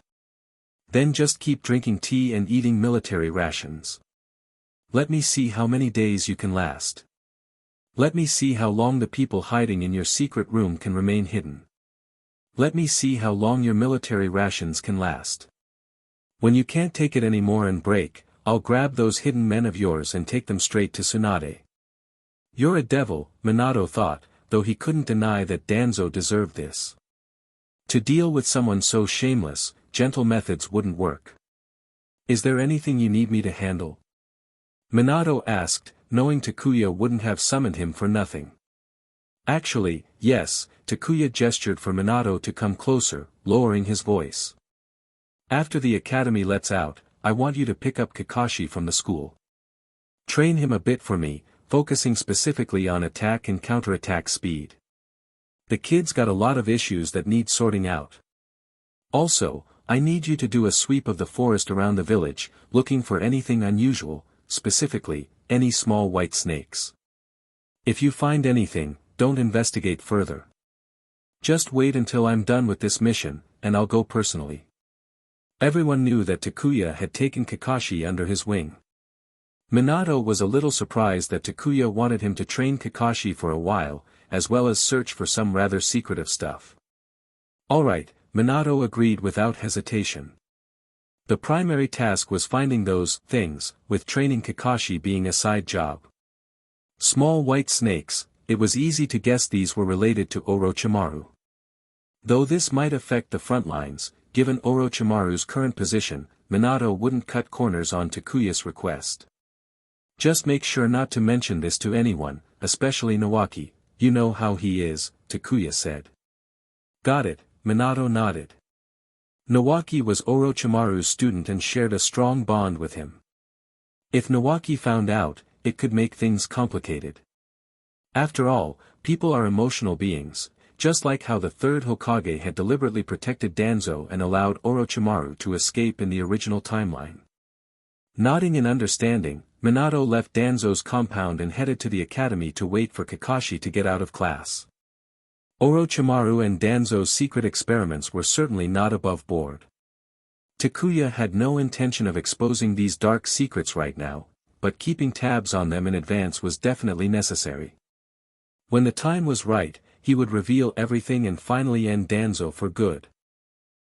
Then just keep drinking tea and eating military rations. Let me see how many days you can last. Let me see how long the people hiding in your secret room can remain hidden. Let me see how long your military rations can last. When you can't take it anymore and break, I'll grab those hidden men of yours and take them straight to Tsunade. You're a devil, Minato thought, though he couldn't deny that Danzo deserved this. To deal with someone so shameless, gentle methods wouldn't work. Is there anything you need me to handle? Minato asked, knowing Takuya wouldn't have summoned him for nothing. Actually, yes, Takuya gestured for Minato to come closer, lowering his voice. After the academy lets out, I want you to pick up Kakashi from the school. Train him a bit for me, focusing specifically on attack and counterattack speed. The kid's got a lot of issues that need sorting out. Also, I need you to do a sweep of the forest around the village, looking for anything unusual, specifically, any small white snakes. If you find anything, don't investigate further. Just wait until I'm done with this mission, and I'll go personally. Everyone knew that Takuya had taken Kakashi under his wing. Minato was a little surprised that Takuya wanted him to train Kakashi for a while, as well as search for some rather secretive stuff. Alright, Minato agreed without hesitation. The primary task was finding those things, with training Kakashi being a side job. Small white snakes, it was easy to guess these were related to Orochimaru. Though this might affect the front lines, given Orochimaru's current position, Minato wouldn't cut corners on Takuya's request. Just make sure not to mention this to anyone, especially Nawaki, you know how he is, Takuya said. Got it, Minato nodded. Nawaki was Orochimaru's student and shared a strong bond with him. If Nawaki found out, it could make things complicated. After all, people are emotional beings, just like how the third Hokage had deliberately protected Danzo and allowed Orochimaru to escape in the original timeline. Nodding in understanding, Minato left Danzo's compound and headed to the academy to wait for Kakashi to get out of class. Orochimaru and Danzo's secret experiments were certainly not above board. Takuya had no intention of exposing these dark secrets right now, but keeping tabs on them in advance was definitely necessary. When the time was right, he would reveal everything and finally end Danzo for good.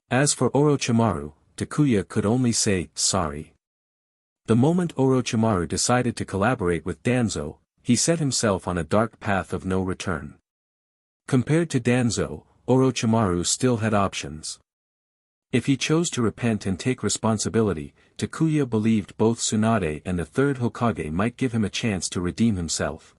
As for Orochimaru, Takuya could only say, sorry. The moment Orochimaru decided to collaborate with Danzo, he set himself on a dark path of no return. Compared to Danzo, Orochimaru still had options. If he chose to repent and take responsibility, Takuya believed both Tsunade and the third Hokage might give him a chance to redeem himself.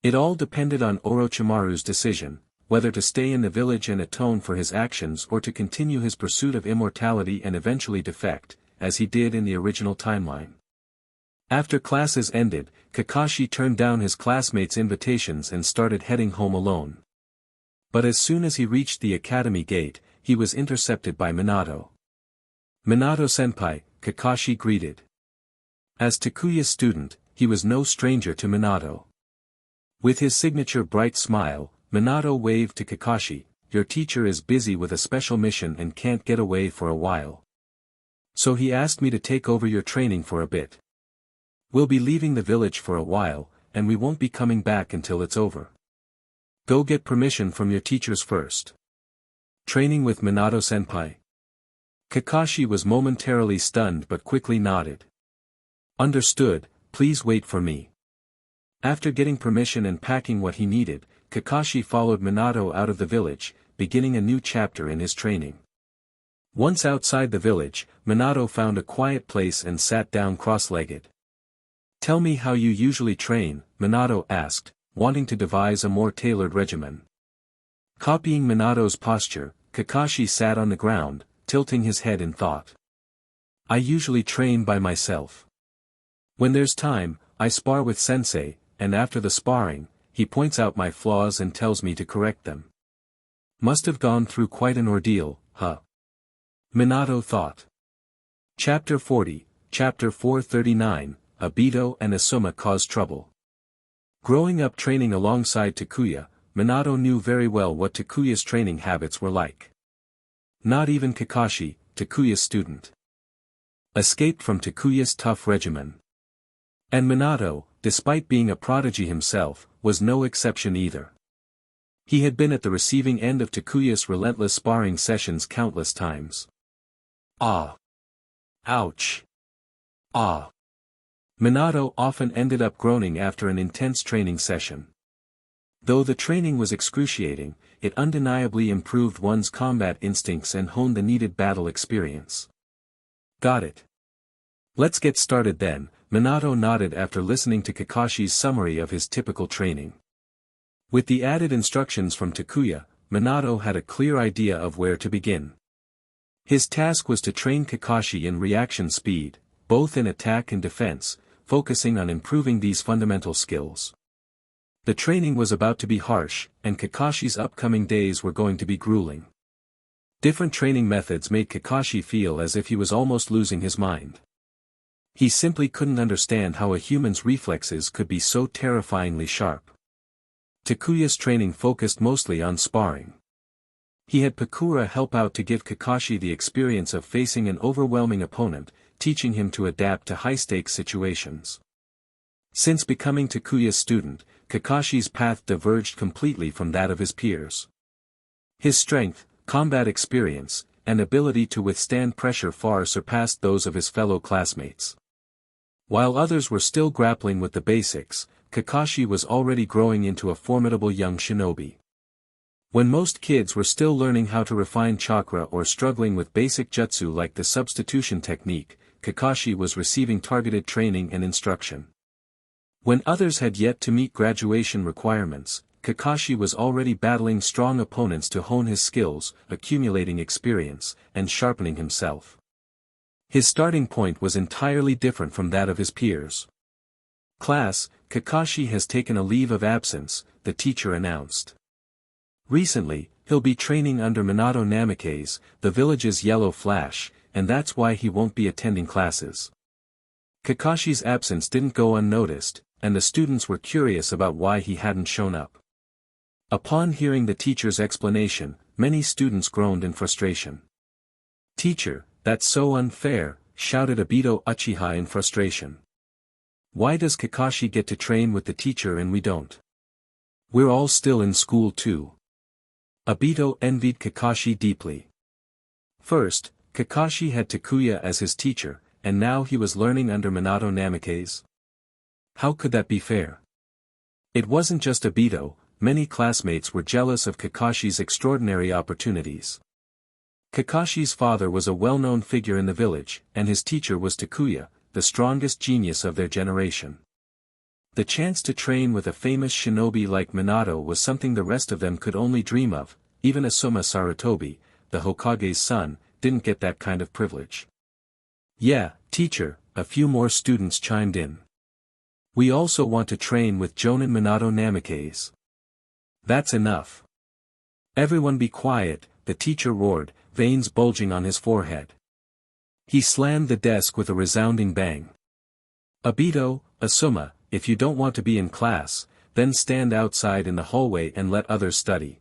It all depended on Orochimaru's decision, whether to stay in the village and atone for his actions or to continue his pursuit of immortality and eventually defect, as he did in the original timeline. After classes ended, Kakashi turned down his classmates' invitations and started heading home alone. But as soon as he reached the academy gate, he was intercepted by Minato. "Minato-senpai," Kakashi greeted. As Takuya's student, he was no stranger to Minato. With his signature bright smile, Minato waved to Kakashi, "Your teacher is busy with a special mission and can't get away for a while. So he asked me to take over your training for a bit. We'll be leaving the village for a while, and we won't be coming back until it's over. Go get permission from your teachers first." Training with Minato-senpai. Kakashi was momentarily stunned but quickly nodded. "Understood, please wait for me." After getting permission and packing what he needed, Kakashi followed Minato out of the village, beginning a new chapter in his training. Once outside the village, Minato found a quiet place and sat down cross-legged. "Tell me how you usually train," Minato asked, wanting to devise a more tailored regimen. Copying Minato's posture, Kakashi sat on the ground, tilting his head in thought. "I usually train by myself. When there's time, I spar with sensei, and after the sparring, he points out my flaws and tells me to correct them. Must have gone through quite an ordeal, huh?" Minato thought. Chapter 40, Chapter 439, Obito and Asuma Cause Trouble. Growing up training alongside Takuya, Minato knew very well what Takuya's training habits were like. Not even Kakashi, Takuya's student, escaped from Takuya's tough regimen. And Minato, despite being a prodigy himself, was no exception either. He had been at the receiving end of Takuya's relentless sparring sessions countless times. Ah! Ouch! Ah! Minato often ended up groaning after an intense training session. Though the training was excruciating, it undeniably improved one's combat instincts and honed the needed battle experience. "Got it. Let's get started then," Minato nodded after listening to Kakashi's summary of his typical training. With the added instructions from Takuya, Minato had a clear idea of where to begin. His task was to train Kakashi in reaction speed, both in attack and defense, focusing on improving these fundamental skills. The training was about to be harsh, and Kakashi's upcoming days were going to be grueling. Different training methods made Kakashi feel as if he was almost losing his mind. He simply couldn't understand how a human's reflexes could be so terrifyingly sharp. Takuya's training focused mostly on sparring. He had Pakura help out to give Kakashi the experience of facing an overwhelming opponent, teaching him to adapt to high-stakes situations. Since becoming Takuya's student, Kakashi's path diverged completely from that of his peers. His strength, combat experience, and ability to withstand pressure far surpassed those of his fellow classmates. While others were still grappling with the basics, Kakashi was already growing into a formidable young shinobi. When most kids were still learning how to refine chakra or struggling with basic jutsu like the substitution technique, Kakashi was receiving targeted training and instruction. When others had yet to meet graduation requirements, Kakashi was already battling strong opponents to hone his skills, accumulating experience, and sharpening himself. His starting point was entirely different from that of his peers. "Class, Kakashi has taken a leave of absence," the teacher announced. "Recently, he'll be training under Minato Namikaze, the village's yellow flash, and that's why he won't be attending classes." Kakashi's absence didn't go unnoticed, and the students were curious about why he hadn't shown up. Upon hearing the teacher's explanation, many students groaned in frustration. "Teacher, that's so unfair," shouted Obito Uchiha in frustration. "Why does Kakashi get to train with the teacher and we don't? We're all still in school too." Obito envied Kakashi deeply. First, Kakashi had Takuya as his teacher, and now he was learning under Minato Namikaze. How could that be fair? It wasn't just Obito, many classmates were jealous of Kakashi's extraordinary opportunities. Kakashi's father was a well-known figure in the village, and his teacher was Takuya, the strongest genius of their generation. The chance to train with a famous shinobi like Minato was something the rest of them could only dream of. Even Asuma Sarutobi, the Hokage's son, didn't get that kind of privilege. Yeah, teacher, a few more students chimed in. We also want to train with Jonin Minato Namikaze. That's enough. Everyone be quiet, the teacher roared, veins bulging on his forehead. He slammed the desk with a resounding bang. Obito, Asuma, if you don't want to be in class, then stand outside in the hallway and let others study.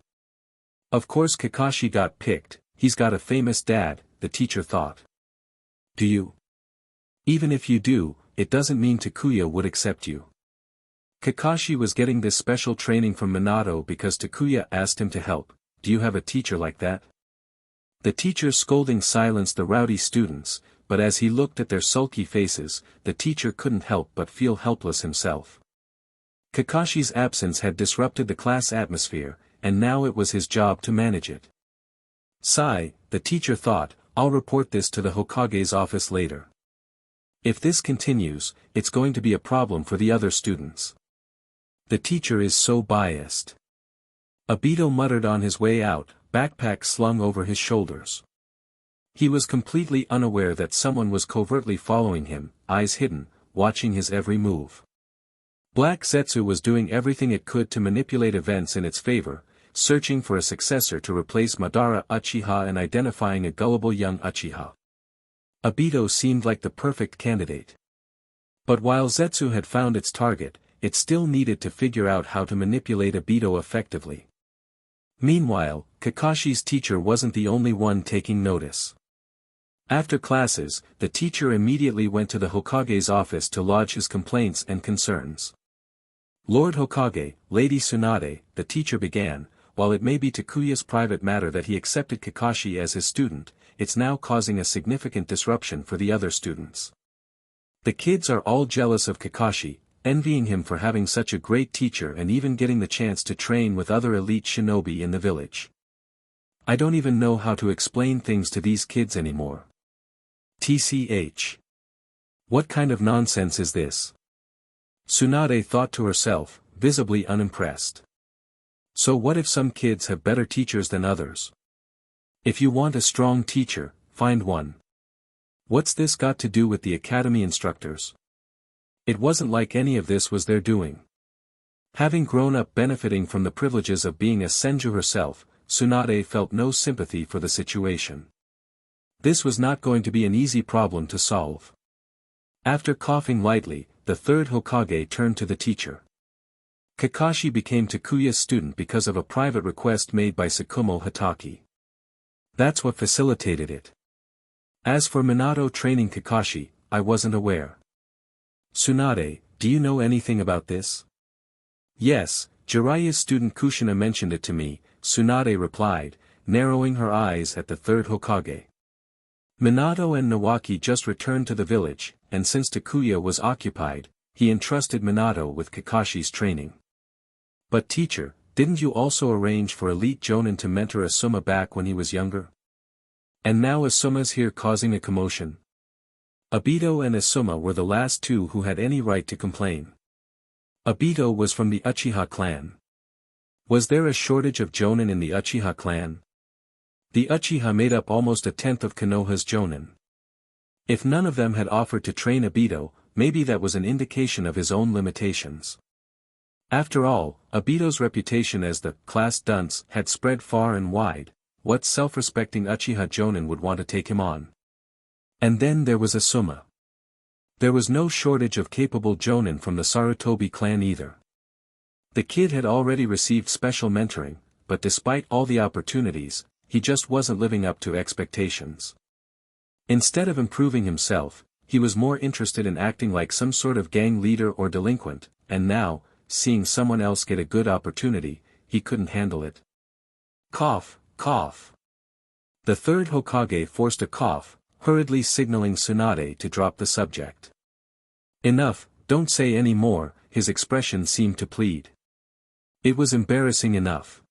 Of course Kakashi got picked, he's got a famous dad, the teacher thought. Do you? Even if you do, it doesn't mean Takuya would accept you. Kakashi was getting this special training from Minato because Takuya asked him to help. Do you have a teacher like that? The teacher's scolding silenced the rowdy students, but as he looked at their sulky faces, the teacher couldn't help but feel helpless himself. Kakashi's absence had disrupted the class atmosphere, and now it was his job to manage it. Sigh, the teacher thought, I'll report this to the Hokage's office later. If this continues, it's going to be a problem for the other students. The teacher is so biased. Obito muttered on his way out, backpack slung over his shoulders. He was completely unaware that someone was covertly following him, eyes hidden, watching his every move. Black Zetsu was doing everything it could to manipulate events in its favor, searching for a successor to replace Madara Uchiha and identifying a gullible young Uchiha. Obito seemed like the perfect candidate. But while Zetsu had found its target, it still needed to figure out how to manipulate Obito effectively. Meanwhile, Kakashi's teacher wasn't the only one taking notice. After classes, the teacher immediately went to the Hokage's office to lodge his complaints and concerns. Lord Hokage, Lady Tsunade, the teacher began, while it may be Takuya's private matter that he accepted Kakashi as his student, it's now causing a significant disruption for the other students. The kids are all jealous of Kakashi, envying him for having such a great teacher and even getting the chance to train with other elite shinobi in the village. I don't even know how to explain things to these kids anymore. TCH. What kind of nonsense is this? Tsunade thought to herself, visibly unimpressed. So what if some kids have better teachers than others? If you want a strong teacher, find one. What's this got to do with the academy instructors? It wasn't like any of this was their doing. Having grown up benefiting from the privileges of being a senju herself, Tsunade felt no sympathy for the situation. This was not going to be an easy problem to solve. After coughing lightly, the third Hokage turned to the teacher. Kakashi became Takuya's student because of a private request made by Tsukumo Hatake. That's what facilitated it. As for Minato training Kakashi, I wasn't aware. Tsunade, do you know anything about this? Yes, Jiraiya's student Kushina mentioned it to me, Tsunade replied, narrowing her eyes at the third Hokage. Minato and Nawaki just returned to the village, and since Takuya was occupied, he entrusted Minato with Kakashi's training. But teacher, didn't you also arrange for elite Jonin to mentor Asuma back when he was younger? And now Asuma's here causing a commotion. Obito and Asuma were the last two who had any right to complain. Obito was from the Uchiha clan. Was there a shortage of Jonin in the Uchiha clan? The Uchiha made up almost a tenth of Konoha's Jonin. If none of them had offered to train Obito, maybe that was an indication of his own limitations. After all, Obito's reputation as the class dunce had spread far and wide. What self-respecting Uchiha Jonin would want to take him on? And then there was Asuma. There was no shortage of capable Jonin from the Sarutobi clan either. The kid had already received special mentoring, but despite all the opportunities, he just wasn't living up to expectations. Instead of improving himself, he was more interested in acting like some sort of gang leader or delinquent, and now, seeing someone else get a good opportunity, he couldn't handle it. Cough, cough. The third Hokage forced a cough, hurriedly signaling Tsunade to drop the subject. Enough, don't say any more, his expression seemed to plead. It was embarrassing enough.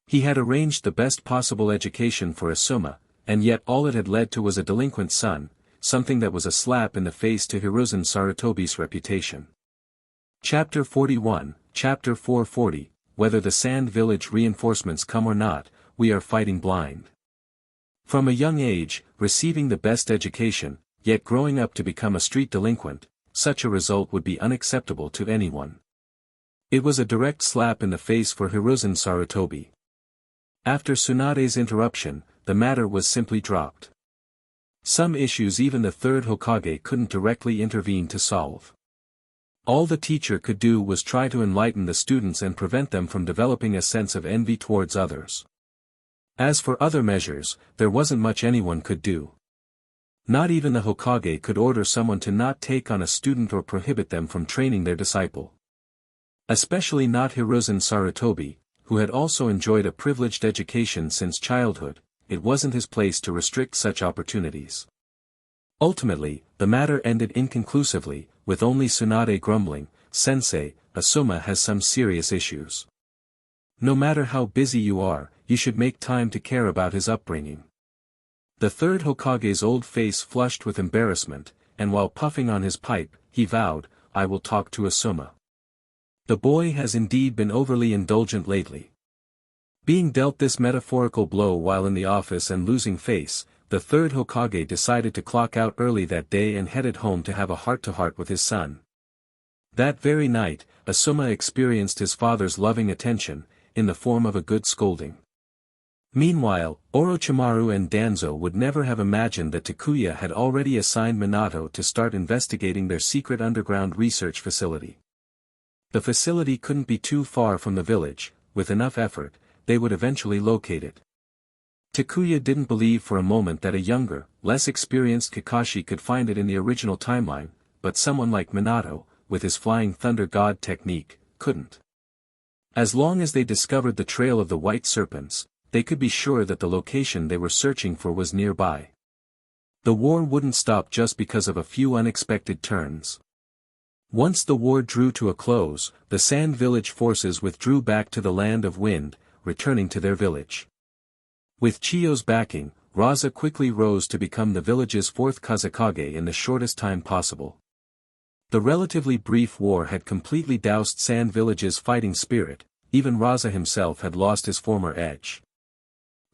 He had arranged the best possible education for Asuma, and yet all it had led to was a delinquent son, something that was a slap in the face to Hiruzen Sarutobi's reputation. Chapter 41, Chapter 440, Whether the Sand Village reinforcements come or not, we are fighting blind. From a young age, receiving the best education, yet growing up to become a street delinquent, such a result would be unacceptable to anyone. It was a direct slap in the face for Hiruzen Sarutobi. After Tsunade's interruption, the matter was simply dropped. Some issues even the third Hokage couldn't directly intervene to solve. All the teacher could do was try to enlighten the students and prevent them from developing a sense of envy towards others. As for other measures, there wasn't much anyone could do. Not even the Hokage could order someone to not take on a student or prohibit them from training their disciple. Especially not Hiruzen Sarutobi, who had also enjoyed a privileged education since childhood. It wasn't his place to restrict such opportunities. Ultimately, the matter ended inconclusively, with only Tsunade grumbling, "Sensei, Asuma has some serious issues. No matter how busy you are, you should make time to care about his upbringing." The third Hokage's old face flushed with embarrassment, and while puffing on his pipe, he vowed, "I will talk to Asuma." The boy has indeed been overly indulgent lately. Being dealt this metaphorical blow while in the office and losing face, the third Hokage decided to clock out early that day and headed home to have a heart-to-heart with his son. That very night, Asuma experienced his father's loving attention, in the form of a good scolding. Meanwhile, Orochimaru and Danzo would never have imagined that Takuya had already assigned Minato to start investigating their secret underground research facility. The facility couldn't be too far from the village. With enough effort, they would eventually locate it. Takuya didn't believe for a moment that a younger, less experienced Kakashi could find it in the original timeline, but someone like Minato, with his Flying Thunder God technique, couldn't. As long as they discovered the trail of the White Serpents, they could be sure that the location they were searching for was nearby. The war wouldn't stop just because of a few unexpected turns. Once the war drew to a close, the Sand Village forces withdrew back to the Land of Wind, returning to their village. With Chiyo's backing, Raza quickly rose to become the village's fourth Kazekage in the shortest time possible. The relatively brief war had completely doused Sand Village's fighting spirit, even Raza himself had lost his former edge.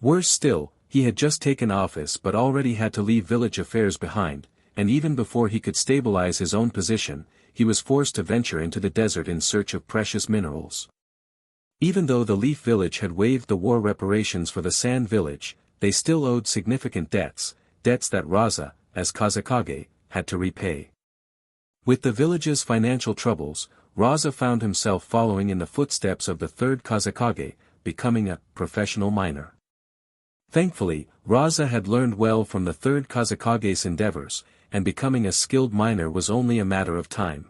Worse still, he had just taken office but already had to leave village affairs behind, and even before he could stabilize his own position, he was forced to venture into the desert in search of precious minerals. Even though the Leaf Village had waived the war reparations for the Sand Village, they still owed significant debts that Raza, as Kazekage, had to repay. With the village's financial troubles, Raza found himself following in the footsteps of the third Kazekage, becoming a professional miner. Thankfully, Raza had learned well from the third Kazekage's endeavors, and becoming a skilled miner was only a matter of time.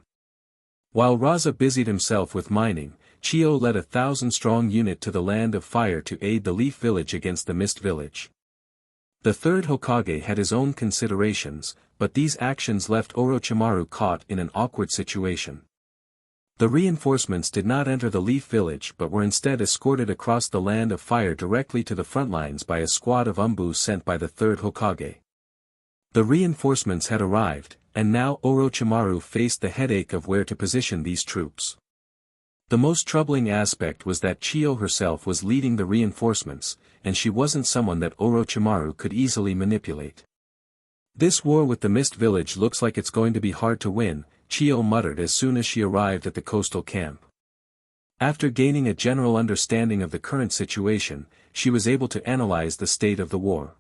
While Raza busied himself with mining, Chiyo led a 1,000-strong unit to the Land of Fire to aid the Leaf Village against the Mist Village. The third Hokage had his own considerations, but these actions left Orochimaru caught in an awkward situation. The reinforcements did not enter the Leaf Village but were instead escorted across the Land of Fire directly to the front lines by a squad of Umbu sent by the third Hokage. The reinforcements had arrived, and now Orochimaru faced the headache of where to position these troops. The most troubling aspect was that Chiyo herself was leading the reinforcements, and she wasn't someone that Orochimaru could easily manipulate. "This war with the Mist Village looks like it's going to be hard to win," Chiyo muttered as soon as she arrived at the coastal camp. After gaining a general understanding of the current situation, she was able to analyze the state of the war.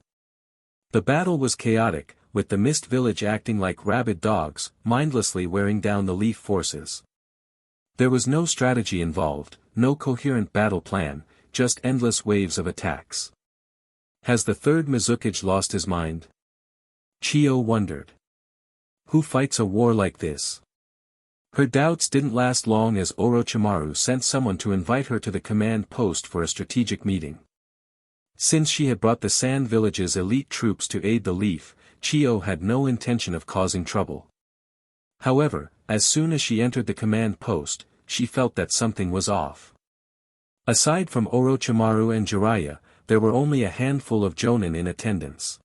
The battle was chaotic, with the Mist Village acting like rabid dogs, mindlessly wearing down the Leaf forces. There was no strategy involved, no coherent battle plan, just endless waves of attacks. Has the third Mizukage lost his mind? Chiyo wondered. Who fights a war like this? Her doubts didn't last long as Orochimaru sent someone to invite her to the command post for a strategic meeting. Since she had brought the Sand Village's elite troops to aid the Leaf, Chiyo had no intention of causing trouble. However, as soon as she entered the command post, she felt that something was off. Aside from Orochimaru and Jiraiya, there were only a handful of Jonin in attendance.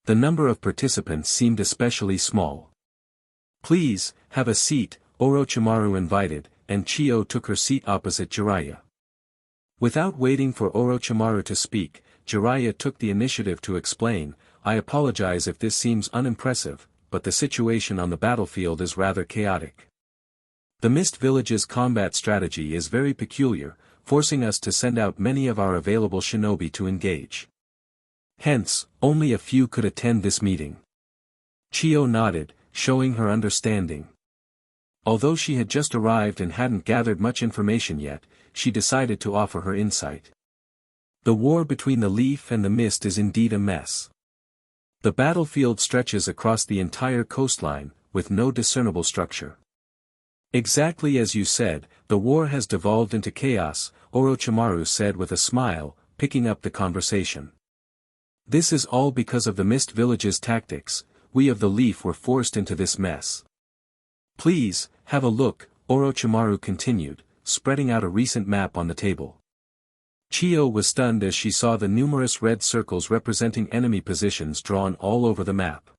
The number of participants seemed especially small. "Please, have a seat," Orochimaru invited, and Chiyo took her seat opposite Jiraiya. Without waiting for Orochimaru to speak, Jiraiya took the initiative to explain, "I apologize if this seems unimpressive, but the situation on the battlefield is rather chaotic. The Mist Village's combat strategy is very peculiar, forcing us to send out many of our available shinobi to engage. Hence, only a few could attend this meeting." Chiyo nodded, showing her understanding. Although she had just arrived and hadn't gathered much information yet, she decided to offer her insight. The war between the leaf and the mist is indeed a mess. The battlefield stretches across the entire coastline, with no discernible structure. "Exactly as you said, the war has devolved into chaos," Orochimaru said with a smile, picking up the conversation. "This is all because of the Mist Village's tactics. We of the leaf were forced into this mess. Please, have a look," Orochimaru continued, spreading out a recent map on the table. Chiyo was stunned as she saw the numerous red circles representing enemy positions drawn all over the map.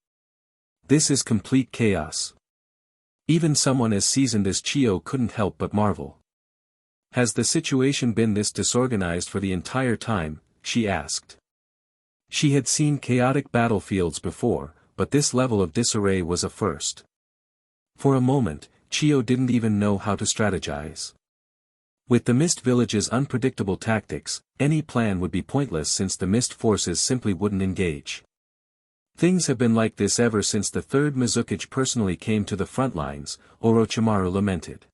This is complete chaos. Even someone as seasoned as Chiyo couldn't help but marvel. "Has the situation been this disorganized for the entire time?" she asked. She had seen chaotic battlefields before, but this level of disarray was a first. For a moment, Chiyo didn't even know how to strategize. With the Mist Village's unpredictable tactics, any plan would be pointless since the Mist forces simply wouldn't engage. "Things have been like this ever since the third Mizukage personally came to the front lines," Orochimaru lamented.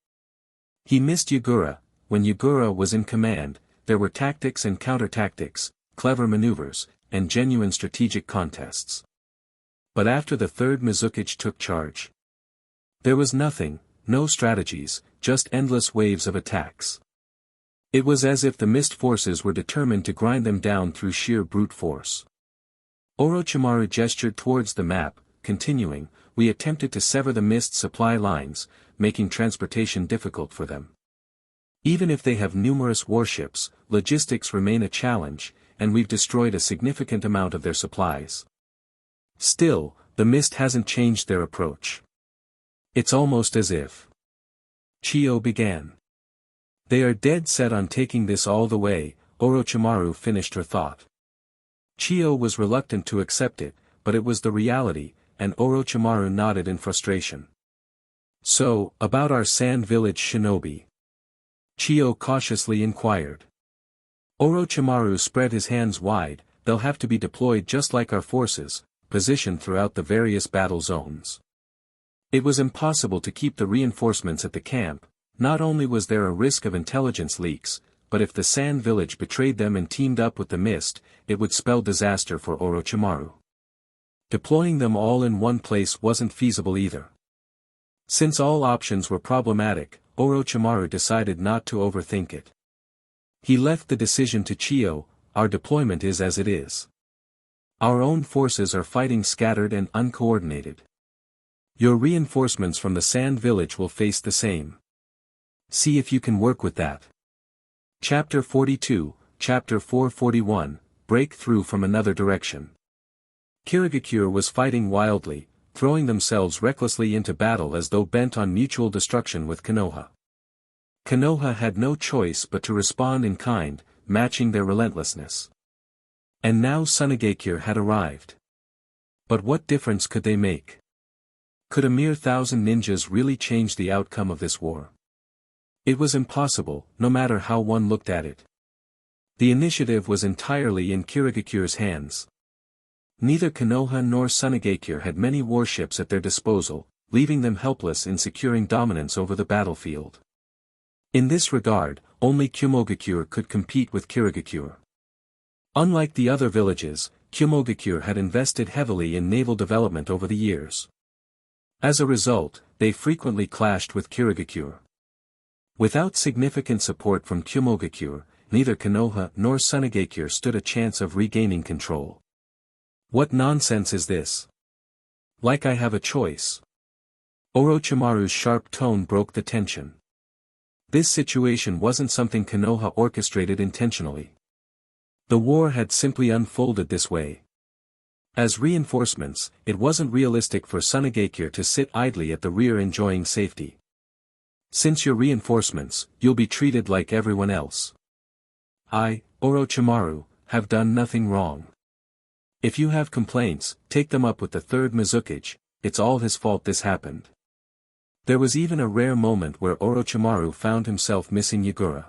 He missed Yagura. When Yagura was in command, there were tactics and counter-tactics, clever maneuvers, and genuine strategic contests. But after the third Mizukage took charge, there was nothing, no strategies, just endless waves of attacks. It was as if the Mist forces were determined to grind them down through sheer brute force. Orochimaru gestured towards the map, continuing, "We attempted to sever the Mist supply lines, making transportation difficult for them. Even if they have numerous warships, logistics remain a challenge, and we've destroyed a significant amount of their supplies. Still, the Mist hasn't changed their approach. It's almost as if..." Chiyo began. "They are dead set on taking this all the way," Orochimaru finished her thought. Chiyo was reluctant to accept it, but it was the reality, and Orochimaru nodded in frustration. "So, about our Sand Village shinobi?" Chiyo cautiously inquired. Orochimaru spread his hands wide. "They'll have to be deployed just like our forces, positioned throughout the various battle zones. It was impossible to keep the reinforcements at the camp. Not only was there a risk of intelligence leaks, but if the Sand Village betrayed them and teamed up with the Mist, it would spell disaster for Orochimaru. Deploying them all in one place wasn't feasible either. Since all options were problematic, Orochimaru decided not to overthink it. He left the decision to Chiyo. "Our deployment is as it is. Our own forces are fighting scattered and uncoordinated. Your reinforcements from the Sand Village will face the same. See if you can work with that." Chapter 42, Chapter 441, Breakthrough from Another Direction. Kirigakure was fighting wildly, throwing themselves recklessly into battle as though bent on mutual destruction with Konoha. Konoha had no choice but to respond in kind, matching their relentlessness. And now Sunagakure had arrived. But what difference could they make? Could a mere 1,000 ninjas really change the outcome of this war? It was impossible, no matter how one looked at it. The initiative was entirely in Kirigakure's hands. Neither Konoha nor Sunagakure had many warships at their disposal, leaving them helpless in securing dominance over the battlefield. In this regard, only Kumogakure could compete with Kirigakure. Unlike the other villages, Kumogakure had invested heavily in naval development over the years. As a result, they frequently clashed with Kirigakure. Without significant support from Kumogakure, neither Konoha nor Sunagakure stood a chance of regaining control. "What nonsense is this? Like I have a choice." Orochimaru's sharp tone broke the tension. This situation wasn't something Konoha orchestrated intentionally. The war had simply unfolded this way. As reinforcements, it wasn't realistic for Sunagakure to sit idly at the rear enjoying safety. Since you're reinforcements, you'll be treated like everyone else. I, Orochimaru, have done nothing wrong. If you have complaints, take them up with the third Mizukage, it's all his fault this happened. There was even a rare moment where Orochimaru found himself missing Yagura.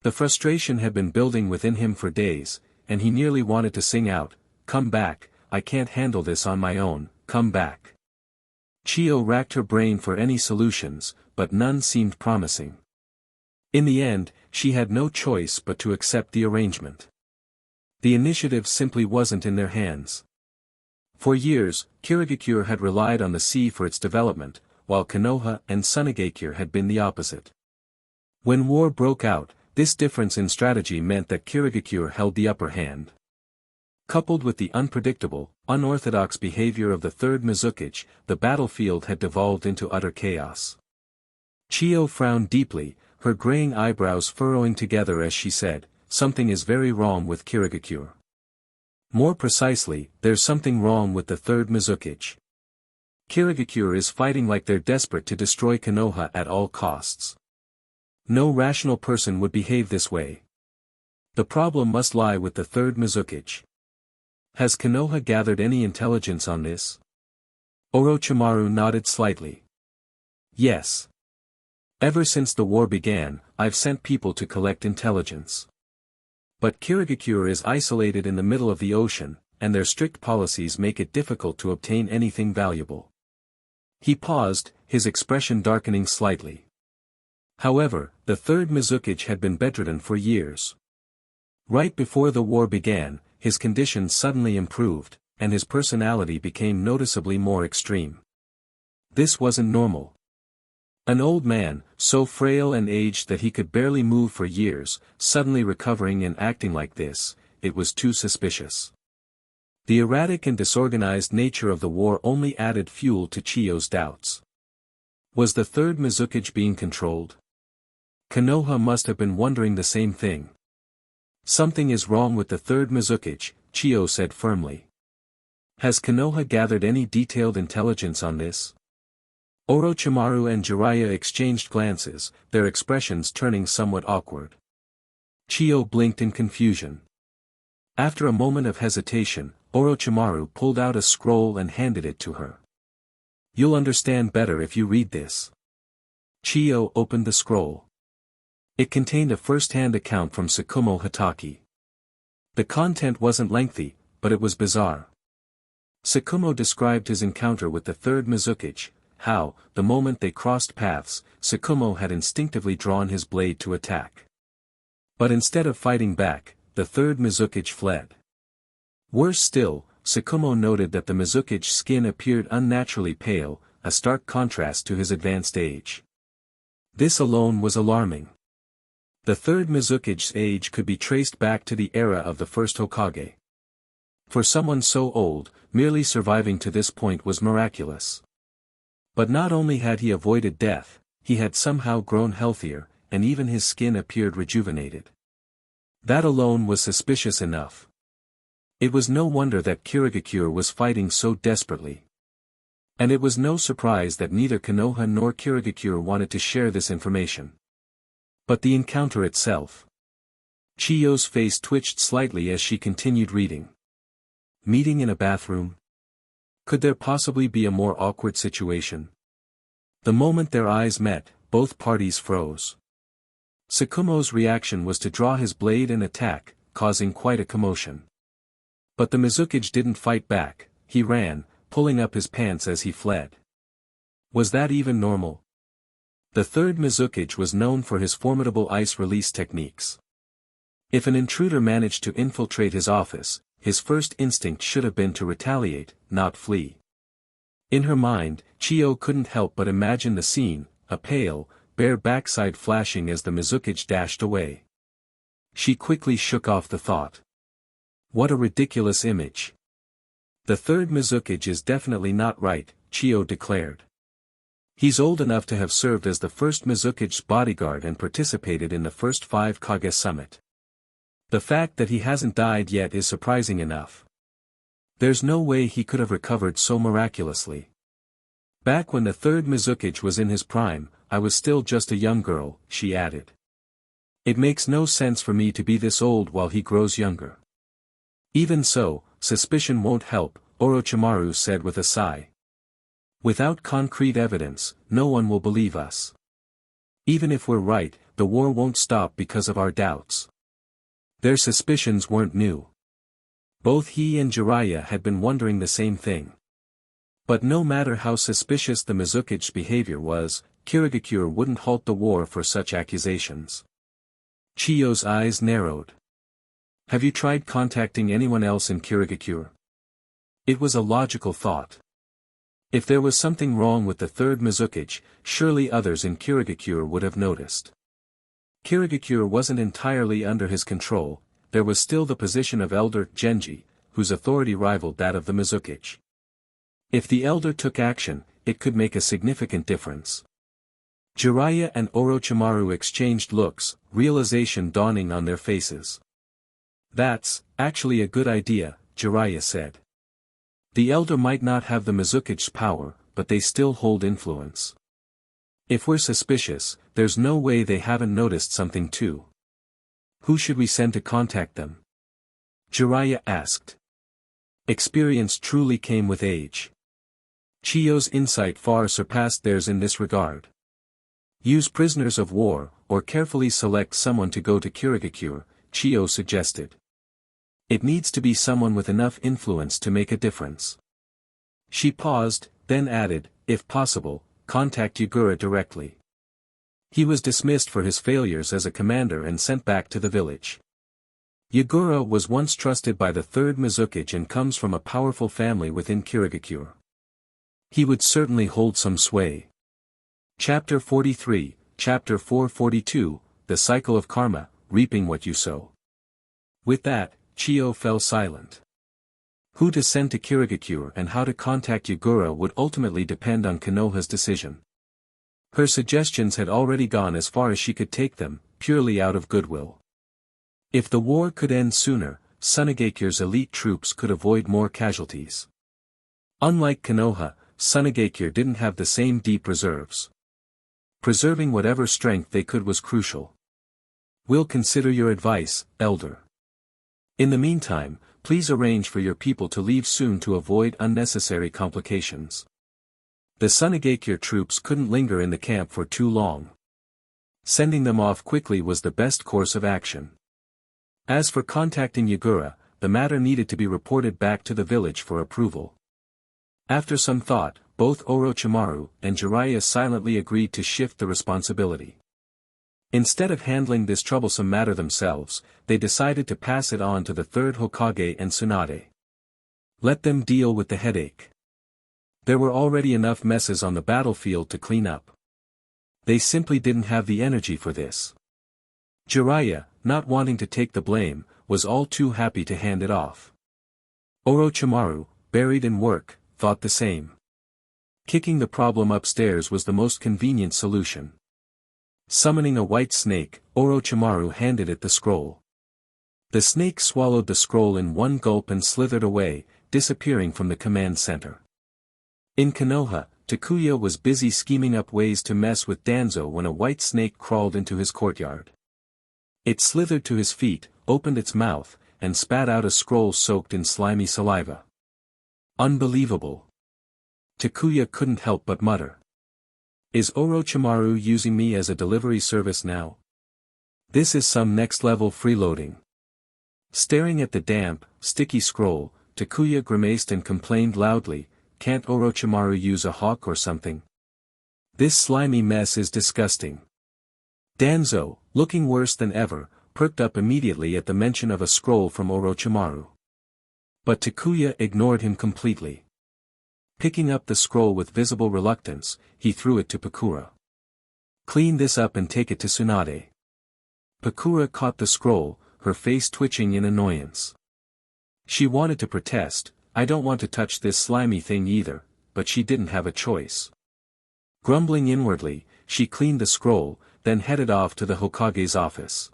The frustration had been building within him for days, and he nearly wanted to sing out, "Come back, I can't handle this on my own, come back." Chiyo racked her brain for any solutions, but none seemed promising. In the end, she had no choice but to accept the arrangement. The initiative simply wasn't in their hands. For years, Kirigakure had relied on the sea for its development, while Konoha and Tsunagakure had been the opposite. When war broke out, this difference in strategy meant that Kirigakure held the upper hand. Coupled with the unpredictable, unorthodox behavior of the third Mizukage, the battlefield had devolved into utter chaos. Chiyo frowned deeply, her graying eyebrows furrowing together as she said, "Something is very wrong with Kirigakure. More precisely, there's something wrong with the third Mizukage. Kirigakure is fighting like they're desperate to destroy Konoha at all costs. No rational person would behave this way. The problem must lie with the third Mizukage. Has Konoha gathered any intelligence on this?" Orochimaru nodded slightly. "Yes. Ever since the war began, I've sent people to collect intelligence. But Kirigakure is isolated in the middle of the ocean, and their strict policies make it difficult to obtain anything valuable." He paused, his expression darkening slightly. However, the third Mizukage had been bedridden for years. Right before the war began, his condition suddenly improved, and his personality became noticeably more extreme. This wasn't normal. An old man, so frail and aged that he could barely move for years, suddenly recovering and acting like this, it was too suspicious. The erratic and disorganized nature of the war only added fuel to Chiyo's doubts. Was the third Mizukage being controlled? Konoha must have been wondering the same thing. "Something is wrong with the third Mizukage," Chiyo said firmly. "Has Konoha gathered any detailed intelligence on this?" Orochimaru and Jiraiya exchanged glances, their expressions turning somewhat awkward. Chiyo blinked in confusion. After a moment of hesitation, Orochimaru pulled out a scroll and handed it to her. "You'll understand better if you read this." Chiyo opened the scroll. It contained a first-hand account from Tsukumo Hatake. The content wasn't lengthy, but it was bizarre. Tsukumo described his encounter with the third Mizukage, how, the moment they crossed paths, Tsukumo had instinctively drawn his blade to attack. But instead of fighting back, the third Mizukage fled. Worse still, Tsukumo noted that the Mizukage's skin appeared unnaturally pale, a stark contrast to his advanced age. This alone was alarming. The third Mizukage's age could be traced back to the era of the first Hokage. For someone so old, merely surviving to this point was miraculous. But not only had he avoided death, he had somehow grown healthier, and even his skin appeared rejuvenated. That alone was suspicious enough. It was no wonder that Kirigakure was fighting so desperately. And it was no surprise that neither Konoha nor Kirigakure wanted to share this information. But the encounter itself. Chiyo's face twitched slightly as she continued reading. Meeting in a bathroom? Could there possibly be a more awkward situation? The moment their eyes met, both parties froze. Tsukumo's reaction was to draw his blade and attack, causing quite a commotion. But the Mizukage didn't fight back, he ran, pulling up his pants as he fled. Was that even normal? The third Mizukage was known for his formidable ice release techniques. If an intruder managed to infiltrate his office, his first instinct should have been to retaliate, not flee. In her mind, Chiyo couldn't help but imagine the scene, a pale, bare backside flashing as the Mizukage dashed away. She quickly shook off the thought. What a ridiculous image. The third Mizukage is definitely not right, Chiyo declared. He's old enough to have served as the first Mizukage's bodyguard and participated in the first 5 Kage summit. The fact that he hasn't died yet is surprising enough. There's no way he could have recovered so miraculously. Back when the third Mizukage was in his prime, I was still just a young girl, she added. It makes no sense for me to be this old while he grows younger. Even so, suspicion won't help, Orochimaru said with a sigh. Without concrete evidence, no one will believe us. Even if we're right, the war won't stop because of our doubts. Their suspicions weren't new. Both he and Jiraiya had been wondering the same thing. But no matter how suspicious the Mizuki's behavior was, Kirigakure wouldn't halt the war for such accusations. Chiyo's eyes narrowed. Have you tried contacting anyone else in Kirigakure? It was a logical thought. If there was something wrong with the third Mizuki, surely others in Kirigakure would have noticed. Kirigakure wasn't entirely under his control, there was still the position of Elder Genji, whose authority rivaled that of the Mizuki. If the elder took action, it could make a significant difference. Jiraiya and Orochimaru exchanged looks, realization dawning on their faces. That's actually a good idea, Jiraiya said. The elder might not have the Mizuki's power, but they still hold influence. If we're suspicious, there's no way they haven't noticed something too. Who should we send to contact them? Jiraiya asked. Experience truly came with age. Chiyo's insight far surpassed theirs in this regard. Use prisoners of war, or carefully select someone to go to Kirigakure, Chiyo suggested. It needs to be someone with enough influence to make a difference. She paused, then added, if possible, contact Yagura directly. He was dismissed for his failures as a commander and sent back to the village. Yagura was once trusted by the third Mizuki and comes from a powerful family within Kirigakure. He would certainly hold some sway. Chapter 43, Chapter 442, The Cycle of Karma, Reaping What You Sow. With that, Chiyo fell silent. Who to send to Kirigakure and how to contact Yagura would ultimately depend on Konoha's decision. Her suggestions had already gone as far as she could take them, purely out of goodwill. If the war could end sooner, Sunegakure's elite troops could avoid more casualties. Unlike Konoha, Sunegakure didn't have the same deep reserves. Preserving whatever strength they could was crucial. We'll consider your advice, Elder. In the meantime, please arrange for your people to leave soon to avoid unnecessary complications. The Sunegakure troops couldn't linger in the camp for too long. Sending them off quickly was the best course of action. As for contacting Yagura, the matter needed to be reported back to the village for approval. After some thought, both Orochimaru and Jiraiya silently agreed to shift the responsibility. Instead of handling this troublesome matter themselves, they decided to pass it on to the third Hokage and Tsunade. Let them deal with the headache. There were already enough messes on the battlefield to clean up. They simply didn't have the energy for this. Jiraiya, not wanting to take the blame, was all too happy to hand it off. Orochimaru, buried in work, thought the same. Kicking the problem upstairs was the most convenient solution. Summoning a white snake, Orochimaru handed it the scroll. The snake swallowed the scroll in one gulp and slithered away, disappearing from the command center. In Konoha, Takuya was busy scheming up ways to mess with Danzo when a white snake crawled into his courtyard. It slithered to his feet, opened its mouth, and spat out a scroll soaked in slimy saliva. Unbelievable. Takuya couldn't help but mutter. Is Orochimaru using me as a delivery service now? This is some next-level freeloading. Staring at the damp, sticky scroll, Takuya grimaced and complained loudly, can't Orochimaru use a hawk or something? This slimy mess is disgusting. Danzo, looking worse than ever, perked up immediately at the mention of a scroll from Orochimaru. But Takuya ignored him completely. Picking up the scroll with visible reluctance, he threw it to Pakura. Clean this up and take it to Tsunade. Pakura caught the scroll, her face twitching in annoyance. She wanted to protest, I don't want to touch this slimy thing either, but she didn't have a choice. Grumbling inwardly, she cleaned the scroll, then headed off to the Hokage's office.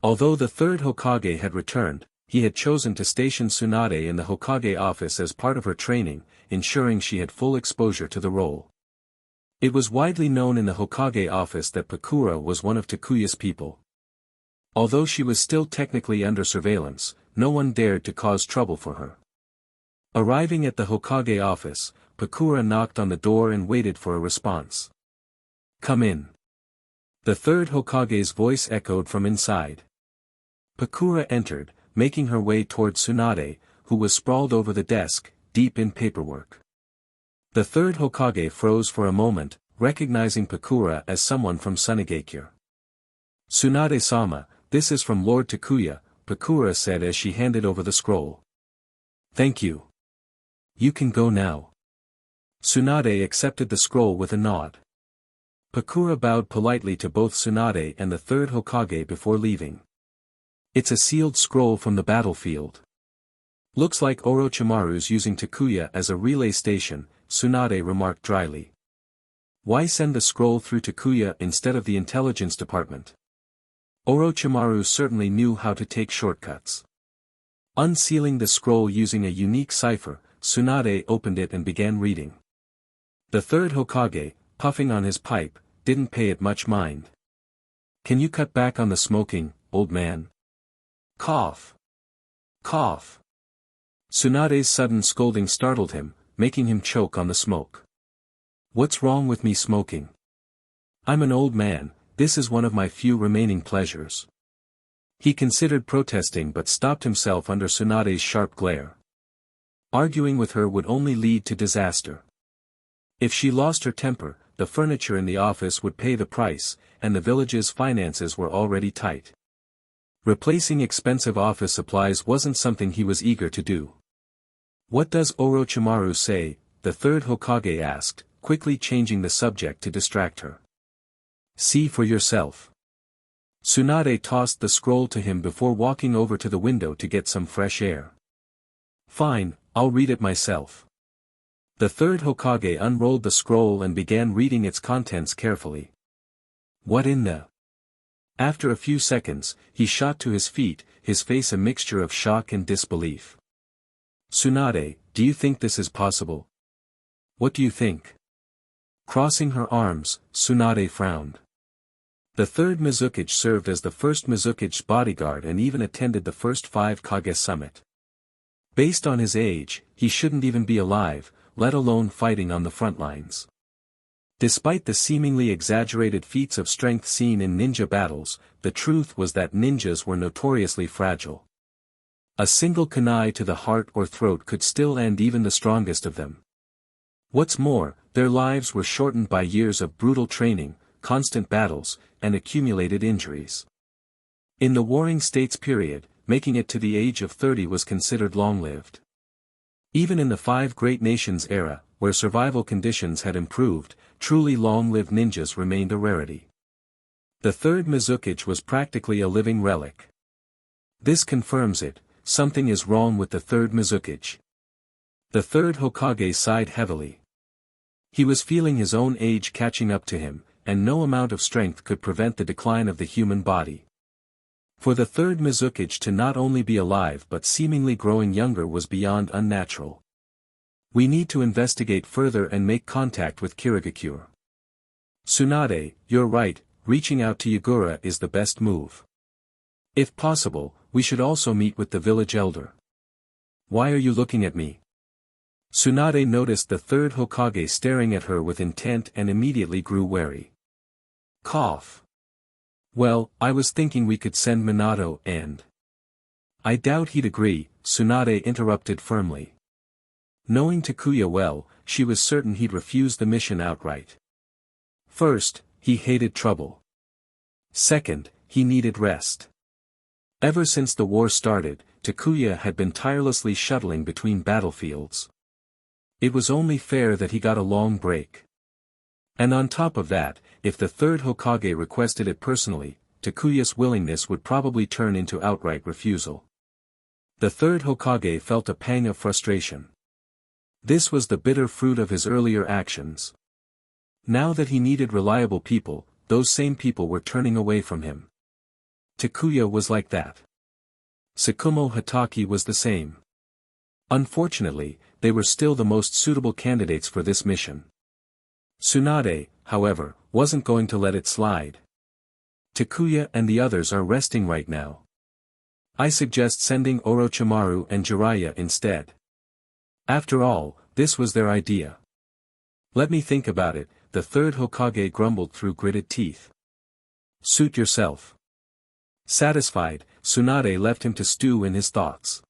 Although the third Hokage had returned, he had chosen to station Tsunade in the Hokage office as part of her training, ensuring she had full exposure to the role. It was widely known in the Hokage office that Pakura was one of Takuya's people. Although she was still technically under surveillance, no one dared to cause trouble for her. Arriving at the Hokage office, Pakura knocked on the door and waited for a response. "Come in." The third Hokage's voice echoed from inside. Pakura entered, making her way toward Tsunade, who was sprawled over the desk, deep in paperwork. The third Hokage froze for a moment, recognizing Pakura as someone from Mangekyō. "Tsunade-sama, this is from Lord Takuya," Pakura said as she handed over the scroll. "Thank you. You can go now." Tsunade accepted the scroll with a nod. Pakura bowed politely to both Tsunade and the third Hokage before leaving. "It's a sealed scroll from the battlefield. Looks like Orochimaru's using Takuya as a relay station," Tsunade remarked dryly. "Why send the scroll through Takuya instead of the intelligence department? Orochimaru certainly knew how to take shortcuts." Unsealing the scroll using a unique cipher, Tsunade opened it and began reading. The third Hokage, puffing on his pipe, didn't pay it much mind. "Can you cut back on the smoking, old man?" Cough. Cough. Tsunade's sudden scolding startled him, making him choke on the smoke. "What's wrong with me smoking? I'm an old man, this is one of my few remaining pleasures." He considered protesting but stopped himself under Tsunade's sharp glare. Arguing with her would only lead to disaster. If she lost her temper, the furniture in the office would pay the price, and the village's finances were already tight. Replacing expensive office supplies wasn't something he was eager to do. "What does Orochimaru say?" the third Hokage asked, quickly changing the subject to distract her. "See for yourself." Tsunade tossed the scroll to him before walking over to the window to get some fresh air. "Fine, I'll read it myself." The third Hokage unrolled the scroll and began reading its contents carefully. "What in the—" After a few seconds, he shot to his feet, his face a mixture of shock and disbelief. "Tsunade, do you think this is possible? What do you think?" Crossing her arms, Tsunade frowned. The third Mizukage served as the first Mizukage's bodyguard and even attended the first 5 Kage summit. Based on his age, he shouldn't even be alive, let alone fighting on the front lines. Despite the seemingly exaggerated feats of strength seen in ninja battles, the truth was that ninjas were notoriously fragile. A single kunai to the heart or throat could still end even the strongest of them. What's more, their lives were shortened by years of brutal training, constant battles, and accumulated injuries. In the Warring States period, making it to the age of 30 was considered long-lived. Even in the 5 Great Nations era, where survival conditions had improved, truly long-lived ninjas remained a rarity. The third Mizukage was practically a living relic. This confirms it, something is wrong with the third Mizukage. The third Hokage sighed heavily. He was feeling his own age catching up to him, and no amount of strength could prevent the decline of the human body. For the third Mizukage to not only be alive but seemingly growing younger was beyond unnatural. "We need to investigate further and make contact with Kirigakure. Tsunade, you're right, reaching out to Yagura is the best move. If possible, we should also meet with the village elder." "Why are you looking at me?" Tsunade noticed the third Hokage staring at her with intent and immediately grew wary. Cough. "Well, I was thinking we could send Minato and—" "I doubt he'd agree," Tsunade interrupted firmly. Knowing Takuya well, she was certain he'd refuse the mission outright. First, he hated trouble. Second, he needed rest. Ever since the war started, Takuya had been tirelessly shuttling between battlefields. It was only fair that he got a long break. And on top of that, if the third Hokage requested it personally, Takuya's willingness would probably turn into outright refusal. The third Hokage felt a pang of frustration. This was the bitter fruit of his earlier actions. Now that he needed reliable people, those same people were turning away from him. Takuya was like that. Tsukumo Hatake was the same. Unfortunately, they were still the most suitable candidates for this mission. Tsunade, however, wasn't going to let it slide. Takuya and the others are resting right now. I suggest sending Orochimaru and Jiraiya instead. After all, this was their idea. Let me think about it, the third Hokage grumbled through gritted teeth. Suit yourself. Satisfied, Tsunade left him to stew in his thoughts.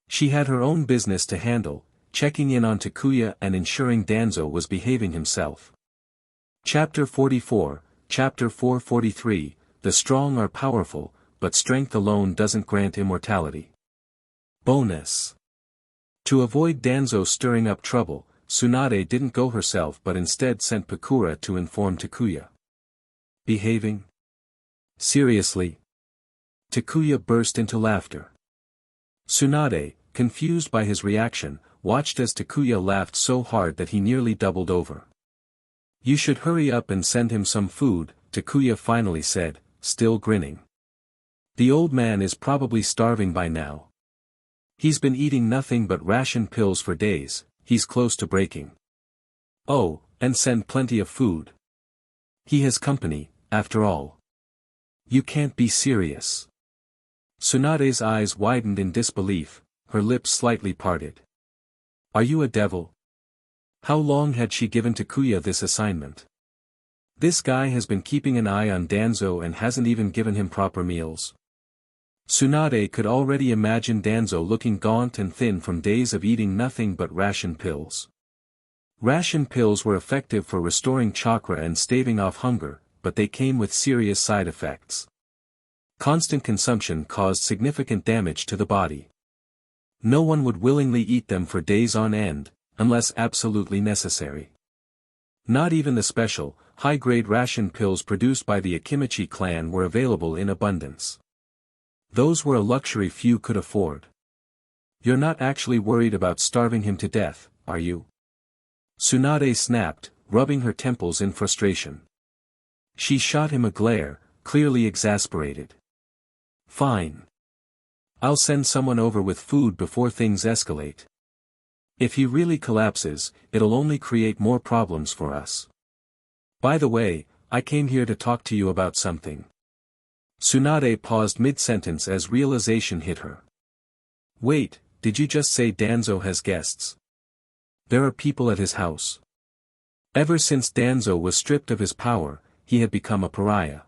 She had her own business to handle, checking in on Takuya and ensuring Danzo was behaving himself. Chapter 44, Chapter 443, The strong are powerful, but strength alone doesn't grant immortality. Bonus. To avoid Danzo stirring up trouble, Tsunade didn't go herself but instead sent Pakura to inform Takuya. Behaving? Seriously? Takuya burst into laughter. Tsunade, confused by his reaction, watched as Takuya laughed so hard that he nearly doubled over. You should hurry up and send him some food, Takuya finally said, still grinning. The old man is probably starving by now. He's been eating nothing but ration pills for days, he's close to breaking. Oh, and send plenty of food. He has company, after all. You can't be serious. Tsunade's eyes widened in disbelief, her lips slightly parted. Are you a devil? How long had she given Takuya this assignment? This guy has been keeping an eye on Danzo and hasn't even given him proper meals. Tsunade could already imagine Danzo looking gaunt and thin from days of eating nothing but ration pills. Ration pills were effective for restoring chakra and staving off hunger, but they came with serious side effects. Constant consumption caused significant damage to the body. No one would willingly eat them for days on end, unless absolutely necessary. Not even the special, high-grade ration pills produced by the Akimichi clan were available in abundance. Those were a luxury few could afford. You're not actually worried about starving him to death, are you? Tsunade snapped, rubbing her temples in frustration. She shot him a glare, clearly exasperated. Fine. I'll send someone over with food before things escalate. If he really collapses, it'll only create more problems for us. By the way, I came here to talk to you about something. Tsunade paused mid-sentence as realization hit her. Wait, did you just say Danzo has guests? There are people at his house. Ever since Danzo was stripped of his power, he had become a pariah.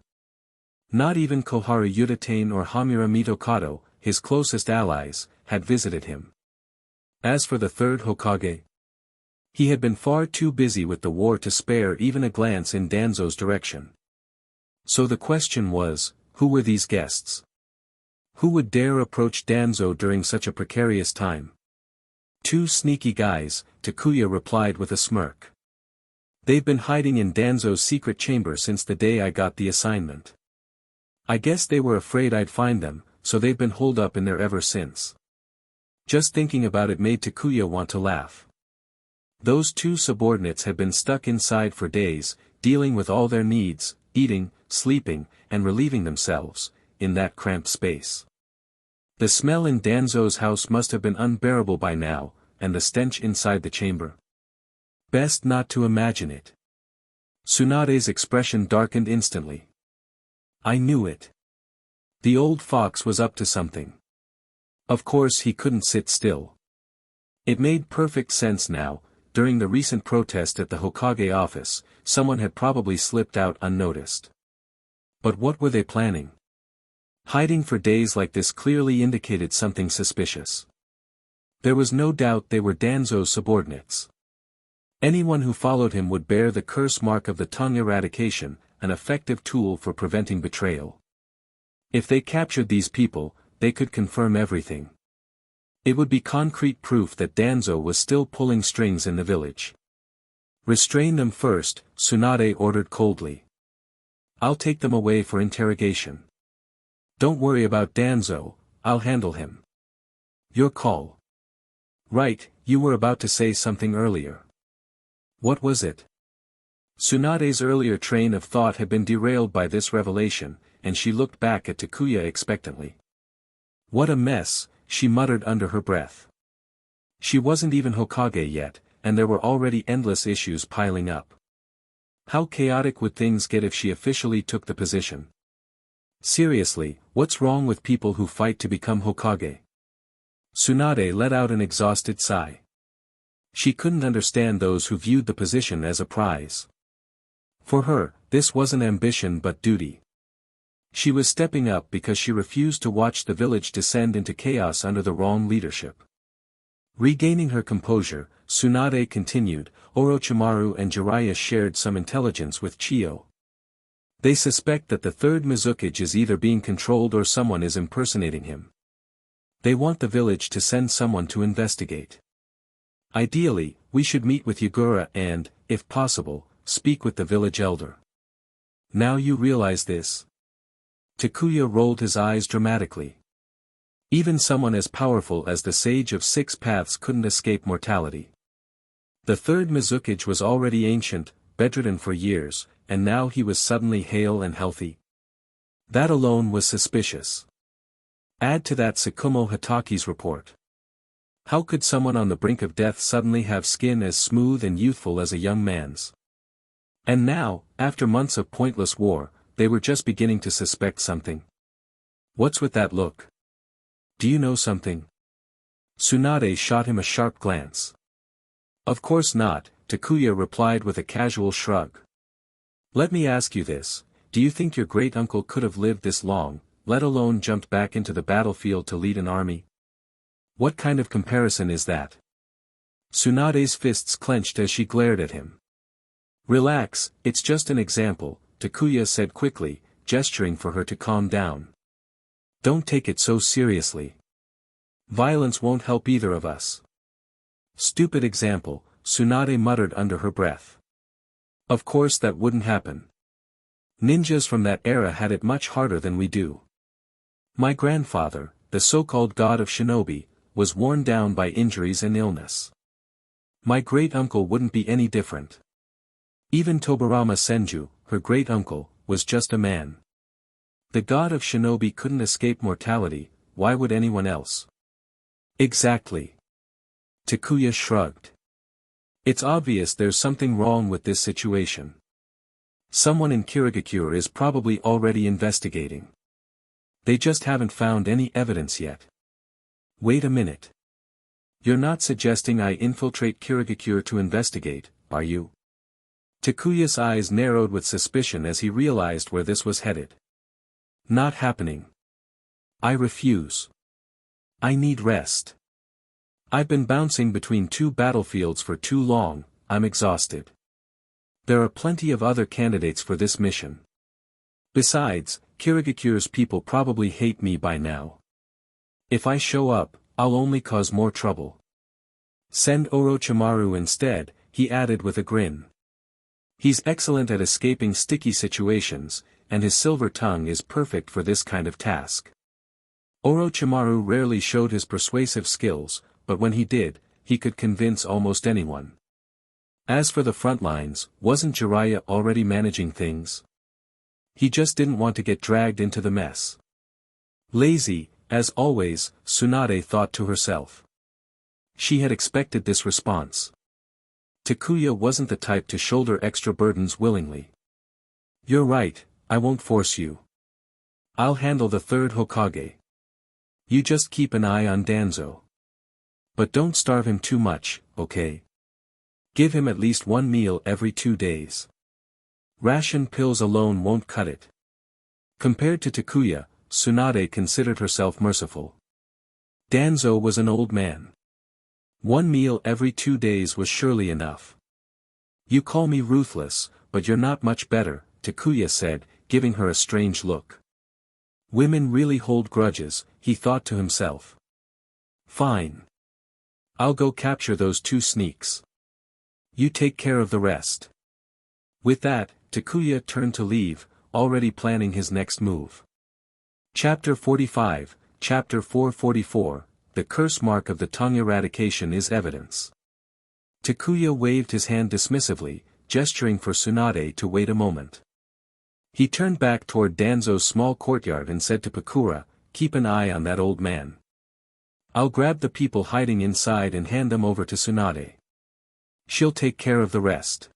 Not even Koharu Udatane or Hamura Mitokado, his closest allies, had visited him. As for the third Hokage, he had been far too busy with the war to spare even a glance in Danzo's direction. So the question was, who were these guests? Who would dare approach Danzo during such a precarious time? Two sneaky guys, Takuya replied with a smirk. They've been hiding in Danzo's secret chamber since the day I got the assignment. I guess they were afraid I'd find them, so they've been holed up in there ever since. Just thinking about it made Takuya want to laugh. Those two subordinates had been stuck inside for days, dealing with all their needs, eating, sleeping, and relieving themselves, in that cramped space. The smell in Danzo's house must have been unbearable by now, and the stench inside the chamber. Best not to imagine it. Tsunade's expression darkened instantly. I knew it. The old fox was up to something. Of course he couldn't sit still. It made perfect sense now. During the recent protest at the Hokage office, someone had probably slipped out unnoticed. But what were they planning? Hiding for days like this clearly indicated something suspicious. There was no doubt they were Danzo's subordinates. Anyone who followed him would bear the curse mark of the tongue eradication, an effective tool for preventing betrayal. If they captured these people, they could confirm everything. It would be concrete proof that Danzo was still pulling strings in the village. Restrain them first, Tsunade ordered coldly. I'll take them away for interrogation. Don't worry about Danzo, I'll handle him. Your call. Right, you were about to say something earlier. What was it? Tsunade's earlier train of thought had been derailed by this revelation, and she looked back at Takuya expectantly. What a mess, she muttered under her breath. She wasn't even Hokage yet, and there were already endless issues piling up. How chaotic would things get if she officially took the position? Seriously, what's wrong with people who fight to become Hokage? Tsunade let out an exhausted sigh. She couldn't understand those who viewed the position as a prize. For her, this wasn't ambition but duty. She was stepping up because she refused to watch the village descend into chaos under the wrong leadership. Regaining her composure, Tsunade continued, Orochimaru and Jiraiya shared some intelligence with Chiyo. They suspect that the third Mizukage is either being controlled or someone is impersonating him. They want the village to send someone to investigate. Ideally, we should meet with Yagura and, if possible, speak with the village elder. Now you realize this? Takuya rolled his eyes dramatically. Even someone as powerful as the Sage of Six Paths couldn't escape mortality. The third Mizukage was already ancient, bedridden for years, and now he was suddenly hale and healthy. That alone was suspicious. Add to that Tsukumo Hataki's report. How could someone on the brink of death suddenly have skin as smooth and youthful as a young man's? And now, after months of pointless war, they were just beginning to suspect something. What's with that look? Do you know something? Tsunade shot him a sharp glance. Of course not, Takuya replied with a casual shrug. Let me ask you this, do you think your great-uncle could have lived this long, let alone jumped back into the battlefield to lead an army? What kind of comparison is that? Tsunade's fists clenched as she glared at him. Relax, it's just an example, Takuya said quickly, gesturing for her to calm down. Don't take it so seriously. Violence won't help either of us. Stupid example, Tsunade muttered under her breath. Of course that wouldn't happen. Ninjas from that era had it much harder than we do. My grandfather, the so-called god of shinobi, was worn down by injuries and illness. My great-uncle wouldn't be any different. Even Tobirama Senju, her great-uncle, was just a man. The god of shinobi couldn't escape mortality, why would anyone else? Exactly. Takuya shrugged. It's obvious there's something wrong with this situation. Someone in Kirigakure is probably already investigating. They just haven't found any evidence yet. Wait a minute. You're not suggesting I infiltrate Kirigakure to investigate, are you? Takuya's eyes narrowed with suspicion as he realized where this was headed. Not happening. I refuse. I need rest. I've been bouncing between two battlefields for too long, I'm exhausted. There are plenty of other candidates for this mission. Besides, Kirigakure's people probably hate me by now. If I show up, I'll only cause more trouble. Send Orochimaru instead, he added with a grin. He's excellent at escaping sticky situations, and his silver tongue is perfect for this kind of task. Orochimaru rarely showed his persuasive skills, but when he did, he could convince almost anyone. As for the front lines, wasn't Jiraiya already managing things? He just didn't want to get dragged into the mess. Lazy, as always, Tsunade thought to herself. She had expected this response. Takuya wasn't the type to shoulder extra burdens willingly. You're right, I won't force you. I'll handle the third Hokage. You just keep an eye on Danzo. But don't starve him too much, okay? Give him at least one meal every 2 days. Ration pills alone won't cut it. Compared to Takuya, Tsunade considered herself merciful. Danzo was an old man. 1 meal every 2 days was surely enough. You call me ruthless, but you're not much better, Takuya said, giving her a strange look. Women really hold grudges, he thought to himself. Fine. I'll go capture those 2 sneaks. You take care of the rest. With that, Takuya turned to leave, already planning his next move. Chapter 45, Chapter 444, The curse mark of the tongue eradication is evidence. Takuya waved his hand dismissively, gesturing for Tsunade to wait a moment. He turned back toward Danzo's small courtyard and said to Pakura, keep an eye on that old man. I'll grab the people hiding inside and hand them over to Tsunade. She'll take care of the rest.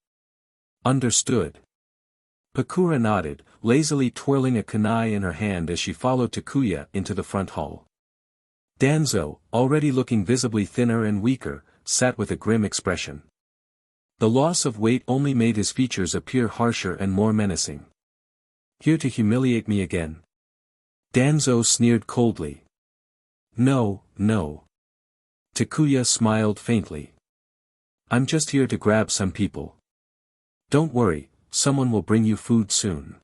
Understood. Pakura nodded, lazily twirling a kunai in her hand as she followed Takuya into the front hall. Danzo, already looking visibly thinner and weaker, sat with a grim expression. The loss of weight only made his features appear harsher and more menacing. Here to humiliate me again? Danzo sneered coldly. No, no. Takuya smiled faintly. I'm just here to grab some people. Don't worry, someone will bring you food soon.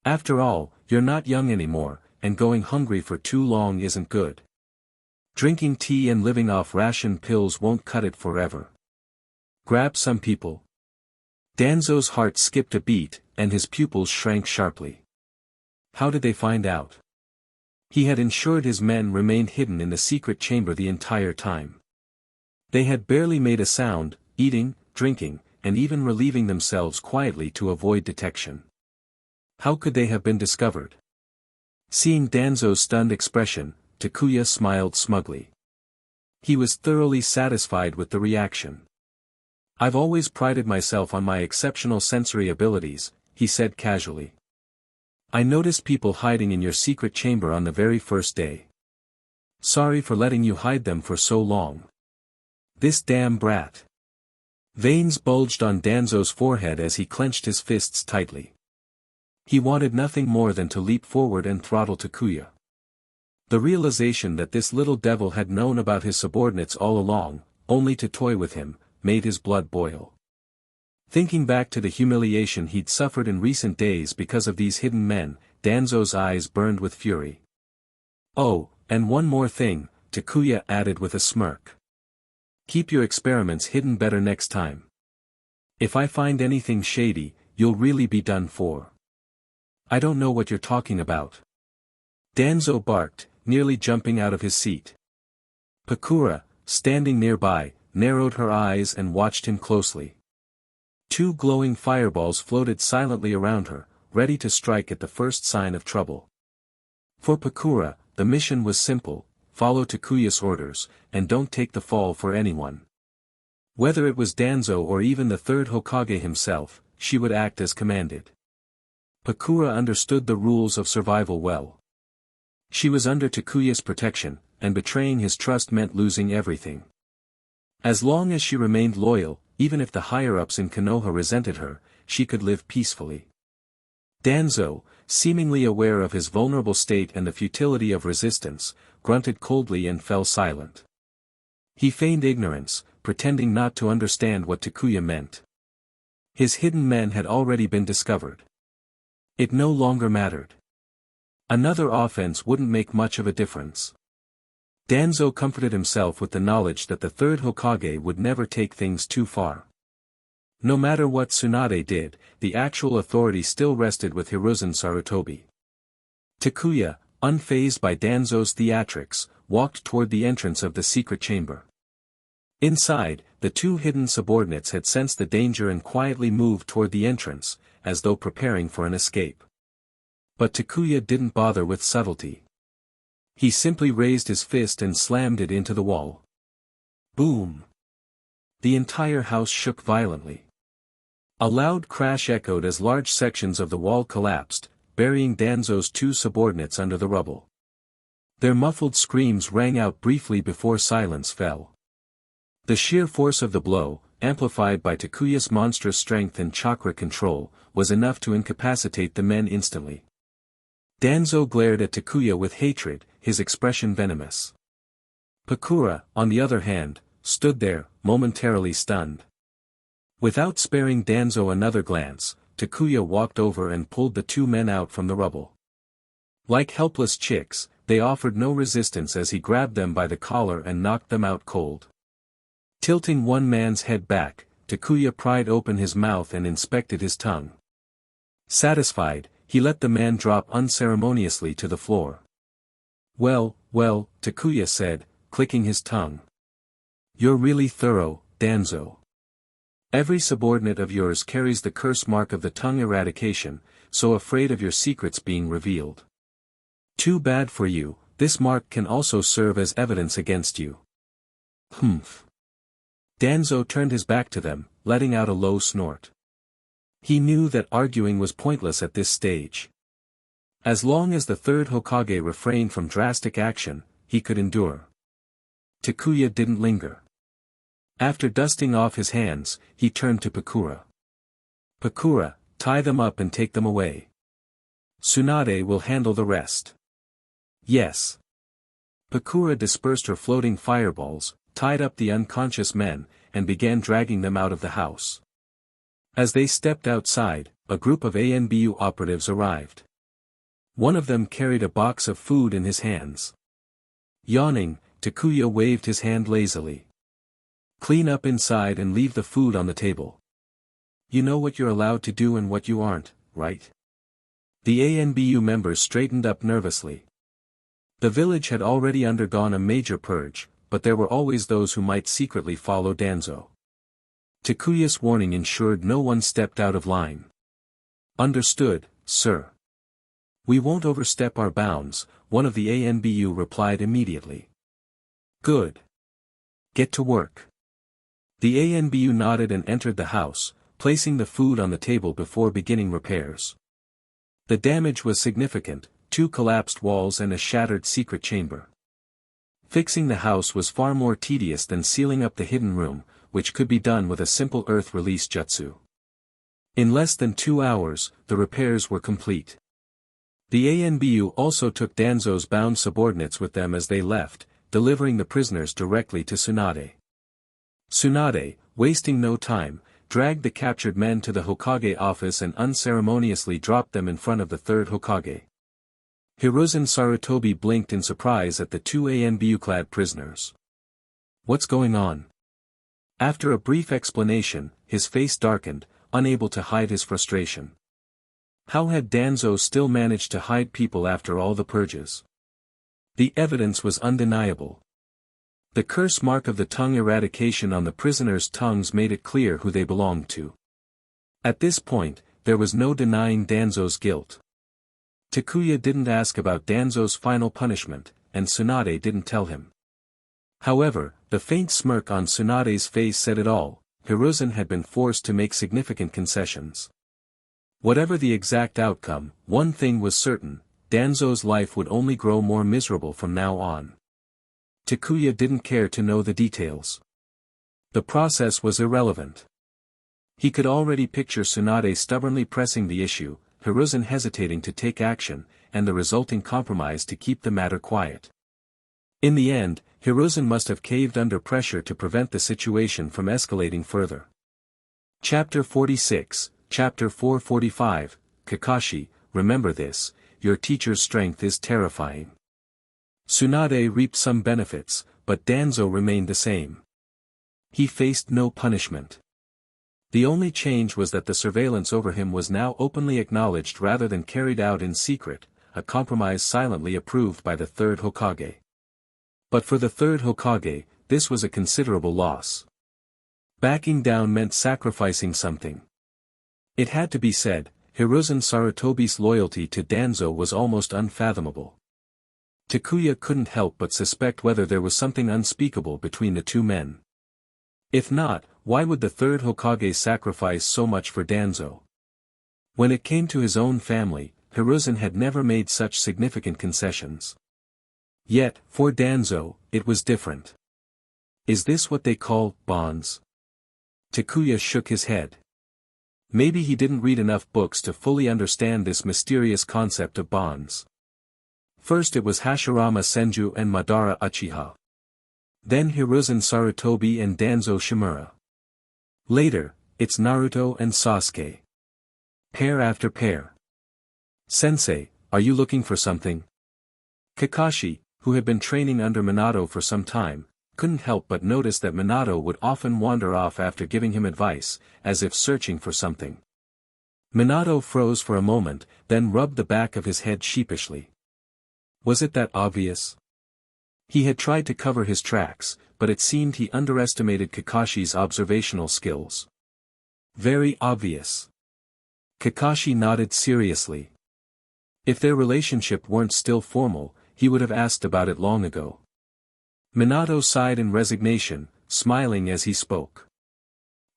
After all, you're not young anymore, and going hungry for too long isn't good. Drinking tea and living off ration pills won't cut it forever. Grab some people. Danzo's heart skipped a beat, and his pupils shrank sharply. How did they find out? He had ensured his men remained hidden in the secret chamber the entire time. They had barely made a sound, eating, drinking, and even relieving themselves quietly to avoid detection. How could they have been discovered? Seeing Danzo's stunned expression, Takuya smiled smugly. He was thoroughly satisfied with the reaction. I've always prided myself on my exceptional sensory abilities, he said casually. I noticed people hiding in your secret chamber on the very first day. Sorry for letting you hide them for so long. This damn brat. Veins bulged on Danzo's forehead as he clenched his fists tightly. He wanted nothing more than to leap forward and throttle Takuya. The realization that this little devil had known about his subordinates all along, only to toy with him, made his blood boil. Thinking back to the humiliation he'd suffered in recent days because of these hidden men, Danzo's eyes burned with fury. Oh, and one more thing, Takuya added with a smirk. Keep your experiments hidden better next time. If I find anything shady, you'll really be done for. I don't know what you're talking about. Danzo barked, nearly jumping out of his seat. Pakura, standing nearby, narrowed her eyes and watched him closely. Two glowing fireballs floated silently around her, ready to strike at the first sign of trouble. For Pakura, the mission was simple: follow Takuya's orders, and don't take the fall for anyone. Whether it was Danzo or even the third Hokage himself, she would act as commanded. Pakura understood the rules of survival well. She was under Takuya's protection, and betraying his trust meant losing everything. As long as she remained loyal, even if the higher-ups in Konoha resented her, she could live peacefully. Danzo, seemingly aware of his vulnerable state and the futility of resistance, grunted coldly and fell silent. He feigned ignorance, pretending not to understand what Takuya meant. His hidden men had already been discovered. It no longer mattered. Another offense wouldn't make much of a difference. Danzo comforted himself with the knowledge that the third Hokage would never take things too far. No matter what Tsunade did, the actual authority still rested with Hiruzen Sarutobi. Takuya, unfazed by Danzo's theatrics, walked toward the entrance of the secret chamber. Inside, the two hidden subordinates had sensed the danger and quietly moved toward the entrance, as though preparing for an escape. But Takuya didn't bother with subtlety. He simply raised his fist and slammed it into the wall. Boom! The entire house shook violently. A loud crash echoed as large sections of the wall collapsed, burying Danzo's two subordinates under the rubble. Their muffled screams rang out briefly before silence fell. The sheer force of the blow, amplified by Takuya's monstrous strength and chakra control, was enough to incapacitate the men instantly. Danzo glared at Takuya with hatred, his expression venomous. Pakura, on the other hand, stood there, momentarily stunned. Without sparing Danzo another glance, Takuya walked over and pulled the two men out from the rubble. Like helpless chicks, they offered no resistance as he grabbed them by the collar and knocked them out cold. Tilting one man's head back, Takuya pried open his mouth and inspected his tongue. Satisfied, he let the man drop unceremoniously to the floor. Well, Takuya said, clicking his tongue. You're really thorough, Danzo. Every subordinate of yours carries the curse mark of the tongue eradication, so afraid of your secrets being revealed. Too bad for you, this mark can also serve as evidence against you. Humph. Danzo turned his back to them, letting out a low snort. He knew that arguing was pointless at this stage. As long as the third Hokage refrained from drastic action, he could endure. Takuya didn't linger. After dusting off his hands, he turned to Pakura. Pakura, tie them up and take them away. Tsunade will handle the rest. Yes. Pakura dispersed her floating fireballs, tied up the unconscious men, and began dragging them out of the house. As they stepped outside, a group of ANBU operatives arrived. One of them carried a box of food in his hands. Yawning, Takuya waved his hand lazily. Clean up inside and leave the food on the table. You know what you're allowed to do and what you aren't, right? The ANBU members straightened up nervously. The village had already undergone a major purge, but there were always those who might secretly follow Danzo. Takuya's warning ensured no one stepped out of line. Understood, sir. We won't overstep our bounds, one of the ANBU replied immediately. Good. Get to work. The ANBU nodded and entered the house, placing the food on the table before beginning repairs. The damage was significant, 2 collapsed walls and a shattered secret chamber. Fixing the house was far more tedious than sealing up the hidden room, which could be done with a simple earth release jutsu. In less than 2 hours, the repairs were complete. The ANBU also took Danzo's bound subordinates with them as they left, delivering the prisoners directly to Tsunade. Tsunade, wasting no time, dragged the captured men to the Hokage office and unceremoniously dropped them in front of the third Hokage. Hiruzen Sarutobi blinked in surprise at the 2 ANBU-clad prisoners. What's going on? After a brief explanation, his face darkened, unable to hide his frustration. How had Danzo still managed to hide people after all the purges? The evidence was undeniable. The curse mark of the tongue eradication on the prisoners' tongues made it clear who they belonged to. At this point, there was no denying Danzo's guilt. Takuya didn't ask about Danzo's final punishment, and Tsunade didn't tell him. However, the faint smirk on Tsunade's face said it all. Hiruzen had been forced to make significant concessions. Whatever the exact outcome, one thing was certain, Danzo's life would only grow more miserable from now on. Takuya didn't care to know the details. The process was irrelevant. He could already picture Tsunade stubbornly pressing the issue, Hiruzen hesitating to take action, and the resulting compromise to keep the matter quiet. In the end, Hiruzen must have caved under pressure to prevent the situation from escalating further. Chapter 46, Chapter 445, Kakashi, remember this, your teacher's strength is terrifying. Tsunade reaped some benefits, but Danzo remained the same. He faced no punishment. The only change was that the surveillance over him was now openly acknowledged rather than carried out in secret, a compromise silently approved by the third Hokage. But for the third Hokage, this was a considerable loss. Backing down meant sacrificing something. It had to be said, Hiruzen Sarutobi's loyalty to Danzo was almost unfathomable. Takuya couldn't help but suspect whether there was something unspeakable between the two men. If not, why would the third Hokage sacrifice so much for Danzo? When it came to his own family, Hiruzen had never made such significant concessions. Yet, for Danzo, it was different. Is this what they call bonds? Takuya shook his head. Maybe he didn't read enough books to fully understand this mysterious concept of bonds. First it was Hashirama Senju and Madara Uchiha. Then Hiruzen Sarutobi and Danzo Shimura. Later, it's Naruto and Sasuke. Pair after pair. Sensei, are you looking for something? Kakashi, who had been training under Minato for some time, couldn't help but notice that Minato would often wander off after giving him advice, as if searching for something. Minato froze for a moment, then rubbed the back of his head sheepishly. Was it that obvious? He had tried to cover his tracks, but it seemed he underestimated Kakashi's observational skills. Very obvious. Kakashi nodded seriously. If their relationship weren't still formal, he would have asked about it long ago. Minato sighed in resignation, smiling as he spoke.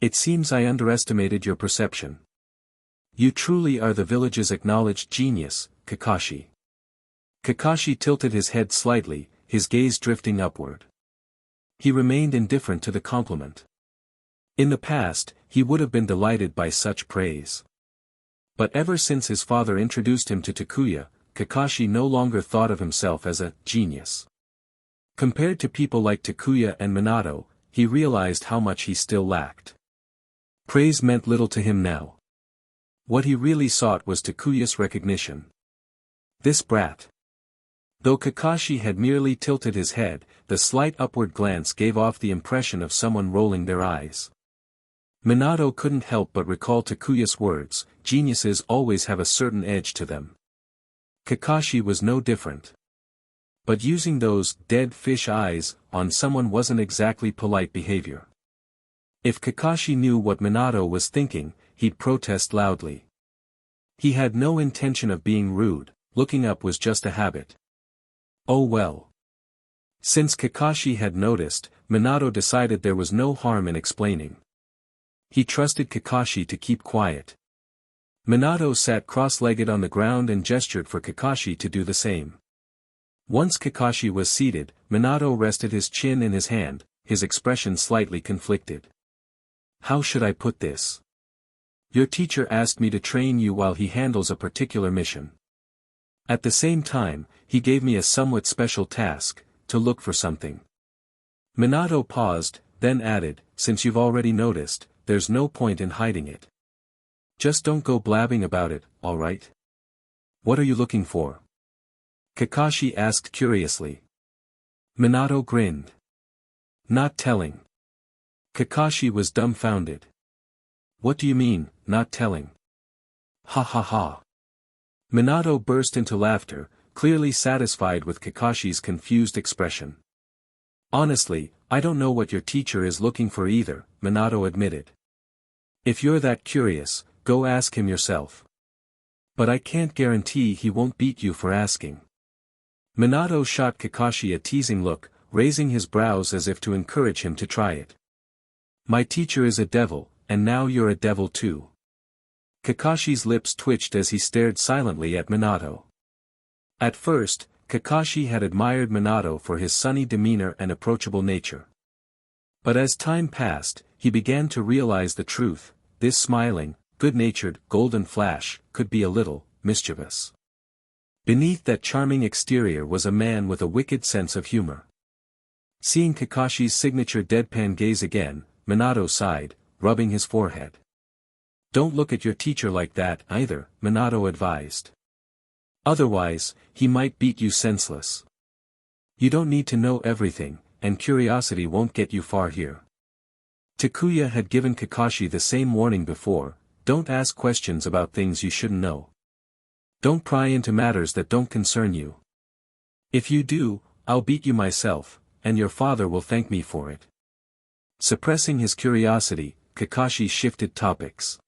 It seems I underestimated your perception. You truly are the village's acknowledged genius, Kakashi. Kakashi tilted his head slightly, his gaze drifting upward. He remained indifferent to the compliment. In the past, he would have been delighted by such praise. But ever since his father introduced him to Takuya, Kakashi no longer thought of himself as a genius. Compared to people like Takuya and Minato, he realized how much he still lacked. Praise meant little to him now. What he really sought was Takuya's recognition. This brat. Though Kakashi had merely tilted his head, the slight upward glance gave off the impression of someone rolling their eyes. Minato couldn't help but recall Takuya's words, geniuses always have a certain edge to them. Kakashi was no different. But using those dead fish eyes on someone wasn't exactly polite behavior. If Kakashi knew what Minato was thinking, he'd protest loudly. He had no intention of being rude, looking up was just a habit. Oh well. Since Kakashi had noticed, Minato decided there was no harm in explaining. He trusted Kakashi to keep quiet. Minato sat cross-legged on the ground and gestured for Kakashi to do the same. Once Kakashi was seated, Minato rested his chin in his hand, his expression slightly conflicted. How should I put this? Your teacher asked me to train you while he handles a particular mission. At the same time, he gave me a somewhat special task, to look for something. Minato paused, then added, since you've already noticed, there's no point in hiding it. Just don't go blabbing about it, alright? What are you looking for? Kakashi asked curiously. Minato grinned. Not telling. Kakashi was dumbfounded. What do you mean, not telling? Ha ha ha. Minato burst into laughter, clearly satisfied with Kakashi's confused expression. Honestly, I don't know what your teacher is looking for either, Minato admitted. If you're that curious, go ask him yourself. But I can't guarantee he won't beat you for asking. Minato shot Kakashi a teasing look, raising his brows as if to encourage him to try it. My teacher is a devil, and now you're a devil too. Kakashi's lips twitched as he stared silently at Minato. At first, Kakashi had admired Minato for his sunny demeanor and approachable nature. But as time passed, he began to realize the truth, this smiling, good-natured, golden flash, could be a little mischievous. Beneath that charming exterior was a man with a wicked sense of humor. Seeing Kakashi's signature deadpan gaze again, Minato sighed, rubbing his forehead. Don't look at your teacher like that either, Minato advised. Otherwise, he might beat you senseless. You don't need to know everything, and curiosity won't get you far here. Takuya had given Kakashi the same warning before, don't ask questions about things you shouldn't know. Don't pry into matters that don't concern you. If you do, I'll beat you myself, and your father will thank me for it. Suppressing his curiosity, Kakashi shifted topics.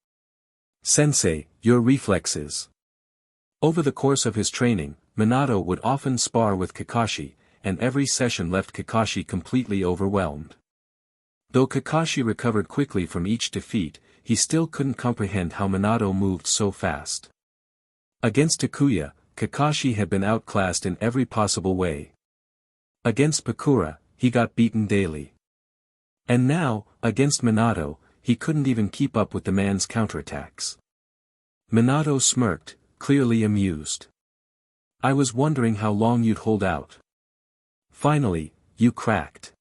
Sensei, your reflexes. Over the course of his training, Minato would often spar with Kakashi, and every session left Kakashi completely overwhelmed. Though Kakashi recovered quickly from each defeat, he still couldn't comprehend how Minato moved so fast. Against Takuya, Kakashi had been outclassed in every possible way. Against Pakura, he got beaten daily. And now, against Minato, he couldn't even keep up with the man's counterattacks. Minato smirked, clearly amused. I was wondering how long you'd hold out. Finally, you cracked.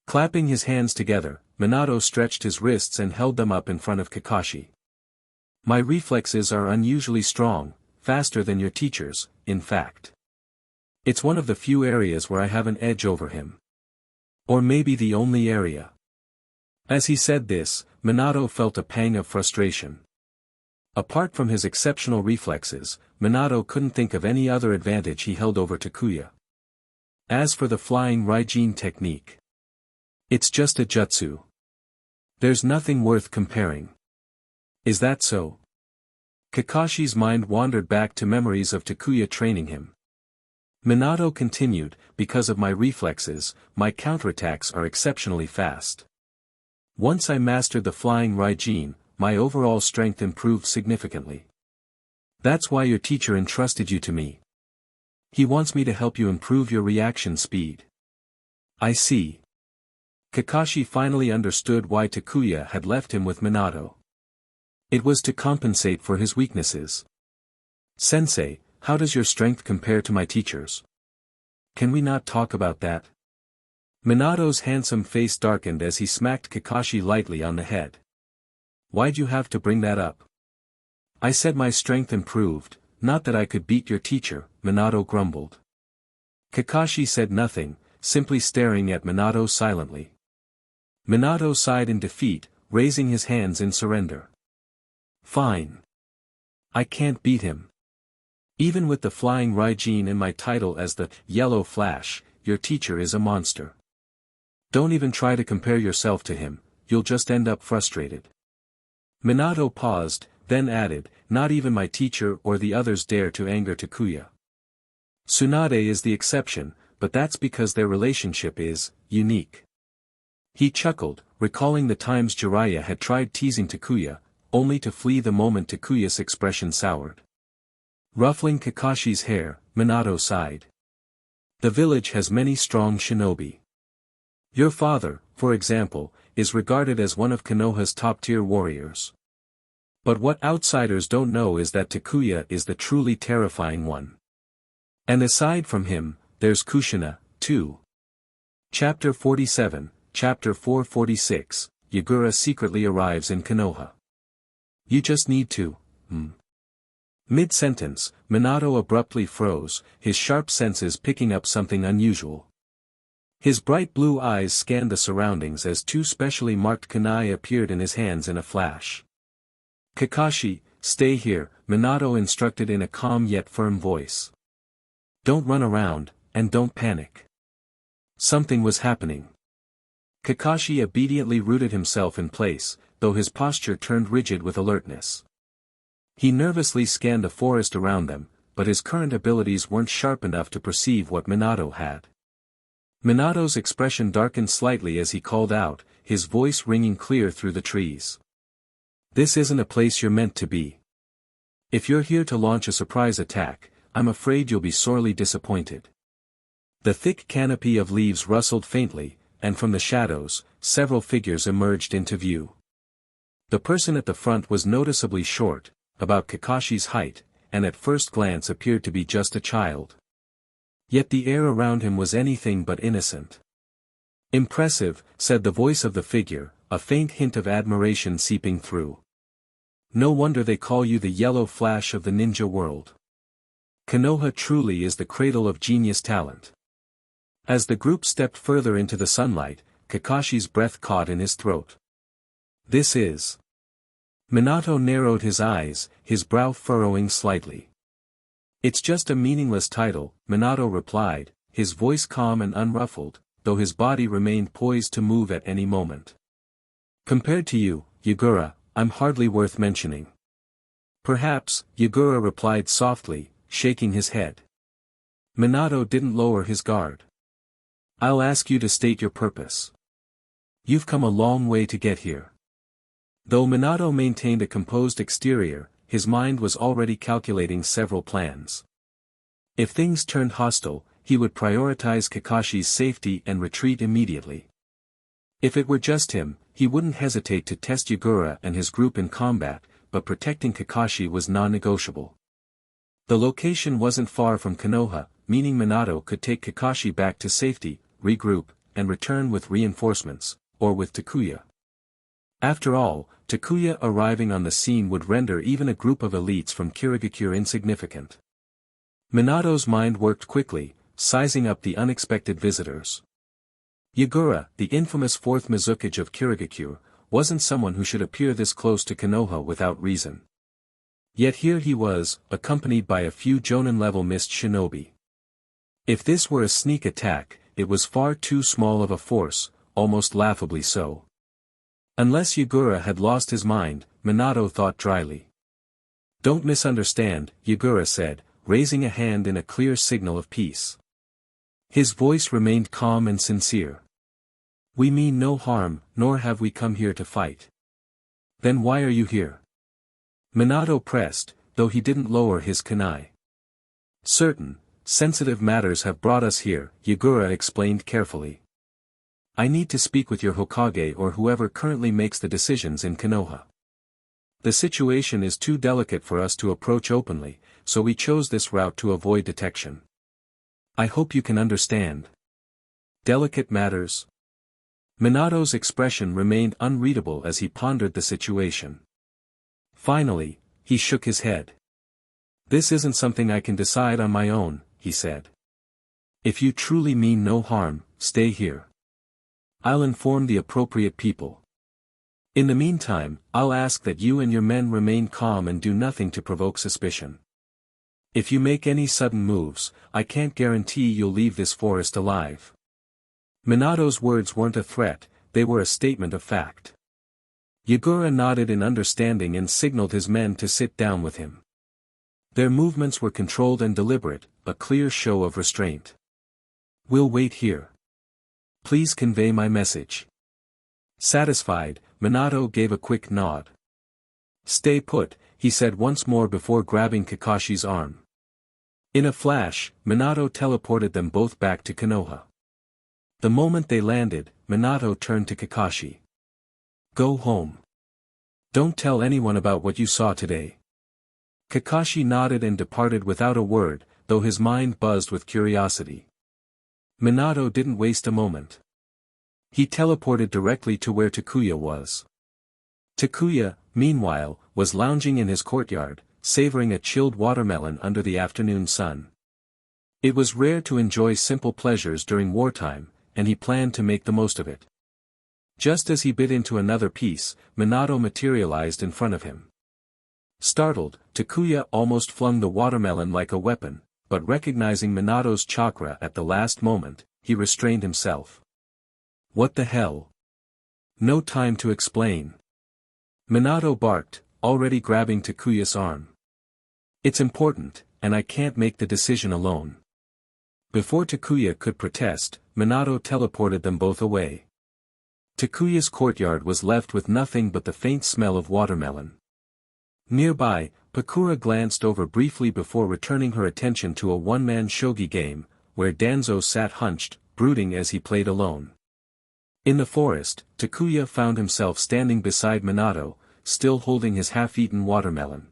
Clapping his hands together, Minato stretched his wrists and held them up in front of Kakashi. My reflexes are unusually strong, faster than your teacher's, in fact. It's one of the few areas where I have an edge over him. Or maybe the only area. As he said this, Minato felt a pang of frustration. Apart from his exceptional reflexes, Minato couldn't think of any other advantage he held over Takuya. As for the flying Raijin technique, it's just a jutsu. There's nothing worth comparing. Is that so? Kakashi's mind wandered back to memories of Takuya training him. Minato continued, because of my reflexes, my counterattacks are exceptionally fast. Once I mastered the flying Raijin, my overall strength improved significantly. That's why your teacher entrusted you to me. He wants me to help you improve your reaction speed. I see. Kakashi finally understood why Takuya had left him with Minato. It was to compensate for his weaknesses. Sensei, how does your strength compare to my teacher's? Can we not talk about that? Minato's handsome face darkened as he smacked Kakashi lightly on the head. Why'd you have to bring that up? I said my strength improved, not that I could beat your teacher, Minato grumbled. Kakashi said nothing, simply staring at Minato silently. Minato sighed in defeat, raising his hands in surrender. Fine. I can't beat him. Even with the flying Raijin and my title as the Yellow Flash, your teacher is a monster. Don't even try to compare yourself to him, you'll just end up frustrated. Minato paused, then added, not even my teacher or the others dare to anger Takuya. Tsunade is the exception, but that's because their relationship is unique. He chuckled, recalling the times Jiraiya had tried teasing Takuya, only to flee the moment Takuya's expression soured. Ruffling Kakashi's hair, Minato sighed. The village has many strong shinobi. Your father, for example, is regarded as one of Konoha's top-tier warriors. But what outsiders don't know is that Takuya is the truly terrifying one. And aside from him, there's Kushina, too. Chapter 47, Chapter 446, Yagura secretly arrives in Konoha. You just need to, Mid-sentence, Minato abruptly froze, his sharp senses picking up something unusual. His bright blue eyes scanned the surroundings as two specially marked kunai appeared in his hands in a flash. Kakashi, stay here, Minato instructed in a calm yet firm voice. Don't run around, and don't panic. Something was happening. Kakashi obediently rooted himself in place, though his posture turned rigid with alertness. He nervously scanned the forest around them, but his current abilities weren't sharp enough to perceive what Minato had. Minato's expression darkened slightly as he called out, his voice ringing clear through the trees. This isn't a place you're meant to be. If you're here to launch a surprise attack, I'm afraid you'll be sorely disappointed. The thick canopy of leaves rustled faintly, and from the shadows, several figures emerged into view. The person at the front was noticeably short, about Kakashi's height, and at first glance appeared to be just a child. Yet the air around him was anything but innocent. Impressive, said the voice of the figure, a faint hint of admiration seeping through. No wonder they call you the Yellow Flash of the ninja world. Konoha truly is the cradle of genius talent. As the group stepped further into the sunlight, Kakashi's breath caught in his throat. This is... Minato narrowed his eyes, his brow furrowing slightly. It's just a meaningless title, Minato replied, his voice calm and unruffled, though his body remained poised to move at any moment. Compared to you, Yagura, I'm hardly worth mentioning. Perhaps, Yagura replied softly, shaking his head. Minato didn't lower his guard. I'll ask you to state your purpose. You've come a long way to get here. Though Minato maintained a composed exterior, his mind was already calculating several plans. If things turned hostile, he would prioritize Kakashi's safety and retreat immediately. If it were just him, he wouldn't hesitate to test Yagura and his group in combat, but protecting Kakashi was non-negotiable. The location wasn't far from Konoha, meaning Minato could take Kakashi back to safety, regroup, and return with reinforcements, or with Takuya. After all, Takuya arriving on the scene would render even a group of elites from Kirigakure insignificant. Minato's mind worked quickly, sizing up the unexpected visitors. Yagura, the infamous fourth Mizukage of Kirigakure, wasn't someone who should appear this close to Konoha without reason. Yet here he was, accompanied by a few Jonin-level mist shinobi. If this were a sneak attack, it was far too small of a force, almost laughably so. Unless Yagura had lost his mind, Minato thought dryly. Don't misunderstand, Yagura said, raising a hand in a clear signal of peace. His voice remained calm and sincere. We mean no harm, nor have we come here to fight. Then why are you here? Minato pressed, though he didn't lower his kunai. Certain, sensitive matters have brought us here, Yagura explained carefully. I need to speak with your Hokage or whoever currently makes the decisions in Konoha. The situation is too delicate for us to approach openly, so we chose this route to avoid detection. I hope you can understand. Delicate matters? Minato's expression remained unreadable as he pondered the situation. Finally, he shook his head. This isn't something I can decide on my own, he said. If you truly mean no harm, stay here. I'll inform the appropriate people. In the meantime, I'll ask that you and your men remain calm and do nothing to provoke suspicion. If you make any sudden moves, I can't guarantee you'll leave this forest alive. Minato's words weren't a threat, they were a statement of fact. Yagura nodded in understanding and signaled his men to sit down with him. Their movements were controlled and deliberate, a clear show of restraint. We'll wait here. Please convey my message. Satisfied, Minato gave a quick nod. Stay put, he said once more before grabbing Kakashi's arm. In a flash, Minato teleported them both back to Konoha. The moment they landed, Minato turned to Kakashi. Go home. Don't tell anyone about what you saw today. Kakashi nodded and departed without a word, though his mind buzzed with curiosity. Minato didn't waste a moment. He teleported directly to where Takuya was. Takuya, meanwhile, was lounging in his courtyard, savoring a chilled watermelon under the afternoon sun. It was rare to enjoy simple pleasures during wartime, and he planned to make the most of it. Just as he bit into another piece, Minato materialized in front of him. Startled, Takuya almost flung the watermelon like a weapon, but recognizing Minato's chakra at the last moment, he restrained himself. What the hell? No time to explain. Minato barked, already grabbing Takuya's arm. It's important, and I can't make the decision alone. Before Takuya could protest, Minato teleported them both away. Takuya's courtyard was left with nothing but the faint smell of watermelon. Nearby, Pakura glanced over briefly before returning her attention to a one-man shogi game, where Danzo sat hunched, brooding as he played alone. In the forest, Takuya found himself standing beside Minato, still holding his half-eaten watermelon.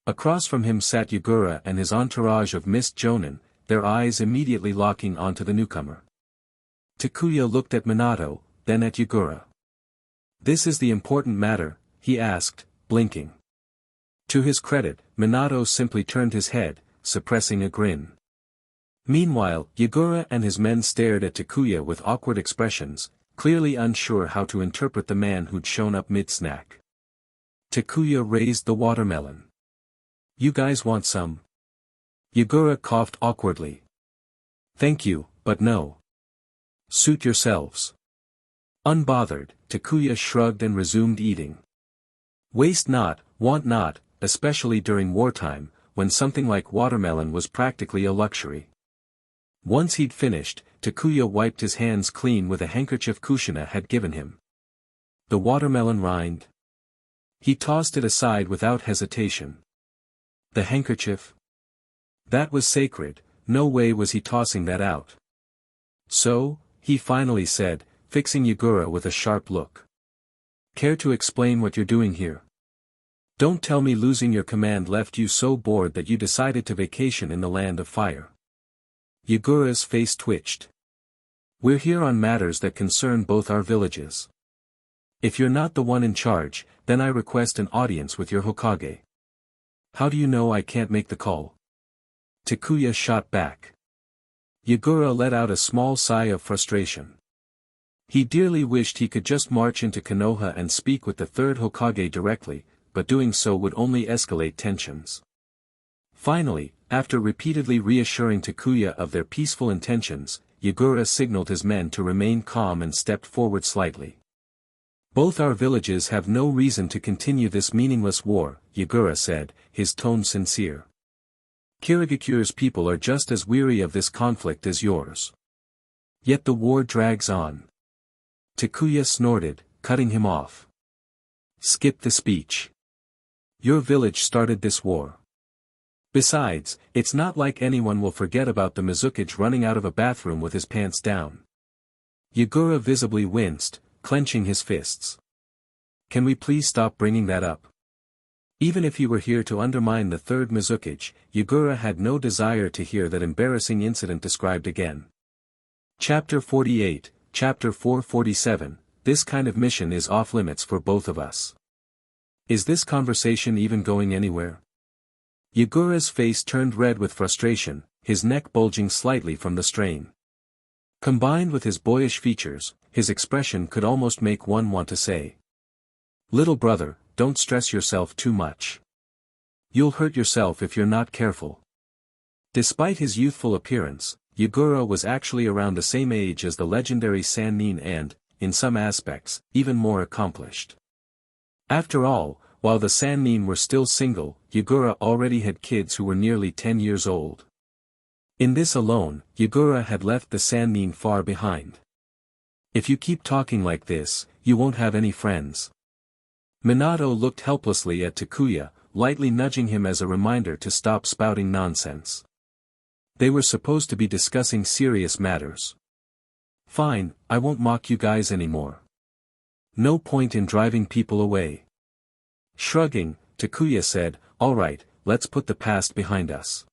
Across from him sat Yagura and his entourage of mist jonin, their eyes immediately locking onto the newcomer. Takuya looked at Minato, then at Yagura. This is the important matter, he asked, blinking. To his credit, Minato simply turned his head, suppressing a grin. Meanwhile, Yagura and his men stared at Takuya with awkward expressions, clearly unsure how to interpret the man who'd shown up mid-snack. Takuya raised the watermelon. You guys want some? Yagura coughed awkwardly. Thank you, but no. Suit yourselves. Unbothered, Takuya shrugged and resumed eating. Waste not, want not, especially during wartime, when something like watermelon was practically a luxury. Once he'd finished, Takuya wiped his hands clean with a handkerchief Kushina had given him. The watermelon rind. He tossed it aside without hesitation. The handkerchief? That was sacred, no way was he tossing that out. So, he finally said, fixing Yagura with a sharp look. Care to explain what you're doing here? Don't tell me losing your command left you so bored that you decided to vacation in the land of fire. Yagura's face twitched. We're here on matters that concern both our villages. If you're not the one in charge, then I request an audience with your Hokage. How do you know I can't make the call? Takuya shot back. Yagura let out a small sigh of frustration. He dearly wished he could just march into Konoha and speak with the third Hokage directly, but doing so would only escalate tensions. Finally, after repeatedly reassuring Takuya of their peaceful intentions, Yagura signaled his men to remain calm and stepped forward slightly. Both our villages have no reason to continue this meaningless war, Yagura said, his tone sincere. Kirigakure's people are just as weary of this conflict as yours. Yet the war drags on. Takuya snorted, cutting him off. Skip the speech. Your village started this war. Besides, it's not like anyone will forget about the Mizuki's running out of a bathroom with his pants down. Yagura visibly winced, clenching his fists. Can we please stop bringing that up? Even if he were here to undermine the third Mizuki, Yagura had no desire to hear that embarrassing incident described again. Chapter 48, Chapter 447, this kind of mission is off limits for both of us. Is this conversation even going anywhere? Yagura's face turned red with frustration, his neck bulging slightly from the strain. Combined with his boyish features, his expression could almost make one want to say, "Little brother, don't stress yourself too much. You'll hurt yourself if you're not careful." Despite his youthful appearance, Yagura was actually around the same age as the legendary Sannin and, in some aspects, even more accomplished. After all, while the Sannin were still single, Yagura already had kids who were nearly 10 years old. In this alone, Yagura had left the Sannin far behind. If you keep talking like this, you won't have any friends. Minato looked helplessly at Takuya, lightly nudging him as a reminder to stop spouting nonsense. They were supposed to be discussing serious matters. Fine, I won't mock you guys anymore. No point in driving people away. Shrugging, Takuya said, "Alright, let's put the past behind us.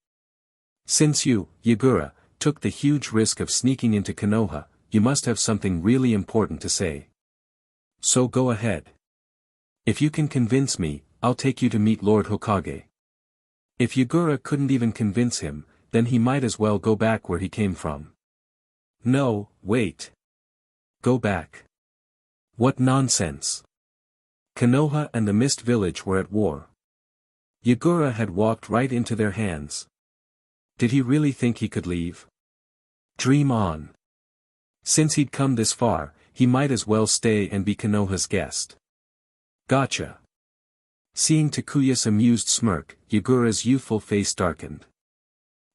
Since you, Yagura, took the huge risk of sneaking into Konoha, you must have something really important to say. So go ahead. If you can convince me, I'll take you to meet Lord Hokage." If Yagura couldn't even convince him, then he might as well go back where he came from. No, wait. Go back. What nonsense. Konoha and the Mist Village were at war. Yagura had walked right into their hands. Did he really think he could leave? Dream on. Since he'd come this far, he might as well stay and be Konoha's guest. Gotcha. Seeing Takuya's amused smirk, Yagura's youthful face darkened.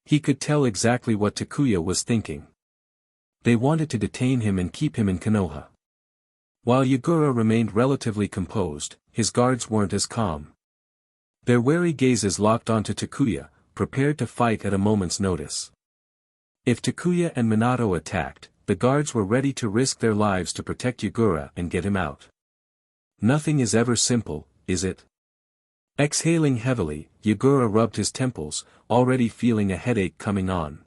He could tell exactly what Takuya was thinking. They wanted to detain him and keep him in Konoha. While Yagura remained relatively composed, his guards weren't as calm. Their wary gazes locked onto Takuya, prepared to fight at a moment's notice. If Takuya and Minato attacked, the guards were ready to risk their lives to protect Yagura and get him out. Nothing is ever simple, is it? Exhaling heavily, Yagura rubbed his temples, already feeling a headache coming on.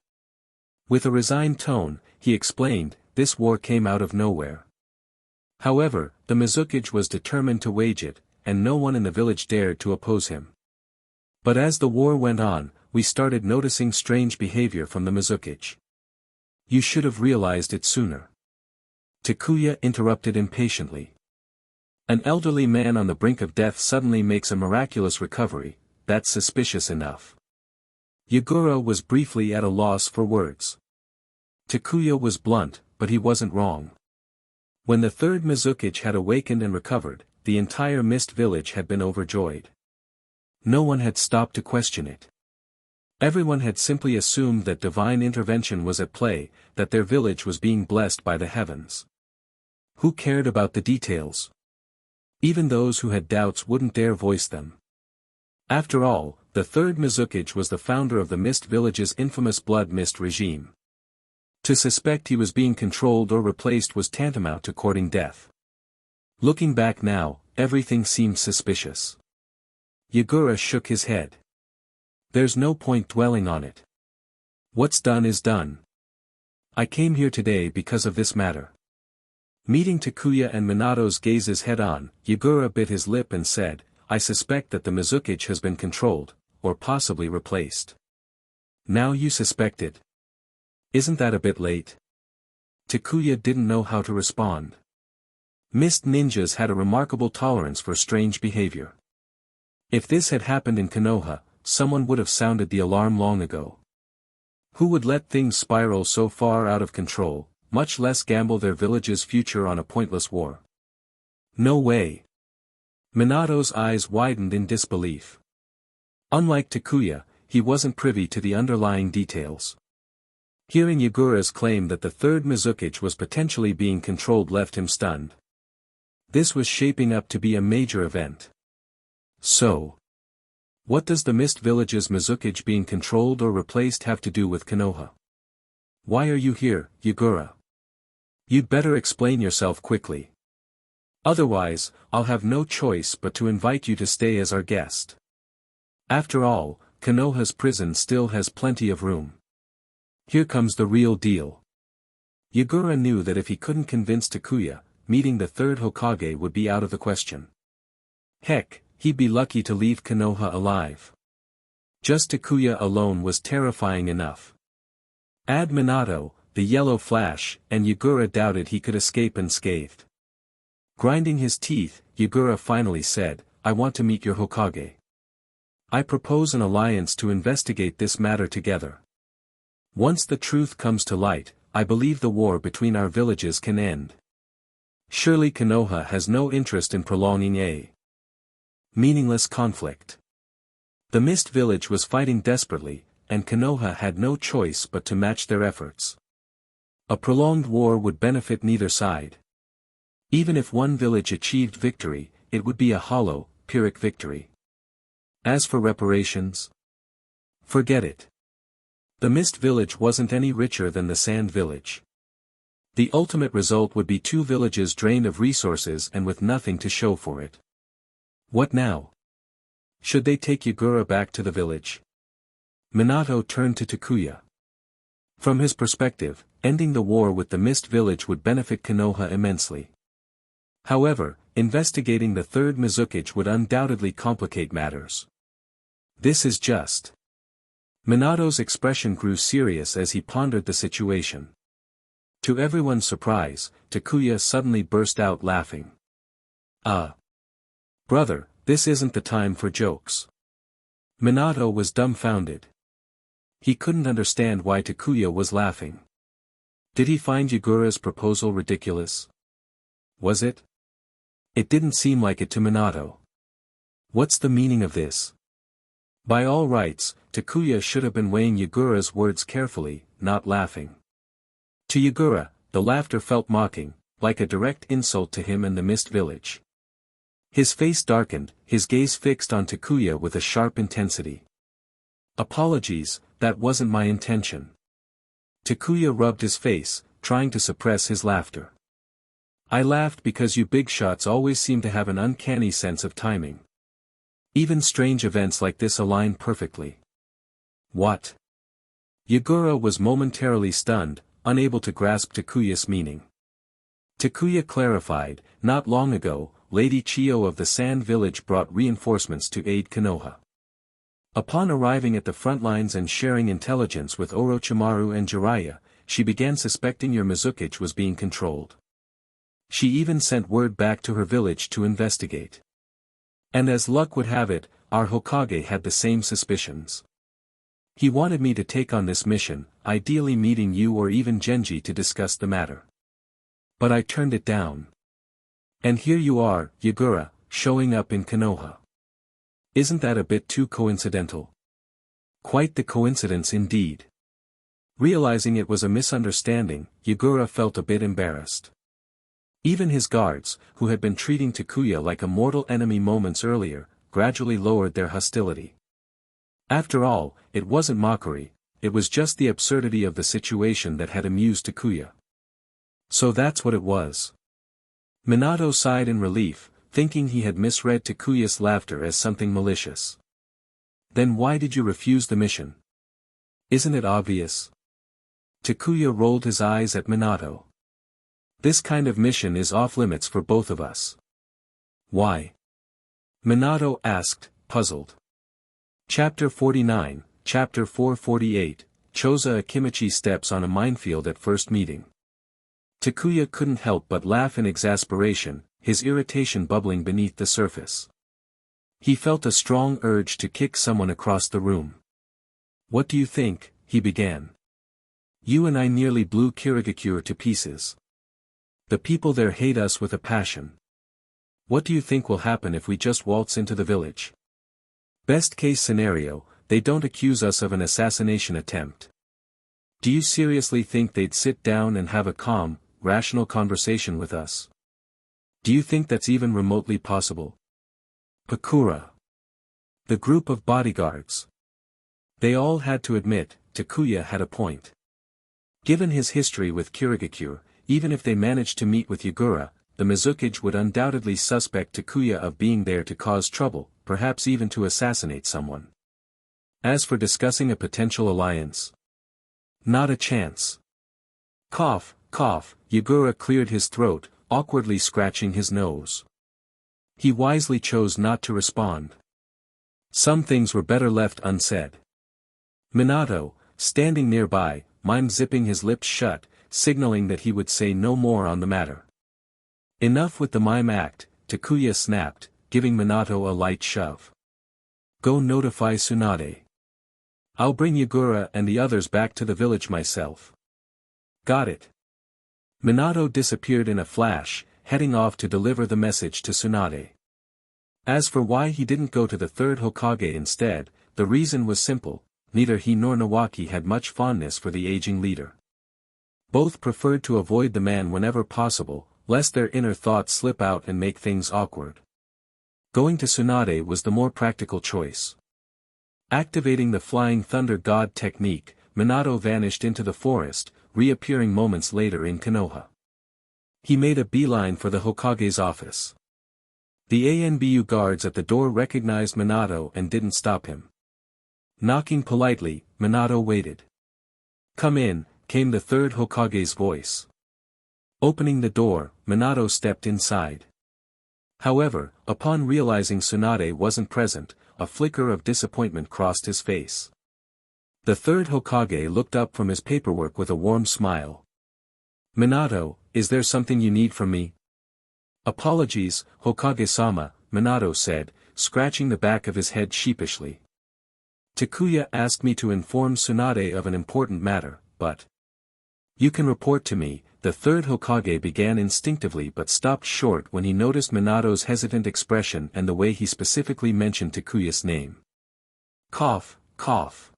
With a resigned tone, he explained, this war came out of nowhere. However, the Mizuki was determined to wage it, and no one in the village dared to oppose him. But as the war went on, we started noticing strange behavior from the Mizuki. You should have realized it sooner. Takuya interrupted impatiently. An elderly man on the brink of death suddenly makes a miraculous recovery, that's suspicious enough. Yagura was briefly at a loss for words. Takuya was blunt, but he wasn't wrong. When the third Mizuki had awakened and recovered, the entire Mist Village had been overjoyed. No one had stopped to question it. Everyone had simply assumed that divine intervention was at play, that their village was being blessed by the heavens. Who cared about the details? Even those who had doubts wouldn't dare voice them. After all, the third Mizuki was the founder of the Mist Village's infamous Blood Mist regime. To suspect he was being controlled or replaced was tantamount to courting death. Looking back now, everything seemed suspicious. Yagura shook his head. There's no point dwelling on it. What's done is done. I came here today because of this matter. Meeting Takuya and Minato's gazes head-on, Yagura bit his lip and said, I suspect that the Mizuki has been controlled, or possibly replaced. Now you suspect it. Isn't that a bit late? Takuya didn't know how to respond. Mist ninjas had a remarkable tolerance for strange behavior. If this had happened in Konoha, someone would have sounded the alarm long ago. Who would let things spiral so far out of control, much less gamble their village's future on a pointless war? No way. Minato's eyes widened in disbelief. Unlike Takuya, he wasn't privy to the underlying details. Hearing Yagura's claim that the third Mizuki was potentially being controlled left him stunned. This was shaping up to be a major event. So, what does the Mist Village's Mizukage being controlled or replaced have to do with Konoha? Why are you here, Yagura? You'd better explain yourself quickly. Otherwise, I'll have no choice but to invite you to stay as our guest. After all, Konoha's prison still has plenty of room. Here comes the real deal. Yagura knew that if he couldn't convince Takuya, meeting the third Hokage would be out of the question. Heck, he'd be lucky to leave Konoha alive. Just Takuya alone was terrifying enough. Add Minato, the yellow flash, and Yagura doubted he could escape unscathed. Grinding his teeth, Yagura finally said, I want to meet your Hokage. I propose an alliance to investigate this matter together. Once the truth comes to light, I believe the war between our villages can end. Surely Konoha has no interest in prolonging a meaningless conflict. The Mist Village was fighting desperately, and Konoha had no choice but to match their efforts. A prolonged war would benefit neither side. Even if one village achieved victory, it would be a hollow, Pyrrhic victory. As for reparations, forget it. The Mist Village wasn't any richer than the Sand Village. The ultimate result would be two villages drained of resources and with nothing to show for it. What now? Should they take Yagura back to the village? Minato turned to Takuya. From his perspective, ending the war with the Mist Village would benefit Konoha immensely. However, investigating the third Mizukage would undoubtedly complicate matters. This is just. Minato's expression grew serious as he pondered the situation. To everyone's surprise, Takuya suddenly burst out laughing. Brother, this isn't the time for jokes. Minato was dumbfounded. He couldn't understand why Takuya was laughing. Did he find Yagura's proposal ridiculous? Was it? It didn't seem like it to Minato. What's the meaning of this? By all rights, Takuya should have been weighing Yagura's words carefully, not laughing. To Yagura, the laughter felt mocking, like a direct insult to him and the Mist Village. His face darkened, his gaze fixed on Takuya with a sharp intensity. Apologies, that wasn't my intention. Takuya rubbed his face, trying to suppress his laughter. I laughed because you big shots always seem to have an uncanny sense of timing. Even strange events like this align perfectly. What? Yagura was momentarily stunned, unable to grasp Takuya's meaning. Takuya clarified, not long ago, Lady Chiyo of the Sand Village brought reinforcements to aid Konoha. Upon arriving at the front lines and sharing intelligence with Orochimaru and Jiraiya, she began suspecting your Mizukage was being controlled. She even sent word back to her village to investigate. And as luck would have it, our Hokage had the same suspicions. He wanted me to take on this mission, ideally meeting you or even Genji to discuss the matter. But I turned it down. And here you are, Yagura, showing up in Konoha. Isn't that a bit too coincidental? Quite the coincidence indeed. Realizing it was a misunderstanding, Yagura felt a bit embarrassed. Even his guards, who had been treating Takuya like a mortal enemy moments earlier, gradually lowered their hostility. After all, it wasn't mockery, it was just the absurdity of the situation that had amused Takuya. So that's what it was. Minato sighed in relief, thinking he had misread Takuya's laughter as something malicious. Then why did you refuse the mission? Isn't it obvious? Takuya rolled his eyes at Minato. This kind of mission is off limits for both of us. Why? Minato asked, puzzled. Chapter 49, Chapter 448, Choza Akimichi steps on a minefield at first meeting. Takuya couldn't help but laugh in exasperation, his irritation bubbling beneath the surface. He felt a strong urge to kick someone across the room. What do you think? He began. You and I nearly blew Kirigakure to pieces. The people there hate us with a passion. What do you think will happen if we just waltz into the village? Best case scenario, they don't accuse us of an assassination attempt. Do you seriously think they'd sit down and have a calm, rational conversation with us? Do you think that's even remotely possible? Pakura. The group of bodyguards. They all had to admit, Takuya had a point. Given his history with Kurigakure, even if they managed to meet with Yagura, the Mizukage would undoubtedly suspect Takuya of being there to cause trouble, perhaps even to assassinate someone. As for discussing a potential alliance, not a chance. Cough, cough, Yagura cleared his throat, awkwardly scratching his nose. He wisely chose not to respond. Some things were better left unsaid. Minato, standing nearby, mimed zipping his lips shut, signaling that he would say no more on the matter. Enough with the mime act, Takuya snapped, giving Minato a light shove. Go notify Tsunade. I'll bring Yagura and the others back to the village myself. Got it. Minato disappeared in a flash, heading off to deliver the message to Tsunade. As for why he didn't go to the third Hokage instead, the reason was simple, neither he nor Nawaki had much fondness for the aging leader. Both preferred to avoid the man whenever possible, lest their inner thoughts slip out and make things awkward. Going to Tsunade was the more practical choice. Activating the Flying Thunder God technique, Minato vanished into the forest, reappearing moments later in Konoha. He made a beeline for the Hokage's office. The ANBU guards at the door recognized Minato and didn't stop him. Knocking politely, Minato waited. Come in, came the third Hokage's voice. Opening the door, Minato stepped inside. However, upon realizing Tsunade wasn't present, a flicker of disappointment crossed his face. The third Hokage looked up from his paperwork with a warm smile. Minato, is there something you need from me? Apologies, Hokage-sama, Minato said, scratching the back of his head sheepishly. Takuya asked me to inform Tsunade of an important matter, but... You can report to me, the third Hokage began instinctively but stopped short when he noticed Minato's hesitant expression and the way he specifically mentioned Takuya's name. Cough, cough.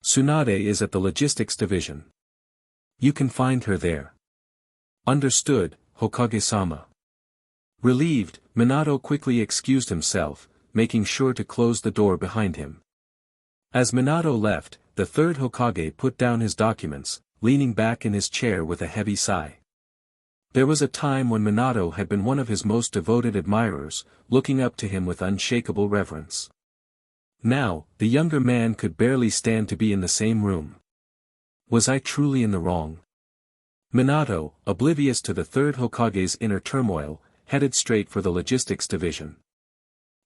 Tsunade is at the logistics division. You can find her there. Understood, Hokage-sama. Relieved, Minato quickly excused himself, making sure to close the door behind him. As Minato left, the third Hokage put down his documents, leaning back in his chair with a heavy sigh. There was a time when Minato had been one of his most devoted admirers, looking up to him with unshakable reverence. Now, the younger man could barely stand to be in the same room. Was I truly in the wrong? Minato, oblivious to the third Hokage's inner turmoil, headed straight for the logistics division.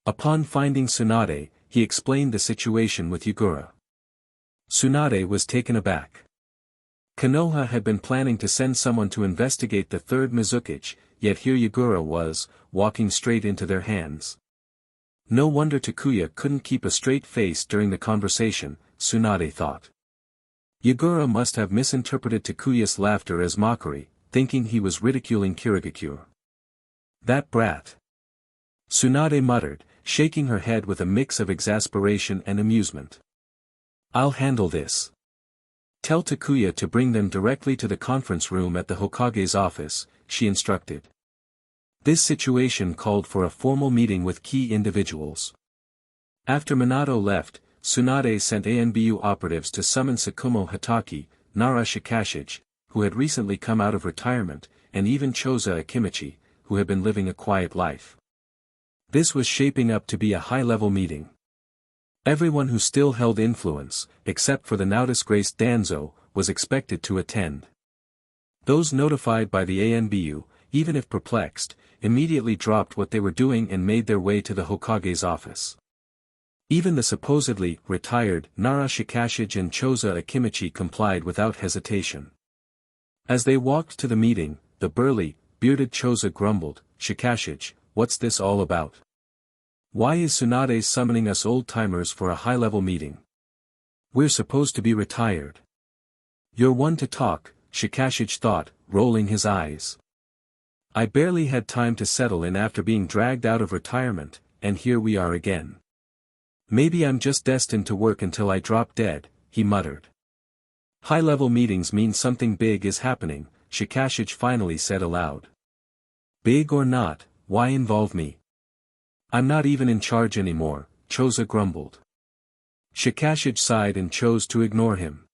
Upon finding Tsunade, he explained the situation with Yagura. Tsunade was taken aback. Konoha had been planning to send someone to investigate the third Mizukage, yet here Yagura was, walking straight into their hands. No wonder Takuya couldn't keep a straight face during the conversation, Tsunade thought. Yagura must have misinterpreted Takuya's laughter as mockery, thinking he was ridiculing Kurigakure. That brat. Tsunade muttered, shaking her head with a mix of exasperation and amusement. I'll handle this. Tell Takuya to bring them directly to the conference room at the Hokage's office, she instructed. This situation called for a formal meeting with key individuals. After Minato left, Tsunade sent ANBU operatives to summon Tsukumo Hatake, Nara Shikashige, who had recently come out of retirement, and even Choza Akimichi, who had been living a quiet life. This was shaping up to be a high-level meeting. Everyone who still held influence, except for the now disgraced Danzo, was expected to attend. Those notified by the ANBU, even if perplexed, immediately dropped what they were doing and made their way to the Hokage's office. Even the supposedly retired Nara Shikashige and Choza Akimichi complied without hesitation. As they walked to the meeting, the burly, bearded Choza grumbled, "Shikashige, what's this all about? Why is Tsunade summoning us old-timers for a high-level meeting? We're supposed to be retired." You're one to talk, Shikashige thought, rolling his eyes. I barely had time to settle in after being dragged out of retirement, and here we are again. Maybe I'm just destined to work until I drop dead, he muttered. High-level meetings mean something big is happening, Shikashige finally said aloud. Big or not, why involve me? I'm not even in charge anymore, Choza grumbled. Shikashige sighed and chose to ignore him.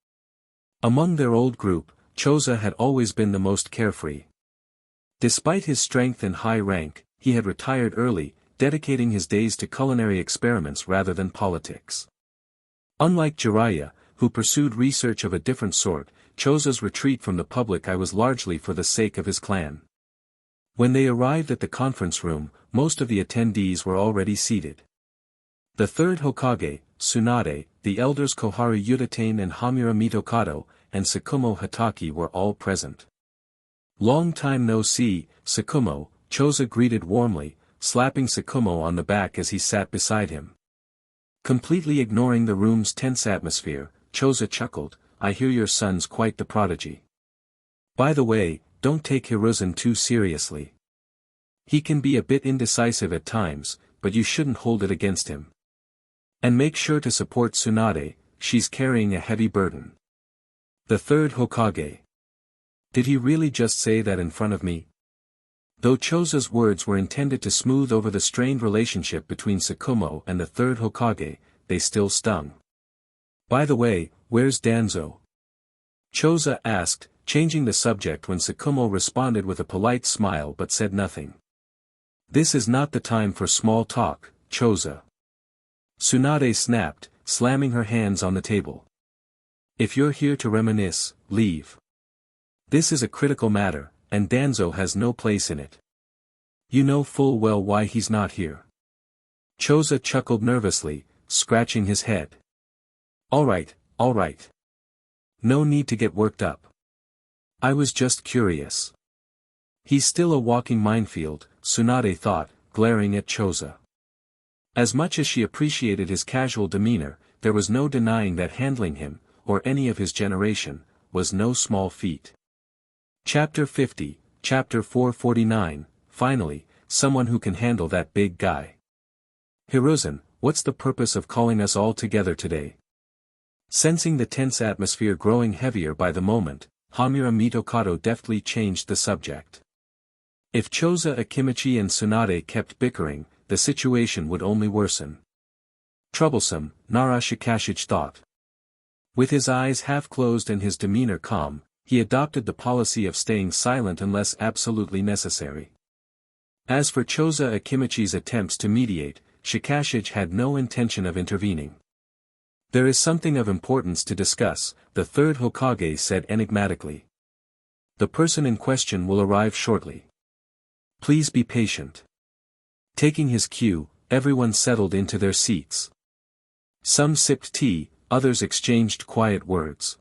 Among their old group, Choza had always been the most carefree. Despite his strength and high rank, he had retired early, dedicating his days to culinary experiments rather than politics. Unlike Jiraiya, who pursued research of a different sort, Choza's retreat from the public eye was largely for the sake of his clan. When they arrived at the conference room, most of the attendees were already seated. The third Hokage, Tsunade, the elders Koharu Udatane and Hamura Mitokado, and Tsukumo Hatake were all present. "Long time no see, Tsukumo," Choza greeted warmly, slapping Tsukumo on the back as he sat beside him. Completely ignoring the room's tense atmosphere, Choza chuckled, "I hear your son's quite the prodigy. By the way, don't take Hiruzen too seriously. He can be a bit indecisive at times, but you shouldn't hold it against him. And make sure to support Tsunade, she's carrying a heavy burden." The third Hokage. Did he really just say that in front of me? Though Choza's words were intended to smooth over the strained relationship between Tsukumo and the third Hokage, they still stung. "By the way, where's Danzo?" Choza asked, changing the subject when Tsukumo responded with a polite smile but said nothing. "This is not the time for small talk, Choza." Tsunade snapped, slamming her hands on the table. "If you're here to reminisce, leave. This is a critical matter, and Danzo has no place in it. You know full well why he's not here." Choza chuckled nervously, scratching his head. All right. No need to get worked up. I was just curious." He's still a walking minefield, Tsunade thought, glaring at Choza. As much as she appreciated his casual demeanor, there was no denying that handling him, or any of his generation, was no small feat. Chapter 50, Chapter 449, finally, someone who can handle that big guy. "Hiruzen, what's the purpose of calling us all together today?" Sensing the tense atmosphere growing heavier by the moment, Hamura Mitokado deftly changed the subject. If Choza Akimichi and Tsunade kept bickering, the situation would only worsen. Troublesome, Nara Shikashige thought. With his eyes half closed and his demeanor calm, he adopted the policy of staying silent unless absolutely necessary. As for Choza Akimichi's attempts to mediate, Shikashige had no intention of intervening. "There is something of importance to discuss," the third Hokage said enigmatically. "The person in question will arrive shortly. Please be patient." Taking his cue, everyone settled into their seats. Some sipped tea, others exchanged quiet words.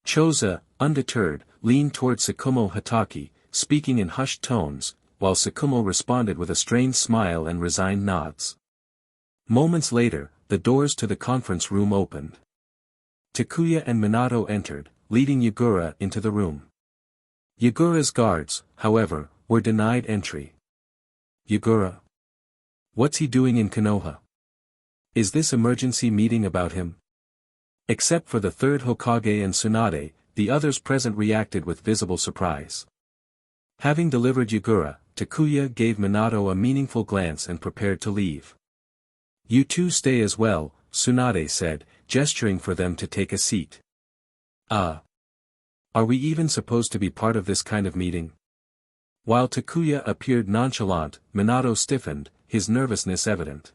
Choza, undeterred, leaned toward Tsukumo Hatake, speaking in hushed tones, while Tsukumo responded with a strained smile and resigned nods. Moments later, the doors to the conference room opened. Takuya and Minato entered, leading Yagura into the room. Yagura's guards, however, were denied entry. "Yagura? What's he doing in Konoha? Is this emergency meeting about him?" Except for the third Hokage and Tsunade, the others present reacted with visible surprise. Having delivered Yagura, Takuya gave Minato a meaningful glance and prepared to leave. "You two stay as well," Tsunade said, gesturing for them to take a seat. Are we even supposed to be part of this kind of meeting?" While Takuya appeared nonchalant, Minato stiffened, his nervousness evident.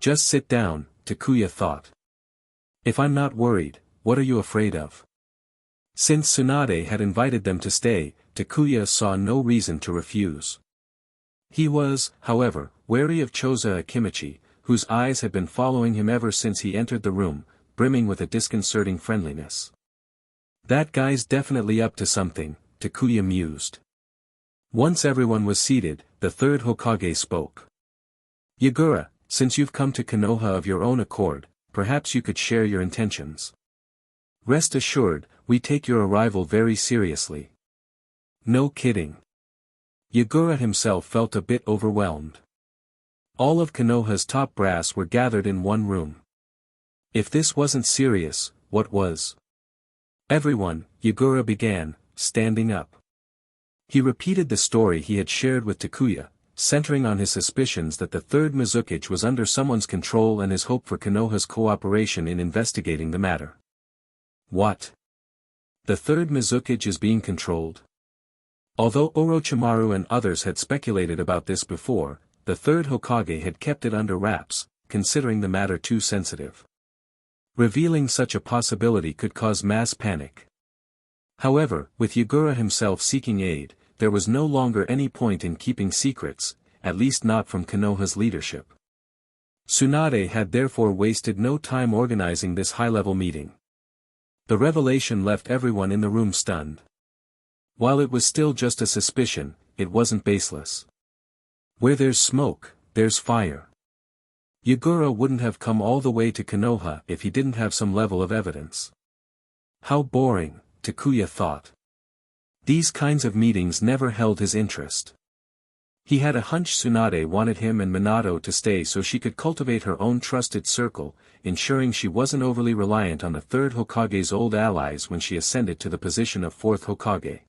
"Just sit down," Takuya thought. "If I'm not worried, what are you afraid of?" Since Tsunade had invited them to stay, Takuya saw no reason to refuse. He was, however, wary of Choza Akimichi, whose eyes had been following him ever since he entered the room, brimming with a disconcerting friendliness. "That guy's definitely up to something," Takuya mused. Once everyone was seated, the third Hokage spoke. "Yagura, since you've come to Konoha of your own accord, perhaps you could share your intentions. Rest assured, we take your arrival very seriously." "No kidding." Yagura himself felt a bit overwhelmed. All of Konoha's top brass were gathered in one room. If this wasn't serious, what was? "Everyone," Yagura began, standing up. He repeated the story he had shared with Takuya, centering on his suspicions that the third Mizukage was under someone's control and his hope for Konoha's cooperation in investigating the matter. What? The third Mizukage is being controlled? Although Orochimaru and others had speculated about this before, the third Hokage had kept it under wraps, considering the matter too sensitive. Revealing such a possibility could cause mass panic. However, with Yagura himself seeking aid, there was no longer any point in keeping secrets, at least not from Konoha's leadership. Tsunade had therefore wasted no time organizing this high-level meeting. The revelation left everyone in the room stunned. While it was still just a suspicion, it wasn't baseless. Where there's smoke, there's fire. Yagura wouldn't have come all the way to Konoha if he didn't have some level of evidence. How boring, Takuya thought. These kinds of meetings never held his interest. He had a hunch Tsunade wanted him and Minato to stay so she could cultivate her own trusted circle, ensuring she wasn't overly reliant on the third Hokage's old allies when she ascended to the position of fourth Hokage.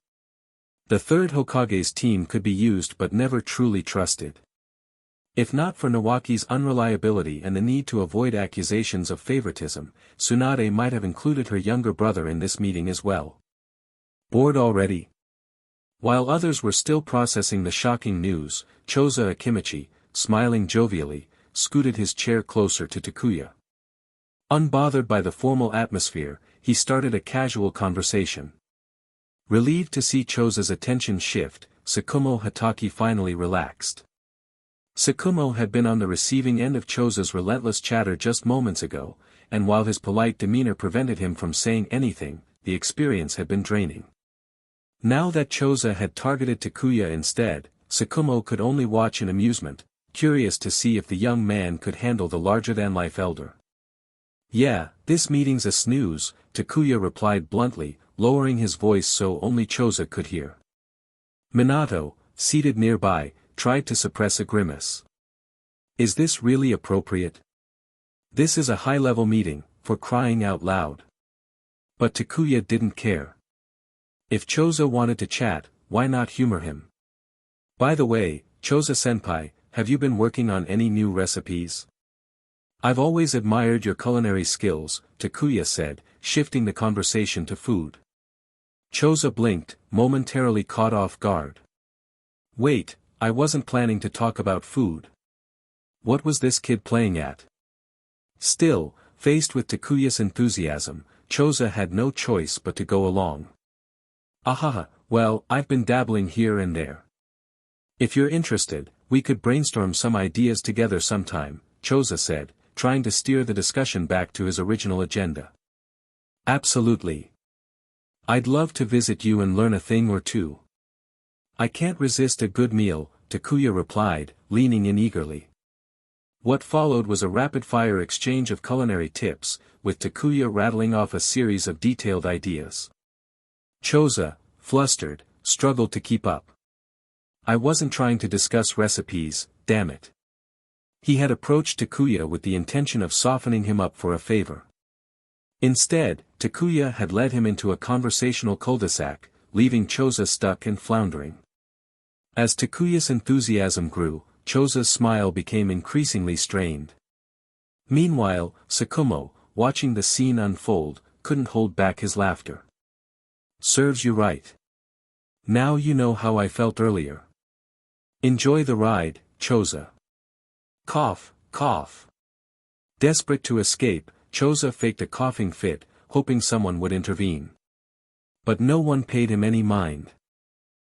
The third Hokage's team could be used but never truly trusted. If not for Nawaki's unreliability and the need to avoid accusations of favoritism, Tsunade might have included her younger brother in this meeting as well. Bored already? While others were still processing the shocking news, Choza Akimichi, smiling jovially, scooted his chair closer to Takuya. Unbothered by the formal atmosphere, he started a casual conversation. Relieved to see Choza's attention shift, Tsukumo Hatake finally relaxed. Tsukumo had been on the receiving end of Choza's relentless chatter just moments ago, and while his polite demeanor prevented him from saying anything, the experience had been draining. Now that Choza had targeted Takuya instead, Tsukumo could only watch in amusement, curious to see if the young man could handle the larger-than-life elder. "Yeah, this meeting's a snooze," Takuya replied bluntly, lowering his voice so only Choza could hear. Minato, seated nearby, tried to suppress a grimace. "Is this really appropriate? This is a high-level meeting, for crying out loud." But Takuya didn't care. If Choza wanted to chat, why not humor him? "By the way, Choza-senpai, have you been working on any new recipes? I've always admired your culinary skills," Takuya said, shifting the conversation to food. Choza blinked, momentarily caught off guard. "Wait, I wasn't planning to talk about food. What was this kid playing at?" Still, faced with Takuya's enthusiasm, Choza had no choice but to go along. "Ahaha, well, I've been dabbling here and there. If you're interested, we could brainstorm some ideas together sometime," Choza said, trying to steer the discussion back to his original agenda. "Absolutely. I'd love to visit you and learn a thing or two." "I can't resist a good meal," Takuya replied, leaning in eagerly. What followed was a rapid-fire exchange of culinary tips, with Takuya rattling off a series of detailed ideas. Choza, flustered, struggled to keep up. "I wasn't trying to discuss recipes, damn it." He had approached Takuya with the intention of softening him up for a favor. Instead, Takuya had led him into a conversational cul-de-sac, leaving Choza stuck and floundering. As Takuya's enthusiasm grew, Choza's smile became increasingly strained. Meanwhile, Tsukumo, watching the scene unfold, couldn't hold back his laughter. "Serves you right. Now you know how I felt earlier. Enjoy the ride, Choza." Cough, cough. Desperate to escape, Choza faked a coughing fit, hoping someone would intervene. But no one paid him any mind.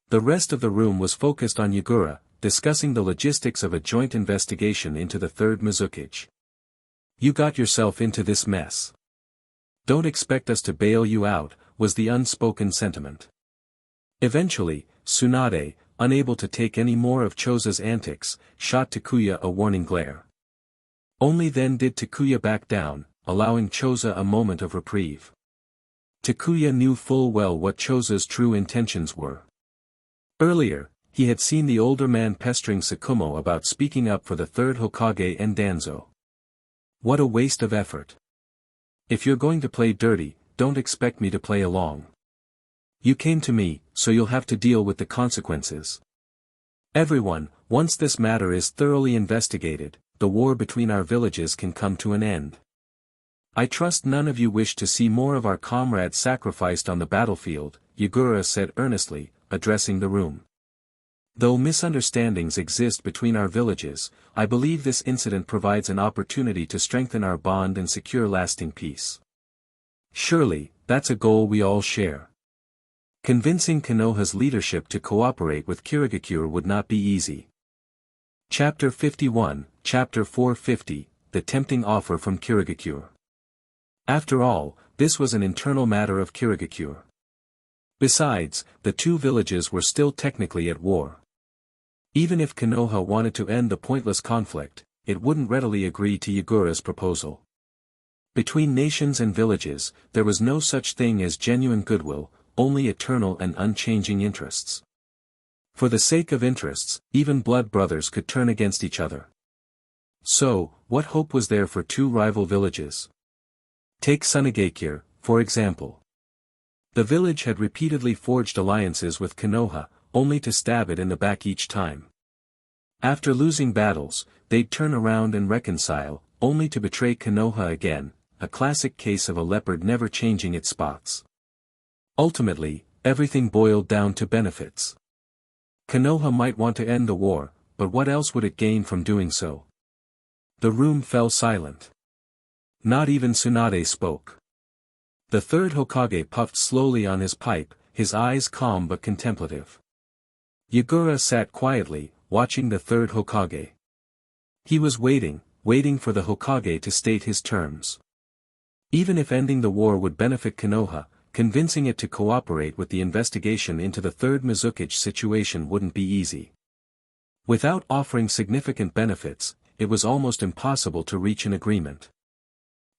The rest of the room was focused on Yagura, discussing the logistics of a joint investigation into the third Mizukage. "You got yourself into this mess. Don't expect us to bail you out," was the unspoken sentiment. Eventually, Tsunade, unable to take any more of Choza's antics, shot Takuya a warning glare. Only then did Takuya back down, allowing Choza a moment of reprieve. Takuya knew full well what Choza's true intentions were. Earlier, he had seen the older man pestering Tsukumo about speaking up for the third Hokage and Danzo. What a waste of effort. "If you're going to play dirty, don't expect me to play along. You came to me, so you'll have to deal with the consequences. Everyone, once this matter is thoroughly investigated, the war between our villages can come to an end. I trust none of you wish to see more of our comrades sacrificed on the battlefield, Yagura said earnestly, addressing the room. Though misunderstandings exist between our villages, I believe this incident provides an opportunity to strengthen our bond and secure lasting peace. Surely, that's a goal we all share. Convincing Konoha's leadership to cooperate with Kirigakure would not be easy. Chapter 51, Chapter 450, The Tempting Offer from Kirigakure. After all, this was an internal matter of Kirigakure. Besides, the two villages were still technically at war. Even if Konoha wanted to end the pointless conflict, it wouldn't readily agree to Yagura's proposal. Between nations and villages, there was no such thing as genuine goodwill, only eternal and unchanging interests. For the sake of interests, even blood brothers could turn against each other. So, what hope was there for two rival villages? Take Sunagakure, for example. The village had repeatedly forged alliances with Konoha, only to stab it in the back each time. After losing battles, they'd turn around and reconcile, only to betray Konoha again, a classic case of a leopard never changing its spots. Ultimately, everything boiled down to benefits. Konoha might want to end the war, but what else would it gain from doing so? The room fell silent. Not even Tsunade spoke. The third Hokage puffed slowly on his pipe, his eyes calm but contemplative. Yagura sat quietly, watching the third Hokage. He was waiting for the Hokage to state his terms. Even if ending the war would benefit Konoha, convincing it to cooperate with the investigation into the third Mizukage situation wouldn't be easy. Without offering significant benefits, it was almost impossible to reach an agreement.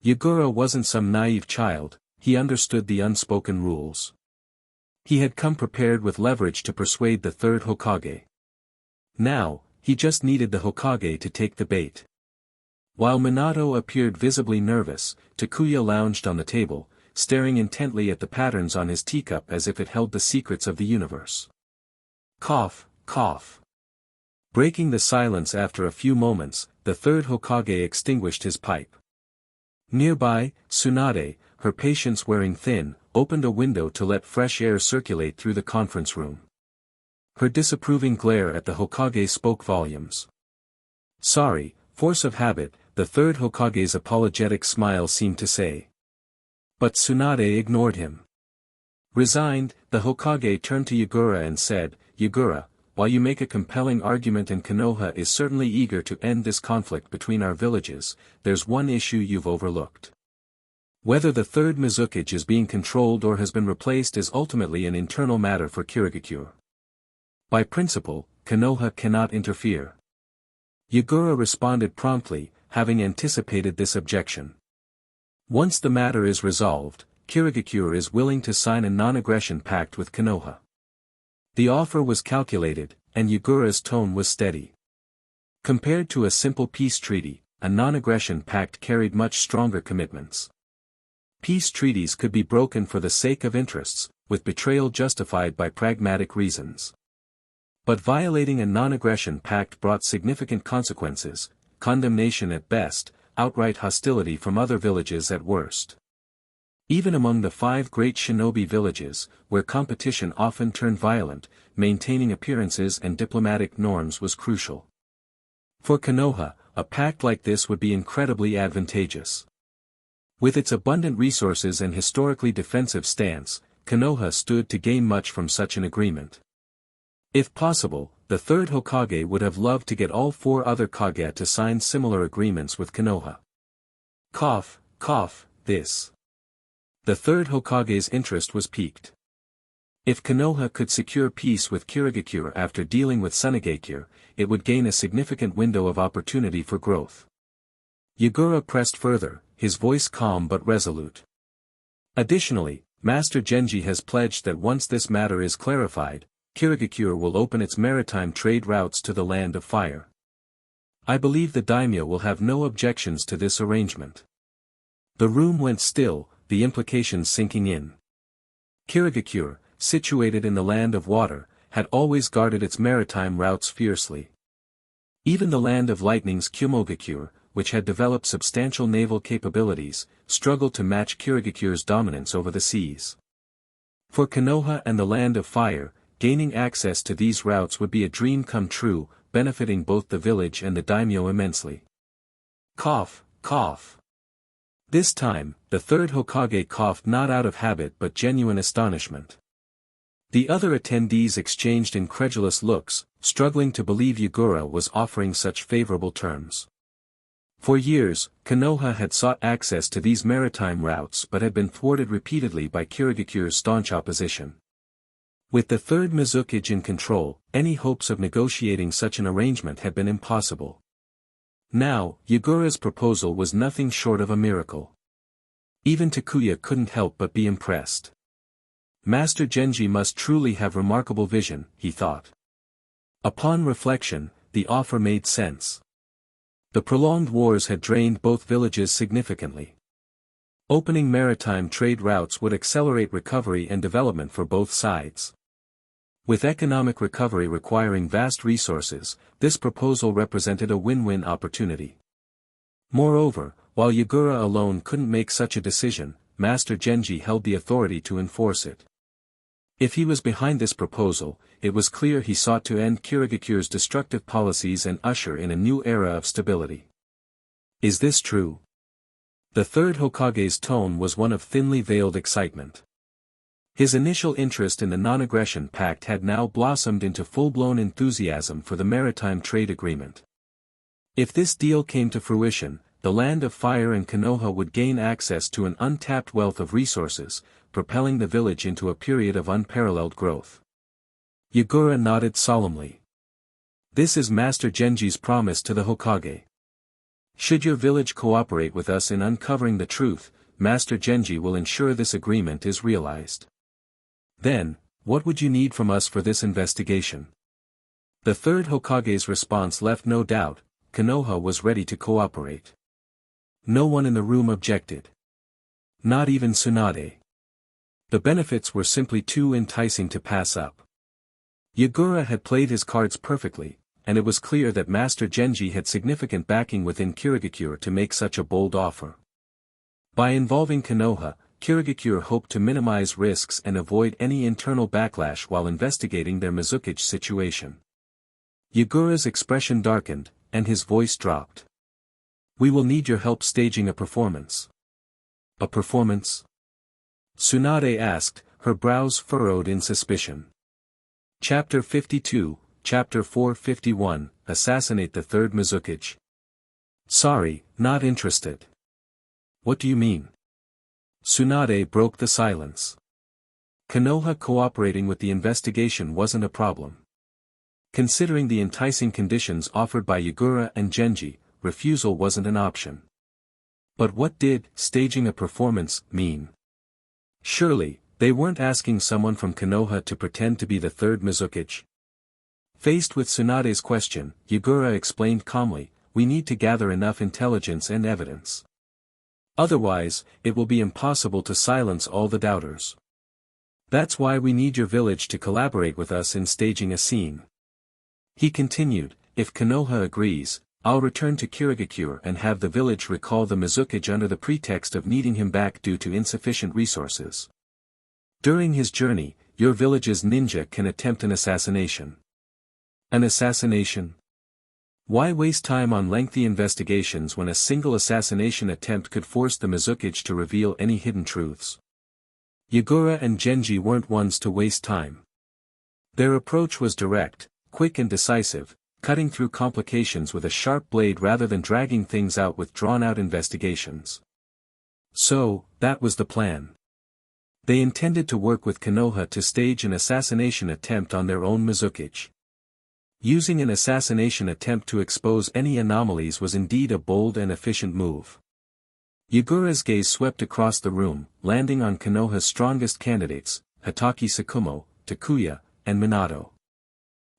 Yagura wasn't some naive child, he understood the unspoken rules. He had come prepared with leverage to persuade the third Hokage. Now, he just needed the Hokage to take the bait. While Minato appeared visibly nervous, Takuya lounged on the table, staring intently at the patterns on his teacup as if it held the secrets of the universe. Cough, cough. Breaking the silence after a few moments, the third Hokage extinguished his pipe. Nearby, Tsunade, her patience wearing thin, opened a window to let fresh air circulate through the conference room. Her disapproving glare at the Hokage spoke volumes. Sorry, force of habit, the third Hokage's apologetic smile seemed to say. But Tsunade ignored him. Resigned, the Hokage turned to Yagura and said, Yagura, while you make a compelling argument and Konoha is certainly eager to end this conflict between our villages, there's one issue you've overlooked. Whether the third Mizukage is being controlled or has been replaced is ultimately an internal matter for Kirigakure. By principle, Konoha cannot interfere. Yagura responded promptly, having anticipated this objection. Once the matter is resolved, Kirigakure is willing to sign a non-aggression pact with Konoha. The offer was calculated, and Yagura's tone was steady. Compared to a simple peace treaty, a non-aggression pact carried much stronger commitments. Peace treaties could be broken for the sake of interests, with betrayal justified by pragmatic reasons. But violating a non-aggression pact brought significant consequences, condemnation at best, outright hostility from other villages at worst. Even among the 5 great shinobi villages, where competition often turned violent, maintaining appearances and diplomatic norms was crucial. For Konoha, a pact like this would be incredibly advantageous. With its abundant resources and historically defensive stance, Konoha stood to gain much from such an agreement. If possible, the third Hokage would have loved to get all 4 other Kage to sign similar agreements with Konoha. Cough, cough, this. The third Hokage's interest was piqued. If Konoha could secure peace with Kirigakure after dealing with Sunagakure, it would gain a significant window of opportunity for growth. Yagura pressed further, his voice calm but resolute. Additionally, Master Genji has pledged that once this matter is clarified, Kirigakure will open its maritime trade routes to the Land of Fire. I believe the daimyo will have no objections to this arrangement. The room went still, the implications sinking in. Kirigakure, situated in the land of water, had always guarded its maritime routes fiercely. Even the land of lightning's Kyōmogakure, which had developed substantial naval capabilities, struggled to match Kirigakure's dominance over the seas. For Konoha and the land of fire, gaining access to these routes would be a dream come true, benefiting both the village and the daimyo immensely. Cough, cough. This time, the third Hokage coughed not out of habit but genuine astonishment. The other attendees exchanged incredulous looks, struggling to believe Yagura was offering such favorable terms. For years, Konoha had sought access to these maritime routes but had been thwarted repeatedly by Kirigakure's staunch opposition. With the third Mizukage in control, any hopes of negotiating such an arrangement had been impossible. Now, Yagura's proposal was nothing short of a miracle. Even Takuya couldn't help but be impressed. Master Genji must truly have remarkable vision, he thought. Upon reflection, the offer made sense. The prolonged wars had drained both villages significantly. Opening maritime trade routes would accelerate recovery and development for both sides. With economic recovery requiring vast resources, this proposal represented a win-win opportunity. Moreover, while Yagura alone couldn't make such a decision, Master Genji held the authority to enforce it. If he was behind this proposal, it was clear he sought to end Kirigakure's destructive policies and usher in a new era of stability. Is this true? The third Hokage's tone was one of thinly veiled excitement. His initial interest in the non-aggression pact had now blossomed into full-blown enthusiasm for the maritime trade agreement. If this deal came to fruition, the land of fire and Konoha would gain access to an untapped wealth of resources, propelling the village into a period of unparalleled growth. Yagura nodded solemnly. This is Master Genji's promise to the Hokage. Should your village cooperate with us in uncovering the truth, Master Genji will ensure this agreement is realized. Then, what would you need from us for this investigation? The third Hokage's response left no doubt, Konoha was ready to cooperate. No one in the room objected. Not even Tsunade. The benefits were simply too enticing to pass up. Yagura had played his cards perfectly, and it was clear that Master Genji had significant backing within Kirigakure to make such a bold offer. By involving Konoha, Kirigakure hoped to minimize risks and avoid any internal backlash while investigating their Mizukage situation. Yagura's expression darkened, and his voice dropped. We will need your help staging a performance. A performance? Tsunade asked, her brows furrowed in suspicion. Chapter 52, Chapter 451, Assassinate the Third Mizukage. Sorry, not interested. What do you mean? Tsunade broke the silence. Konoha cooperating with the investigation wasn't a problem. Considering the enticing conditions offered by Yagura and Genji, refusal wasn't an option. But what did staging a performance mean? Surely, they weren't asking someone from Konoha to pretend to be the third Mizukage. Faced with Tsunade's question, Yagura explained calmly, we need to gather enough intelligence and evidence. Otherwise, it will be impossible to silence all the doubters. That's why we need your village to collaborate with us in staging a scene. He continued, if Konoha agrees, I'll return to Kirigakure and have the village recall the Mizukage under the pretext of needing him back due to insufficient resources. During his journey, your village's ninja can attempt an assassination. An assassination? Why waste time on lengthy investigations when a single assassination attempt could force the Mizukage to reveal any hidden truths? Yagura and Genji weren't ones to waste time. Their approach was direct, quick and decisive, cutting through complications with a sharp blade rather than dragging things out with drawn-out investigations. So, that was the plan. They intended to work with Konoha to stage an assassination attempt on their own Mizukage. Using an assassination attempt to expose any anomalies was indeed a bold and efficient move. Yagura's gaze swept across the room, landing on Konoha's strongest candidates, Hatake Tsukumo, Takuya, and Minato.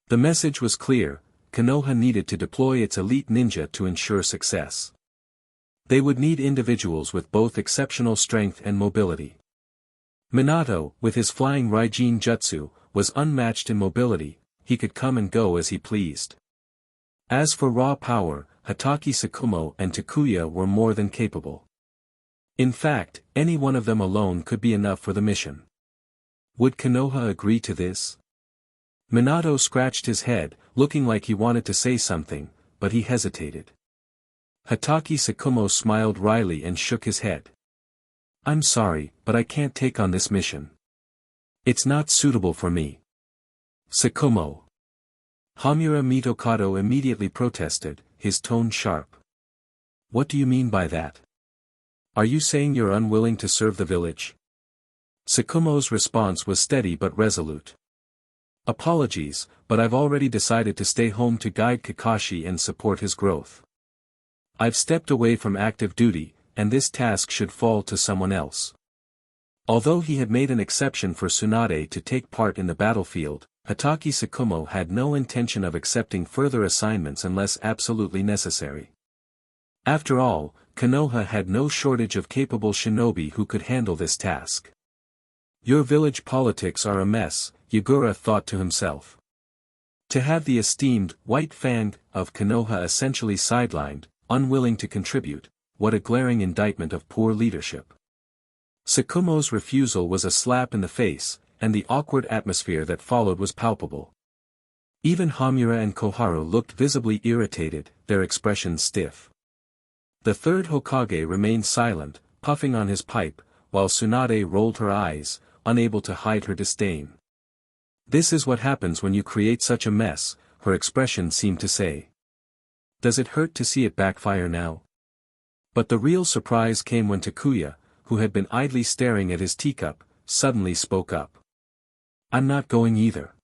The message was clear, Konoha needed to deploy its elite ninja to ensure success. They would need individuals with both exceptional strength and mobility. Minato, with his flying Raijin jutsu, was unmatched in mobility, he could come and go as he pleased. As for raw power, Hatake Tsukumo and Takuya were more than capable. In fact, any one of them alone could be enough for the mission. Would Konoha agree to this? Minato scratched his head, looking like he wanted to say something, but he hesitated. Hatake Tsukumo smiled wryly and shook his head. I'm sorry, but I can't take on this mission. It's not suitable for me. Tsukumo. Hamura Mitokado immediately protested, his tone sharp. What do you mean by that? Are you saying you're unwilling to serve the village? Tsukumo's response was steady but resolute. Apologies, but I've already decided to stay home to guide Kakashi and support his growth. I've stepped away from active duty, and this task should fall to someone else. Although he had made an exception for Tsunade to take part in the battlefield, Hatake Tsukumo had no intention of accepting further assignments unless absolutely necessary. After all, Konoha had no shortage of capable shinobi who could handle this task. Your village politics are a mess, Yagura thought to himself. To have the esteemed White Fang of Konoha essentially sidelined, unwilling to contribute, what a glaring indictment of poor leadership. Tsukumo's refusal was a slap in the face, and the awkward atmosphere that followed was palpable. Even Hamura and Koharu looked visibly irritated, their expressions stiff. The third Hokage remained silent, puffing on his pipe, while Tsunade rolled her eyes, unable to hide her disdain. This is what happens when you create such a mess, her expression seemed to say. Does it hurt to see it backfire now? But the real surprise came when Takuya, who had been idly staring at his teacup, suddenly spoke up. I'm not going either.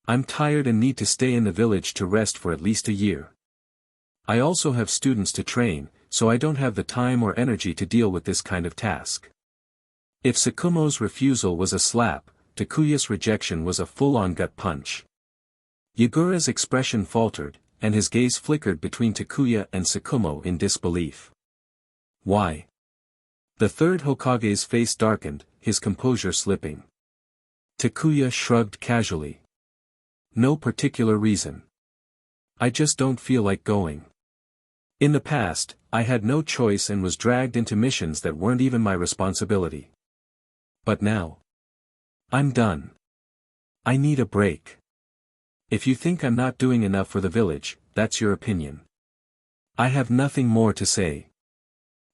I'm tired and need to stay in the village to rest for at least a year. I also have students to train, so I don't have the time or energy to deal with this kind of task. If Tsukumo's refusal was a slap, Takuya's rejection was a full-on gut punch. Yagura's expression faltered, and his gaze flickered between Takuya and Tsukumo in disbelief. Why? The third Hokage's face darkened, his composure slipping. Takuya shrugged casually. No particular reason. I just don't feel like going. In the past, I had no choice and was dragged into missions that weren't even my responsibility. But now, I'm done. I need a break. If you think I'm not doing enough for the village, that's your opinion. I have nothing more to say.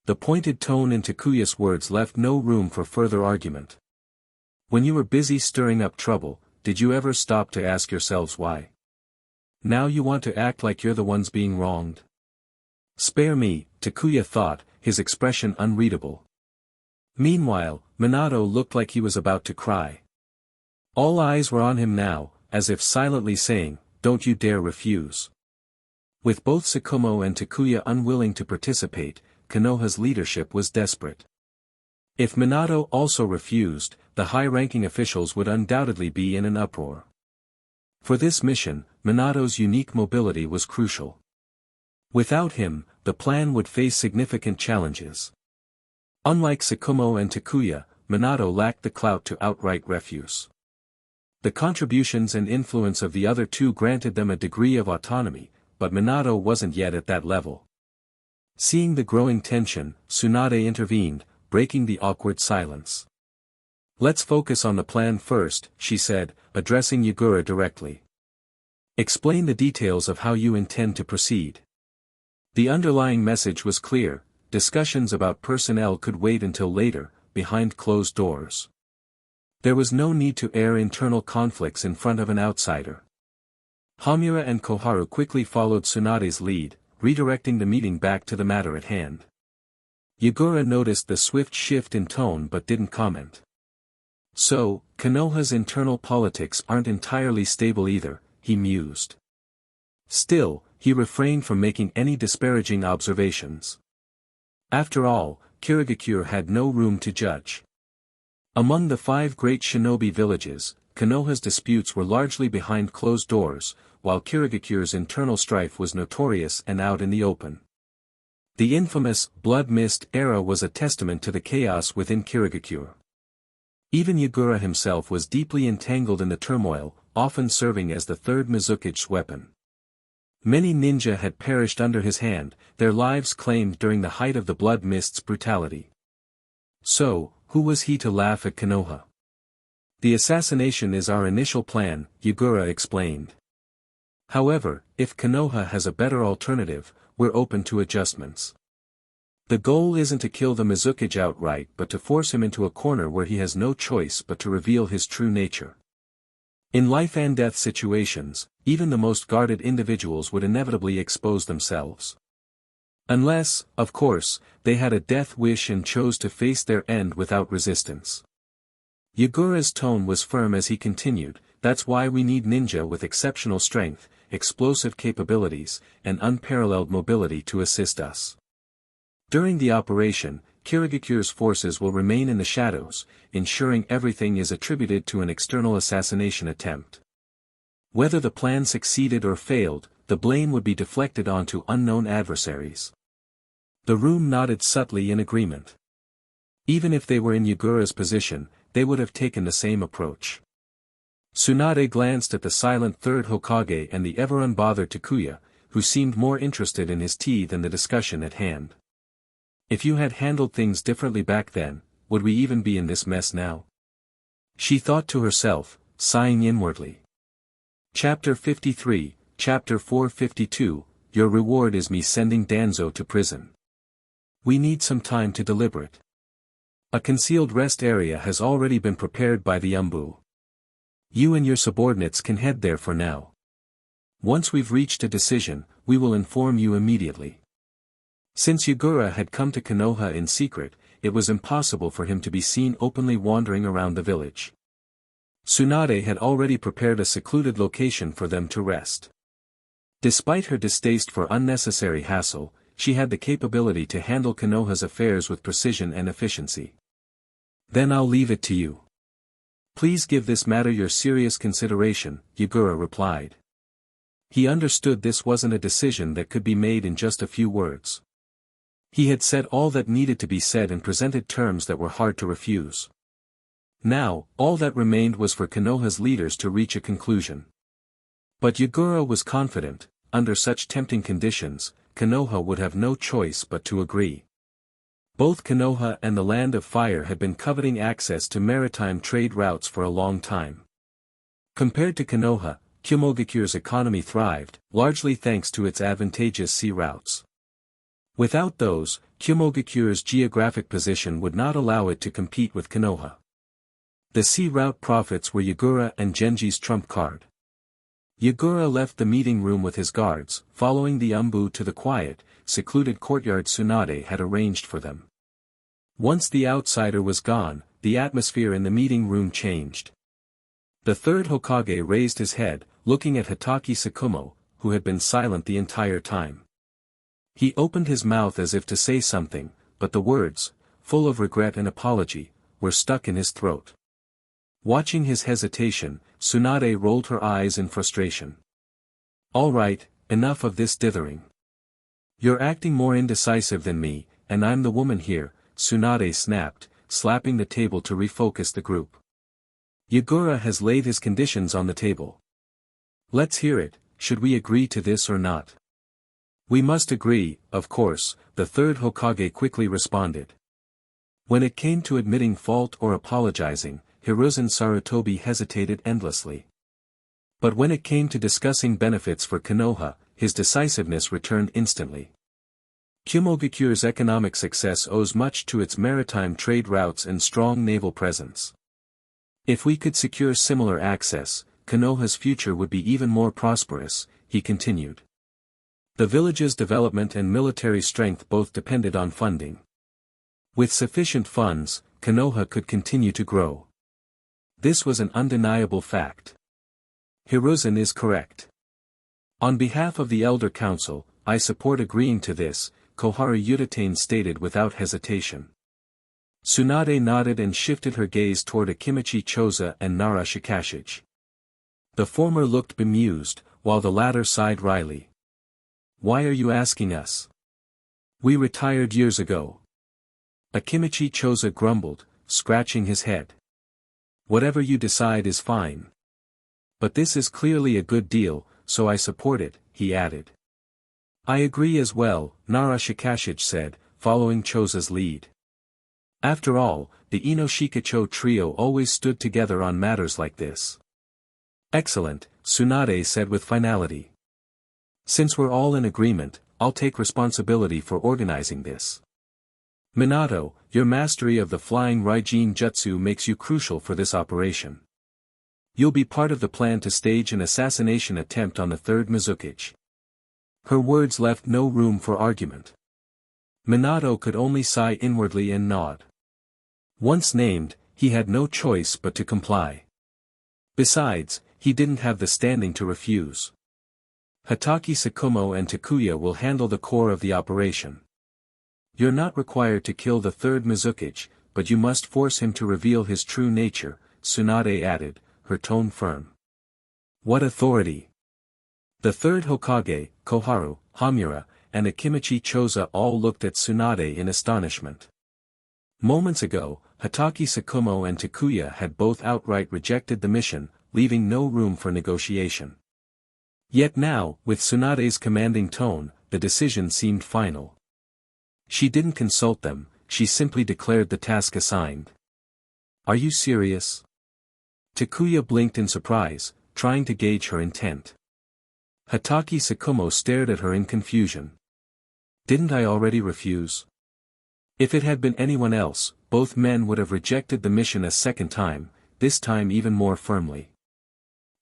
The pointed tone in Takuya's words left no room for further argument. When you were busy stirring up trouble, did you ever stop to ask yourselves why? Now you want to act like you're the ones being wronged. Spare me, Takuya thought, his expression unreadable. Meanwhile, Minato looked like he was about to cry. All eyes were on him now, as if silently saying, don't you dare refuse. With both Tsukumo and Takuya unwilling to participate, Konoha's leadership was desperate. If Minato also refused, the high-ranking officials would undoubtedly be in an uproar. For this mission, Minato's unique mobility was crucial. Without him, the plan would face significant challenges. Unlike Tsukumo and Takuya, Minato lacked the clout to outright refuse. The contributions and influence of the other two granted them a degree of autonomy, but Minato wasn't yet at that level. Seeing the growing tension, Tsunade intervened, breaking the awkward silence. Let's focus on the plan first, she said, addressing Yagura directly. Explain the details of how you intend to proceed. The underlying message was clear, discussions about personnel could wait until later, behind closed doors. There was no need to air internal conflicts in front of an outsider. Hamura and Koharu quickly followed Tsunade's lead, redirecting the meeting back to the matter at hand. Yagura noticed the swift shift in tone but didn't comment. So, Konoha's internal politics aren't entirely stable either, he mused. Still, he refrained from making any disparaging observations. After all, Kirigakure had no room to judge. Among the 5 great shinobi villages, Konoha's disputes were largely behind closed doors, while Kirigakure's internal strife was notorious and out in the open. The infamous Blood Mist era was a testament to the chaos within Kirigakure. Even Yagura himself was deeply entangled in the turmoil, often serving as the third Mizuki's weapon. Many ninja had perished under his hand, their lives claimed during the height of the Blood Mist's brutality. So, who was he to laugh at Konoha? The assassination is our initial plan, Yagura explained. However, if Konoha has a better alternative, we're open to adjustments. The goal isn't to kill the Mizuki outright but to force him into a corner where he has no choice but to reveal his true nature. In life and death situations, even the most guarded individuals would inevitably expose themselves. Unless, of course, they had a death wish and chose to face their end without resistance. Yagura's tone was firm as he continued, that's why we need ninja with exceptional strength, explosive capabilities, and unparalleled mobility to assist us. During the operation, Kirigakure's forces will remain in the shadows, ensuring everything is attributed to an external assassination attempt. Whether the plan succeeded or failed, the blame would be deflected onto unknown adversaries. The room nodded subtly in agreement. Even if they were in Yagura's position, they would have taken the same approach. Tsunade glanced at the silent third Hokage and the ever-unbothered Takuya, who seemed more interested in his tea than the discussion at hand. If you had handled things differently back then, would we even be in this mess now? She thought to herself, sighing inwardly. Chapter 53, Chapter 452, Your reward is me sending Danzo to prison. We need some time to deliberate. A concealed rest area has already been prepared by the Umbu. You and your subordinates can head there for now. Once we've reached a decision, we will inform you immediately. Since Yagura had come to Konoha in secret, it was impossible for him to be seen openly wandering around the village. Tsunade had already prepared a secluded location for them to rest. Despite her distaste for unnecessary hassle, she had the capability to handle Konoha's affairs with precision and efficiency. Then I'll leave it to you. Please give this matter your serious consideration, Yagura replied. He understood this wasn't a decision that could be made in just a few words. He had said all that needed to be said and presented terms that were hard to refuse. Now, all that remained was for Konoha's leaders to reach a conclusion. But Yagura was confident, under such tempting conditions, Konoha would have no choice but to agree. Both Konoha and the Land of Fire had been coveting access to maritime trade routes for a long time. Compared to Konoha, Kyomogakure's economy thrived, largely thanks to its advantageous sea routes. Without those, Kyomogakure's geographic position would not allow it to compete with Konoha. The sea route profits were Yagura and Genji's trump card. Yagura left the meeting room with his guards, following the Umbu to the quiet, secluded courtyard Tsunade had arranged for them. Once the outsider was gone, the atmosphere in the meeting room changed. The third Hokage raised his head, looking at Hitaki Tsukumo, who had been silent the entire time. He opened his mouth as if to say something, but the words, full of regret and apology, were stuck in his throat. Watching his hesitation, Tsunade rolled her eyes in frustration. All right, enough of this dithering. You're acting more indecisive than me, and I'm the woman here, Tsunade snapped, slapping the table to refocus the group. Yagura has laid his conditions on the table. Let's hear it, should we agree to this or not? We must agree, of course, the third Hokage quickly responded. When it came to admitting fault or apologizing, Hiruzen Sarutobi hesitated endlessly. But when it came to discussing benefits for Konoha, his decisiveness returned instantly. Kyomogakure's economic success owes much to its maritime trade routes and strong naval presence. If we could secure similar access, Konoha's future would be even more prosperous, he continued. The village's development and military strength both depended on funding. With sufficient funds, Konoha could continue to grow. This was an undeniable fact. Hiruzen is correct. On behalf of the Elder Council, I support agreeing to this, Koharu Yutane stated without hesitation. Tsunade nodded and shifted her gaze toward Akimichi Choza and Nara Shikashige. The former looked bemused, while the latter sighed wryly. Why are you asking us? We retired years ago. Akimichi Choza grumbled, scratching his head. Whatever you decide is fine. But this is clearly a good deal, so I support it, he added. I agree as well, Nara Shikashige said, following Choza's lead. After all, the Inoshikacho trio always stood together on matters like this. Excellent, Tsunade said with finality. Since we're all in agreement, I'll take responsibility for organizing this. Minato, your mastery of the flying Raijin Jutsu makes you crucial for this operation. You'll be part of the plan to stage an assassination attempt on the third Mizukage. Her words left no room for argument. Minato could only sigh inwardly and nod. Once named, he had no choice but to comply. Besides, he didn't have the standing to refuse. Hatake Tsukumo and Takuya will handle the core of the operation. You're not required to kill the third Mizukage, but you must force him to reveal his true nature, Tsunade added, her tone firm. What authority? The third Hokage, Koharu, Hamura, and Akimichi Choza all looked at Tsunade in astonishment. Moments ago, Hatake Tsukumo and Takuya had both outright rejected the mission, leaving no room for negotiation. Yet now, with Tsunade's commanding tone, the decision seemed final. She didn't consult them, she simply declared the task assigned. Are you serious? Takuya blinked in surprise, trying to gauge her intent. Hatake Tsukumo stared at her in confusion. Didn't I already refuse? If it had been anyone else, both men would have rejected the mission a second time, this time even more firmly.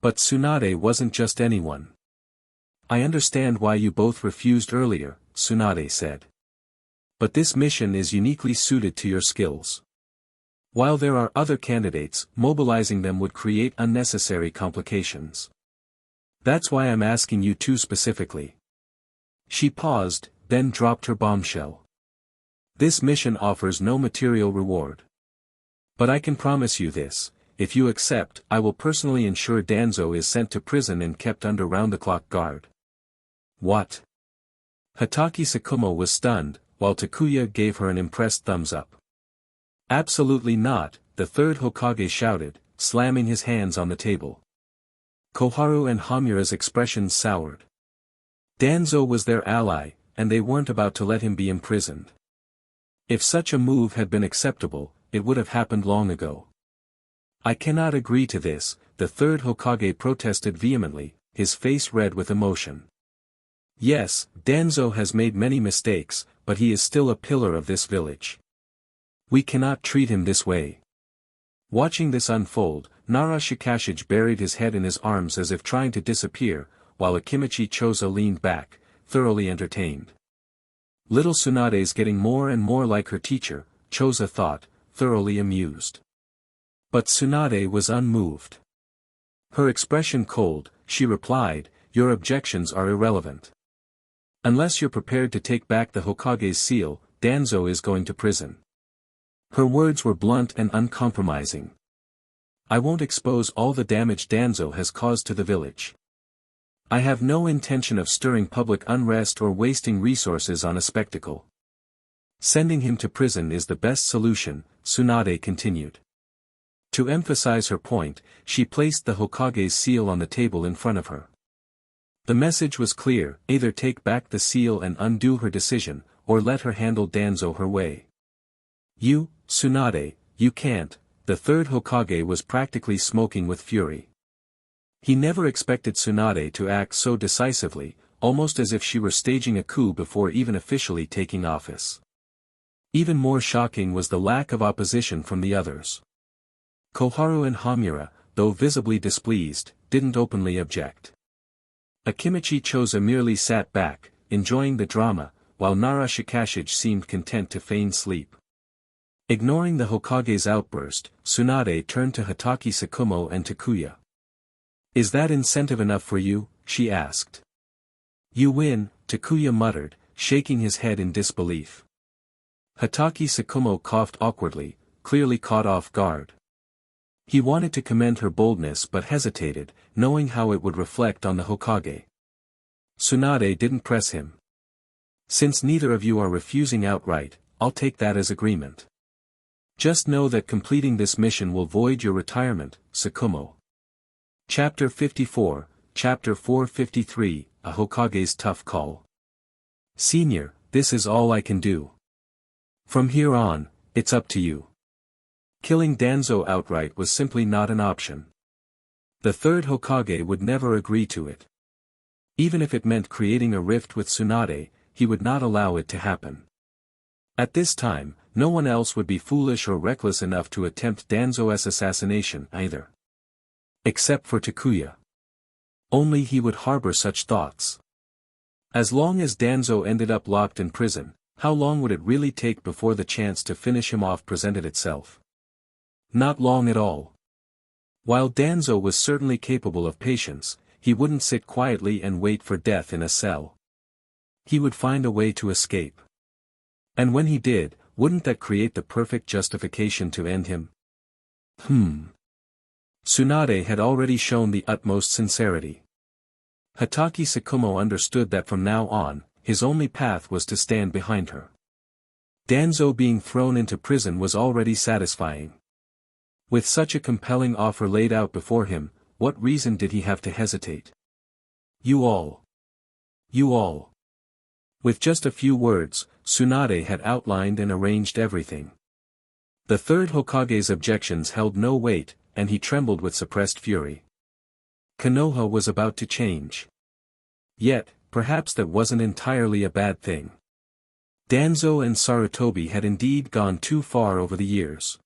But Tsunade wasn't just anyone. I understand why you both refused earlier, Tsunade said. But this mission is uniquely suited to your skills. While there are other candidates, mobilizing them would create unnecessary complications. That's why I'm asking you two specifically. She paused, then dropped her bombshell. This mission offers no material reward. But I can promise you this, if you accept, I will personally ensure Danzo is sent to prison and kept under round-the-clock guard. What? Hatake Tsukumo was stunned, while Takuya gave her an impressed thumbs up. Absolutely not, the third Hokage shouted, slamming his hands on the table. Koharu and Hamura's expressions soured. Danzo was their ally, and they weren't about to let him be imprisoned. If such a move had been acceptable, it would have happened long ago. I cannot agree to this, the third Hokage protested vehemently, his face red with emotion. Yes, Danzo has made many mistakes, but he is still a pillar of this village. We cannot treat him this way. Watching this unfold, Nara Shikashige buried his head in his arms as if trying to disappear, while Akimichi Choza leaned back, thoroughly entertained. Little Tsunade's getting more and more like her teacher, Choza thought, thoroughly amused. But Tsunade was unmoved. Her expression cold, she replied, your objections are irrelevant. Unless you're prepared to take back the Hokage's seal, Danzo is going to prison. Her words were blunt and uncompromising. I won't expose all the damage Danzo has caused to the village. I have no intention of stirring public unrest or wasting resources on a spectacle. Sending him to prison is the best solution, Tsunade continued. To emphasize her point, she placed the Hokage's seal on the table in front of her. The message was clear, either take back the seal and undo her decision, or let her handle Danzo her way. You, Tsunade, you can't, the third Hokage was practically smoking with fury. He never expected Tsunade to act so decisively, almost as if she were staging a coup before even officially taking office. Even more shocking was the lack of opposition from the others. Koharu and Hamura, though visibly displeased, didn't openly object. Akimichi Choza merely sat back, enjoying the drama, while Nara Shikashige seemed content to feign sleep. Ignoring the Hokage's outburst, Tsunade turned to Hatake Tsukumo and Takuya. Is that incentive enough for you? She asked. You win, Takuya muttered, shaking his head in disbelief. Hatake Tsukumo coughed awkwardly, clearly caught off guard. He wanted to commend her boldness but hesitated, knowing how it would reflect on the Hokage. Tsunade didn't press him. Since neither of you are refusing outright, I'll take that as agreement. Just know that completing this mission will void your retirement, Tsukumo. Chapter 54, Chapter 453, A Hokage's Tough Call. Senior, this is all I can do. From here on, it's up to you. Killing Danzo outright was simply not an option. The third Hokage would never agree to it. Even if it meant creating a rift with Tsunade, he would not allow it to happen. At this time, no one else would be foolish or reckless enough to attempt Danzo's assassination either. Except for Takuya. Only he would harbor such thoughts. As long as Danzo ended up locked in prison, how long would it really take before the chance to finish him off presented itself? Not long at all. While Danzo was certainly capable of patience, he wouldn't sit quietly and wait for death in a cell. He would find a way to escape. And when he did, wouldn't that create the perfect justification to end him? Tsunade had already shown the utmost sincerity. Hatake Tsukumo understood that from now on, his only path was to stand behind her. Danzo being thrown into prison was already satisfying. With such a compelling offer laid out before him, what reason did he have to hesitate? You all. With just a few words, Tsunade had outlined and arranged everything. The third Hokage's objections held no weight, and he trembled with suppressed fury. Konoha was about to change. Yet, perhaps that wasn't entirely a bad thing. Danzo and Sarutobi had indeed gone too far over the years.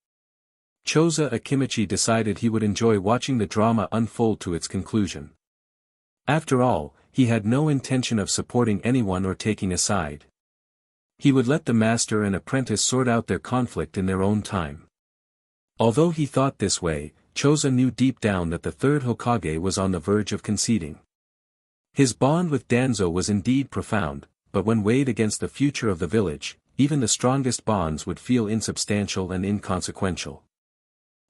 Choza Akimichi decided he would enjoy watching the drama unfold to its conclusion. After all, he had no intention of supporting anyone or taking a side. He would let the master and apprentice sort out their conflict in their own time. Although he thought this way, Choza knew deep down that the third Hokage was on the verge of conceding. His bond with Danzo was indeed profound, but when weighed against the future of the village, even the strongest bonds would feel insubstantial and inconsequential.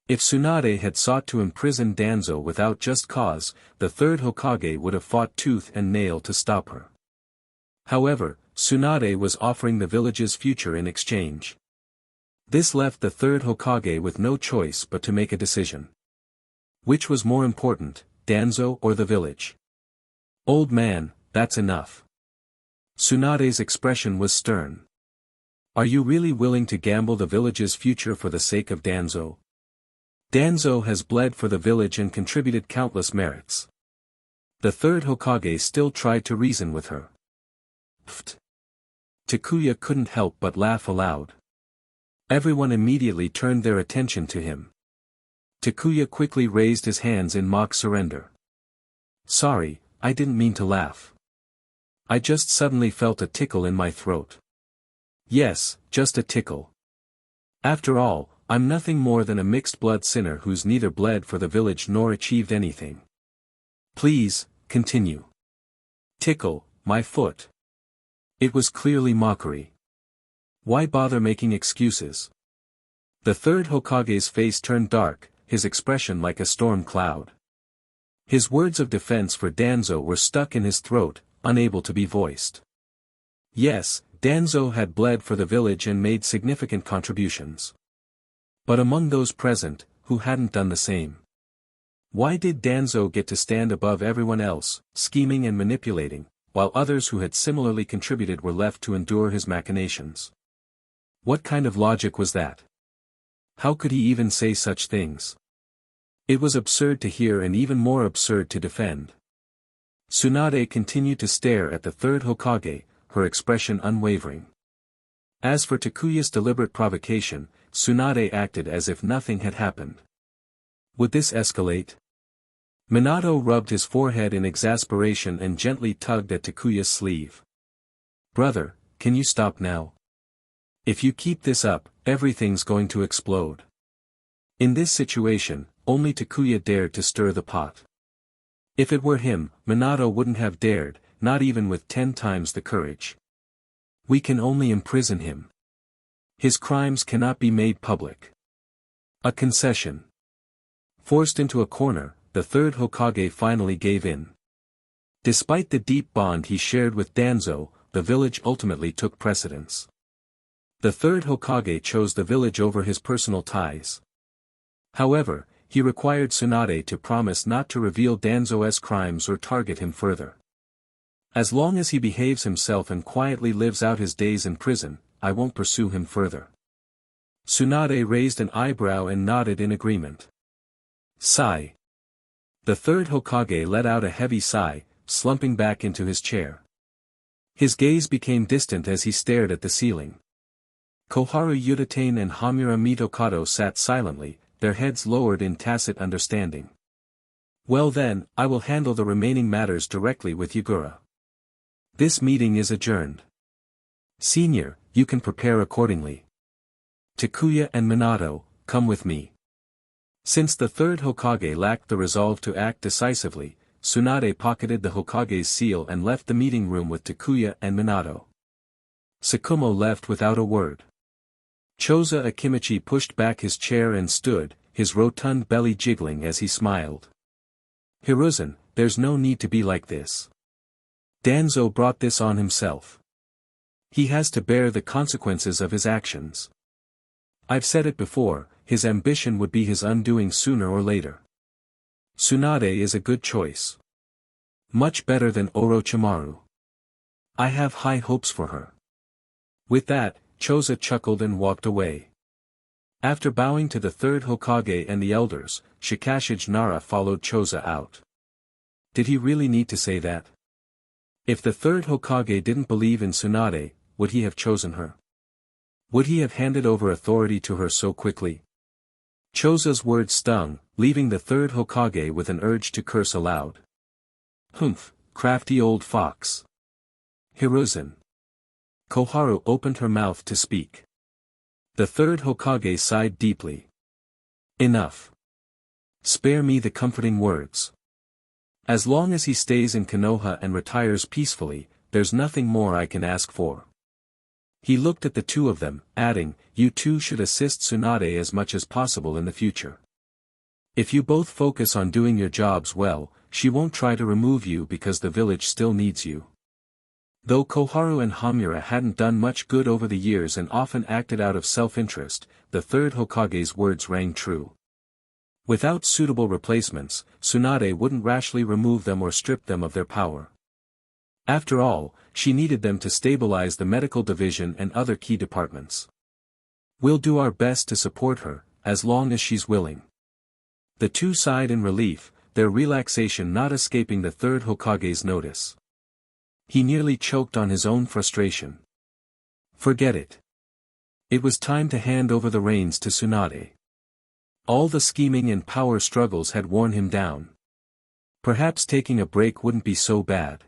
If Tsunade had sought to imprison Danzo without just cause, the third Hokage would have fought tooth and nail to stop her. However, Tsunade was offering the village's future in exchange. This left the third Hokage with no choice but to make a decision. Which was more important, Danzo or the village? Old man, that's enough. Tsunade's expression was stern. Are you really willing to gamble the village's future for the sake of Danzo? Danzo has bled for the village and contributed countless merits. The third Hokage still tried to reason with her. Pfft. Takuya couldn't help but laugh aloud. Everyone immediately turned their attention to him. Takuya quickly raised his hands in mock surrender. Sorry, I didn't mean to laugh. I just suddenly felt a tickle in my throat. Yes, just a tickle. After all, I'm nothing more than a mixed-blood sinner who's neither bled for the village nor achieved anything. Please, continue. Tickle, my foot. It was clearly mockery. Why bother making excuses? The third Hokage's face turned dark, his expression like a storm cloud. His words of defense for Danzo were stuck in his throat, unable to be voiced. Yes, Danzo had bled for the village and made significant contributions. But among those present, who hadn't done the same? Why did Danzo get to stand above everyone else, scheming and manipulating, while others who had similarly contributed were left to endure his machinations? What kind of logic was that? How could he even say such things? It was absurd to hear and even more absurd to defend. Tsunade continued to stare at the third Hokage, her expression unwavering. As for Takuya's deliberate provocation, Tsunade acted as if nothing had happened. Would this escalate? Minato rubbed his forehead in exasperation and gently tugged at Takuya's sleeve. Brother, can you stop now? If you keep this up, everything's going to explode. In this situation, only Takuya dared to stir the pot. If it were him, Minato wouldn't have dared, not even with 10 times the courage. We can only imprison him. His crimes cannot be made public. A concession. Forced into a corner, the third Hokage finally gave in. Despite the deep bond he shared with Danzo, the village ultimately took precedence. The third Hokage chose the village over his personal ties. However, he required Tsunade to promise not to reveal Danzo's crimes or target him further. As long as he behaves himself and quietly lives out his days in prison, I won't pursue him further. Tsunade raised an eyebrow and nodded in agreement. Sigh. The third Hokage let out a heavy sigh, slumping back into his chair. His gaze became distant as he stared at the ceiling. Koharu Yutane and Hamura Mitokado sat silently, their heads lowered in tacit understanding. Well then, I will handle the remaining matters directly with Yagura. This meeting is adjourned. Senior, you can prepare accordingly. Takuya and Minato, come with me. Since the third Hokage lacked the resolve to act decisively, Tsunade pocketed the Hokage's seal and left the meeting room with Takuya and Minato. Tsukumo left without a word. Choza Akimichi pushed back his chair and stood, his rotund belly jiggling as he smiled. Hiruzen, there's no need to be like this. Danzo brought this on himself. He has to bear the consequences of his actions. I've said it before, his ambition would be his undoing sooner or later. Tsunade is a good choice. Much better than Orochimaru. I have high hopes for her. With that, Choza chuckled and walked away. After bowing to the third Hokage and the elders, Shikashige Nara followed Choza out. Did he really need to say that? If the third Hokage didn't believe in Tsunade, would he have chosen her? Would he have handed over authority to her so quickly? Choza's words stung, leaving the third Hokage with an urge to curse aloud. Humph, crafty old fox. Hiruzen. Koharu opened her mouth to speak. The third Hokage sighed deeply. Enough. Spare me the comforting words. As long as he stays in Konoha and retires peacefully, there's nothing more I can ask for. He looked at the two of them, adding, you two should assist Tsunade as much as possible in the future. If you both focus on doing your jobs well, she won't try to remove you because the village still needs you. Though Koharu and Hamura hadn't done much good over the years and often acted out of self-interest, the third Hokage's words rang true. Without suitable replacements, Tsunade wouldn't rashly remove them or strip them of their power. After all, she needed them to stabilize the medical division and other key departments. We'll do our best to support her, as long as she's willing. The two sighed in relief, their relaxation not escaping the third Hokage's notice. He nearly choked on his own frustration. Forget it. It was time to hand over the reins to Tsunade. All the scheming and power struggles had worn him down. Perhaps taking a break wouldn't be so bad.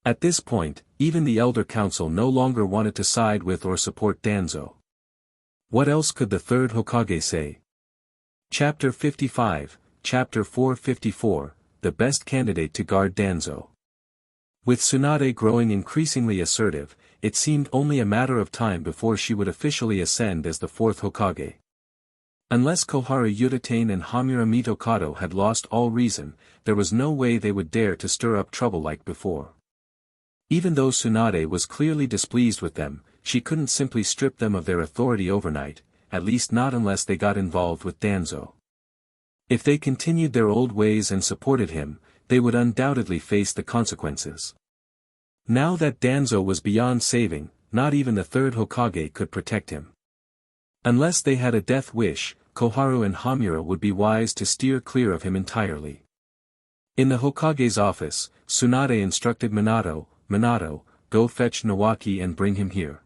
At this point, even the Elder Council no longer wanted to side with or support Danzo. What else could the third Hokage say? Chapter 55, Chapter 454, The Best Candidate to Guard Danzo. With Tsunade growing increasingly assertive, it seemed only a matter of time before she would officially ascend as the fourth Hokage. Unless Koharu Yutane and Hamura Mitokado had lost all reason, there was no way they would dare to stir up trouble like before. Even though Tsunade was clearly displeased with them, she couldn't simply strip them of their authority overnight, at least not unless they got involved with Danzo. If they continued their old ways and supported him, they would undoubtedly face the consequences. Now that Danzo was beyond saving, not even the third Hokage could protect him. Unless they had a death wish, Koharu and Hamura would be wise to steer clear of him entirely. In the Hokage's office, Tsunade instructed Minato, go fetch Nawaki and bring him here.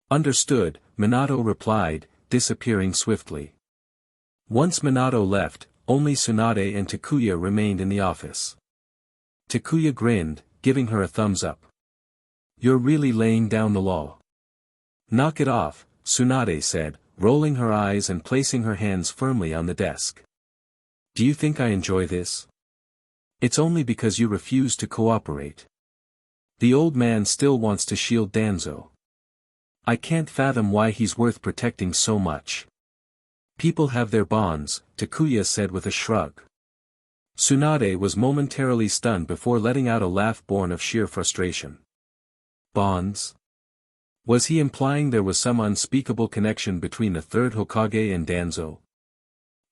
Understood, Minato replied, disappearing swiftly. Once Minato left, only Tsunade and Takuya remained in the office. Takuya grinned, giving her a thumbs up. You're really laying down the law. Knock it off, Tsunade said, rolling her eyes and placing her hands firmly on the desk. Do you think I enjoy this? It's only because you refuse to cooperate. The old man still wants to shield Danzo. I can't fathom why he's worth protecting so much. People have their bonds, Takuya said with a shrug. Tsunade was momentarily stunned before letting out a laugh born of sheer frustration. Bonds? Was he implying there was some unspeakable connection between the third Hokage and Danzo?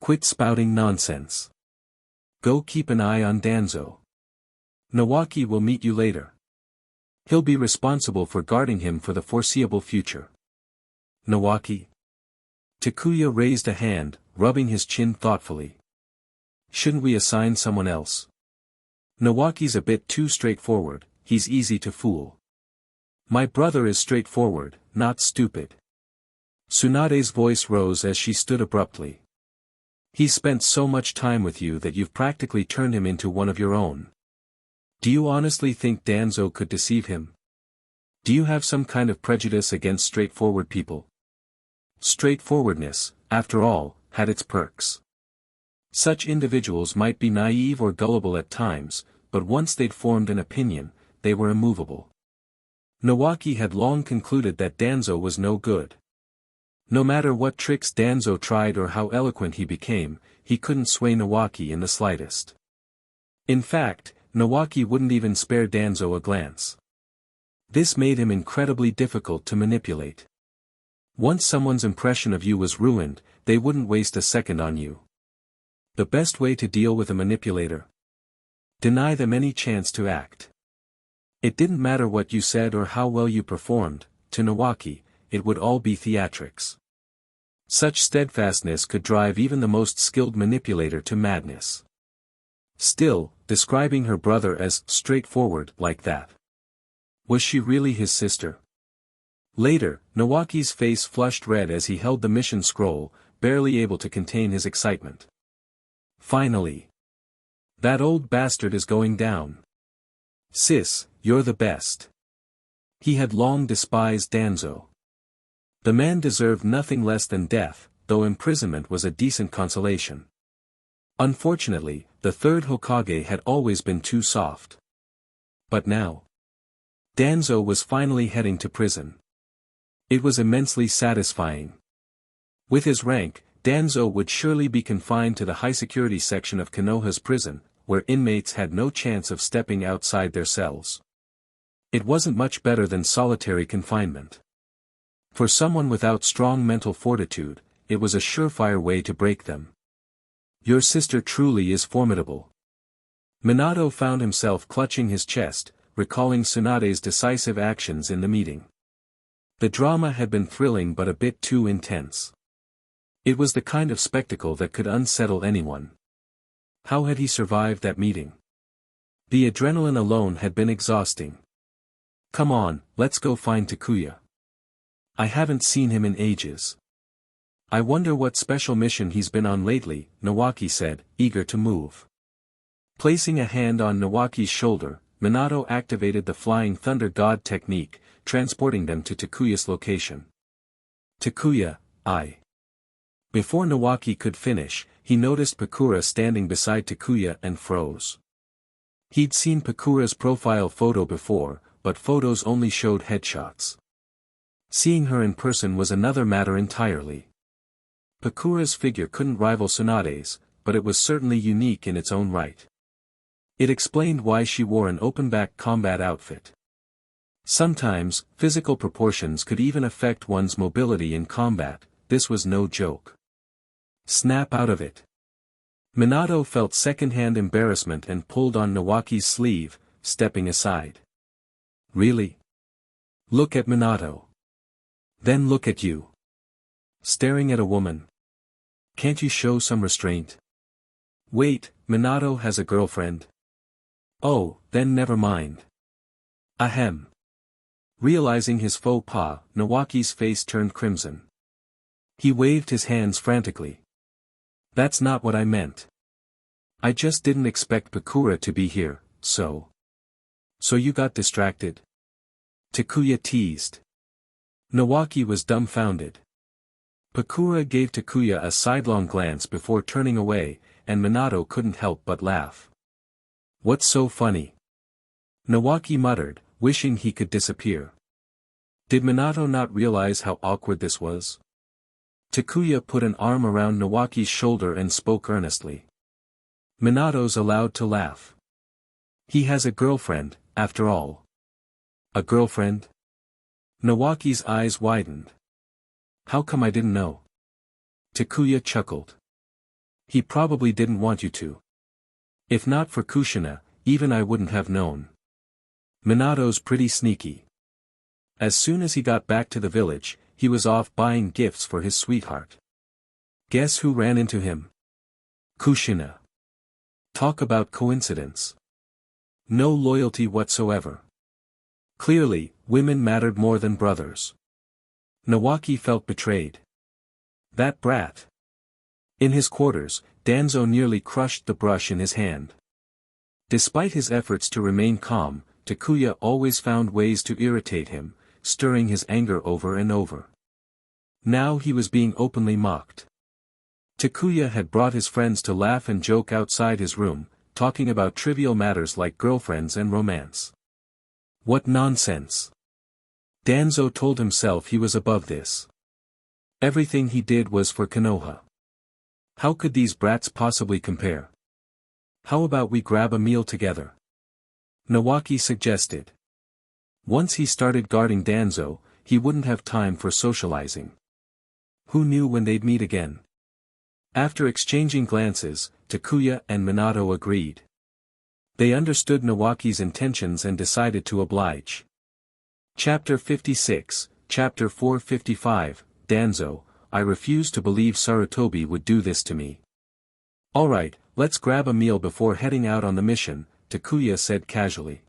Quit spouting nonsense. Go keep an eye on Danzo. Nawaki will meet you later. He'll be responsible for guarding him for the foreseeable future. Nawaki? Takuya raised a hand, rubbing his chin thoughtfully. Shouldn't we assign someone else? Nawaki's a bit too straightforward, he's easy to fool. My brother is straightforward, not stupid. Tsunade's voice rose as she stood abruptly. He's spent so much time with you that you've practically turned him into one of your own. Do you honestly think Danzo could deceive him? Do you have some kind of prejudice against straightforward people? Straightforwardness, after all, had its perks. Such individuals might be naive or gullible at times, but once they'd formed an opinion, they were immovable. Nawaki had long concluded that Danzo was no good. No matter what tricks Danzo tried or how eloquent he became, he couldn't sway Nawaki in the slightest. In fact, Nawaki wouldn't even spare Danzo a glance. This made him incredibly difficult to manipulate. Once someone's impression of you was ruined, they wouldn't waste a second on you. The best way to deal with a manipulator? Deny them any chance to act. It didn't matter what you said or how well you performed, to Nawaki, it would all be theatrics. Such steadfastness could drive even the most skilled manipulator to madness. Still, describing her brother as straightforward like that. Was she really his sister? Later, Nawaki's face flushed red as he held the mission scroll, barely able to contain his excitement. Finally. That old bastard is going down. Sis, you're the best. He had long despised Danzo. The man deserved nothing less than death, though imprisonment was a decent consolation. Unfortunately, the third Hokage had always been too soft. But now, Danzo was finally heading to prison. It was immensely satisfying. With his rank, Danzo would surely be confined to the high-security section of Konoha's prison, where inmates had no chance of stepping outside their cells. It wasn't much better than solitary confinement. For someone without strong mental fortitude, it was a surefire way to break them. Your sister truly is formidable. Minato found himself clutching his chest, recalling Tsunade's decisive actions in the meeting. The drama had been thrilling but a bit too intense. It was the kind of spectacle that could unsettle anyone. How had he survived that meeting? The adrenaline alone had been exhausting. Come on, let's go find Takuya. I haven't seen him in ages. I wonder what special mission he's been on lately, Nawaki said, eager to move. Placing a hand on Nawaki's shoulder, Minato activated the Flying Thunder God technique, transporting them to Takuya's location. Takuya, Before Nawaki could finish, he noticed Pakura standing beside Takuya and froze. He'd seen Pakura's profile photo before, but photos only showed headshots. Seeing her in person was another matter entirely. Pakura's figure couldn't rival Tsunade's, but it was certainly unique in its own right. It explained why she wore an open-back combat outfit. Sometimes, physical proportions could even affect one's mobility in combat. This was no joke. Snap out of it. Minato felt second-hand embarrassment and pulled on Nawaki's sleeve, stepping aside. Really? Look at Minato. Then look at you. Staring at a woman. Can't you show some restraint? Wait, Minato has a girlfriend. Oh, then never mind. Ahem. Realizing his faux pas, Nawaki's face turned crimson. He waved his hands frantically. That's not what I meant. I just didn't expect Pakura to be here, so. So you got distracted? Takuya teased. Nawaki was dumbfounded. Pakura gave Takuya a sidelong glance before turning away, and Minato couldn't help but laugh. What's so funny? Nawaki muttered, wishing he could disappear. Did Minato not realize how awkward this was? Takuya put an arm around Nawaki's shoulder and spoke earnestly. Minato's allowed to laugh. He has a girlfriend, after all. A girlfriend? Nawaki's eyes widened. How come I didn't know? Takuya chuckled. He probably didn't want you to. If not for Kushina, even I wouldn't have known. Minato's pretty sneaky. As soon as he got back to the village, he was off buying gifts for his sweetheart. Guess who ran into him? Kushina. Talk about coincidence. No loyalty whatsoever. Clearly, women mattered more than brothers. Nawaki felt betrayed. That brat. In his quarters, Danzo nearly crushed the brush in his hand. Despite his efforts to remain calm, Takuya always found ways to irritate him, stirring his anger over and over. Now he was being openly mocked. Takuya had brought his friends to laugh and joke outside his room, talking about trivial matters like girlfriends and romance. What nonsense! Danzo told himself he was above this. Everything he did was for Konoha. How could these brats possibly compare? How about we grab a meal together? Nawaki suggested. Once he started guarding Danzo, he wouldn't have time for socializing. Who knew when they'd meet again? After exchanging glances, Takuya and Minato agreed. They understood Nawaki's intentions and decided to oblige. Chapter 56, Chapter 455, Danzo, I refuse to believe Sarutobi would do this to me. Alright, let's grab a meal before heading out on the mission, Takuya said casually.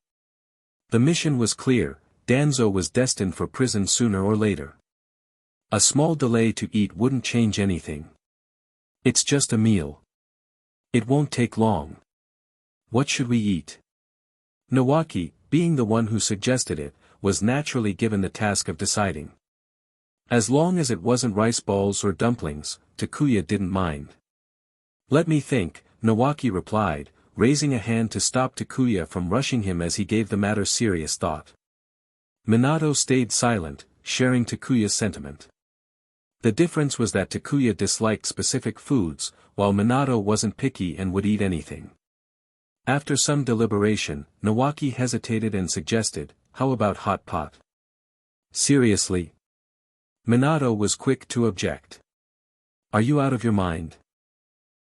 The mission was clear, Danzo was destined for prison sooner or later. A small delay to eat wouldn't change anything. It's just a meal. It won't take long. What should we eat? Nawaki, being the one who suggested it, was naturally given the task of deciding. As long as it wasn't rice balls or dumplings, Takuya didn't mind. Let me think, Nawaki replied, raising a hand to stop Takuya from rushing him as he gave the matter serious thought. Minato stayed silent, sharing Takuya's sentiment. The difference was that Takuya disliked specific foods, while Minato wasn't picky and would eat anything. After some deliberation, Nawaki hesitated and suggested, how about hot pot? Seriously? Minato was quick to object. Are you out of your mind?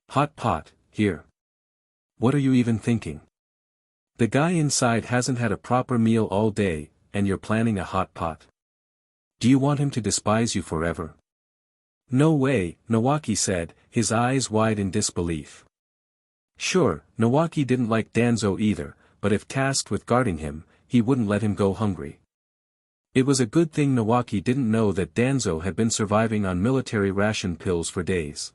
Hot pot, here. What are you even thinking? The guy inside hasn't had a proper meal all day, and you're planning a hot pot. Do you want him to despise you forever? No way, Nawaki said, his eyes wide in disbelief. Sure, Nawaki didn't like Danzo either, but if tasked with guarding him, he wouldn't let him go hungry. It was a good thing Nawaki didn't know that Danzo had been surviving on military ration pills for days.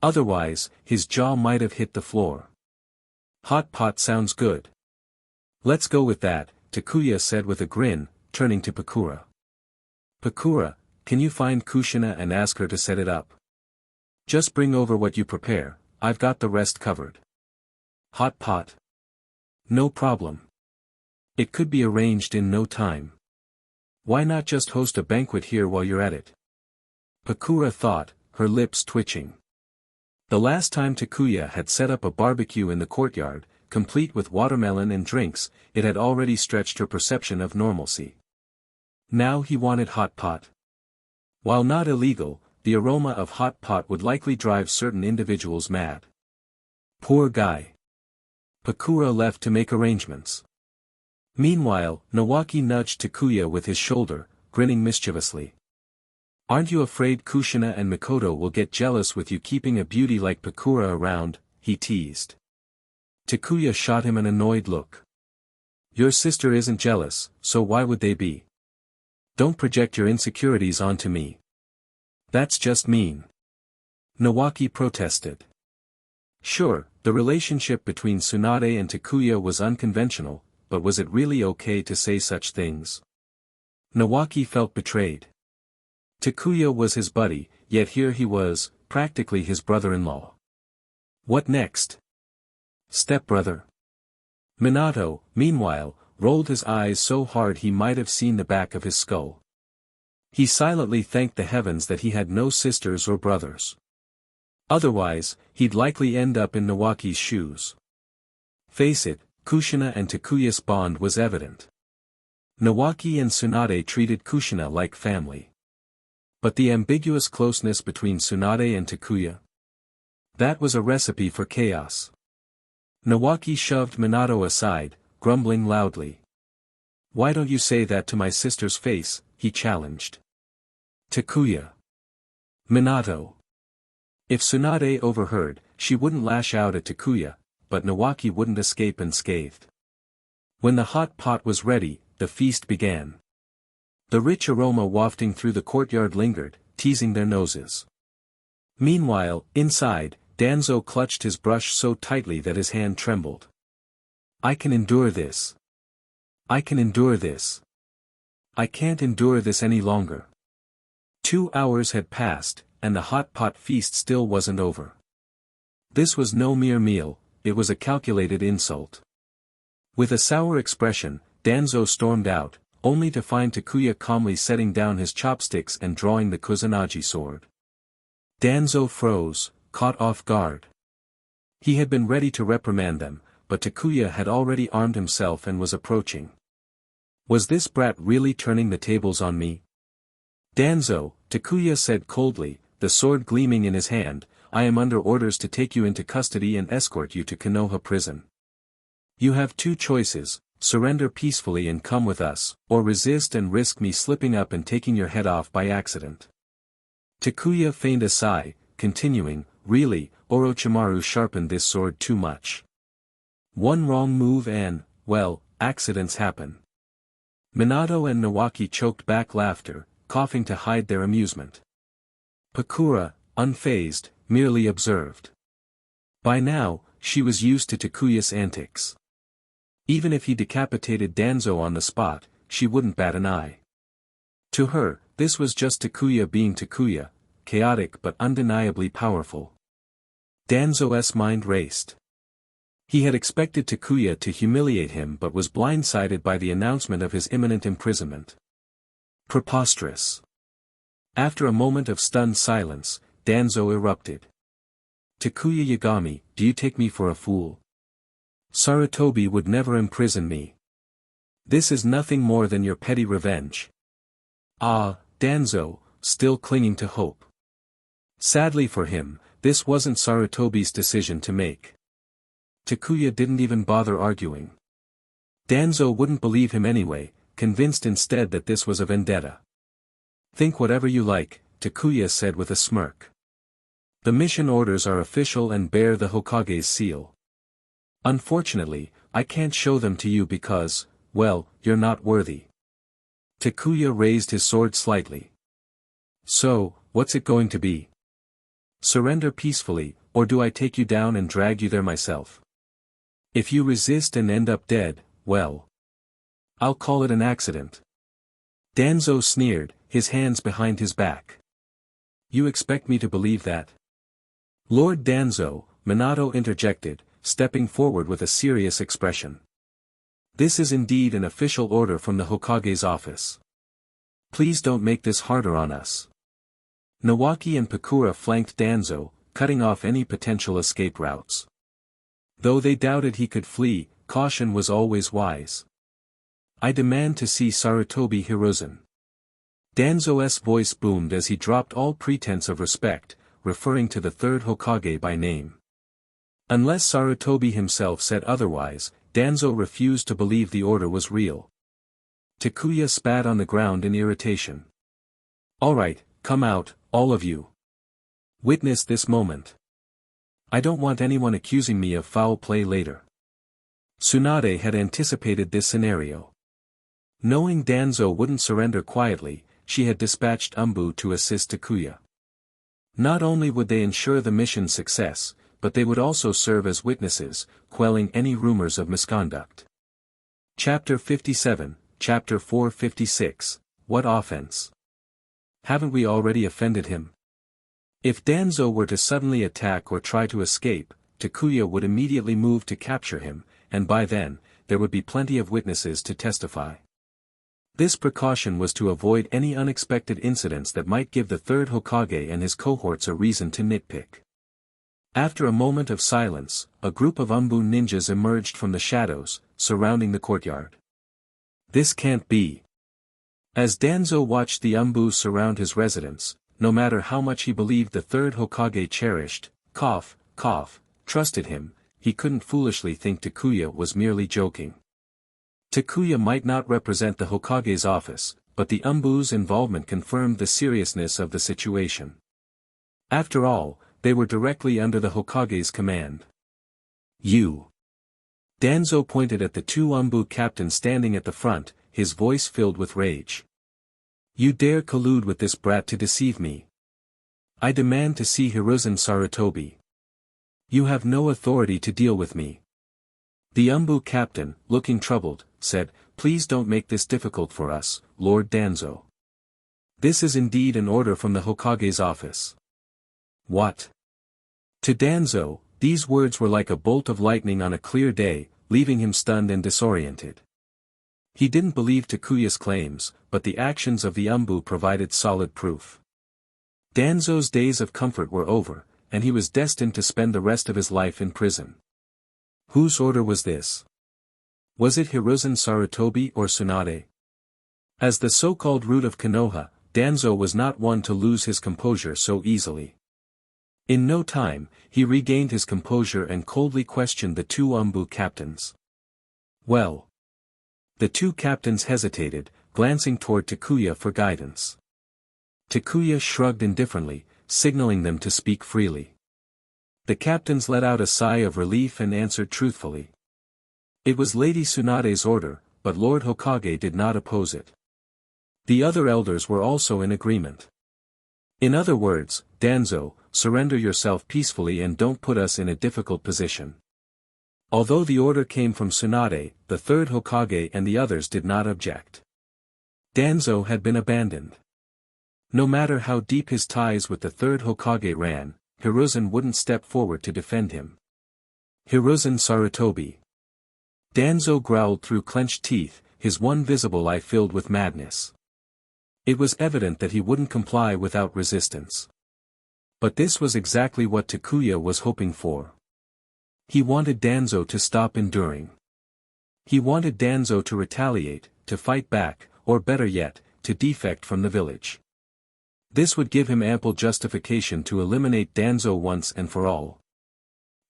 Otherwise, his jaw might have hit the floor. Hot pot sounds good. Let's go with that, Takuya said with a grin, turning to Pakura. Pakura, can you find Kushina and ask her to set it up? Just bring over what you prepare, I've got the rest covered. Hot pot? No problem. It could be arranged in no time. Why not just host a banquet here while you're at it? Pakura thought, her lips twitching. The last time Takuya had set up a barbecue in the courtyard, complete with watermelon and drinks, it had already stretched her perception of normalcy. Now he wanted hot pot. While not illegal, the aroma of hot pot would likely drive certain individuals mad. Poor guy. Pakura left to make arrangements. Meanwhile, Nawaki nudged Takuya with his shoulder, grinning mischievously. Aren't you afraid Kushina and Mikoto will get jealous with you keeping a beauty like Pakura around, he teased. Takuya shot him an annoyed look. Your sister isn't jealous, so why would they be? Don't project your insecurities onto me. That's just mean. Nawaki protested. Sure, the relationship between Tsunade and Takuya was unconventional, but was it really okay to say such things? Nawaki felt betrayed. Takuya was his buddy, yet here he was, practically his brother-in-law. What next? Stepbrother. Minato, meanwhile, rolled his eyes so hard he might have seen the back of his skull. He silently thanked the heavens that he had no sisters or brothers. Otherwise, he'd likely end up in Nawaki's shoes. Face it, Kushina and Takuya's bond was evident. Nawaki and Tsunade treated Kushina like family. But the ambiguous closeness between Tsunade and Takuya? That was a recipe for chaos. Nawaki shoved Minato aside, grumbling loudly. "Why don't you say that to my sister's face?" he challenged. Takuya. Minato. If Tsunade overheard, she wouldn't lash out at Takuya, but Nawaki wouldn't escape unscathed. When the hot pot was ready, the feast began. The rich aroma wafting through the courtyard lingered, teasing their noses. Meanwhile, inside, Danzo clutched his brush so tightly that his hand trembled. "I can endure this. I can endure this. I can't endure this any longer." 2 hours had passed, and the hot pot feast still wasn't over. This was no mere meal, it was a calculated insult. With a sour expression, Danzo stormed out, only to find Takuya calmly setting down his chopsticks and drawing the Kusanagi sword. Danzo froze, caught off guard. He had been ready to reprimand them, but Takuya had already armed himself and was approaching. Was this brat really turning the tables on me? "Danzo," Takuya said coldly, the sword gleaming in his hand, "I am under orders to take you into custody and escort you to Konoha prison. You have 2 choices, surrender peacefully and come with us, or resist and risk me slipping up and taking your head off by accident." Takuya feigned a sigh, continuing, "Really, Orochimaru sharpened this sword too much. One wrong move and, well, accidents happen." Minato and Nawaki choked back laughter, coughing to hide their amusement. Pakura, unfazed, merely observed. By now, she was used to Takuya's antics. Even if he decapitated Danzo on the spot, she wouldn't bat an eye. To her, this was just Takuya being Takuya, chaotic but undeniably powerful. Danzo's mind raced. He had expected Takuya to humiliate him but was blindsided by the announcement of his imminent imprisonment. Preposterous. After a moment of stunned silence, Danzo erupted. "Takuya Yagami, do you take me for a fool? Sarutobi would never imprison me. This is nothing more than your petty revenge." Ah, Danzo, still clinging to hope. Sadly for him, this wasn't Sarutobi's decision to make. Takuya didn't even bother arguing. Danzo wouldn't believe him anyway, convinced instead that this was a vendetta. "Think whatever you like," Takuya said with a smirk. "The mission orders are official and bear the Hokage's seal. Unfortunately, I can't show them to you because, well, you're not worthy." Takuya raised his sword slightly. "So, what's it going to be? Surrender peacefully, or do I take you down and drag you there myself? If you resist and end up dead, well, I'll call it an accident." Danzo sneered, his hands behind his back. "You expect me to believe that?" "Lord Danzo," Minato interjected, stepping forward with a serious expression. "This is indeed an official order from the Hokage's office. Please don't make this harder on us." Nawaki and Pakura flanked Danzo, cutting off any potential escape routes. Though they doubted he could flee, caution was always wise. "I demand to see Sarutobi Hiruzen." Danzo's voice boomed as he dropped all pretense of respect, referring to the 3rd Hokage by name. Unless Sarutobi himself said otherwise, Danzo refused to believe the order was real. Takuya spat on the ground in irritation. "All right, come out, all of you. Witness this moment. I don't want anyone accusing me of foul play later." Tsunade had anticipated this scenario. Knowing Danzo wouldn't surrender quietly, she had dispatched Umbu to assist Takuya. Not only would they ensure the mission's success, but they would also serve as witnesses, quelling any rumors of misconduct. Chapter 57, Chapter 456, What Offense? Haven't we already offended him? If Danzo were to suddenly attack or try to escape, Takuya would immediately move to capture him, and by then, there would be plenty of witnesses to testify. This precaution was to avoid any unexpected incidents that might give the 3rd Hokage and his cohorts a reason to nitpick. After a moment of silence, a group of Umbu ninjas emerged from the shadows, surrounding the courtyard. This can't be. As Danzo watched the Umbu surround his residence, no matter how much he believed the third Hokage cherished, trusted him, he couldn't foolishly think Takuya was merely joking. Takuya might not represent the Hokage's office, but the Umbu's involvement confirmed the seriousness of the situation. After all, they were directly under the Hokage's command. You. Danzo pointed at the two Umbu captains standing at the front, his voice filled with rage. You dare collude with this brat to deceive me. I demand to see Hiruzen Sarutobi. You have no authority to deal with me. The Umbu captain, looking troubled, said, Please don't make this difficult for us, Lord Danzo. This is indeed an order from the Hokage's office. What? To Danzo, these words were like a bolt of lightning on a clear day, leaving him stunned and disoriented. He didn't believe Takuya's claims, but the actions of the Umbu provided solid proof. Danzo's days of comfort were over, and he was destined to spend the rest of his life in prison. Whose order was this? Was it Hiruzen Sarutobi or Tsunade? As the so-called root of Konoha, Danzo was not one to lose his composure so easily. In no time, he regained his composure and coldly questioned the two Umbu captains. Well. The two captains hesitated, glancing toward Takuya for guidance. Takuya shrugged indifferently, signaling them to speak freely. The captains let out a sigh of relief and answered truthfully. It was Lady Tsunade's order, but Lord Hokage did not oppose it. The other elders were also in agreement. In other words, Danzo, surrender yourself peacefully and don't put us in a difficult position. Although the order came from Tsunade, the third Hokage and the others did not object. Danzo had been abandoned. No matter how deep his ties with the third Hokage ran, Hiruzen wouldn't step forward to defend him. Hiruzen Sarutobi. Danzo growled through clenched teeth, his one visible eye filled with madness. It was evident that he wouldn't comply without resistance. But this was exactly what Takuya was hoping for. He wanted Danzo to stop enduring. He wanted Danzo to retaliate, to fight back, or better yet, to defect from the village. This would give him ample justification to eliminate Danzo once and for all.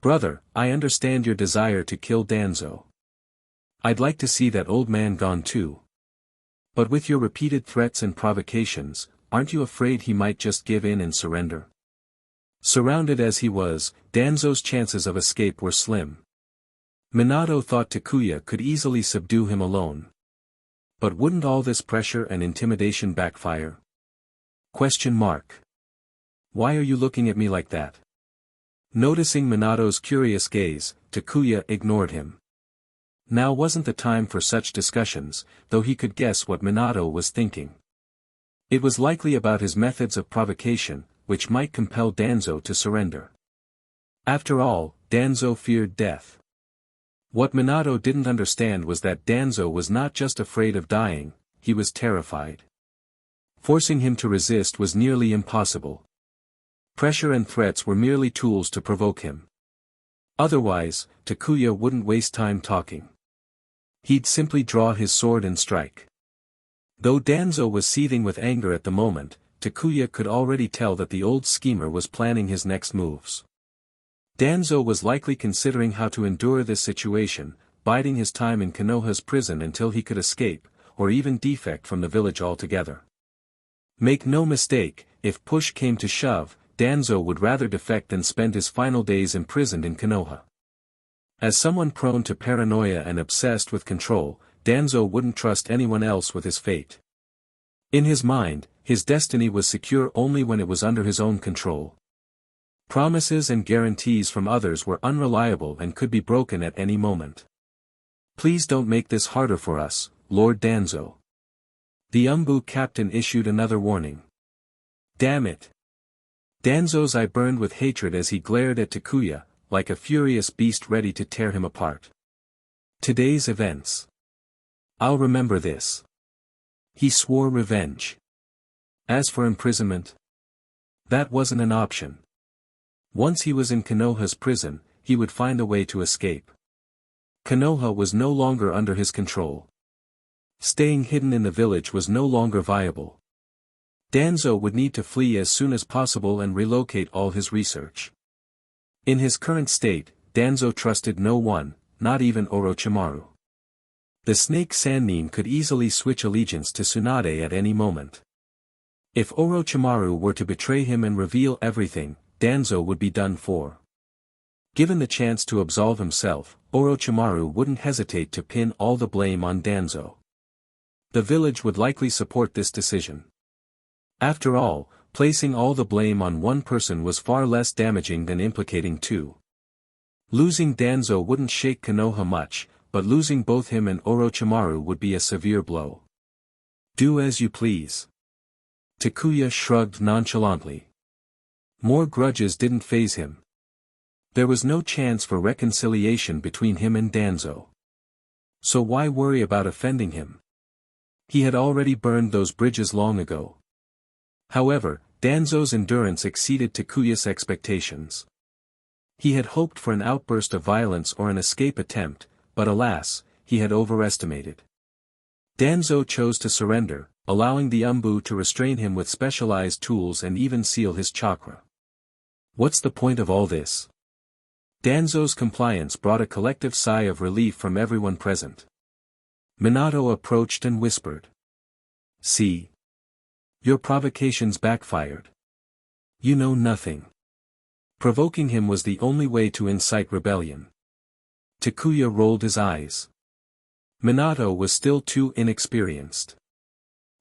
Brother, I understand your desire to kill Danzo. I'd like to see that old man gone too. But with your repeated threats and provocations, aren't you afraid he might just give in and surrender? Surrounded as he was, Danzo's chances of escape were slim. Minato thought Takuya could easily subdue him alone. But wouldn't all this pressure and intimidation backfire? Why are you looking at me like that? Noticing Minato's curious gaze, Takuya ignored him. Now wasn't the time for such discussions, though he could guess what Minato was thinking. It was likely about his methods of provocation, which might compel Danzo to surrender. After all, Danzo feared death. What Minato didn't understand was that Danzo was not just afraid of dying, he was terrified. Forcing him to resist was nearly impossible. Pressure and threats were merely tools to provoke him. Otherwise, Takuya wouldn't waste time talking. He'd simply draw his sword and strike. Though Danzo was seething with anger at the moment, Takuya could already tell that the old schemer was planning his next moves. Danzo was likely considering how to endure this situation, biding his time in Konoha's prison until he could escape, or even defect from the village altogether. Make no mistake, if push came to shove, Danzo would rather defect than spend his final days imprisoned in Konoha. As someone prone to paranoia and obsessed with control, Danzo wouldn't trust anyone else with his fate. In his mind, his destiny was secure only when it was under his own control. Promises and guarantees from others were unreliable and could be broken at any moment. Please don't make this harder for us, Lord Danzo. The Umbu captain issued another warning. Damn it. Danzo's eye burned with hatred as he glared at Takuya, like a furious beast ready to tear him apart. Today's events. I'll remember this. He swore revenge. As for imprisonment, that wasn't an option. Once he was in Konoha's prison, he would find a way to escape. Konoha was no longer under his control. Staying hidden in the village was no longer viable. Danzo would need to flee as soon as possible and relocate all his research. In his current state, Danzo trusted no one, not even Orochimaru. The snake Sannin could easily switch allegiance to Tsunade at any moment. If Orochimaru were to betray him and reveal everything, Danzo would be done for. Given the chance to absolve himself, Orochimaru wouldn't hesitate to pin all the blame on Danzo. The village would likely support this decision. After all, placing all the blame on one person was far less damaging than implicating two. Losing Danzo wouldn't shake Konoha much, but losing both him and Orochimaru would be a severe blow. Do as you please. Takuya shrugged nonchalantly. More grudges didn't faze him. There was no chance for reconciliation between him and Danzo. So why worry about offending him? He had already burned those bridges long ago. However, Danzo's endurance exceeded Takuya's expectations. He had hoped for an outburst of violence or an escape attempt, but alas, he had overestimated. Danzo chose to surrender, allowing the Umbu to restrain him with specialized tools and even seal his chakra. What's the point of all this? Danzo's compliance brought a collective sigh of relief from everyone present. Minato approached and whispered. See? Your provocations backfired. You know nothing. Provoking him was the only way to incite rebellion. Takuya rolled his eyes. Minato was still too inexperienced.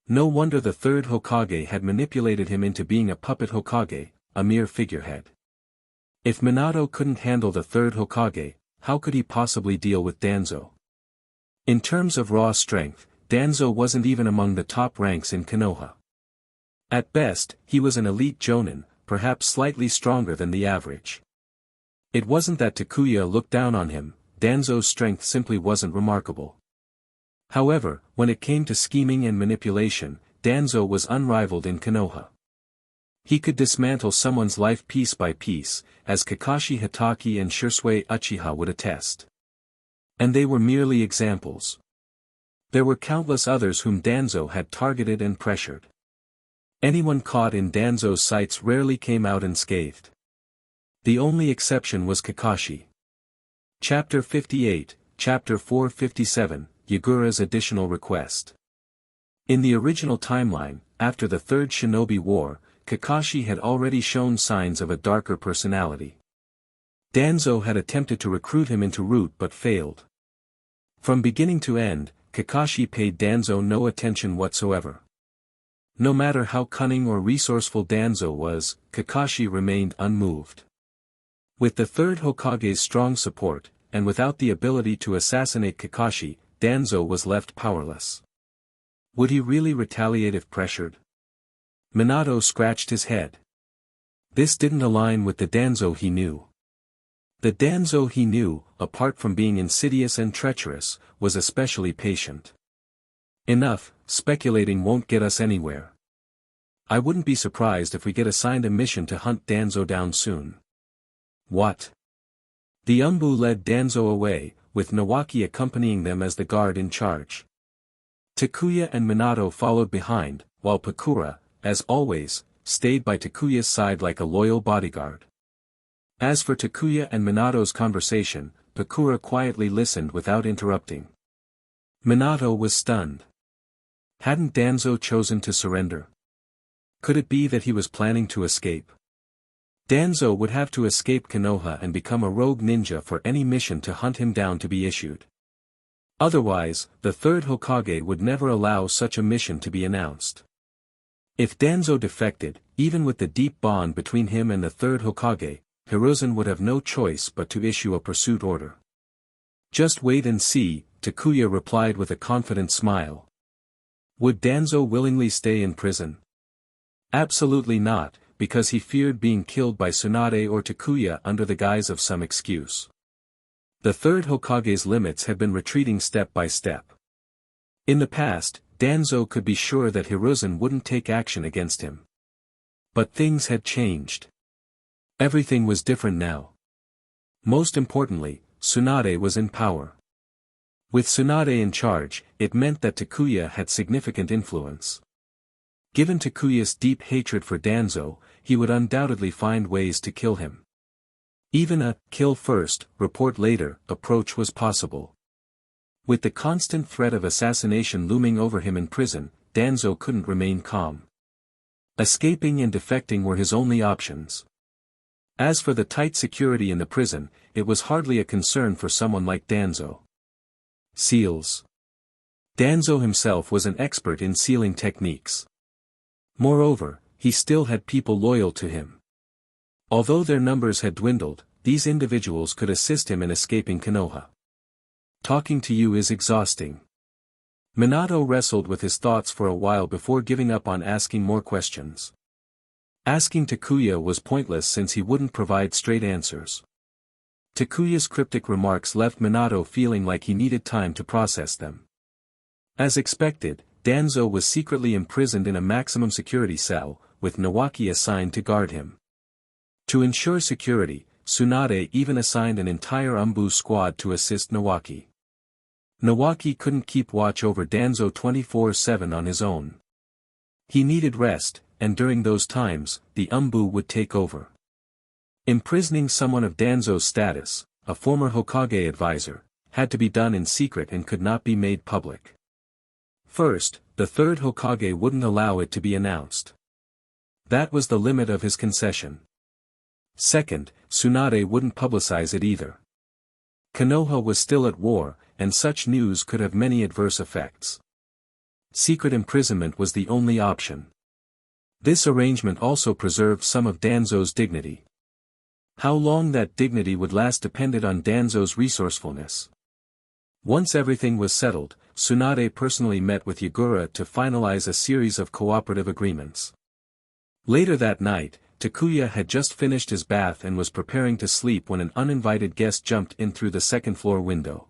No wonder the third Hokage had manipulated him into being a puppet Hokage, a mere figurehead. If Minato couldn't handle the third Hokage, how could he possibly deal with Danzo? In terms of raw strength, Danzo wasn't even among the top ranks in Konoha. At best, he was an elite jonin, perhaps slightly stronger than the average. It wasn't that Takuya looked down on him, Danzo's strength simply wasn't remarkable. However, when it came to scheming and manipulation, Danzo was unrivaled in Konoha. He could dismantle someone's life piece by piece, as Kakashi Hatake and Shisui Uchiha would attest. And they were merely examples. There were countless others whom Danzo had targeted and pressured. Anyone caught in Danzo's sights rarely came out unscathed. The only exception was Kakashi. Chapter 58, Chapter 457, Yagura's Additional Request. In the original timeline, after the Third Shinobi War, Kakashi had already shown signs of a darker personality. Danzo had attempted to recruit him into Root but failed. From beginning to end, Kakashi paid Danzo no attention whatsoever. No matter how cunning or resourceful Danzo was, Kakashi remained unmoved. With the third Hokage's strong support, and without the ability to assassinate Kakashi, Danzo was left powerless. Would he really retaliate if pressured? Minato scratched his head. This didn't align with the Danzo he knew. The Danzo he knew, apart from being insidious and treacherous, was especially patient. Enough, speculating won't get us anywhere. I wouldn't be surprised if we get assigned a mission to hunt Danzo down soon. What? The Umbu led Danzo away, with Nawaki accompanying them as the guard in charge. Takuya and Minato followed behind, while Pakura, as always, stayed by Takuya's side like a loyal bodyguard. As for Takuya and Minato's conversation, Pakura quietly listened without interrupting. Minato was stunned. Hadn't Danzo chosen to surrender? Could it be that he was planning to escape? Danzo would have to escape Konoha and become a rogue ninja for any mission to hunt him down to be issued. Otherwise, the third Hokage would never allow such a mission to be announced. If Danzo defected, even with the deep bond between him and the third Hokage, Hiruzen would have no choice but to issue a pursuit order. Just wait and see, Takuya replied with a confident smile. Would Danzo willingly stay in prison? Absolutely not, because he feared being killed by Tsunade or Takuya under the guise of some excuse. The third Hokage's limits had been retreating step by step. In the past, Danzo could be sure that Hiruzen wouldn't take action against him. But things had changed. Everything was different now. Most importantly, Tsunade was in power. With Tsunade in charge, it meant that Takuya had significant influence. Given Takuya's deep hatred for Danzo, he would undoubtedly find ways to kill him. Even a kill first, report later approach was possible. With the constant threat of assassination looming over him in prison, Danzo couldn't remain calm. Escaping and defecting were his only options. As for the tight security in the prison, it was hardly a concern for someone like Danzo. Seals. Danzo himself was an expert in sealing techniques. Moreover, he still had people loyal to him. Although their numbers had dwindled, these individuals could assist him in escaping Konoha. Talking to you is exhausting. Minato wrestled with his thoughts for a while before giving up on asking more questions. Asking Takuya was pointless since he wouldn't provide straight answers. Takuya's cryptic remarks left Minato feeling like he needed time to process them. As expected, Danzo was secretly imprisoned in a maximum security cell, with Nawaki assigned to guard him. To ensure security, Tsunade even assigned an entire Umbu squad to assist Nawaki. Nawaki couldn't keep watch over Danzo 24/7 on his own. He needed rest, and during those times, the Umbu would take over. Imprisoning someone of Danzo's status, a former Hokage advisor, had to be done in secret and could not be made public. First, the third Hokage wouldn't allow it to be announced. That was the limit of his concession. Second, Tsunade wouldn't publicize it either. Konoha was still at war, and such news could have many adverse effects. Secret imprisonment was the only option. This arrangement also preserved some of Danzo's dignity. How long that dignity would last depended on Danzo's resourcefulness. Once everything was settled, Tsunade personally met with Yagura to finalize a series of cooperative agreements. Later that night, Takuya had just finished his bath and was preparing to sleep when an uninvited guest jumped in through the second-floor window.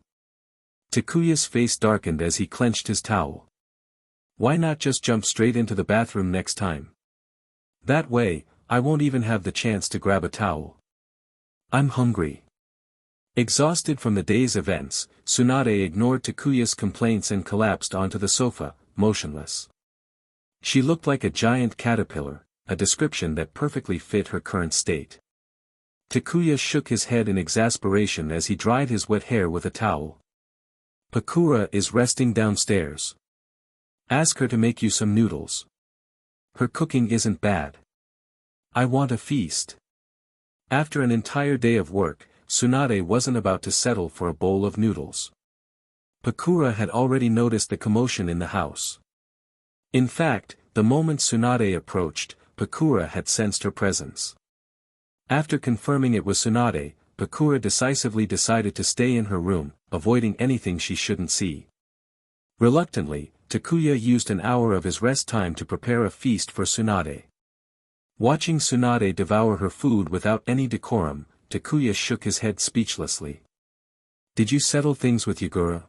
Takuya's face darkened as he clenched his towel. Why not just jump straight into the bathroom next time? That way, I won't even have the chance to grab a towel. I'm hungry. Exhausted from the day's events, Tsunade ignored Takuya's complaints and collapsed onto the sofa, motionless. She looked like a giant caterpillar, a description that perfectly fit her current state. Takuya shook his head in exasperation as he dried his wet hair with a towel. Pakura is resting downstairs. Ask her to make you some noodles. Her cooking isn't bad. I want a feast. After an entire day of work, Tsunade wasn't about to settle for a bowl of noodles. Pakura had already noticed the commotion in the house. In fact, the moment Tsunade approached, Pakura had sensed her presence. After confirming it was Tsunade, Pakura decisively decided to stay in her room, avoiding anything she shouldn't see. Reluctantly, Takuya used an hour of his rest time to prepare a feast for Tsunade. Watching Tsunade devour her food without any decorum, Takuya shook his head speechlessly. Did you settle things with Yagura?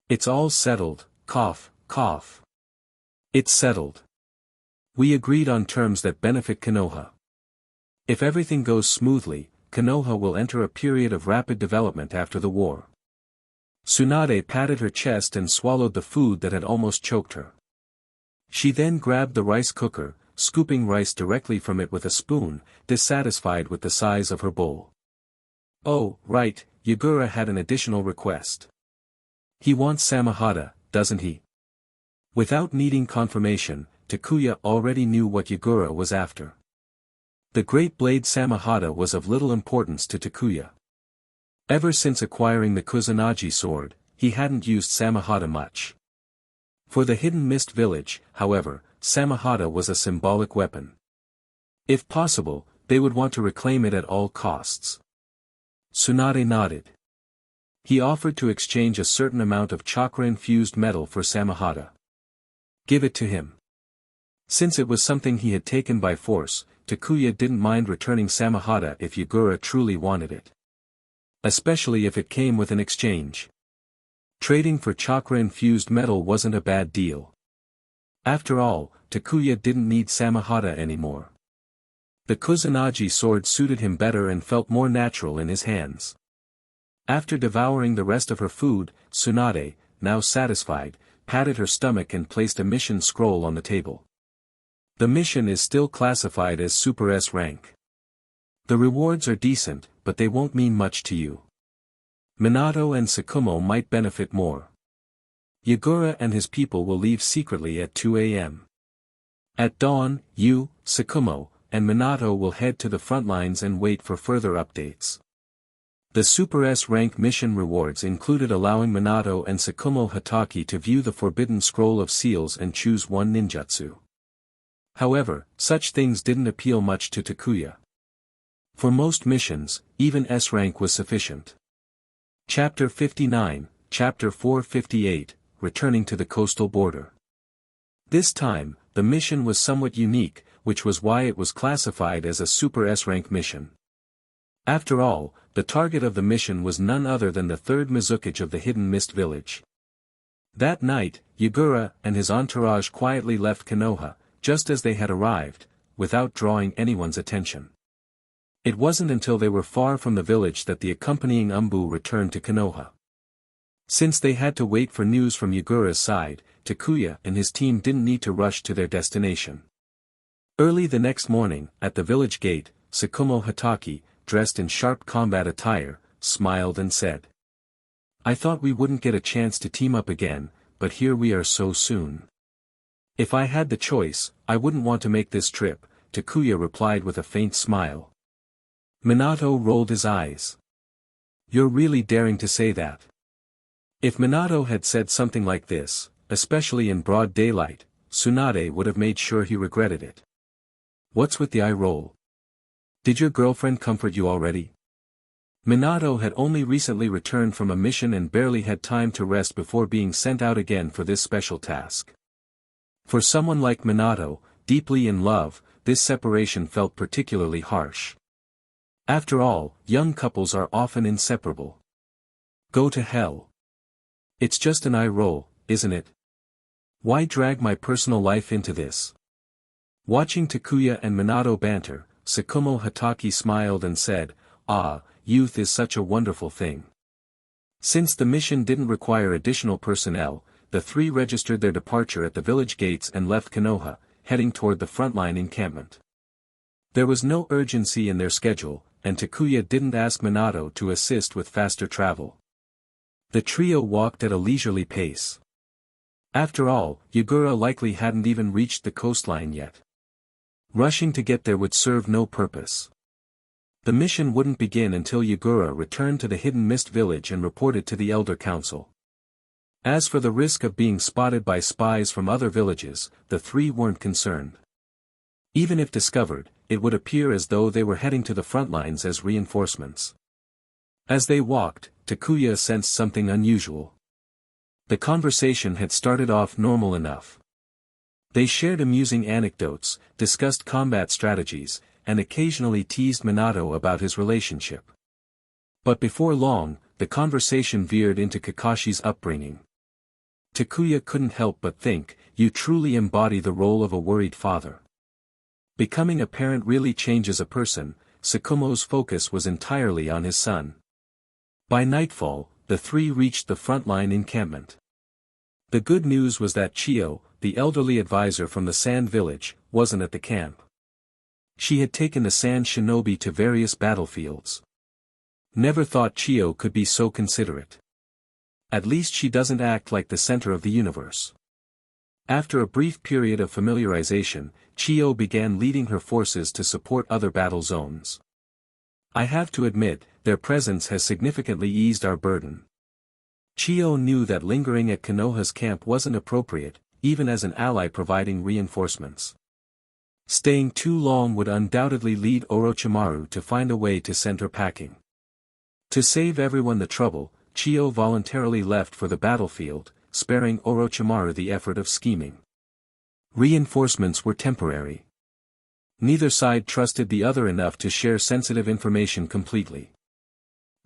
It's all settled, cough, cough. It's settled. We agreed on terms that benefit Konoha. If everything goes smoothly, Konoha will enter a period of rapid development after the war. Tsunade patted her chest and swallowed the food that had almost choked her. She then grabbed the rice cooker, scooping rice directly from it with a spoon, dissatisfied with the size of her bowl. Oh, right, Yagura had an additional request. He wants Samahata, doesn't he? Without needing confirmation, Takuya already knew what Yagura was after. The great blade Samahata was of little importance to Takuya. Ever since acquiring the Kusanagi sword, he hadn't used Samahata much. For the hidden mist village, however, Samahata was a symbolic weapon. If possible, they would want to reclaim it at all costs. Tsunade nodded. He offered to exchange a certain amount of chakra-infused metal for Samahata. Give it to him. Since it was something he had taken by force, Takuya didn't mind returning Samahata if Yagura truly wanted it. Especially if it came with an exchange. Trading for chakra-infused metal wasn't a bad deal. After all, Takuya didn't need Samahata anymore. The Kusanagi sword suited him better and felt more natural in his hands. After devouring the rest of her food, Tsunade, now satisfied, patted her stomach and placed a mission scroll on the table. The mission is still classified as Super S rank. The rewards are decent, but they won't mean much to you. Minato and Tsukumo might benefit more. Yagura and his people will leave secretly at 2 a.m. At dawn, you, Tsukumo, and Minato will head to the front lines and wait for further updates. The Super S rank mission rewards included allowing Minato and Tsukumo Hatake to view the Forbidden Scroll of Seals and choose one ninjutsu. However, such things didn't appeal much to Takuya. For most missions, even S rank was sufficient. Chapter 59, Chapter 458, Returning to the Coastal Border. This time, the mission was somewhat unique, which was why it was classified as a Super S rank mission. After all, the target of the mission was none other than the third Mizukage of the Hidden Mist Village. That night, Yagura and his entourage quietly left Konoha, just as they had arrived, without drawing anyone's attention. It wasn't until they were far from the village that the accompanying Umbu returned to Konoha. Since they had to wait for news from Yagura's side, Takuya and his team didn't need to rush to their destination. Early the next morning, at the village gate, Tsukumo Hatake, dressed in sharp combat attire, smiled and said, "I thought we wouldn't get a chance to team up again, but here we are so soon." "If I had the choice, I wouldn't want to make this trip," Takuya replied with a faint smile. Minato rolled his eyes. "You're really daring to say that." If Minato had said something like this, especially in broad daylight, Tsunade would have made sure he regretted it. "What's with the eye roll? Did your girlfriend comfort you already?" Minato had only recently returned from a mission and barely had time to rest before being sent out again for this special task. For someone like Minato, deeply in love, this separation felt particularly harsh. After all, young couples are often inseparable. Go to hell. It's just an eye roll, isn't it? Why drag my personal life into this? Watching Takuya and Minato banter, Tsukumo Hatake smiled and said, "Ah, youth is such a wonderful thing." Since the mission didn't require additional personnel, the three registered their departure at the village gates and left Konoha, heading toward the frontline encampment. There was no urgency in their schedule, and Takuya didn't ask Minato to assist with faster travel. The trio walked at a leisurely pace. After all, Yagura likely hadn't even reached the coastline yet. Rushing to get there would serve no purpose. The mission wouldn't begin until Yagura returned to the Hidden Mist Village and reported to the Elder Council. As for the risk of being spotted by spies from other villages, the three weren't concerned. Even if discovered, it would appear as though they were heading to the front lines as reinforcements. As they walked, Takuya sensed something unusual. The conversation had started off normal enough. They shared amusing anecdotes, discussed combat strategies, and occasionally teased Minato about his relationship. But before long, the conversation veered into Kakashi's upbringing. Takuya couldn't help but think, "You truly embody the role of a worried father." Becoming a parent really changes a person. Tsukumo's focus was entirely on his son. By nightfall, the three reached the frontline encampment. The good news was that Chiyo, the elderly advisor from the Sand Village, wasn't at the camp. She had taken the Sand Shinobi to various battlefields. Never thought Chiyo could be so considerate. At least she doesn't act like the center of the universe. After a brief period of familiarization, Chiyo began leading her forces to support other battle zones. "I have to admit, their presence has significantly eased our burden." Chiyo knew that lingering at Konoha's camp wasn't appropriate, even as an ally providing reinforcements. Staying too long would undoubtedly lead Orochimaru to find a way to send her packing. To save everyone the trouble, Chiyo voluntarily left for the battlefield, sparing Orochimaru the effort of scheming. Reinforcements were temporary. Neither side trusted the other enough to share sensitive information completely.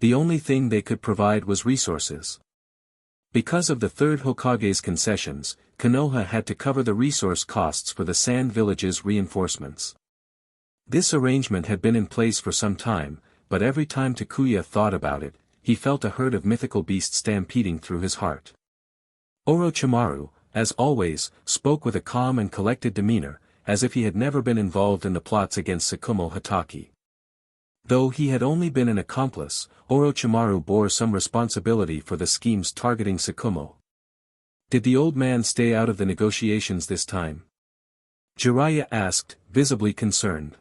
The only thing they could provide was resources. Because of the third Hokage's concessions, Konoha had to cover the resource costs for the Sand Village's reinforcements. This arrangement had been in place for some time, but every time Takuya thought about it, he felt a herd of mythical beasts stampeding through his heart. Orochimaru, as always, spoke with a calm and collected demeanor, as if he had never been involved in the plots against Tsukumo Hatake. Though he had only been an accomplice, Orochimaru bore some responsibility for the schemes targeting Tsukumo. Did the old man stay out of the negotiations this time? Jiraiya asked, visibly concerned.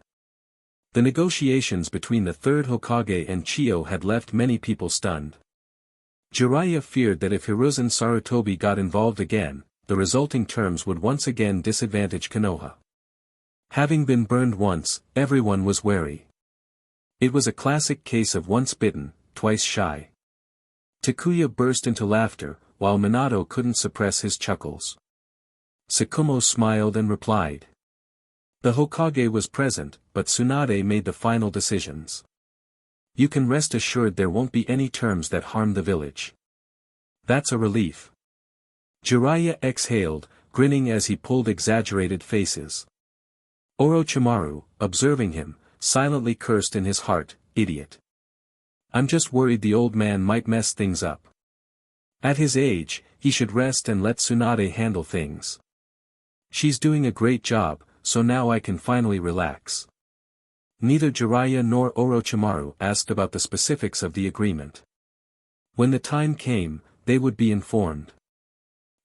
The negotiations between the third Hokage and Chiyo had left many people stunned. Jiraiya feared that if Hiruzen Sarutobi got involved again, the resulting terms would once again disadvantage Konoha. Having been burned once, everyone was wary. It was a classic case of once bitten, twice shy. Takuya burst into laughter, while Minato couldn't suppress his chuckles. Tsukumo smiled and replied. The Hokage was present, but Tsunade made the final decisions. You can rest assured there won't be any terms that harm the village. That's a relief. Jiraiya exhaled, grinning as he pulled exaggerated faces. Orochimaru, observing him, silently cursed in his heart, idiot. I'm just worried the old man might mess things up. At his age, he should rest and let Tsunade handle things. She's doing a great job, so now I can finally relax. Neither Jiraiya nor Orochimaru asked about the specifics of the agreement. When the time came, they would be informed.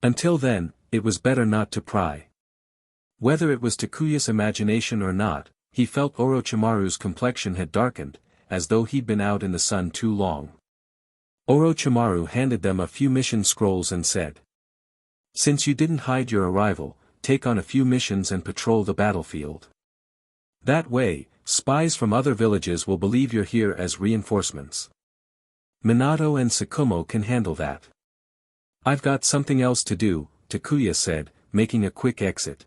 Until then, it was better not to pry. Whether it was Takuya's imagination or not, he felt Orochimaru's complexion had darkened, as though he'd been out in the sun too long. Orochimaru handed them a few mission scrolls and said. Since you didn't hide your arrival, take on a few missions and patrol the battlefield. That way, spies from other villages will believe you're here as reinforcements. Minato and Tsukumo can handle that. I've got something else to do, Takuya said, making a quick exit.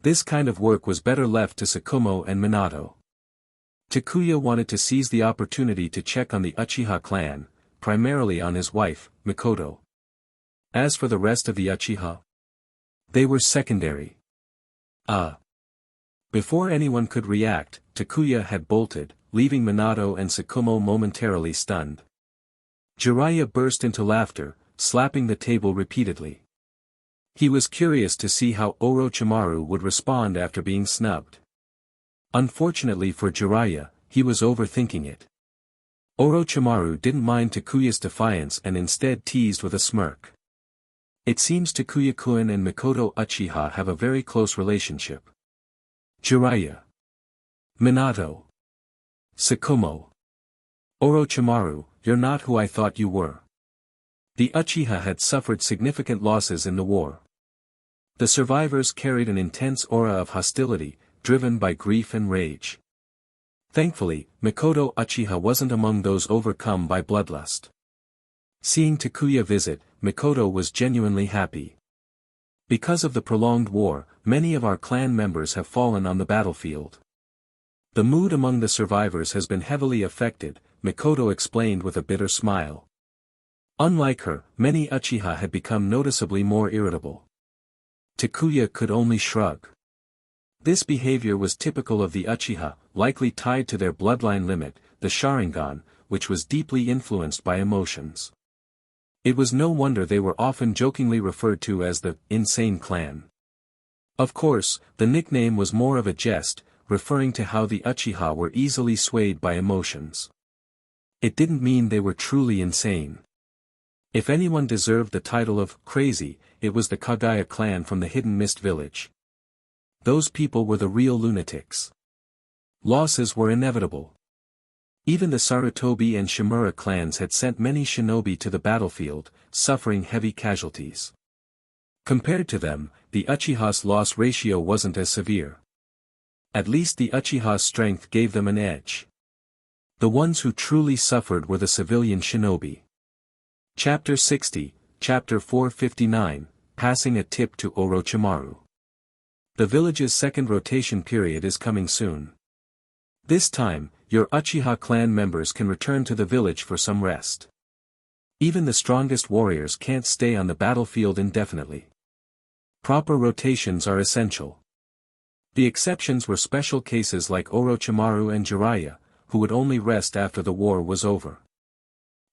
This kind of work was better left to Tsukumo and Minato. Takuya wanted to seize the opportunity to check on the Uchiha clan, primarily on his wife, Mikoto. As for the rest of the Uchiha, they were secondary. Before anyone could react, Takuya had bolted, leaving Minato and Tsukumo momentarily stunned. Jiraiya burst into laughter, slapping the table repeatedly. He was curious to see how Orochimaru would respond after being snubbed. Unfortunately for Jiraiya, he was overthinking it. Orochimaru didn't mind Takuya's defiance and instead teased with a smirk. It seems Takuya-kun and Mikoto Uchiha have a very close relationship. Jiraiya. Minato. Tsukumo. Orochimaru, you're not who I thought you were. The Uchiha had suffered significant losses in the war. The survivors carried an intense aura of hostility, driven by grief and rage. Thankfully, Mikoto Uchiha wasn't among those overcome by bloodlust. Seeing Takuya visit, Mikoto was genuinely happy. Because of the prolonged war, many of our clan members have fallen on the battlefield. The mood among the survivors has been heavily affected, Mikoto explained with a bitter smile. Unlike her, many Uchiha had become noticeably more irritable. Takuya could only shrug. This behavior was typical of the Uchiha, likely tied to their bloodline limit, the Sharingan, which was deeply influenced by emotions. It was no wonder they were often jokingly referred to as the insane clan. Of course, the nickname was more of a jest, referring to how the Uchiha were easily swayed by emotions. It didn't mean they were truly insane. If anyone deserved the title of crazy, it was the Kaguya clan from the Hidden Mist village. Those people were the real lunatics. Losses were inevitable. Even the Sarutobi and Shimura clans had sent many shinobi to the battlefield, suffering heavy casualties. Compared to them, the Uchiha's loss ratio wasn't as severe. At least the Uchiha's strength gave them an edge. The ones who truly suffered were the civilian shinobi. Chapter 60, Chapter 459, Passing a Tip to Orochimaru. The village's second rotation period is coming soon. This time, your Uchiha clan members can return to the village for some rest. Even the strongest warriors can't stay on the battlefield indefinitely. Proper rotations are essential. The exceptions were special cases like Orochimaru and Jiraiya, who would only rest after the war was over.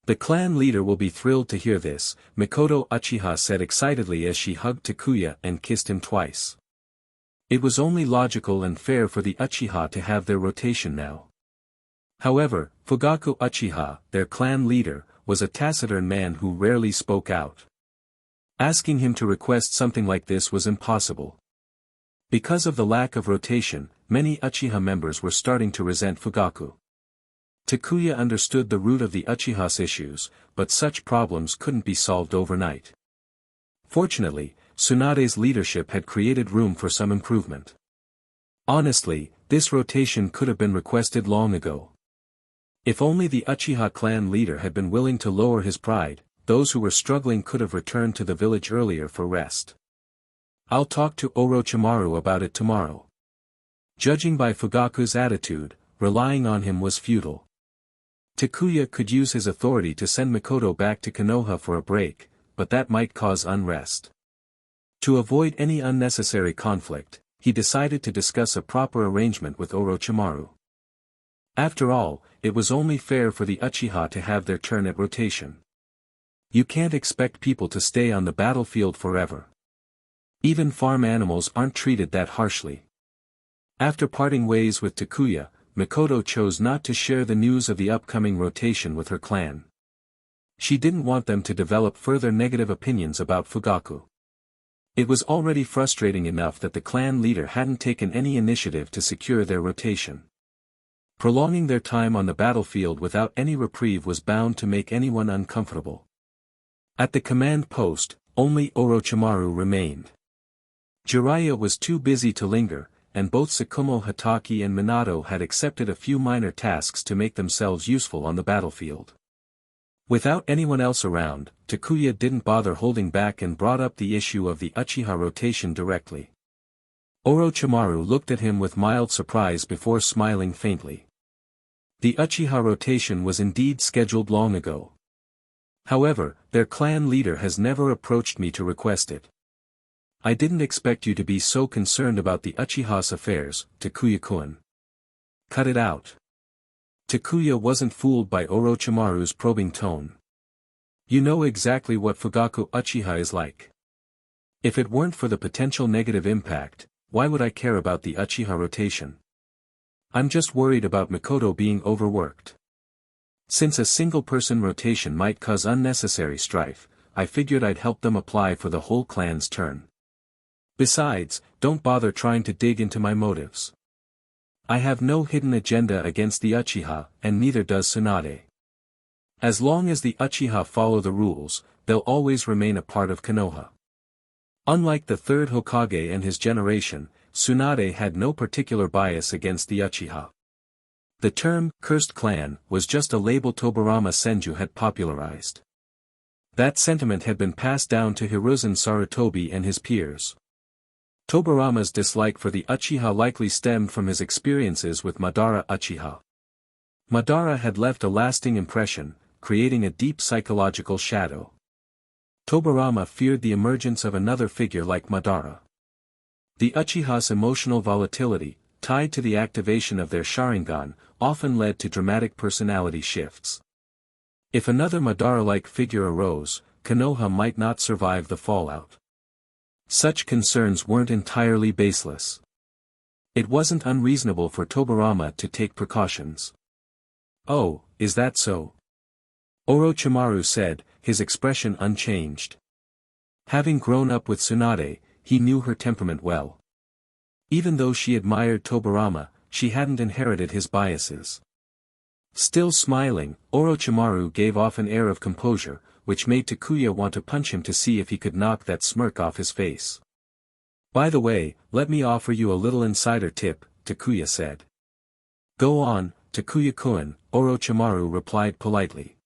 The clan leader will be thrilled to hear this, Mikoto Uchiha said excitedly as she hugged Takuya and kissed him twice. It was only logical and fair for the Uchiha to have their rotation now. However, Fugaku Uchiha, their clan leader, was a taciturn man who rarely spoke out. Asking him to request something like this was impossible. Because of the lack of rotation, many Uchiha members were starting to resent Fugaku. Takuya understood the root of the Uchiha's issues, but such problems couldn't be solved overnight. Fortunately, Tsunade's leadership had created room for some improvement. Honestly, this rotation could have been requested long ago. If only the Uchiha clan leader had been willing to lower his pride, those who were struggling could have returned to the village earlier for rest. I'll talk to Orochimaru about it tomorrow. Judging by Fugaku's attitude, relying on him was futile. Takuya could use his authority to send Mikoto back to Konoha for a break, but that might cause unrest. To avoid any unnecessary conflict, he decided to discuss a proper arrangement with Orochimaru. After all, it was only fair for the Uchiha to have their turn at rotation. You can't expect people to stay on the battlefield forever. Even farm animals aren't treated that harshly. After parting ways with Takuya, Mikoto chose not to share the news of the upcoming rotation with her clan. She didn't want them to develop further negative opinions about Fugaku. It was already frustrating enough that the clan leader hadn't taken any initiative to secure their rotation. Prolonging their time on the battlefield without any reprieve was bound to make anyone uncomfortable. At the command post, only Orochimaru remained. Jiraiya was too busy to linger, and both Tsukumo Hatake and Minato had accepted a few minor tasks to make themselves useful on the battlefield. Without anyone else around, Takuya didn't bother holding back and brought up the issue of the Uchiha rotation directly. Orochimaru looked at him with mild surprise before smiling faintly. The Uchiha rotation was indeed scheduled long ago. However, their clan leader has never approached me to request it. I didn't expect you to be so concerned about the Uchiha's affairs, Takuya-kun. Cut it out. Takuya wasn't fooled by Orochimaru's probing tone. You know exactly what Fugaku Uchiha is like. If it weren't for the potential negative impact, why would I care about the Uchiha rotation? I'm just worried about Mikoto being overworked. Since a single-person rotation might cause unnecessary strife, I figured I'd help them apply for the whole clan's turn. Besides, don't bother trying to dig into my motives. I have no hidden agenda against the Uchiha, and neither does Tsunade. As long as the Uchiha follow the rules, they'll always remain a part of Konoha. Unlike the third Hokage and his generation, Tsunade had no particular bias against the Uchiha. The term, cursed clan, was just a label Tobirama Senju had popularized. That sentiment had been passed down to Hiruzen Sarutobi and his peers. Tobirama's dislike for the Uchiha likely stemmed from his experiences with Madara Uchiha. Madara had left a lasting impression, creating a deep psychological shadow. Tobirama feared the emergence of another figure like Madara. The Uchiha's emotional volatility, tied to the activation of their Sharingan, often led to dramatic personality shifts. If another Madara-like figure arose, Konoha might not survive the fallout. Such concerns weren't entirely baseless. It wasn't unreasonable for Tobirama to take precautions. Oh, is that so? Orochimaru said, his expression unchanged. Having grown up with Tsunade, he knew her temperament well. Even though she admired Tobirama, she hadn't inherited his biases. Still smiling, Orochimaru gave off an air of composure, which made Takuya want to punch him to see if he could knock that smirk off his face. By the way, let me offer you a little insider tip, Takuya said. Go on, Takuya-kun, Orochimaru replied politely.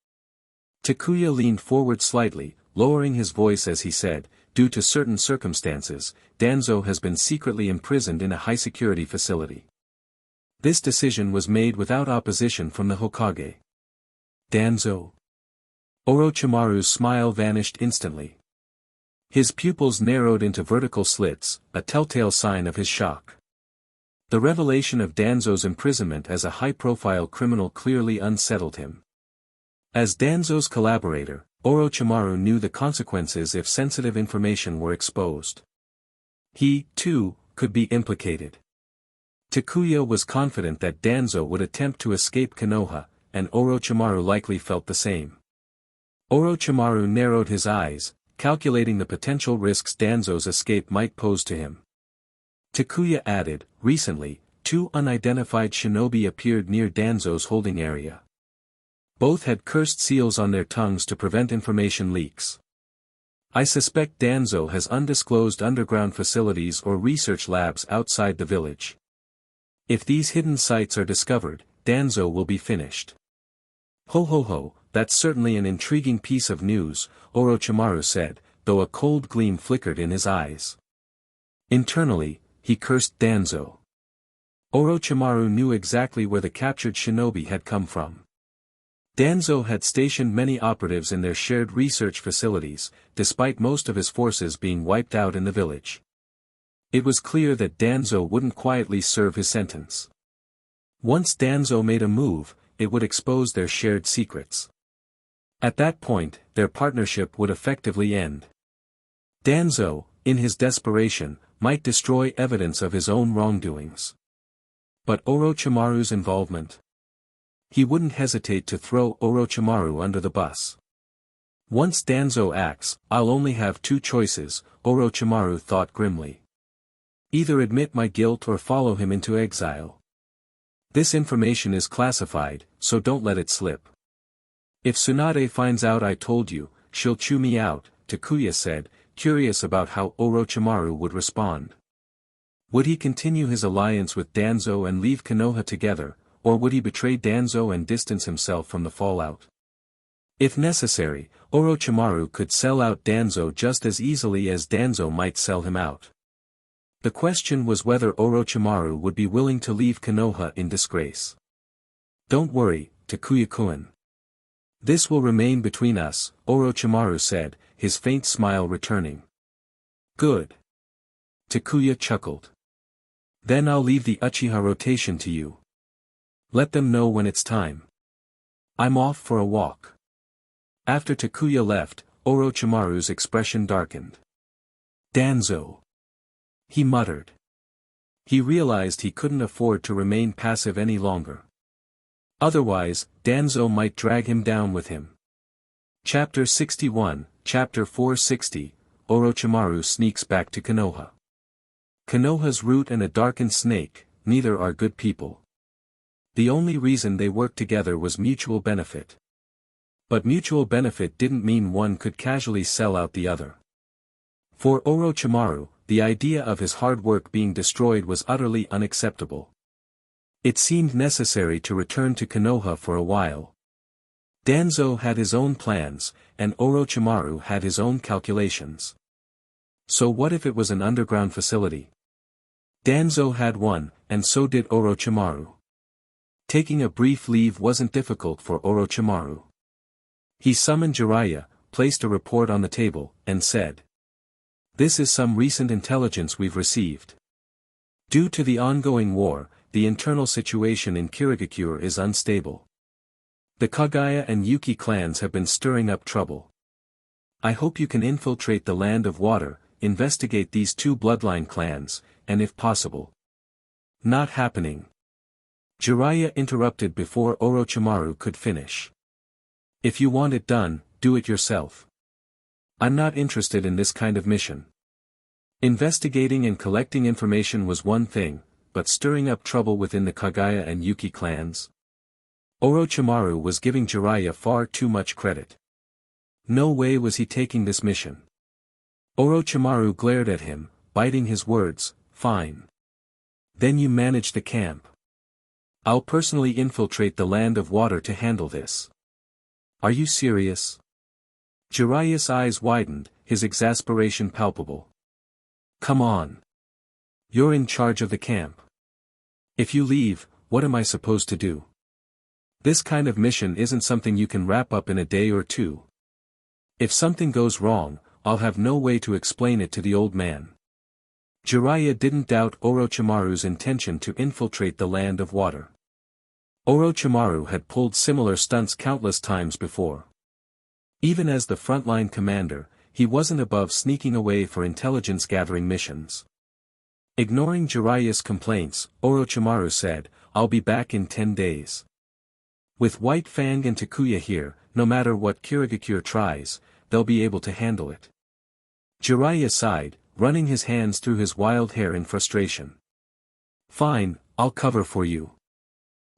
Takuya leaned forward slightly, lowering his voice as he said, due to certain circumstances, Danzo has been secretly imprisoned in a high-security facility. This decision was made without opposition from the Hokage. Danzo. Orochimaru's smile vanished instantly. His pupils narrowed into vertical slits, a telltale sign of his shock. The revelation of Danzo's imprisonment as a high-profile criminal clearly unsettled him. As Danzo's collaborator, Orochimaru knew the consequences if sensitive information were exposed. He, too, could be implicated. Takuya was confident that Danzo would attempt to escape Konoha, and Orochimaru likely felt the same. Orochimaru narrowed his eyes, calculating the potential risks Danzo's escape might pose to him. Takuya added, recently, 2 unidentified shinobi appeared near Danzo's holding area. Both had cursed seals on their tongues to prevent information leaks. I suspect Danzo has undisclosed underground facilities or research labs outside the village. If these hidden sites are discovered, Danzo will be finished. Ho ho ho, that's certainly an intriguing piece of news, Orochimaru said, though a cold gleam flickered in his eyes. Internally, he cursed Danzo. Orochimaru knew exactly where the captured shinobi had come from. Danzo had stationed many operatives in their shared research facilities, despite most of his forces being wiped out in the village. It was clear that Danzo wouldn't quietly serve his sentence. Once Danzo made a move, it would expose their shared secrets. At that point, their partnership would effectively end. Danzo, in his desperation, might destroy evidence of his own wrongdoings. But Orochimaru's involvement? He wouldn't hesitate to throw Orochimaru under the bus. Once Danzo acts, I'll only have 2 choices, Orochimaru thought grimly. Either admit my guilt or follow him into exile. This information is classified, so don't let it slip. If Tsunade finds out I told you, she'll chew me out, Takuya said, curious about how Orochimaru would respond. Would he continue his alliance with Danzo and leave Konoha together, or would he betray Danzo and distance himself from the fallout? If necessary, Orochimaru could sell out Danzo just as easily as Danzo might sell him out. The question was whether Orochimaru would be willing to leave Konoha in disgrace. Don't worry, Takuya-kun. This will remain between us, Orochimaru said, his faint smile returning. Good. Takuya chuckled. Then I'll leave the Uchiha rotation to you. Let them know when it's time. I'm off for a walk. After Takuya left, Orochimaru's expression darkened. Danzo. He muttered. He realized he couldn't afford to remain passive any longer. Otherwise, Danzo might drag him down with him. Chapter 61, Chapter 460, Orochimaru sneaks back to Konoha. Konoha's root and a darkened snake, neither are good people. The only reason they worked together was mutual benefit. But mutual benefit didn't mean one could casually sell out the other. For Orochimaru, the idea of his hard work being destroyed was utterly unacceptable. It seemed necessary to return to Konoha for a while. Danzo had his own plans, and Orochimaru had his own calculations. So what if it was an underground facility? Danzo had one, and so did Orochimaru. Taking a brief leave wasn't difficult for Orochimaru. He summoned Jiraiya, placed a report on the table, and said, "This is some recent intelligence we've received. Due to the ongoing war, the internal situation in Kirigakure is unstable. The Kagaya and Yuki clans have been stirring up trouble. I hope you can infiltrate the Land of Water, investigate these 2 bloodline clans, and if possible." Not happening. Jiraiya interrupted before Orochimaru could finish. If you want it done, do it yourself. I'm not interested in this kind of mission. Investigating and collecting information was one thing, but stirring up trouble within the Kagaya and Yuki clans? Orochimaru was giving Jiraiya far too much credit. No way was he taking this mission. Orochimaru glared at him, biting his words, "Fine. Then you manage the camp. I'll personally infiltrate the Land of Water to handle this." Are you serious? Jiraiya's eyes widened, his exasperation palpable. Come on. You're in charge of the camp. If you leave, what am I supposed to do? This kind of mission isn't something you can wrap up in a day or 2. If something goes wrong, I'll have no way to explain it to the old man. Jiraiya didn't doubt Orochimaru's intention to infiltrate the Land of Water. Orochimaru had pulled similar stunts countless times before. Even as the frontline commander, he wasn't above sneaking away for intelligence-gathering missions. Ignoring Jiraiya's complaints, Orochimaru said, "I'll be back in 10 days. With White Fang and Takuya here, no matter what Kurama tries, they'll be able to handle it." Jiraiya sighed, running his hands through his wild hair in frustration. "Fine, I'll cover for you.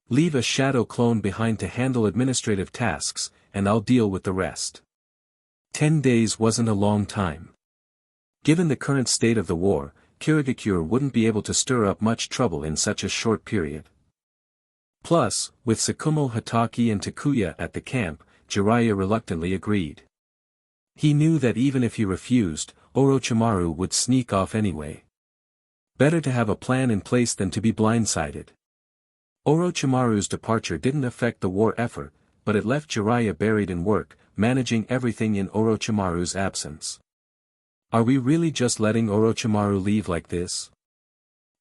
Leave a shadow clone behind to handle administrative tasks, and I'll deal with the rest." 10 days wasn't a long time. Given the current state of the war, Kurama wouldn't be able to stir up much trouble in such a short period. Plus, with Tsukumo Hatake and Takuya at the camp, Jiraiya reluctantly agreed. He knew that even if he refused, Orochimaru would sneak off anyway. Better to have a plan in place than to be blindsided. Orochimaru's departure didn't affect the war effort, but it left Jiraiya buried in work, managing everything in Orochimaru's absence. Are we really just letting Orochimaru leave like this?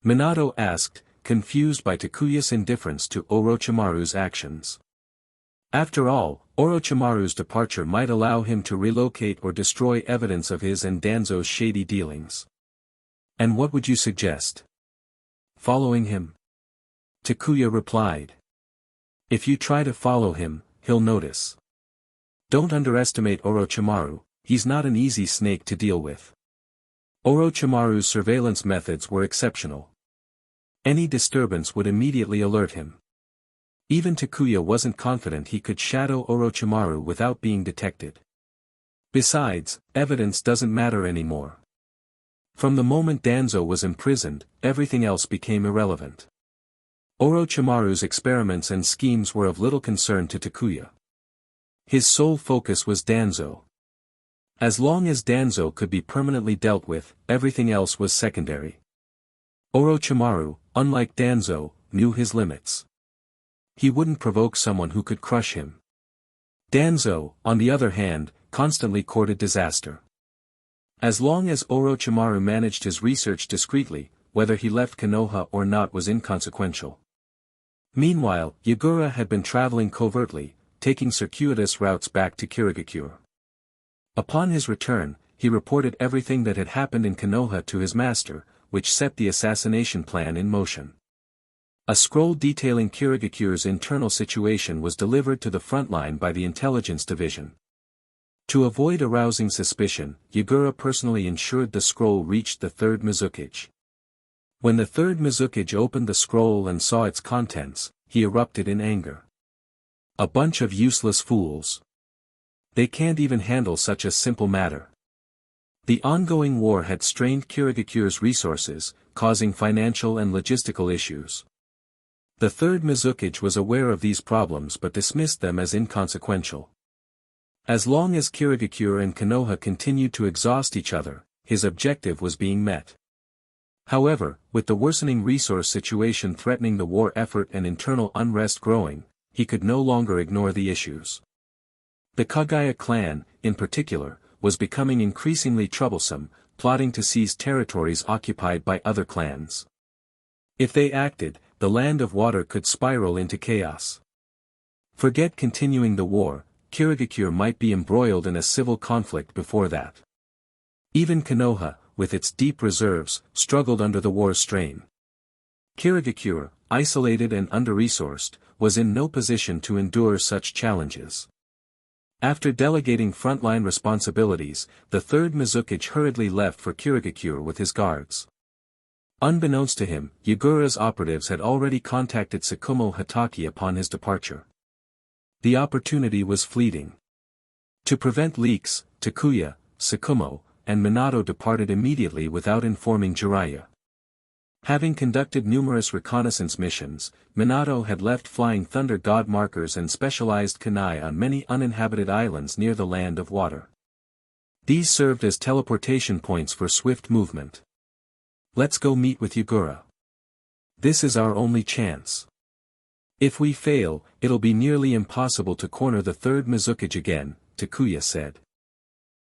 Minato asked, confused by Takuya's indifference to Orochimaru's actions. After all, Orochimaru's departure might allow him to relocate or destroy evidence of his and Danzo's shady dealings. And what would you suggest? Following him? Takuya replied. If you try to follow him, he'll notice. Don't underestimate Orochimaru, he's not an easy snake to deal with. Orochimaru's surveillance methods were exceptional. Any disturbance would immediately alert him. Even Takuya wasn't confident he could shadow Orochimaru without being detected. Besides, evidence doesn't matter anymore. From the moment Danzo was imprisoned, everything else became irrelevant. Orochimaru's experiments and schemes were of little concern to Takuya. His sole focus was Danzo. As long as Danzo could be permanently dealt with, everything else was secondary. Orochimaru, unlike Danzo, knew his limits. He wouldn't provoke someone who could crush him. Danzo, on the other hand, constantly courted disaster. As long as Orochimaru managed his research discreetly, whether he left Konoha or not was inconsequential. Meanwhile, Yagura had been traveling covertly, taking circuitous routes back to Kurama. Upon his return, he reported everything that had happened in Konoha to his master, which set the assassination plan in motion. A scroll detailing Kurama's internal situation was delivered to the front line by the intelligence division. To avoid arousing suspicion, Yagura personally ensured the scroll reached the third Mizukage. When the third Mizukage opened the scroll and saw its contents, he erupted in anger. A bunch of useless fools. They can't even handle such a simple matter. The ongoing war had strained Kurama's resources, causing financial and logistical issues. The third Mizukage was aware of these problems but dismissed them as inconsequential. As long as Kurama and Konoha continued to exhaust each other, his objective was being met. However, with the worsening resource situation threatening the war effort and internal unrest growing, he could no longer ignore the issues. The Kaguya clan, in particular, was becoming increasingly troublesome, plotting to seize territories occupied by other clans. If they acted, the land of water could spiral into chaos. Forget continuing the war, Kurama might be embroiled in a civil conflict before that. Even Konoha, with its deep reserves, struggled under the war's strain. Kurama, isolated and under-resourced, was in no position to endure such challenges. After delegating frontline responsibilities, the third Mizukage hurriedly left for Kurama with his guards. Unbeknownst to him, Yagura's operatives had already contacted Tsukumo Hatake upon his departure. The opportunity was fleeting. To prevent leaks, Takuya, Tsukumo, and Minato departed immediately without informing Jiraiya. Having conducted numerous reconnaissance missions, Minato had left Flying Thunder God markers and specialized kunai on many uninhabited islands near the land of water. These served as teleportation points for swift movement. Let's go meet with Yagura. This is our only chance. If we fail, it'll be nearly impossible to corner the third Mizukage again, Takuya said.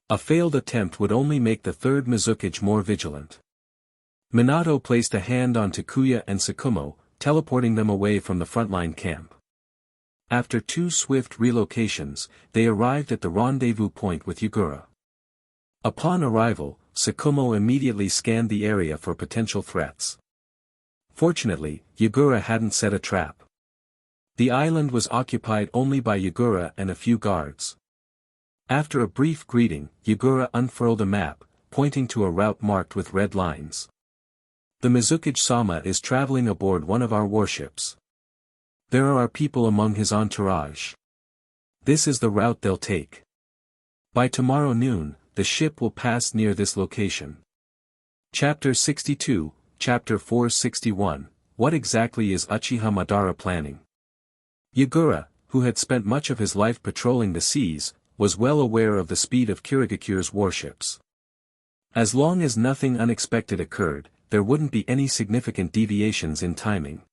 A failed attempt would only make the third Mizukage more vigilant. Minato placed a hand on Takuya and Tsukumo, teleporting them away from the frontline camp. After 2 swift relocations, they arrived at the rendezvous point with Yugura. Upon arrival, Tsukumo immediately scanned the area for potential threats. Fortunately, Yugura hadn't set a trap. The island was occupied only by Yugura and a few guards. After a brief greeting, Yugura unfurled a map, pointing to a route marked with red lines. The Mizukage-sama is traveling aboard one of our warships. There are people among his entourage. This is the route they'll take. By tomorrow noon, the ship will pass near this location. Chapter 62, Chapter 461, What exactly is Uchiha Madara planning? Yugura, who had spent much of his life patrolling the seas, was well aware of the speed of Kirigakure's warships. As long as nothing unexpected occurred, there wouldn't be any significant deviations in timing.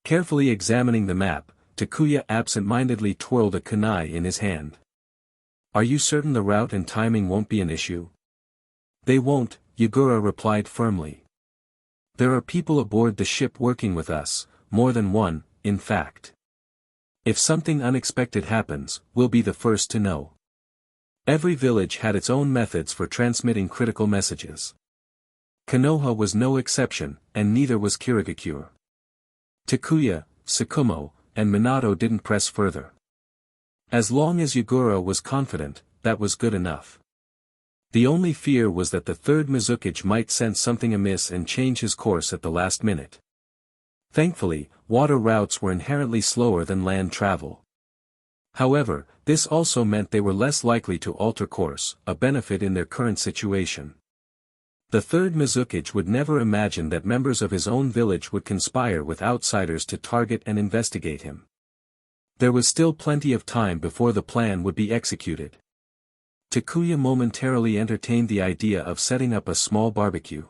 Carefully examining the map, Takuya absent-mindedly twirled a kunai in his hand. Are you certain the route and timing won't be an issue? They won't, Yugura replied firmly. There are people aboard the ship working with us, more than one, in fact. If something unexpected happens, we'll be the first to know. Every village had its own methods for transmitting critical messages. Konoha was no exception, and neither was Kirigakure. Takuya, Tsukumo, and Minato didn't press further. As long as Yugura was confident, that was good enough. The only fear was that the third Mizukage might sense something amiss and change his course at the last minute. Thankfully, water routes were inherently slower than land travel. However, this also meant they were less likely to alter course, a benefit in their current situation. The third Mizukage would never imagine that members of his own village would conspire with outsiders to target and investigate him. There was still plenty of time before the plan would be executed. Takuya momentarily entertained the idea of setting up a small barbecue.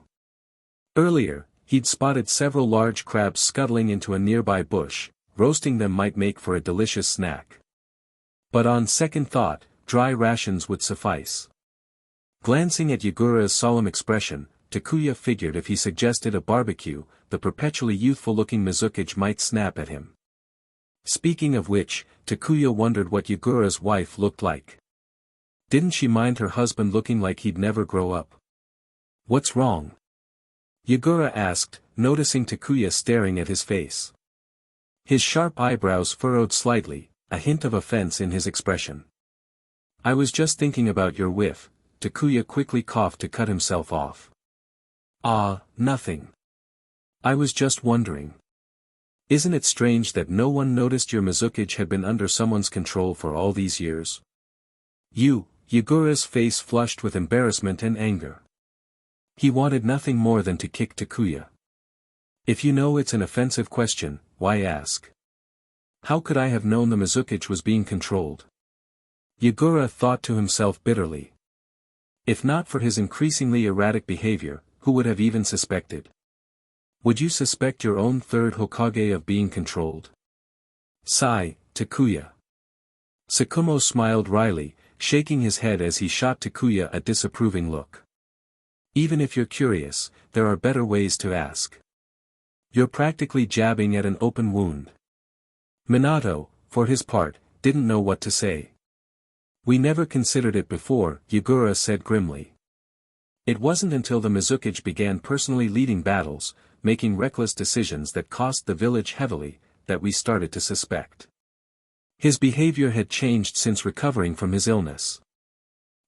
Earlier, he'd spotted several large crabs scuttling into a nearby bush. Roasting them might make for a delicious snack. But on second thought, dry rations would suffice. Glancing at Yugura's solemn expression, Takuya figured if he suggested a barbecue, the perpetually youthful-looking Mizukage might snap at him. Speaking of which, Takuya wondered what Yugura's wife looked like. Didn't she mind her husband looking like he'd never grow up? What's wrong? Yugura asked, noticing Takuya staring at his face. His sharp eyebrows furrowed slightly, a hint of offense in his expression. I was just thinking about your whiff. Takuya quickly coughed to cut himself off. Ah, nothing. I was just wondering. Isn't it strange that no one noticed your Mizukage had been under someone's control for all these years? Yugura's face flushed with embarrassment and anger. He wanted nothing more than to kick Takuya. If you know it's an offensive question, why ask? How could I have known the Mizukage was being controlled? Yugura thought to himself bitterly. If not for his increasingly erratic behavior, who would have even suspected? Would you suspect your own third Hokage of being controlled? Sigh, Takuya. Tsukumo smiled wryly, shaking his head as he shot Takuya a disapproving look. Even if you're curious, there are better ways to ask. You're practically jabbing at an open wound. Minato, for his part, didn't know what to say. We never considered it before, Yugura said grimly. It wasn't until the Mizukage began personally leading battles, making reckless decisions that cost the village heavily, that we started to suspect. His behavior had changed since recovering from his illness.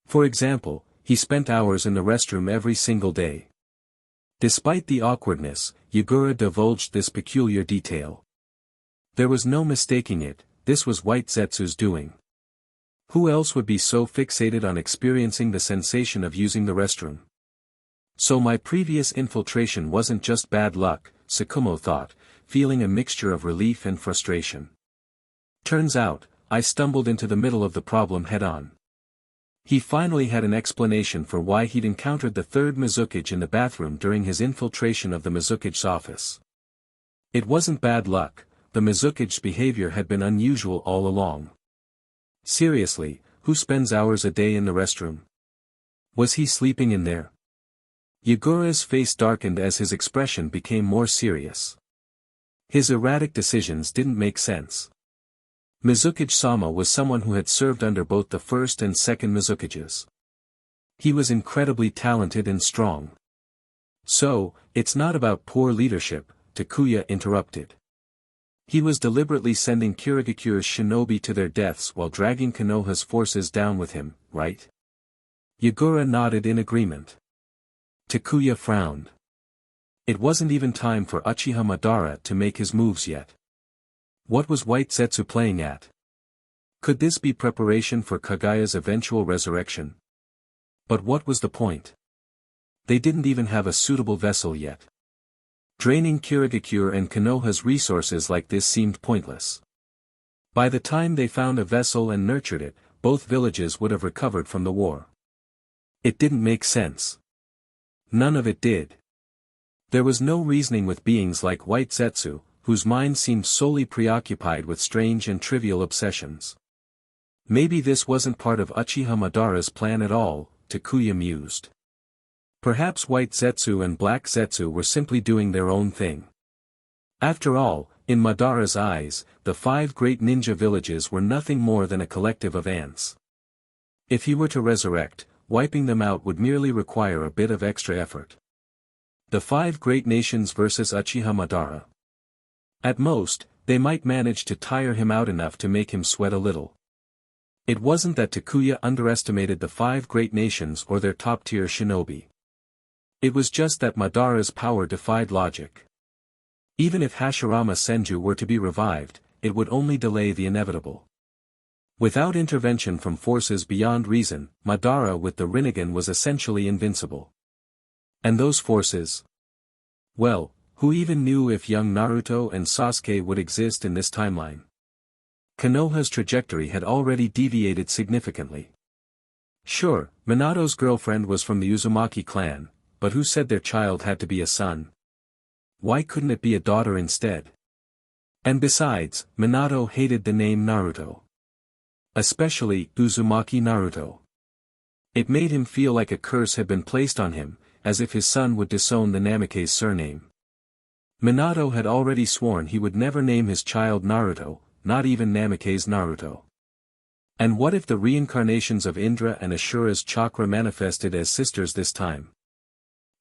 For example, he spent hours in the restroom every single day. Despite the awkwardness, Yugura divulged this peculiar detail. There was no mistaking it, this was White Zetsu's doing. Who else would be so fixated on experiencing the sensation of using the restroom? So my previous infiltration wasn't just bad luck, Tsukumo thought, feeling a mixture of relief and frustration. Turns out, I stumbled into the middle of the problem head-on. He finally had an explanation for why he'd encountered the third Mizukage in the bathroom during his infiltration of the Mizukage's office. It wasn't bad luck, the Mizukage's behavior had been unusual all along. Seriously, who spends hours a day in the restroom? Was he sleeping in there? Yugura's face darkened as his expression became more serious. His erratic decisions didn't make sense. Mizukage-sama was someone who had served under both the first and second Mizukages. He was incredibly talented and strong. So, it's not about poor leadership, Takuya interrupted. He was deliberately sending Kirigakure's shinobi to their deaths while dragging Konoha's forces down with him, right? Yagura nodded in agreement. Takuya frowned. It wasn't even time for Uchiha Madara to make his moves yet. What was White Zetsu playing at? Could this be preparation for Kagaya's eventual resurrection? But what was the point? They didn't even have a suitable vessel yet. Draining Kirigakure and Konoha's resources like this seemed pointless. By the time they found a vessel and nurtured it, both villages would have recovered from the war. It didn't make sense. None of it did. There was no reasoning with beings like White Zetsu, whose mind seemed solely preoccupied with strange and trivial obsessions. Maybe this wasn't part of Uchiha Madara's plan at all, Takuya mused. Perhaps White Zetsu and Black Zetsu were simply doing their own thing. After all, in Madara's eyes, the 5 great ninja villages were nothing more than a collective of ants. If he were to resurrect, wiping them out would merely require a bit of extra effort. The 5 great nations versus Uchiha Madara. At most, they might manage to tire him out enough to make him sweat a little. It wasn't that Takuya underestimated the 5 great nations or their top-tier shinobi. It was just that Madara's power defied logic. Even if Hashirama Senju were to be revived, it would only delay the inevitable. Without intervention from forces beyond reason, Madara with the Rinnegan was essentially invincible. And those forces? Well, who even knew if young Naruto and Sasuke would exist in this timeline? Konoha's trajectory had already deviated significantly. Sure, Minato's girlfriend was from the Uzumaki clan, but who said their child had to be a son? Why couldn't it be a daughter instead? And besides, Minato hated the name Naruto. Especially, Uzumaki Naruto. It made him feel like a curse had been placed on him, as if his son would disown the Namake's surname. Minato had already sworn he would never name his child Naruto, not even Namake's Naruto. And what if the reincarnations of Indra and Ashura's chakra manifested as sisters this time?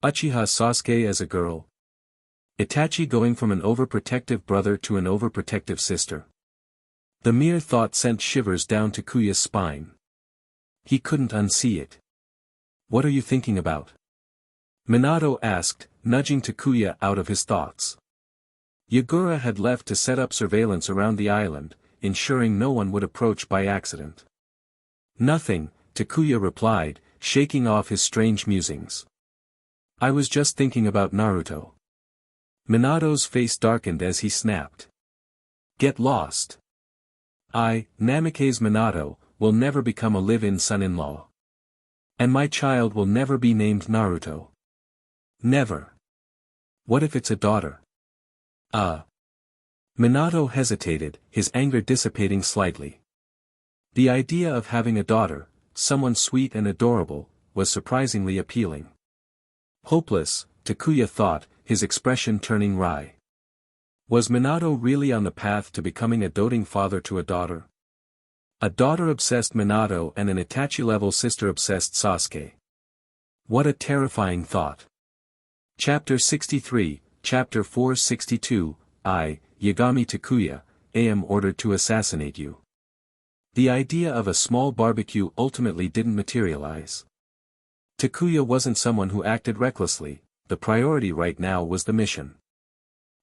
Uchiha Sasuke as a girl? Itachi going from an overprotective brother to an overprotective sister? The mere thought sent shivers down Takuya's spine. He couldn't unsee it. What are you thinking about? Minato asked, nudging Takuya out of his thoughts. Yagura had left to set up surveillance around the island, ensuring no one would approach by accident. Nothing, Takuya replied, shaking off his strange musings. I was just thinking about Naruto. Minato's face darkened as he snapped. Get lost. Namake's Minato, will never become a live-in son-in-law. And my child will never be named Naruto. Never. What if it's a daughter? Minato hesitated, his anger dissipating slightly. The idea of having a daughter, someone sweet and adorable, was surprisingly appealing. Hopeless, Takuya thought, his expression turning wry. Was Minato really on the path to becoming a doting father to a daughter? A daughter-obsessed Minato and an Itachi-level sister-obsessed Sasuke. What a terrifying thought. Chapter 63, Chapter 462, Yagami Takuya, am ordered to assassinate you. The idea of a small barbecue ultimately didn't materialize. Takuya wasn't someone who acted recklessly, the priority right now was the mission.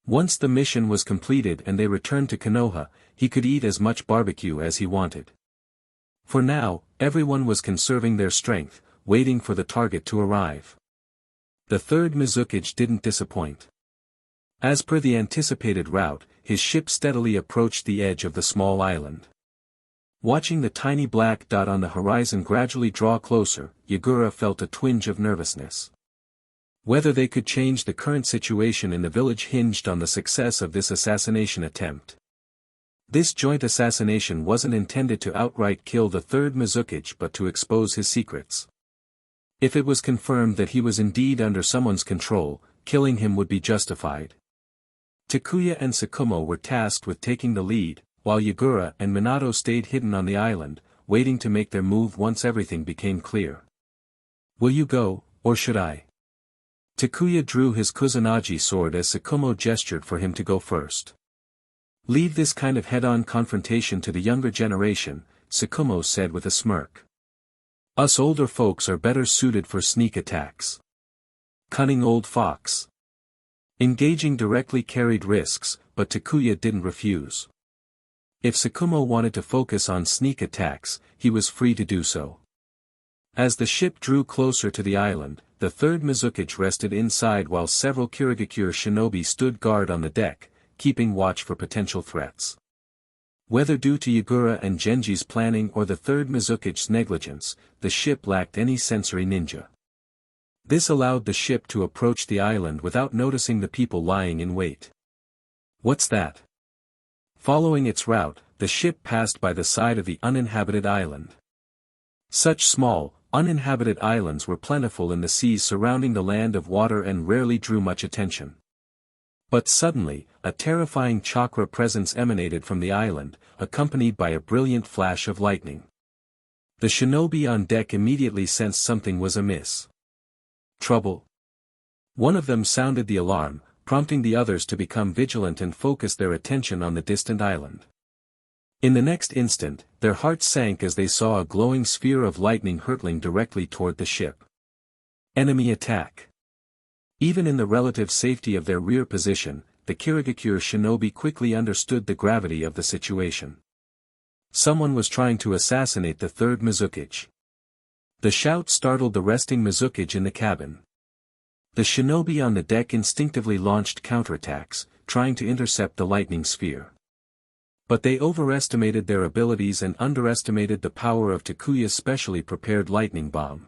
Once the mission was completed and they returned to Konoha, he could eat as much barbecue as he wanted. For now, everyone was conserving their strength, waiting for the target to arrive. The 3rd Mizukage didn't disappoint. As per the anticipated route, his ship steadily approached the edge of the small island. Watching the tiny black dot on the horizon gradually draw closer, Yagura felt a twinge of nervousness. Whether they could change the current situation in the village hinged on the success of this assassination attempt. This joint assassination wasn't intended to outright kill the 3rd Mizukage but to expose his secrets. If it was confirmed that he was indeed under someone's control, killing him would be justified. Takuya and Tsukumo were tasked with taking the lead, while Yagura and Minato stayed hidden on the island, waiting to make their move once everything became clear. "Will you go, or should I?" Takuya drew his Kusanagi sword as Tsukumo gestured for him to go first. "Leave this kind of head-on confrontation to the younger generation," Tsukumo said with a smirk. "Us older folks are better suited for sneak attacks." Cunning old fox. Engaging directly carried risks, but Takuya didn't refuse. If Tsukumo wanted to focus on sneak attacks, he was free to do so. As the ship drew closer to the island, the third Mizukage rested inside while several Kirigakure shinobi stood guard on the deck, keeping watch for potential threats. Whether due to Yagura and Genji's planning or the third Mizukage's negligence, the ship lacked any sensory ninja. This allowed the ship to approach the island without noticing the people lying in wait. "What's that?" Following its route, the ship passed by the side of the uninhabited island. Such small, uninhabited islands were plentiful in the seas surrounding the land of water and rarely drew much attention. But suddenly, a terrifying chakra presence emanated from the island, accompanied by a brilliant flash of lightning. The shinobi on deck immediately sensed something was amiss. "Trouble?" One of them sounded the alarm, prompting the others to become vigilant and focus their attention on the distant island. In the next instant, their hearts sank as they saw a glowing sphere of lightning hurtling directly toward the ship. Enemy attack. Even in the relative safety of their rear position, the Kirigakure shinobi quickly understood the gravity of the situation. Someone was trying to assassinate the third Mizukage. The shout startled the resting Mizukage in the cabin. The shinobi on the deck instinctively launched counterattacks, trying to intercept the lightning sphere. But they overestimated their abilities and underestimated the power of Takuya's specially prepared lightning bomb.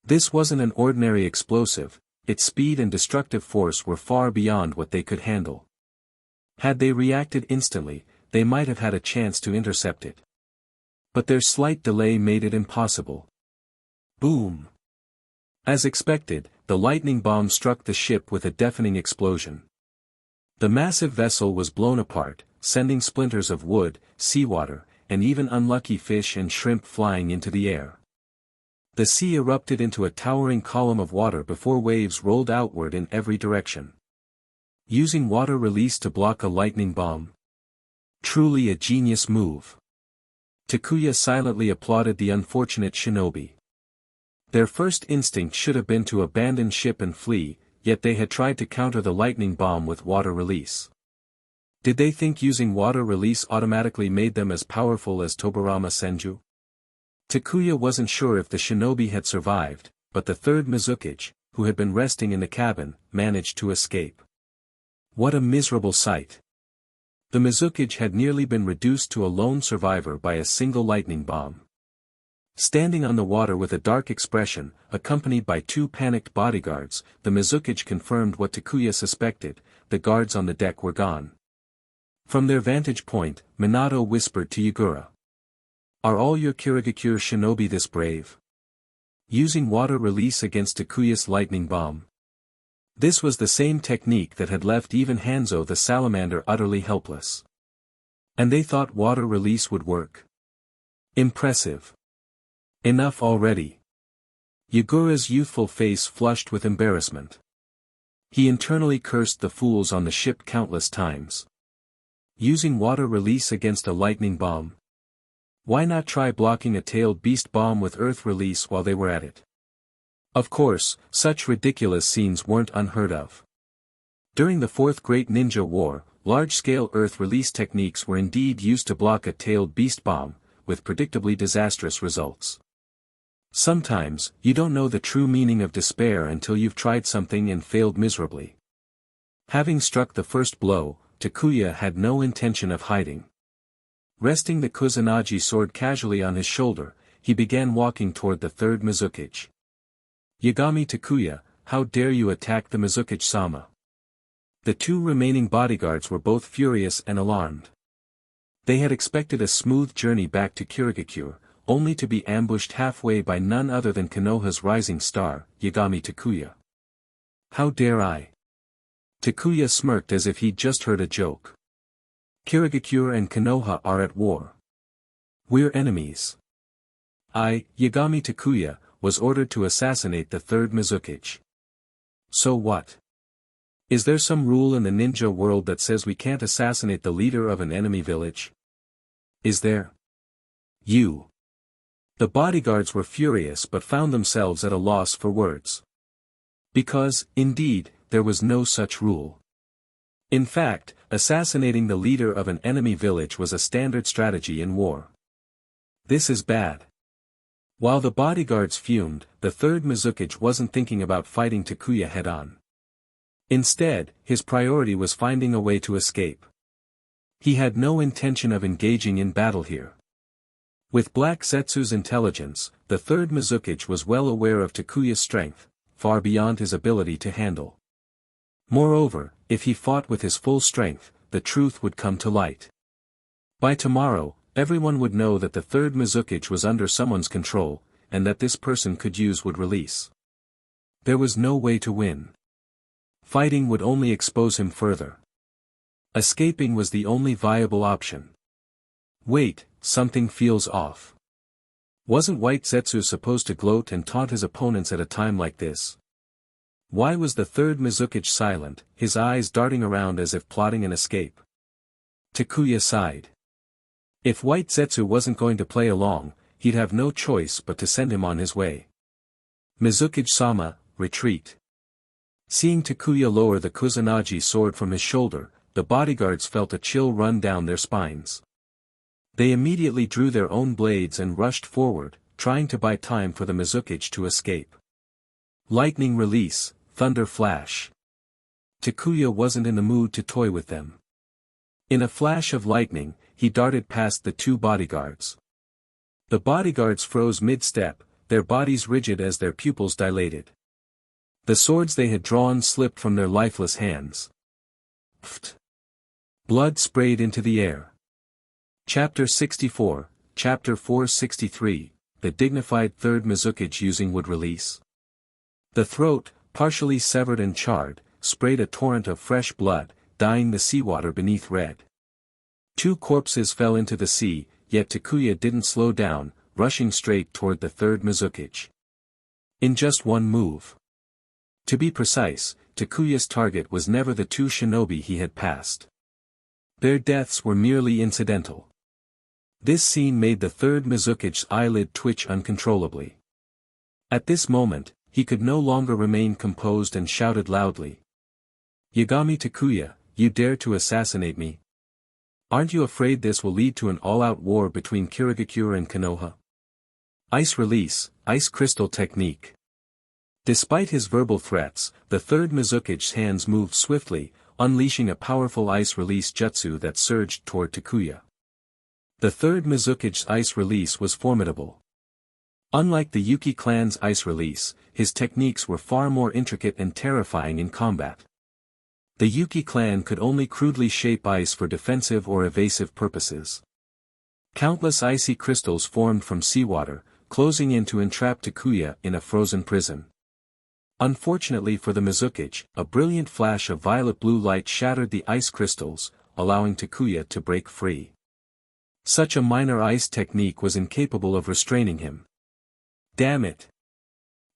This wasn't an ordinary explosive, its speed and destructive force were far beyond what they could handle. Had they reacted instantly, they might have had a chance to intercept it. But their slight delay made it impossible. Boom! As expected, the lightning bomb struck the ship with a deafening explosion. The massive vessel was blown apart, sending splinters of wood, seawater, and even unlucky fish and shrimp flying into the air. The sea erupted into a towering column of water before waves rolled outward in every direction. Using water release to block a lightning bomb? Truly a genius move. Takuya silently applauded the unfortunate shinobi. Their first instinct should have been to abandon ship and flee, yet they had tried to counter the lightning bomb with water release. Did they think using water release automatically made them as powerful as Tobarama Senju? Takuya wasn't sure if the shinobi had survived, but the third Mizukage, who had been resting in the cabin, managed to escape. What a miserable sight. The Mizukage had nearly been reduced to a lone survivor by a single lightning bomb. Standing on the water with a dark expression, accompanied by two panicked bodyguards, the Mizukage confirmed what Takuya suspected: the guards on the deck were gone. From their vantage point, Minato whispered to Yagura. "Are all your Kirigakure shinobi this brave? Using water release against Takuya's lightning bomb?" This was the same technique that had left even Hanzo the salamander utterly helpless. And they thought water release would work. Impressive. Enough already. Yagura's youthful face flushed with embarrassment. He internally cursed the fools on the ship countless times. Using water release against a lightning bomb? Why not try blocking a tailed beast bomb with earth release while they were at it? Of course, such ridiculous scenes weren't unheard of. During the Fourth Great Ninja War, large-scale earth release techniques were indeed used to block a tailed beast bomb, with predictably disastrous results. Sometimes, you don't know the true meaning of despair until you've tried something and failed miserably. Having struck the first blow, Takuya had no intention of hiding. Resting the Kusanagi sword casually on his shoulder, he began walking toward the third Mizukage. "Yagami Takuya, how dare you attack the Mizukage-sama?" The two remaining bodyguards were both furious and alarmed. They had expected a smooth journey back to Kirigakure, only to be ambushed halfway by none other than Konoha's rising star, Yagami Takuya. "How dare I?" Takuya smirked as if he'd just heard a joke. Kirigakure and Konoha are at war. We're enemies. I, Yagami Takuya, was ordered to assassinate the third Mizukage. So what? Is there some rule in the ninja world that says we can't assassinate the leader of an enemy village? Is there? You. The bodyguards were furious but found themselves at a loss for words. Because, indeed, there was no such rule. In fact, assassinating the leader of an enemy village was a standard strategy in war. This is bad. While the bodyguards fumed, the third Mizukage wasn't thinking about fighting Takuya head-on. Instead, his priority was finding a way to escape. He had no intention of engaging in battle here. With Black Zetsu's intelligence, the third Mizukage was well aware of Takuya's strength, far beyond his ability to handle. Moreover, if he fought with his full strength, the truth would come to light. By tomorrow, everyone would know that the third Mizukage was under someone's control, and that this person could use would release. There was no way to win. Fighting would only expose him further. Escaping was the only viable option. Wait, something feels off. Wasn't White Zetsu supposed to gloat and taunt his opponents at a time like this? Why was the third Mizukage silent, his eyes darting around as if plotting an escape? Takuya sighed. If White Zetsu wasn't going to play along, he'd have no choice but to send him on his way. Mizukage-sama, retreat. Seeing Takuya lower the Kusanagi sword from his shoulder, the bodyguards felt a chill run down their spines. They immediately drew their own blades and rushed forward, trying to buy time for the Mizukage to escape. Lightning release, thunder flash. Takuya wasn't in the mood to toy with them. In a flash of lightning, he darted past the two bodyguards. The bodyguards froze mid-step, their bodies rigid as their pupils dilated. The swords they had drawn slipped from their lifeless hands. Pfft. Blood sprayed into the air. Chapter 64, Chapter 463, The dignified third Mizukage using wood release. The throat, partially severed and charred, sprayed a torrent of fresh blood, dyeing the seawater beneath red. Two corpses fell into the sea, yet Takuya didn't slow down, rushing straight toward the third Mizukage. In just one move. To be precise, Takuya's target was never the two shinobi he had passed. Their deaths were merely incidental. This scene made the third Mizukage's eyelid twitch uncontrollably. At this moment, he could no longer remain composed and shouted loudly. Yagami Takuya, you dare to assassinate me? Aren't you afraid this will lead to an all-out war between Kirigakure and Konoha? Ice release, ice crystal technique. Despite his verbal threats, the third Mizukage's hands moved swiftly, unleashing a powerful ice release jutsu that surged toward Takuya. The third Mizukage's ice release was formidable. Unlike the Yuki clan's ice release, his techniques were far more intricate and terrifying in combat. The Yuki clan could only crudely shape ice for defensive or evasive purposes. Countless icy crystals formed from seawater, closing in to entrap Takuya in a frozen prison. Unfortunately for the Mizukage, a brilliant flash of violet-blue light shattered the ice crystals, allowing Takuya to break free. Such a minor ice technique was incapable of restraining him. Damn it!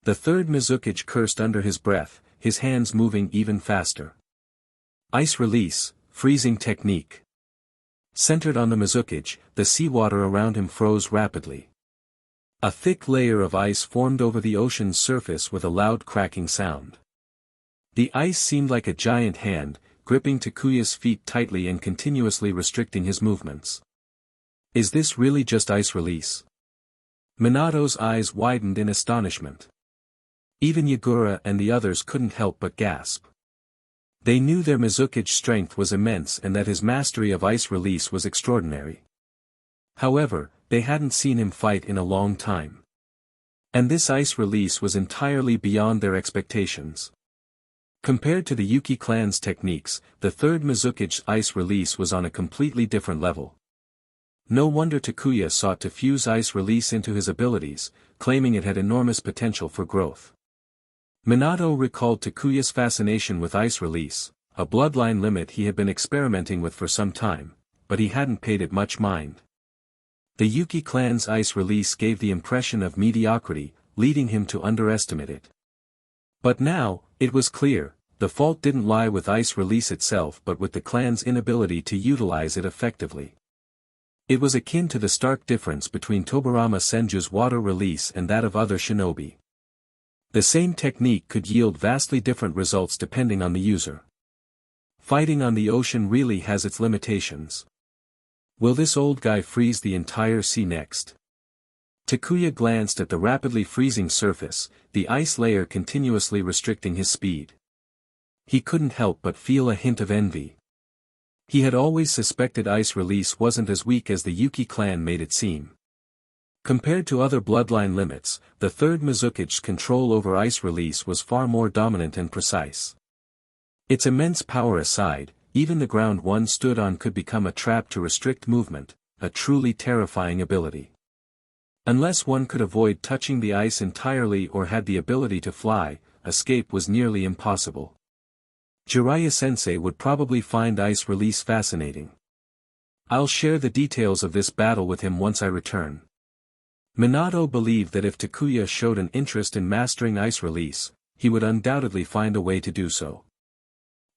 The third Mizukage cursed under his breath, his hands moving even faster. Ice release, freezing technique. Centered on the Mizukage, the seawater around him froze rapidly. A thick layer of ice formed over the ocean's surface with a loud cracking sound. The ice seemed like a giant hand, gripping Takuya's feet tightly and continuously restricting his movements. Is this really just ice release? Minato's eyes widened in astonishment. Even Yagura and the others couldn't help but gasp. They knew their Mizukage's strength was immense and that his mastery of ice release was extraordinary. However, they hadn't seen him fight in a long time. And this ice release was entirely beyond their expectations. Compared to the Yuki clan's techniques, the third Mizukage's ice release was on a completely different level. No wonder Takuya sought to fuse ice release into his abilities, claiming it had enormous potential for growth. Minato recalled Takuya's fascination with ice release, a bloodline limit he had been experimenting with for some time, but he hadn't paid it much mind. The Yuki clan's ice release gave the impression of mediocrity, leading him to underestimate it. But now, it was clear, the fault didn't lie with ice release itself but with the clan's inability to utilize it effectively. It was akin to the stark difference between Tobirama Senju's water release and that of other shinobi. The same technique could yield vastly different results depending on the user. Fighting on the ocean really has its limitations. Will this old guy freeze the entire sea next? Takuya glanced at the rapidly freezing surface, the ice layer continuously restricting his speed. He couldn't help but feel a hint of envy. He had always suspected ice release wasn't as weak as the Yuki clan made it seem. Compared to other bloodline limits, the third Mizuki's control over ice release was far more dominant and precise. Its immense power aside, even the ground one stood on could become a trap to restrict movement, a truly terrifying ability. Unless one could avoid touching the ice entirely or had the ability to fly, escape was nearly impossible. Jiraiya-sensei would probably find ice release fascinating. I'll share the details of this battle with him once I return. Minato believed that if Takuya showed an interest in mastering ice release, he would undoubtedly find a way to do so.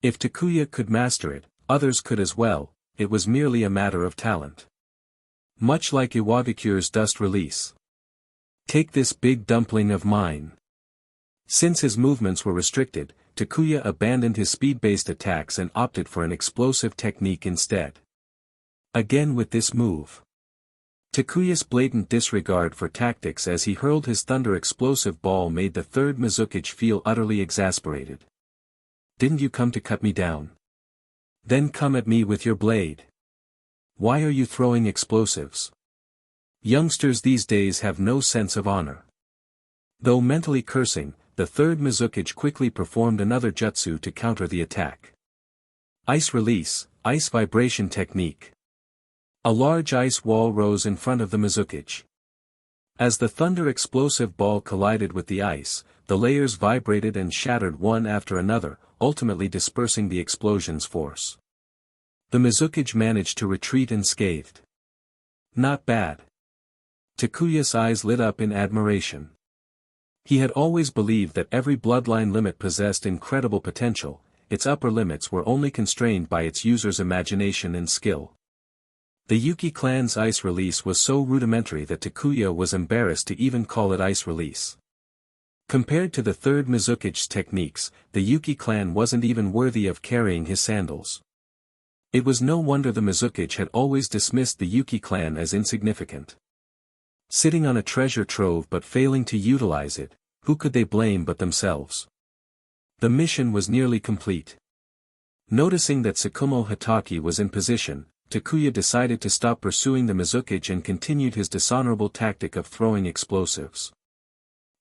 If Takuya could master it, others could as well, it was merely a matter of talent. Much like Iwagakure's dust release. Take this big dumpling of mine. Since his movements were restricted, Takuya abandoned his speed-based attacks and opted for an explosive technique instead. Again with this move. Takuya's blatant disregard for tactics as he hurled his thunder explosive ball made the third Mizuki feel utterly exasperated. Didn't you come to cut me down? Then come at me with your blade. Why are you throwing explosives? Youngsters these days have no sense of honor. Though mentally cursing, the third Mizuki quickly performed another jutsu to counter the attack. Ice release, ice vibration technique. A large ice wall rose in front of the Mizuki. As the thunder explosive ball collided with the ice, the layers vibrated and shattered one after another, ultimately dispersing the explosion's force. The Mizuki managed to retreat unscathed. Not bad. Takuya's eyes lit up in admiration. He had always believed that every bloodline limit possessed incredible potential, its upper limits were only constrained by its user's imagination and skill. The Yuki clan's ice release was so rudimentary that Takuya was embarrassed to even call it ice release. Compared to the third Mizuki's techniques, the Yuki clan wasn't even worthy of carrying his sandals. It was no wonder the Mizuki had always dismissed the Yuki clan as insignificant. Sitting on a treasure trove but failing to utilize it, who could they blame but themselves? The mission was nearly complete. Noticing that Tsukumo Hatake was in position, Takuya decided to stop pursuing the Mizuki and continued his dishonorable tactic of throwing explosives.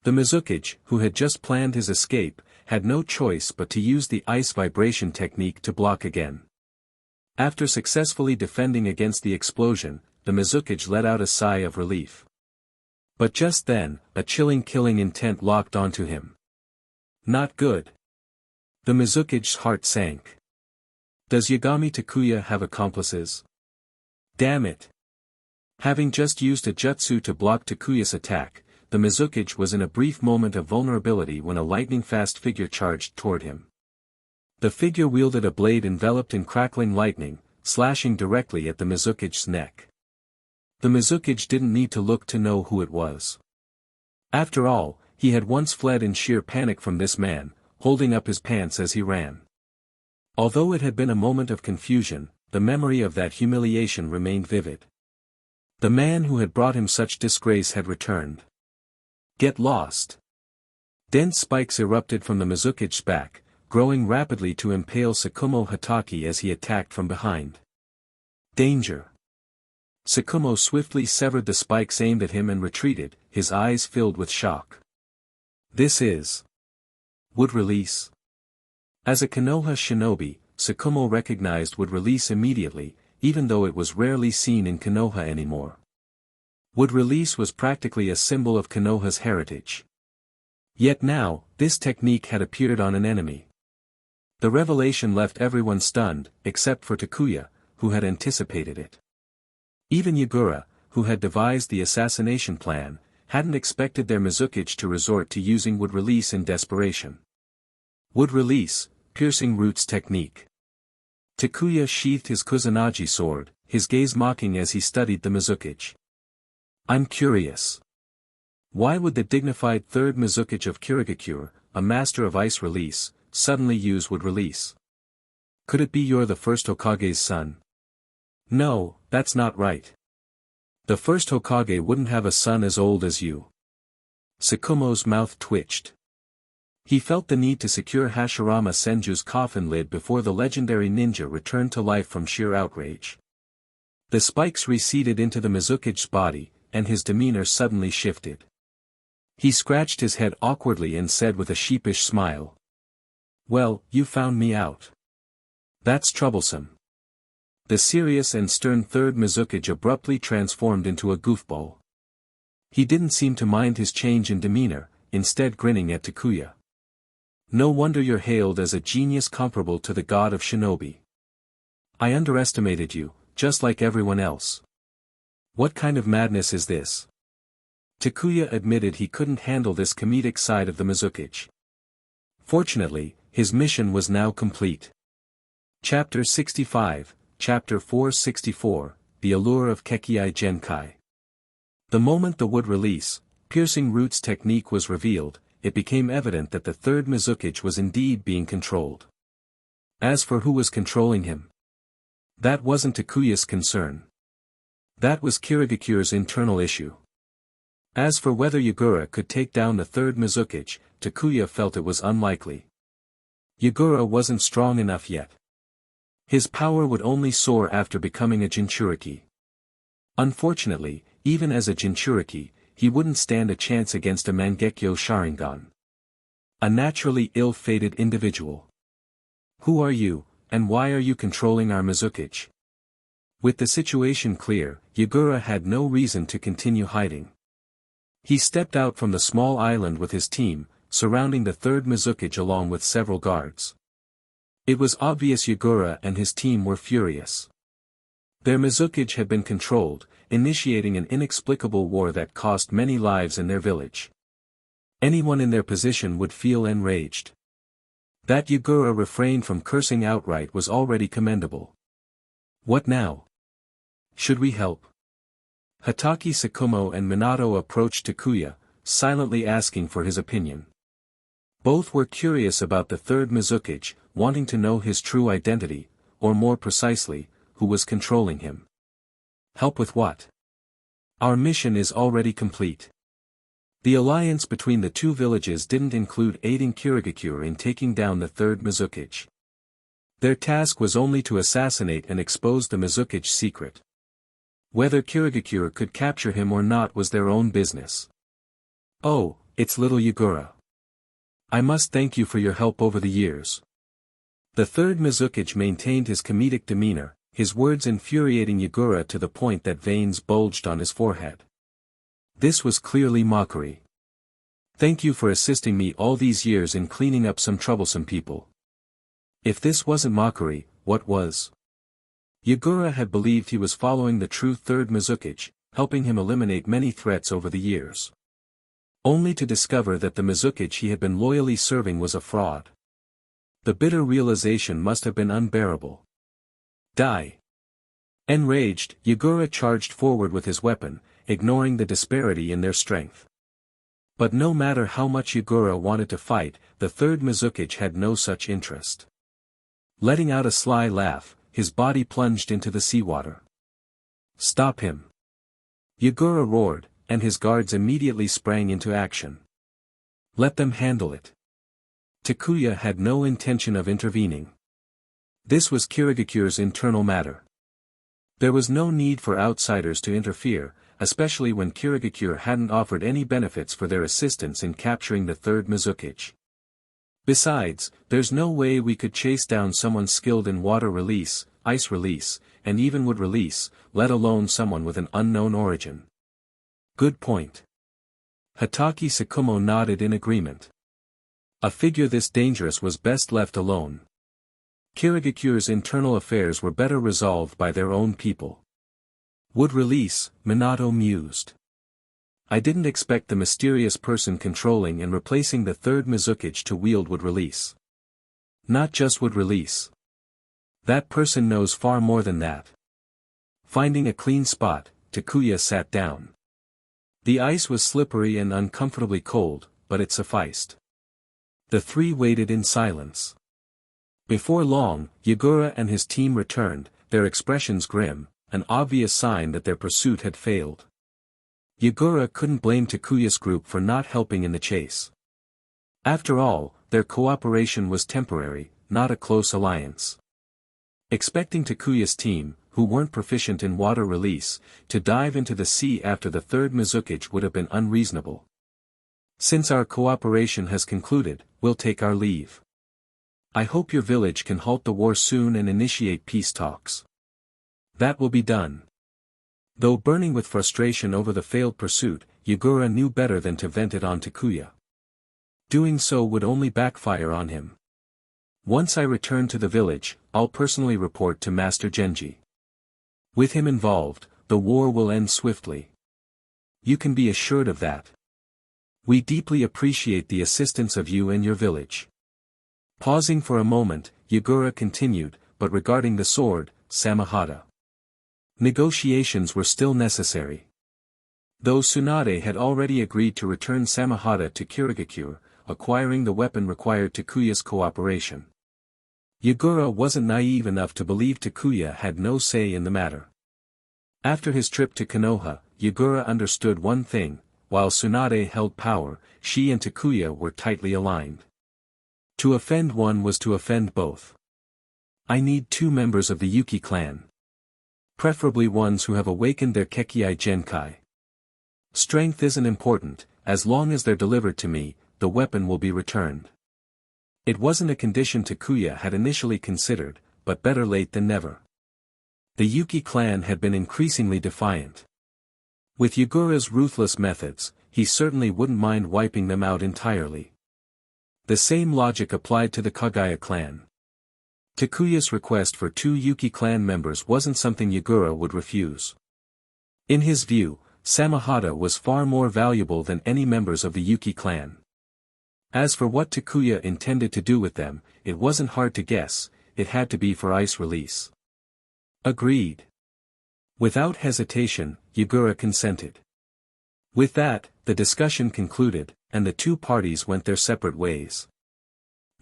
The Mizuki, who had just planned his escape, had no choice but to use the ice vibration technique to block again. After successfully defending against the explosion, the Mizuki let out a sigh of relief. But just then, a chilling killing intent locked onto him. Not good. The Mizuki's heart sank. Does Yagami Takuya have accomplices? Damn it. Having just used a jutsu to block Takuya's attack, the Mizuki was in a brief moment of vulnerability when a lightning-fast figure charged toward him. The figure wielded a blade enveloped in crackling lightning, slashing directly at the Mizuki's neck. The Mizuki didn't need to look to know who it was. After all, he had once fled in sheer panic from this man, holding up his pants as he ran. Although it had been a moment of confusion, the memory of that humiliation remained vivid. The man who had brought him such disgrace had returned. Get lost. Dense spikes erupted from the Mizuki's back, growing rapidly to impale Tsukumo Hatake as he attacked from behind. Danger. Tsukumo swiftly severed the spikes aimed at him and retreated, his eyes filled with shock. This is Wood Release. As a Konoha shinobi, Tsukumo recognized Wood Release immediately, even though it was rarely seen in Konoha anymore. Wood Release was practically a symbol of Konoha's heritage. Yet now, this technique had appeared on an enemy. The revelation left everyone stunned, except for Takuya, who had anticipated it. Even Yagura, who had devised the assassination plan, hadn't expected their Mizukichi to resort to using wood release in desperation. Wood release, piercing roots technique. Takuya sheathed his Kusanagi sword, his gaze mocking as he studied the Mizukichi. I'm curious. Why would the dignified third Mizukichi of Kurigakure, a master of ice release, suddenly use wood release? Could it be you're the first Hokage's son? No, that's not right. The first Hokage wouldn't have a son as old as you. Tsukumo's mouth twitched. He felt the need to secure Hashirama Senju's coffin lid before the legendary ninja returned to life from sheer outrage. The spikes receded into the Mizukichi's body, and his demeanor suddenly shifted. He scratched his head awkwardly and said with a sheepish smile. Well, you found me out. That's troublesome. The serious and stern third Mizukichi abruptly transformed into a goofball. He didn't seem to mind his change in demeanor, instead grinning at Takuya. No wonder you're hailed as a genius comparable to the god of shinobi. I underestimated you, just like everyone else. What kind of madness is this? Takuya admitted he couldn't handle this comedic side of the Mizukichi. Fortunately, his mission was now complete. Chapter 65, Chapter 464, The Allure of Kekkai Genkai. The moment the wood release, piercing roots technique was revealed, it became evident that the third Mizukichi was indeed being controlled. As for who was controlling him, that wasn't Takuya's concern. That was Kirigakure's internal issue. As for whether Yagura could take down the third Mizukichi, Takuya felt it was unlikely. Yagura wasn't strong enough yet. His power would only soar after becoming a Jinchuriki. Unfortunately, even as a Jinchuriki, he wouldn't stand a chance against a Mangekyō Sharingan. A naturally ill-fated individual. Who are you, and why are you controlling our Mizukichi? With the situation clear, Yagura had no reason to continue hiding. He stepped out from the small island with his team, surrounding the third Mizukichi along with several guards. It was obvious Yagura and his team were furious. Their Mizukichi had been controlled, initiating an inexplicable war that cost many lives in their village. Anyone in their position would feel enraged. That Yagura refrained from cursing outright was already commendable. What now? Should we help? Hatake Tsukumo and Minato approached Takuya, silently asking for his opinion. Both were curious about the third Mizukichi, wanting to know his true identity, or more precisely, who was controlling him. Help with what? Our mission is already complete. The alliance between the two villages didn't include aiding Kurigakure in taking down the third Mizukichi. Their task was only to assassinate and expose the Mizukichi's secret. Whether Kurigakure could capture him or not was their own business. Oh, it's little Yagura. I must thank you for your help over the years. The third Mizukichi maintained his comedic demeanor, his words infuriating Yagura to the point that veins bulged on his forehead. This was clearly mockery. Thank you for assisting me all these years in cleaning up some troublesome people. If this wasn't mockery, what was? Yagura had believed he was following the true third Mizukichi, helping him eliminate many threats over the years. Only to discover that the Mizukichi he had been loyally serving was a fraud. The bitter realization must have been unbearable. Die! Enraged, Yagura charged forward with his weapon, ignoring the disparity in their strength. But no matter how much Yagura wanted to fight, the third Mizukichi had no such interest. Letting out a sly laugh, his body plunged into the seawater. Stop him! Yagura roared, and his guards immediately sprang into action. Let them handle it. Takuya had no intention of intervening. This was Kirigakure's internal matter. There was no need for outsiders to interfere, especially when Kurigakure hadn't offered any benefits for their assistance in capturing the third Mizukichi. Besides, there's no way we could chase down someone skilled in water release, ice release, and even wood release, let alone someone with an unknown origin. Good point. Hatake Tsukumo nodded in agreement. A figure this dangerous was best left alone. Kirigakure's internal affairs were better resolved by their own people. Would release, Minato mused. I didn't expect the mysterious person controlling and replacing the third Mizukage to wield would release. Not just would release. That person knows far more than that. Finding a clean spot, Takuya sat down. The ice was slippery and uncomfortably cold, but it sufficed. The three waited in silence. Before long, Yagura and his team returned, their expressions grim, an obvious sign that their pursuit had failed. Yagura couldn't blame Takuya's group for not helping in the chase. After all, their cooperation was temporary, not a close alliance. Expecting Takuya's team, who weren't proficient in water release, to dive into the sea after the third Mizukage would have been unreasonable. Since our cooperation has concluded, we'll take our leave. I hope your village can halt the war soon and initiate peace talks. That will be done. Though burning with frustration over the failed pursuit, Yagura knew better than to vent it on Takuya. Doing so would only backfire on him. Once I return to the village, I'll personally report to Master Genji. With him involved, the war will end swiftly. You can be assured of that. We deeply appreciate the assistance of you and your village. Pausing for a moment, Yagura continued, but regarding the sword, Samahata. Negotiations were still necessary. Though Tsunade had already agreed to return Samahata to Kirigakure, acquiring the weapon required Takuya's cooperation. Yagura wasn't naive enough to believe Takuya had no say in the matter. After his trip to Konoha, Yagura understood one thing: while Tsunade held power, she and Takuya were tightly aligned. To offend one was to offend both. I need 2 members of the Yuki clan. Preferably ones who have awakened their Kekii Genkai. Strength isn't important, as long as they're delivered to me, the weapon will be returned. It wasn't a condition Takuya had initially considered, but better late than never. The Yuki clan had been increasingly defiant. With Yagura's ruthless methods, he certainly wouldn't mind wiping them out entirely. The same logic applied to the Kaguya clan. Takuya's request for 2 Yuki clan members wasn't something Yagura would refuse. In his view, Samahata was far more valuable than any members of the Yuki clan. As for what Takuya intended to do with them, it wasn't hard to guess: it had to be for ice release. Agreed. Without hesitation, Yagura consented. With that, the discussion concluded, and the 2 parties went their separate ways.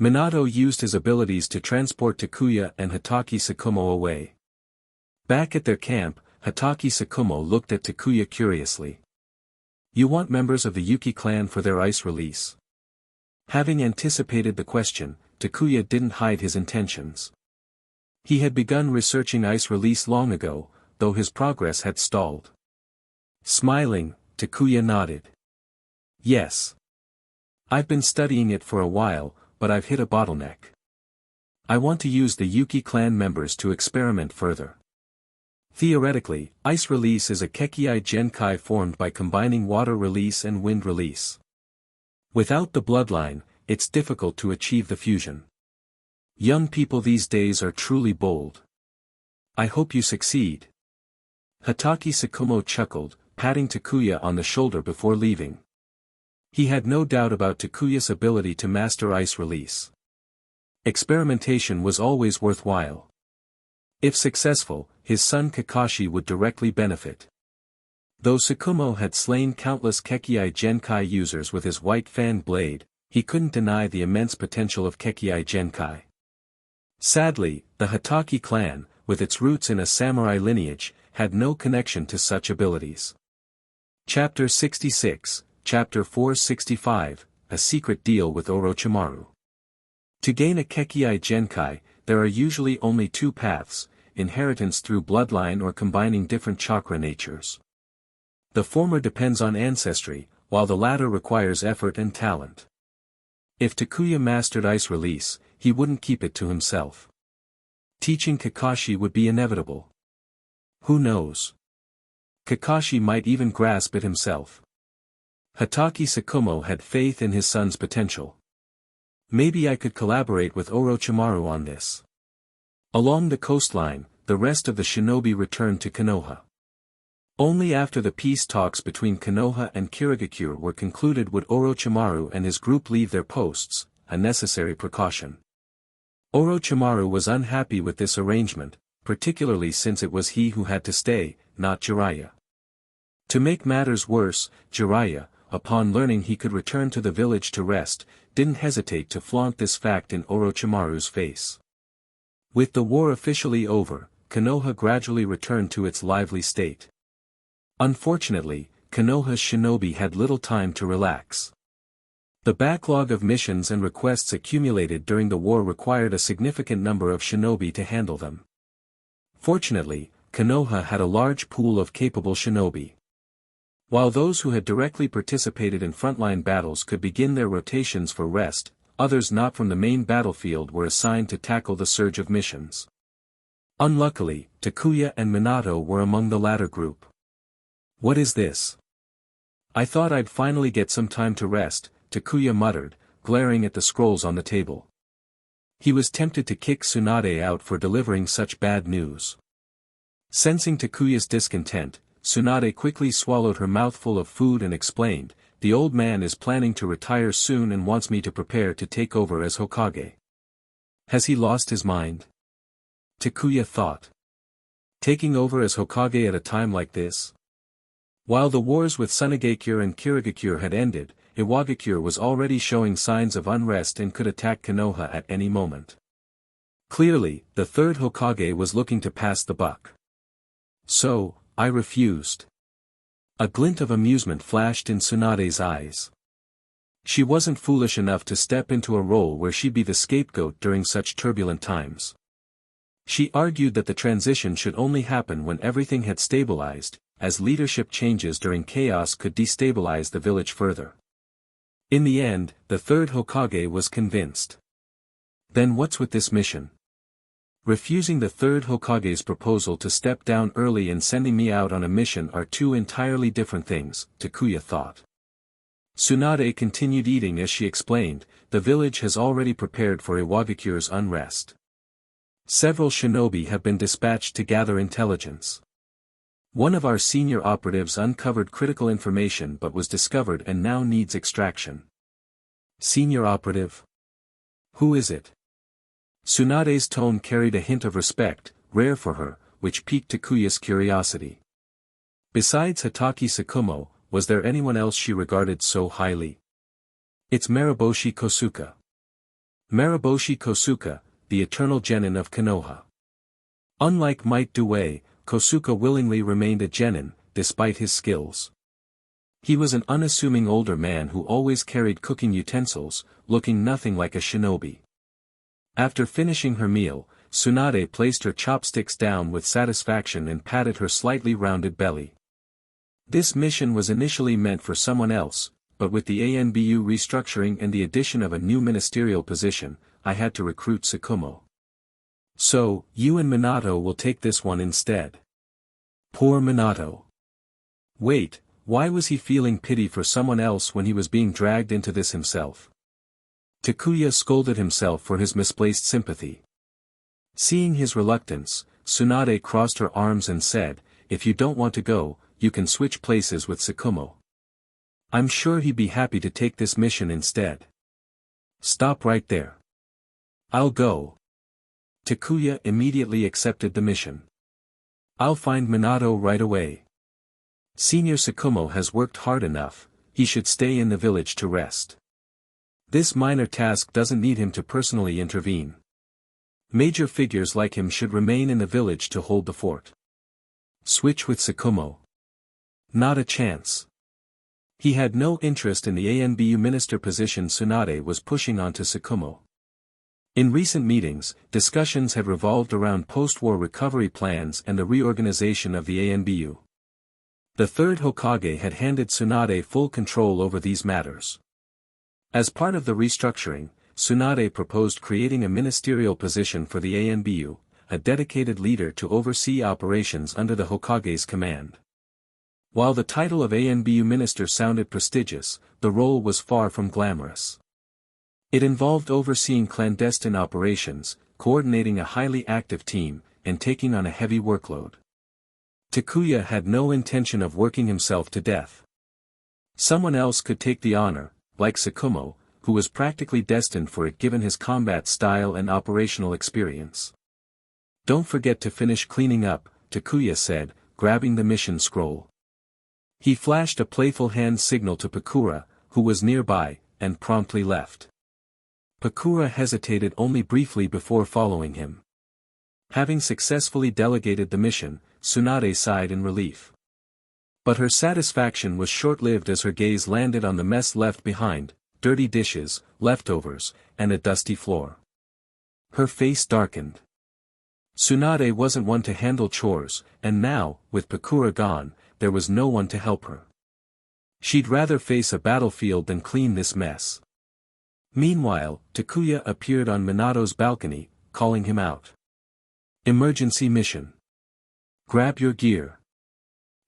Minato used his abilities to transport Takuya and Hatake Tsukumo away. Back at their camp, Hatake Tsukumo looked at Takuya curiously. You want members of the Yuki clan for their ice release? Having anticipated the question, Takuya didn't hide his intentions. He had begun researching ice release long ago, though his progress had stalled. Smiling, Takuya nodded. Yes. I've been studying it for a while, but I've hit a bottleneck. I want to use the Yuki clan members to experiment further. Theoretically, ice release is a Kekii Genkai formed by combining water release and wind release. Without the bloodline, it's difficult to achieve the fusion. Young people these days are truly bold. I hope you succeed. Hatake Tsukumo chuckled, patting Takuya on the shoulder before leaving. He had no doubt about Takuya's ability to master ice release. Experimentation was always worthwhile. If successful, his son Kakashi would directly benefit. Though Tsukumo had slain countless Kekii Genkai users with his white fan blade, he couldn't deny the immense potential of Kekii Genkai. Sadly, the Hatake clan, with its roots in a samurai lineage, had no connection to such abilities. Chapter 66, Chapter 465, A Secret Deal with Orochimaru. To gain a Kekii Genkai, there are usually only 2 paths: inheritance through bloodline or combining different chakra natures. The former depends on ancestry, while the latter requires effort and talent. If Takuya mastered ice release, he wouldn't keep it to himself. Teaching Kakashi would be inevitable. Who knows? Kakashi might even grasp it himself. Hatake Tsukumo had faith in his son's potential. Maybe I could collaborate with Orochimaru on this. Along the coastline, the rest of the shinobi returned to Konoha. Only after the peace talks between Konoha and Kirigakure were concluded would Orochimaru and his group leave their posts, a necessary precaution. Orochimaru was unhappy with this arrangement, particularly since it was he who had to stay, not Jiraiya. To make matters worse, Jiraiya, upon learning he could return to the village to rest, didn't hesitate to flaunt this fact in Orochimaru's face. With the war officially over, Konoha gradually returned to its lively state. Unfortunately, Konoha's shinobi had little time to relax. The backlog of missions and requests accumulated during the war required a significant number of shinobi to handle them. Fortunately, Konoha had a large pool of capable shinobi. While those who had directly participated in frontline battles could begin their rotations for rest, others not from the main battlefield were assigned to tackle the surge of missions. Unluckily, Takuya and Minato were among the latter group. "What is this? I thought I'd finally get some time to rest," Takuya muttered, glaring at the scrolls on the table. He was tempted to kick Tsunade out for delivering such bad news. Sensing Takuya's discontent, Tsunade quickly swallowed her mouthful of food and explained, "The old man is planning to retire soon and wants me to prepare to take over as Hokage." Has he lost his mind? Takuya thought. Taking over as Hokage at a time like this? While the wars with Sunagakure and Kirigakure had ended, Iwagakure was already showing signs of unrest and could attack Konoha at any moment. Clearly, the third Hokage was looking to pass the buck. So, I refused. A glint of amusement flashed in Tsunade's eyes. She wasn't foolish enough to step into a role where she'd be the scapegoat during such turbulent times. She argued that the transition should only happen when everything had stabilized, as leadership changes during chaos could destabilize the village further. In the end, the third Hokage was convinced. Then what's with this mission? Refusing the third Hokage's proposal to step down early and sending me out on a mission are two entirely different things, Takuya thought. Tsunade continued eating as she explained, "The village has already prepared for Iwagakure's unrest. Several shinobi have been dispatched to gather intelligence. One of our senior operatives uncovered critical information but was discovered and now needs extraction." Senior operative? Who is it? Tsunade's tone carried a hint of respect, rare for her, which piqued Takuya's curiosity. Besides Hatake Tsukumo, was there anyone else she regarded so highly? "It's Mariboshi Kosuke." Mariboshi Kosuke, the eternal genin of Konoha. Unlike Might Due, Kosuke willingly remained a genin, despite his skills. He was an unassuming older man who always carried cooking utensils, looking nothing like a shinobi. After finishing her meal, Tsunade placed her chopsticks down with satisfaction and patted her slightly rounded belly. This mission was initially meant for someone else, but with the ANBU restructuring and the addition of a new ministerial position, I had to recruit Tsukumo. So, you and Minato will take this one instead. Poor Minato. Wait, why was he feeling pity for someone else when he was being dragged into this himself? Takuya scolded himself for his misplaced sympathy. Seeing his reluctance, Tsunade crossed her arms and said, "If you don't want to go, you can switch places with Tsukumo. I'm sure he'd be happy to take this mission instead." "Stop right there. I'll go." Takuya immediately accepted the mission. "I'll find Minato right away. Senior Tsukumo has worked hard enough, he should stay in the village to rest. This minor task doesn't need him to personally intervene. Major figures like him should remain in the village to hold the fort." Switch with Tsukumo? Not a chance. He had no interest in the ANBU minister position Tsunade was pushing onto Tsukumo. In recent meetings, discussions had revolved around post-war recovery plans and the reorganization of the ANBU. The third Hokage had handed Tsunade full control over these matters. As part of the restructuring, Tsunade proposed creating a ministerial position for the ANBU, a dedicated leader to oversee operations under the Hokage's command. While the title of ANBU minister sounded prestigious, the role was far from glamorous. It involved overseeing clandestine operations, coordinating a highly active team, and taking on a heavy workload. Takuya had no intention of working himself to death. Someone else could take the honor, like Tsukumo, who was practically destined for it given his combat style and operational experience. "Don't forget to finish cleaning up," Takuya said, grabbing the mission scroll. He flashed a playful hand signal to Pakura, who was nearby, and promptly left. Pakura hesitated only briefly before following him. Having successfully delegated the mission, Tsunade sighed in relief. But her satisfaction was short-lived as her gaze landed on the mess left behind, dirty dishes, leftovers, and a dusty floor. Her face darkened. Tsunade wasn't one to handle chores, and now, with Pakura gone, there was no one to help her. She'd rather face a battlefield than clean this mess. Meanwhile, Takuya appeared on Minato's balcony, calling him out. "Emergency mission. Grab your gear.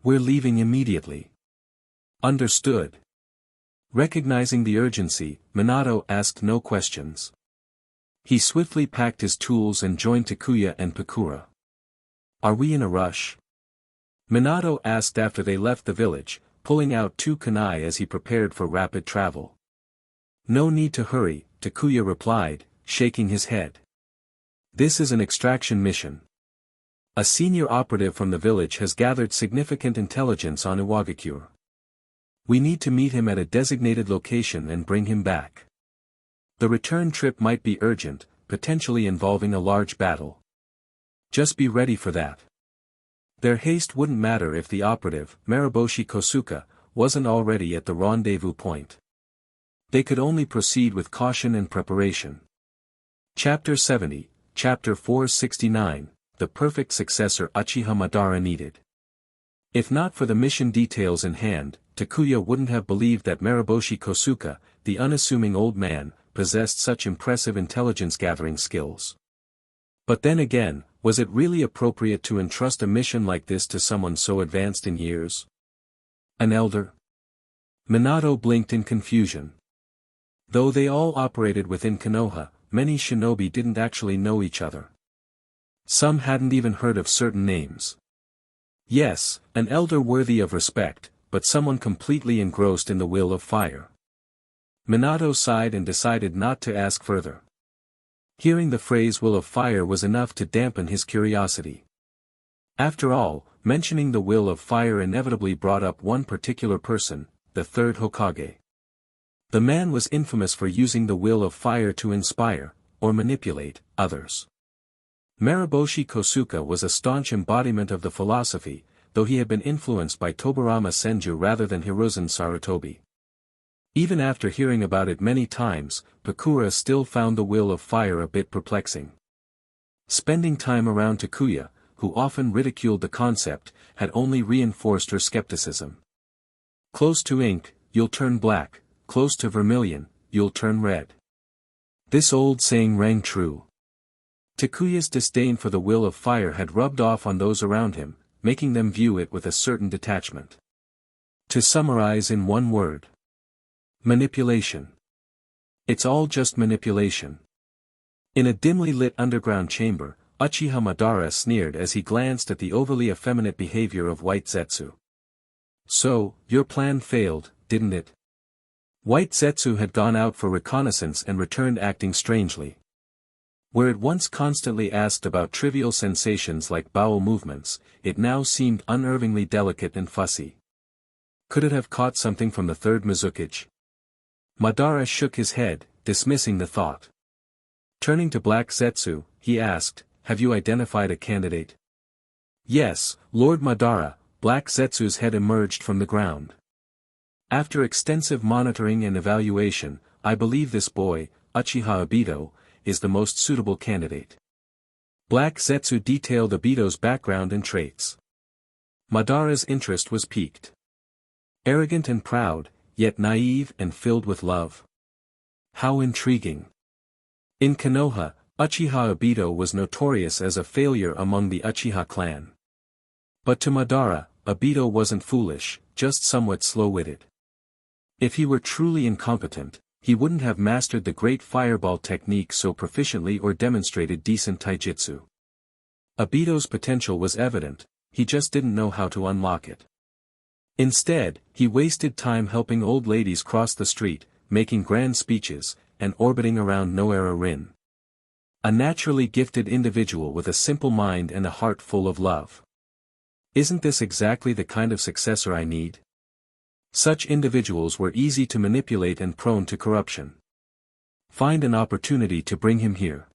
We're leaving immediately." "Understood." Recognizing the urgency, Minato asked no questions. He swiftly packed his tools and joined Takuya and Pakura. "Are we in a rush?" Minato asked after they left the village, pulling out 2 kunai as he prepared for rapid travel. "No need to hurry," Takuya replied, shaking his head. "This is an extraction mission. A senior operative from the village has gathered significant intelligence on Iwagakure. We need to meet him at a designated location and bring him back. The return trip might be urgent, potentially involving a large battle. Just be ready for that." Their haste wouldn't matter if the operative, Mariboshi Kosuka, wasn't already at the rendezvous point. They could only proceed with caution and preparation. Chapter 70, Chapter 469, The Perfect Successor Uchiha Madara Needed. If not for the mission details in hand, Takuya wouldn't have believed that Mariboshi Kosuka, the unassuming old man, possessed such impressive intelligence-gathering skills. But then again, was it really appropriate to entrust a mission like this to someone so advanced in years? An elder? Minato blinked in confusion. Though they all operated within Konoha, many shinobi didn't actually know each other. Some hadn't even heard of certain names. Yes, an elder worthy of respect, but someone completely engrossed in the will of fire. Minato sighed and decided not to ask further. Hearing the phrase will of fire was enough to dampen his curiosity. After all, mentioning the will of fire inevitably brought up one particular person, the third Hokage. The man was infamous for using the will of fire to inspire, or manipulate, others. Mariboshi Kosuka was a staunch embodiment of the philosophy, though he had been influenced by Tobarama Senju rather than Hiruzen Sarutobi. Even after hearing about it many times, Pakura still found the will of fire a bit perplexing. Spending time around Takuya, who often ridiculed the concept, had only reinforced her skepticism. Close to ink, you'll turn black, close to vermilion, you'll turn red. This old saying rang true. Takuya's disdain for the will of fire had rubbed off on those around him, making them view it with a certain detachment. To summarize in one word. Manipulation. It's all just manipulation. In a dimly lit underground chamber, Uchiha Madara sneered as he glanced at the overly effeminate behavior of White Zetsu. "So, your plan failed, didn't it?" White Zetsu had gone out for reconnaissance and returned acting strangely. Where it once constantly asked about trivial sensations like bowel movements, it now seemed unnervingly delicate and fussy. Could it have caught something from the third Mizukage? Madara shook his head, dismissing the thought. Turning to Black Zetsu, he asked, "Have you identified a candidate?" "Yes, Lord Madara." Black Zetsu's head emerged from the ground. "After extensive monitoring and evaluation, I believe this boy, Uchiha Obito, is the most suitable candidate." Black Zetsu detailed Obito's background and traits. Madara's interest was piqued. Arrogant and proud, yet naive and filled with love. How intriguing. In Konoha, Uchiha Obito was notorious as a failure among the Uchiha clan. But to Madara, Obito wasn't foolish, just somewhat slow-witted. If he were truly incompetent, he wouldn't have mastered the great fireball technique so proficiently or demonstrated decent taijutsu. Obito's potential was evident, he just didn't know how to unlock it. Instead, he wasted time helping old ladies cross the street, making grand speeches, and orbiting around Noera Rin. A naturally gifted individual with a simple mind and a heart full of love. Isn't this exactly the kind of successor I need? Such individuals were easy to manipulate and prone to corruption. Find an opportunity to bring him here.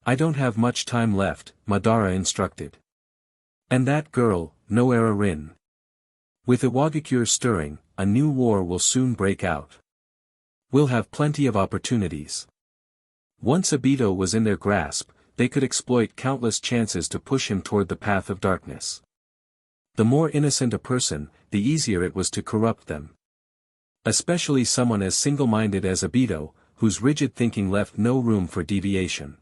I don't have much time left, Madara instructed. And that girl, Noera Rin. With Iwagakure stirring, a new war will soon break out. We'll have plenty of opportunities. Once Obito was in their grasp, they could exploit countless chances to push him toward the path of darkness. The more innocent a person, the easier it was to corrupt them. Especially someone as single-minded as Obito, whose rigid thinking left no room for deviation.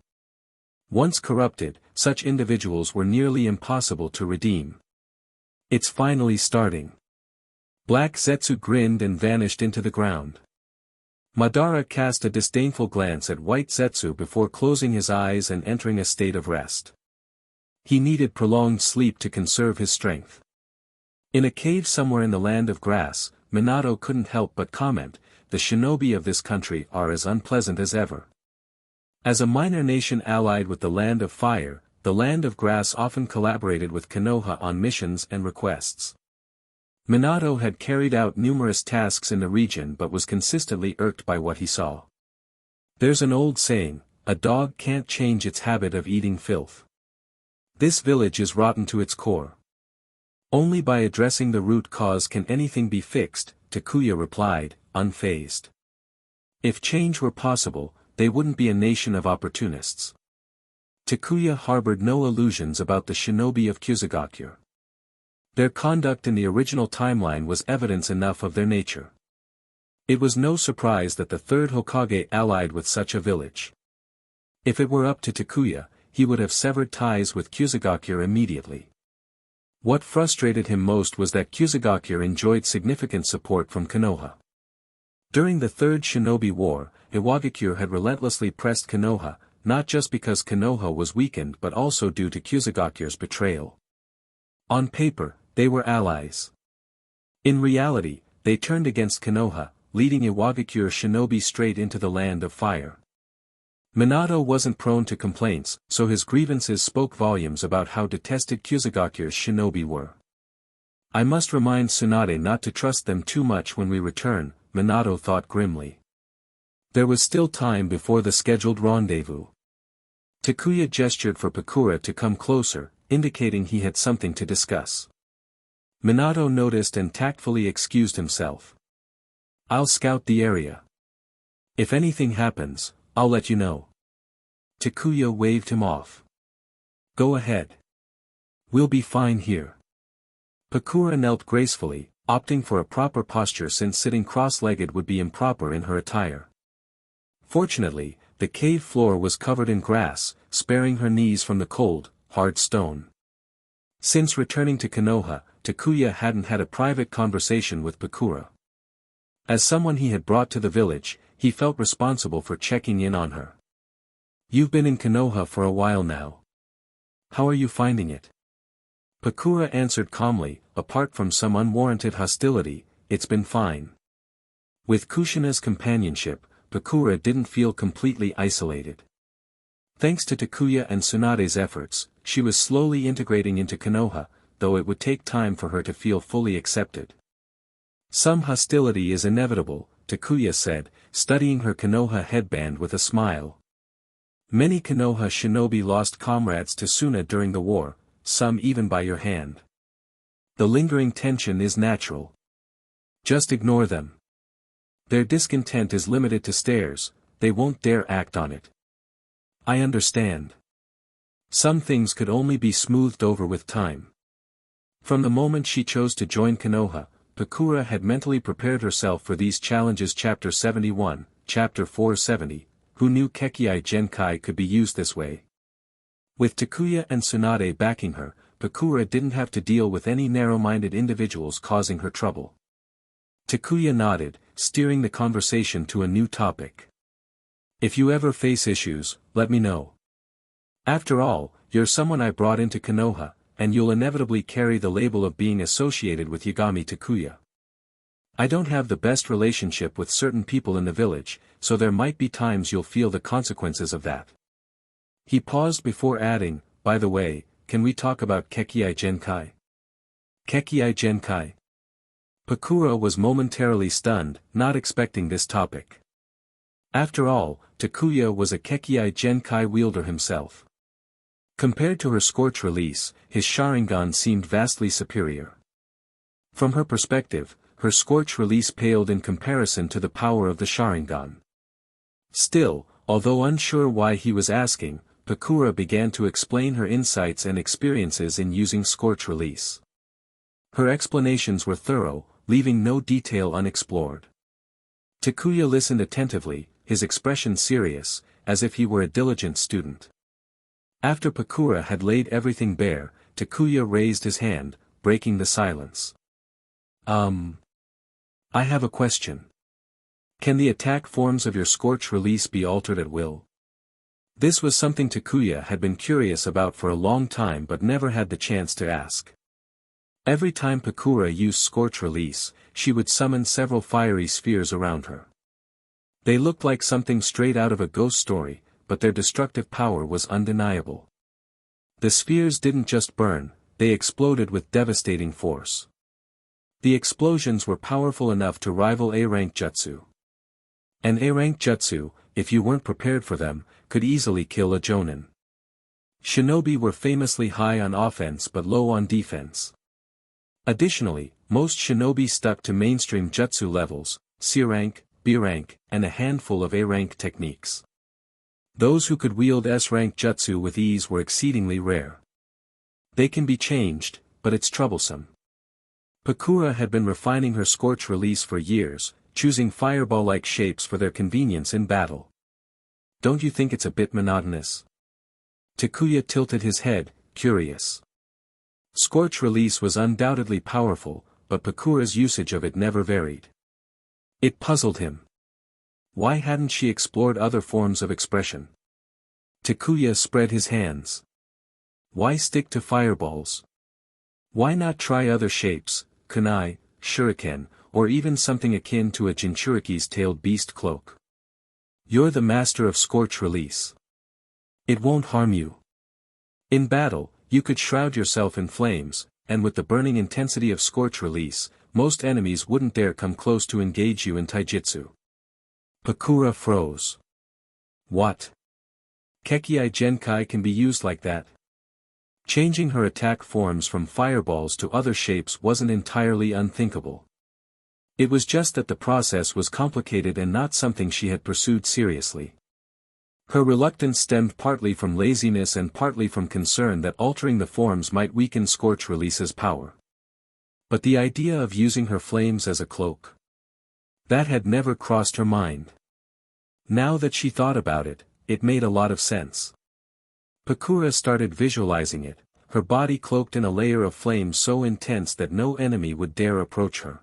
Once corrupted, such individuals were nearly impossible to redeem. It's finally starting. Black Zetsu grinned and vanished into the ground. Madara cast a disdainful glance at White Zetsu before closing his eyes and entering a state of rest. He needed prolonged sleep to conserve his strength. In a cave somewhere in the land of grass, Minato couldn't help but comment, the shinobi of this country are as unpleasant as ever. As a minor nation allied with the land of fire, the land of grass often collaborated with Konoha on missions and requests. Minato had carried out numerous tasks in the region but was consistently irked by what he saw. There's an old saying, a dog can't change its habit of eating filth. This village is rotten to its core. Only by addressing the root cause can anything be fixed, Takuya replied, unfazed. If change were possible, they wouldn't be a nation of opportunists. Takuya harbored no illusions about the shinobi of Kusagakure. Their conduct in the original timeline was evidence enough of their nature. It was no surprise that the third Hokage allied with such a village. If it were up to Takuya, he would have severed ties with Kusagakure immediately. What frustrated him most was that Kusagakure enjoyed significant support from Konoha. During the Third Shinobi War, Iwagakure had relentlessly pressed Konoha, not just because Konoha was weakened but also due to Kusagakure's betrayal. On paper, they were allies. In reality, they turned against Konoha, leading Iwagakure shinobi straight into the land of fire. Minato wasn't prone to complaints, so his grievances spoke volumes about how detested Kusagakure's shinobi were. I must remind Tsunade not to trust them too much when we return, Minato thought grimly. There was still time before the scheduled rendezvous. Takuya gestured for Pakura to come closer, indicating he had something to discuss. Minato noticed and tactfully excused himself. I'll scout the area. If anything happens, I'll let you know. Takuya waved him off. Go ahead. We'll be fine here. Pakura knelt gracefully, opting for a proper posture since sitting cross-legged would be improper in her attire. Fortunately, the cave floor was covered in grass, sparing her knees from the cold, hard stone. Since returning to Konoha, Takuya hadn't had a private conversation with Pakura. As someone he had brought to the village, he felt responsible for checking in on her. You've been in Konoha for a while now. How are you finding it? Pakura answered calmly, apart from some unwarranted hostility, it's been fine. With Kushina's companionship, Pakura didn't feel completely isolated. Thanks to Takuya and Tsunade's efforts, she was slowly integrating into Konoha, though it would take time for her to feel fully accepted. Some hostility is inevitable, Takuya said, studying her Konoha headband with a smile. Many Konoha shinobi lost comrades to Suna during the war, some even by your hand. The lingering tension is natural. Just ignore them. Their discontent is limited to stares, they won't dare act on it. I understand. Some things could only be smoothed over with time. From the moment she chose to join Konoha, Pakura had mentally prepared herself for these challenges. Chapter 71, Chapter 470, Who knew Kekkei Genkai could be used this way? With Takuya and Tsunade backing her, Pakura didn't have to deal with any narrow-minded individuals causing her trouble. Takuya nodded, steering the conversation to a new topic. If you ever face issues, let me know. After all, you're someone I brought into Konoha, and you'll inevitably carry the label of being associated with Yagami Takuya. I don't have the best relationship with certain people in the village, so there might be times you'll feel the consequences of that. He paused before adding, by the way, can we talk about Kekei Genkai? Kekei Genkai? Pakura was momentarily stunned, not expecting this topic. After all, Takuya was a Kekei Genkai wielder himself. Compared to her Scorch Release, his Sharingan seemed vastly superior. From her perspective, her Scorch Release paled in comparison to the power of the Sharingan. Still, although unsure why he was asking, Pakura began to explain her insights and experiences in using Scorch Release. Her explanations were thorough, leaving no detail unexplored. Takuya listened attentively, his expression serious, as if he were a diligent student. After Pakura had laid everything bare, Takuya raised his hand, breaking the silence. I have a question. Can the attack forms of your Scorch Release be altered at will? This was something Takuya had been curious about for a long time but never had the chance to ask. Every time Pakura used Scorch Release, she would summon several fiery spheres around her. They looked like something straight out of a ghost story, but their destructive power was undeniable. The spheres didn't just burn, they exploded with devastating force. The explosions were powerful enough to rival A-rank jutsu. An A-rank jutsu, if you weren't prepared for them, could easily kill a jonin. Shinobi were famously high on offense but low on defense. Additionally, most shinobi stuck to mainstream jutsu levels, C-rank, B-rank, and a handful of A-rank techniques. Those who could wield S-rank jutsu with ease were exceedingly rare. They can be changed, but it's troublesome. Pakura had been refining her Scorch Release for years, choosing fireball-like shapes for their convenience in battle. Don't you think it's a bit monotonous? Takuya tilted his head, curious. Scorch Release was undoubtedly powerful, but Pakura's usage of it never varied. It puzzled him. Why hadn't she explored other forms of expression? Takuya spread his hands. Why stick to fireballs? Why not try other shapes, kunai, shuriken, or even something akin to a Jinchuriki's tailed beast cloak? You're the master of Scorch Release. It won't harm you. In battle, you could shroud yourself in flames, and with the burning intensity of Scorch Release, most enemies wouldn't dare come close to engage you in taijutsu. Pakura froze. What? Kekei Genkai can be used like that? Changing her attack forms from fireballs to other shapes wasn't entirely unthinkable. It was just that the process was complicated and not something she had pursued seriously. Her reluctance stemmed partly from laziness and partly from concern that altering the forms might weaken Scorch Release's power. But the idea of using her flames as a cloak, that had never crossed her mind. Now that she thought about it, it made a lot of sense. Pakura started visualizing it, her body cloaked in a layer of flame so intense that no enemy would dare approach her.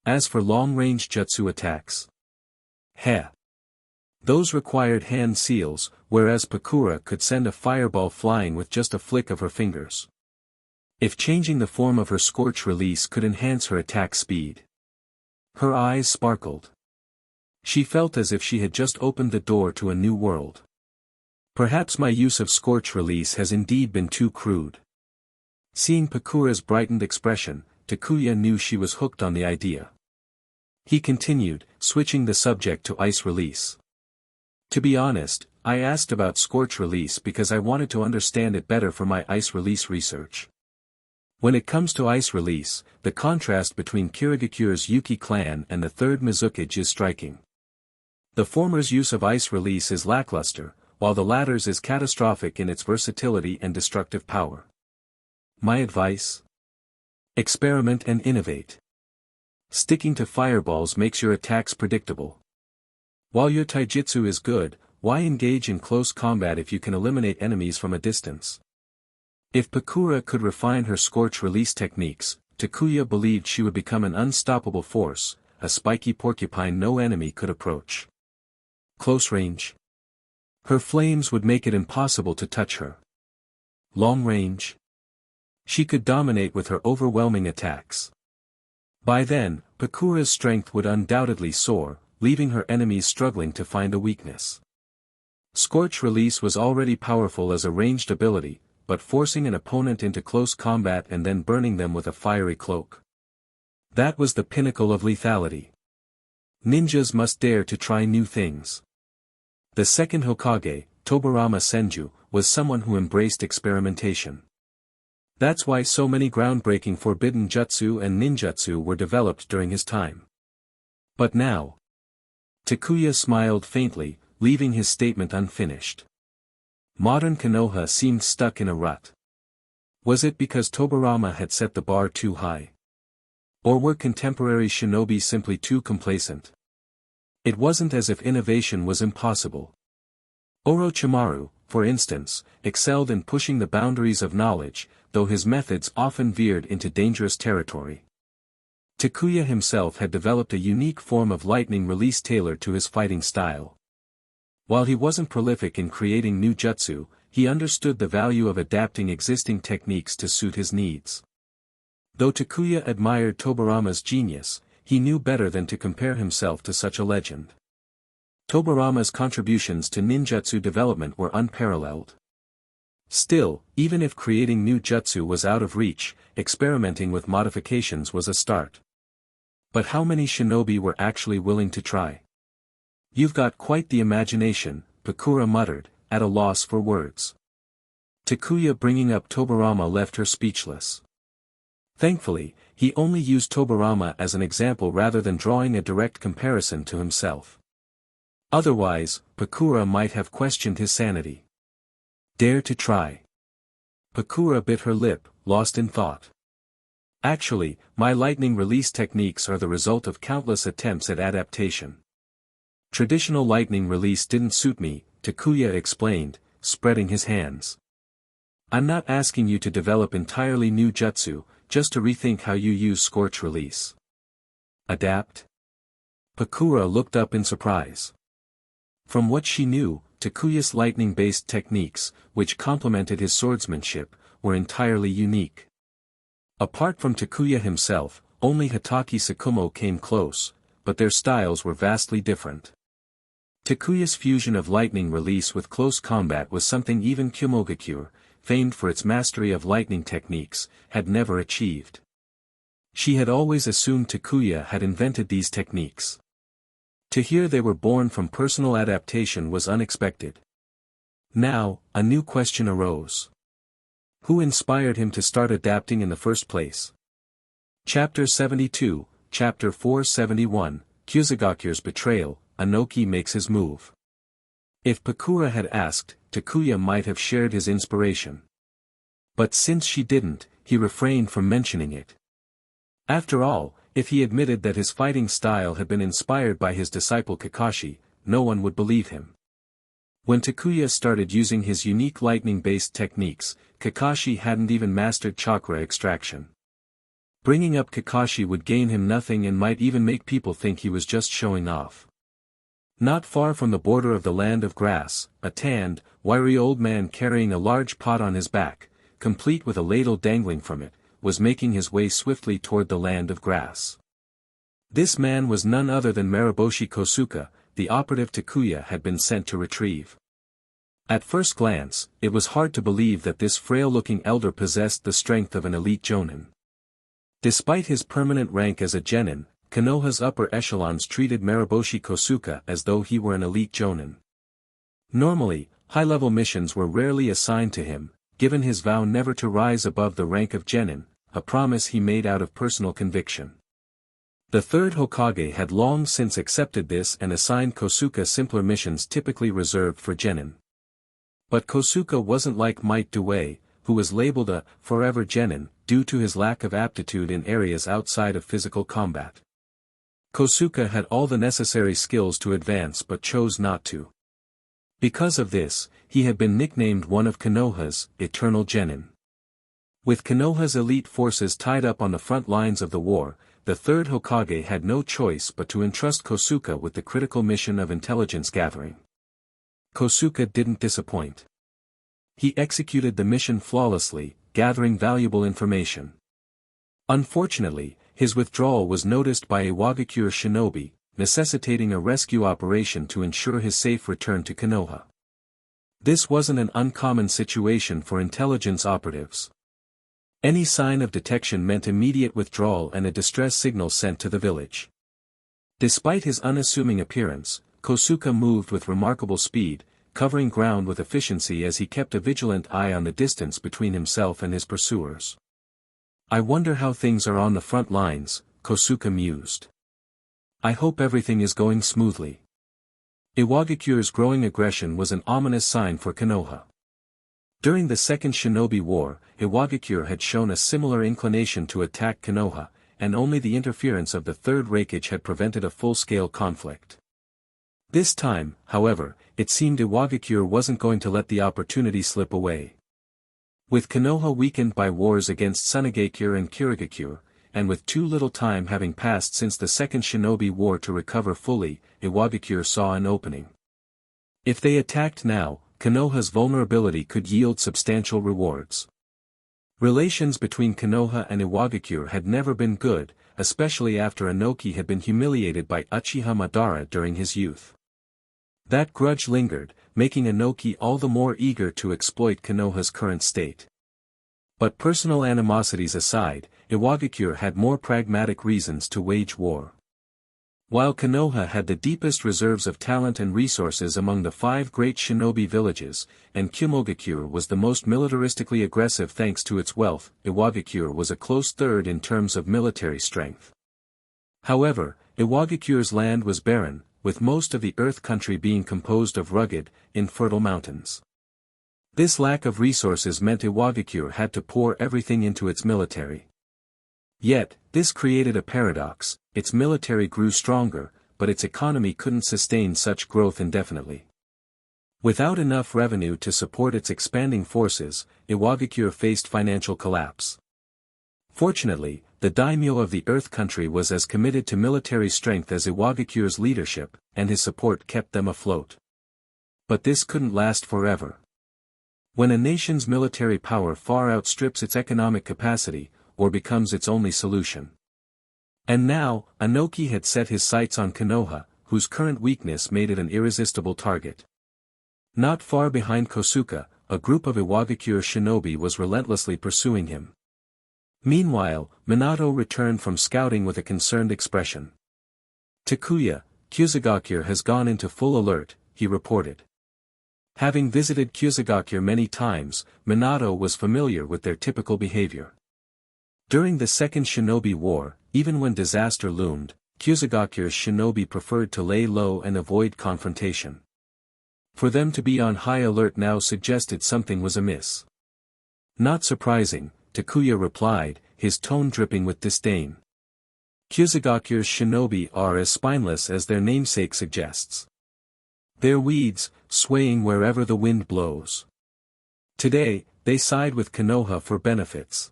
As for long-range jutsu attacks, those required hand seals, whereas Pakura could send a fireball flying with just a flick of her fingers. If changing the form of her Scorch Release could enhance her attack speed. Her eyes sparkled. She felt as if she had just opened the door to a new world. Perhaps my use of Scorch Release has indeed been too crude. Seeing Pakura's brightened expression, Takuya knew she was hooked on the idea. He continued, switching the subject to Ice Release. To be honest, I asked about Scorch Release because I wanted to understand it better for my Ice Release research. When it comes to Ice Release, the contrast between Kirigakure's Yuki clan and the third Mizukage is striking. The former's use of Ice Release is lackluster, while the latter's is catastrophic in its versatility and destructive power. My advice? Experiment and innovate. Sticking to fireballs makes your attacks predictable. While your taijutsu is good, why engage in close combat if you can eliminate enemies from a distance? If Pakura could refine her Scorch Release techniques, Takuya believed she would become an unstoppable force, a spiky porcupine no enemy could approach. Close range. Her flames would make it impossible to touch her. Long range. She could dominate with her overwhelming attacks. By then, Pakura's strength would undoubtedly soar, leaving her enemies struggling to find a weakness. Scorch Release was already powerful as a ranged ability, but forcing an opponent into close combat and then burning them with a fiery cloak. That was the pinnacle of lethality. Ninjas must dare to try new things. The second Hokage, Tobirama Senju, was someone who embraced experimentation. That's why so many groundbreaking forbidden jutsu and ninjutsu were developed during his time. But now... Takuya smiled faintly, leaving his statement unfinished. Modern Konoha seemed stuck in a rut. Was it because Tobirama had set the bar too high? Or were contemporary shinobi simply too complacent? It wasn't as if innovation was impossible. Orochimaru, for instance, excelled in pushing the boundaries of knowledge, though his methods often veered into dangerous territory. Takuya himself had developed a unique form of lightning release tailored to his fighting style. While he wasn't prolific in creating new jutsu, he understood the value of adapting existing techniques to suit his needs. Though Takuya admired Tobirama's genius, he knew better than to compare himself to such a legend. Tobirama's contributions to ninjutsu development were unparalleled. Still, even if creating new jutsu was out of reach, experimenting with modifications was a start. But how many shinobi were actually willing to try? You've got quite the imagination, Pakura muttered, at a loss for words. Takuya bringing up Tobirama left her speechless. Thankfully, he only used Tobirama as an example rather than drawing a direct comparison to himself. Otherwise, Pakura might have questioned his sanity. Dare to try. Pakura bit her lip, lost in thought. Actually, my lightning release techniques are the result of countless attempts at adaptation. Traditional lightning release didn't suit me, Takuya explained, spreading his hands. I'm not asking you to develop entirely new jutsu, just to rethink how you use Scorch Release. Adapt? Pakura looked up in surprise. From what she knew, Takuya's lightning-based techniques, which complemented his swordsmanship, were entirely unique. Apart from Takuya himself, only Hatake Sakumo came close, but their styles were vastly different. Takuya's fusion of lightning release with close combat was something even Kyomogakure, famed for its mastery of lightning techniques, had never achieved. She had always assumed Takuya had invented these techniques. To hear they were born from personal adaptation was unexpected. Now, a new question arose. Who inspired him to start adapting in the first place? Chapter 72, Chapter 471, Kyuzugakure's Betrayal, Anoki makes his move. If Pakura had asked, Takuya might have shared his inspiration. But since she didn't, he refrained from mentioning it. After all, if he admitted that his fighting style had been inspired by his disciple Kakashi, no one would believe him. When Takuya started using his unique lightning-based techniques, Kakashi hadn't even mastered chakra extraction. Bringing up Kakashi would gain him nothing and might even make people think he was just showing off. Not far from the border of the land of grass, a tanned, wiry old man carrying a large pot on his back, complete with a ladle dangling from it, was making his way swiftly toward the land of grass. This man was none other than Mariboshi Kosuke, the operative Takuya had been sent to retrieve. At first glance, it was hard to believe that this frail-looking elder possessed the strength of an elite jonin. Despite his permanent rank as a genin, Konoha's upper echelons treated Mariboshi Kosuke as though he were an elite jonin. Normally, high-level missions were rarely assigned to him, given his vow never to rise above the rank of genin, a promise he made out of personal conviction. The third Hokage had long since accepted this and assigned Kosuke simpler missions typically reserved for genin. But Kosuke wasn't like Might Due, who was labeled a forever genin due to his lack of aptitude in areas outside of physical combat. Kosuke had all the necessary skills to advance but chose not to. Because of this, he had been nicknamed one of Konoha's eternal genin. With Konoha's elite forces tied up on the front lines of the war, the third Hokage had no choice but to entrust Kosuke with the critical mission of intelligence gathering. Kosuke didn't disappoint. He executed the mission flawlessly, gathering valuable information. Unfortunately, his withdrawal was noticed by a Wagakure shinobi, necessitating a rescue operation to ensure his safe return to Konoha. This wasn't an uncommon situation for intelligence operatives. Any sign of detection meant immediate withdrawal and a distress signal sent to the village. Despite his unassuming appearance, Kosuke moved with remarkable speed, covering ground with efficiency as he kept a vigilant eye on the distance between himself and his pursuers. "I wonder how things are on the front lines," Kosuke mused. "I hope everything is going smoothly." Iwagakure's growing aggression was an ominous sign for Konoha. During the Second Shinobi War, Iwagakure had shown a similar inclination to attack Konoha, and only the interference of the Third Reikage had prevented a full-scale conflict. This time, however, it seemed Iwagakure wasn't going to let the opportunity slip away. With Konoha weakened by wars against Sunagakure and Kirigakure, and with too little time having passed since the Second Shinobi War to recover fully, Iwagakure saw an opening. If they attacked now, Konoha's vulnerability could yield substantial rewards. Relations between Konoha and Iwagakure had never been good, especially after Inoki had been humiliated by Uchiha Madara during his youth. That grudge lingered, making Inoki all the more eager to exploit Konoha's current state. But personal animosities aside, Iwagakure had more pragmatic reasons to wage war. While Konoha had the deepest reserves of talent and resources among the 5 great shinobi villages, and Kyomogakure was the most militaristically aggressive thanks to its wealth, Iwagakure was a close third in terms of military strength. However, Iwagakure's land was barren, with most of the Earth country being composed of rugged, infertile mountains. This lack of resources meant Iwagakure had to pour everything into its military. Yet, this created a paradox: its military grew stronger, but its economy couldn't sustain such growth indefinitely. Without enough revenue to support its expanding forces, Iwagakure faced financial collapse. Fortunately, the daimyo of the Earth country was as committed to military strength as Iwagakure's leadership, and his support kept them afloat. But this couldn't last forever. When a nation's military power far outstrips its economic capacity, or becomes its only solution. And now, Inoki had set his sights on Konoha, whose current weakness made it an irresistible target. Not far behind Kosuke, a group of Iwagakure shinobi was relentlessly pursuing him. Meanwhile, Minato returned from scouting with a concerned expression. "Takuya, Kyuzugakure has gone into full alert," he reported. Having visited Kyuzugakure many times, Minato was familiar with their typical behavior. During the Second Shinobi War, even when disaster loomed, Kyuzugakure's shinobi preferred to lay low and avoid confrontation. For them to be on high alert now suggested something was amiss. "Not surprising," Takuya replied, his tone dripping with disdain. "Kyuzugakure's shinobi are as spineless as their namesake suggests. They're weeds, swaying wherever the wind blows. Today, they side with Konoha for benefits.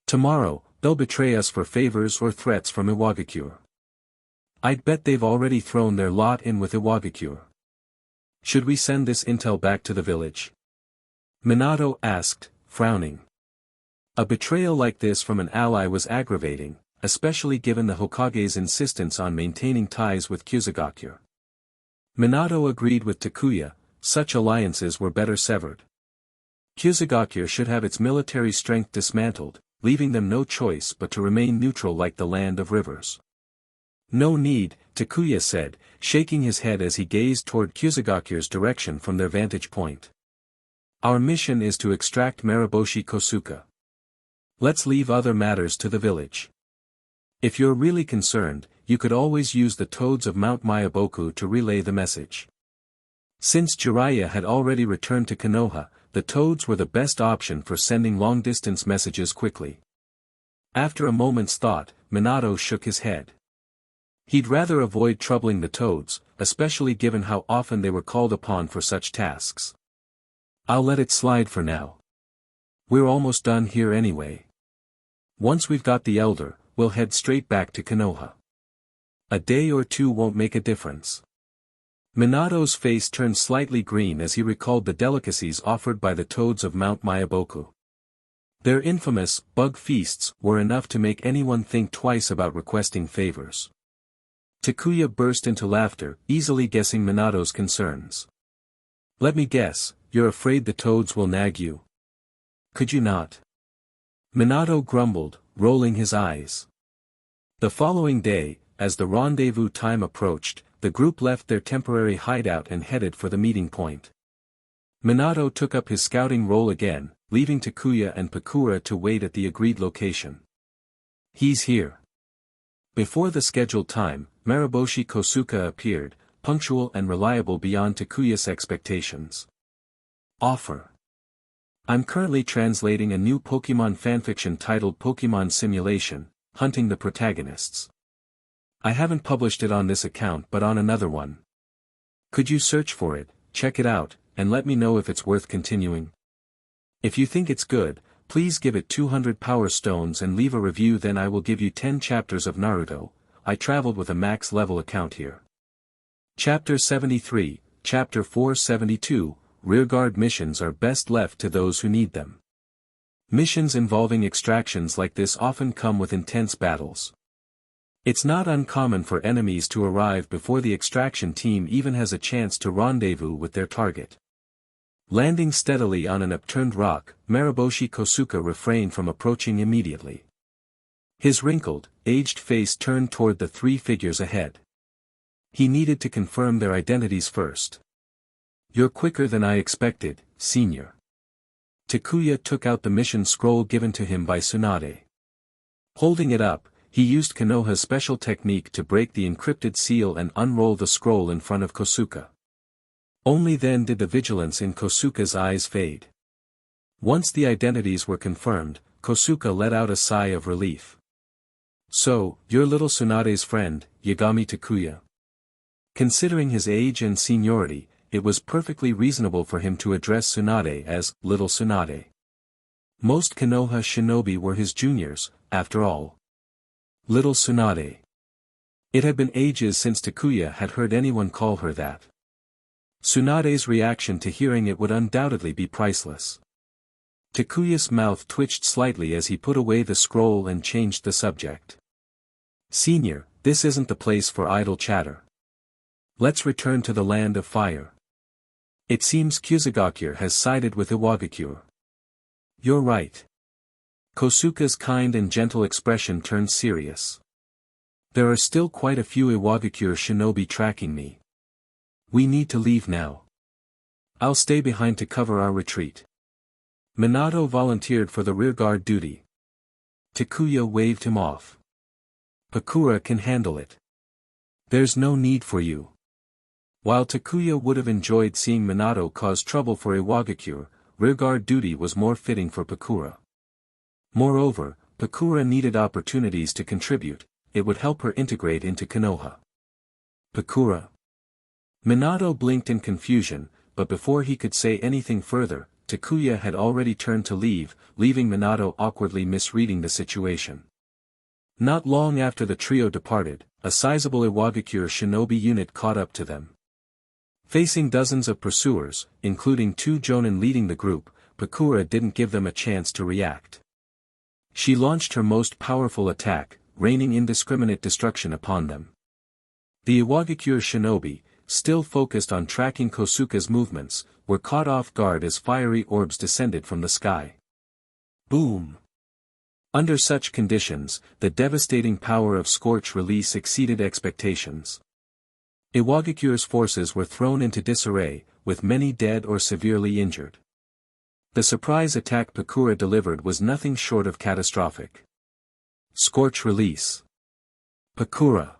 Tomorrow, they'll betray us for favors or threats from Iwagakure. I'd bet they've already thrown their lot in with Iwagakure. Should we send this intel back to the village?" Minato asked, frowning. A betrayal like this from an ally was aggravating, especially given the Hokage's insistence on maintaining ties with Kyuzugakure. Minato agreed with Takuya, such alliances were better severed. Kyuzugakure should have its military strength dismantled, leaving them no choice but to remain neutral like the land of rivers. "No need," Takuya said, shaking his head as he gazed toward Kyuzugakure's direction from their vantage point. "Our mission is to extract Mariboshi Kosuke. Let's leave other matters to the village. If you're really concerned, you could always use the toads of Mount Myaboku to relay the message." Since Jiraiya had already returned to Konoha, the toads were the best option for sending long-distance messages quickly. After a moment's thought, Minato shook his head. He'd rather avoid troubling the toads, especially given how often they were called upon for such tasks. "I'll let it slide for now. We're almost done here anyway. Once we've got the elder, we'll head straight back to Konoha. A day or two won't make a difference. Minato's face turned slightly green as he recalled the delicacies offered by the toads of Mount Myaboku. Their infamous bug feasts were enough to make anyone think twice about requesting favors. Takuya burst into laughter, easily guessing Minato's concerns. Let me guess, you're afraid the toads will nag you. Could you not? Minato grumbled, rolling his eyes. The following day, as the rendezvous time approached, the group left their temporary hideout and headed for the meeting point. Minato took up his scouting role again, leaving Takuya and Pakura to wait at the agreed location. He's here. Before the scheduled time, Mariboshi Kosuka appeared, punctual and reliable beyond Takuya's expectations. Offer. I'm currently translating a new Pokemon fanfiction titled Pokemon Simulation, Hunting the Protagonists. I haven't published it on this account but on another one. Could you search for it, check it out, and let me know if it's worth continuing? If you think it's good, please give it 200 power stones and leave a review, then I will give you 10 chapters of Naruto. I traveled with a max level account here. Chapter 73, Chapter 472, Rearguard missions are best left to those who need them. Missions involving extractions like this often come with intense battles. It's not uncommon for enemies to arrive before the extraction team even has a chance to rendezvous with their target. Landing steadily on an upturned rock, Mariboshi Kosuka refrained from approaching immediately. His wrinkled, aged face turned toward the three figures ahead. He needed to confirm their identities first. You're quicker than I expected, Senior. Takuya took out the mission scroll given to him by Tsunade. Holding it up, he used Konoha's special technique to break the encrypted seal and unroll the scroll in front of Kosuka. Only then did the vigilance in Kosuka's eyes fade. Once the identities were confirmed, Kosuka let out a sigh of relief. So, you're little Tsunade's friend, Yagami Takuya. Considering his age and seniority, it was perfectly reasonable for him to address Tsunade as Little Tsunade. Most Konoha shinobi were his juniors, after all. Little Tsunade. It had been ages since Takuya had heard anyone call her that. Tsunade's reaction to hearing it would undoubtedly be priceless. Takuya's mouth twitched slightly as he put away the scroll and changed the subject. Senior, this isn't the place for idle chatter. Let's return to the land of fire. It seems Kusugakure has sided with Iwagakure. You're right. Kosuka's kind and gentle expression turned serious. There are still quite a few Iwagakure shinobi tracking me. We need to leave now. I'll stay behind to cover our retreat. Minato volunteered for the rearguard duty. Takuya waved him off. Pakura can handle it. There's no need for you. While Takuya would have enjoyed seeing Minato cause trouble for Iwagakure, rearguard duty was more fitting for Pakura. Moreover, Pakura needed opportunities to contribute, it would help her integrate into Konoha. Pakura. Minato blinked in confusion, but before he could say anything further, Takuya had already turned to leave, leaving Minato awkwardly misreading the situation. Not long after the trio departed, a sizable Iwagakure shinobi unit caught up to them. Facing dozens of pursuers, including two jonin leading the group, Pakura didn't give them a chance to react. She launched her most powerful attack, raining indiscriminate destruction upon them. The Iwagakure shinobi, still focused on tracking Kosuka's movements, were caught off guard as fiery orbs descended from the sky. Boom! Under such conditions, the devastating power of Scorch release exceeded expectations. Iwagakure's forces were thrown into disarray, with many dead or severely injured. The surprise attack Pakura delivered was nothing short of catastrophic. Scorch release. Pakura.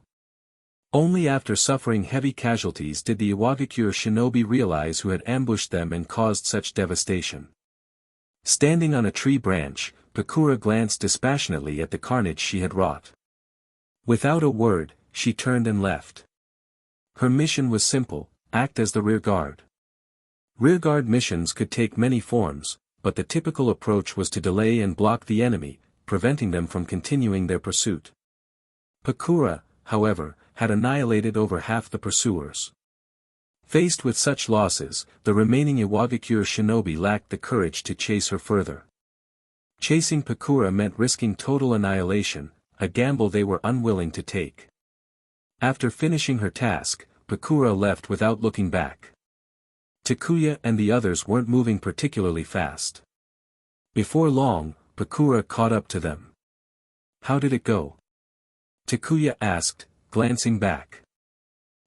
Only after suffering heavy casualties did the Iwagakure shinobi realize who had ambushed them and caused such devastation. Standing on a tree branch, Pakura glanced dispassionately at the carnage she had wrought. Without a word, she turned and left. Her mission was simple: act as the rearguard. Rearguard missions could take many forms, but the typical approach was to delay and block the enemy, preventing them from continuing their pursuit. Pakura, however, had annihilated over half the pursuers. Faced with such losses, the remaining Iwagakure shinobi lacked the courage to chase her further. Chasing Pakura meant risking total annihilation, a gamble they were unwilling to take. After finishing her task, Pakura left without looking back. Takuya and the others weren't moving particularly fast. Before long, Pakura caught up to them. "How did it go?" Takuya asked, glancing back.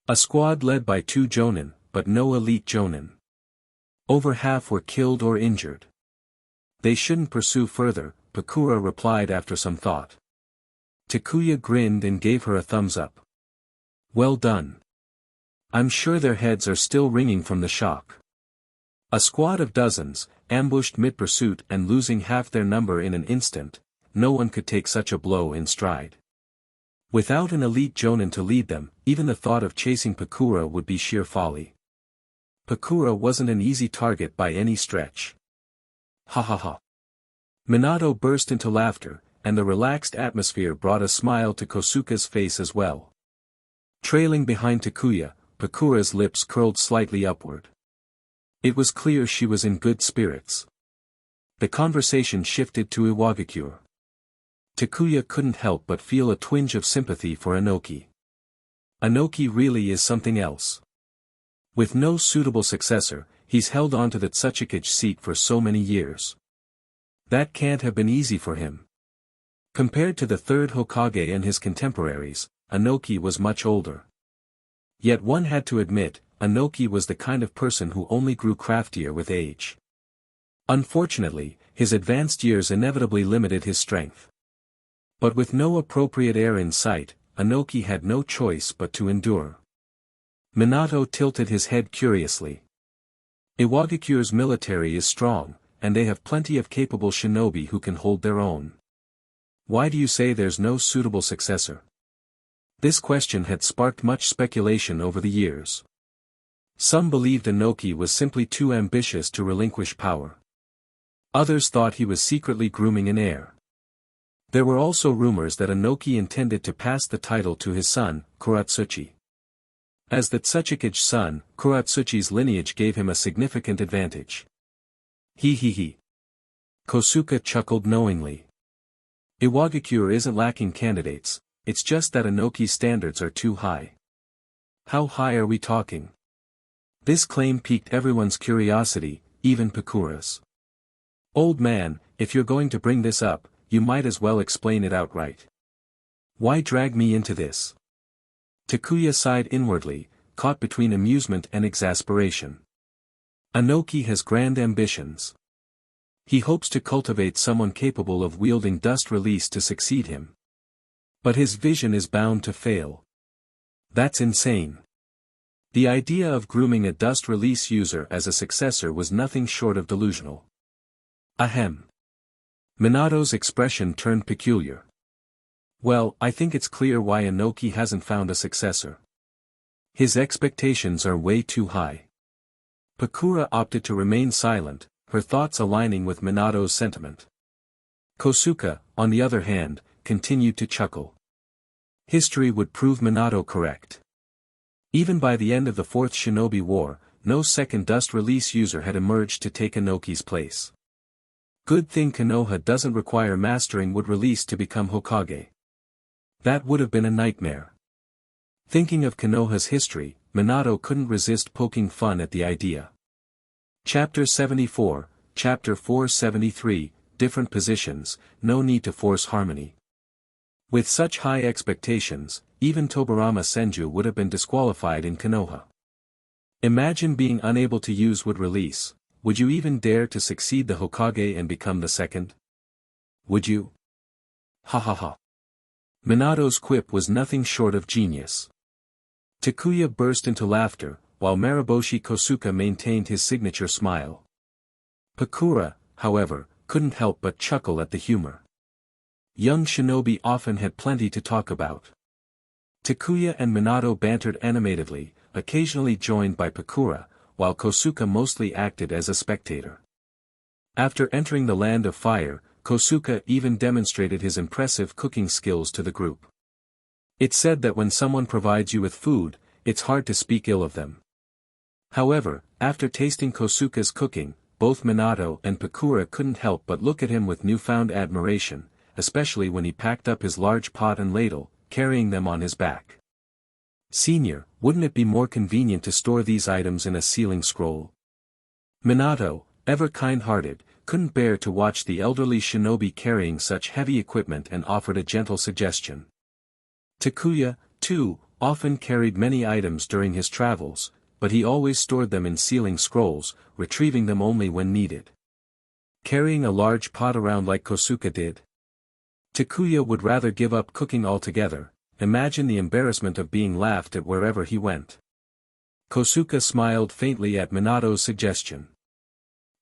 A squad led by 2 jonin, but no elite jonin. Over half were killed or injured. "They shouldn't pursue further," Pakura replied after some thought. Takuya grinned and gave her a thumbs up. "Well done. I'm sure their heads are still ringing from the shock." A squad of dozens, ambushed mid-pursuit and losing half their number in an instant, no one could take such a blow in stride. Without an elite jonin to lead them, even the thought of chasing Pakura would be sheer folly. Pakura wasn't an easy target by any stretch. "Ha ha ha." Minato burst into laughter, and the relaxed atmosphere brought a smile to Kosuke's face as well. Trailing behind Takuya, Pakura's lips curled slightly upward. It was clear she was in good spirits. The conversation shifted to Iwagakure. Takuya couldn't help but feel a twinge of sympathy for Inoki. Inoki really is something else. With no suitable successor, he's held on to the Tsuchikage seat for so many years. That can't have been easy for him. Compared to the third Hokage and his contemporaries, Inoki was much older. Yet one had to admit, Inoki was the kind of person who only grew craftier with age. Unfortunately, his advanced years inevitably limited his strength. But with no appropriate heir in sight, Inoki had no choice but to endure. Minato tilted his head curiously. Iwagakure's military is strong, and they have plenty of capable shinobi who can hold their own. Why do you say there's no suitable successor? This question had sparked much speculation over the years. Some believed Inoki was simply too ambitious to relinquish power. Others thought he was secretly grooming an heir. There were also rumors that Inoki intended to pass the title to his son, Kuratsuchi. As the Tsuchikage's son, Kuratsuchi's lineage gave him a significant advantage. He. Kosuke chuckled knowingly. Iwagakure isn't lacking candidates, it's just that Inoki's standards are too high. How high are we talking? This claim piqued everyone's curiosity, even Pakura's. "Old man, if you're going to bring this up, you might as well explain it outright. Why drag me into this?" Takuya sighed inwardly, caught between amusement and exasperation. Inoki has grand ambitions. He hopes to cultivate someone capable of wielding dust release to succeed him. But his vision is bound to fail. That's insane. The idea of grooming a dust release user as a successor was nothing short of delusional. Ahem. Minato's expression turned peculiar. "Well, I think it's clear why Inoki hasn't found a successor. His expectations are way too high." Pakura opted to remain silent, her thoughts aligning with Minato's sentiment. Kosuke, on the other hand, continued to chuckle. History would prove Minato correct. Even by the end of the Fourth Shinobi War, no second dust release user had emerged to take Inoki's place. Good thing Konoha doesn't require mastering wood release to become Hokage. That would have been a nightmare. Thinking of Konoha's history, Minato couldn't resist poking fun at the idea. Chapter 74, Chapter 473, Different Positions, No Need to Force Harmony. With such high expectations, even Tobirama Senju would have been disqualified in Konoha. Imagine being unable to use wood release. Would you even dare to succeed the Hokage and become the second? Would you? Ha ha ha. Minato's quip was nothing short of genius. Takuya burst into laughter, while Mariboshi Kosuke maintained his signature smile. Pakura, however, couldn't help but chuckle at the humor. Young shinobi often had plenty to talk about. Takuya and Minato bantered animatedly, occasionally joined by Pakura, while Kosuke mostly acted as a spectator. After entering the Land of Fire, Kosuke even demonstrated his impressive cooking skills to the group. It's said that when someone provides you with food, it's hard to speak ill of them. However, after tasting Kosuke's cooking, both Minato and Pakura couldn't help but look at him with newfound admiration, especially when he packed up his large pot and ladle, carrying them on his back. "Senior, wouldn't it be more convenient to store these items in a sealing scroll?" Minato, ever kind-hearted, couldn't bear to watch the elderly shinobi carrying such heavy equipment and offered a gentle suggestion. Takuya, too, often carried many items during his travels, but he always stored them in sealing scrolls, retrieving them only when needed. Carrying a large pot around like Kosuke did? Takuya would rather give up cooking altogether. Imagine the embarrassment of being laughed at wherever he went. Kosuke smiled faintly at Minato's suggestion.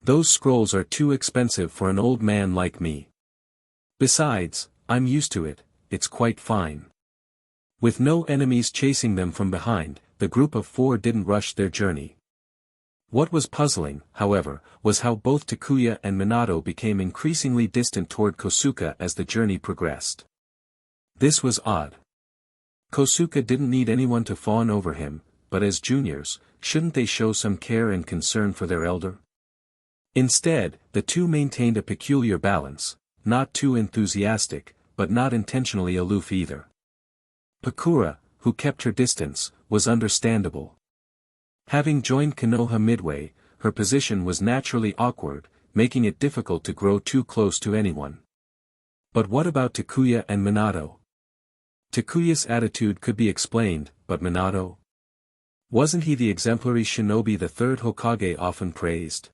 "Those scrolls are too expensive for an old man like me. Besides, I'm used to it, it's quite fine." With no enemies chasing them from behind, the group of four didn't rush their journey. What was puzzling, however, was how both Takuya and Minato became increasingly distant toward Kosuke as the journey progressed. This was odd. Kosuke didn't need anyone to fawn over him, but as juniors, shouldn't they show some care and concern for their elder? Instead, the two maintained a peculiar balance, not too enthusiastic, but not intentionally aloof either. Pakura, who kept her distance, was understandable. Having joined Konoha midway, her position was naturally awkward, making it difficult to grow too close to anyone. But what about Takuya and Minato? Takuya's attitude could be explained, but Minato? Wasn't he the exemplary shinobi the third Hokage often praised?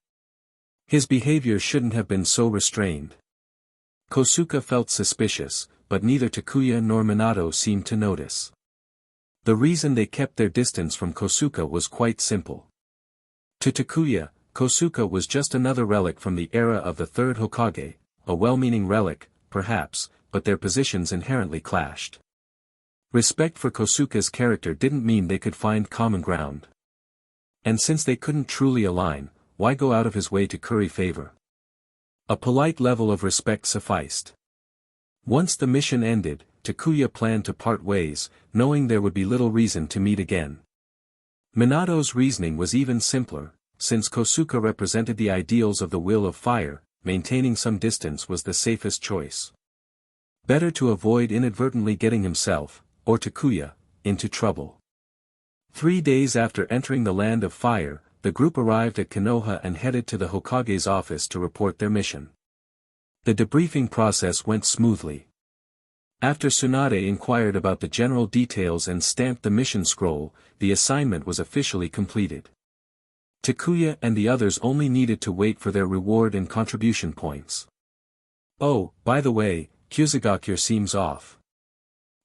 His behavior shouldn't have been so restrained. Kosuke felt suspicious, but neither Takuya nor Minato seemed to notice. The reason they kept their distance from Kosuke was quite simple. To Takuya, Kosuke was just another relic from the era of the third Hokage, a well-meaning relic, perhaps, but their positions inherently clashed. Respect for Kosuke's character didn't mean they could find common ground. And since they couldn't truly align, why go out of his way to curry favor? A polite level of respect sufficed. Once the mission ended, Takuya planned to part ways, knowing there would be little reason to meet again. Minato's reasoning was even simpler, since Kosuke represented the ideals of the will of fire, maintaining some distance was the safest choice. Better to avoid inadvertently getting himself, or Takuya, into trouble. 3 days after entering the Land of Fire, the group arrived at Konoha and headed to the Hokage's office to report their mission. The debriefing process went smoothly. After Tsunade inquired about the general details and stamped the mission scroll, the assignment was officially completed. Takuya and the others only needed to wait for their reward and contribution points. Oh, by the way, Kyuzugaku seems off.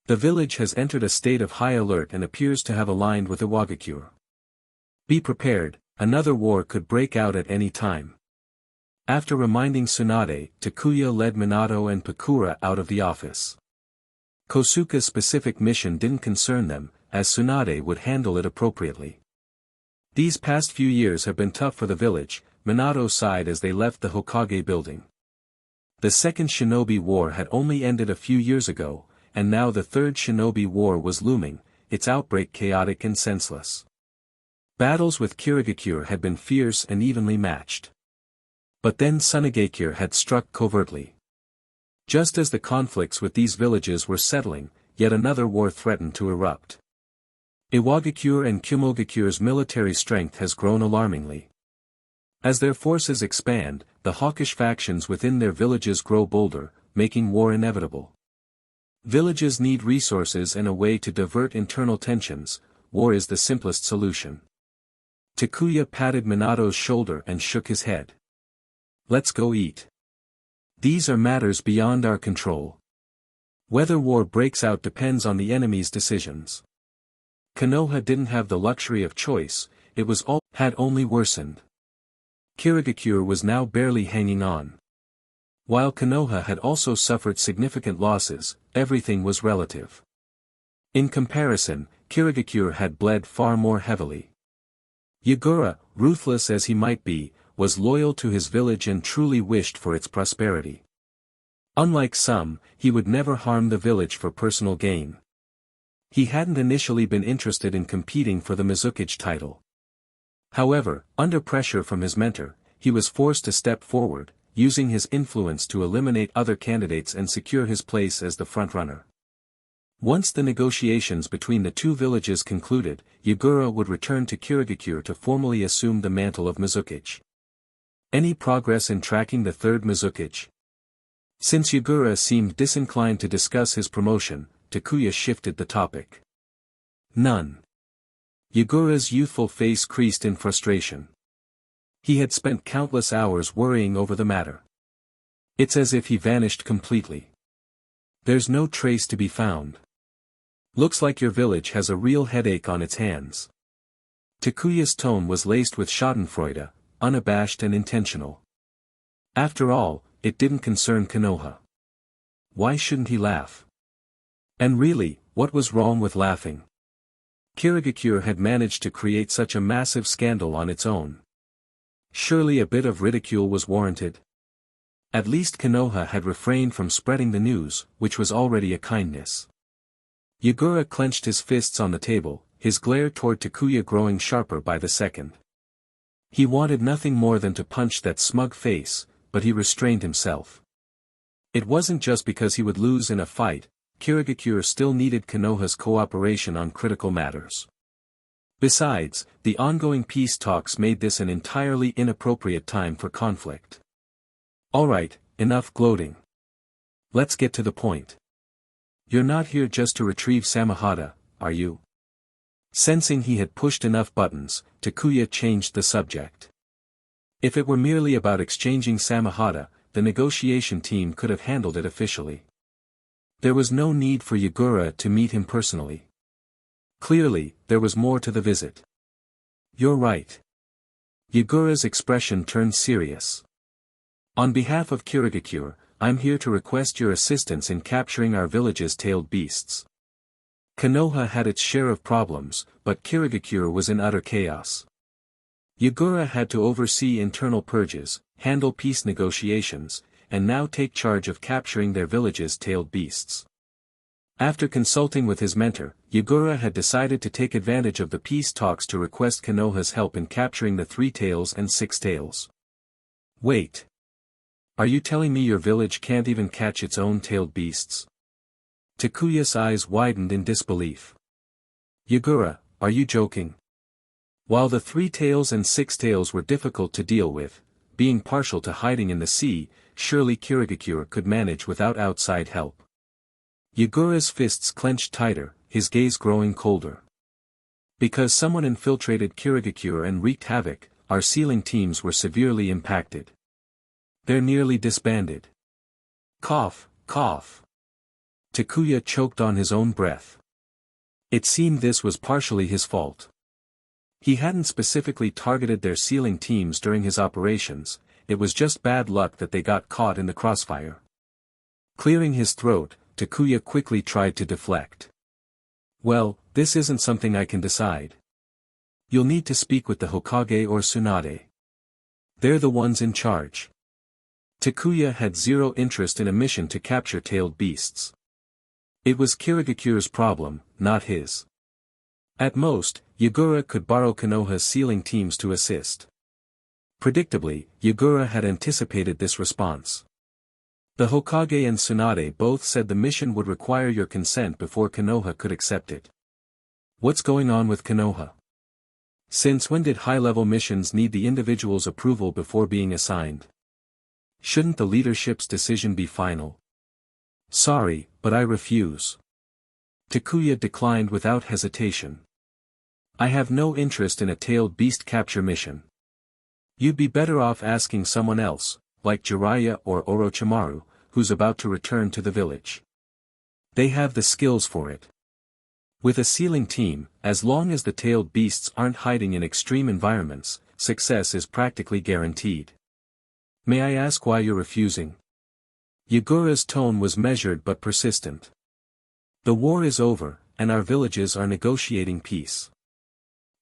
The village has entered a state of high alert and appears to have aligned with Iwagakure. Be prepared, another war could break out at any time. After reminding Tsunade, Takuya led Minato and Pakura out of the office. Kosuke's specific mission didn't concern them, as Tsunade would handle it appropriately. These past few years have been tough for the village, Minato sighed as they left the Hokage building. The Second Shinobi War had only ended a few years ago, and now the Third Shinobi War was looming, its outbreak chaotic and senseless. Battles with Kurama had been fierce and evenly matched. But then Tsunade had struck covertly. Just as the conflicts with these villages were settling, yet another war threatened to erupt. Iwagakure and Kumogakure's military strength has grown alarmingly. As their forces expand, the hawkish factions within their villages grow bolder, making war inevitable. Villages need resources and a way to divert internal tensions. War is the simplest solution. Takuya patted Minato's shoulder and shook his head. Let's go eat. These are matters beyond our control. Whether war breaks out depends on the enemy's decisions. Konoha didn't have the luxury of choice, it was all had only worsened. Kurama was now barely hanging on. While Konoha had also suffered significant losses, everything was relative. In comparison, Kurama had bled far more heavily. Yagura, ruthless as he might be, was loyal to his village and truly wished for its prosperity. Unlike some, he would never harm the village for personal gain. He hadn't initially been interested in competing for the Mizukage title. However, under pressure from his mentor, he was forced to step forward, using his influence to eliminate other candidates and secure his place as the frontrunner. Once the negotiations between the two villages concluded, Yagura would return to Kirigakure to formally assume the mantle of Mizukage. Any progress in tracking the third Mizukage? Since Yagura seemed disinclined to discuss his promotion, Takuya shifted the topic. None. Yagura's youthful face creased in frustration. He had spent countless hours worrying over the matter. It's as if he vanished completely. There's no trace to be found. Looks like your village has a real headache on its hands. Takuya's tone was laced with schadenfreude, unabashed and intentional. After all, it didn't concern Konoha. Why shouldn't he laugh? And really, what was wrong with laughing? Kirigakure had managed to create such a massive scandal on its own. Surely a bit of ridicule was warranted. At least Konoha had refrained from spreading the news, which was already a kindness. Yagura clenched his fists on the table, his glare toward Takuya growing sharper by the second. He wanted nothing more than to punch that smug face, but he restrained himself. It wasn't just because he would lose in a fight, Kirigakure still needed Konoha's cooperation on critical matters. Besides, the ongoing peace talks made this an entirely inappropriate time for conflict. Alright, enough gloating. Let's get to the point. You're not here just to retrieve Samehada, are you? Sensing he had pushed enough buttons, Takuya changed the subject. If it were merely about exchanging Samehada, the negotiation team could have handled it officially. There was no need for Yagura to meet him personally. Clearly, there was more to the visit. You're right. Yagura's expression turned serious. On behalf of Kirigakure, I'm here to request your assistance in capturing our village's tailed beasts. Konoha had its share of problems, but Kirigakure was in utter chaos. Yagura had to oversee internal purges, handle peace negotiations, and now take charge of capturing their village's tailed beasts. After consulting with his mentor, Yagura had decided to take advantage of the peace talks to request Konoha's help in capturing the 3 tails and 6 tails. Wait. Are you telling me your village can't even catch its own tailed beasts? Takuya's eyes widened in disbelief. Yagura, are you joking? While the 3 tails and 6 tails were difficult to deal with, being partial to hiding in the sea, surely Kirigakure could manage without outside help. Yagura's fists clenched tighter, his gaze growing colder. Because someone infiltrated Kirigakure and wreaked havoc, our sealing teams were severely impacted. They're nearly disbanded. Cough, cough. Takuya choked on his own breath. It seemed this was partially his fault. He hadn't specifically targeted their sealing teams during his operations, it was just bad luck that they got caught in the crossfire. Clearing his throat, Takuya quickly tried to deflect. Well, this isn't something I can decide. You'll need to speak with the Hokage or Tsunade. They're the ones in charge. Takuya had zero interest in a mission to capture tailed beasts. It was Kirigakure's problem, not his. At most, Yagura could borrow Konoha's sealing teams to assist. Predictably, Yagura had anticipated this response. The Hokage and Tsunade both said the mission would require your consent before Konoha could accept it. What's going on with Konoha? Since when did high-level missions need the individual's approval before being assigned? Shouldn't the leadership's decision be final? Sorry, but I refuse. Takuya declined without hesitation. I have no interest in a tailed beast capture mission. You'd be better off asking someone else, like Jiraiya or Orochimaru, who's about to return to the village. They have the skills for it. With a sealing team, as long as the tailed beasts aren't hiding in extreme environments, success is practically guaranteed. May I ask why you're refusing? Yagura's tone was measured but persistent. The war is over, and our villages are negotiating peace.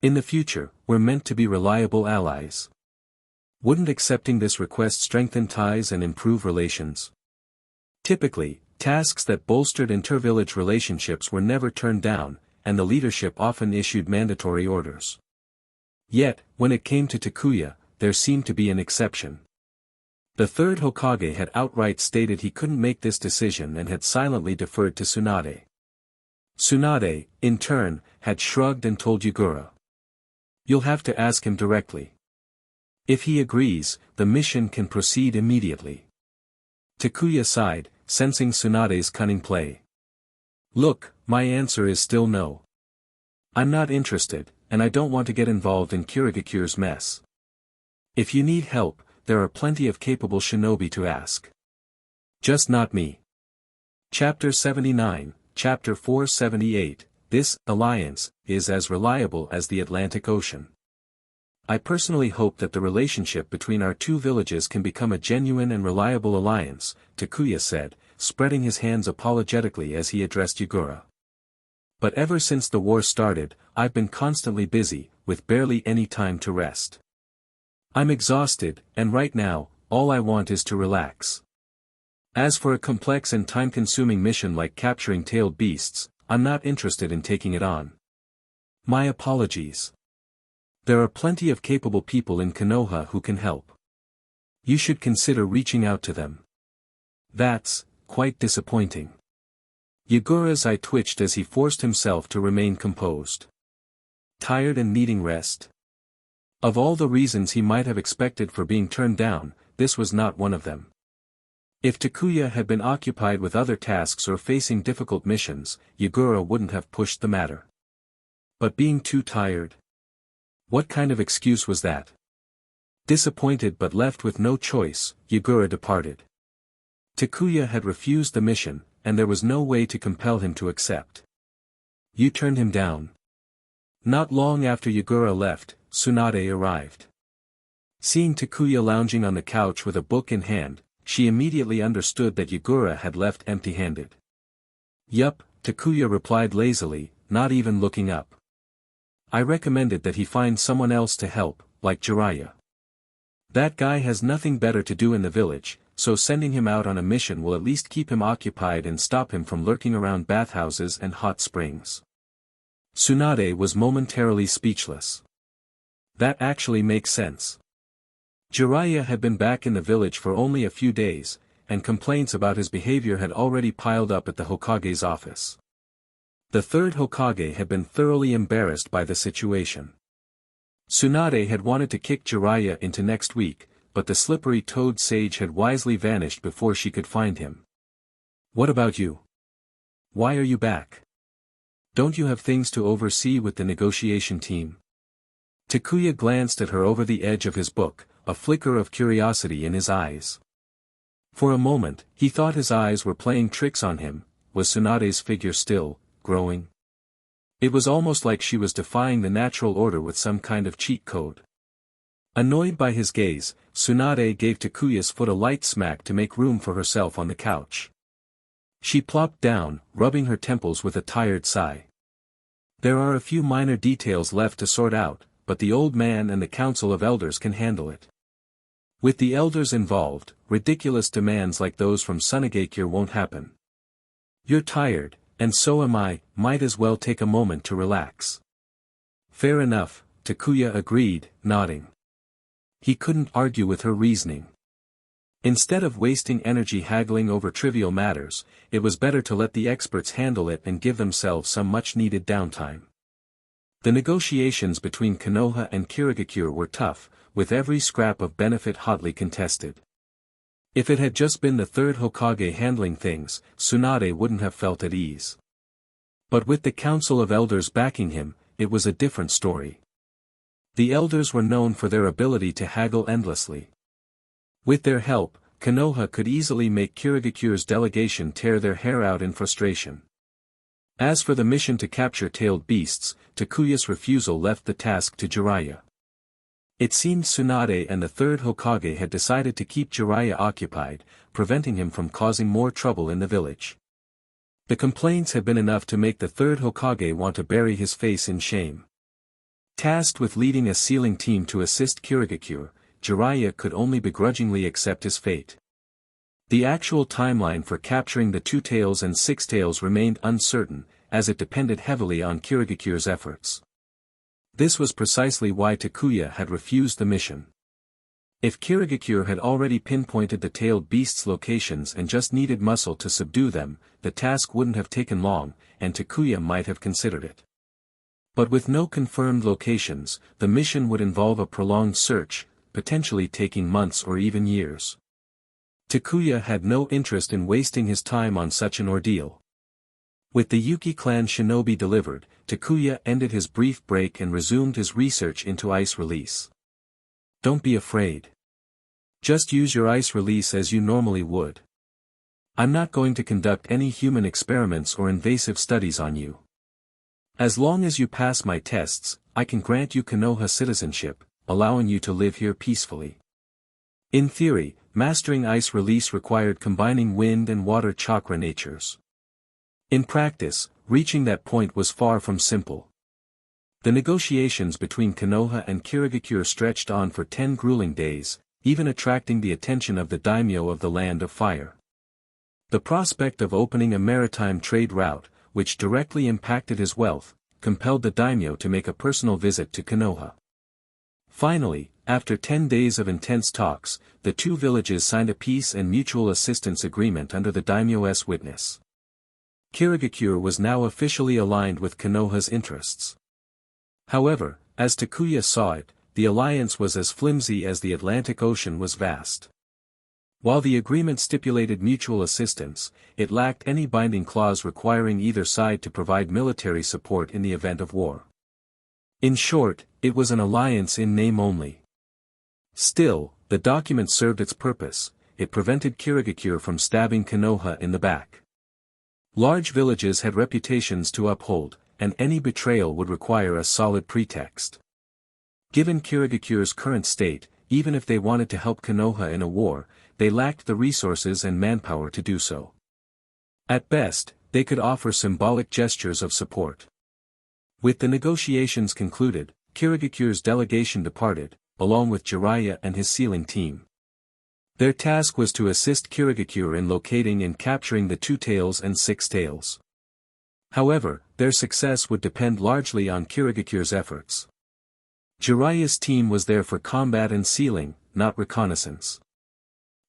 In the future, we're meant to be reliable allies. Wouldn't accepting this request strengthen ties and improve relations? Typically, tasks that bolstered inter-village relationships were never turned down, and the leadership often issued mandatory orders. Yet, when it came to Takuya, there seemed to be an exception. The third Hokage had outright stated he couldn't make this decision and had silently deferred to Tsunade. Tsunade, in turn, had shrugged and told Yugura. "You'll have to ask him directly. If he agrees, the mission can proceed immediately." Takuya sighed, sensing Tsunade's cunning play. "Look, my answer is still no. I'm not interested, and I don't want to get involved in Kirigakure's mess. If you need help, there are plenty of capable shinobi to ask. Just not me." Chapter 79, Chapter 478, This alliance is as reliable as the Atlantic Ocean. I personally hope that the relationship between our two villages can become a genuine and reliable alliance, Takuya said, spreading his hands apologetically as he addressed Yugura. But ever since the war started, I've been constantly busy, with barely any time to rest. I'm exhausted, and right now, all I want is to relax. As for a complex and time-consuming mission like capturing tailed beasts, I'm not interested in taking it on. My apologies. There are plenty of capable people in Konoha who can help. You should consider reaching out to them. That's quite disappointing. Yugura's eye twitched as he forced himself to remain composed. Tired and needing rest? Of all the reasons he might have expected for being turned down, this was not one of them. If Takuya had been occupied with other tasks or facing difficult missions, Yugura wouldn't have pushed the matter. But being too tired? What kind of excuse was that? Disappointed but left with no choice, Yugura departed. Takuya had refused the mission, and there was no way to compel him to accept. You turned him down. Not long after Yugura left, Tsunade arrived. Seeing Takuya lounging on the couch with a book in hand, she immediately understood that Yugura had left empty-handed. Yup, Takuya replied lazily, not even looking up. I recommended that he find someone else to help, like Jiraiya. That guy has nothing better to do in the village, so sending him out on a mission will at least keep him occupied and stop him from lurking around bathhouses and hot springs. Tsunade was momentarily speechless. That actually makes sense. Jiraiya had been back in the village for only a few days, and complaints about his behavior had already piled up at the Hokage's office. The third Hokage had been thoroughly embarrassed by the situation. Tsunade had wanted to kick Jiraiya into next week, but the slippery-toed sage had wisely vanished before she could find him. What about you? Why are you back? Don't you have things to oversee with the negotiation team? Takuya glanced at her over the edge of his book, a flicker of curiosity in his eyes. For a moment, he thought his eyes were playing tricks on him. Was Tsunade's figure still growing? It was almost like she was defying the natural order with some kind of cheat code. Annoyed by his gaze, Tsunade gave Takuya's foot a light smack to make room for herself on the couch. She plopped down, rubbing her temples with a tired sigh. There are a few minor details left to sort out, but the old man and the council of elders can handle it. With the elders involved, ridiculous demands like those from Mangekyō won't happen. You're tired, and so am I, might as well take a moment to relax. Fair enough, Takuya agreed, nodding. He couldn't argue with her reasoning. Instead of wasting energy haggling over trivial matters, it was better to let the experts handle it and give themselves some much-needed downtime. The negotiations between Konoha and Kirigakure were tough, with every scrap of benefit hotly contested. If it had just been the third Hokage handling things, Tsunade wouldn't have felt at ease. But with the council of elders backing him, it was a different story. The elders were known for their ability to haggle endlessly. With their help, Konoha could easily make Kirigakure's delegation tear their hair out in frustration. As for the mission to capture tailed beasts, Takuya's refusal left the task to Jiraiya. It seemed Tsunade and the third Hokage had decided to keep Jiraiya occupied, preventing him from causing more trouble in the village. The complaints had been enough to make the third Hokage want to bury his face in shame. Tasked with leading a sealing team to assist Kirigakure, Jiraiya could only begrudgingly accept his fate. The actual timeline for capturing the Two Tails and Six Tails remained uncertain, as it depended heavily on Kirigakure's efforts. This was precisely why Takuya had refused the mission. If Kirigakure had already pinpointed the tailed beasts' locations and just needed muscle to subdue them, the task wouldn't have taken long, and Takuya might have considered it. But with no confirmed locations, the mission would involve a prolonged search, potentially taking months or even years. Takuya had no interest in wasting his time on such an ordeal. With the Yuki clan shinobi delivered, Takuya ended his brief break and resumed his research into ice release. Don't be afraid. Just use your ice release as you normally would. I'm not going to conduct any human experiments or invasive studies on you. As long as you pass my tests, I can grant you Konoha citizenship, allowing you to live here peacefully. In theory, mastering ice release required combining wind and water chakra natures. In practice, reaching that point was far from simple. The negotiations between Konoha and Kirigakure stretched on for 10 grueling days, even attracting the attention of the daimyo of the Land of Fire. The prospect of opening a maritime trade route, which directly impacted his wealth, compelled the daimyo to make a personal visit to Konoha. Finally, after 10 days of intense talks, the two villages signed a peace and mutual assistance agreement under the daimyo's witness. Kirigakure was now officially aligned with Konoha's interests. However, as Takuya saw it, the alliance was as flimsy as the Atlantic Ocean was vast. While the agreement stipulated mutual assistance, it lacked any binding clause requiring either side to provide military support in the event of war. In short, it was an alliance in name only. Still, the document served its purpose: it prevented Kirigakure from stabbing Konoha in the back. Large villages had reputations to uphold, and any betrayal would require a solid pretext. Given Kirigakure's current state, even if they wanted to help Konoha in a war, they lacked the resources and manpower to do so. At best, they could offer symbolic gestures of support. With the negotiations concluded, Kirigakure's delegation departed, along with Jiraiya and his sealing team. Their task was to assist Kirigakure in locating and capturing the Two Tails and Six Tails. However, their success would depend largely on Kirigakure's efforts. Jiraiya's team was there for combat and sealing, not reconnaissance.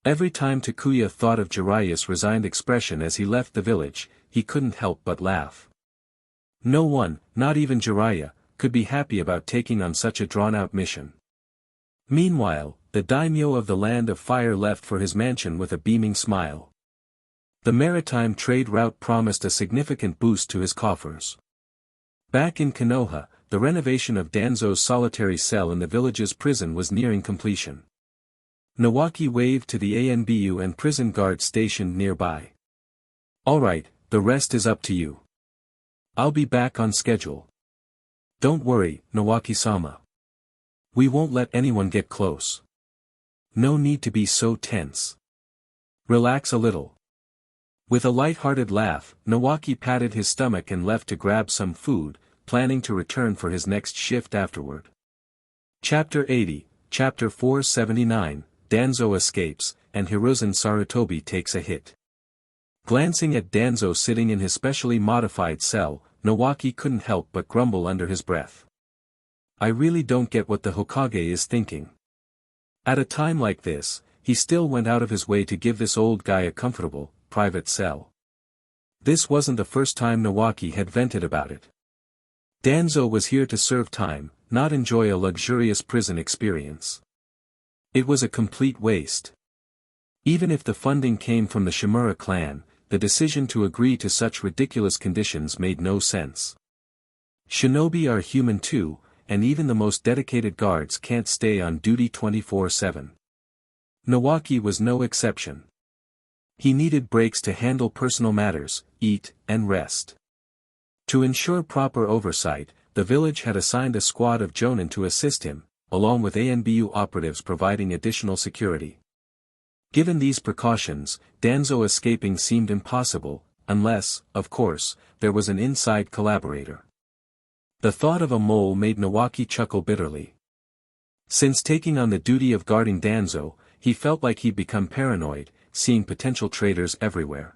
Every time Takuya thought of Jiraiya's resigned expression as he left the village, he couldn't help but laugh. No one, not even Jiraiya, could be happy about taking on such a drawn-out mission. Meanwhile, the daimyo of the Land of Fire left for his mansion with a beaming smile. The maritime trade route promised a significant boost to his coffers. Back in Konoha, the renovation of Danzo's solitary cell in the village's prison was nearing completion. Nawaki waved to the ANBU and prison guards stationed nearby. "All right, the rest is up to you. I'll be back on schedule. Don't worry, Nawaki-sama. We won't let anyone get close. No need to be so tense. Relax a little." With a light-hearted laugh, Nawaki patted his stomach and left to grab some food, planning to return for his next shift afterward. Chapter 80, Chapter 479, Danzo escapes, and Hiruzen Sarutobi takes a hit. Glancing at Danzo sitting in his specially modified cell, Nawaki couldn't help but grumble under his breath. I really don't get what the Hokage is thinking. At a time like this, he still went out of his way to give this old guy a comfortable, private cell. This wasn't the first time Nawaki had vented about it. Danzo was here to serve time, not enjoy a luxurious prison experience. It was a complete waste. Even if the funding came from the Shimura clan, the decision to agree to such ridiculous conditions made no sense. Shinobi are human too, and even the most dedicated guards can't stay on duty 24/7. Nawaki was no exception. He needed breaks to handle personal matters, eat, and rest. To ensure proper oversight, the village had assigned a squad of jonin to assist him, along with ANBU operatives providing additional security. Given these precautions, Danzo escaping seemed impossible, unless, of course, there was an inside collaborator. The thought of a mole made Nawaki chuckle bitterly. Since taking on the duty of guarding Danzo, he felt like he'd become paranoid, seeing potential traitors everywhere.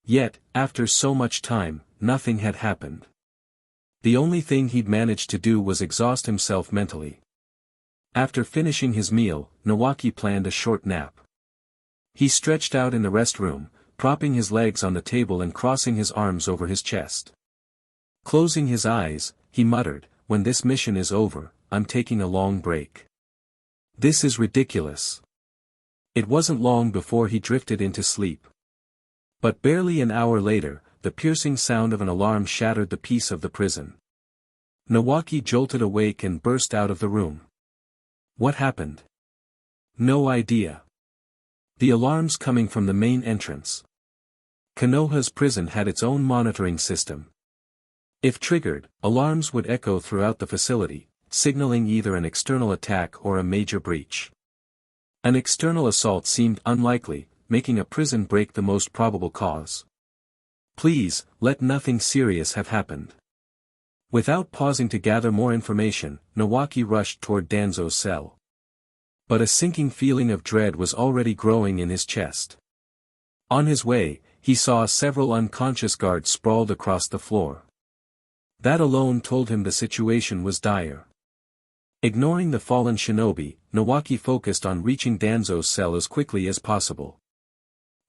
Yet, after so much time, nothing had happened. The only thing he'd managed to do was exhaust himself mentally. After finishing his meal, Nawaki planned a short nap. He stretched out in the restroom, propping his legs on the table and crossing his arms over his chest. Closing his eyes, he muttered, "When this mission is over, I'm taking a long break. This is ridiculous." It wasn't long before he drifted into sleep. But barely an hour later, the piercing sound of an alarm shattered the peace of the prison. Nawaki jolted awake and burst out of the room. What happened? No idea. The alarms coming from the main entrance. Konoha's prison had its own monitoring system. If triggered, alarms would echo throughout the facility, signaling either an external attack or a major breach. An external assault seemed unlikely, making a prison break the most probable cause. Please, let nothing serious have happened. Without pausing to gather more information, Nawaki rushed toward Danzo's cell. But a sinking feeling of dread was already growing in his chest. On his way, he saw several unconscious guards sprawled across the floor. That alone told him the situation was dire. Ignoring the fallen shinobi, Nawaki focused on reaching Danzo's cell as quickly as possible.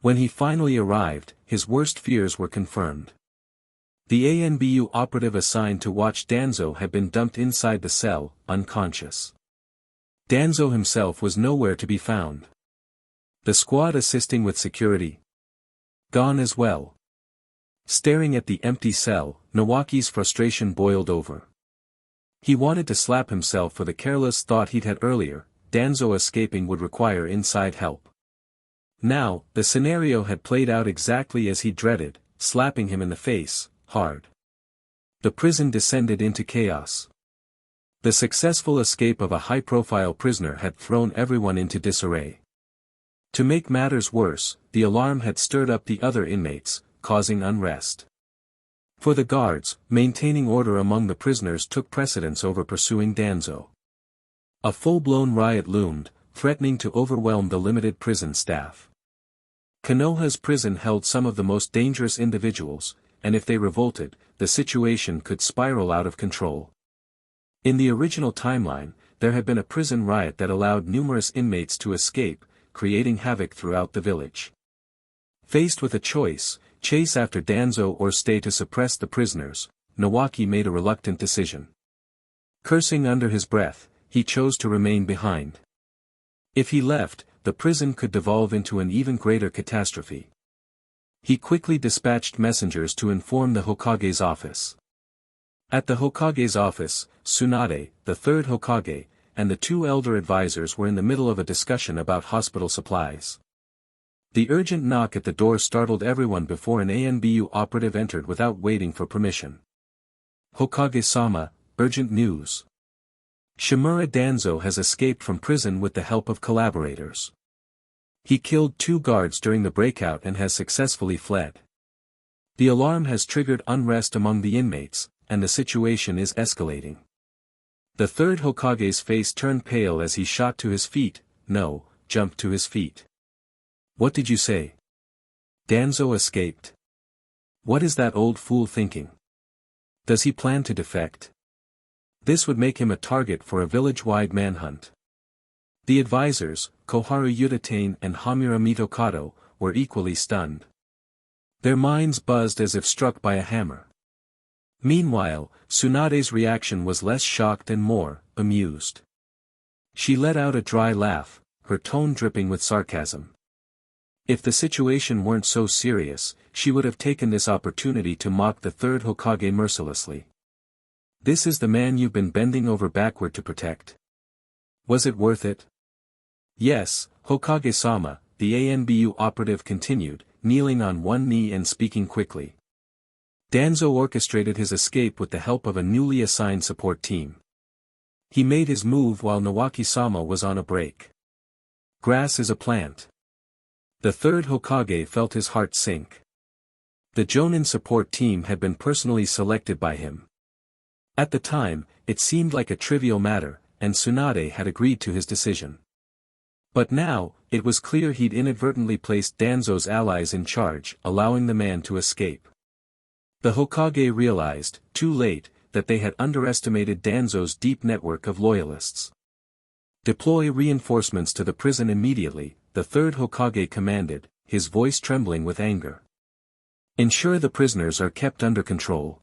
When he finally arrived, his worst fears were confirmed. The ANBU operative assigned to watch Danzo had been dumped inside the cell, unconscious. Danzo himself was nowhere to be found. The squad assisting with security? Gone as well. Staring at the empty cell, Nawaki's frustration boiled over. He wanted to slap himself for the careless thought he'd had earlier, Danzo escaping would require inside help. Now, the scenario had played out exactly as he dreaded, slapping him in the face, hard. The prison descended into chaos. The successful escape of a high-profile prisoner had thrown everyone into disarray. To make matters worse, the alarm had stirred up the other inmates, causing unrest. For the guards, maintaining order among the prisoners took precedence over pursuing Danzo. A full-blown riot loomed, threatening to overwhelm the limited prison staff. Konoha's prison held some of the most dangerous individuals, and if they revolted, the situation could spiral out of control. In the original timeline, there had been a prison riot that allowed numerous inmates to escape, creating havoc throughout the village. Faced with a choice, chase after Danzo or stay to suppress the prisoners, Nawaki made a reluctant decision. Cursing under his breath, he chose to remain behind. If he left, the prison could devolve into an even greater catastrophe. He quickly dispatched messengers to inform the Hokage's office. At the Hokage's office, Tsunade, the third Hokage, and the two elder advisors were in the middle of a discussion about hospital supplies. The urgent knock at the door startled everyone before an ANBU operative entered without waiting for permission. "Hokage-sama, urgent news. Shimura Danzo has escaped from prison with the help of collaborators. He killed 2 guards during the breakout and has successfully fled. The alarm has triggered unrest among the inmates, and the situation is escalating." The third Hokage's face turned pale as he shot to his feet, jumped to his feet. "What did you say? Danzo escaped? What is that old fool thinking? Does he plan to defect? This would make him a target for a village-wide manhunt." The advisors, Koharu Yuditane and Hamura Mitokado, were equally stunned. Their minds buzzed as if struck by a hammer. Meanwhile, Tsunade's reaction was less shocked and more amused. She let out a dry laugh, her tone dripping with sarcasm. If the situation weren't so serious, she would have taken this opportunity to mock the third Hokage mercilessly. "This is the man you've been bending over backward to protect. Was it worth it?" "Yes, Hokage-sama," the ANBU operative continued, kneeling on one knee and speaking quickly. "Danzo orchestrated his escape with the help of a newly assigned support team. He made his move while Nawaki-sama was on a break. Grass is a plant." The third Hokage felt his heart sink. The Jonin support team had been personally selected by him. At the time, it seemed like a trivial matter, and Tsunade had agreed to his decision. But now, it was clear he'd inadvertently placed Danzo's allies in charge, allowing the man to escape. The Hokage realized, too late, that they had underestimated Danzo's deep network of loyalists. Deploy reinforcements to the prison immediately, the third Hokage commanded, his voice trembling with anger. Ensure the prisoners are kept under control.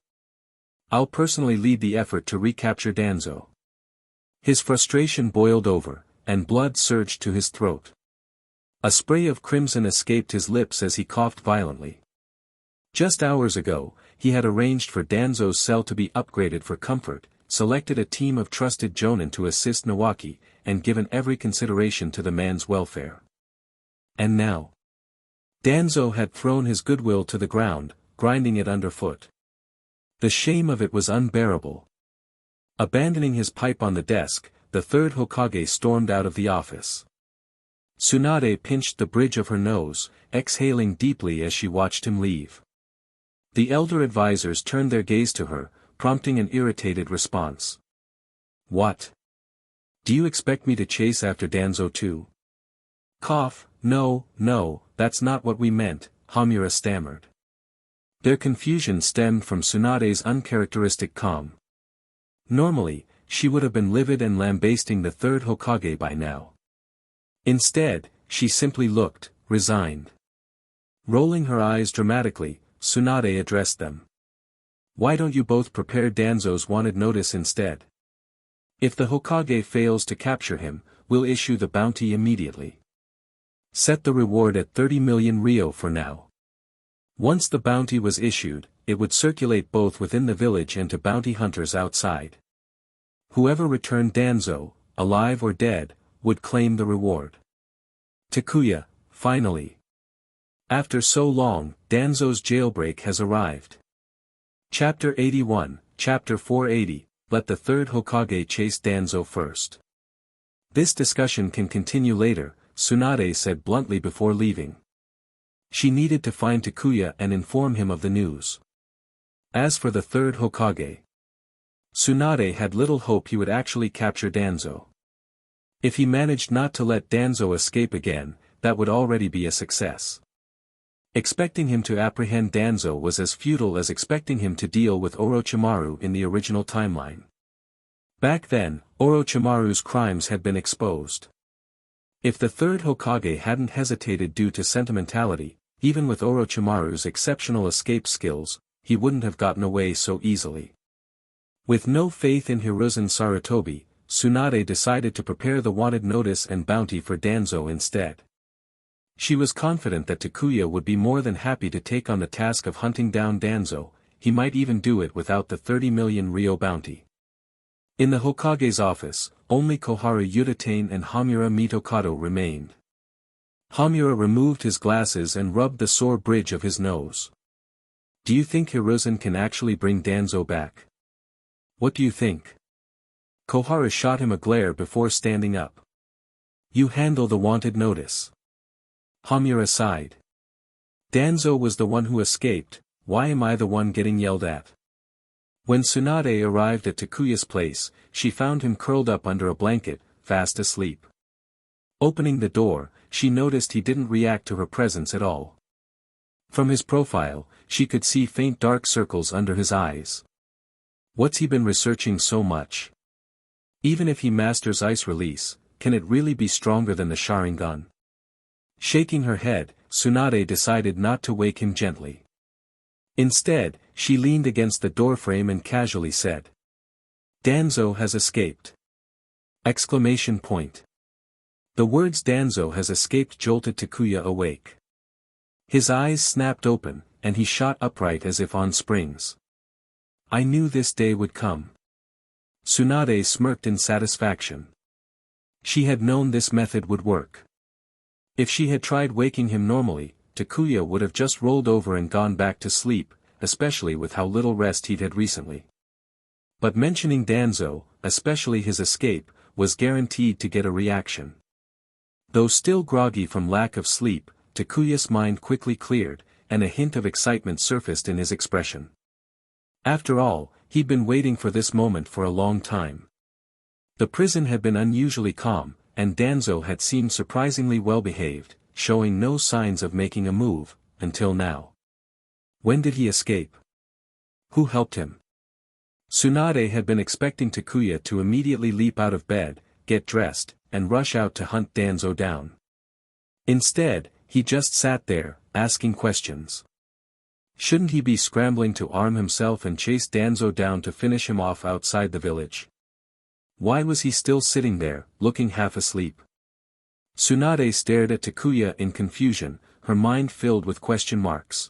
I'll personally lead the effort to recapture Danzo. His frustration boiled over, and blood surged to his throat. A spray of crimson escaped his lips as he coughed violently. Just hours ago, he had arranged for Danzo's cell to be upgraded for comfort, selected a team of trusted jonin to assist Nawaki, and given every consideration to the man's welfare. And now, Danzo had thrown his goodwill to the ground, grinding it underfoot. The shame of it was unbearable. Abandoning his pipe on the desk, the third Hokage stormed out of the office. Tsunade pinched the bridge of her nose, exhaling deeply as she watched him leave. The elder advisors turned their gaze to her, prompting an irritated response. What? Do you expect me to chase after Danzo too? Cough, no, that's not what we meant, Hamura stammered. Their confusion stemmed from Tsunade's uncharacteristic calm. Normally, she would have been livid and lambasting the third Hokage by now. Instead, she simply looked, resigned. Rolling her eyes dramatically, Tsunade addressed them. Why don't you both prepare Danzo's wanted notice instead? If the Hokage fails to capture him, we'll issue the bounty immediately. Set the reward at 30 million ryo for now. Once the bounty was issued, it would circulate both within the village and to bounty hunters outside. Whoever returned Danzo, alive or dead, would claim the reward. Takuya, finally. After so long, Danzo's jailbreak has arrived. Chapter 81, Chapter 480, Let the third Hokage chase Danzo first. This discussion can continue later, Tsunade said bluntly before leaving. She needed to find Takuya and inform him of the news. As for the third Hokage, Tsunade had little hope he would actually capture Danzo. If he managed not to let Danzo escape again, that would already be a success. Expecting him to apprehend Danzo was as futile as expecting him to deal with Orochimaru in the original timeline. Back then, Orochimaru's crimes had been exposed. If the third Hokage hadn't hesitated due to sentimentality, even with Orochimaru's exceptional escape skills, he wouldn't have gotten away so easily. With no faith in Hiruzen Sarutobi, Tsunade decided to prepare the wanted notice and bounty for Danzo instead. She was confident that Takuya would be more than happy to take on the task of hunting down Danzo, he might even do it without the 30 million ryo bounty. In the Hokage's office, only Koharu Yutane and Hamura Mitokado remained. Hamura removed his glasses and rubbed the sore bridge of his nose. Do you think Hiruzen can actually bring Danzo back? What do you think? Koharu shot him a glare before standing up. You handle the wanted notice. Hamura sighed. Danzo was the one who escaped, why am I the one getting yelled at? When Tsunade arrived at Takuya's place, she found him curled up under a blanket, fast asleep. Opening the door, she noticed he didn't react to her presence at all. From his profile, she could see faint dark circles under his eyes. What's he been researching so much? Even if he masters ice release, can it really be stronger than the Sharingan? Shaking her head, Tsunade decided not to wake him gently. Instead, she leaned against the doorframe and casually said. Danzo has escaped! Exclamation point. The words Danzo has escaped jolted Takuya awake. His eyes snapped open, and he shot upright as if on springs. I knew this day would come. Tsunade smirked in satisfaction. She had known this method would work. If she had tried waking him normally, Takuya would have just rolled over and gone back to sleep, especially with how little rest he'd had recently. But mentioning Danzo, especially his escape, was guaranteed to get a reaction. Though still groggy from lack of sleep, Takuya's mind quickly cleared, and a hint of excitement surfaced in his expression. After all, he'd been waiting for this moment for a long time. The prison had been unusually calm, and Danzo had seemed surprisingly well behaved, showing no signs of making a move, until now. When did he escape? Who helped him? Tsunade had been expecting Takuya to immediately leap out of bed, get dressed, and rush out to hunt Danzo down. Instead, he just sat there, asking questions. Shouldn't he be scrambling to arm himself and chase Danzo down to finish him off outside the village? Why was he still sitting there, looking half asleep? Tsunade stared at Takuya in confusion, her mind filled with question marks.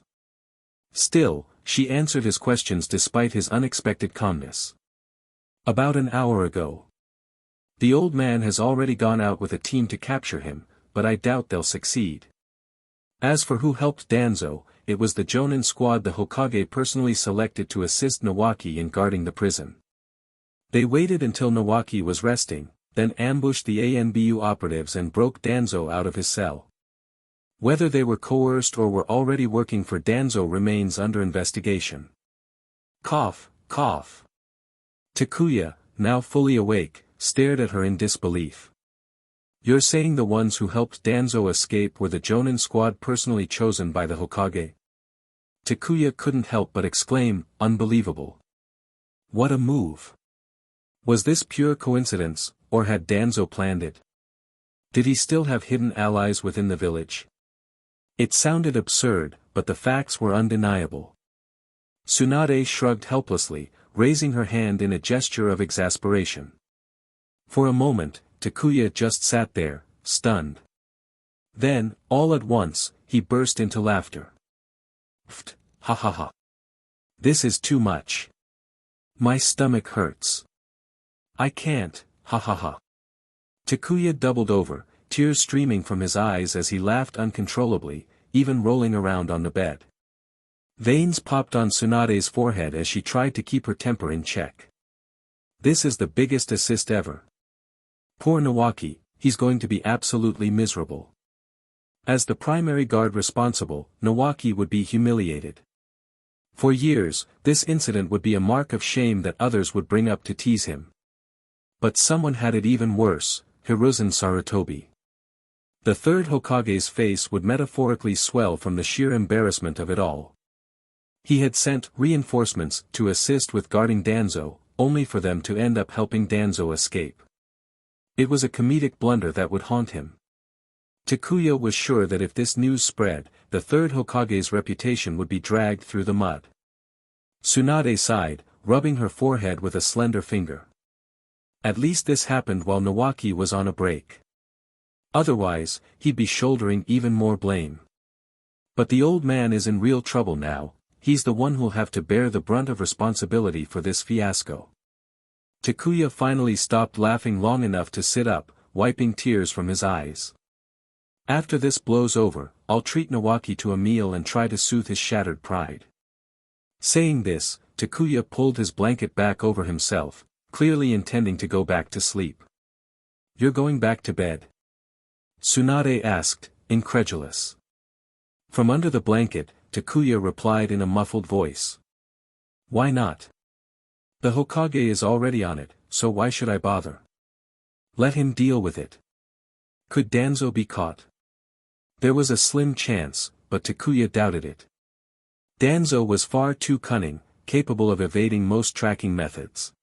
Still, she answered his questions despite his unexpected calmness. About an hour ago. The old man has already gone out with a team to capture him, but I doubt they'll succeed. As for who helped Danzo, it was the Jonin squad the Hokage personally selected to assist Nawaki in guarding the prison. They waited until Nawaki was resting, then ambushed the ANBU operatives and broke Danzo out of his cell. Whether they were coerced or were already working for Danzo remains under investigation. Cough, cough. Takuya, now fully awake, stared at her in disbelief. You're saying the ones who helped Danzo escape were the Jonin squad personally chosen by the Hokage? Takuya couldn't help but exclaim, unbelievable. What a move. Was this pure coincidence, or had Danzo planned it? Did he still have hidden allies within the village? It sounded absurd, but the facts were undeniable. Tsunade shrugged helplessly, raising her hand in a gesture of exasperation. For a moment, Takuya just sat there, stunned. Then, all at once, he burst into laughter. Pfft, ha ha ha. This is too much. My stomach hurts. I can't, ha ha ha. Takuya doubled over, tears streaming from his eyes as he laughed uncontrollably, even rolling around on the bed. Veins popped on Tsunade's forehead as she tried to keep her temper in check. This is the biggest assist ever. Poor Nawaki, he's going to be absolutely miserable. As the primary guard responsible, Nawaki would be humiliated. For years, this incident would be a mark of shame that others would bring up to tease him. But someone had it even worse, Hiruzen Sarutobi. The third Hokage's face would metaphorically swell from the sheer embarrassment of it all. He had sent reinforcements to assist with guarding Danzo, only for them to end up helping Danzo escape. It was a comedic blunder that would haunt him. Takuya was sure that if this news spread, the third Hokage's reputation would be dragged through the mud. Tsunade sighed, rubbing her forehead with a slender finger. At least this happened while Nawaki was on a break. Otherwise, he'd be shouldering even more blame. But the old man is in real trouble now, he's the one who'll have to bear the brunt of responsibility for this fiasco. Takuya finally stopped laughing long enough to sit up, wiping tears from his eyes. After this blows over, I'll treat Nawaki to a meal and try to soothe his shattered pride. Saying this, Takuya pulled his blanket back over himself, clearly intending to go back to sleep. You're going back to bed? Tsunade asked, incredulous. From under the blanket, Takuya replied in a muffled voice. Why not? The Hokage is already on it, so why should I bother? Let him deal with it. Could Danzo be caught? There was a slim chance, but Takuya doubted it. Danzo was far too cunning, capable of evading most tracking methods.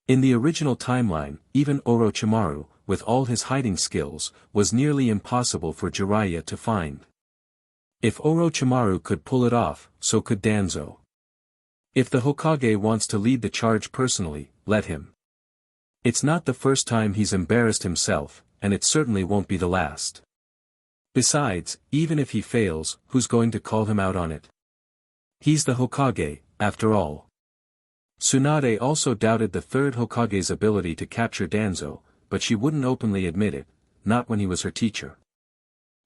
In the original timeline, even Orochimaru, with all his hiding skills, was nearly impossible for Jiraiya to find. If Orochimaru could pull it off, so could Danzo. If the Hokage wants to lead the charge personally, let him. It's not the first time he's embarrassed himself, and it certainly won't be the last. Besides, even if he fails, who's going to call him out on it? He's the Hokage, after all. Tsunade also doubted the third Hokage's ability to capture Danzo, but she wouldn't openly admit it, not when he was her teacher.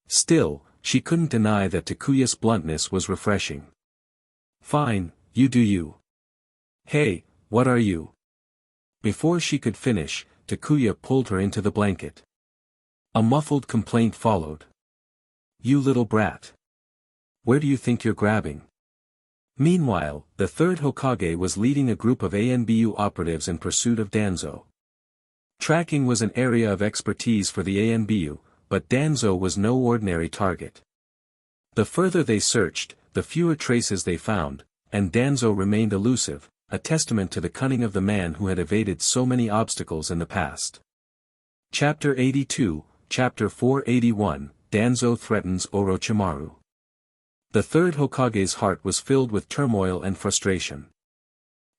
Still, she couldn't deny that Takuya's bluntness was refreshing. Fine, you do you. Hey, what are you? Before she could finish, Takuya pulled her into the blanket. A muffled complaint followed. You little brat. Where do you think you're grabbing? Meanwhile, the third Hokage was leading a group of ANBU operatives in pursuit of Danzo. Tracking was an area of expertise for the ANBU, but Danzo was no ordinary target. The further they searched, the fewer traces they found, and Danzo remained elusive, a testament to the cunning of the man who had evaded so many obstacles in the past. Chapter 82, Chapter 481, Danzo threatens Orochimaru. The third Hokage's heart was filled with turmoil and frustration.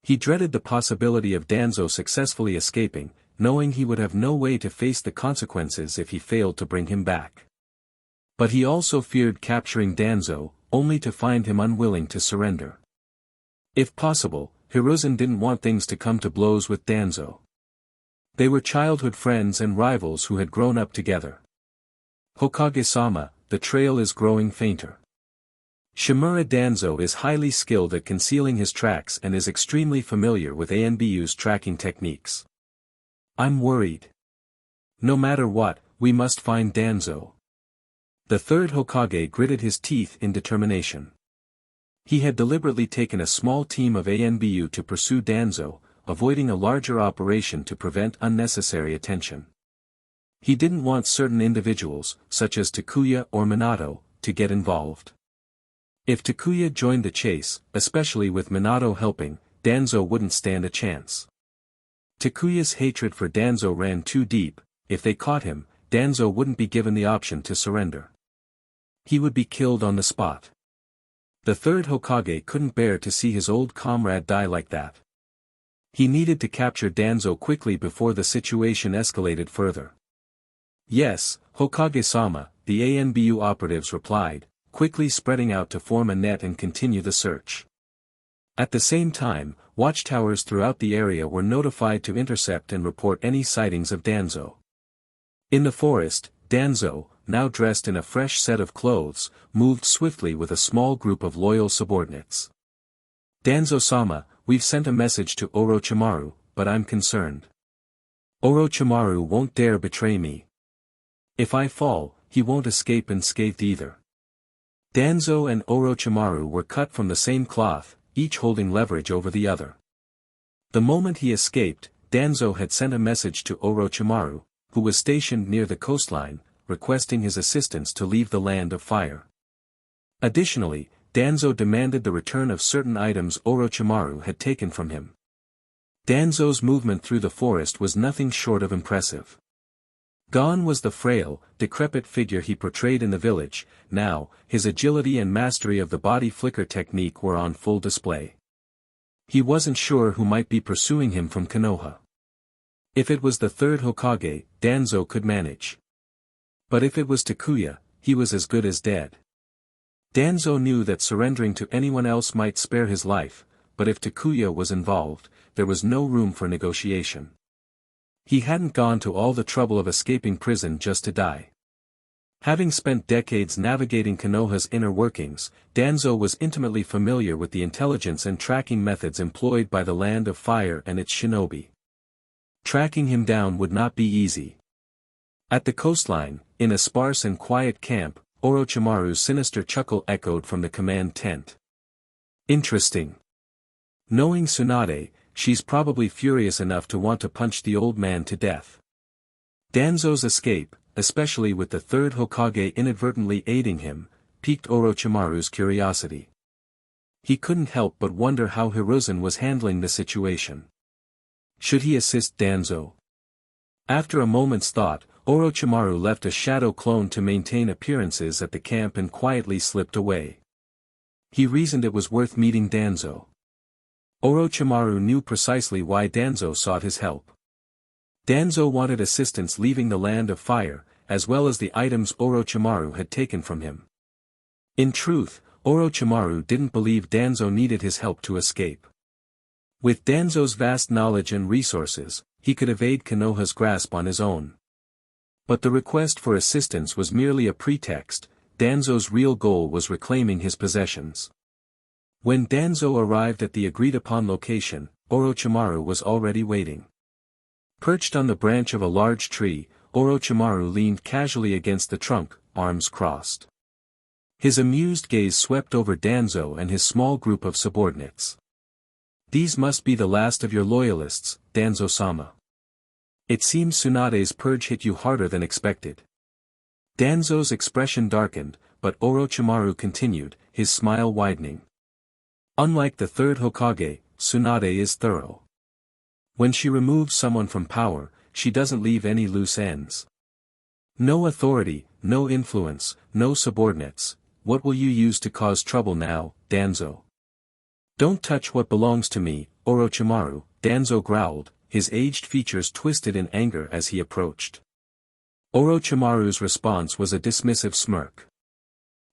He dreaded the possibility of Danzo successfully escaping, knowing he would have no way to face the consequences if he failed to bring him back. But he also feared capturing Danzo, only to find him unwilling to surrender. If possible, Hiruzen didn't want things to come to blows with Danzo. They were childhood friends and rivals who had grown up together. Hokage-sama, the trail is growing fainter. Shimura Danzo is highly skilled at concealing his tracks and is extremely familiar with ANBU's tracking techniques. I'm worried. No matter what, we must find Danzo. The third Hokage gritted his teeth in determination. He had deliberately taken a small team of ANBU to pursue Danzo, avoiding a larger operation to prevent unnecessary attention. He didn't want certain individuals, such as Takuya or Minato, to get involved. If Takuya joined the chase, especially with Minato helping, Danzo wouldn't stand a chance. Takuya's hatred for Danzo ran too deep. If they caught him, Danzo wouldn't be given the option to surrender. He would be killed on the spot. The third Hokage couldn't bear to see his old comrade die like that. He needed to capture Danzo quickly before the situation escalated further. Yes, Hokage-sama, the ANBU operatives replied, quickly spreading out to form a net and continue the search. At the same time, watchtowers throughout the area were notified to intercept and report any sightings of Danzo. In the forest, Danzo, now dressed in a fresh set of clothes, moved swiftly with a small group of loyal subordinates. Danzo-sama, we've sent a message to Orochimaru, but I'm concerned. Orochimaru won't dare betray me. If I fall, he won't escape unscathed either. Danzo and Orochimaru were cut from the same cloth, each holding leverage over the other. The moment he escaped, Danzo had sent a message to Orochimaru, who was stationed near the coastline, requesting his assistance to leave the land of fire. Additionally, Danzo demanded the return of certain items Orochimaru had taken from him. Danzo's movement through the forest was nothing short of impressive. Gone was the frail, decrepit figure he portrayed in the village. Now, his agility and mastery of the body flicker technique were on full display. He wasn't sure who might be pursuing him from Konoha. If it was the third Hokage, Danzo could manage. But if it was Takuya, he was as good as dead. Danzo knew that surrendering to anyone else might spare his life, but if Takuya was involved, there was no room for negotiation. He hadn't gone to all the trouble of escaping prison just to die. Having spent decades navigating Konoha's inner workings, Danzo was intimately familiar with the intelligence and tracking methods employed by the Land of Fire and its shinobi. Tracking him down would not be easy. At the coastline, in a sparse and quiet camp, Orochimaru's sinister chuckle echoed from the command tent. Interesting. Knowing Tsunade, she's probably furious enough to want to punch the old man to death. Danzo's escape, especially with the third Hokage inadvertently aiding him, piqued Orochimaru's curiosity. He couldn't help but wonder how Hiruzen was handling the situation. Should he assist Danzo? After a moment's thought, Orochimaru left a shadow clone to maintain appearances at the camp and quietly slipped away. He reasoned it was worth meeting Danzo. Orochimaru knew precisely why Danzo sought his help. Danzo wanted assistance leaving the Land of Fire, as well as the items Orochimaru had taken from him. In truth, Orochimaru didn't believe Danzo needed his help to escape. With Danzo's vast knowledge and resources, he could evade Konoha's grasp on his own. But the request for assistance was merely a pretext. Danzo's real goal was reclaiming his possessions. When Danzo arrived at the agreed-upon location, Orochimaru was already waiting. Perched on the branch of a large tree, Orochimaru leaned casually against the trunk, arms crossed. His amused gaze swept over Danzo and his small group of subordinates. These must be the last of your loyalists, Danzo-sama. It seems Tsunade's purge hit you harder than expected. Danzo's expression darkened, but Orochimaru continued, his smile widening. Unlike the third Hokage, Tsunade is thorough. When she removes someone from power, she doesn't leave any loose ends. No authority, no influence, no subordinates. What will you use to cause trouble now, Danzo? Don't touch what belongs to me, Orochimaru, Danzo growled, his aged features twisted in anger as he approached. Orochimaru's response was a dismissive smirk.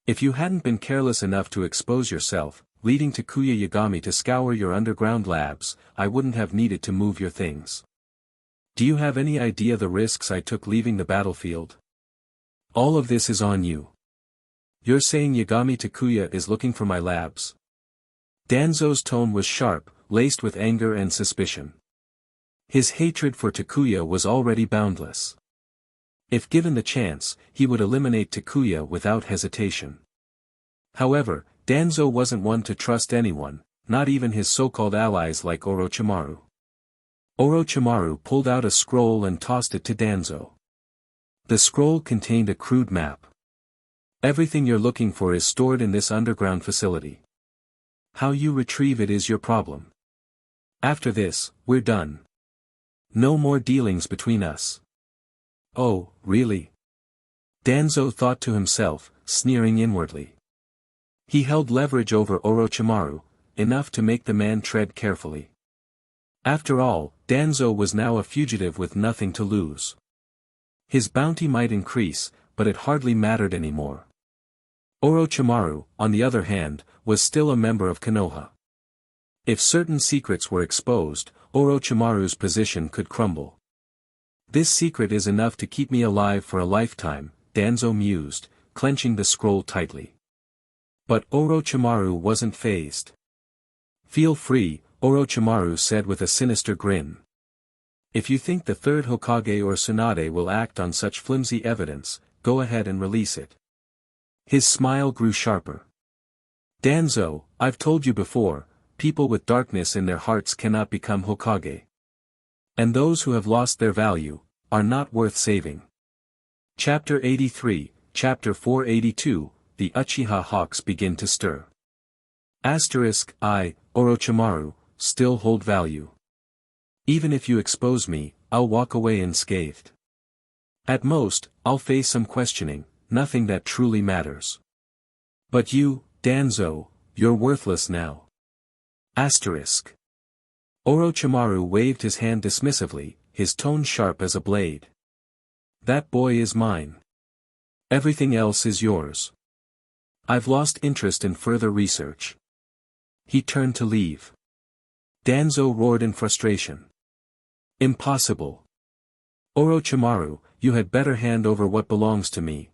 If you hadn't been careless enough to expose yourself, leading Takuya Yagami to scour your underground labs, I wouldn't have needed to move your things. Do you have any idea the risks I took leaving the battlefield? All of this is on you. You're saying Yagami Takuya is looking for my labs? Danzo's tone was sharp, laced with anger and suspicion. His hatred for Takuya was already boundless. If given the chance, he would eliminate Takuya without hesitation. However, Danzo wasn't one to trust anyone, not even his so-called allies like Orochimaru. Orochimaru pulled out a scroll and tossed it to Danzo. The scroll contained a crude map. Everything you're looking for is stored in this underground facility. How you retrieve it is your problem. After this, we're done. No more dealings between us. Oh, really? Danzo thought to himself, sneering inwardly. He held leverage over Orochimaru, enough to make the man tread carefully. After all, Danzo was now a fugitive with nothing to lose. His bounty might increase, but it hardly mattered anymore. Orochimaru, on the other hand, was still a member of Konoha. If certain secrets were exposed, Orochimaru's position could crumble. This secret is enough to keep me alive for a lifetime, Danzo mused, clenching the scroll tightly. But Orochimaru wasn't fazed. Feel free, Orochimaru said with a sinister grin. If you think the third Hokage or Tsunade will act on such flimsy evidence, go ahead and release it. His smile grew sharper. Danzo, I've told you before, people with darkness in their hearts cannot become Hokage. And those who have lost their value, are not worth saving. Chapter 83, Chapter 482, The Uchiha Hawks Begin to Stir. I, Orochimaru, still hold value. Even if you expose me, I'll walk away unscathed. At most, I'll face some questioning, nothing that truly matters. But you, Danzo, you're worthless now. Orochimaru waved his hand dismissively, his tone sharp as a blade. That boy is mine. Everything else is yours. I've lost interest in further research. He turned to leave. Danzo roared in frustration. Impossible. Orochimaru, you had better hand over what belongs to me.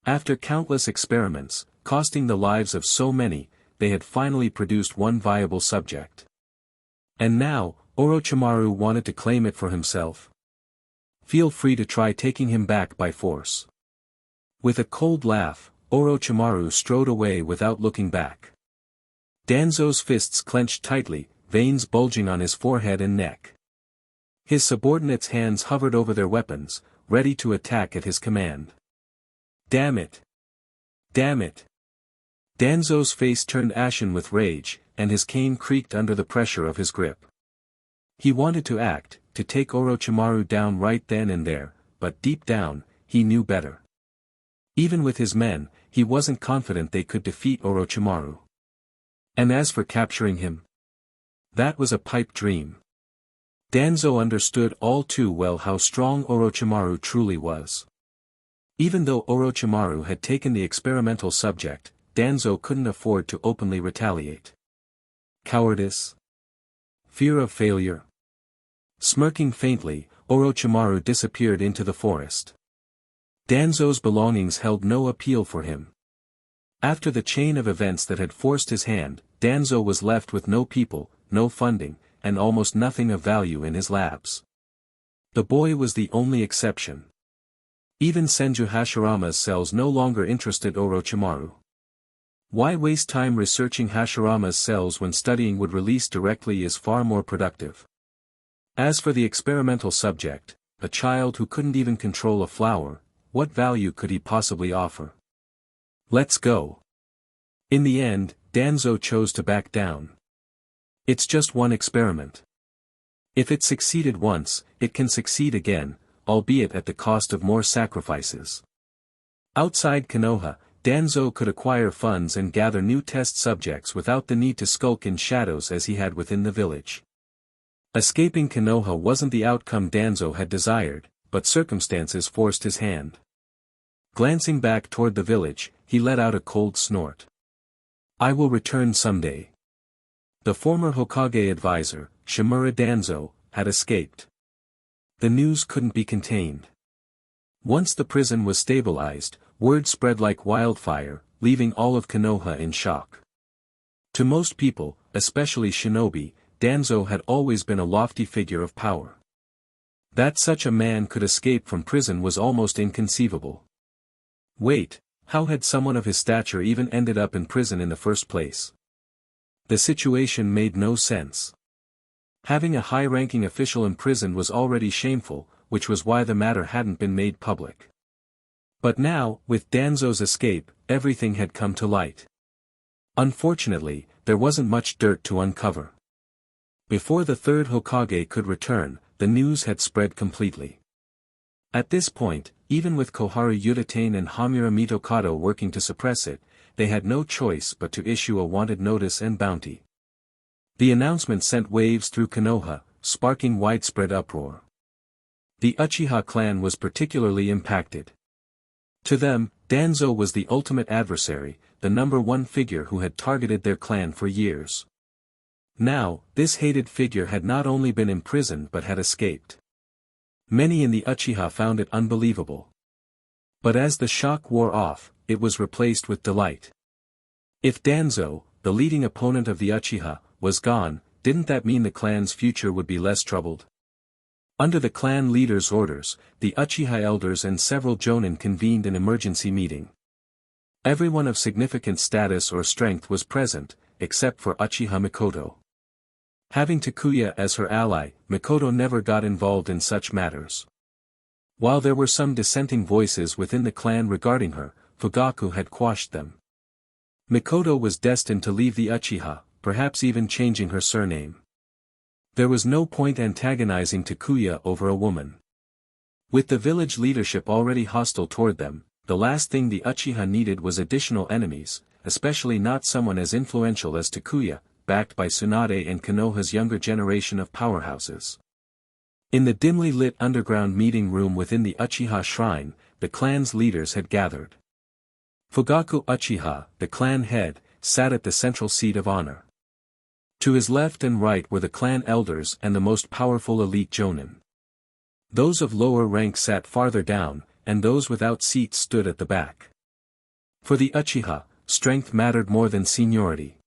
After countless experiments, costing the lives of so many, they had finally produced one viable subject. And now, Orochimaru wanted to claim it for himself. Feel free to try taking him back by force. With a cold laugh, Orochimaru strode away without looking back. Danzo's fists clenched tightly, veins bulging on his forehead and neck. His subordinates' hands hovered over their weapons, ready to attack at his command. Damn it! Damn it! Danzo's face turned ashen with rage, and his cane creaked under the pressure of his grip. He wanted to act, to take Orochimaru down right then and there, but deep down, he knew better. Even with his men, he wasn't confident they could defeat Orochimaru. And as for capturing him, that was a pipe dream. Danzo understood all too well how strong Orochimaru truly was. Even though Orochimaru had taken the experimental subject, Danzo couldn't afford to openly retaliate. Cowardice? Fear of failure? Smirking faintly, Orochimaru disappeared into the forest. Danzo's belongings held no appeal for him. After the chain of events that had forced his hand, Danzo was left with no people, no funding, and almost nothing of value in his labs. The boy was the only exception. Even Senju Hashirama's cells no longer interested Orochimaru. Why waste time researching Hashirama's cells when studying would release directly is far more productive? As for the experimental subject, a child who couldn't even control a flower, what value could he possibly offer? Let's go. In the end, Danzo chose to back down. It's just one experiment. If it succeeded once, it can succeed again, albeit at the cost of more sacrifices. Outside Konoha, Danzo could acquire funds and gather new test subjects without the need to skulk in shadows as he had within the village. Escaping Konoha wasn't the outcome Danzo had desired, but circumstances forced his hand. Glancing back toward the village, he let out a cold snort. I will return someday. The former Hokage advisor, Shimura Danzo, had escaped. The news couldn't be contained. Once the prison was stabilized, word spread like wildfire, leaving all of Konoha in shock. To most people, especially shinobi, Danzo had always been a lofty figure of power. That such a man could escape from prison was almost inconceivable. Wait, how had someone of his stature even ended up in prison in the first place? The situation made no sense. Having a high-ranking official in prison was already shameful, which was why the matter hadn't been made public. But now, with Danzo's escape, everything had come to light. Unfortunately, there wasn't much dirt to uncover. Before the third Hokage could return, the news had spread completely. At this point, even with Koharu Utatane and Hamura Mitokado working to suppress it, they had no choice but to issue a wanted notice and bounty. The announcement sent waves through Konoha, sparking widespread uproar. The Uchiha clan was particularly impacted. To them, Danzo was the ultimate adversary, the number one figure who had targeted their clan for years. Now, this hated figure had not only been imprisoned but had escaped. Many in the Uchiha found it unbelievable. But as the shock wore off, it was replaced with delight. If Danzo, the leading opponent of the Uchiha, was gone, didn't that mean the clan's future would be less troubled? Under the clan leader's orders, the Uchiha elders and several jonin convened an emergency meeting. Everyone of significant status or strength was present, except for Uchiha Mikoto. Having Takuya as her ally, Mikoto never got involved in such matters. While there were some dissenting voices within the clan regarding her, Fugaku had quashed them. Mikoto was destined to leave the Uchiha, perhaps even changing her surname. There was no point antagonizing Takuya over a woman. With the village leadership already hostile toward them, the last thing the Uchiha needed was additional enemies, especially not someone as influential as Takuya, backed by Tsunade and Konoha's younger generation of powerhouses. In the dimly lit underground meeting room within the Uchiha shrine, the clan's leaders had gathered. Fugaku Uchiha, the clan head, sat at the central seat of honor. To his left and right were the clan elders and the most powerful elite jonin. Those of lower rank sat farther down, and those without seats stood at the back. For the Uchiha, strength mattered more than seniority.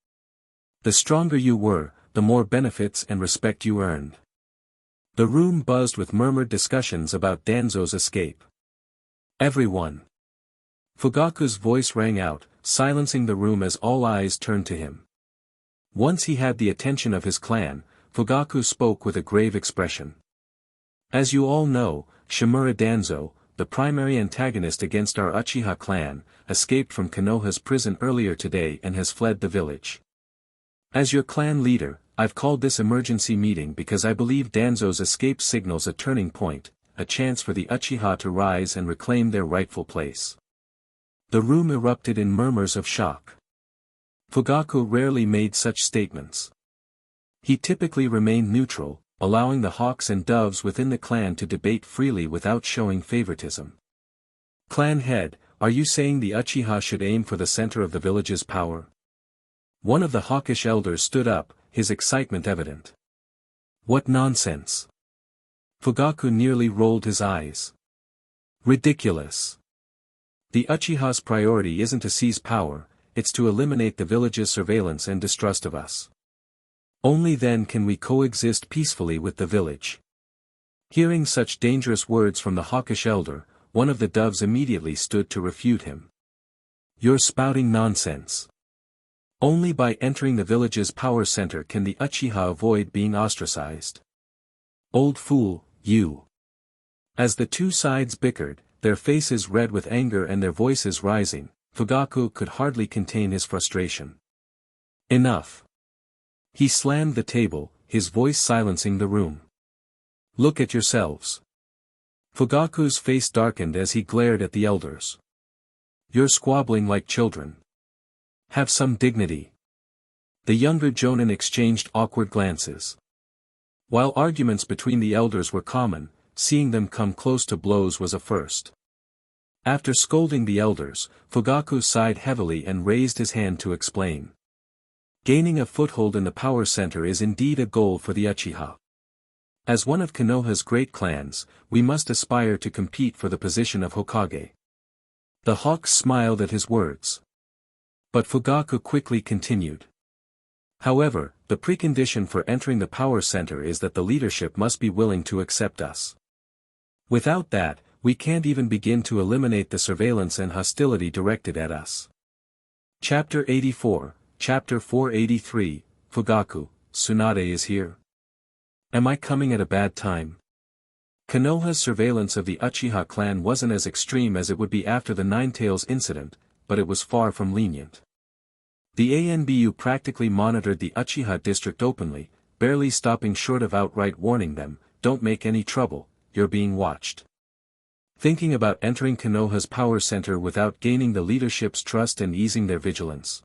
The stronger you were, the more benefits and respect you earned. The room buzzed with murmured discussions about Danzo's escape. Everyone. Fugaku's voice rang out, silencing the room as all eyes turned to him. Once he had the attention of his clan, Fugaku spoke with a grave expression. As you all know, Shimura Danzo, the primary antagonist against our Uchiha clan, escaped from Konoha's prison earlier today and has fled the village. As your clan leader, I've called this emergency meeting because I believe Danzo's escape signals a turning point, a chance for the Uchiha to rise and reclaim their rightful place. The room erupted in murmurs of shock. Fugaku rarely made such statements. He typically remained neutral, allowing the hawks and doves within the clan to debate freely without showing favoritism. Clan head, are you saying the Uchiha should aim for the center of the village's power? One of the hawkish elders stood up, his excitement evident. What nonsense! Fugaku nearly rolled his eyes. Ridiculous! The Uchiha's priority isn't to seize power, it's to eliminate the village's surveillance and distrust of us. Only then can we coexist peacefully with the village. Hearing such dangerous words from the hawkish elder, one of the doves immediately stood to refute him. You're spouting nonsense. Only by entering the village's power center can the Uchiha avoid being ostracized. Old fool, you. As the two sides bickered, their faces red with anger and their voices rising, Fugaku could hardly contain his frustration. Enough. He slammed the table, his voice silencing the room. Look at yourselves. Fugaku's face darkened as he glared at the elders. You're squabbling like children. Have some dignity. The younger jonin exchanged awkward glances. While arguments between the elders were common, seeing them come close to blows was a first. After scolding the elders, Fugaku sighed heavily and raised his hand to explain. Gaining a foothold in the power center is indeed a goal for the Uchiha. As one of Konoha's great clans, we must aspire to compete for the position of Hokage. The hawks smiled at his words. But Fugaku quickly continued. However, the precondition for entering the power center is that the leadership must be willing to accept us. Without that, we can't even begin to eliminate the surveillance and hostility directed at us. Chapter 84, Chapter 483, Fugaku, Tsunade is here. Am I coming at a bad time? Konoha's surveillance of the Uchiha clan wasn't as extreme as it would be after the Ninetales incident, but it was far from lenient. The ANBU practically monitored the Uchiha district openly, barely stopping short of outright warning them, don't make any trouble, you're being watched. Thinking about entering Konoha's power center without gaining the leadership's trust and easing their vigilance.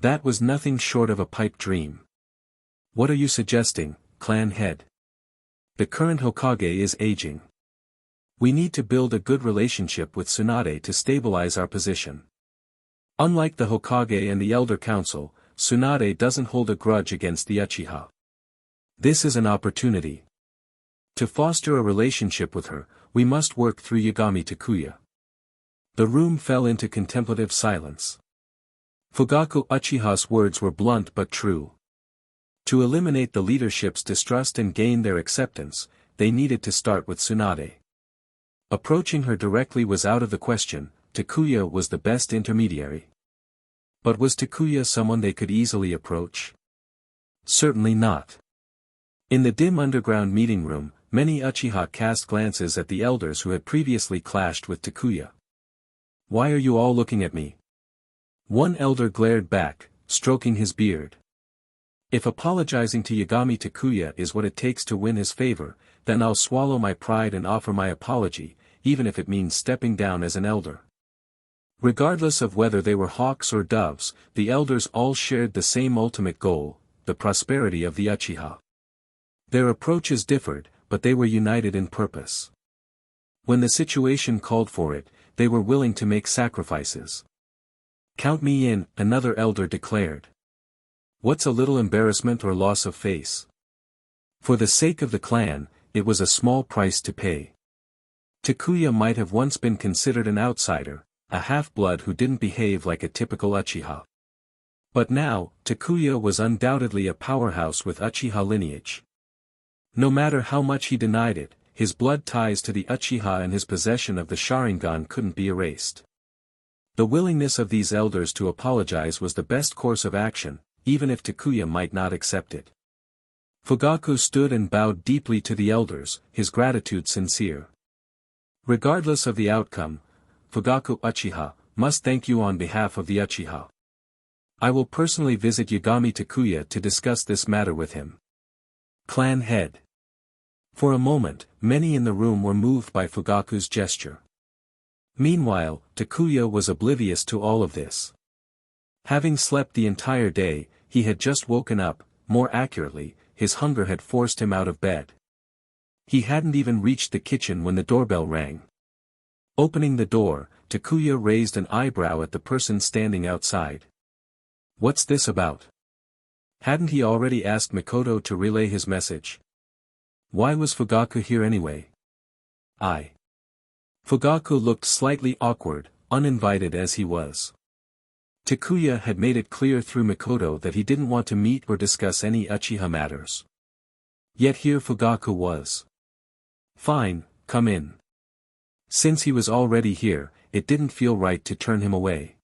That was nothing short of a pipe dream. What are you suggesting, clan head? The current Hokage is aging. We need to build a good relationship with Tsunade to stabilize our position. Unlike the Hokage and the Elder Council, Tsunade doesn't hold a grudge against the Uchiha. This is an opportunity. To foster a relationship with her, we must work through Yagami Takuya. The room fell into contemplative silence. Fugaku Uchiha's words were blunt but true. To eliminate the leadership's distrust and gain their acceptance, they needed to start with Tsunade. Approaching her directly was out of the question. Takuya was the best intermediary. But was Takuya someone they could easily approach? Certainly not. In the dim underground meeting room, many Uchiha cast glances at the elders who had previously clashed with Takuya. Why are you all looking at me? One elder glared back, stroking his beard. If apologizing to Yagami Takuya is what it takes to win his favor, then I'll swallow my pride and offer my apology, even if it means stepping down as an elder. Regardless of whether they were hawks or doves, the elders all shared the same ultimate goal, the prosperity of the Uchiha. Their approaches differed, but they were united in purpose. When the situation called for it, they were willing to make sacrifices. Count me in, another elder declared. What's a little embarrassment or loss of face? For the sake of the clan, it was a small price to pay. Takuya might have once been considered an outsider, a half-blood who didn't behave like a typical Uchiha. But now, Takuya was undoubtedly a powerhouse with Uchiha lineage. No matter how much he denied it, his blood ties to the Uchiha and his possession of the Sharingan couldn't be erased. The willingness of these elders to apologize was the best course of action, even if Takuya might not accept it. Fugaku stood and bowed deeply to the elders, his gratitude sincere. Regardless of the outcome, Fugaku Uchiha, must thank you on behalf of the Uchiha. I will personally visit Yagami Takuya to discuss this matter with him. Clan head. For a moment, many in the room were moved by Fugaku's gesture. Meanwhile, Takuya was oblivious to all of this. Having slept the entire day, he had just woken up, more accurately, his hunger had forced him out of bed. He hadn't even reached the kitchen when the doorbell rang. Opening the door, Takuya raised an eyebrow at the person standing outside. What's this about? Hadn't he already asked Mikoto to relay his message? Why was Fugaku here anyway? Fugaku looked slightly awkward, uninvited as he was. Takuya had made it clear through Mikoto that he didn't want to meet or discuss any Uchiha matters. Yet here Fugaku was. Fine, come in. Since he was already here, it didn't feel right to turn him away.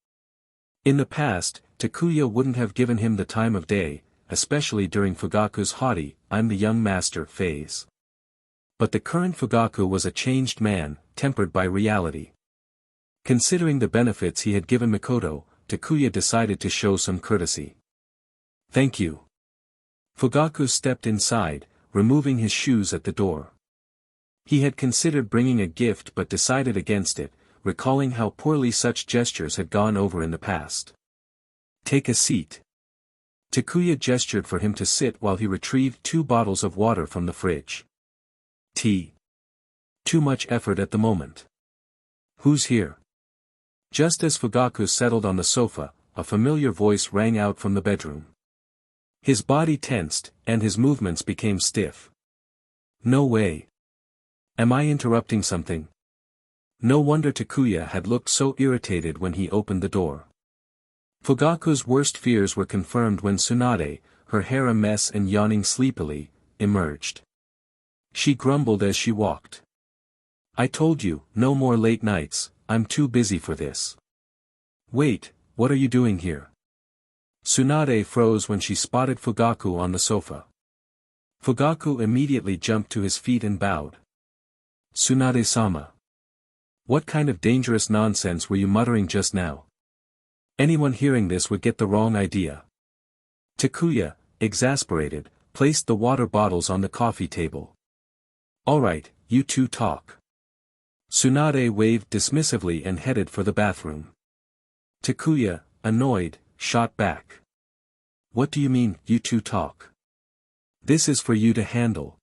In the past, Takuya wouldn't have given him the time of day, especially during Fugaku's haughty, I'm the young master phase. But the current Fugaku was a changed man, tempered by reality. Considering the benefits he had given Mikoto, Takuya decided to show some courtesy. "Thank you." Fugaku stepped inside, removing his shoes at the door. He had considered bringing a gift but decided against it, recalling how poorly such gestures had gone over in the past. "Take a seat." Takuya gestured for him to sit while he retrieved 2 bottles of water from the fridge. "Tea. Too much effort at the moment." "Who's here?" Just as Fugaku settled on the sofa, a familiar voice rang out from the bedroom. His body tensed, and his movements became stiff. "No way. Am I interrupting something?" No wonder Takuya had looked so irritated when he opened the door. Fugaku's worst fears were confirmed when Tsunade, her hair a mess and yawning sleepily, emerged. She grumbled as she walked. "I told you, no more late nights, I'm too busy for this." "Wait, what are you doing here?" Tsunade froze when she spotted Fugaku on the sofa. Fugaku immediately jumped to his feet and bowed. "Tsunade-sama. What kind of dangerous nonsense were you muttering just now? Anyone hearing this would get the wrong idea." Takuya, exasperated, placed the water bottles on the coffee table. "Alright, you two talk." Tsunade waved dismissively and headed for the bathroom. Takuya, annoyed, shot back. "What do you mean, you two talk? This is for you to handle."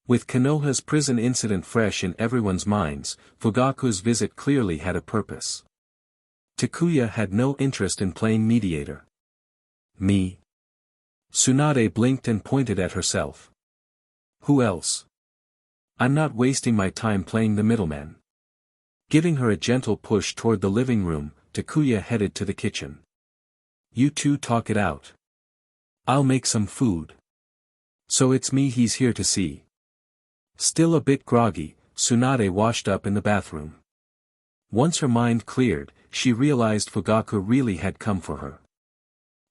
With Konoha's prison incident fresh in everyone's minds, Fugaku's visit clearly had a purpose. Takuya had no interest in playing mediator. "Me?" Tsunade blinked and pointed at herself. "Who else? I'm not wasting my time playing the middleman." Giving her a gentle push toward the living room, Takuya headed to the kitchen. "You two talk it out. I'll make some food." "So it's me he's here to see." Still a bit groggy, Tsunade washed up in the bathroom. Once her mind cleared, she realized Fugaku really had come for her.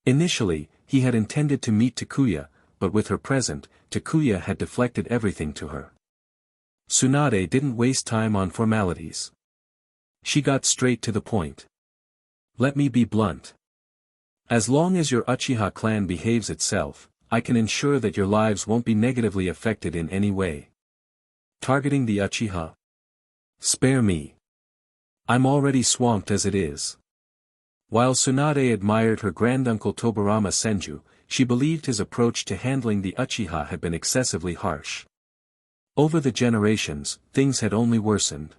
Initially, he had intended to meet Takuya, but with her present, Takuya had deflected everything to her. Tsunade didn't waste time on formalities. She got straight to the point. "Let me be blunt. As long as your Uchiha clan behaves itself, I can ensure that your lives won't be negatively affected in any way." "Targeting the Uchiha? Spare me. I'm already swamped as it is." While Tsunade admired her granduncle Tobirama Senju, she believed his approach to handling the Uchiha had been excessively harsh. Over the generations, things had only worsened.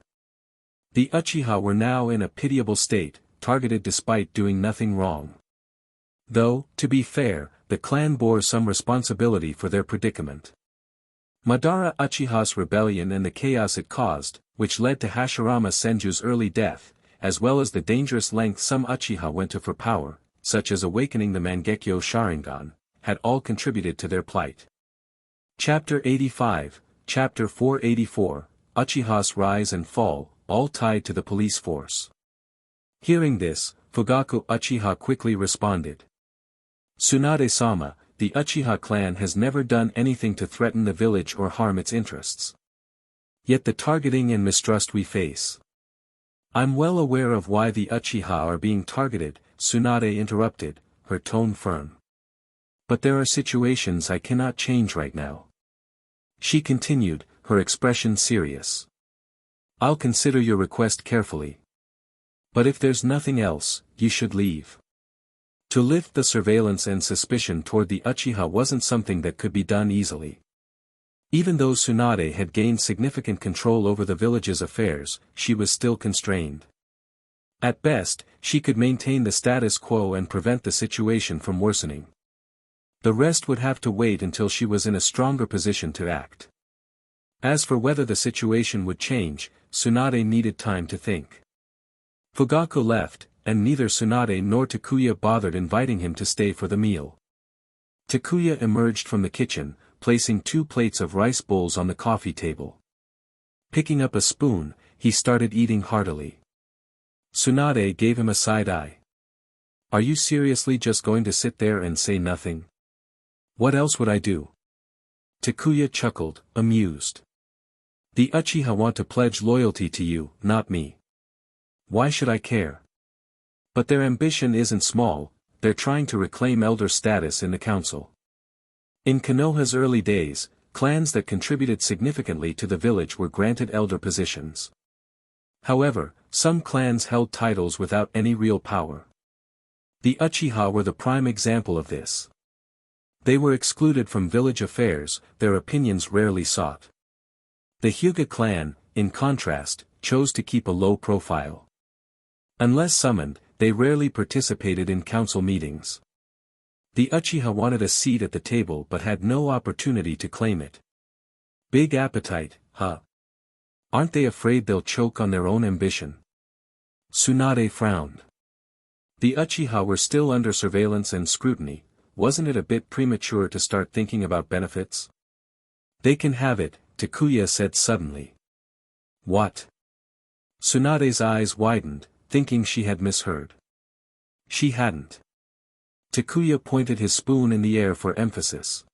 The Uchiha were now in a pitiable state, targeted despite doing nothing wrong. Though, to be fair, the clan bore some responsibility for their predicament. Madara Uchiha's rebellion and the chaos it caused, which led to Hashirama Senju's early death, as well as the dangerous lengths some Uchiha went to for power, such as awakening the Mangekyō Sharingan, had all contributed to their plight. Chapter 85, Chapter 484, Uchiha's Rise and Fall, all tied to the police force. Hearing this, Fugaku Uchiha quickly responded. "Tsunade-sama, the Uchiha clan has never done anything to threaten the village or harm its interests. Yet the targeting and mistrust we face. I'm well aware of why the Uchiha are being targeted," Tsunade interrupted, her tone firm. "But there are situations I cannot change right now." She continued, her expression serious. "I'll consider your request carefully. But if there's nothing else, you should leave." To lift the surveillance and suspicion toward the Uchiha wasn't something that could be done easily. Even though Tsunade had gained significant control over the village's affairs, she was still constrained. At best, she could maintain the status quo and prevent the situation from worsening. The rest would have to wait until she was in a stronger position to act. As for whether the situation would change, Tsunade needed time to think. Fugaku left, and neither Tsunade nor Takuya bothered inviting him to stay for the meal. Takuya emerged from the kitchen, placing 2 plates of rice bowls on the coffee table. Picking up a spoon, he started eating heartily. Tsunade gave him a side eye. "Are you seriously just going to sit there and say nothing? What else would I do?" Takuya chuckled, amused. The Uchiha want to pledge loyalty to you, not me. Why should I care? But their ambition isn't small, they're trying to reclaim elder status in the council. In Konoha's early days, clans that contributed significantly to the village were granted elder positions. However, some clans held titles without any real power. The Uchiha were the prime example of this. They were excluded from village affairs, their opinions rarely sought. The Hyuga clan, in contrast, chose to keep a low profile. Unless summoned, they rarely participated in council meetings. The Uchiha wanted a seat at the table but had no opportunity to claim it. Big appetite, huh? Aren't they afraid they'll choke on their own ambition? Tsunade frowned. The Uchiha were still under surveillance and scrutiny, wasn't it a bit premature to start thinking about benefits? They can have it, Takuya said suddenly. What? Tsunade's eyes widened, thinking she had misheard. She hadn't. Takuya pointed his spoon in the air for emphasis.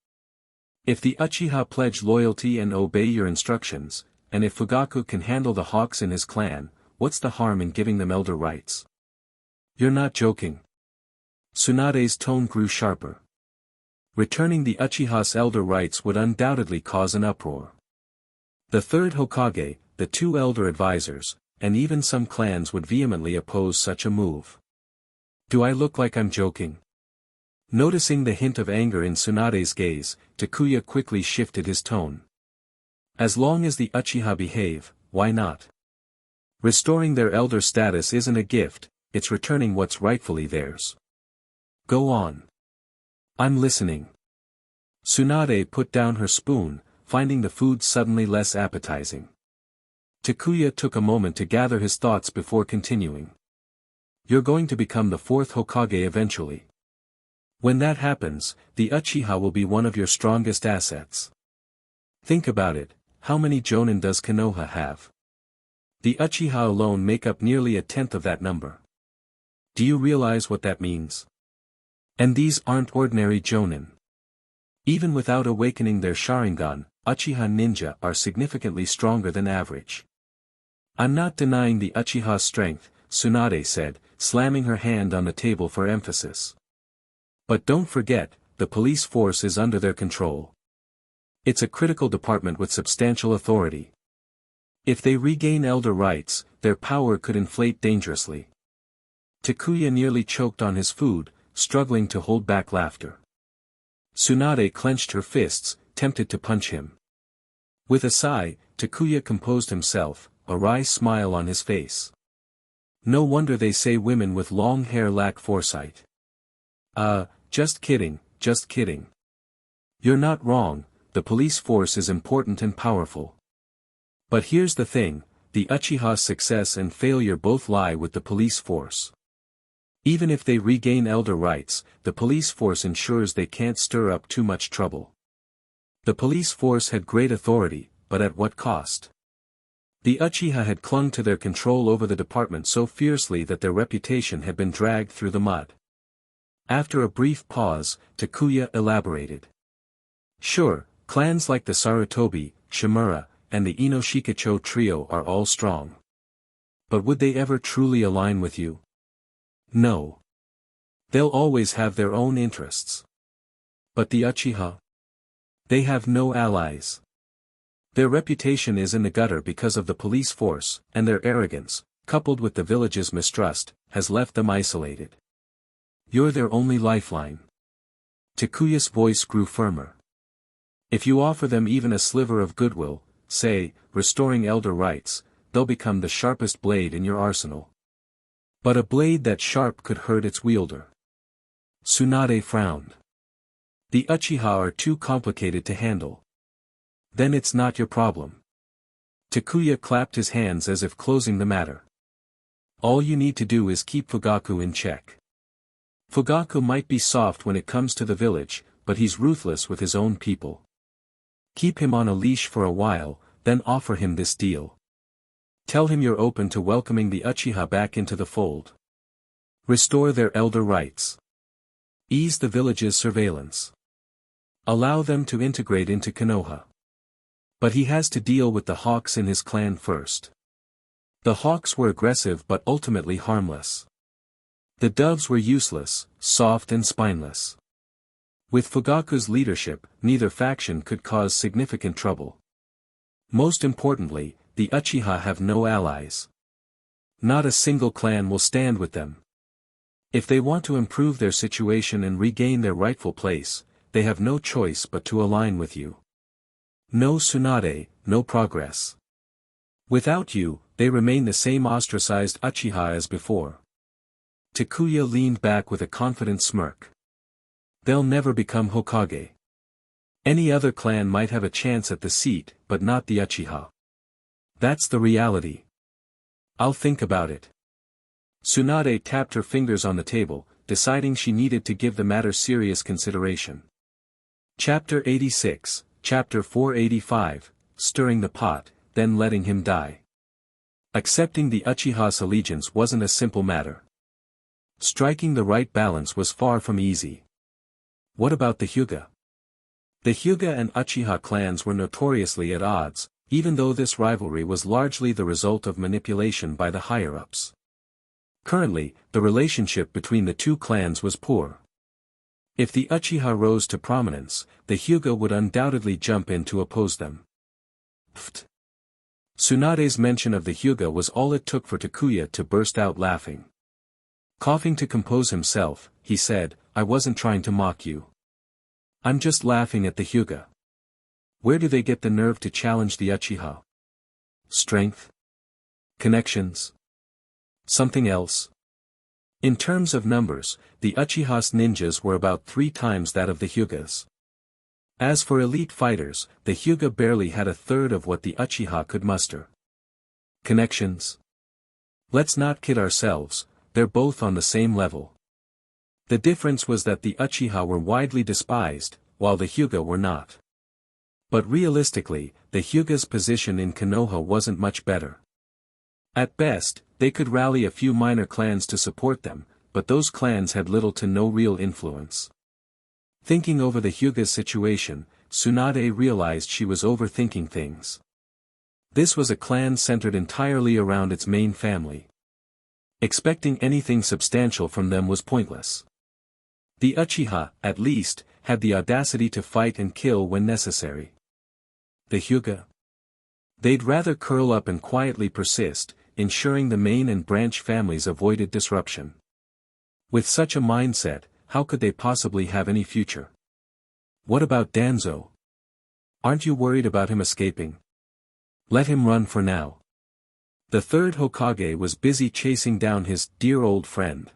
If the Uchiha pledge loyalty and obey your instructions, and if Fugaku can handle the hawks in his clan, what's the harm in giving them elder rights? You're not joking. Tsunade's tone grew sharper. Returning the Uchiha's elder rights would undoubtedly cause an uproar. The third Hokage, the two elder advisors, and even some clans would vehemently oppose such a move. Do I look like I'm joking? Noticing the hint of anger in Tsunade's gaze, Takuya quickly shifted his tone. As long as the Uchiha behave, why not? Restoring their elder status isn't a gift, it's returning what's rightfully theirs. Go on. I'm listening. Tsunade put down her spoon, finding the food suddenly less appetizing. Takuya took a moment to gather his thoughts before continuing. You're going to become the fourth Hokage eventually. When that happens, the Uchiha will be one of your strongest assets. Think about it, how many Jonin does Konoha have? The Uchiha alone make up nearly a tenth of that number. Do you realize what that means? And these aren't ordinary Jonin. Even without awakening their Sharingan, Uchiha ninja are significantly stronger than average. I'm not denying the Uchiha's strength, Tsunade said, slamming her hand on the table for emphasis. But don't forget, the police force is under their control. It's a critical department with substantial authority. If they regain elder rights, their power could inflate dangerously. Takuya nearly choked on his food, struggling to hold back laughter. Tsunade clenched her fists, tempted to punch him. With a sigh, Takuya composed himself, a wry smile on his face. No wonder they say women with long hair lack foresight. Just kidding, just kidding. You're not wrong, the police force is important and powerful. But here's the thing, the Uchiha's success and failure both lie with the police force. Even if they regain elder rights, the police force ensures they can't stir up too much trouble. The police force had great authority, but at what cost? The Uchiha had clung to their control over the department so fiercely that their reputation had been dragged through the mud. After a brief pause, Takuya elaborated. Sure, clans like the Sarutobi, Shimura, and the Inoshikacho trio are all strong. But would they ever truly align with you? No. They'll always have their own interests. But the Uchiha? They have no allies. Their reputation is in the gutter because of the police force, and their arrogance, coupled with the village's mistrust, has left them isolated. You're their only lifeline. Takuya's voice grew firmer. If you offer them even a sliver of goodwill, say, restoring elder rights, they'll become the sharpest blade in your arsenal. But a blade that sharp could hurt its wielder. Tsunade frowned. The Uchiha are too complicated to handle. Then it's not your problem. Takuya clapped his hands as if closing the matter. All you need to do is keep Fugaku in check. Fugaku might be soft when it comes to the village, but he's ruthless with his own people. Keep him on a leash for a while, then offer him this deal. Tell him you're open to welcoming the Uchiha back into the fold. Restore their elder rights. Ease the village's surveillance. Allow them to integrate into Konoha. But he has to deal with the hawks in his clan first. The hawks were aggressive but ultimately harmless. The doves were useless, soft and spineless. With Fugaku's leadership, neither faction could cause significant trouble. Most importantly, the Uchiha have no allies. Not a single clan will stand with them. If they want to improve their situation and regain their rightful place, they have no choice but to align with you. No Tsunade, no progress. Without you, they remain the same ostracized Uchiha as before. Takuya leaned back with a confident smirk. They'll never become Hokage. Any other clan might have a chance at the seat, but not the Uchiha. That's the reality. I'll think about it. Tsunade tapped her fingers on the table, deciding she needed to give the matter serious consideration. Chapter 86, Chapter 485, Stirring the Pot, Then Letting Him Die. Accepting the Uchiha's allegiance wasn't a simple matter. Striking the right balance was far from easy. What about the Hyuga? The Hyuga and Uchiha clans were notoriously at odds, even though this rivalry was largely the result of manipulation by the higher-ups. Currently, the relationship between the two clans was poor. If the Uchiha rose to prominence, the Hyuga would undoubtedly jump in to oppose them. Pfft. Tsunade's mention of the Hyuga was all it took for Takuya to burst out laughing. Coughing to compose himself, he said, "I wasn't trying to mock you. I'm just laughing at the Hyuga. Where do they get the nerve to challenge the Uchiha? Strength? Connections? Something else?" In terms of numbers, the Uchiha's ninjas were about 3 times that of the Hyugas. As for elite fighters, the Hyuga barely had a third of what the Uchiha could muster. Connections? Let's not kid ourselves, they're both on the same level. The difference was that the Uchiha were widely despised, while the Hyuga were not. But realistically, the Hyuga's position in Konoha wasn't much better. At best, they could rally a few minor clans to support them, but those clans had little to no real influence. Thinking over the Hyuga's situation, Tsunade realized she was overthinking things. This was a clan centered entirely around its main family. Expecting anything substantial from them was pointless. The Uchiha, at least, had the audacity to fight and kill when necessary. The Hyuga? They'd rather curl up and quietly persist, ensuring the main and branch families avoided disruption. With such a mindset, how could they possibly have any future? What about Danzo? Aren't you worried about him escaping? Let him run for now. The third Hokage was busy chasing down his dear old friend.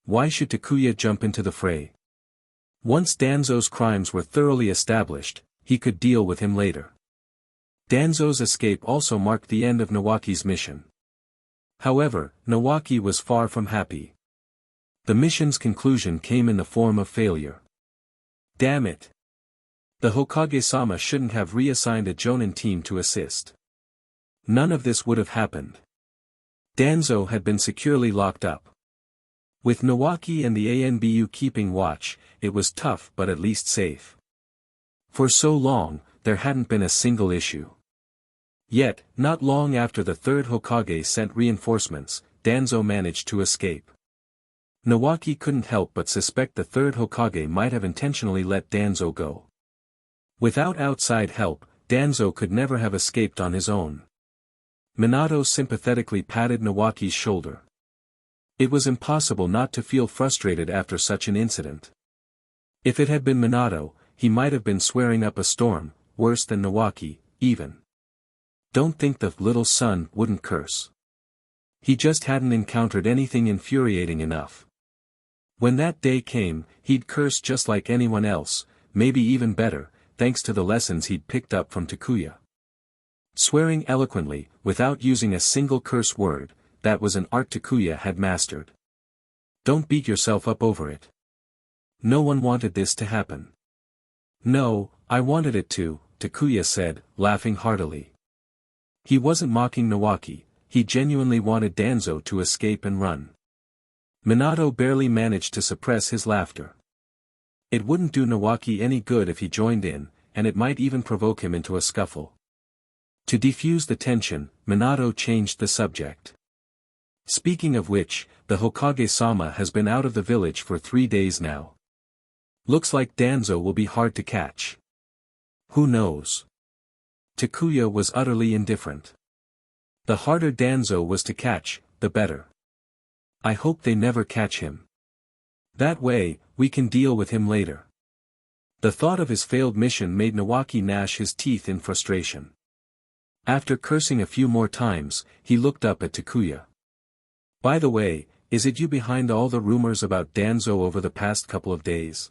Why should Takuya jump into the fray? Once Danzo's crimes were thoroughly established, he could deal with him later. Danzo's escape also marked the end of Nawaki's mission. However, Nawaki was far from happy. The mission's conclusion came in the form of failure. Damn it! The Hokage-sama shouldn't have reassigned a Jonin team to assist. None of this would have happened. Danzo had been securely locked up. With Nawaki and the ANBU keeping watch, it was tough but at least safe. For so long, there hadn't been a single issue. Yet, not long after the third Hokage sent reinforcements, Danzo managed to escape. Nawaki couldn't help but suspect the third Hokage might have intentionally let Danzo go. Without outside help, Danzo could never have escaped on his own. Minato sympathetically patted Nawaki's shoulder. It was impossible not to feel frustrated after such an incident. If it had been Minato, he might have been swearing up a storm, worse than Nawaki, even. Don't think the little son wouldn't curse. He just hadn't encountered anything infuriating enough. When that day came, he'd curse just like anyone else, maybe even better, thanks to the lessons he'd picked up from Takuya. Swearing eloquently, without using a single curse word, that was an art Takuya had mastered. Don't beat yourself up over it. No one wanted this to happen. No, I wanted it to, Takuya said, laughing heartily. He wasn't mocking Nawaki, he genuinely wanted Danzo to escape and run. Minato barely managed to suppress his laughter. It wouldn't do Nawaki any good if he joined in, and it might even provoke him into a scuffle. To defuse the tension, Minato changed the subject. Speaking of which, the Hokage-sama has been out of the village for 3 days now. Looks like Danzo will be hard to catch. Who knows? Takuya was utterly indifferent. The harder Danzo was to catch, the better. I hope they never catch him. That way, we can deal with him later. The thought of his failed mission made Nawaki gnash his teeth in frustration. After cursing a few more times, he looked up at Takuya. By the way, is it you behind all the rumors about Danzo over the past couple of days?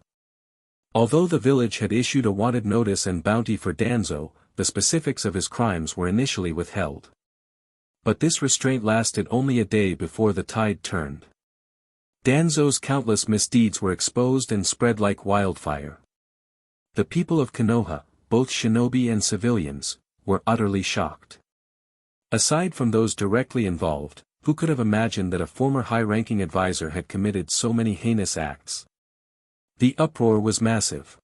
Although the village had issued a wanted notice and bounty for Danzo, the specifics of his crimes were initially withheld. But this restraint lasted only a day before the tide turned. Danzo's countless misdeeds were exposed and spread like wildfire. The people of Konoha, both shinobi and civilians, were utterly shocked. Aside from those directly involved, who could have imagined that a former high-ranking advisor had committed so many heinous acts? The uproar was massive.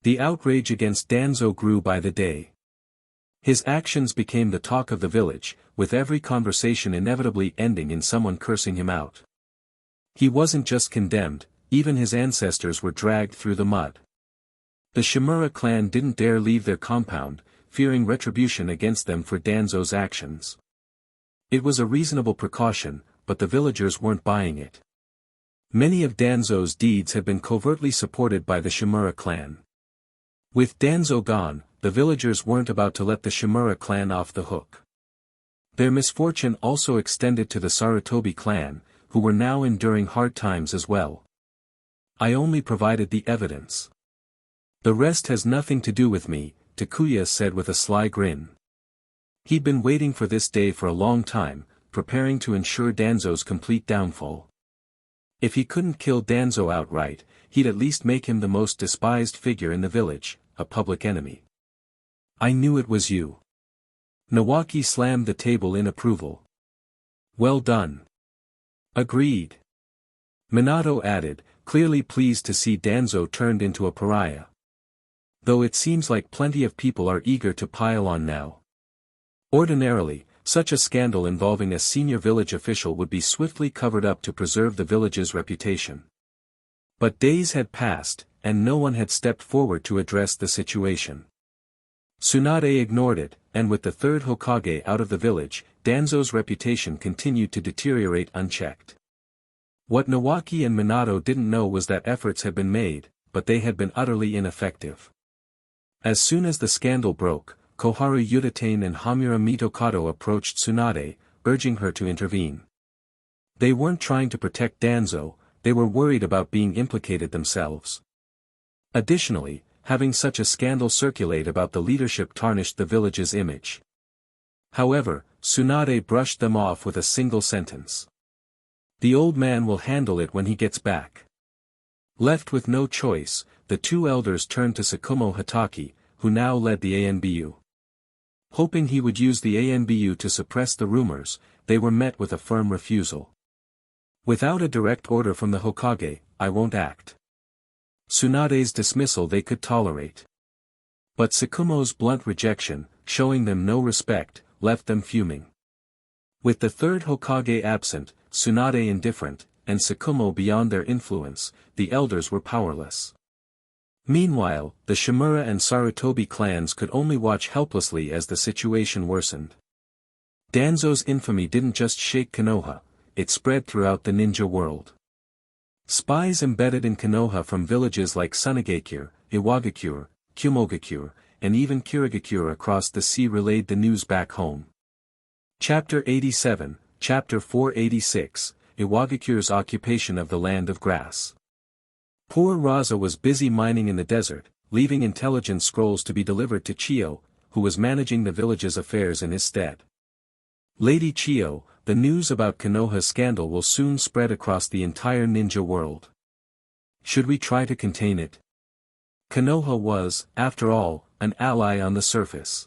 The outrage against Danzo grew by the day. His actions became the talk of the village, with every conversation inevitably ending in someone cursing him out. He wasn't just condemned, even his ancestors were dragged through the mud. The Shimura clan didn't dare leave their compound, fearing retribution against them for Danzo's actions. It was a reasonable precaution, but the villagers weren't buying it. Many of Danzo's deeds had been covertly supported by the Shimura clan. With Danzo gone, the villagers weren't about to let the Shimura clan off the hook. Their misfortune also extended to the Sarutobi clan, who were now enduring hard times as well. I only provided the evidence. The rest has nothing to do with me, Takuya said with a sly grin. He'd been waiting for this day for a long time, preparing to ensure Danzo's complete downfall. If he couldn't kill Danzo outright, he'd at least make him the most despised figure in the village, a public enemy. I knew it was you. Nawaki slammed the table in approval. Well done. Agreed. Minato added, clearly pleased to see Danzo turned into a pariah. Though it seems like plenty of people are eager to pile on now. Ordinarily, such a scandal involving a senior village official would be swiftly covered up to preserve the village's reputation. But days had passed, and no one had stepped forward to address the situation. Tsunade ignored it, and with the third Hokage out of the village, Danzo's reputation continued to deteriorate unchecked. What Nawaki and Minato didn't know was that efforts had been made, but they had been utterly ineffective. As soon as the scandal broke, Koharu Yutane and Hamura Mitokado approached Tsunade, urging her to intervene. They weren't trying to protect Danzo, they were worried about being implicated themselves. Additionally, having such a scandal circulate about the leadership tarnished the village's image. However, Tsunade brushed them off with a single sentence. The old man will handle it when he gets back. Left with no choice, the two elders turned to Tsukumo Hatake, who now led the ANBU. Hoping he would use the ANBU to suppress the rumors, they were met with a firm refusal. Without a direct order from the Hokage, I won't act. Tsunade's dismissal they could tolerate. But Tsukumo's blunt rejection, showing them no respect, left them fuming. With the third Hokage absent, Tsunade indifferent, and Tsukumo beyond their influence, the elders were powerless. Meanwhile, the Shimura and Sarutobi clans could only watch helplessly as the situation worsened. Danzo's infamy didn't just shake Konoha, it spread throughout the ninja world. Spies embedded in Konoha from villages like Sunagakure, Iwagakure, Kumogakure, and even Kirigakure across the sea relayed the news back home. Chapter 87, Chapter 486, Iwagakure's occupation of the land of grass. Poor Raza was busy mining in the desert, leaving intelligence scrolls to be delivered to Chiyo, who was managing the village's affairs in his stead. Lady Chiyo, the news about Konoha's scandal will soon spread across the entire ninja world. Should we try to contain it? Konoha was, after all, an ally on the surface.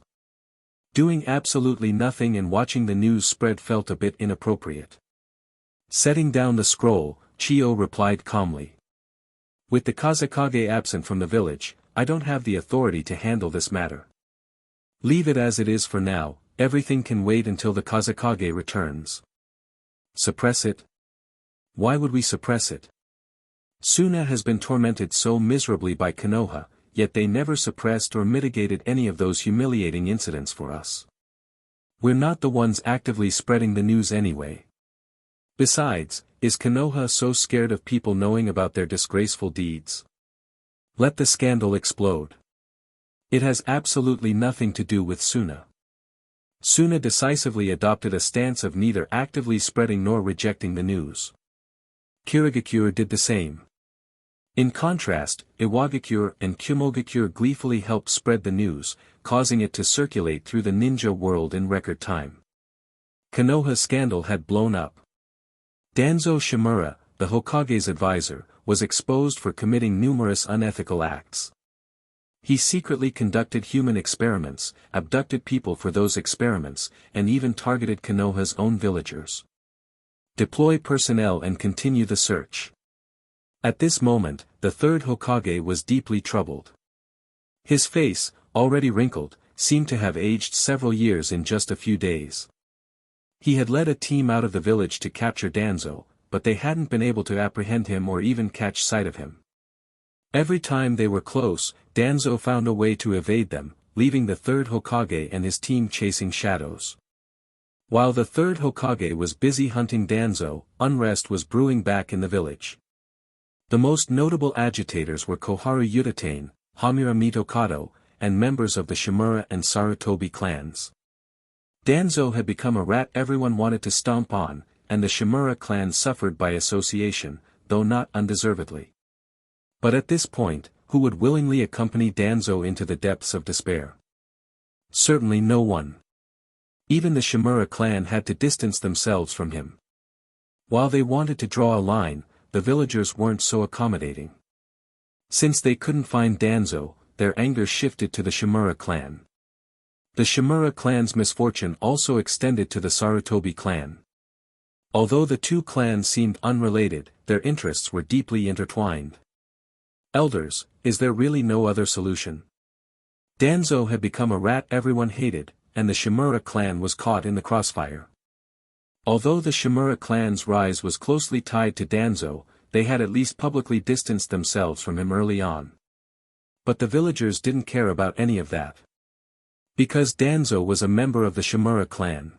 Doing absolutely nothing and watching the news spread felt a bit inappropriate. Setting down the scroll, Chiyo replied calmly. With the Kazekage absent from the village, I don't have the authority to handle this matter. Leave it as it is for now, everything can wait until the Kazekage returns. Suppress it? Why would we suppress it? Suna has been tormented so miserably by Konoha, yet they never suppressed or mitigated any of those humiliating incidents for us. We're not the ones actively spreading the news anyway. Besides, is Konoha so scared of people knowing about their disgraceful deeds? Let the scandal explode. It has absolutely nothing to do with Suna. Suna decisively adopted a stance of neither actively spreading nor rejecting the news. Kirigakure did the same. In contrast, Iwagakure and Kumogakure gleefully helped spread the news, causing it to circulate through the ninja world in record time. Konoha's scandal had blown up. Danzo Shimura, the Hokage's advisor, was exposed for committing numerous unethical acts. He secretly conducted human experiments, abducted people for those experiments, and even targeted Konoha's own villagers. Deploy personnel and continue the search. At this moment, the third Hokage was deeply troubled. His face, already wrinkled, seemed to have aged several years in just a few days. He had led a team out of the village to capture Danzo, but they hadn't been able to apprehend him or even catch sight of him. Every time they were close, Danzo found a way to evade them, leaving the third Hokage and his team chasing shadows. While the third Hokage was busy hunting Danzo, unrest was brewing back in the village. The most notable agitators were Koharu Yutatane, Hamura Mitokado, and members of the Shimura and Sarutobi clans. Danzo had become a rat everyone wanted to stomp on, and the Shimura clan suffered by association, though not undeservedly. But at this point, who would willingly accompany Danzo into the depths of despair? Certainly no one. Even the Shimura clan had to distance themselves from him. While they wanted to draw a line, the villagers weren't so accommodating. Since they couldn't find Danzo, their anger shifted to the Shimura clan. The Shimura clan's misfortune also extended to the Sarutobi clan. Although the two clans seemed unrelated, their interests were deeply intertwined. Elders, is there really no other solution? Danzo had become a rat everyone hated, and the Shimura clan was caught in the crossfire. Although the Shimura clan's rise was closely tied to Danzo, they had at least publicly distanced themselves from him early on. But the villagers didn't care about any of that. Because Danzo was a member of the Shimura clan.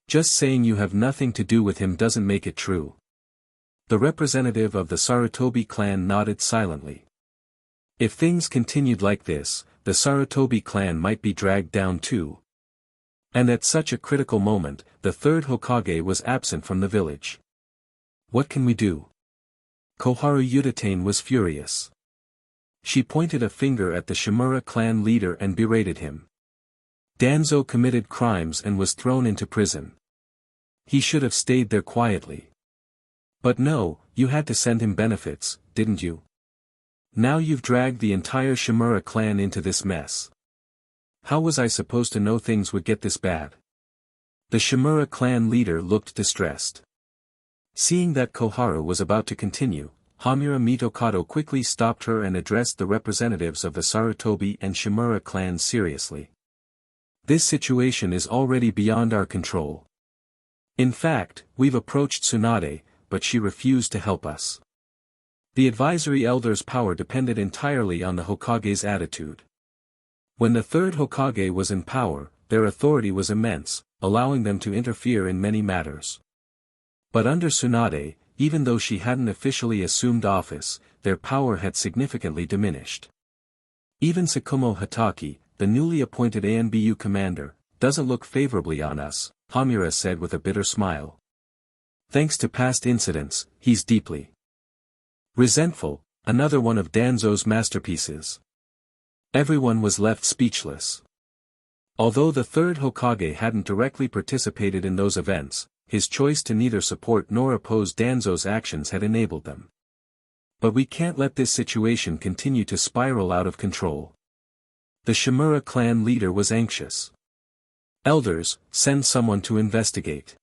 Just saying you have nothing to do with him doesn't make it true. The representative of the Sarutobi clan nodded silently. If things continued like this, the Sarutobi clan might be dragged down too. And at such a critical moment, the third Hokage was absent from the village. What can we do? Koharu Yutatane was furious. She pointed a finger at the Shimura clan leader and berated him. Danzo committed crimes and was thrown into prison. He should have stayed there quietly. But no, you had to send him benefits, didn't you? Now you've dragged the entire Shimura clan into this mess. How was I supposed to know things would get this bad? The Shimura clan leader looked distressed. Seeing that Koharu was about to continue, Hamura Mitokado quickly stopped her and addressed the representatives of the Sarutobi and Shimura clans seriously. This situation is already beyond our control. In fact, we've approached Tsunade, but she refused to help us. The advisory elder's power depended entirely on the Hokage's attitude. When the third Hokage was in power, their authority was immense, allowing them to interfere in many matters. But under Tsunade, even though she hadn't officially assumed office, their power had significantly diminished. Even Tsukumo Hataki, the newly appointed ANBU commander, doesn't look favorably on us, Hamura said with a bitter smile. Thanks to past incidents, he's deeply resentful, another one of Danzo's masterpieces. Everyone was left speechless. Although the third Hokage hadn't directly participated in those events, his choice to neither support nor oppose Danzo's actions had enabled them. But we can't let this situation continue to spiral out of control. The Shimura clan leader was anxious. Elders, send someone to investigate.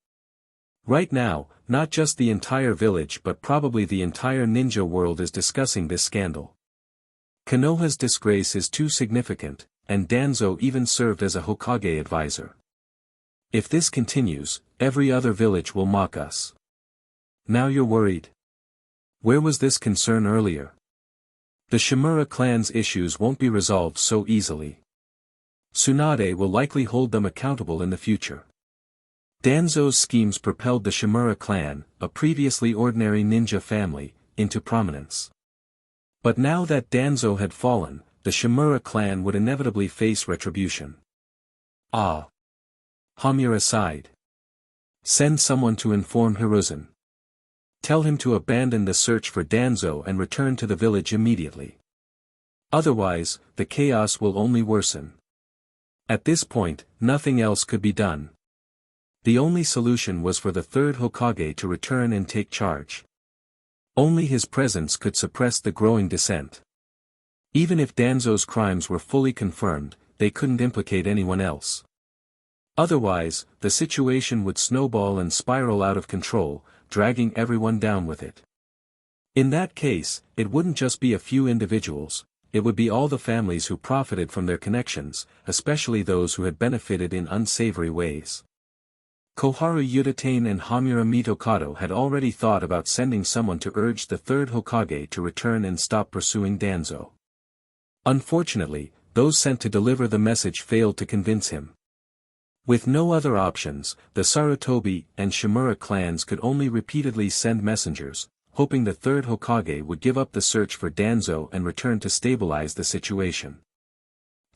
Right now, not just the entire village but probably the entire ninja world is discussing this scandal. Konoha's disgrace is too significant, and Danzo even served as a Hokage advisor. If this continues, every other village will mock us. Now you're worried? Where was this concern earlier? The Shimura clan's issues won't be resolved so easily. Tsunade will likely hold them accountable in the future. Danzo's schemes propelled the Shimura clan, a previously ordinary ninja family, into prominence. But now that Danzo had fallen, the Shimura clan would inevitably face retribution. Ah! Hamura sighed. Send someone to inform Hiruzen. Tell him to abandon the search for Danzo and return to the village immediately. Otherwise, the chaos will only worsen. At this point, nothing else could be done. The only solution was for the third Hokage to return and take charge. Only his presence could suppress the growing dissent. Even if Danzo's crimes were fully confirmed, they couldn't implicate anyone else. Otherwise, the situation would snowball and spiral out of control, dragging everyone down with it. In that case, it wouldn't just be a few individuals, it would be all the families who profited from their connections, especially those who had benefited in unsavory ways. Koharu Udatane and Hamura Mitokado had already thought about sending someone to urge the third Hokage to return and stop pursuing Danzo. Unfortunately, those sent to deliver the message failed to convince him. With no other options, the Sarutobi and Shimura clans could only repeatedly send messengers, hoping the third Hokage would give up the search for Danzo and return to stabilize the situation.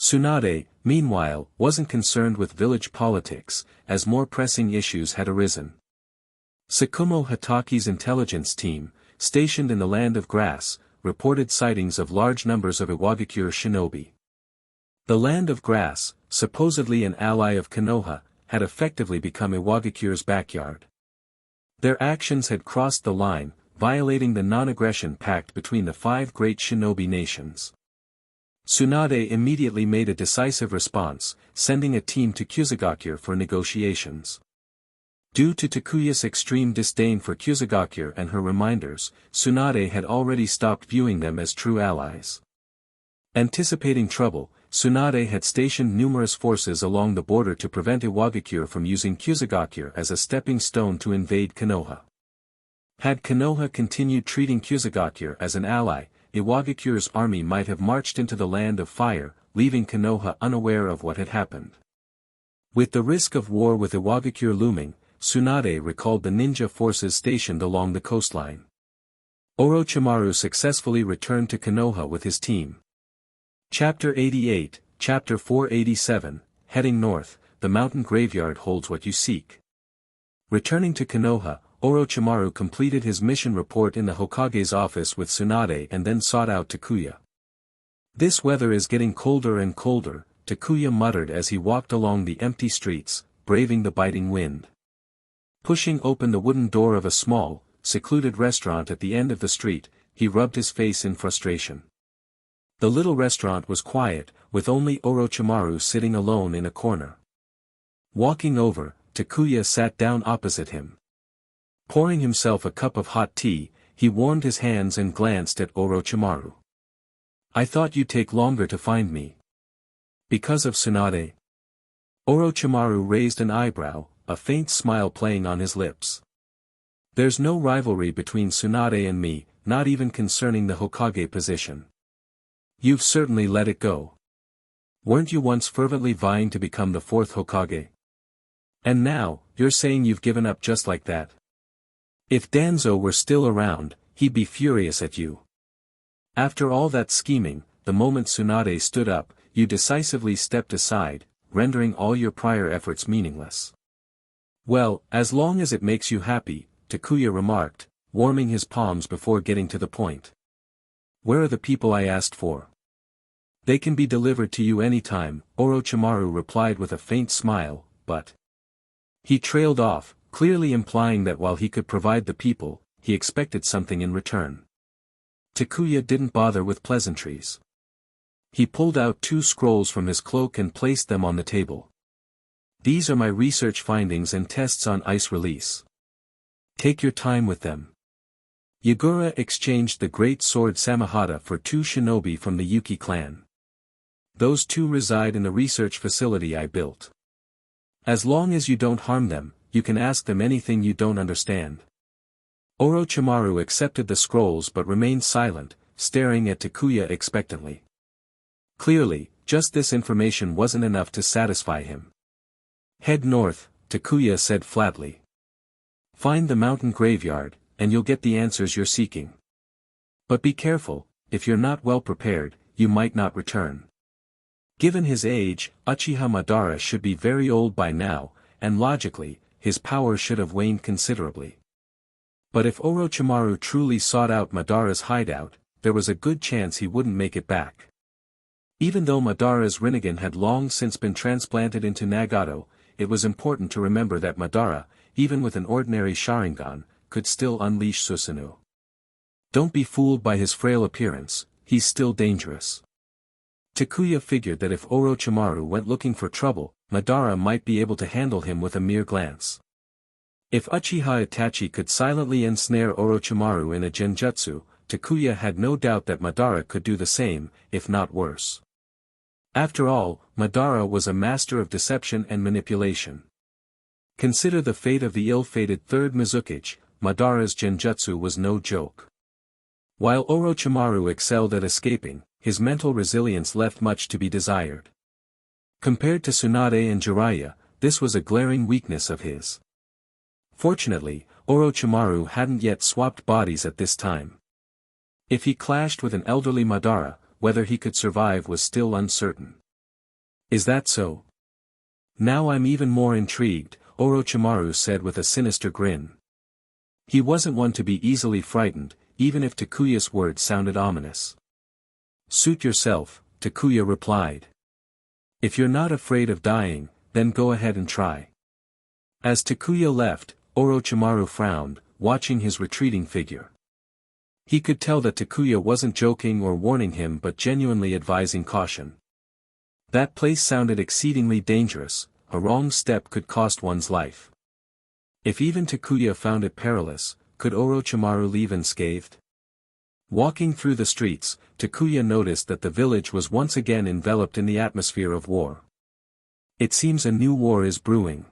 Tsunade, meanwhile, wasn't concerned with village politics, as more pressing issues had arisen. Tsukumo Hataki's intelligence team, stationed in the Land of Grass, reported sightings of large numbers of Iwagakure shinobi. The Land of Grass, supposedly an ally of Konoha, had effectively become Iwagakure's backyard. Their actions had crossed the line, violating the non-aggression pact between the 5 great shinobi nations. Tsunade immediately made a decisive response, sending a team to Kusagakure for negotiations. Due to Takuya's extreme disdain for Kusagakure and her reminders, Tsunade had already stopped viewing them as true allies. Anticipating trouble, Tsunade had stationed numerous forces along the border to prevent Iwagakure from using Kusagakure as a stepping stone to invade Konoha. Had Konoha continued treating Kusagakure as an ally, Iwagakure's army might have marched into the Land of Fire, leaving Konoha unaware of what had happened. With the risk of war with Iwagakure looming, Tsunade recalled the ninja forces stationed along the coastline. Orochimaru successfully returned to Konoha with his team. Chapter 88, Chapter 487, Heading North, the mountain graveyard holds what you seek. Returning to Konoha, Orochimaru completed his mission report in the Hokage's office with Tsunade and then sought out Takuya. This weather is getting colder and colder, Takuya muttered as he walked along the empty streets, braving the biting wind. Pushing open the wooden door of a small, secluded restaurant at the end of the street, he rubbed his face in frustration. The little restaurant was quiet, with only Orochimaru sitting alone in a corner. Walking over, Takuya sat down opposite him. Pouring himself a cup of hot tea, he warmed his hands and glanced at Orochimaru. I thought you'd take longer to find me. Because of Tsunade? Orochimaru raised an eyebrow, a faint smile playing on his lips. There's no rivalry between Tsunade and me, not even concerning the Hokage position. You've certainly let it go. Weren't you once fervently vying to become the 4th Hokage? And now, you're saying you've given up just like that? If Danzo were still around, he'd be furious at you. After all that scheming, the moment Tsunade stood up, you decisively stepped aside, rendering all your prior efforts meaningless. Well, as long as it makes you happy, Takuya remarked, warming his palms before getting to the point. Where are the people I asked for? They can be delivered to you anytime, Orochimaru replied with a faint smile, but... He trailed off, clearly implying that while he could provide the people, he expected something in return. Takuya didn't bother with pleasantries. He pulled out 2 scrolls from his cloak and placed them on the table. These are my research findings and tests on ice release. Take your time with them. Yagura exchanged the great sword Samahata for 2 shinobi from the Yuki clan. those two reside in the research facility I built. As long as you don't harm them, you can ask them anything you don't understand. Orochimaru accepted the scrolls but remained silent, staring at Takuya expectantly. Clearly, just this information wasn't enough to satisfy him. Head north, Takuya said flatly. Find the mountain graveyard, and you'll get the answers you're seeking. But be careful, if you're not well prepared, you might not return. Given his age, Uchiha Madara should be very old by now, and logically, his power should have waned considerably. But if Orochimaru truly sought out Madara's hideout, there was a good chance he wouldn't make it back. Even though Madara's Rinnegan had long since been transplanted into Nagato, it was important to remember that Madara, even with an ordinary Sharingan, could still unleash Susanoo. Don't be fooled by his frail appearance, he's still dangerous. Takuya figured that if Orochimaru went looking for trouble, Madara might be able to handle him with a mere glance. If Uchiha Itachi could silently ensnare Orochimaru in a genjutsu, Takuya had no doubt that Madara could do the same, if not worse. After all, Madara was a master of deception and manipulation. Consider the fate of the ill-fated third Mizukage, Madara's genjutsu was no joke. While Orochimaru excelled at escaping, his mental resilience left much to be desired. Compared to Tsunade and Jiraiya, this was a glaring weakness of his. Fortunately, Orochimaru hadn't yet swapped bodies at this time. If he clashed with an elderly Madara, whether he could survive was still uncertain. Is that so? Now I'm even more intrigued, Orochimaru said with a sinister grin. He wasn't one to be easily frightened, even if Takuya's words sounded ominous. Suit yourself, Takuya replied. If you're not afraid of dying, then go ahead and try. As Takuya left, Orochimaru frowned, watching his retreating figure. He could tell that Takuya wasn't joking or warning him but genuinely advising caution. That place sounded exceedingly dangerous, a wrong step could cost one's life. If even Takuya found it perilous, could Orochimaru leave unscathed? Walking through the streets, Takuya noticed that the village was once again enveloped in the atmosphere of war. It seems a new war is brewing.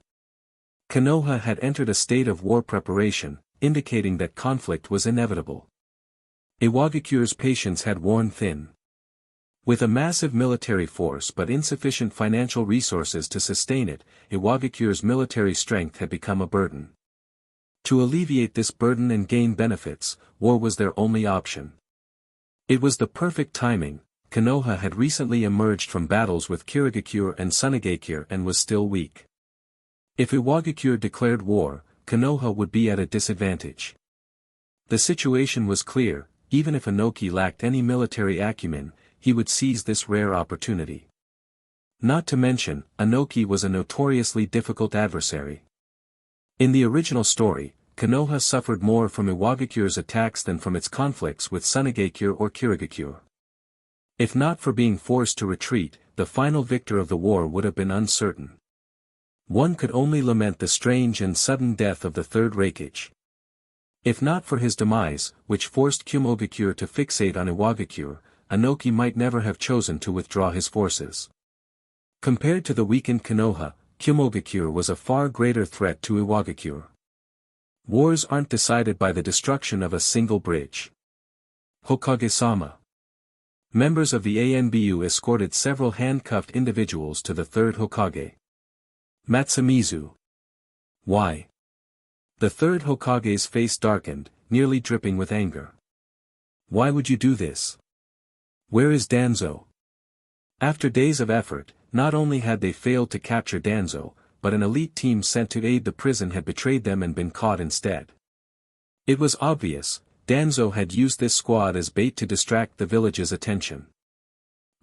Konoha had entered a state of war preparation, indicating that conflict was inevitable. Iwagakure's patience had worn thin. With a massive military force but insufficient financial resources to sustain it, Iwagakure's military strength had become a burden. To alleviate this burden and gain benefits, war was their only option. It was the perfect timing. Konoha had recently emerged from battles with Kirigakure and Tsunagakure and was still weak. If Iwagakure declared war, Konoha would be at a disadvantage. The situation was clear, even if Inoki lacked any military acumen, he would seize this rare opportunity. Not to mention, Inoki was a notoriously difficult adversary. In the original story, Konoha suffered more from Iwagakure's attacks than from its conflicts with Tsunagakure or Kirigakure. If not for being forced to retreat, the final victor of the war would have been uncertain. One could only lament the strange and sudden death of the third Raikage. If not for his demise, which forced Kumogakure to fixate on Iwagakure, Inoki might never have chosen to withdraw his forces. Compared to the weakened Konoha, Kumogakure was a far greater threat to Iwagakure. Wars aren't decided by the destruction of a single bridge. Hokage-sama. Members of the ANBU escorted several handcuffed individuals to the third Hokage. Matsumizu. Why? The third Hokage's face darkened, nearly dripping with anger. Why would you do this? Where is Danzo? After days of effort, not only had they failed to capture Danzo, but an elite team sent to aid the prison had betrayed them and been caught instead. It was obvious, Danzo had used this squad as bait to distract the village's attention.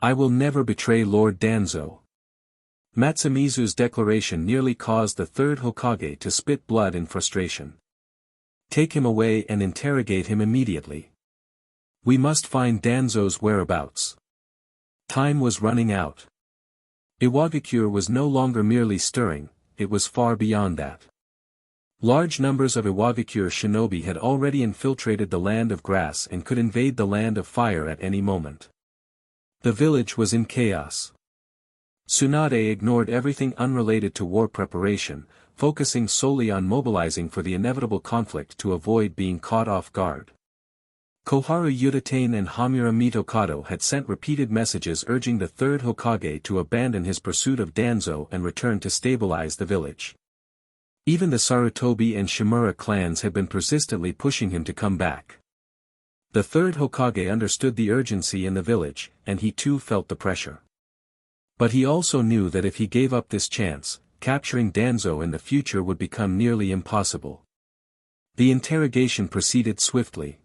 I will never betray Lord Danzo. Matsumizu's declaration nearly caused the third Hokage to spit blood in frustration. Take him away and interrogate him immediately. We must find Danzo's whereabouts. Time was running out. Iwagakure was no longer merely stirring, it was far beyond that. Large numbers of Iwagakure shinobi had already infiltrated the land of grass and could invade the land of fire at any moment. The village was in chaos. Tsunade ignored everything unrelated to war preparation, focusing solely on mobilizing for the inevitable conflict to avoid being caught off guard. Koharu Yuditane and Hamura Mitokado had sent repeated messages urging the third Hokage to abandon his pursuit of Danzo and return to stabilize the village. Even the Sarutobi and Shimura clans had been persistently pushing him to come back. The third Hokage understood the urgency in the village, and he too felt the pressure. But he also knew that if he gave up this chance, capturing Danzo in the future would become nearly impossible. The interrogation proceeded swiftly.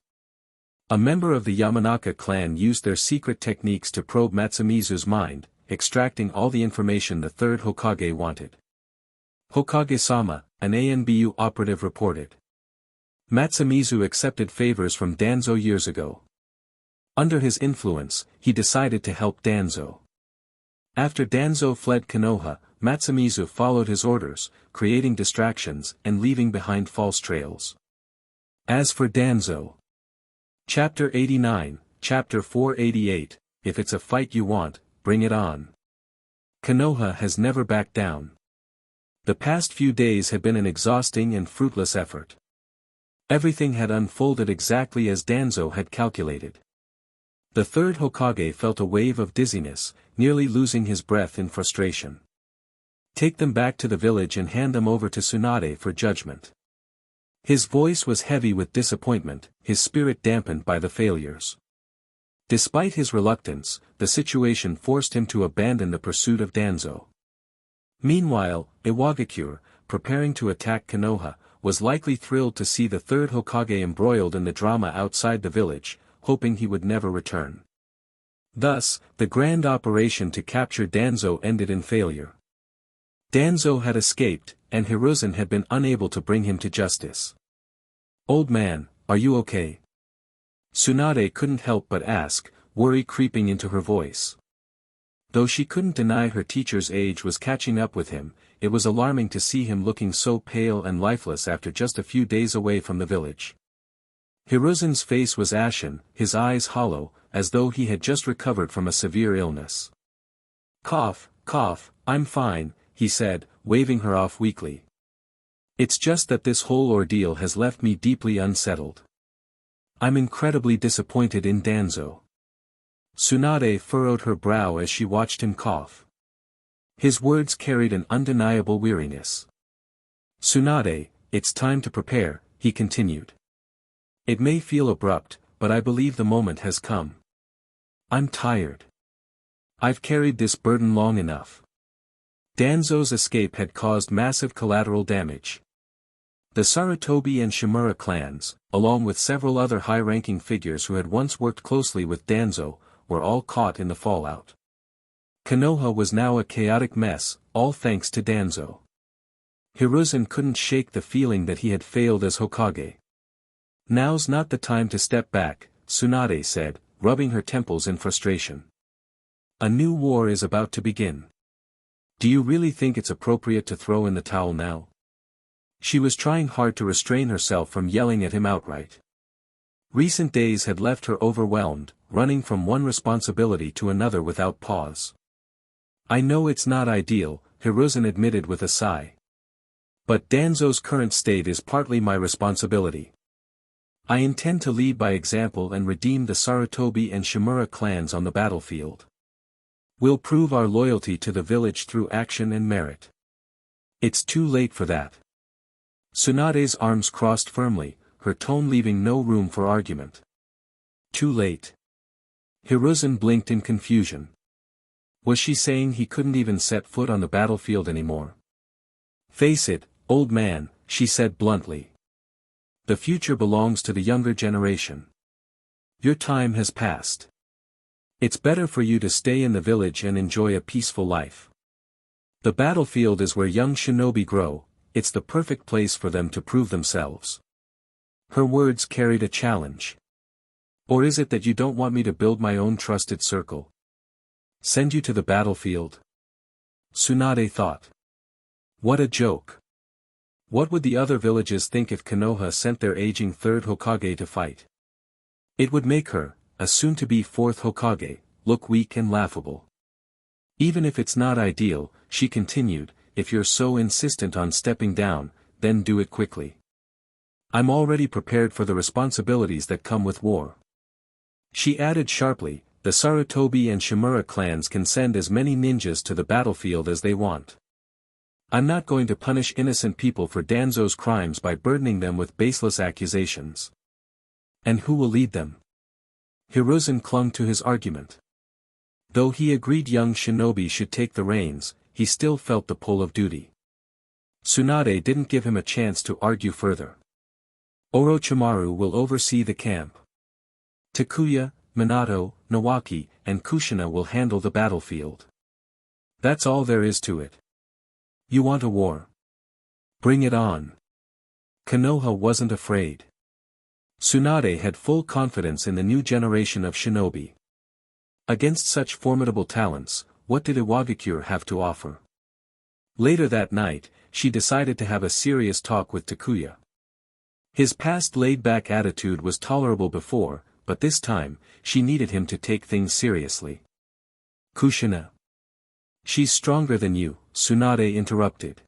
A member of the Yamanaka clan used their secret techniques to probe Matsumizu's mind, extracting all the information the third Hokage wanted. Hokage-sama, an ANBU operative reported. Matsumizu accepted favors from Danzo years ago. Under his influence, he decided to help Danzo. After Danzo fled Konoha, Matsumizu followed his orders, creating distractions and leaving behind false trails. As for Danzo. Chapter 89, Chapter 488, If it's a fight you want, bring it on. Konoha has never backed down. The past few days had been an exhausting and fruitless effort. Everything had unfolded exactly as Danzo had calculated. The third Hokage felt a wave of dizziness, nearly losing his breath in frustration. Take them back to the village and hand them over to Tsunade for judgment. His voice was heavy with disappointment, his spirit dampened by the failures. Despite his reluctance, the situation forced him to abandon the pursuit of Danzo. Meanwhile, Iwagakure, preparing to attack Konoha, was likely thrilled to see the third Hokage embroiled in the drama outside the village, hoping he would never return. Thus, the grand operation to capture Danzo ended in failure. Danzo had escaped, and Hiruzen had been unable to bring him to justice. "Old man, are you okay?" Tsunade couldn't help but ask, worry creeping into her voice. Though she couldn't deny her teacher's age was catching up with him, it was alarming to see him looking so pale and lifeless after just a few days away from the village. Hiruzen's face was ashen, his eyes hollow, as though he had just recovered from a severe illness. "Cough, cough, I'm fine," he said, waving her off weakly. "It's just that this whole ordeal has left me deeply unsettled. I'm incredibly disappointed in Danzo." Tsunade furrowed her brow as she watched him cough. His words carried an undeniable weariness. "Tsunade, it's time to prepare," he continued. "It may feel abrupt, but I believe the moment has come. I'm tired. I've carried this burden long enough." Danzo's escape had caused massive collateral damage. The Sarutobi and Shimura clans, along with several other high-ranking figures who had once worked closely with Danzo, were all caught in the fallout. Konoha was now a chaotic mess, all thanks to Danzo. Hiruzen couldn't shake the feeling that he had failed as Hokage. "Now's not the time to step back," Tsunade said, rubbing her temples in frustration. "A new war is about to begin. Do you really think it's appropriate to throw in the towel now?" She was trying hard to restrain herself from yelling at him outright. Recent days had left her overwhelmed, running from one responsibility to another without pause. "I know it's not ideal," Hiruzen admitted with a sigh. "But Danzo's current state is partly my responsibility. I intend to lead by example and redeem the Sarutobi and Shimura clans on the battlefield. We'll prove our loyalty to the village through action and merit. It's too late for that." Tsunade's arms crossed firmly, her tone leaving no room for argument. "Too late?" Hiruzen blinked in confusion. Was she saying he couldn't even set foot on the battlefield anymore? "Face it, old man," she said bluntly. "The future belongs to the younger generation. Your time has passed. It's better for you to stay in the village and enjoy a peaceful life. The battlefield is where young shinobi grow, it's the perfect place for them to prove themselves." Her words carried a challenge. "Or is it that you don't want me to build my own trusted circle? Send you to the battlefield?" Tsunade thought. What a joke. What would the other villages think if Konoha sent their aging third Hokage to fight? It would make her, a soon-to-be fourth Hokage, look weak and laughable. Even if it's not ideal, she continued, if you're so insistent on stepping down, then do it quickly. I'm already prepared for the responsibilities that come with war. She added sharply, the Sarutobi and Shimura clans can send as many ninjas to the battlefield as they want. I'm not going to punish innocent people for Danzo's crimes by burdening them with baseless accusations. And who will lead them? Hiruzen clung to his argument. Though he agreed young shinobi should take the reins, he still felt the pull of duty. Tsunade didn't give him a chance to argue further. Orochimaru will oversee the camp. Takuya, Minato, Nawaki, and Kushina will handle the battlefield. That's all there is to it. You want a war? Bring it on. Konoha wasn't afraid. Tsunade had full confidence in the new generation of shinobi. Against such formidable talents, what did Iwagakure have to offer? Later that night, she decided to have a serious talk with Takuya. His past laid-back attitude was tolerable before, but this time, she needed him to take things seriously. Kushina. She's stronger than you, Tsunade interrupted.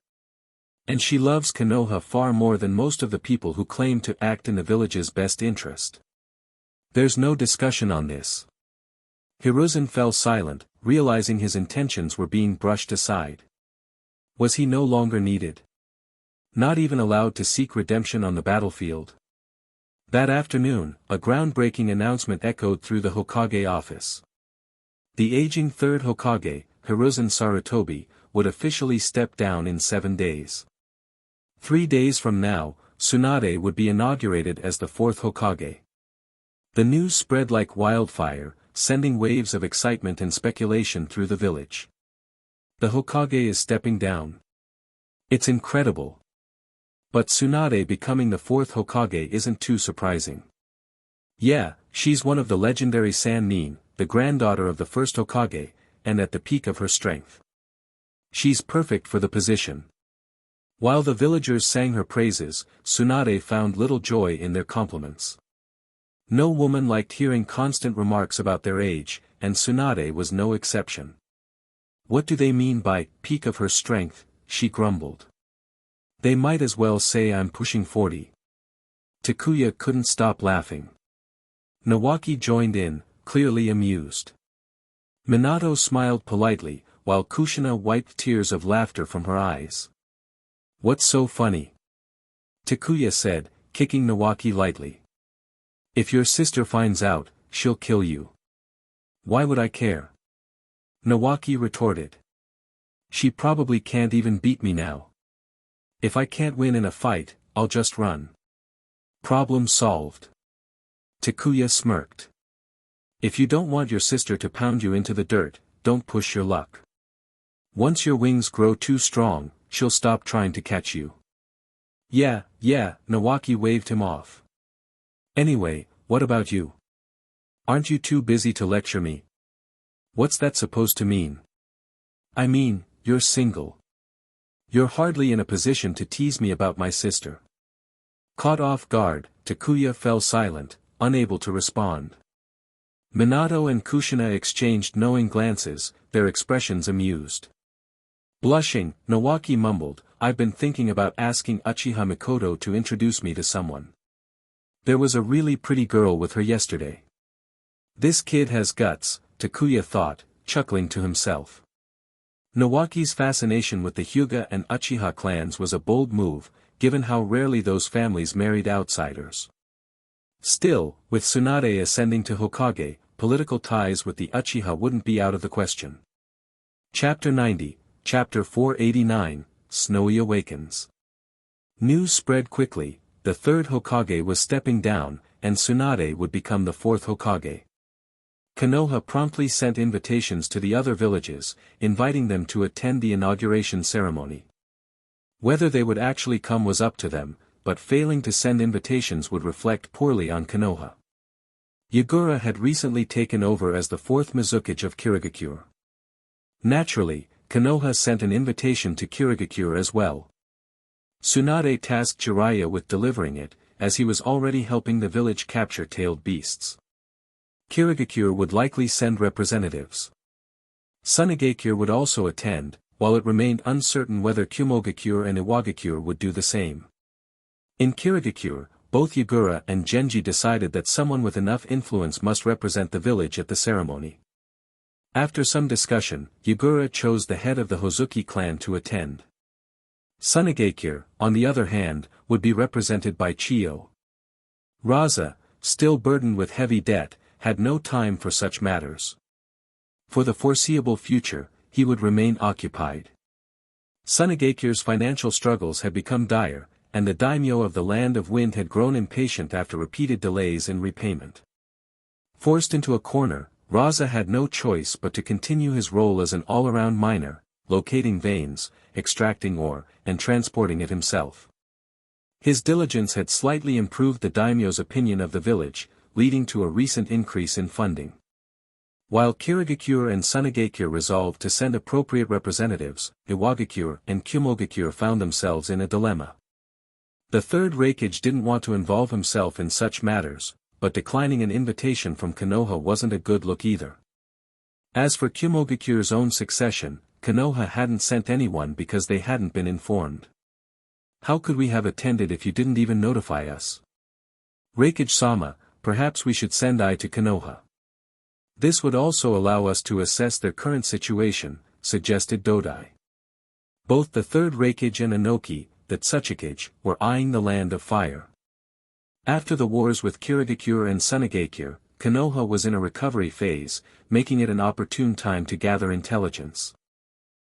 And she loves Konoha far more than most of the people who claim to act in the village's best interest. There's no discussion on this. Hiruzen fell silent, realizing his intentions were being brushed aside. Was he no longer needed? Not even allowed to seek redemption on the battlefield? That afternoon, a groundbreaking announcement echoed through the Hokage office. The aging third Hokage, Hiruzen Sarutobi, would officially step down in 7 days. 3 days from now, Tsunade would be inaugurated as the fourth Hokage. The news spread like wildfire, sending waves of excitement and speculation through the village. The Hokage is stepping down. It's incredible. But Tsunade becoming the fourth Hokage isn't too surprising. Yeah, she's one of the legendary Sannin, the granddaughter of the first Hokage, and at the peak of her strength. She's perfect for the position. While the villagers sang her praises, Tsunade found little joy in their compliments. No woman liked hearing constant remarks about their age, and Tsunade was no exception. What do they mean by peak of her strength? She grumbled. They might as well say I'm pushing 40. Takuya couldn't stop laughing. Nawaki joined in, clearly amused. Minato smiled politely, while Kushina wiped tears of laughter from her eyes. What's so funny? Takuya said, kicking Nawaki lightly. If your sister finds out, she'll kill you. Why would I care? Nawaki retorted. She probably can't even beat me now. If I can't win in a fight, I'll just run. Problem solved. Takuya smirked. If you don't want your sister to pound you into the dirt, don't push your luck. Once your wings grow too strong, she'll stop trying to catch you. Yeah, Nawaki waved him off. Anyway, what about you? Aren't you too busy to lecture me? What's that supposed to mean? I mean, you're single. You're hardly in a position to tease me about my sister. Caught off guard, Takuya fell silent, unable to respond. Minato and Kushina exchanged knowing glances, their expressions amused. Blushing, Nawaki mumbled, I've been thinking about asking Uchiha Mikoto to introduce me to someone. There was a really pretty girl with her yesterday. This kid has guts, Takuya thought, chuckling to himself. Nawaki's fascination with the Hyuga and Uchiha clans was a bold move, given how rarely those families married outsiders. Still, with Tsunade ascending to Hokage, political ties with the Uchiha wouldn't be out of the question. Chapter 90, Chapter 489, Snowy Awakens. News spread quickly, the third Hokage was stepping down, and Tsunade would become the fourth Hokage. Konoha promptly sent invitations to the other villages, inviting them to attend the inauguration ceremony. Whether they would actually come was up to them, but failing to send invitations would reflect poorly on Konoha. Yagura had recently taken over as the fourth Mizukage of Kirigakure. Naturally, Konoha sent an invitation to Kirigakure as well. Tsunade tasked Jiraiya with delivering it, as he was already helping the village capture tailed beasts. Kirigakure would likely send representatives. Sunigakure would also attend, while it remained uncertain whether Kumogakure and Iwagakure would do the same. In Kirigakure, both Yagura and Genji decided that someone with enough influence must represent the village at the ceremony. After some discussion, Yagura chose the head of the Hozuki clan to attend. Sunigakure, on the other hand, would be represented by Chiyo. Raza, still burdened with heavy debt, had no time for such matters. For the foreseeable future, he would remain occupied. Sunigakure's financial struggles had become dire, and the daimyo of the Land of Wind had grown impatient after repeated delays in repayment. Forced into a corner, Raza had no choice but to continue his role as an all-around miner, locating veins, extracting ore, and transporting it himself. His diligence had slightly improved the daimyo's opinion of the village, leading to a recent increase in funding. While Kirigakure and Sunigakure resolved to send appropriate representatives, Iwagakure and Kumogakure found themselves in a dilemma. The third Reikage didn't want to involve himself in such matters, but declining an invitation from Konoha wasn't a good look either. As for Kumogakure's own succession, Konoha hadn't sent anyone because they hadn't been informed. How could we have attended if you didn't even notify us? Reikage-sama, perhaps we should send I to Konoha. This would also allow us to assess their current situation, suggested Dodai. Both the third Reikage and Inoki, the Tsuchikage, were eyeing the Land of Fire. After the wars with Kirigakure and Sunigakure, Konoha was in a recovery phase, making it an opportune time to gather intelligence.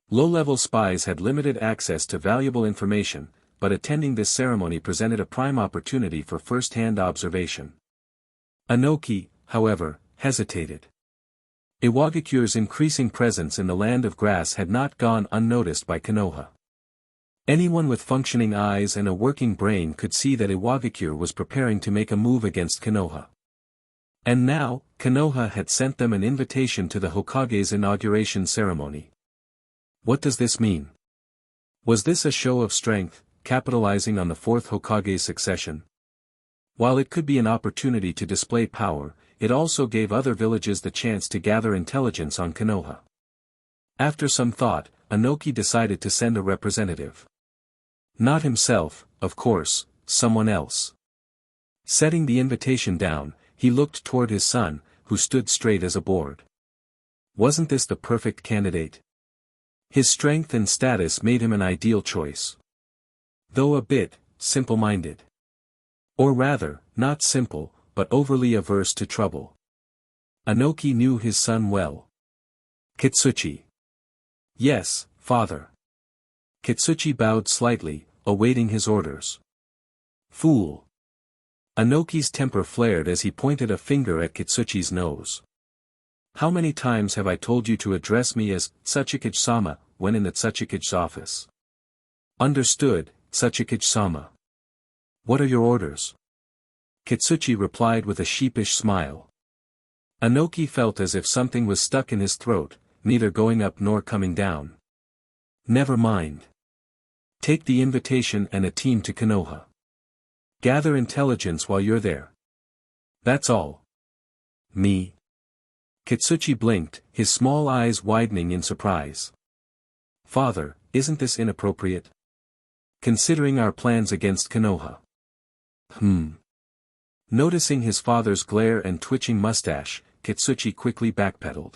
Low-level spies had limited access to valuable information, but attending this ceremony presented a prime opportunity for first-hand observation. Inoki, however, hesitated. Iwagakure's increasing presence in the Land of Grass had not gone unnoticed by Konoha. Anyone with functioning eyes and a working brain could see that Iwagakure was preparing to make a move against Konoha. And now, Konoha had sent them an invitation to the Hokage's inauguration ceremony. What does this mean? Was this a show of strength, capitalizing on the fourth Hokage's succession? While it could be an opportunity to display power, it also gave other villages the chance to gather intelligence on Konoha. After some thought, Inoki decided to send a representative. Not himself, of course, someone else. Setting the invitation down, he looked toward his son, who stood straight as a board. Wasn't this the perfect candidate? His strength and status made him an ideal choice. Though a bit simple-minded. Or rather, not simple, but overly averse to trouble. Inoki knew his son well. Kitsuchi. Yes, father. Kitsuchi bowed slightly, awaiting his orders. Fool. Inoki's temper flared as he pointed a finger at Kitsuchi's nose. How many times have I told you to address me as Tsuchikage-sama, when in the Tsuchikage's office? Understood, Tsuchikage-sama. What are your orders? Kitsuchi replied with a sheepish smile. Inoki felt as if something was stuck in his throat, neither going up nor coming down. Never mind. Take the invitation and a team to Konoha. Gather intelligence while you're there. That's all. Me? Kitsuchi blinked, his small eyes widening in surprise. Father, isn't this inappropriate? Considering our plans against Konoha. Noticing his father's glare and twitching mustache, Kitsuchi quickly backpedaled.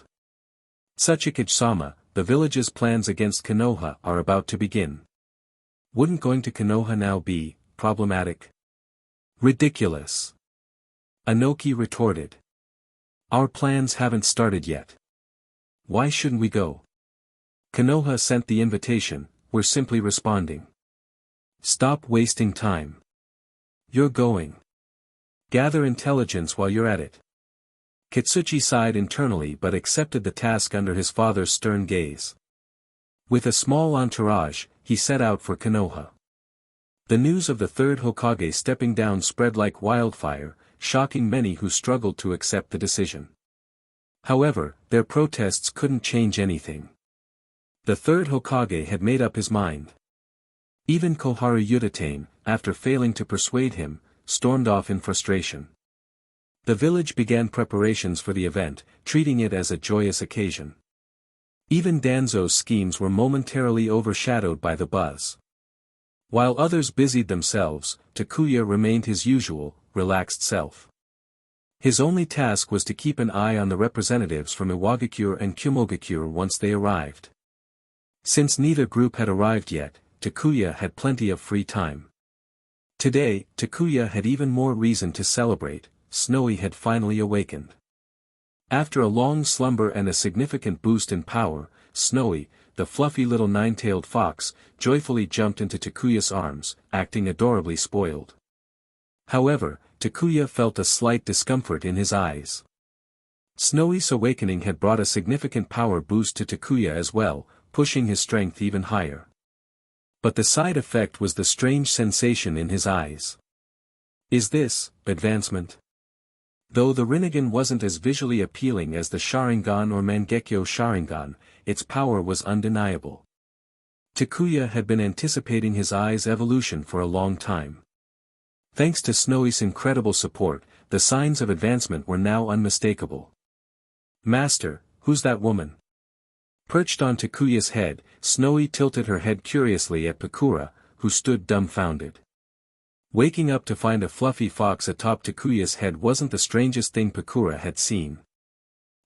Tsuchikage-sama, the village's plans against Konoha are about to begin. Wouldn't going to Konoha now be problematic? Ridiculous. Inoki retorted. Our plans haven't started yet. Why shouldn't we go? Konoha sent the invitation, we're simply responding. Stop wasting time. You're going. Gather intelligence while you're at it. Kitsuchi sighed internally but accepted the task under his father's stern gaze. With a small entourage, he set out for Konoha. The news of the third Hokage stepping down spread like wildfire, shocking many who struggled to accept the decision. However, their protests couldn't change anything. The third Hokage had made up his mind. Even Koharu Yudetane, after failing to persuade him, stormed off in frustration. The village began preparations for the event, treating it as a joyous occasion. Even Danzo's schemes were momentarily overshadowed by the buzz. While others busied themselves, Takuya remained his usual, relaxed self. His only task was to keep an eye on the representatives from Iwagakure and Kumogakure once they arrived. Since neither group had arrived yet, Takuya had plenty of free time. Today, Takuya had even more reason to celebrate. Snowy had finally awakened. After a long slumber and a significant boost in power, Snowy, the fluffy little nine-tailed fox, joyfully jumped into Takuya's arms, acting adorably spoiled. However, Takuya felt a slight discomfort in his eyes. Snowy's awakening had brought a significant power boost to Takuya as well, pushing his strength even higher. But the side effect was the strange sensation in his eyes. Is this advancement? Though the Rinnegan wasn't as visually appealing as the Sharingan or Mangekyō Sharingan, its power was undeniable. Takuya had been anticipating his eye's evolution for a long time. Thanks to Snowy's incredible support, the signs of advancement were now unmistakable. Master, who's that woman? Perched on Takuya's head, Snowy tilted her head curiously at Pakura, who stood dumbfounded. Waking up to find a fluffy fox atop Takuya's head wasn't the strangest thing Pakura had seen.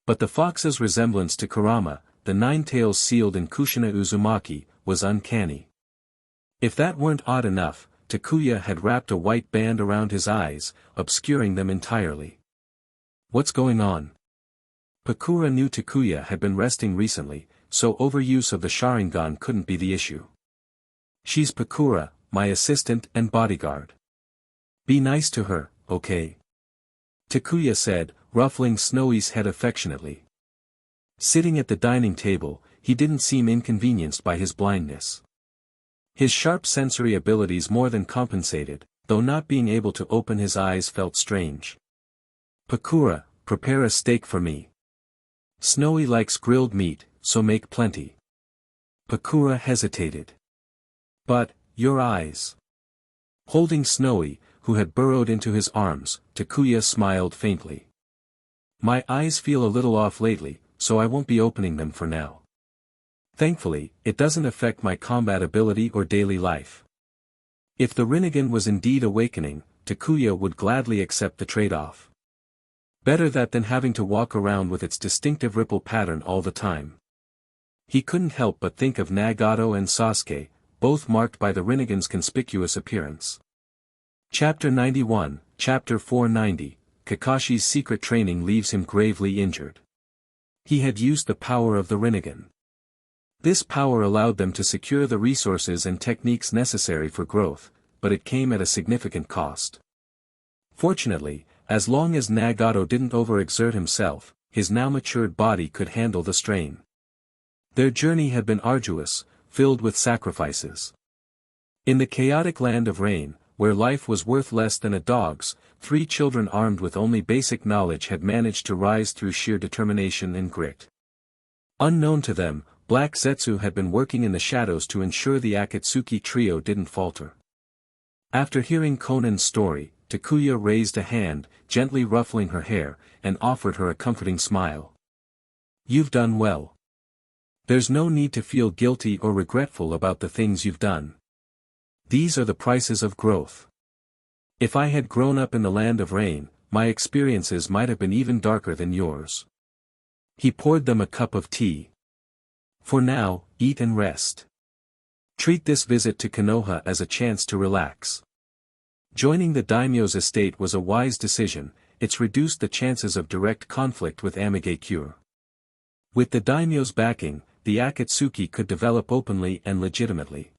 But the fox's resemblance to Kurama, the nine tails sealed in Kushina Uzumaki, was uncanny. If that weren't odd enough, Takuya had wrapped a white band around his eyes, obscuring them entirely. What's going on? Pakura knew Takuya had been resting recently, so overuse of the Sharingan couldn't be the issue. She's Pakura, my assistant and bodyguard. Be nice to her, okay? Takuya said, ruffling Snowy's head affectionately. Sitting at the dining table, he didn't seem inconvenienced by his blindness. His sharp sensory abilities more than compensated, though not being able to open his eyes felt strange. Pakura, prepare a steak for me. Snowy likes grilled meat, so make plenty. Pakura hesitated. But, your eyes. Holding Snowy, who had burrowed into his arms, Takuya smiled faintly. My eyes feel a little off lately, so I won't be opening them for now. Thankfully, it doesn't affect my combat ability or daily life. If the Rinnegan was indeed awakening, Takuya would gladly accept the trade-off. Better that than having to walk around with its distinctive ripple pattern all the time. He couldn't help but think of Nagato and Sasuke, both marked by the Rinnegan's conspicuous appearance. Chapter 91, Chapter 490, Kakashi's secret training leaves him gravely injured. He had used the power of the Rinnegan. This power allowed them to secure the resources and techniques necessary for growth, but it came at a significant cost. Fortunately, as long as Nagato didn't overexert himself, his now matured body could handle the strain. Their journey had been arduous, filled with sacrifices. In the chaotic land of rain, where life was worth less than a dog's, 3 children armed with only basic knowledge had managed to rise through sheer determination and grit. Unknown to them, Black Zetsu had been working in the shadows to ensure the Akatsuki trio didn't falter. After hearing Konan's story, Takuya raised a hand, gently ruffling her hair, and offered her a comforting smile. You've done well. There's no need to feel guilty or regretful about the things you've done. These are the prices of growth. If I had grown up in the land of rain, my experiences might have been even darker than yours. He poured them a cup of tea. For now, eat and rest. Treat this visit to Konoha as a chance to relax. Joining the daimyo's estate was a wise decision, it's reduced the chances of direct conflict with Mangekyō. With the daimyo's backing, the Akatsuki could develop openly and legitimately.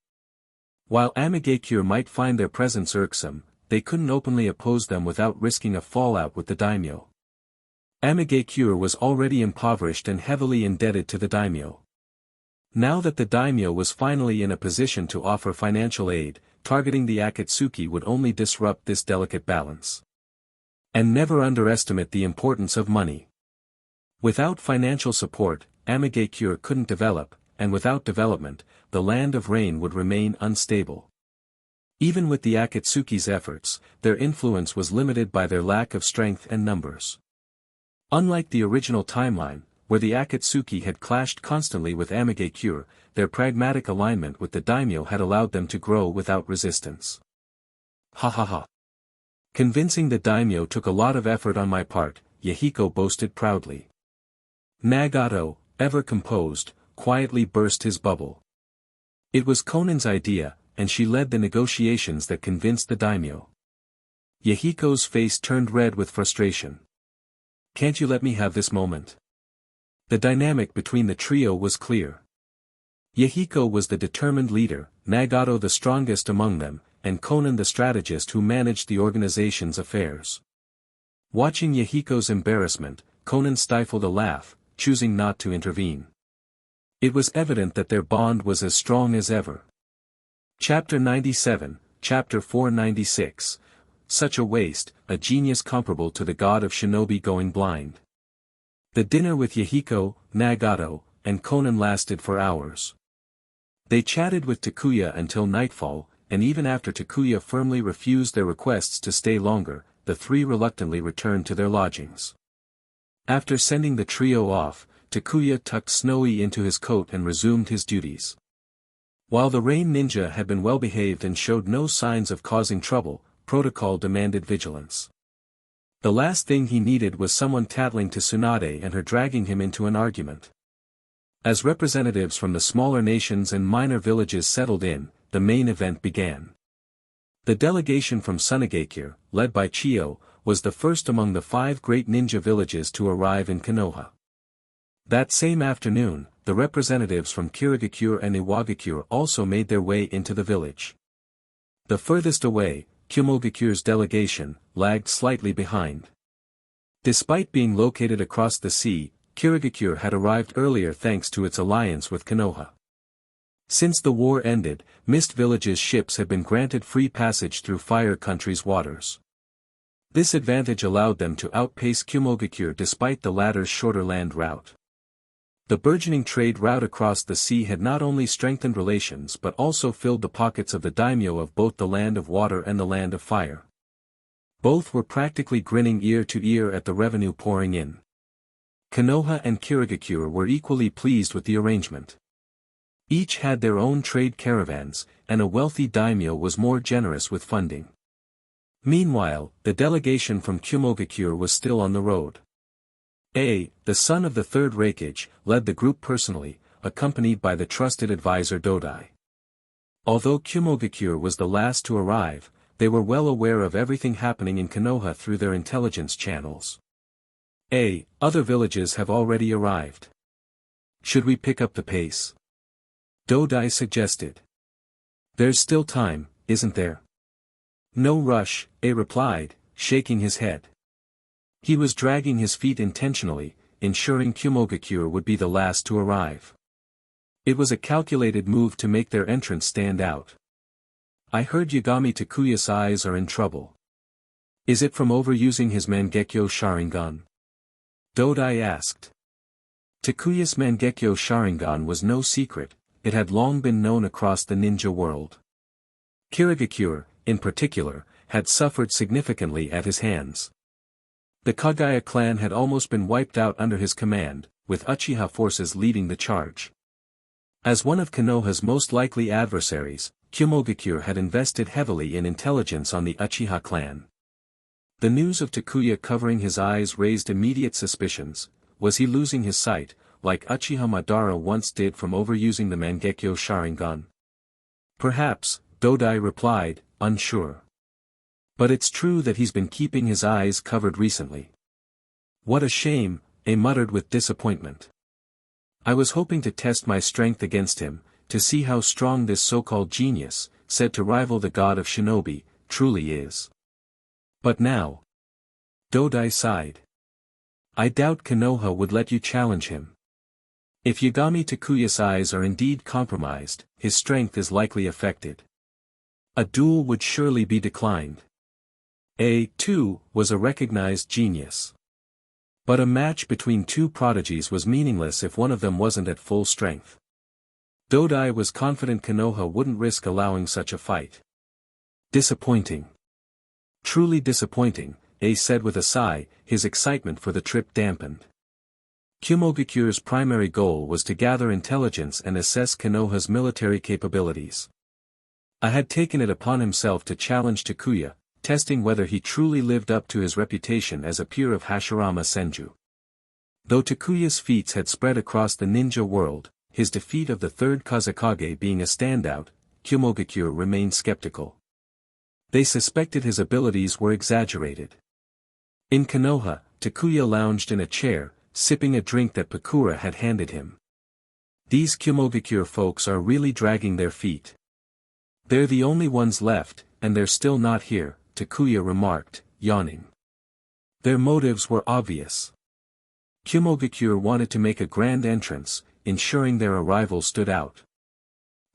While Mangekyō might find their presence irksome, they couldn't openly oppose them without risking a fallout with the daimyo. Mangekyō was already impoverished and heavily indebted to the daimyo. Now that the daimyo was finally in a position to offer financial aid, targeting the Akatsuki would only disrupt this delicate balance. And never underestimate the importance of money. Without financial support, Mangekyō couldn't develop, and without development, the land of rain would remain unstable. Even with the Akatsuki's efforts, their influence was limited by their lack of strength and numbers. Unlike the original timeline, where the Akatsuki had clashed constantly with Mangekyō, their pragmatic alignment with the daimyo had allowed them to grow without resistance. Ha ha ha. Convincing the daimyo took a lot of effort on my part, Yahiko boasted proudly. Nagato, ever composed, quietly burst his bubble. It was Konan's idea, and she led the negotiations that convinced the daimyo. Yahiko's face turned red with frustration. Can't you let me have this moment? The dynamic between the trio was clear. Yahiko was the determined leader, Nagato the strongest among them, and Konan the strategist who managed the organization's affairs. Watching Yahiko's embarrassment, Konan stifled a laugh, choosing not to intervene. It was evident that their bond was as strong as ever. Chapter 97, Chapter 496. Such a waste, a genius comparable to the god of shinobi going blind. The dinner with Yahiko, Nagato, and Konan lasted for hours. They chatted with Takuya until nightfall, and even after Takuya firmly refused their requests to stay longer, the three reluctantly returned to their lodgings. After sending the trio off, Takuya tucked Snowy into his coat and resumed his duties. While the rain ninja had been well behaved and showed no signs of causing trouble, protocol demanded vigilance. The last thing he needed was someone tattling to Tsunade and her dragging him into an argument. As representatives from the smaller nations and minor villages settled in, the main event began. The delegation from Sunagakure, led by Chiyo, was the first among the 5 great ninja villages to arrive in Konoha. That same afternoon, the representatives from Kirigakure and Iwagakure also made their way into the village. The furthest away, Kyomogakure's delegation, lagged slightly behind. Despite being located across the sea, Kirigakure had arrived earlier thanks to its alliance with Konoha. Since the war ended, Mist Village's ships had been granted free passage through Fire Country's waters. This advantage allowed them to outpace Kyomogakuure despite the latter's shorter land route. The burgeoning trade route across the sea had not only strengthened relations but also filled the pockets of the daimyo of both the land of water and the land of fire. Both were practically grinning ear to ear at the revenue pouring in. Konoha and Kirigakure were equally pleased with the arrangement. Each had their own trade caravans, and a wealthy daimyo was more generous with funding. Meanwhile, the delegation from Kyomogakuure was still on the road. The son of the third Reikage, led the group personally, accompanied by the trusted advisor Dodai. Although Kyomogakuure was the last to arrive, they were well aware of everything happening in Konoha through their intelligence channels. Other villages have already arrived. Should we pick up the pace? Dodai suggested. There's still time, isn't there? No rush, replied, shaking his head. He was dragging his feet intentionally, ensuring Kyomogakuure would be the last to arrive. It was a calculated move to make their entrance stand out. I heard Yagami Takuya's eyes are in trouble. Is it from overusing his Mangekyō Sharingan? Dodai asked. Takuya's Mangekyō Sharingan was no secret, it had long been known across the ninja world. Kirigakure, in particular, had suffered significantly at his hands. The Kagaya clan had almost been wiped out under his command, with Uchiha forces leading the charge. As one of Konoha's most likely adversaries, Kyomogakuure had invested heavily in intelligence on the Uchiha clan. The news of Takuya covering his eyes raised immediate suspicions. Was he losing his sight, like Uchiha Madara once did from overusing the Mangekyō Sharingan? Perhaps, Dodai replied, unsure. But it's true that he's been keeping his eyes covered recently. What a shame, muttered with disappointment. I was hoping to test my strength against him, to see how strong this so-called genius, said to rival the god of shinobi, truly is. But now. Dodai sighed. I doubt Konoha would let you challenge him. If Yagami Takuya's eyes are indeed compromised, his strength is likely affected. A duel would surely be declined. Too, was a recognized genius. But a match between two prodigies was meaningless if one of them wasn't at full strength. Dodai was confident Konoha wouldn't risk allowing such a fight. Disappointing. Truly disappointing, said with a sigh, his excitement for the trip dampened. Kumogakure's primary goal was to gather intelligence and assess Konoha's military capabilities. I had taken it upon himself to challenge Takuya, testing whether he truly lived up to his reputation as a peer of Hashirama Senju. Though Takuya's feats had spread across the ninja world, his defeat of the third Kazekage being a standout, Kumogakure remained skeptical. They suspected his abilities were exaggerated. In Konoha, Takuya lounged in a chair, sipping a drink that Pakura had handed him. These Kumogakure folks are really dragging their feet. They're the only ones left, and they're still not here, Takuya remarked, yawning. Their motives were obvious. Kumogakure wanted to make a grand entrance, ensuring their arrival stood out.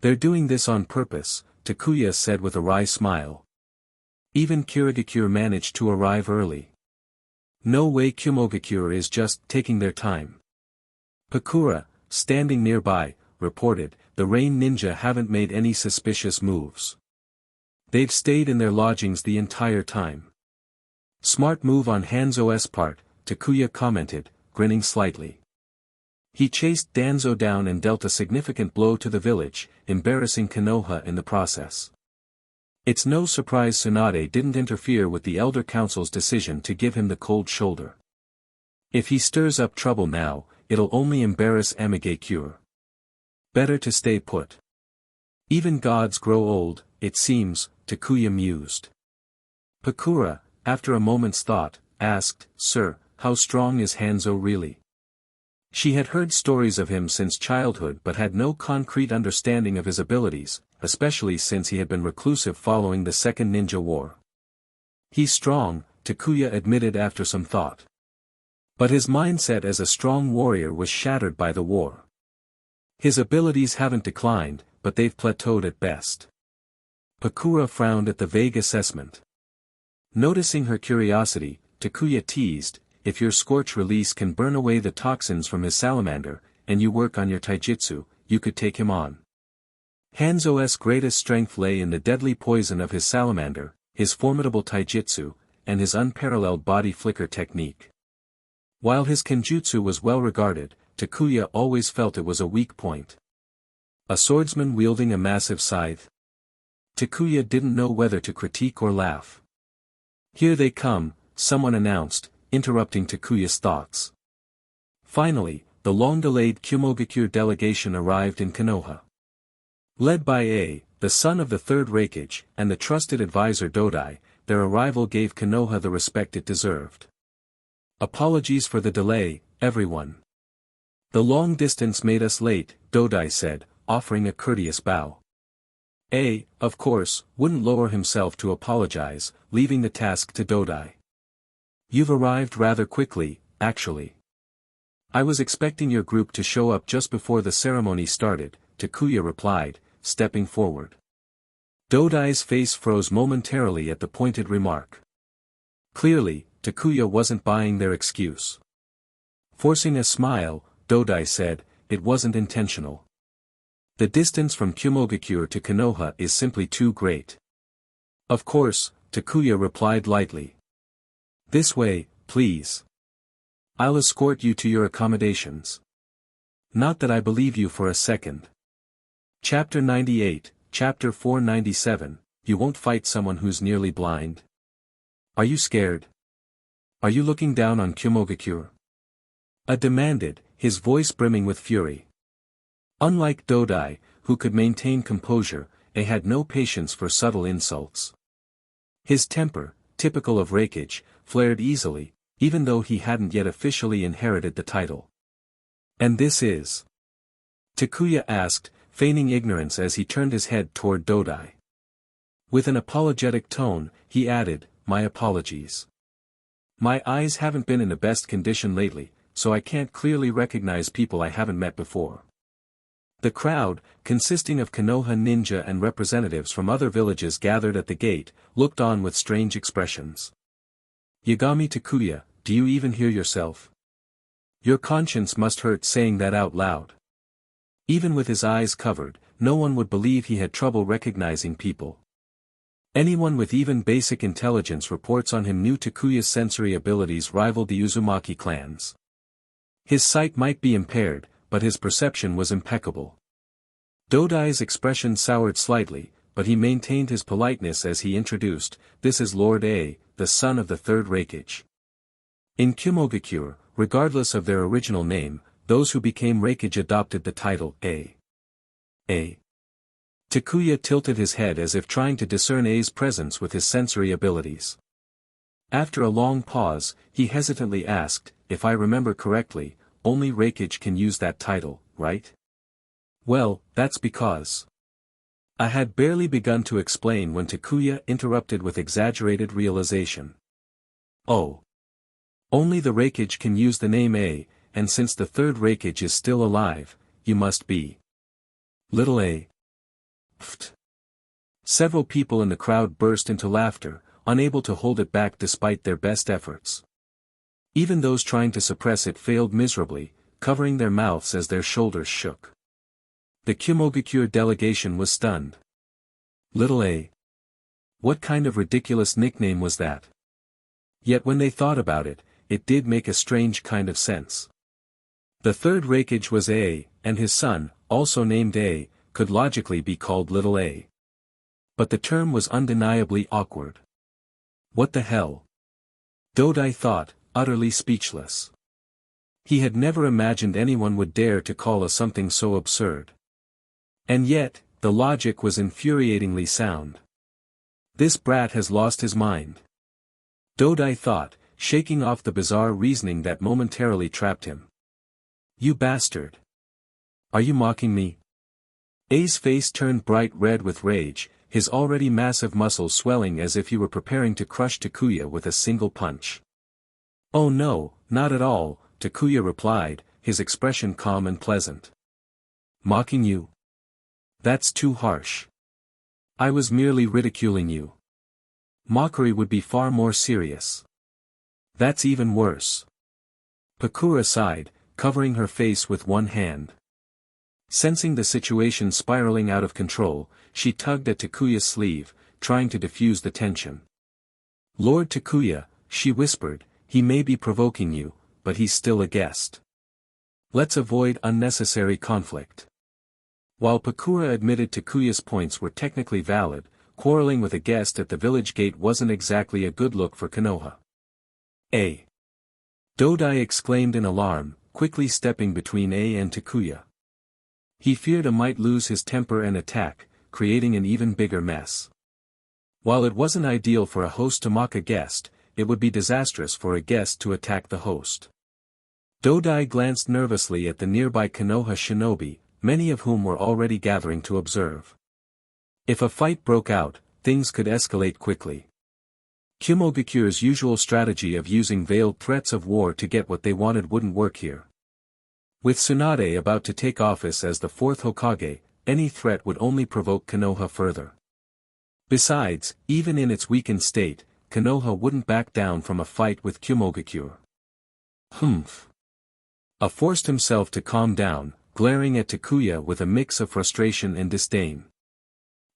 They're doing this on purpose, Takuya said with a wry smile. Even Kirigakure managed to arrive early. No way Kumogakure is just taking their time. Pakura, standing nearby, reported, the Rain Ninja haven't made any suspicious moves. They've stayed in their lodgings the entire time. Smart move on Hanzo's part, Takuya commented, grinning slightly. He chased Danzo down and dealt a significant blow to the village, embarrassing Konoha in the process. It's no surprise Tsunade didn't interfere with the Elder Council's decision to give him the cold shoulder. If he stirs up trouble now, it'll only embarrass Mangekyō. Better to stay put. Even gods grow old, it seems, Takuya mused. Pakura, after a moment's thought, asked, Sir, how strong is Hanzo really? She had heard stories of him since childhood but had no concrete understanding of his abilities, especially since he had been reclusive following the Second Ninja War. He's strong, Takuya admitted after some thought. But his mindset as a strong warrior was shattered by the war. His abilities haven't declined, but they've plateaued at best. Pakura frowned at the vague assessment. Noticing her curiosity, Takuya teased, if your scorch release can burn away the toxins from his salamander, and you work on your taijutsu, you could take him on. Hanzo's greatest strength lay in the deadly poison of his salamander, his formidable taijutsu, and his unparalleled body flicker technique. While his kenjutsu was well regarded, Takuya always felt it was a weak point. A swordsman wielding a massive scythe? Takuya didn't know whether to critique or laugh. Here they come, someone announced, interrupting Takuya's thoughts. Finally, the long-delayed Kumogakure delegation arrived in Konoha. Led by the son of the third Raikage, and the trusted advisor Dodai, their arrival gave Konoha the respect it deserved. Apologies for the delay, everyone. The long distance made us late, Dodai said, offering a courteous bow. Of course, wouldn't lower himself to apologize, leaving the task to Dodai. You've arrived rather quickly, actually. I was expecting your group to show up just before the ceremony started, Takuya replied, stepping forward. Dodai's face froze momentarily at the pointed remark. Clearly, Takuya wasn't buying their excuse. Forcing a smile, Dodai said, it wasn't intentional. The distance from Kumogakure to Konoha is simply too great. Of course, Takuya replied lightly. This way, please. I'll escort you to your accommodations. Not that I believe you for a second. Chapter 98, Chapter 497, You won't fight someone who's nearly blind. Are you scared? Are you looking down on Kumogakure? Demanded, his voice brimming with fury. Unlike Dodai, who could maintain composure, had no patience for subtle insults. His temper, typical of Raikage, flared easily, even though he hadn't yet officially inherited the title. And this is? Takuya asked, feigning ignorance as he turned his head toward Dodai. With an apologetic tone, he added, My apologies. My eyes haven't been in the best condition lately, so I can't clearly recognize people I haven't met before. The crowd, consisting of Konoha ninja and representatives from other villages gathered at the gate, looked on with strange expressions. Yagami Takuya, do you even hear yourself? Your conscience must hurt saying that out loud. Even with his eyes covered, no one would believe he had trouble recognizing people. Anyone with even basic intelligence reports on him knew Takuya's sensory abilities rivaled the Uzumaki clan's. His sight might be impaired, but his perception was impeccable. Dodai's expression soured slightly, but he maintained his politeness as he introduced, "This is Lord A, the son of the third Reikage." In Kumogakure, regardless of their original name, those who became Reikage adopted the title A. Takuya tilted his head as if trying to discern A's presence with his sensory abilities. After a long pause, he hesitantly asked, "If I remember correctly, only Reikage can use that title, right?" "Well, that's because..." I had barely begun to explain when Takuya interrupted with exaggerated realization. "Oh. Only the Reikage can use the name A, and since the third Reikage is still alive, you must be Little A." Pfft. Several people in the crowd burst into laughter, unable to hold it back despite their best efforts. Even those trying to suppress it failed miserably, covering their mouths as their shoulders shook. The Kumogakure delegation was stunned. Little A. What kind of ridiculous nickname was that? Yet when they thought about it, it did make a strange kind of sense. The third Reikage was A, and his son, also named A, could logically be called Little A. But the term was undeniably awkward. What the hell? Dodai thought, utterly speechless. He had never imagined anyone would dare to call a something so absurd. And yet, the logic was infuriatingly sound. This brat has lost his mind. Dodai thought, shaking off the bizarre reasoning that momentarily trapped him. You bastard! Are you mocking me? A's face turned bright red with rage, his already massive muscles swelling as if he were preparing to crush Takuya with a single punch. "Oh no, not at all," Takuya replied, his expression calm and pleasant. "Mocking you? That's too harsh. I was merely ridiculing you. Mockery would be far more serious. That's even worse." Pakura sighed, covering her face with one hand. Sensing the situation spiraling out of control, she tugged at Takuya's sleeve, trying to diffuse the tension. "Lord Takuya," she whispered, "he may be provoking you, but he's still a guest. Let's avoid unnecessary conflict." While Pakura admitted Takuya's points were technically valid, quarreling with a guest at the village gate wasn't exactly a good look for Konoha. "A!" Dodai exclaimed in alarm, quickly stepping between A and Takuya. He feared A might lose his temper and attack, creating an even bigger mess. While it wasn't ideal for a host to mock a guest, it would be disastrous for a guest to attack the host. Dodai glanced nervously at the nearby Konoha shinobi, many of whom were already gathering to observe. If a fight broke out, things could escalate quickly. Kumogakure's usual strategy of using veiled threats of war to get what they wanted wouldn't work here. With Tsunade about to take office as the fourth Hokage, any threat would only provoke Konoha further. Besides, even in its weakened state, Konoha wouldn't back down from a fight with Kumogakure. Humph. A forced himself to calm down, glaring at Takuya with a mix of frustration and disdain.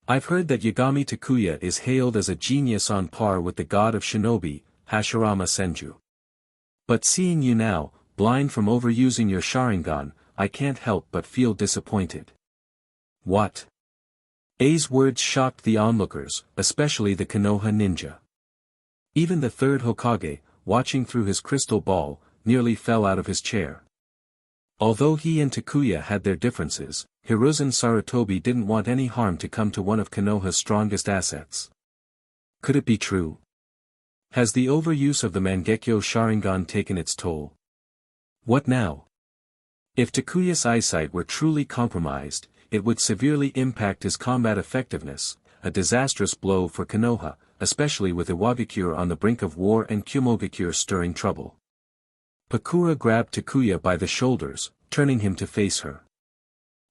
"I've heard that Yagami Takuya is hailed as a genius on par with the god of shinobi, Hashirama Senju. But seeing you now, blind from overusing your Sharingan, I can't help but feel disappointed." What? A's words shocked the onlookers, especially the Konoha ninja. Even the third Hokage, watching through his crystal ball, nearly fell out of his chair. Although he and Takuya had their differences, Hiruzen Sarutobi didn't want any harm to come to one of Konoha's strongest assets. Could it be true? Has the overuse of the Mangekyō Sharingan taken its toll? What now? If Takuya's eyesight were truly compromised, it would severely impact his combat effectiveness, a disastrous blow for Konoha, especially with Iwagakure on the brink of war and Kumogakure stirring trouble. Pakura grabbed Takuya by the shoulders, turning him to face her.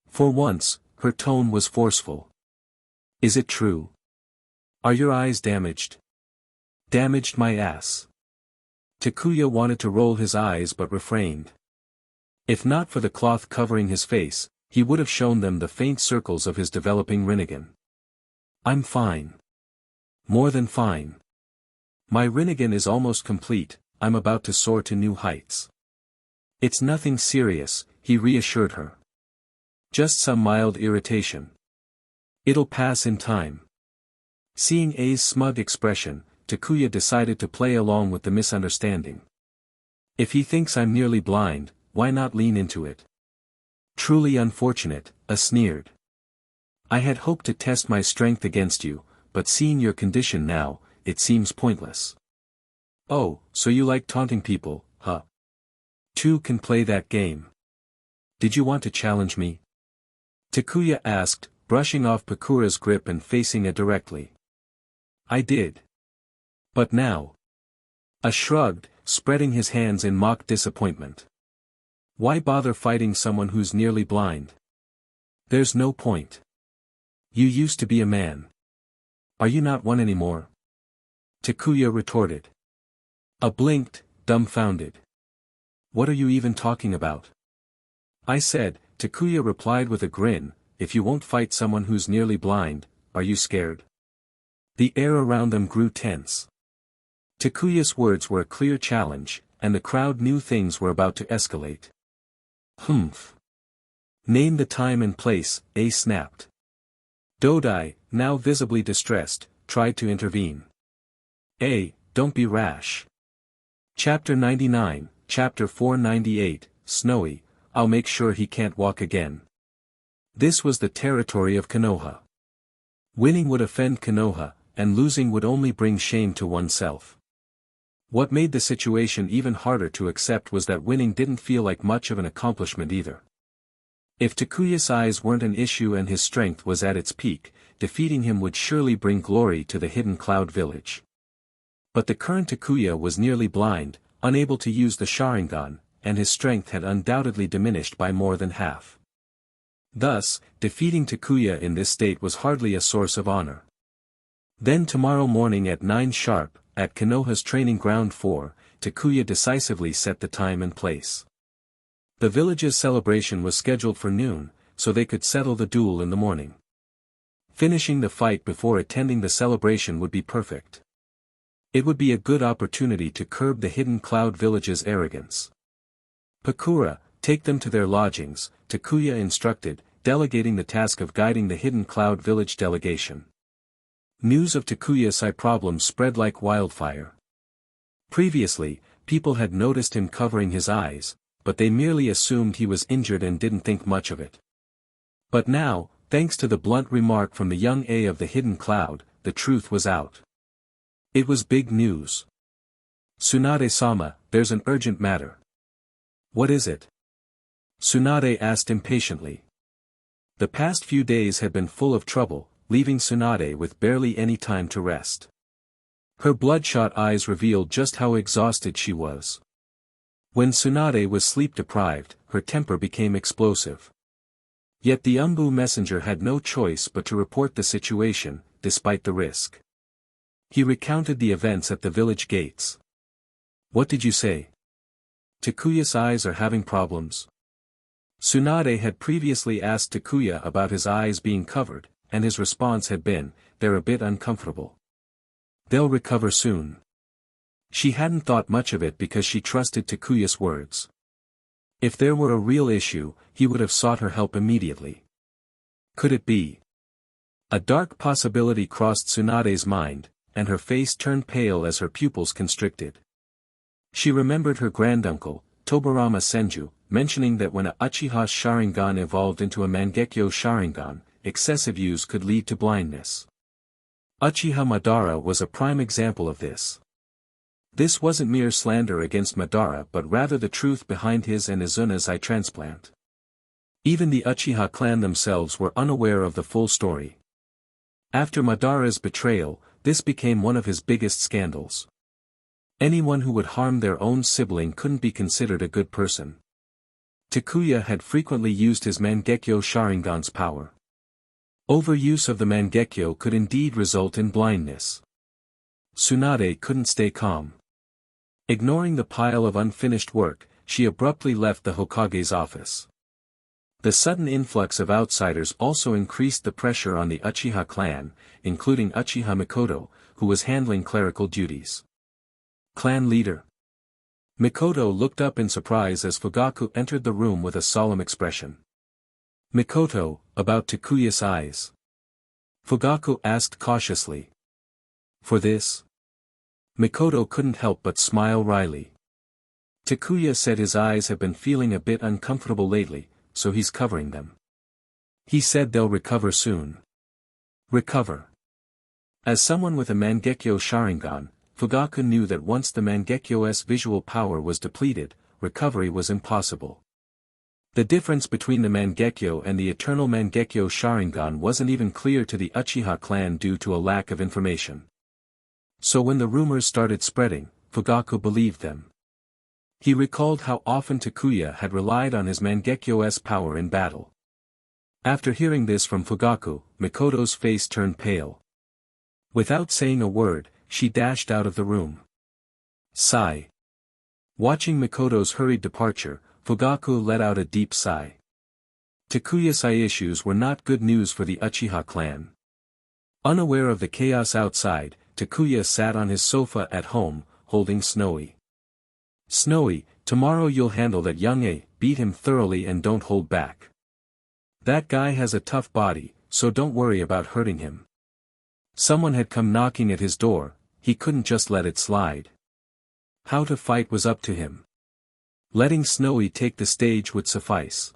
For once, her tone was forceful. "Is it true? Are your eyes damaged?" "Damaged my ass." Takuya wanted to roll his eyes but refrained. If not for the cloth covering his face, he would have shown them the faint circles of his developing Rinnegan. "I'm fine. More than fine. My Rinnegan is almost complete, I'm about to soar to new heights." It's nothing serious, he reassured her. Just some mild irritation. It'll pass in time. Seeing A's smug expression, Takuya decided to play along with the misunderstanding. If he thinks I'm nearly blind, why not lean into it? Truly unfortunate, A sneered. I had hoped to test my strength against you, but seeing your condition now, it seems pointless. Oh, so you like taunting people, huh? Two can play that game. Did you want to challenge me? Takuya asked, brushing off Pakura's grip and facing it directly. I did. But now. A shrugged, spreading his hands in mock disappointment. Why bother fighting someone who's nearly blind? There's no point. You used to be a man. Are you not one anymore? Takuya retorted. A blinked, dumbfounded. What are you even talking about? I said, Takuya replied with a grin, if you won't fight someone who's nearly blind, are you scared? The air around them grew tense. Takuya's words were a clear challenge, and the crowd knew things were about to escalate. Humph. Name the time and place, A snapped. Dodai, now visibly distressed, tried to intervene. A, don't be rash. Chapter 99, Chapter 498, Snowy, I'll make sure he can't walk again. This was the territory of Konoha. Winning would offend Konoha, and losing would only bring shame to oneself. What made the situation even harder to accept was that winning didn't feel like much of an accomplishment either. If Takuya's eyes weren't an issue and his strength was at its peak, defeating him would surely bring glory to the hidden cloud village. But the current Takuya was nearly blind, unable to use the Sharingan, and his strength had undoubtedly diminished by more than half. Thus, defeating Takuya in this state was hardly a source of honor. Then tomorrow morning at 9 sharp, at Konoha's training ground 4, Takuya decisively set the time and place. The village's celebration was scheduled for noon, so they could settle the duel in the morning. Finishing the fight before attending the celebration would be perfect. It would be a good opportunity to curb the hidden cloud village's arrogance. Pakura, take them to their lodgings, Takuya instructed, delegating the task of guiding the hidden cloud village delegation. News of Takuya's eye problems spread like wildfire. Previously, people had noticed him covering his eyes, but they merely assumed he was injured and didn't think much of it. But now, thanks to the blunt remark from the young A of the hidden cloud, the truth was out. It was big news. Tsunade-sama, there's an urgent matter. What is it? Tsunade asked impatiently. The past few days had been full of trouble, leaving Tsunade with barely any time to rest. Her bloodshot eyes revealed just how exhausted she was. When Tsunade was sleep-deprived, her temper became explosive. Yet the Umbu messenger had no choice but to report the situation, despite the risk. He recounted the events at the village gates. What did you say? Takuya's eyes are having problems. Tsunade had previously asked Takuya about his eyes being covered, and his response had been, they're a bit uncomfortable. They'll recover soon. She hadn't thought much of it because she trusted Takuya's words. If there were a real issue, he would have sought her help immediately. Could it be? A dark possibility crossed Tsunade's mind, and her face turned pale as her pupils constricted. She remembered her granduncle, Tobarama Senju, mentioning that when a Uchiha Sharingan evolved into a Mangekyō Sharingan, excessive use could lead to blindness. Uchiha Madara was a prime example of this. This wasn't mere slander against Madara but rather the truth behind his and Izuna's eye transplant. Even the Uchiha clan themselves were unaware of the full story. After Madara's betrayal, this became one of his biggest scandals. Anyone who would harm their own sibling couldn't be considered a good person. Takuya had frequently used his Mangekyō Sharingan's power. Overuse of the Mangekyō could indeed result in blindness. Tsunade couldn't stay calm. Ignoring the pile of unfinished work, she abruptly left the Hokage's office. The sudden influx of outsiders also increased the pressure on the Uchiha clan, including Uchiha Mikoto, who was handling clerical duties. Clan leader. Mikoto looked up in surprise as Fugaku entered the room with a solemn expression. Mikoto, about Takuya's eyes. Fugaku asked cautiously. For this? Mikoto couldn't help but smile wryly. Takuya said his eyes have been feeling a bit uncomfortable lately, so he's covering them. He said they'll recover soon. Recover. As someone with a Mangekyō Sharingan, Fugaku knew that once the Mangekyō's visual power was depleted, recovery was impossible. The difference between the Mangekyō and the Eternal Mangekyō Sharingan wasn't even clear to the Uchiha clan due to a lack of information. So when the rumors started spreading, Fugaku believed them. He recalled how often Takuya had relied on his Mangekyō's power in battle. After hearing this from Fugaku, Mikoto's face turned pale. Without saying a word, she dashed out of the room. Sigh. Watching Mikoto's hurried departure, Fugaku let out a deep sigh. Takuya's eye issues were not good news for the Uchiha clan. Unaware of the chaos outside, Takuya sat on his sofa at home, holding Snowy. Snowy, tomorrow you'll handle that young A, beat him thoroughly and don't hold back. That guy has a tough body, so don't worry about hurting him. Someone had come knocking at his door, he couldn't just let it slide. How to fight was up to him. Letting Snowy take the stage would suffice.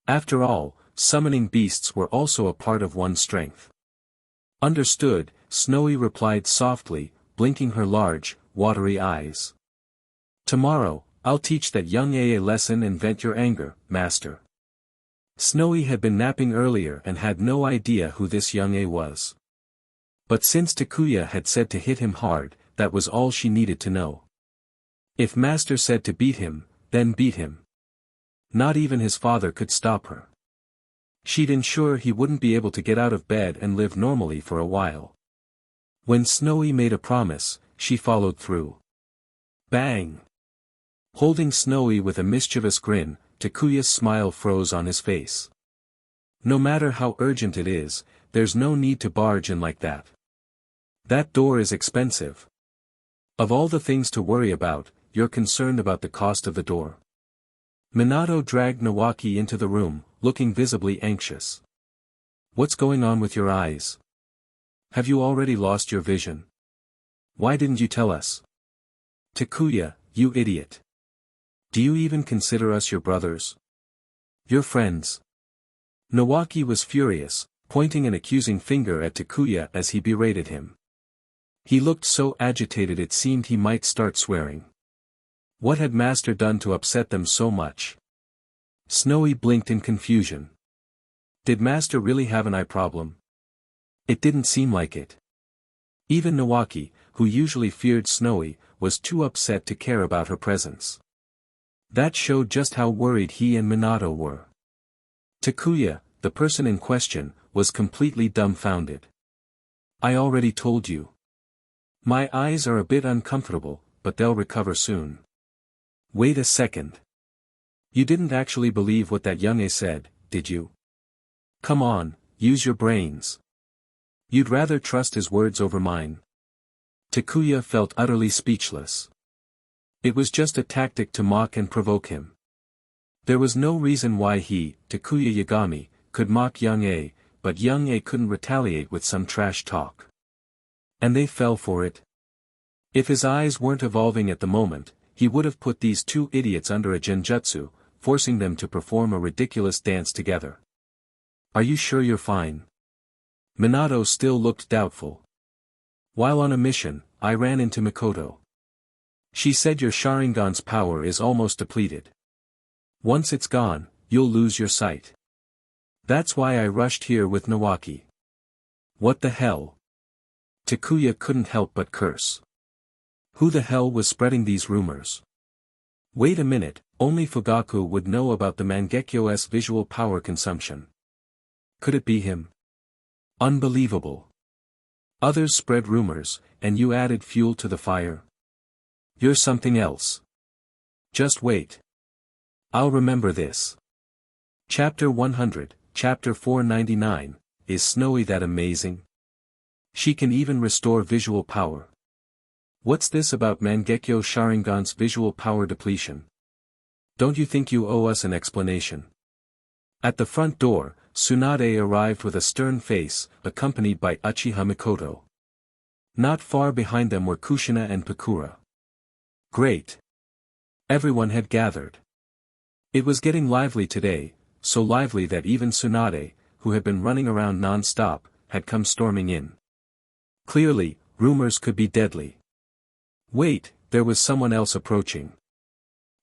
After all, summoning beasts were also a part of one's strength. Understood, Snowy replied softly, blinking her large, watery eyes. Tomorrow, I'll teach that young A lesson and vent your anger, master. Snowy had been napping earlier and had no idea who this young A was. But since Takuya had said to hit him hard, that was all she needed to know. If master said to beat him, then beat him. Not even his father could stop her. She'd ensure he wouldn't be able to get out of bed and live normally for a while. When Snowy made a promise, she followed through. Bang! Holding Snowy with a mischievous grin, Takuya's smile froze on his face. No matter how urgent it is, there's no need to barge in like that. That door is expensive. Of all the things to worry about, you're concerned about the cost of the door. Minato dragged Nawaki into the room, looking visibly anxious. What's going on with your eyes? Have you already lost your vision? Why didn't you tell us? Takuya, you idiot. Do you even consider us your brothers? Your friends? Nawaki was furious, pointing an accusing finger at Takuya as he berated him. He looked so agitated it seemed he might start swearing. What had master done to upset them so much? Snowy blinked in confusion. Did master really have an eye problem? It didn't seem like it. Even Nawaki, who usually feared Snowy, was too upset to care about her presence. That showed just how worried he and Minato were. Takuya, the person in question, was completely dumbfounded. I already told you. My eyes are a bit uncomfortable, but they'll recover soon. Wait a second. You didn't actually believe what that young A said, did you? Come on, use your brains. You'd rather trust his words over mine. Takuya felt utterly speechless. It was just a tactic to mock and provoke him. There was no reason why he, Takuya Yagami, could mock young A, but young A couldn't retaliate with some trash talk. And they fell for it. If his eyes weren't evolving at the moment, he would have put these two idiots under a genjutsu, forcing them to perform a ridiculous dance together. Are you sure you're fine? Minato still looked doubtful. While on a mission, I ran into Mikoto. She said your Sharingan's power is almost depleted. Once it's gone, you'll lose your sight. That's why I rushed here with Nawaki. What the hell? Takuya couldn't help but curse. Who the hell was spreading these rumors? Wait a minute, only Fugaku would know about the Mangekyō's visual power consumption. Could it be him? Unbelievable. Others spread rumors, and you added fuel to the fire? You're something else. Just wait. I'll remember this. Chapter 100, Chapter 499, Is Snowy that amazing? She can even restore visual power. What's this about Mangekyō Sharingan's visual power depletion? Don't you think you owe us an explanation? At the front door, Tsunade arrived with a stern face, accompanied by Uchiha Mikoto. Not far behind them were Kushina and Pakura. Great! Everyone had gathered. It was getting lively today, so lively that even Tsunade, who had been running around non-stop, had come storming in. Clearly, rumors could be deadly. Wait, there was someone else approaching.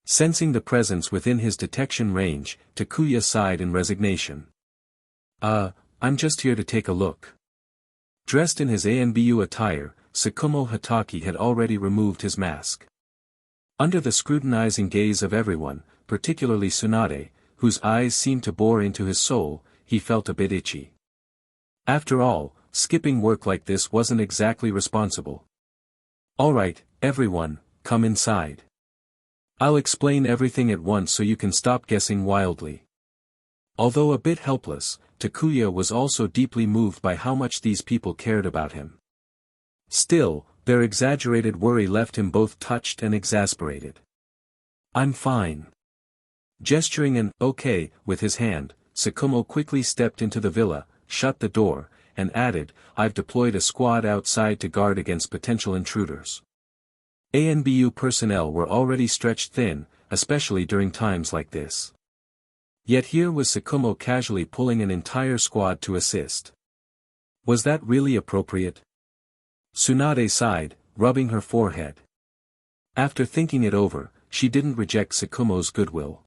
Sensing the presence within his detection range, Takuya sighed in resignation. I'm just here to take a look. Dressed in his ANBU attire, Tsukumo Hatake had already removed his mask. Under the scrutinizing gaze of everyone, particularly Tsunade, whose eyes seemed to bore into his soul, he felt a bit itchy. After all, skipping work like this wasn't exactly responsible. Alright, everyone, come inside. I'll explain everything at once so you can stop guessing wildly. Although a bit helpless, Takuya was also deeply moved by how much these people cared about him. Still, their exaggerated worry left him both touched and exasperated. I'm fine. Gesturing an okay with his hand, Tsukumo quickly stepped into the villa, shut the door, and added, I've deployed a squad outside to guard against potential intruders. ANBU personnel were already stretched thin, especially during times like this. Yet here was Tsukumo casually pulling an entire squad to assist. Was that really appropriate? Tsunade sighed, rubbing her forehead. After thinking it over, she didn't reject Tsukumo's goodwill.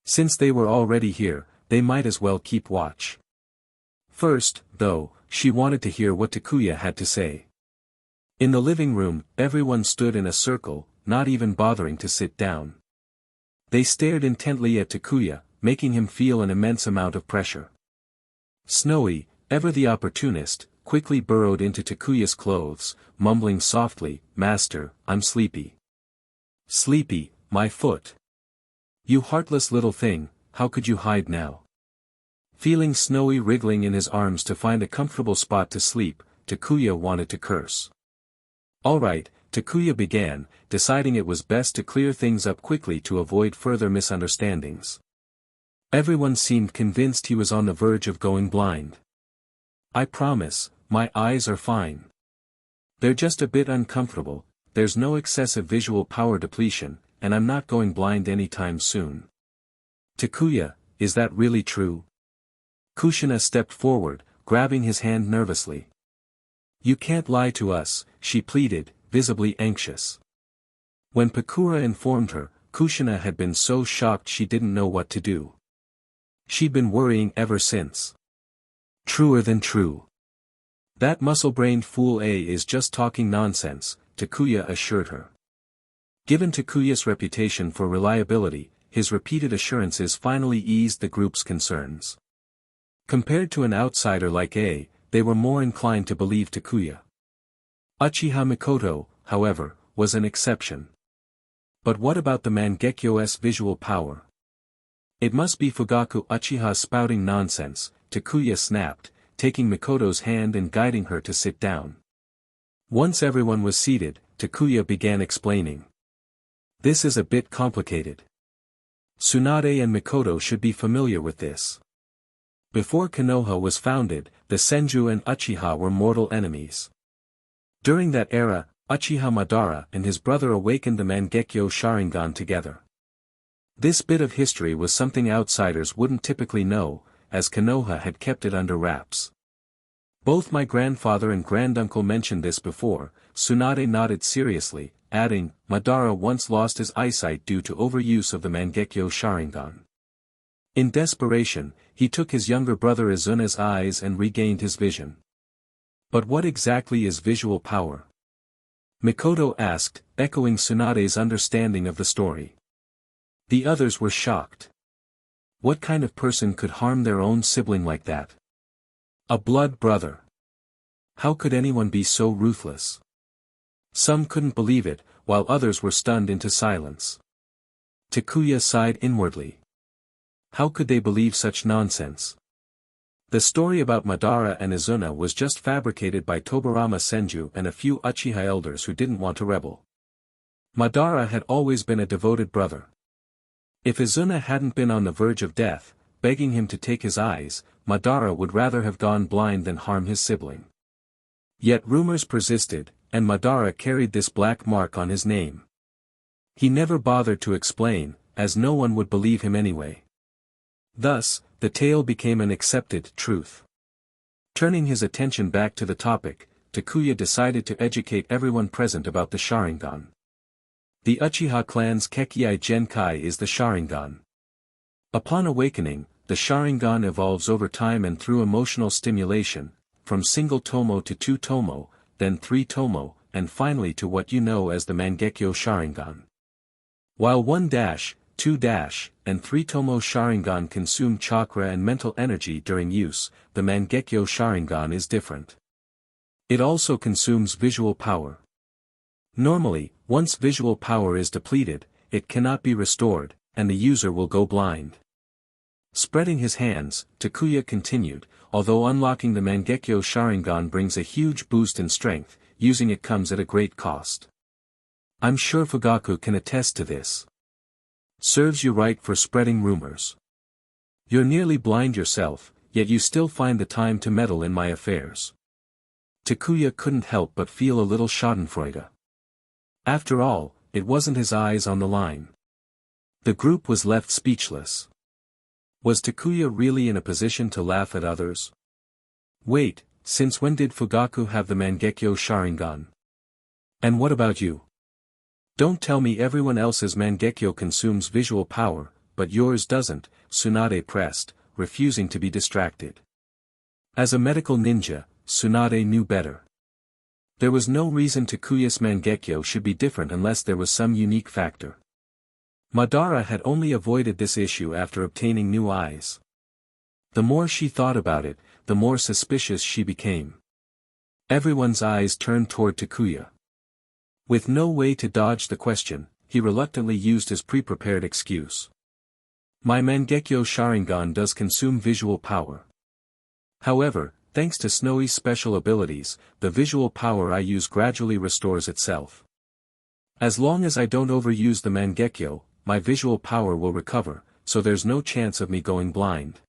Since they were already here, they might as well keep watch. First, though, she wanted to hear what Takuya had to say. In the living room, everyone stood in a circle, not even bothering to sit down. They stared intently at Takuya, making him feel an immense amount of pressure. Snowy, ever the opportunist, quickly burrowed into Takuya's clothes, mumbling softly, Master, I'm sleepy. Sleepy, my foot. You heartless little thing, how could you hide now? Feeling Snowy wriggling in his arms to find a comfortable spot to sleep, Takuya wanted to curse. Alright, Takuya began, deciding it was best to clear things up quickly to avoid further misunderstandings. Everyone seemed convinced he was on the verge of going blind. I promise, my eyes are fine. They're just a bit uncomfortable, there's no excessive visual power depletion, and I'm not going blind anytime soon. Takuya, is that really true? Kushina stepped forward, grabbing his hand nervously. You can't lie to us, she pleaded, visibly anxious. When Pakura informed her, Kushina had been so shocked she didn't know what to do. She'd been worrying ever since. Truer than true. That muscle-brained fool is just talking nonsense, Takuya assured her. Given Takuya's reputation for reliability, his repeated assurances finally eased the group's concerns. Compared to an outsider like they were more inclined to believe Takuya. Uchiha Mikoto, however, was an exception. But what about the Mangekyō's visual power? It must be Fugaku Uchiha spouting nonsense, Takuya snapped, taking Mikoto's hand and guiding her to sit down. Once everyone was seated, Takuya began explaining. This is a bit complicated. Tsunade and Mikoto should be familiar with this. Before Konoha was founded, the Senju and Uchiha were mortal enemies. During that era, Uchiha Madara and his brother awakened the Mangekyō Sharingan together. This bit of history was something outsiders wouldn't typically know, as Konoha had kept it under wraps. Both my grandfather and granduncle mentioned this before, Tsunade nodded seriously, adding, Madara once lost his eyesight due to overuse of the Mangekyō Sharingan. In desperation, he took his younger brother Izuna's eyes and regained his vision. But what exactly is visual power? Mikoto asked, echoing Tsunade's understanding of the story. The others were shocked. What kind of person could harm their own sibling like that? A blood brother. How could anyone be so ruthless? Some couldn't believe it, while others were stunned into silence. Takuya sighed inwardly. How could they believe such nonsense? The story about Madara and Izuna was just fabricated by Tobarama Senju and a few Uchiha elders who didn't want to rebel. Madara had always been a devoted brother. If Izuna hadn't been on the verge of death, begging him to take his eyes, Madara would rather have gone blind than harm his sibling. Yet rumors persisted, and Madara carried this black mark on his name. He never bothered to explain, as no one would believe him anyway. Thus, the tale became an accepted truth. Turning his attention back to the topic, Takuya decided to educate everyone present about the Sharingan. The Uchiha clan's Kekkei Genkai is the Sharingan. Upon awakening, the Sharingan evolves over time and through emotional stimulation, from single tomo to 2 tomo, then 3 tomo, and finally to what you know as the Mangekyō Sharingan. While 1-, 2-, and 3 tomo Sharingan consume chakra and mental energy during use, the Mangekyō Sharingan is different. It also consumes visual power. Normally, once visual power is depleted, it cannot be restored, and the user will go blind. Spreading his hands, Takuya continued, although unlocking the Mangekyō Sharingan brings a huge boost in strength, using it comes at a great cost. I'm sure Fugaku can attest to this. Serves you right for spreading rumors. You're nearly blind yourself, yet you still find the time to meddle in my affairs. Takuya couldn't help but feel a little schadenfreude. After all, it wasn't his eyes on the line. The group was left speechless. Was Takuya really in a position to laugh at others? Wait, since when did Fugaku have the Mangekyō Sharingan? And what about you? Don't tell me everyone else's Mangekyō consumes visual power, but yours doesn't, Tsunade pressed, refusing to be distracted. As a medical ninja, Tsunade knew better. There was no reason Takuya's Mangekyō should be different unless there was some unique factor. Madara had only avoided this issue after obtaining new eyes. The more she thought about it, the more suspicious she became. Everyone's eyes turned toward Takuya. With no way to dodge the question, he reluctantly used his pre-prepared excuse. My Mangekyō Sharingan does consume visual power. However, thanks to Snowy's special abilities, the visual power I use gradually restores itself. As long as I don't overuse the Mangekyō, my visual power will recover, so there's no chance of me going blind.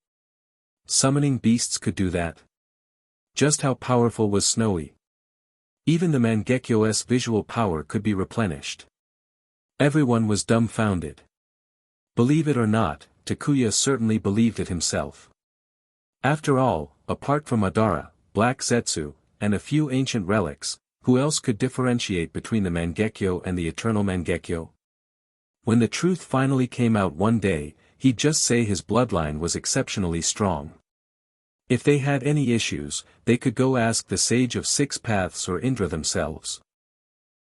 Summoning beasts could do that. Just how powerful was Snowy? Even the Mangekyō's visual power could be replenished. Everyone was dumbfounded. Believe it or not, Takuya certainly believed it himself. After all, apart from Madara, Black Zetsu, and a few ancient relics, who else could differentiate between the Mangekyō and the Eternal Mangekyō? When the truth finally came out one day, he'd just say his bloodline was exceptionally strong. If they had any issues, they could go ask the Sage of Six Paths or Indra themselves.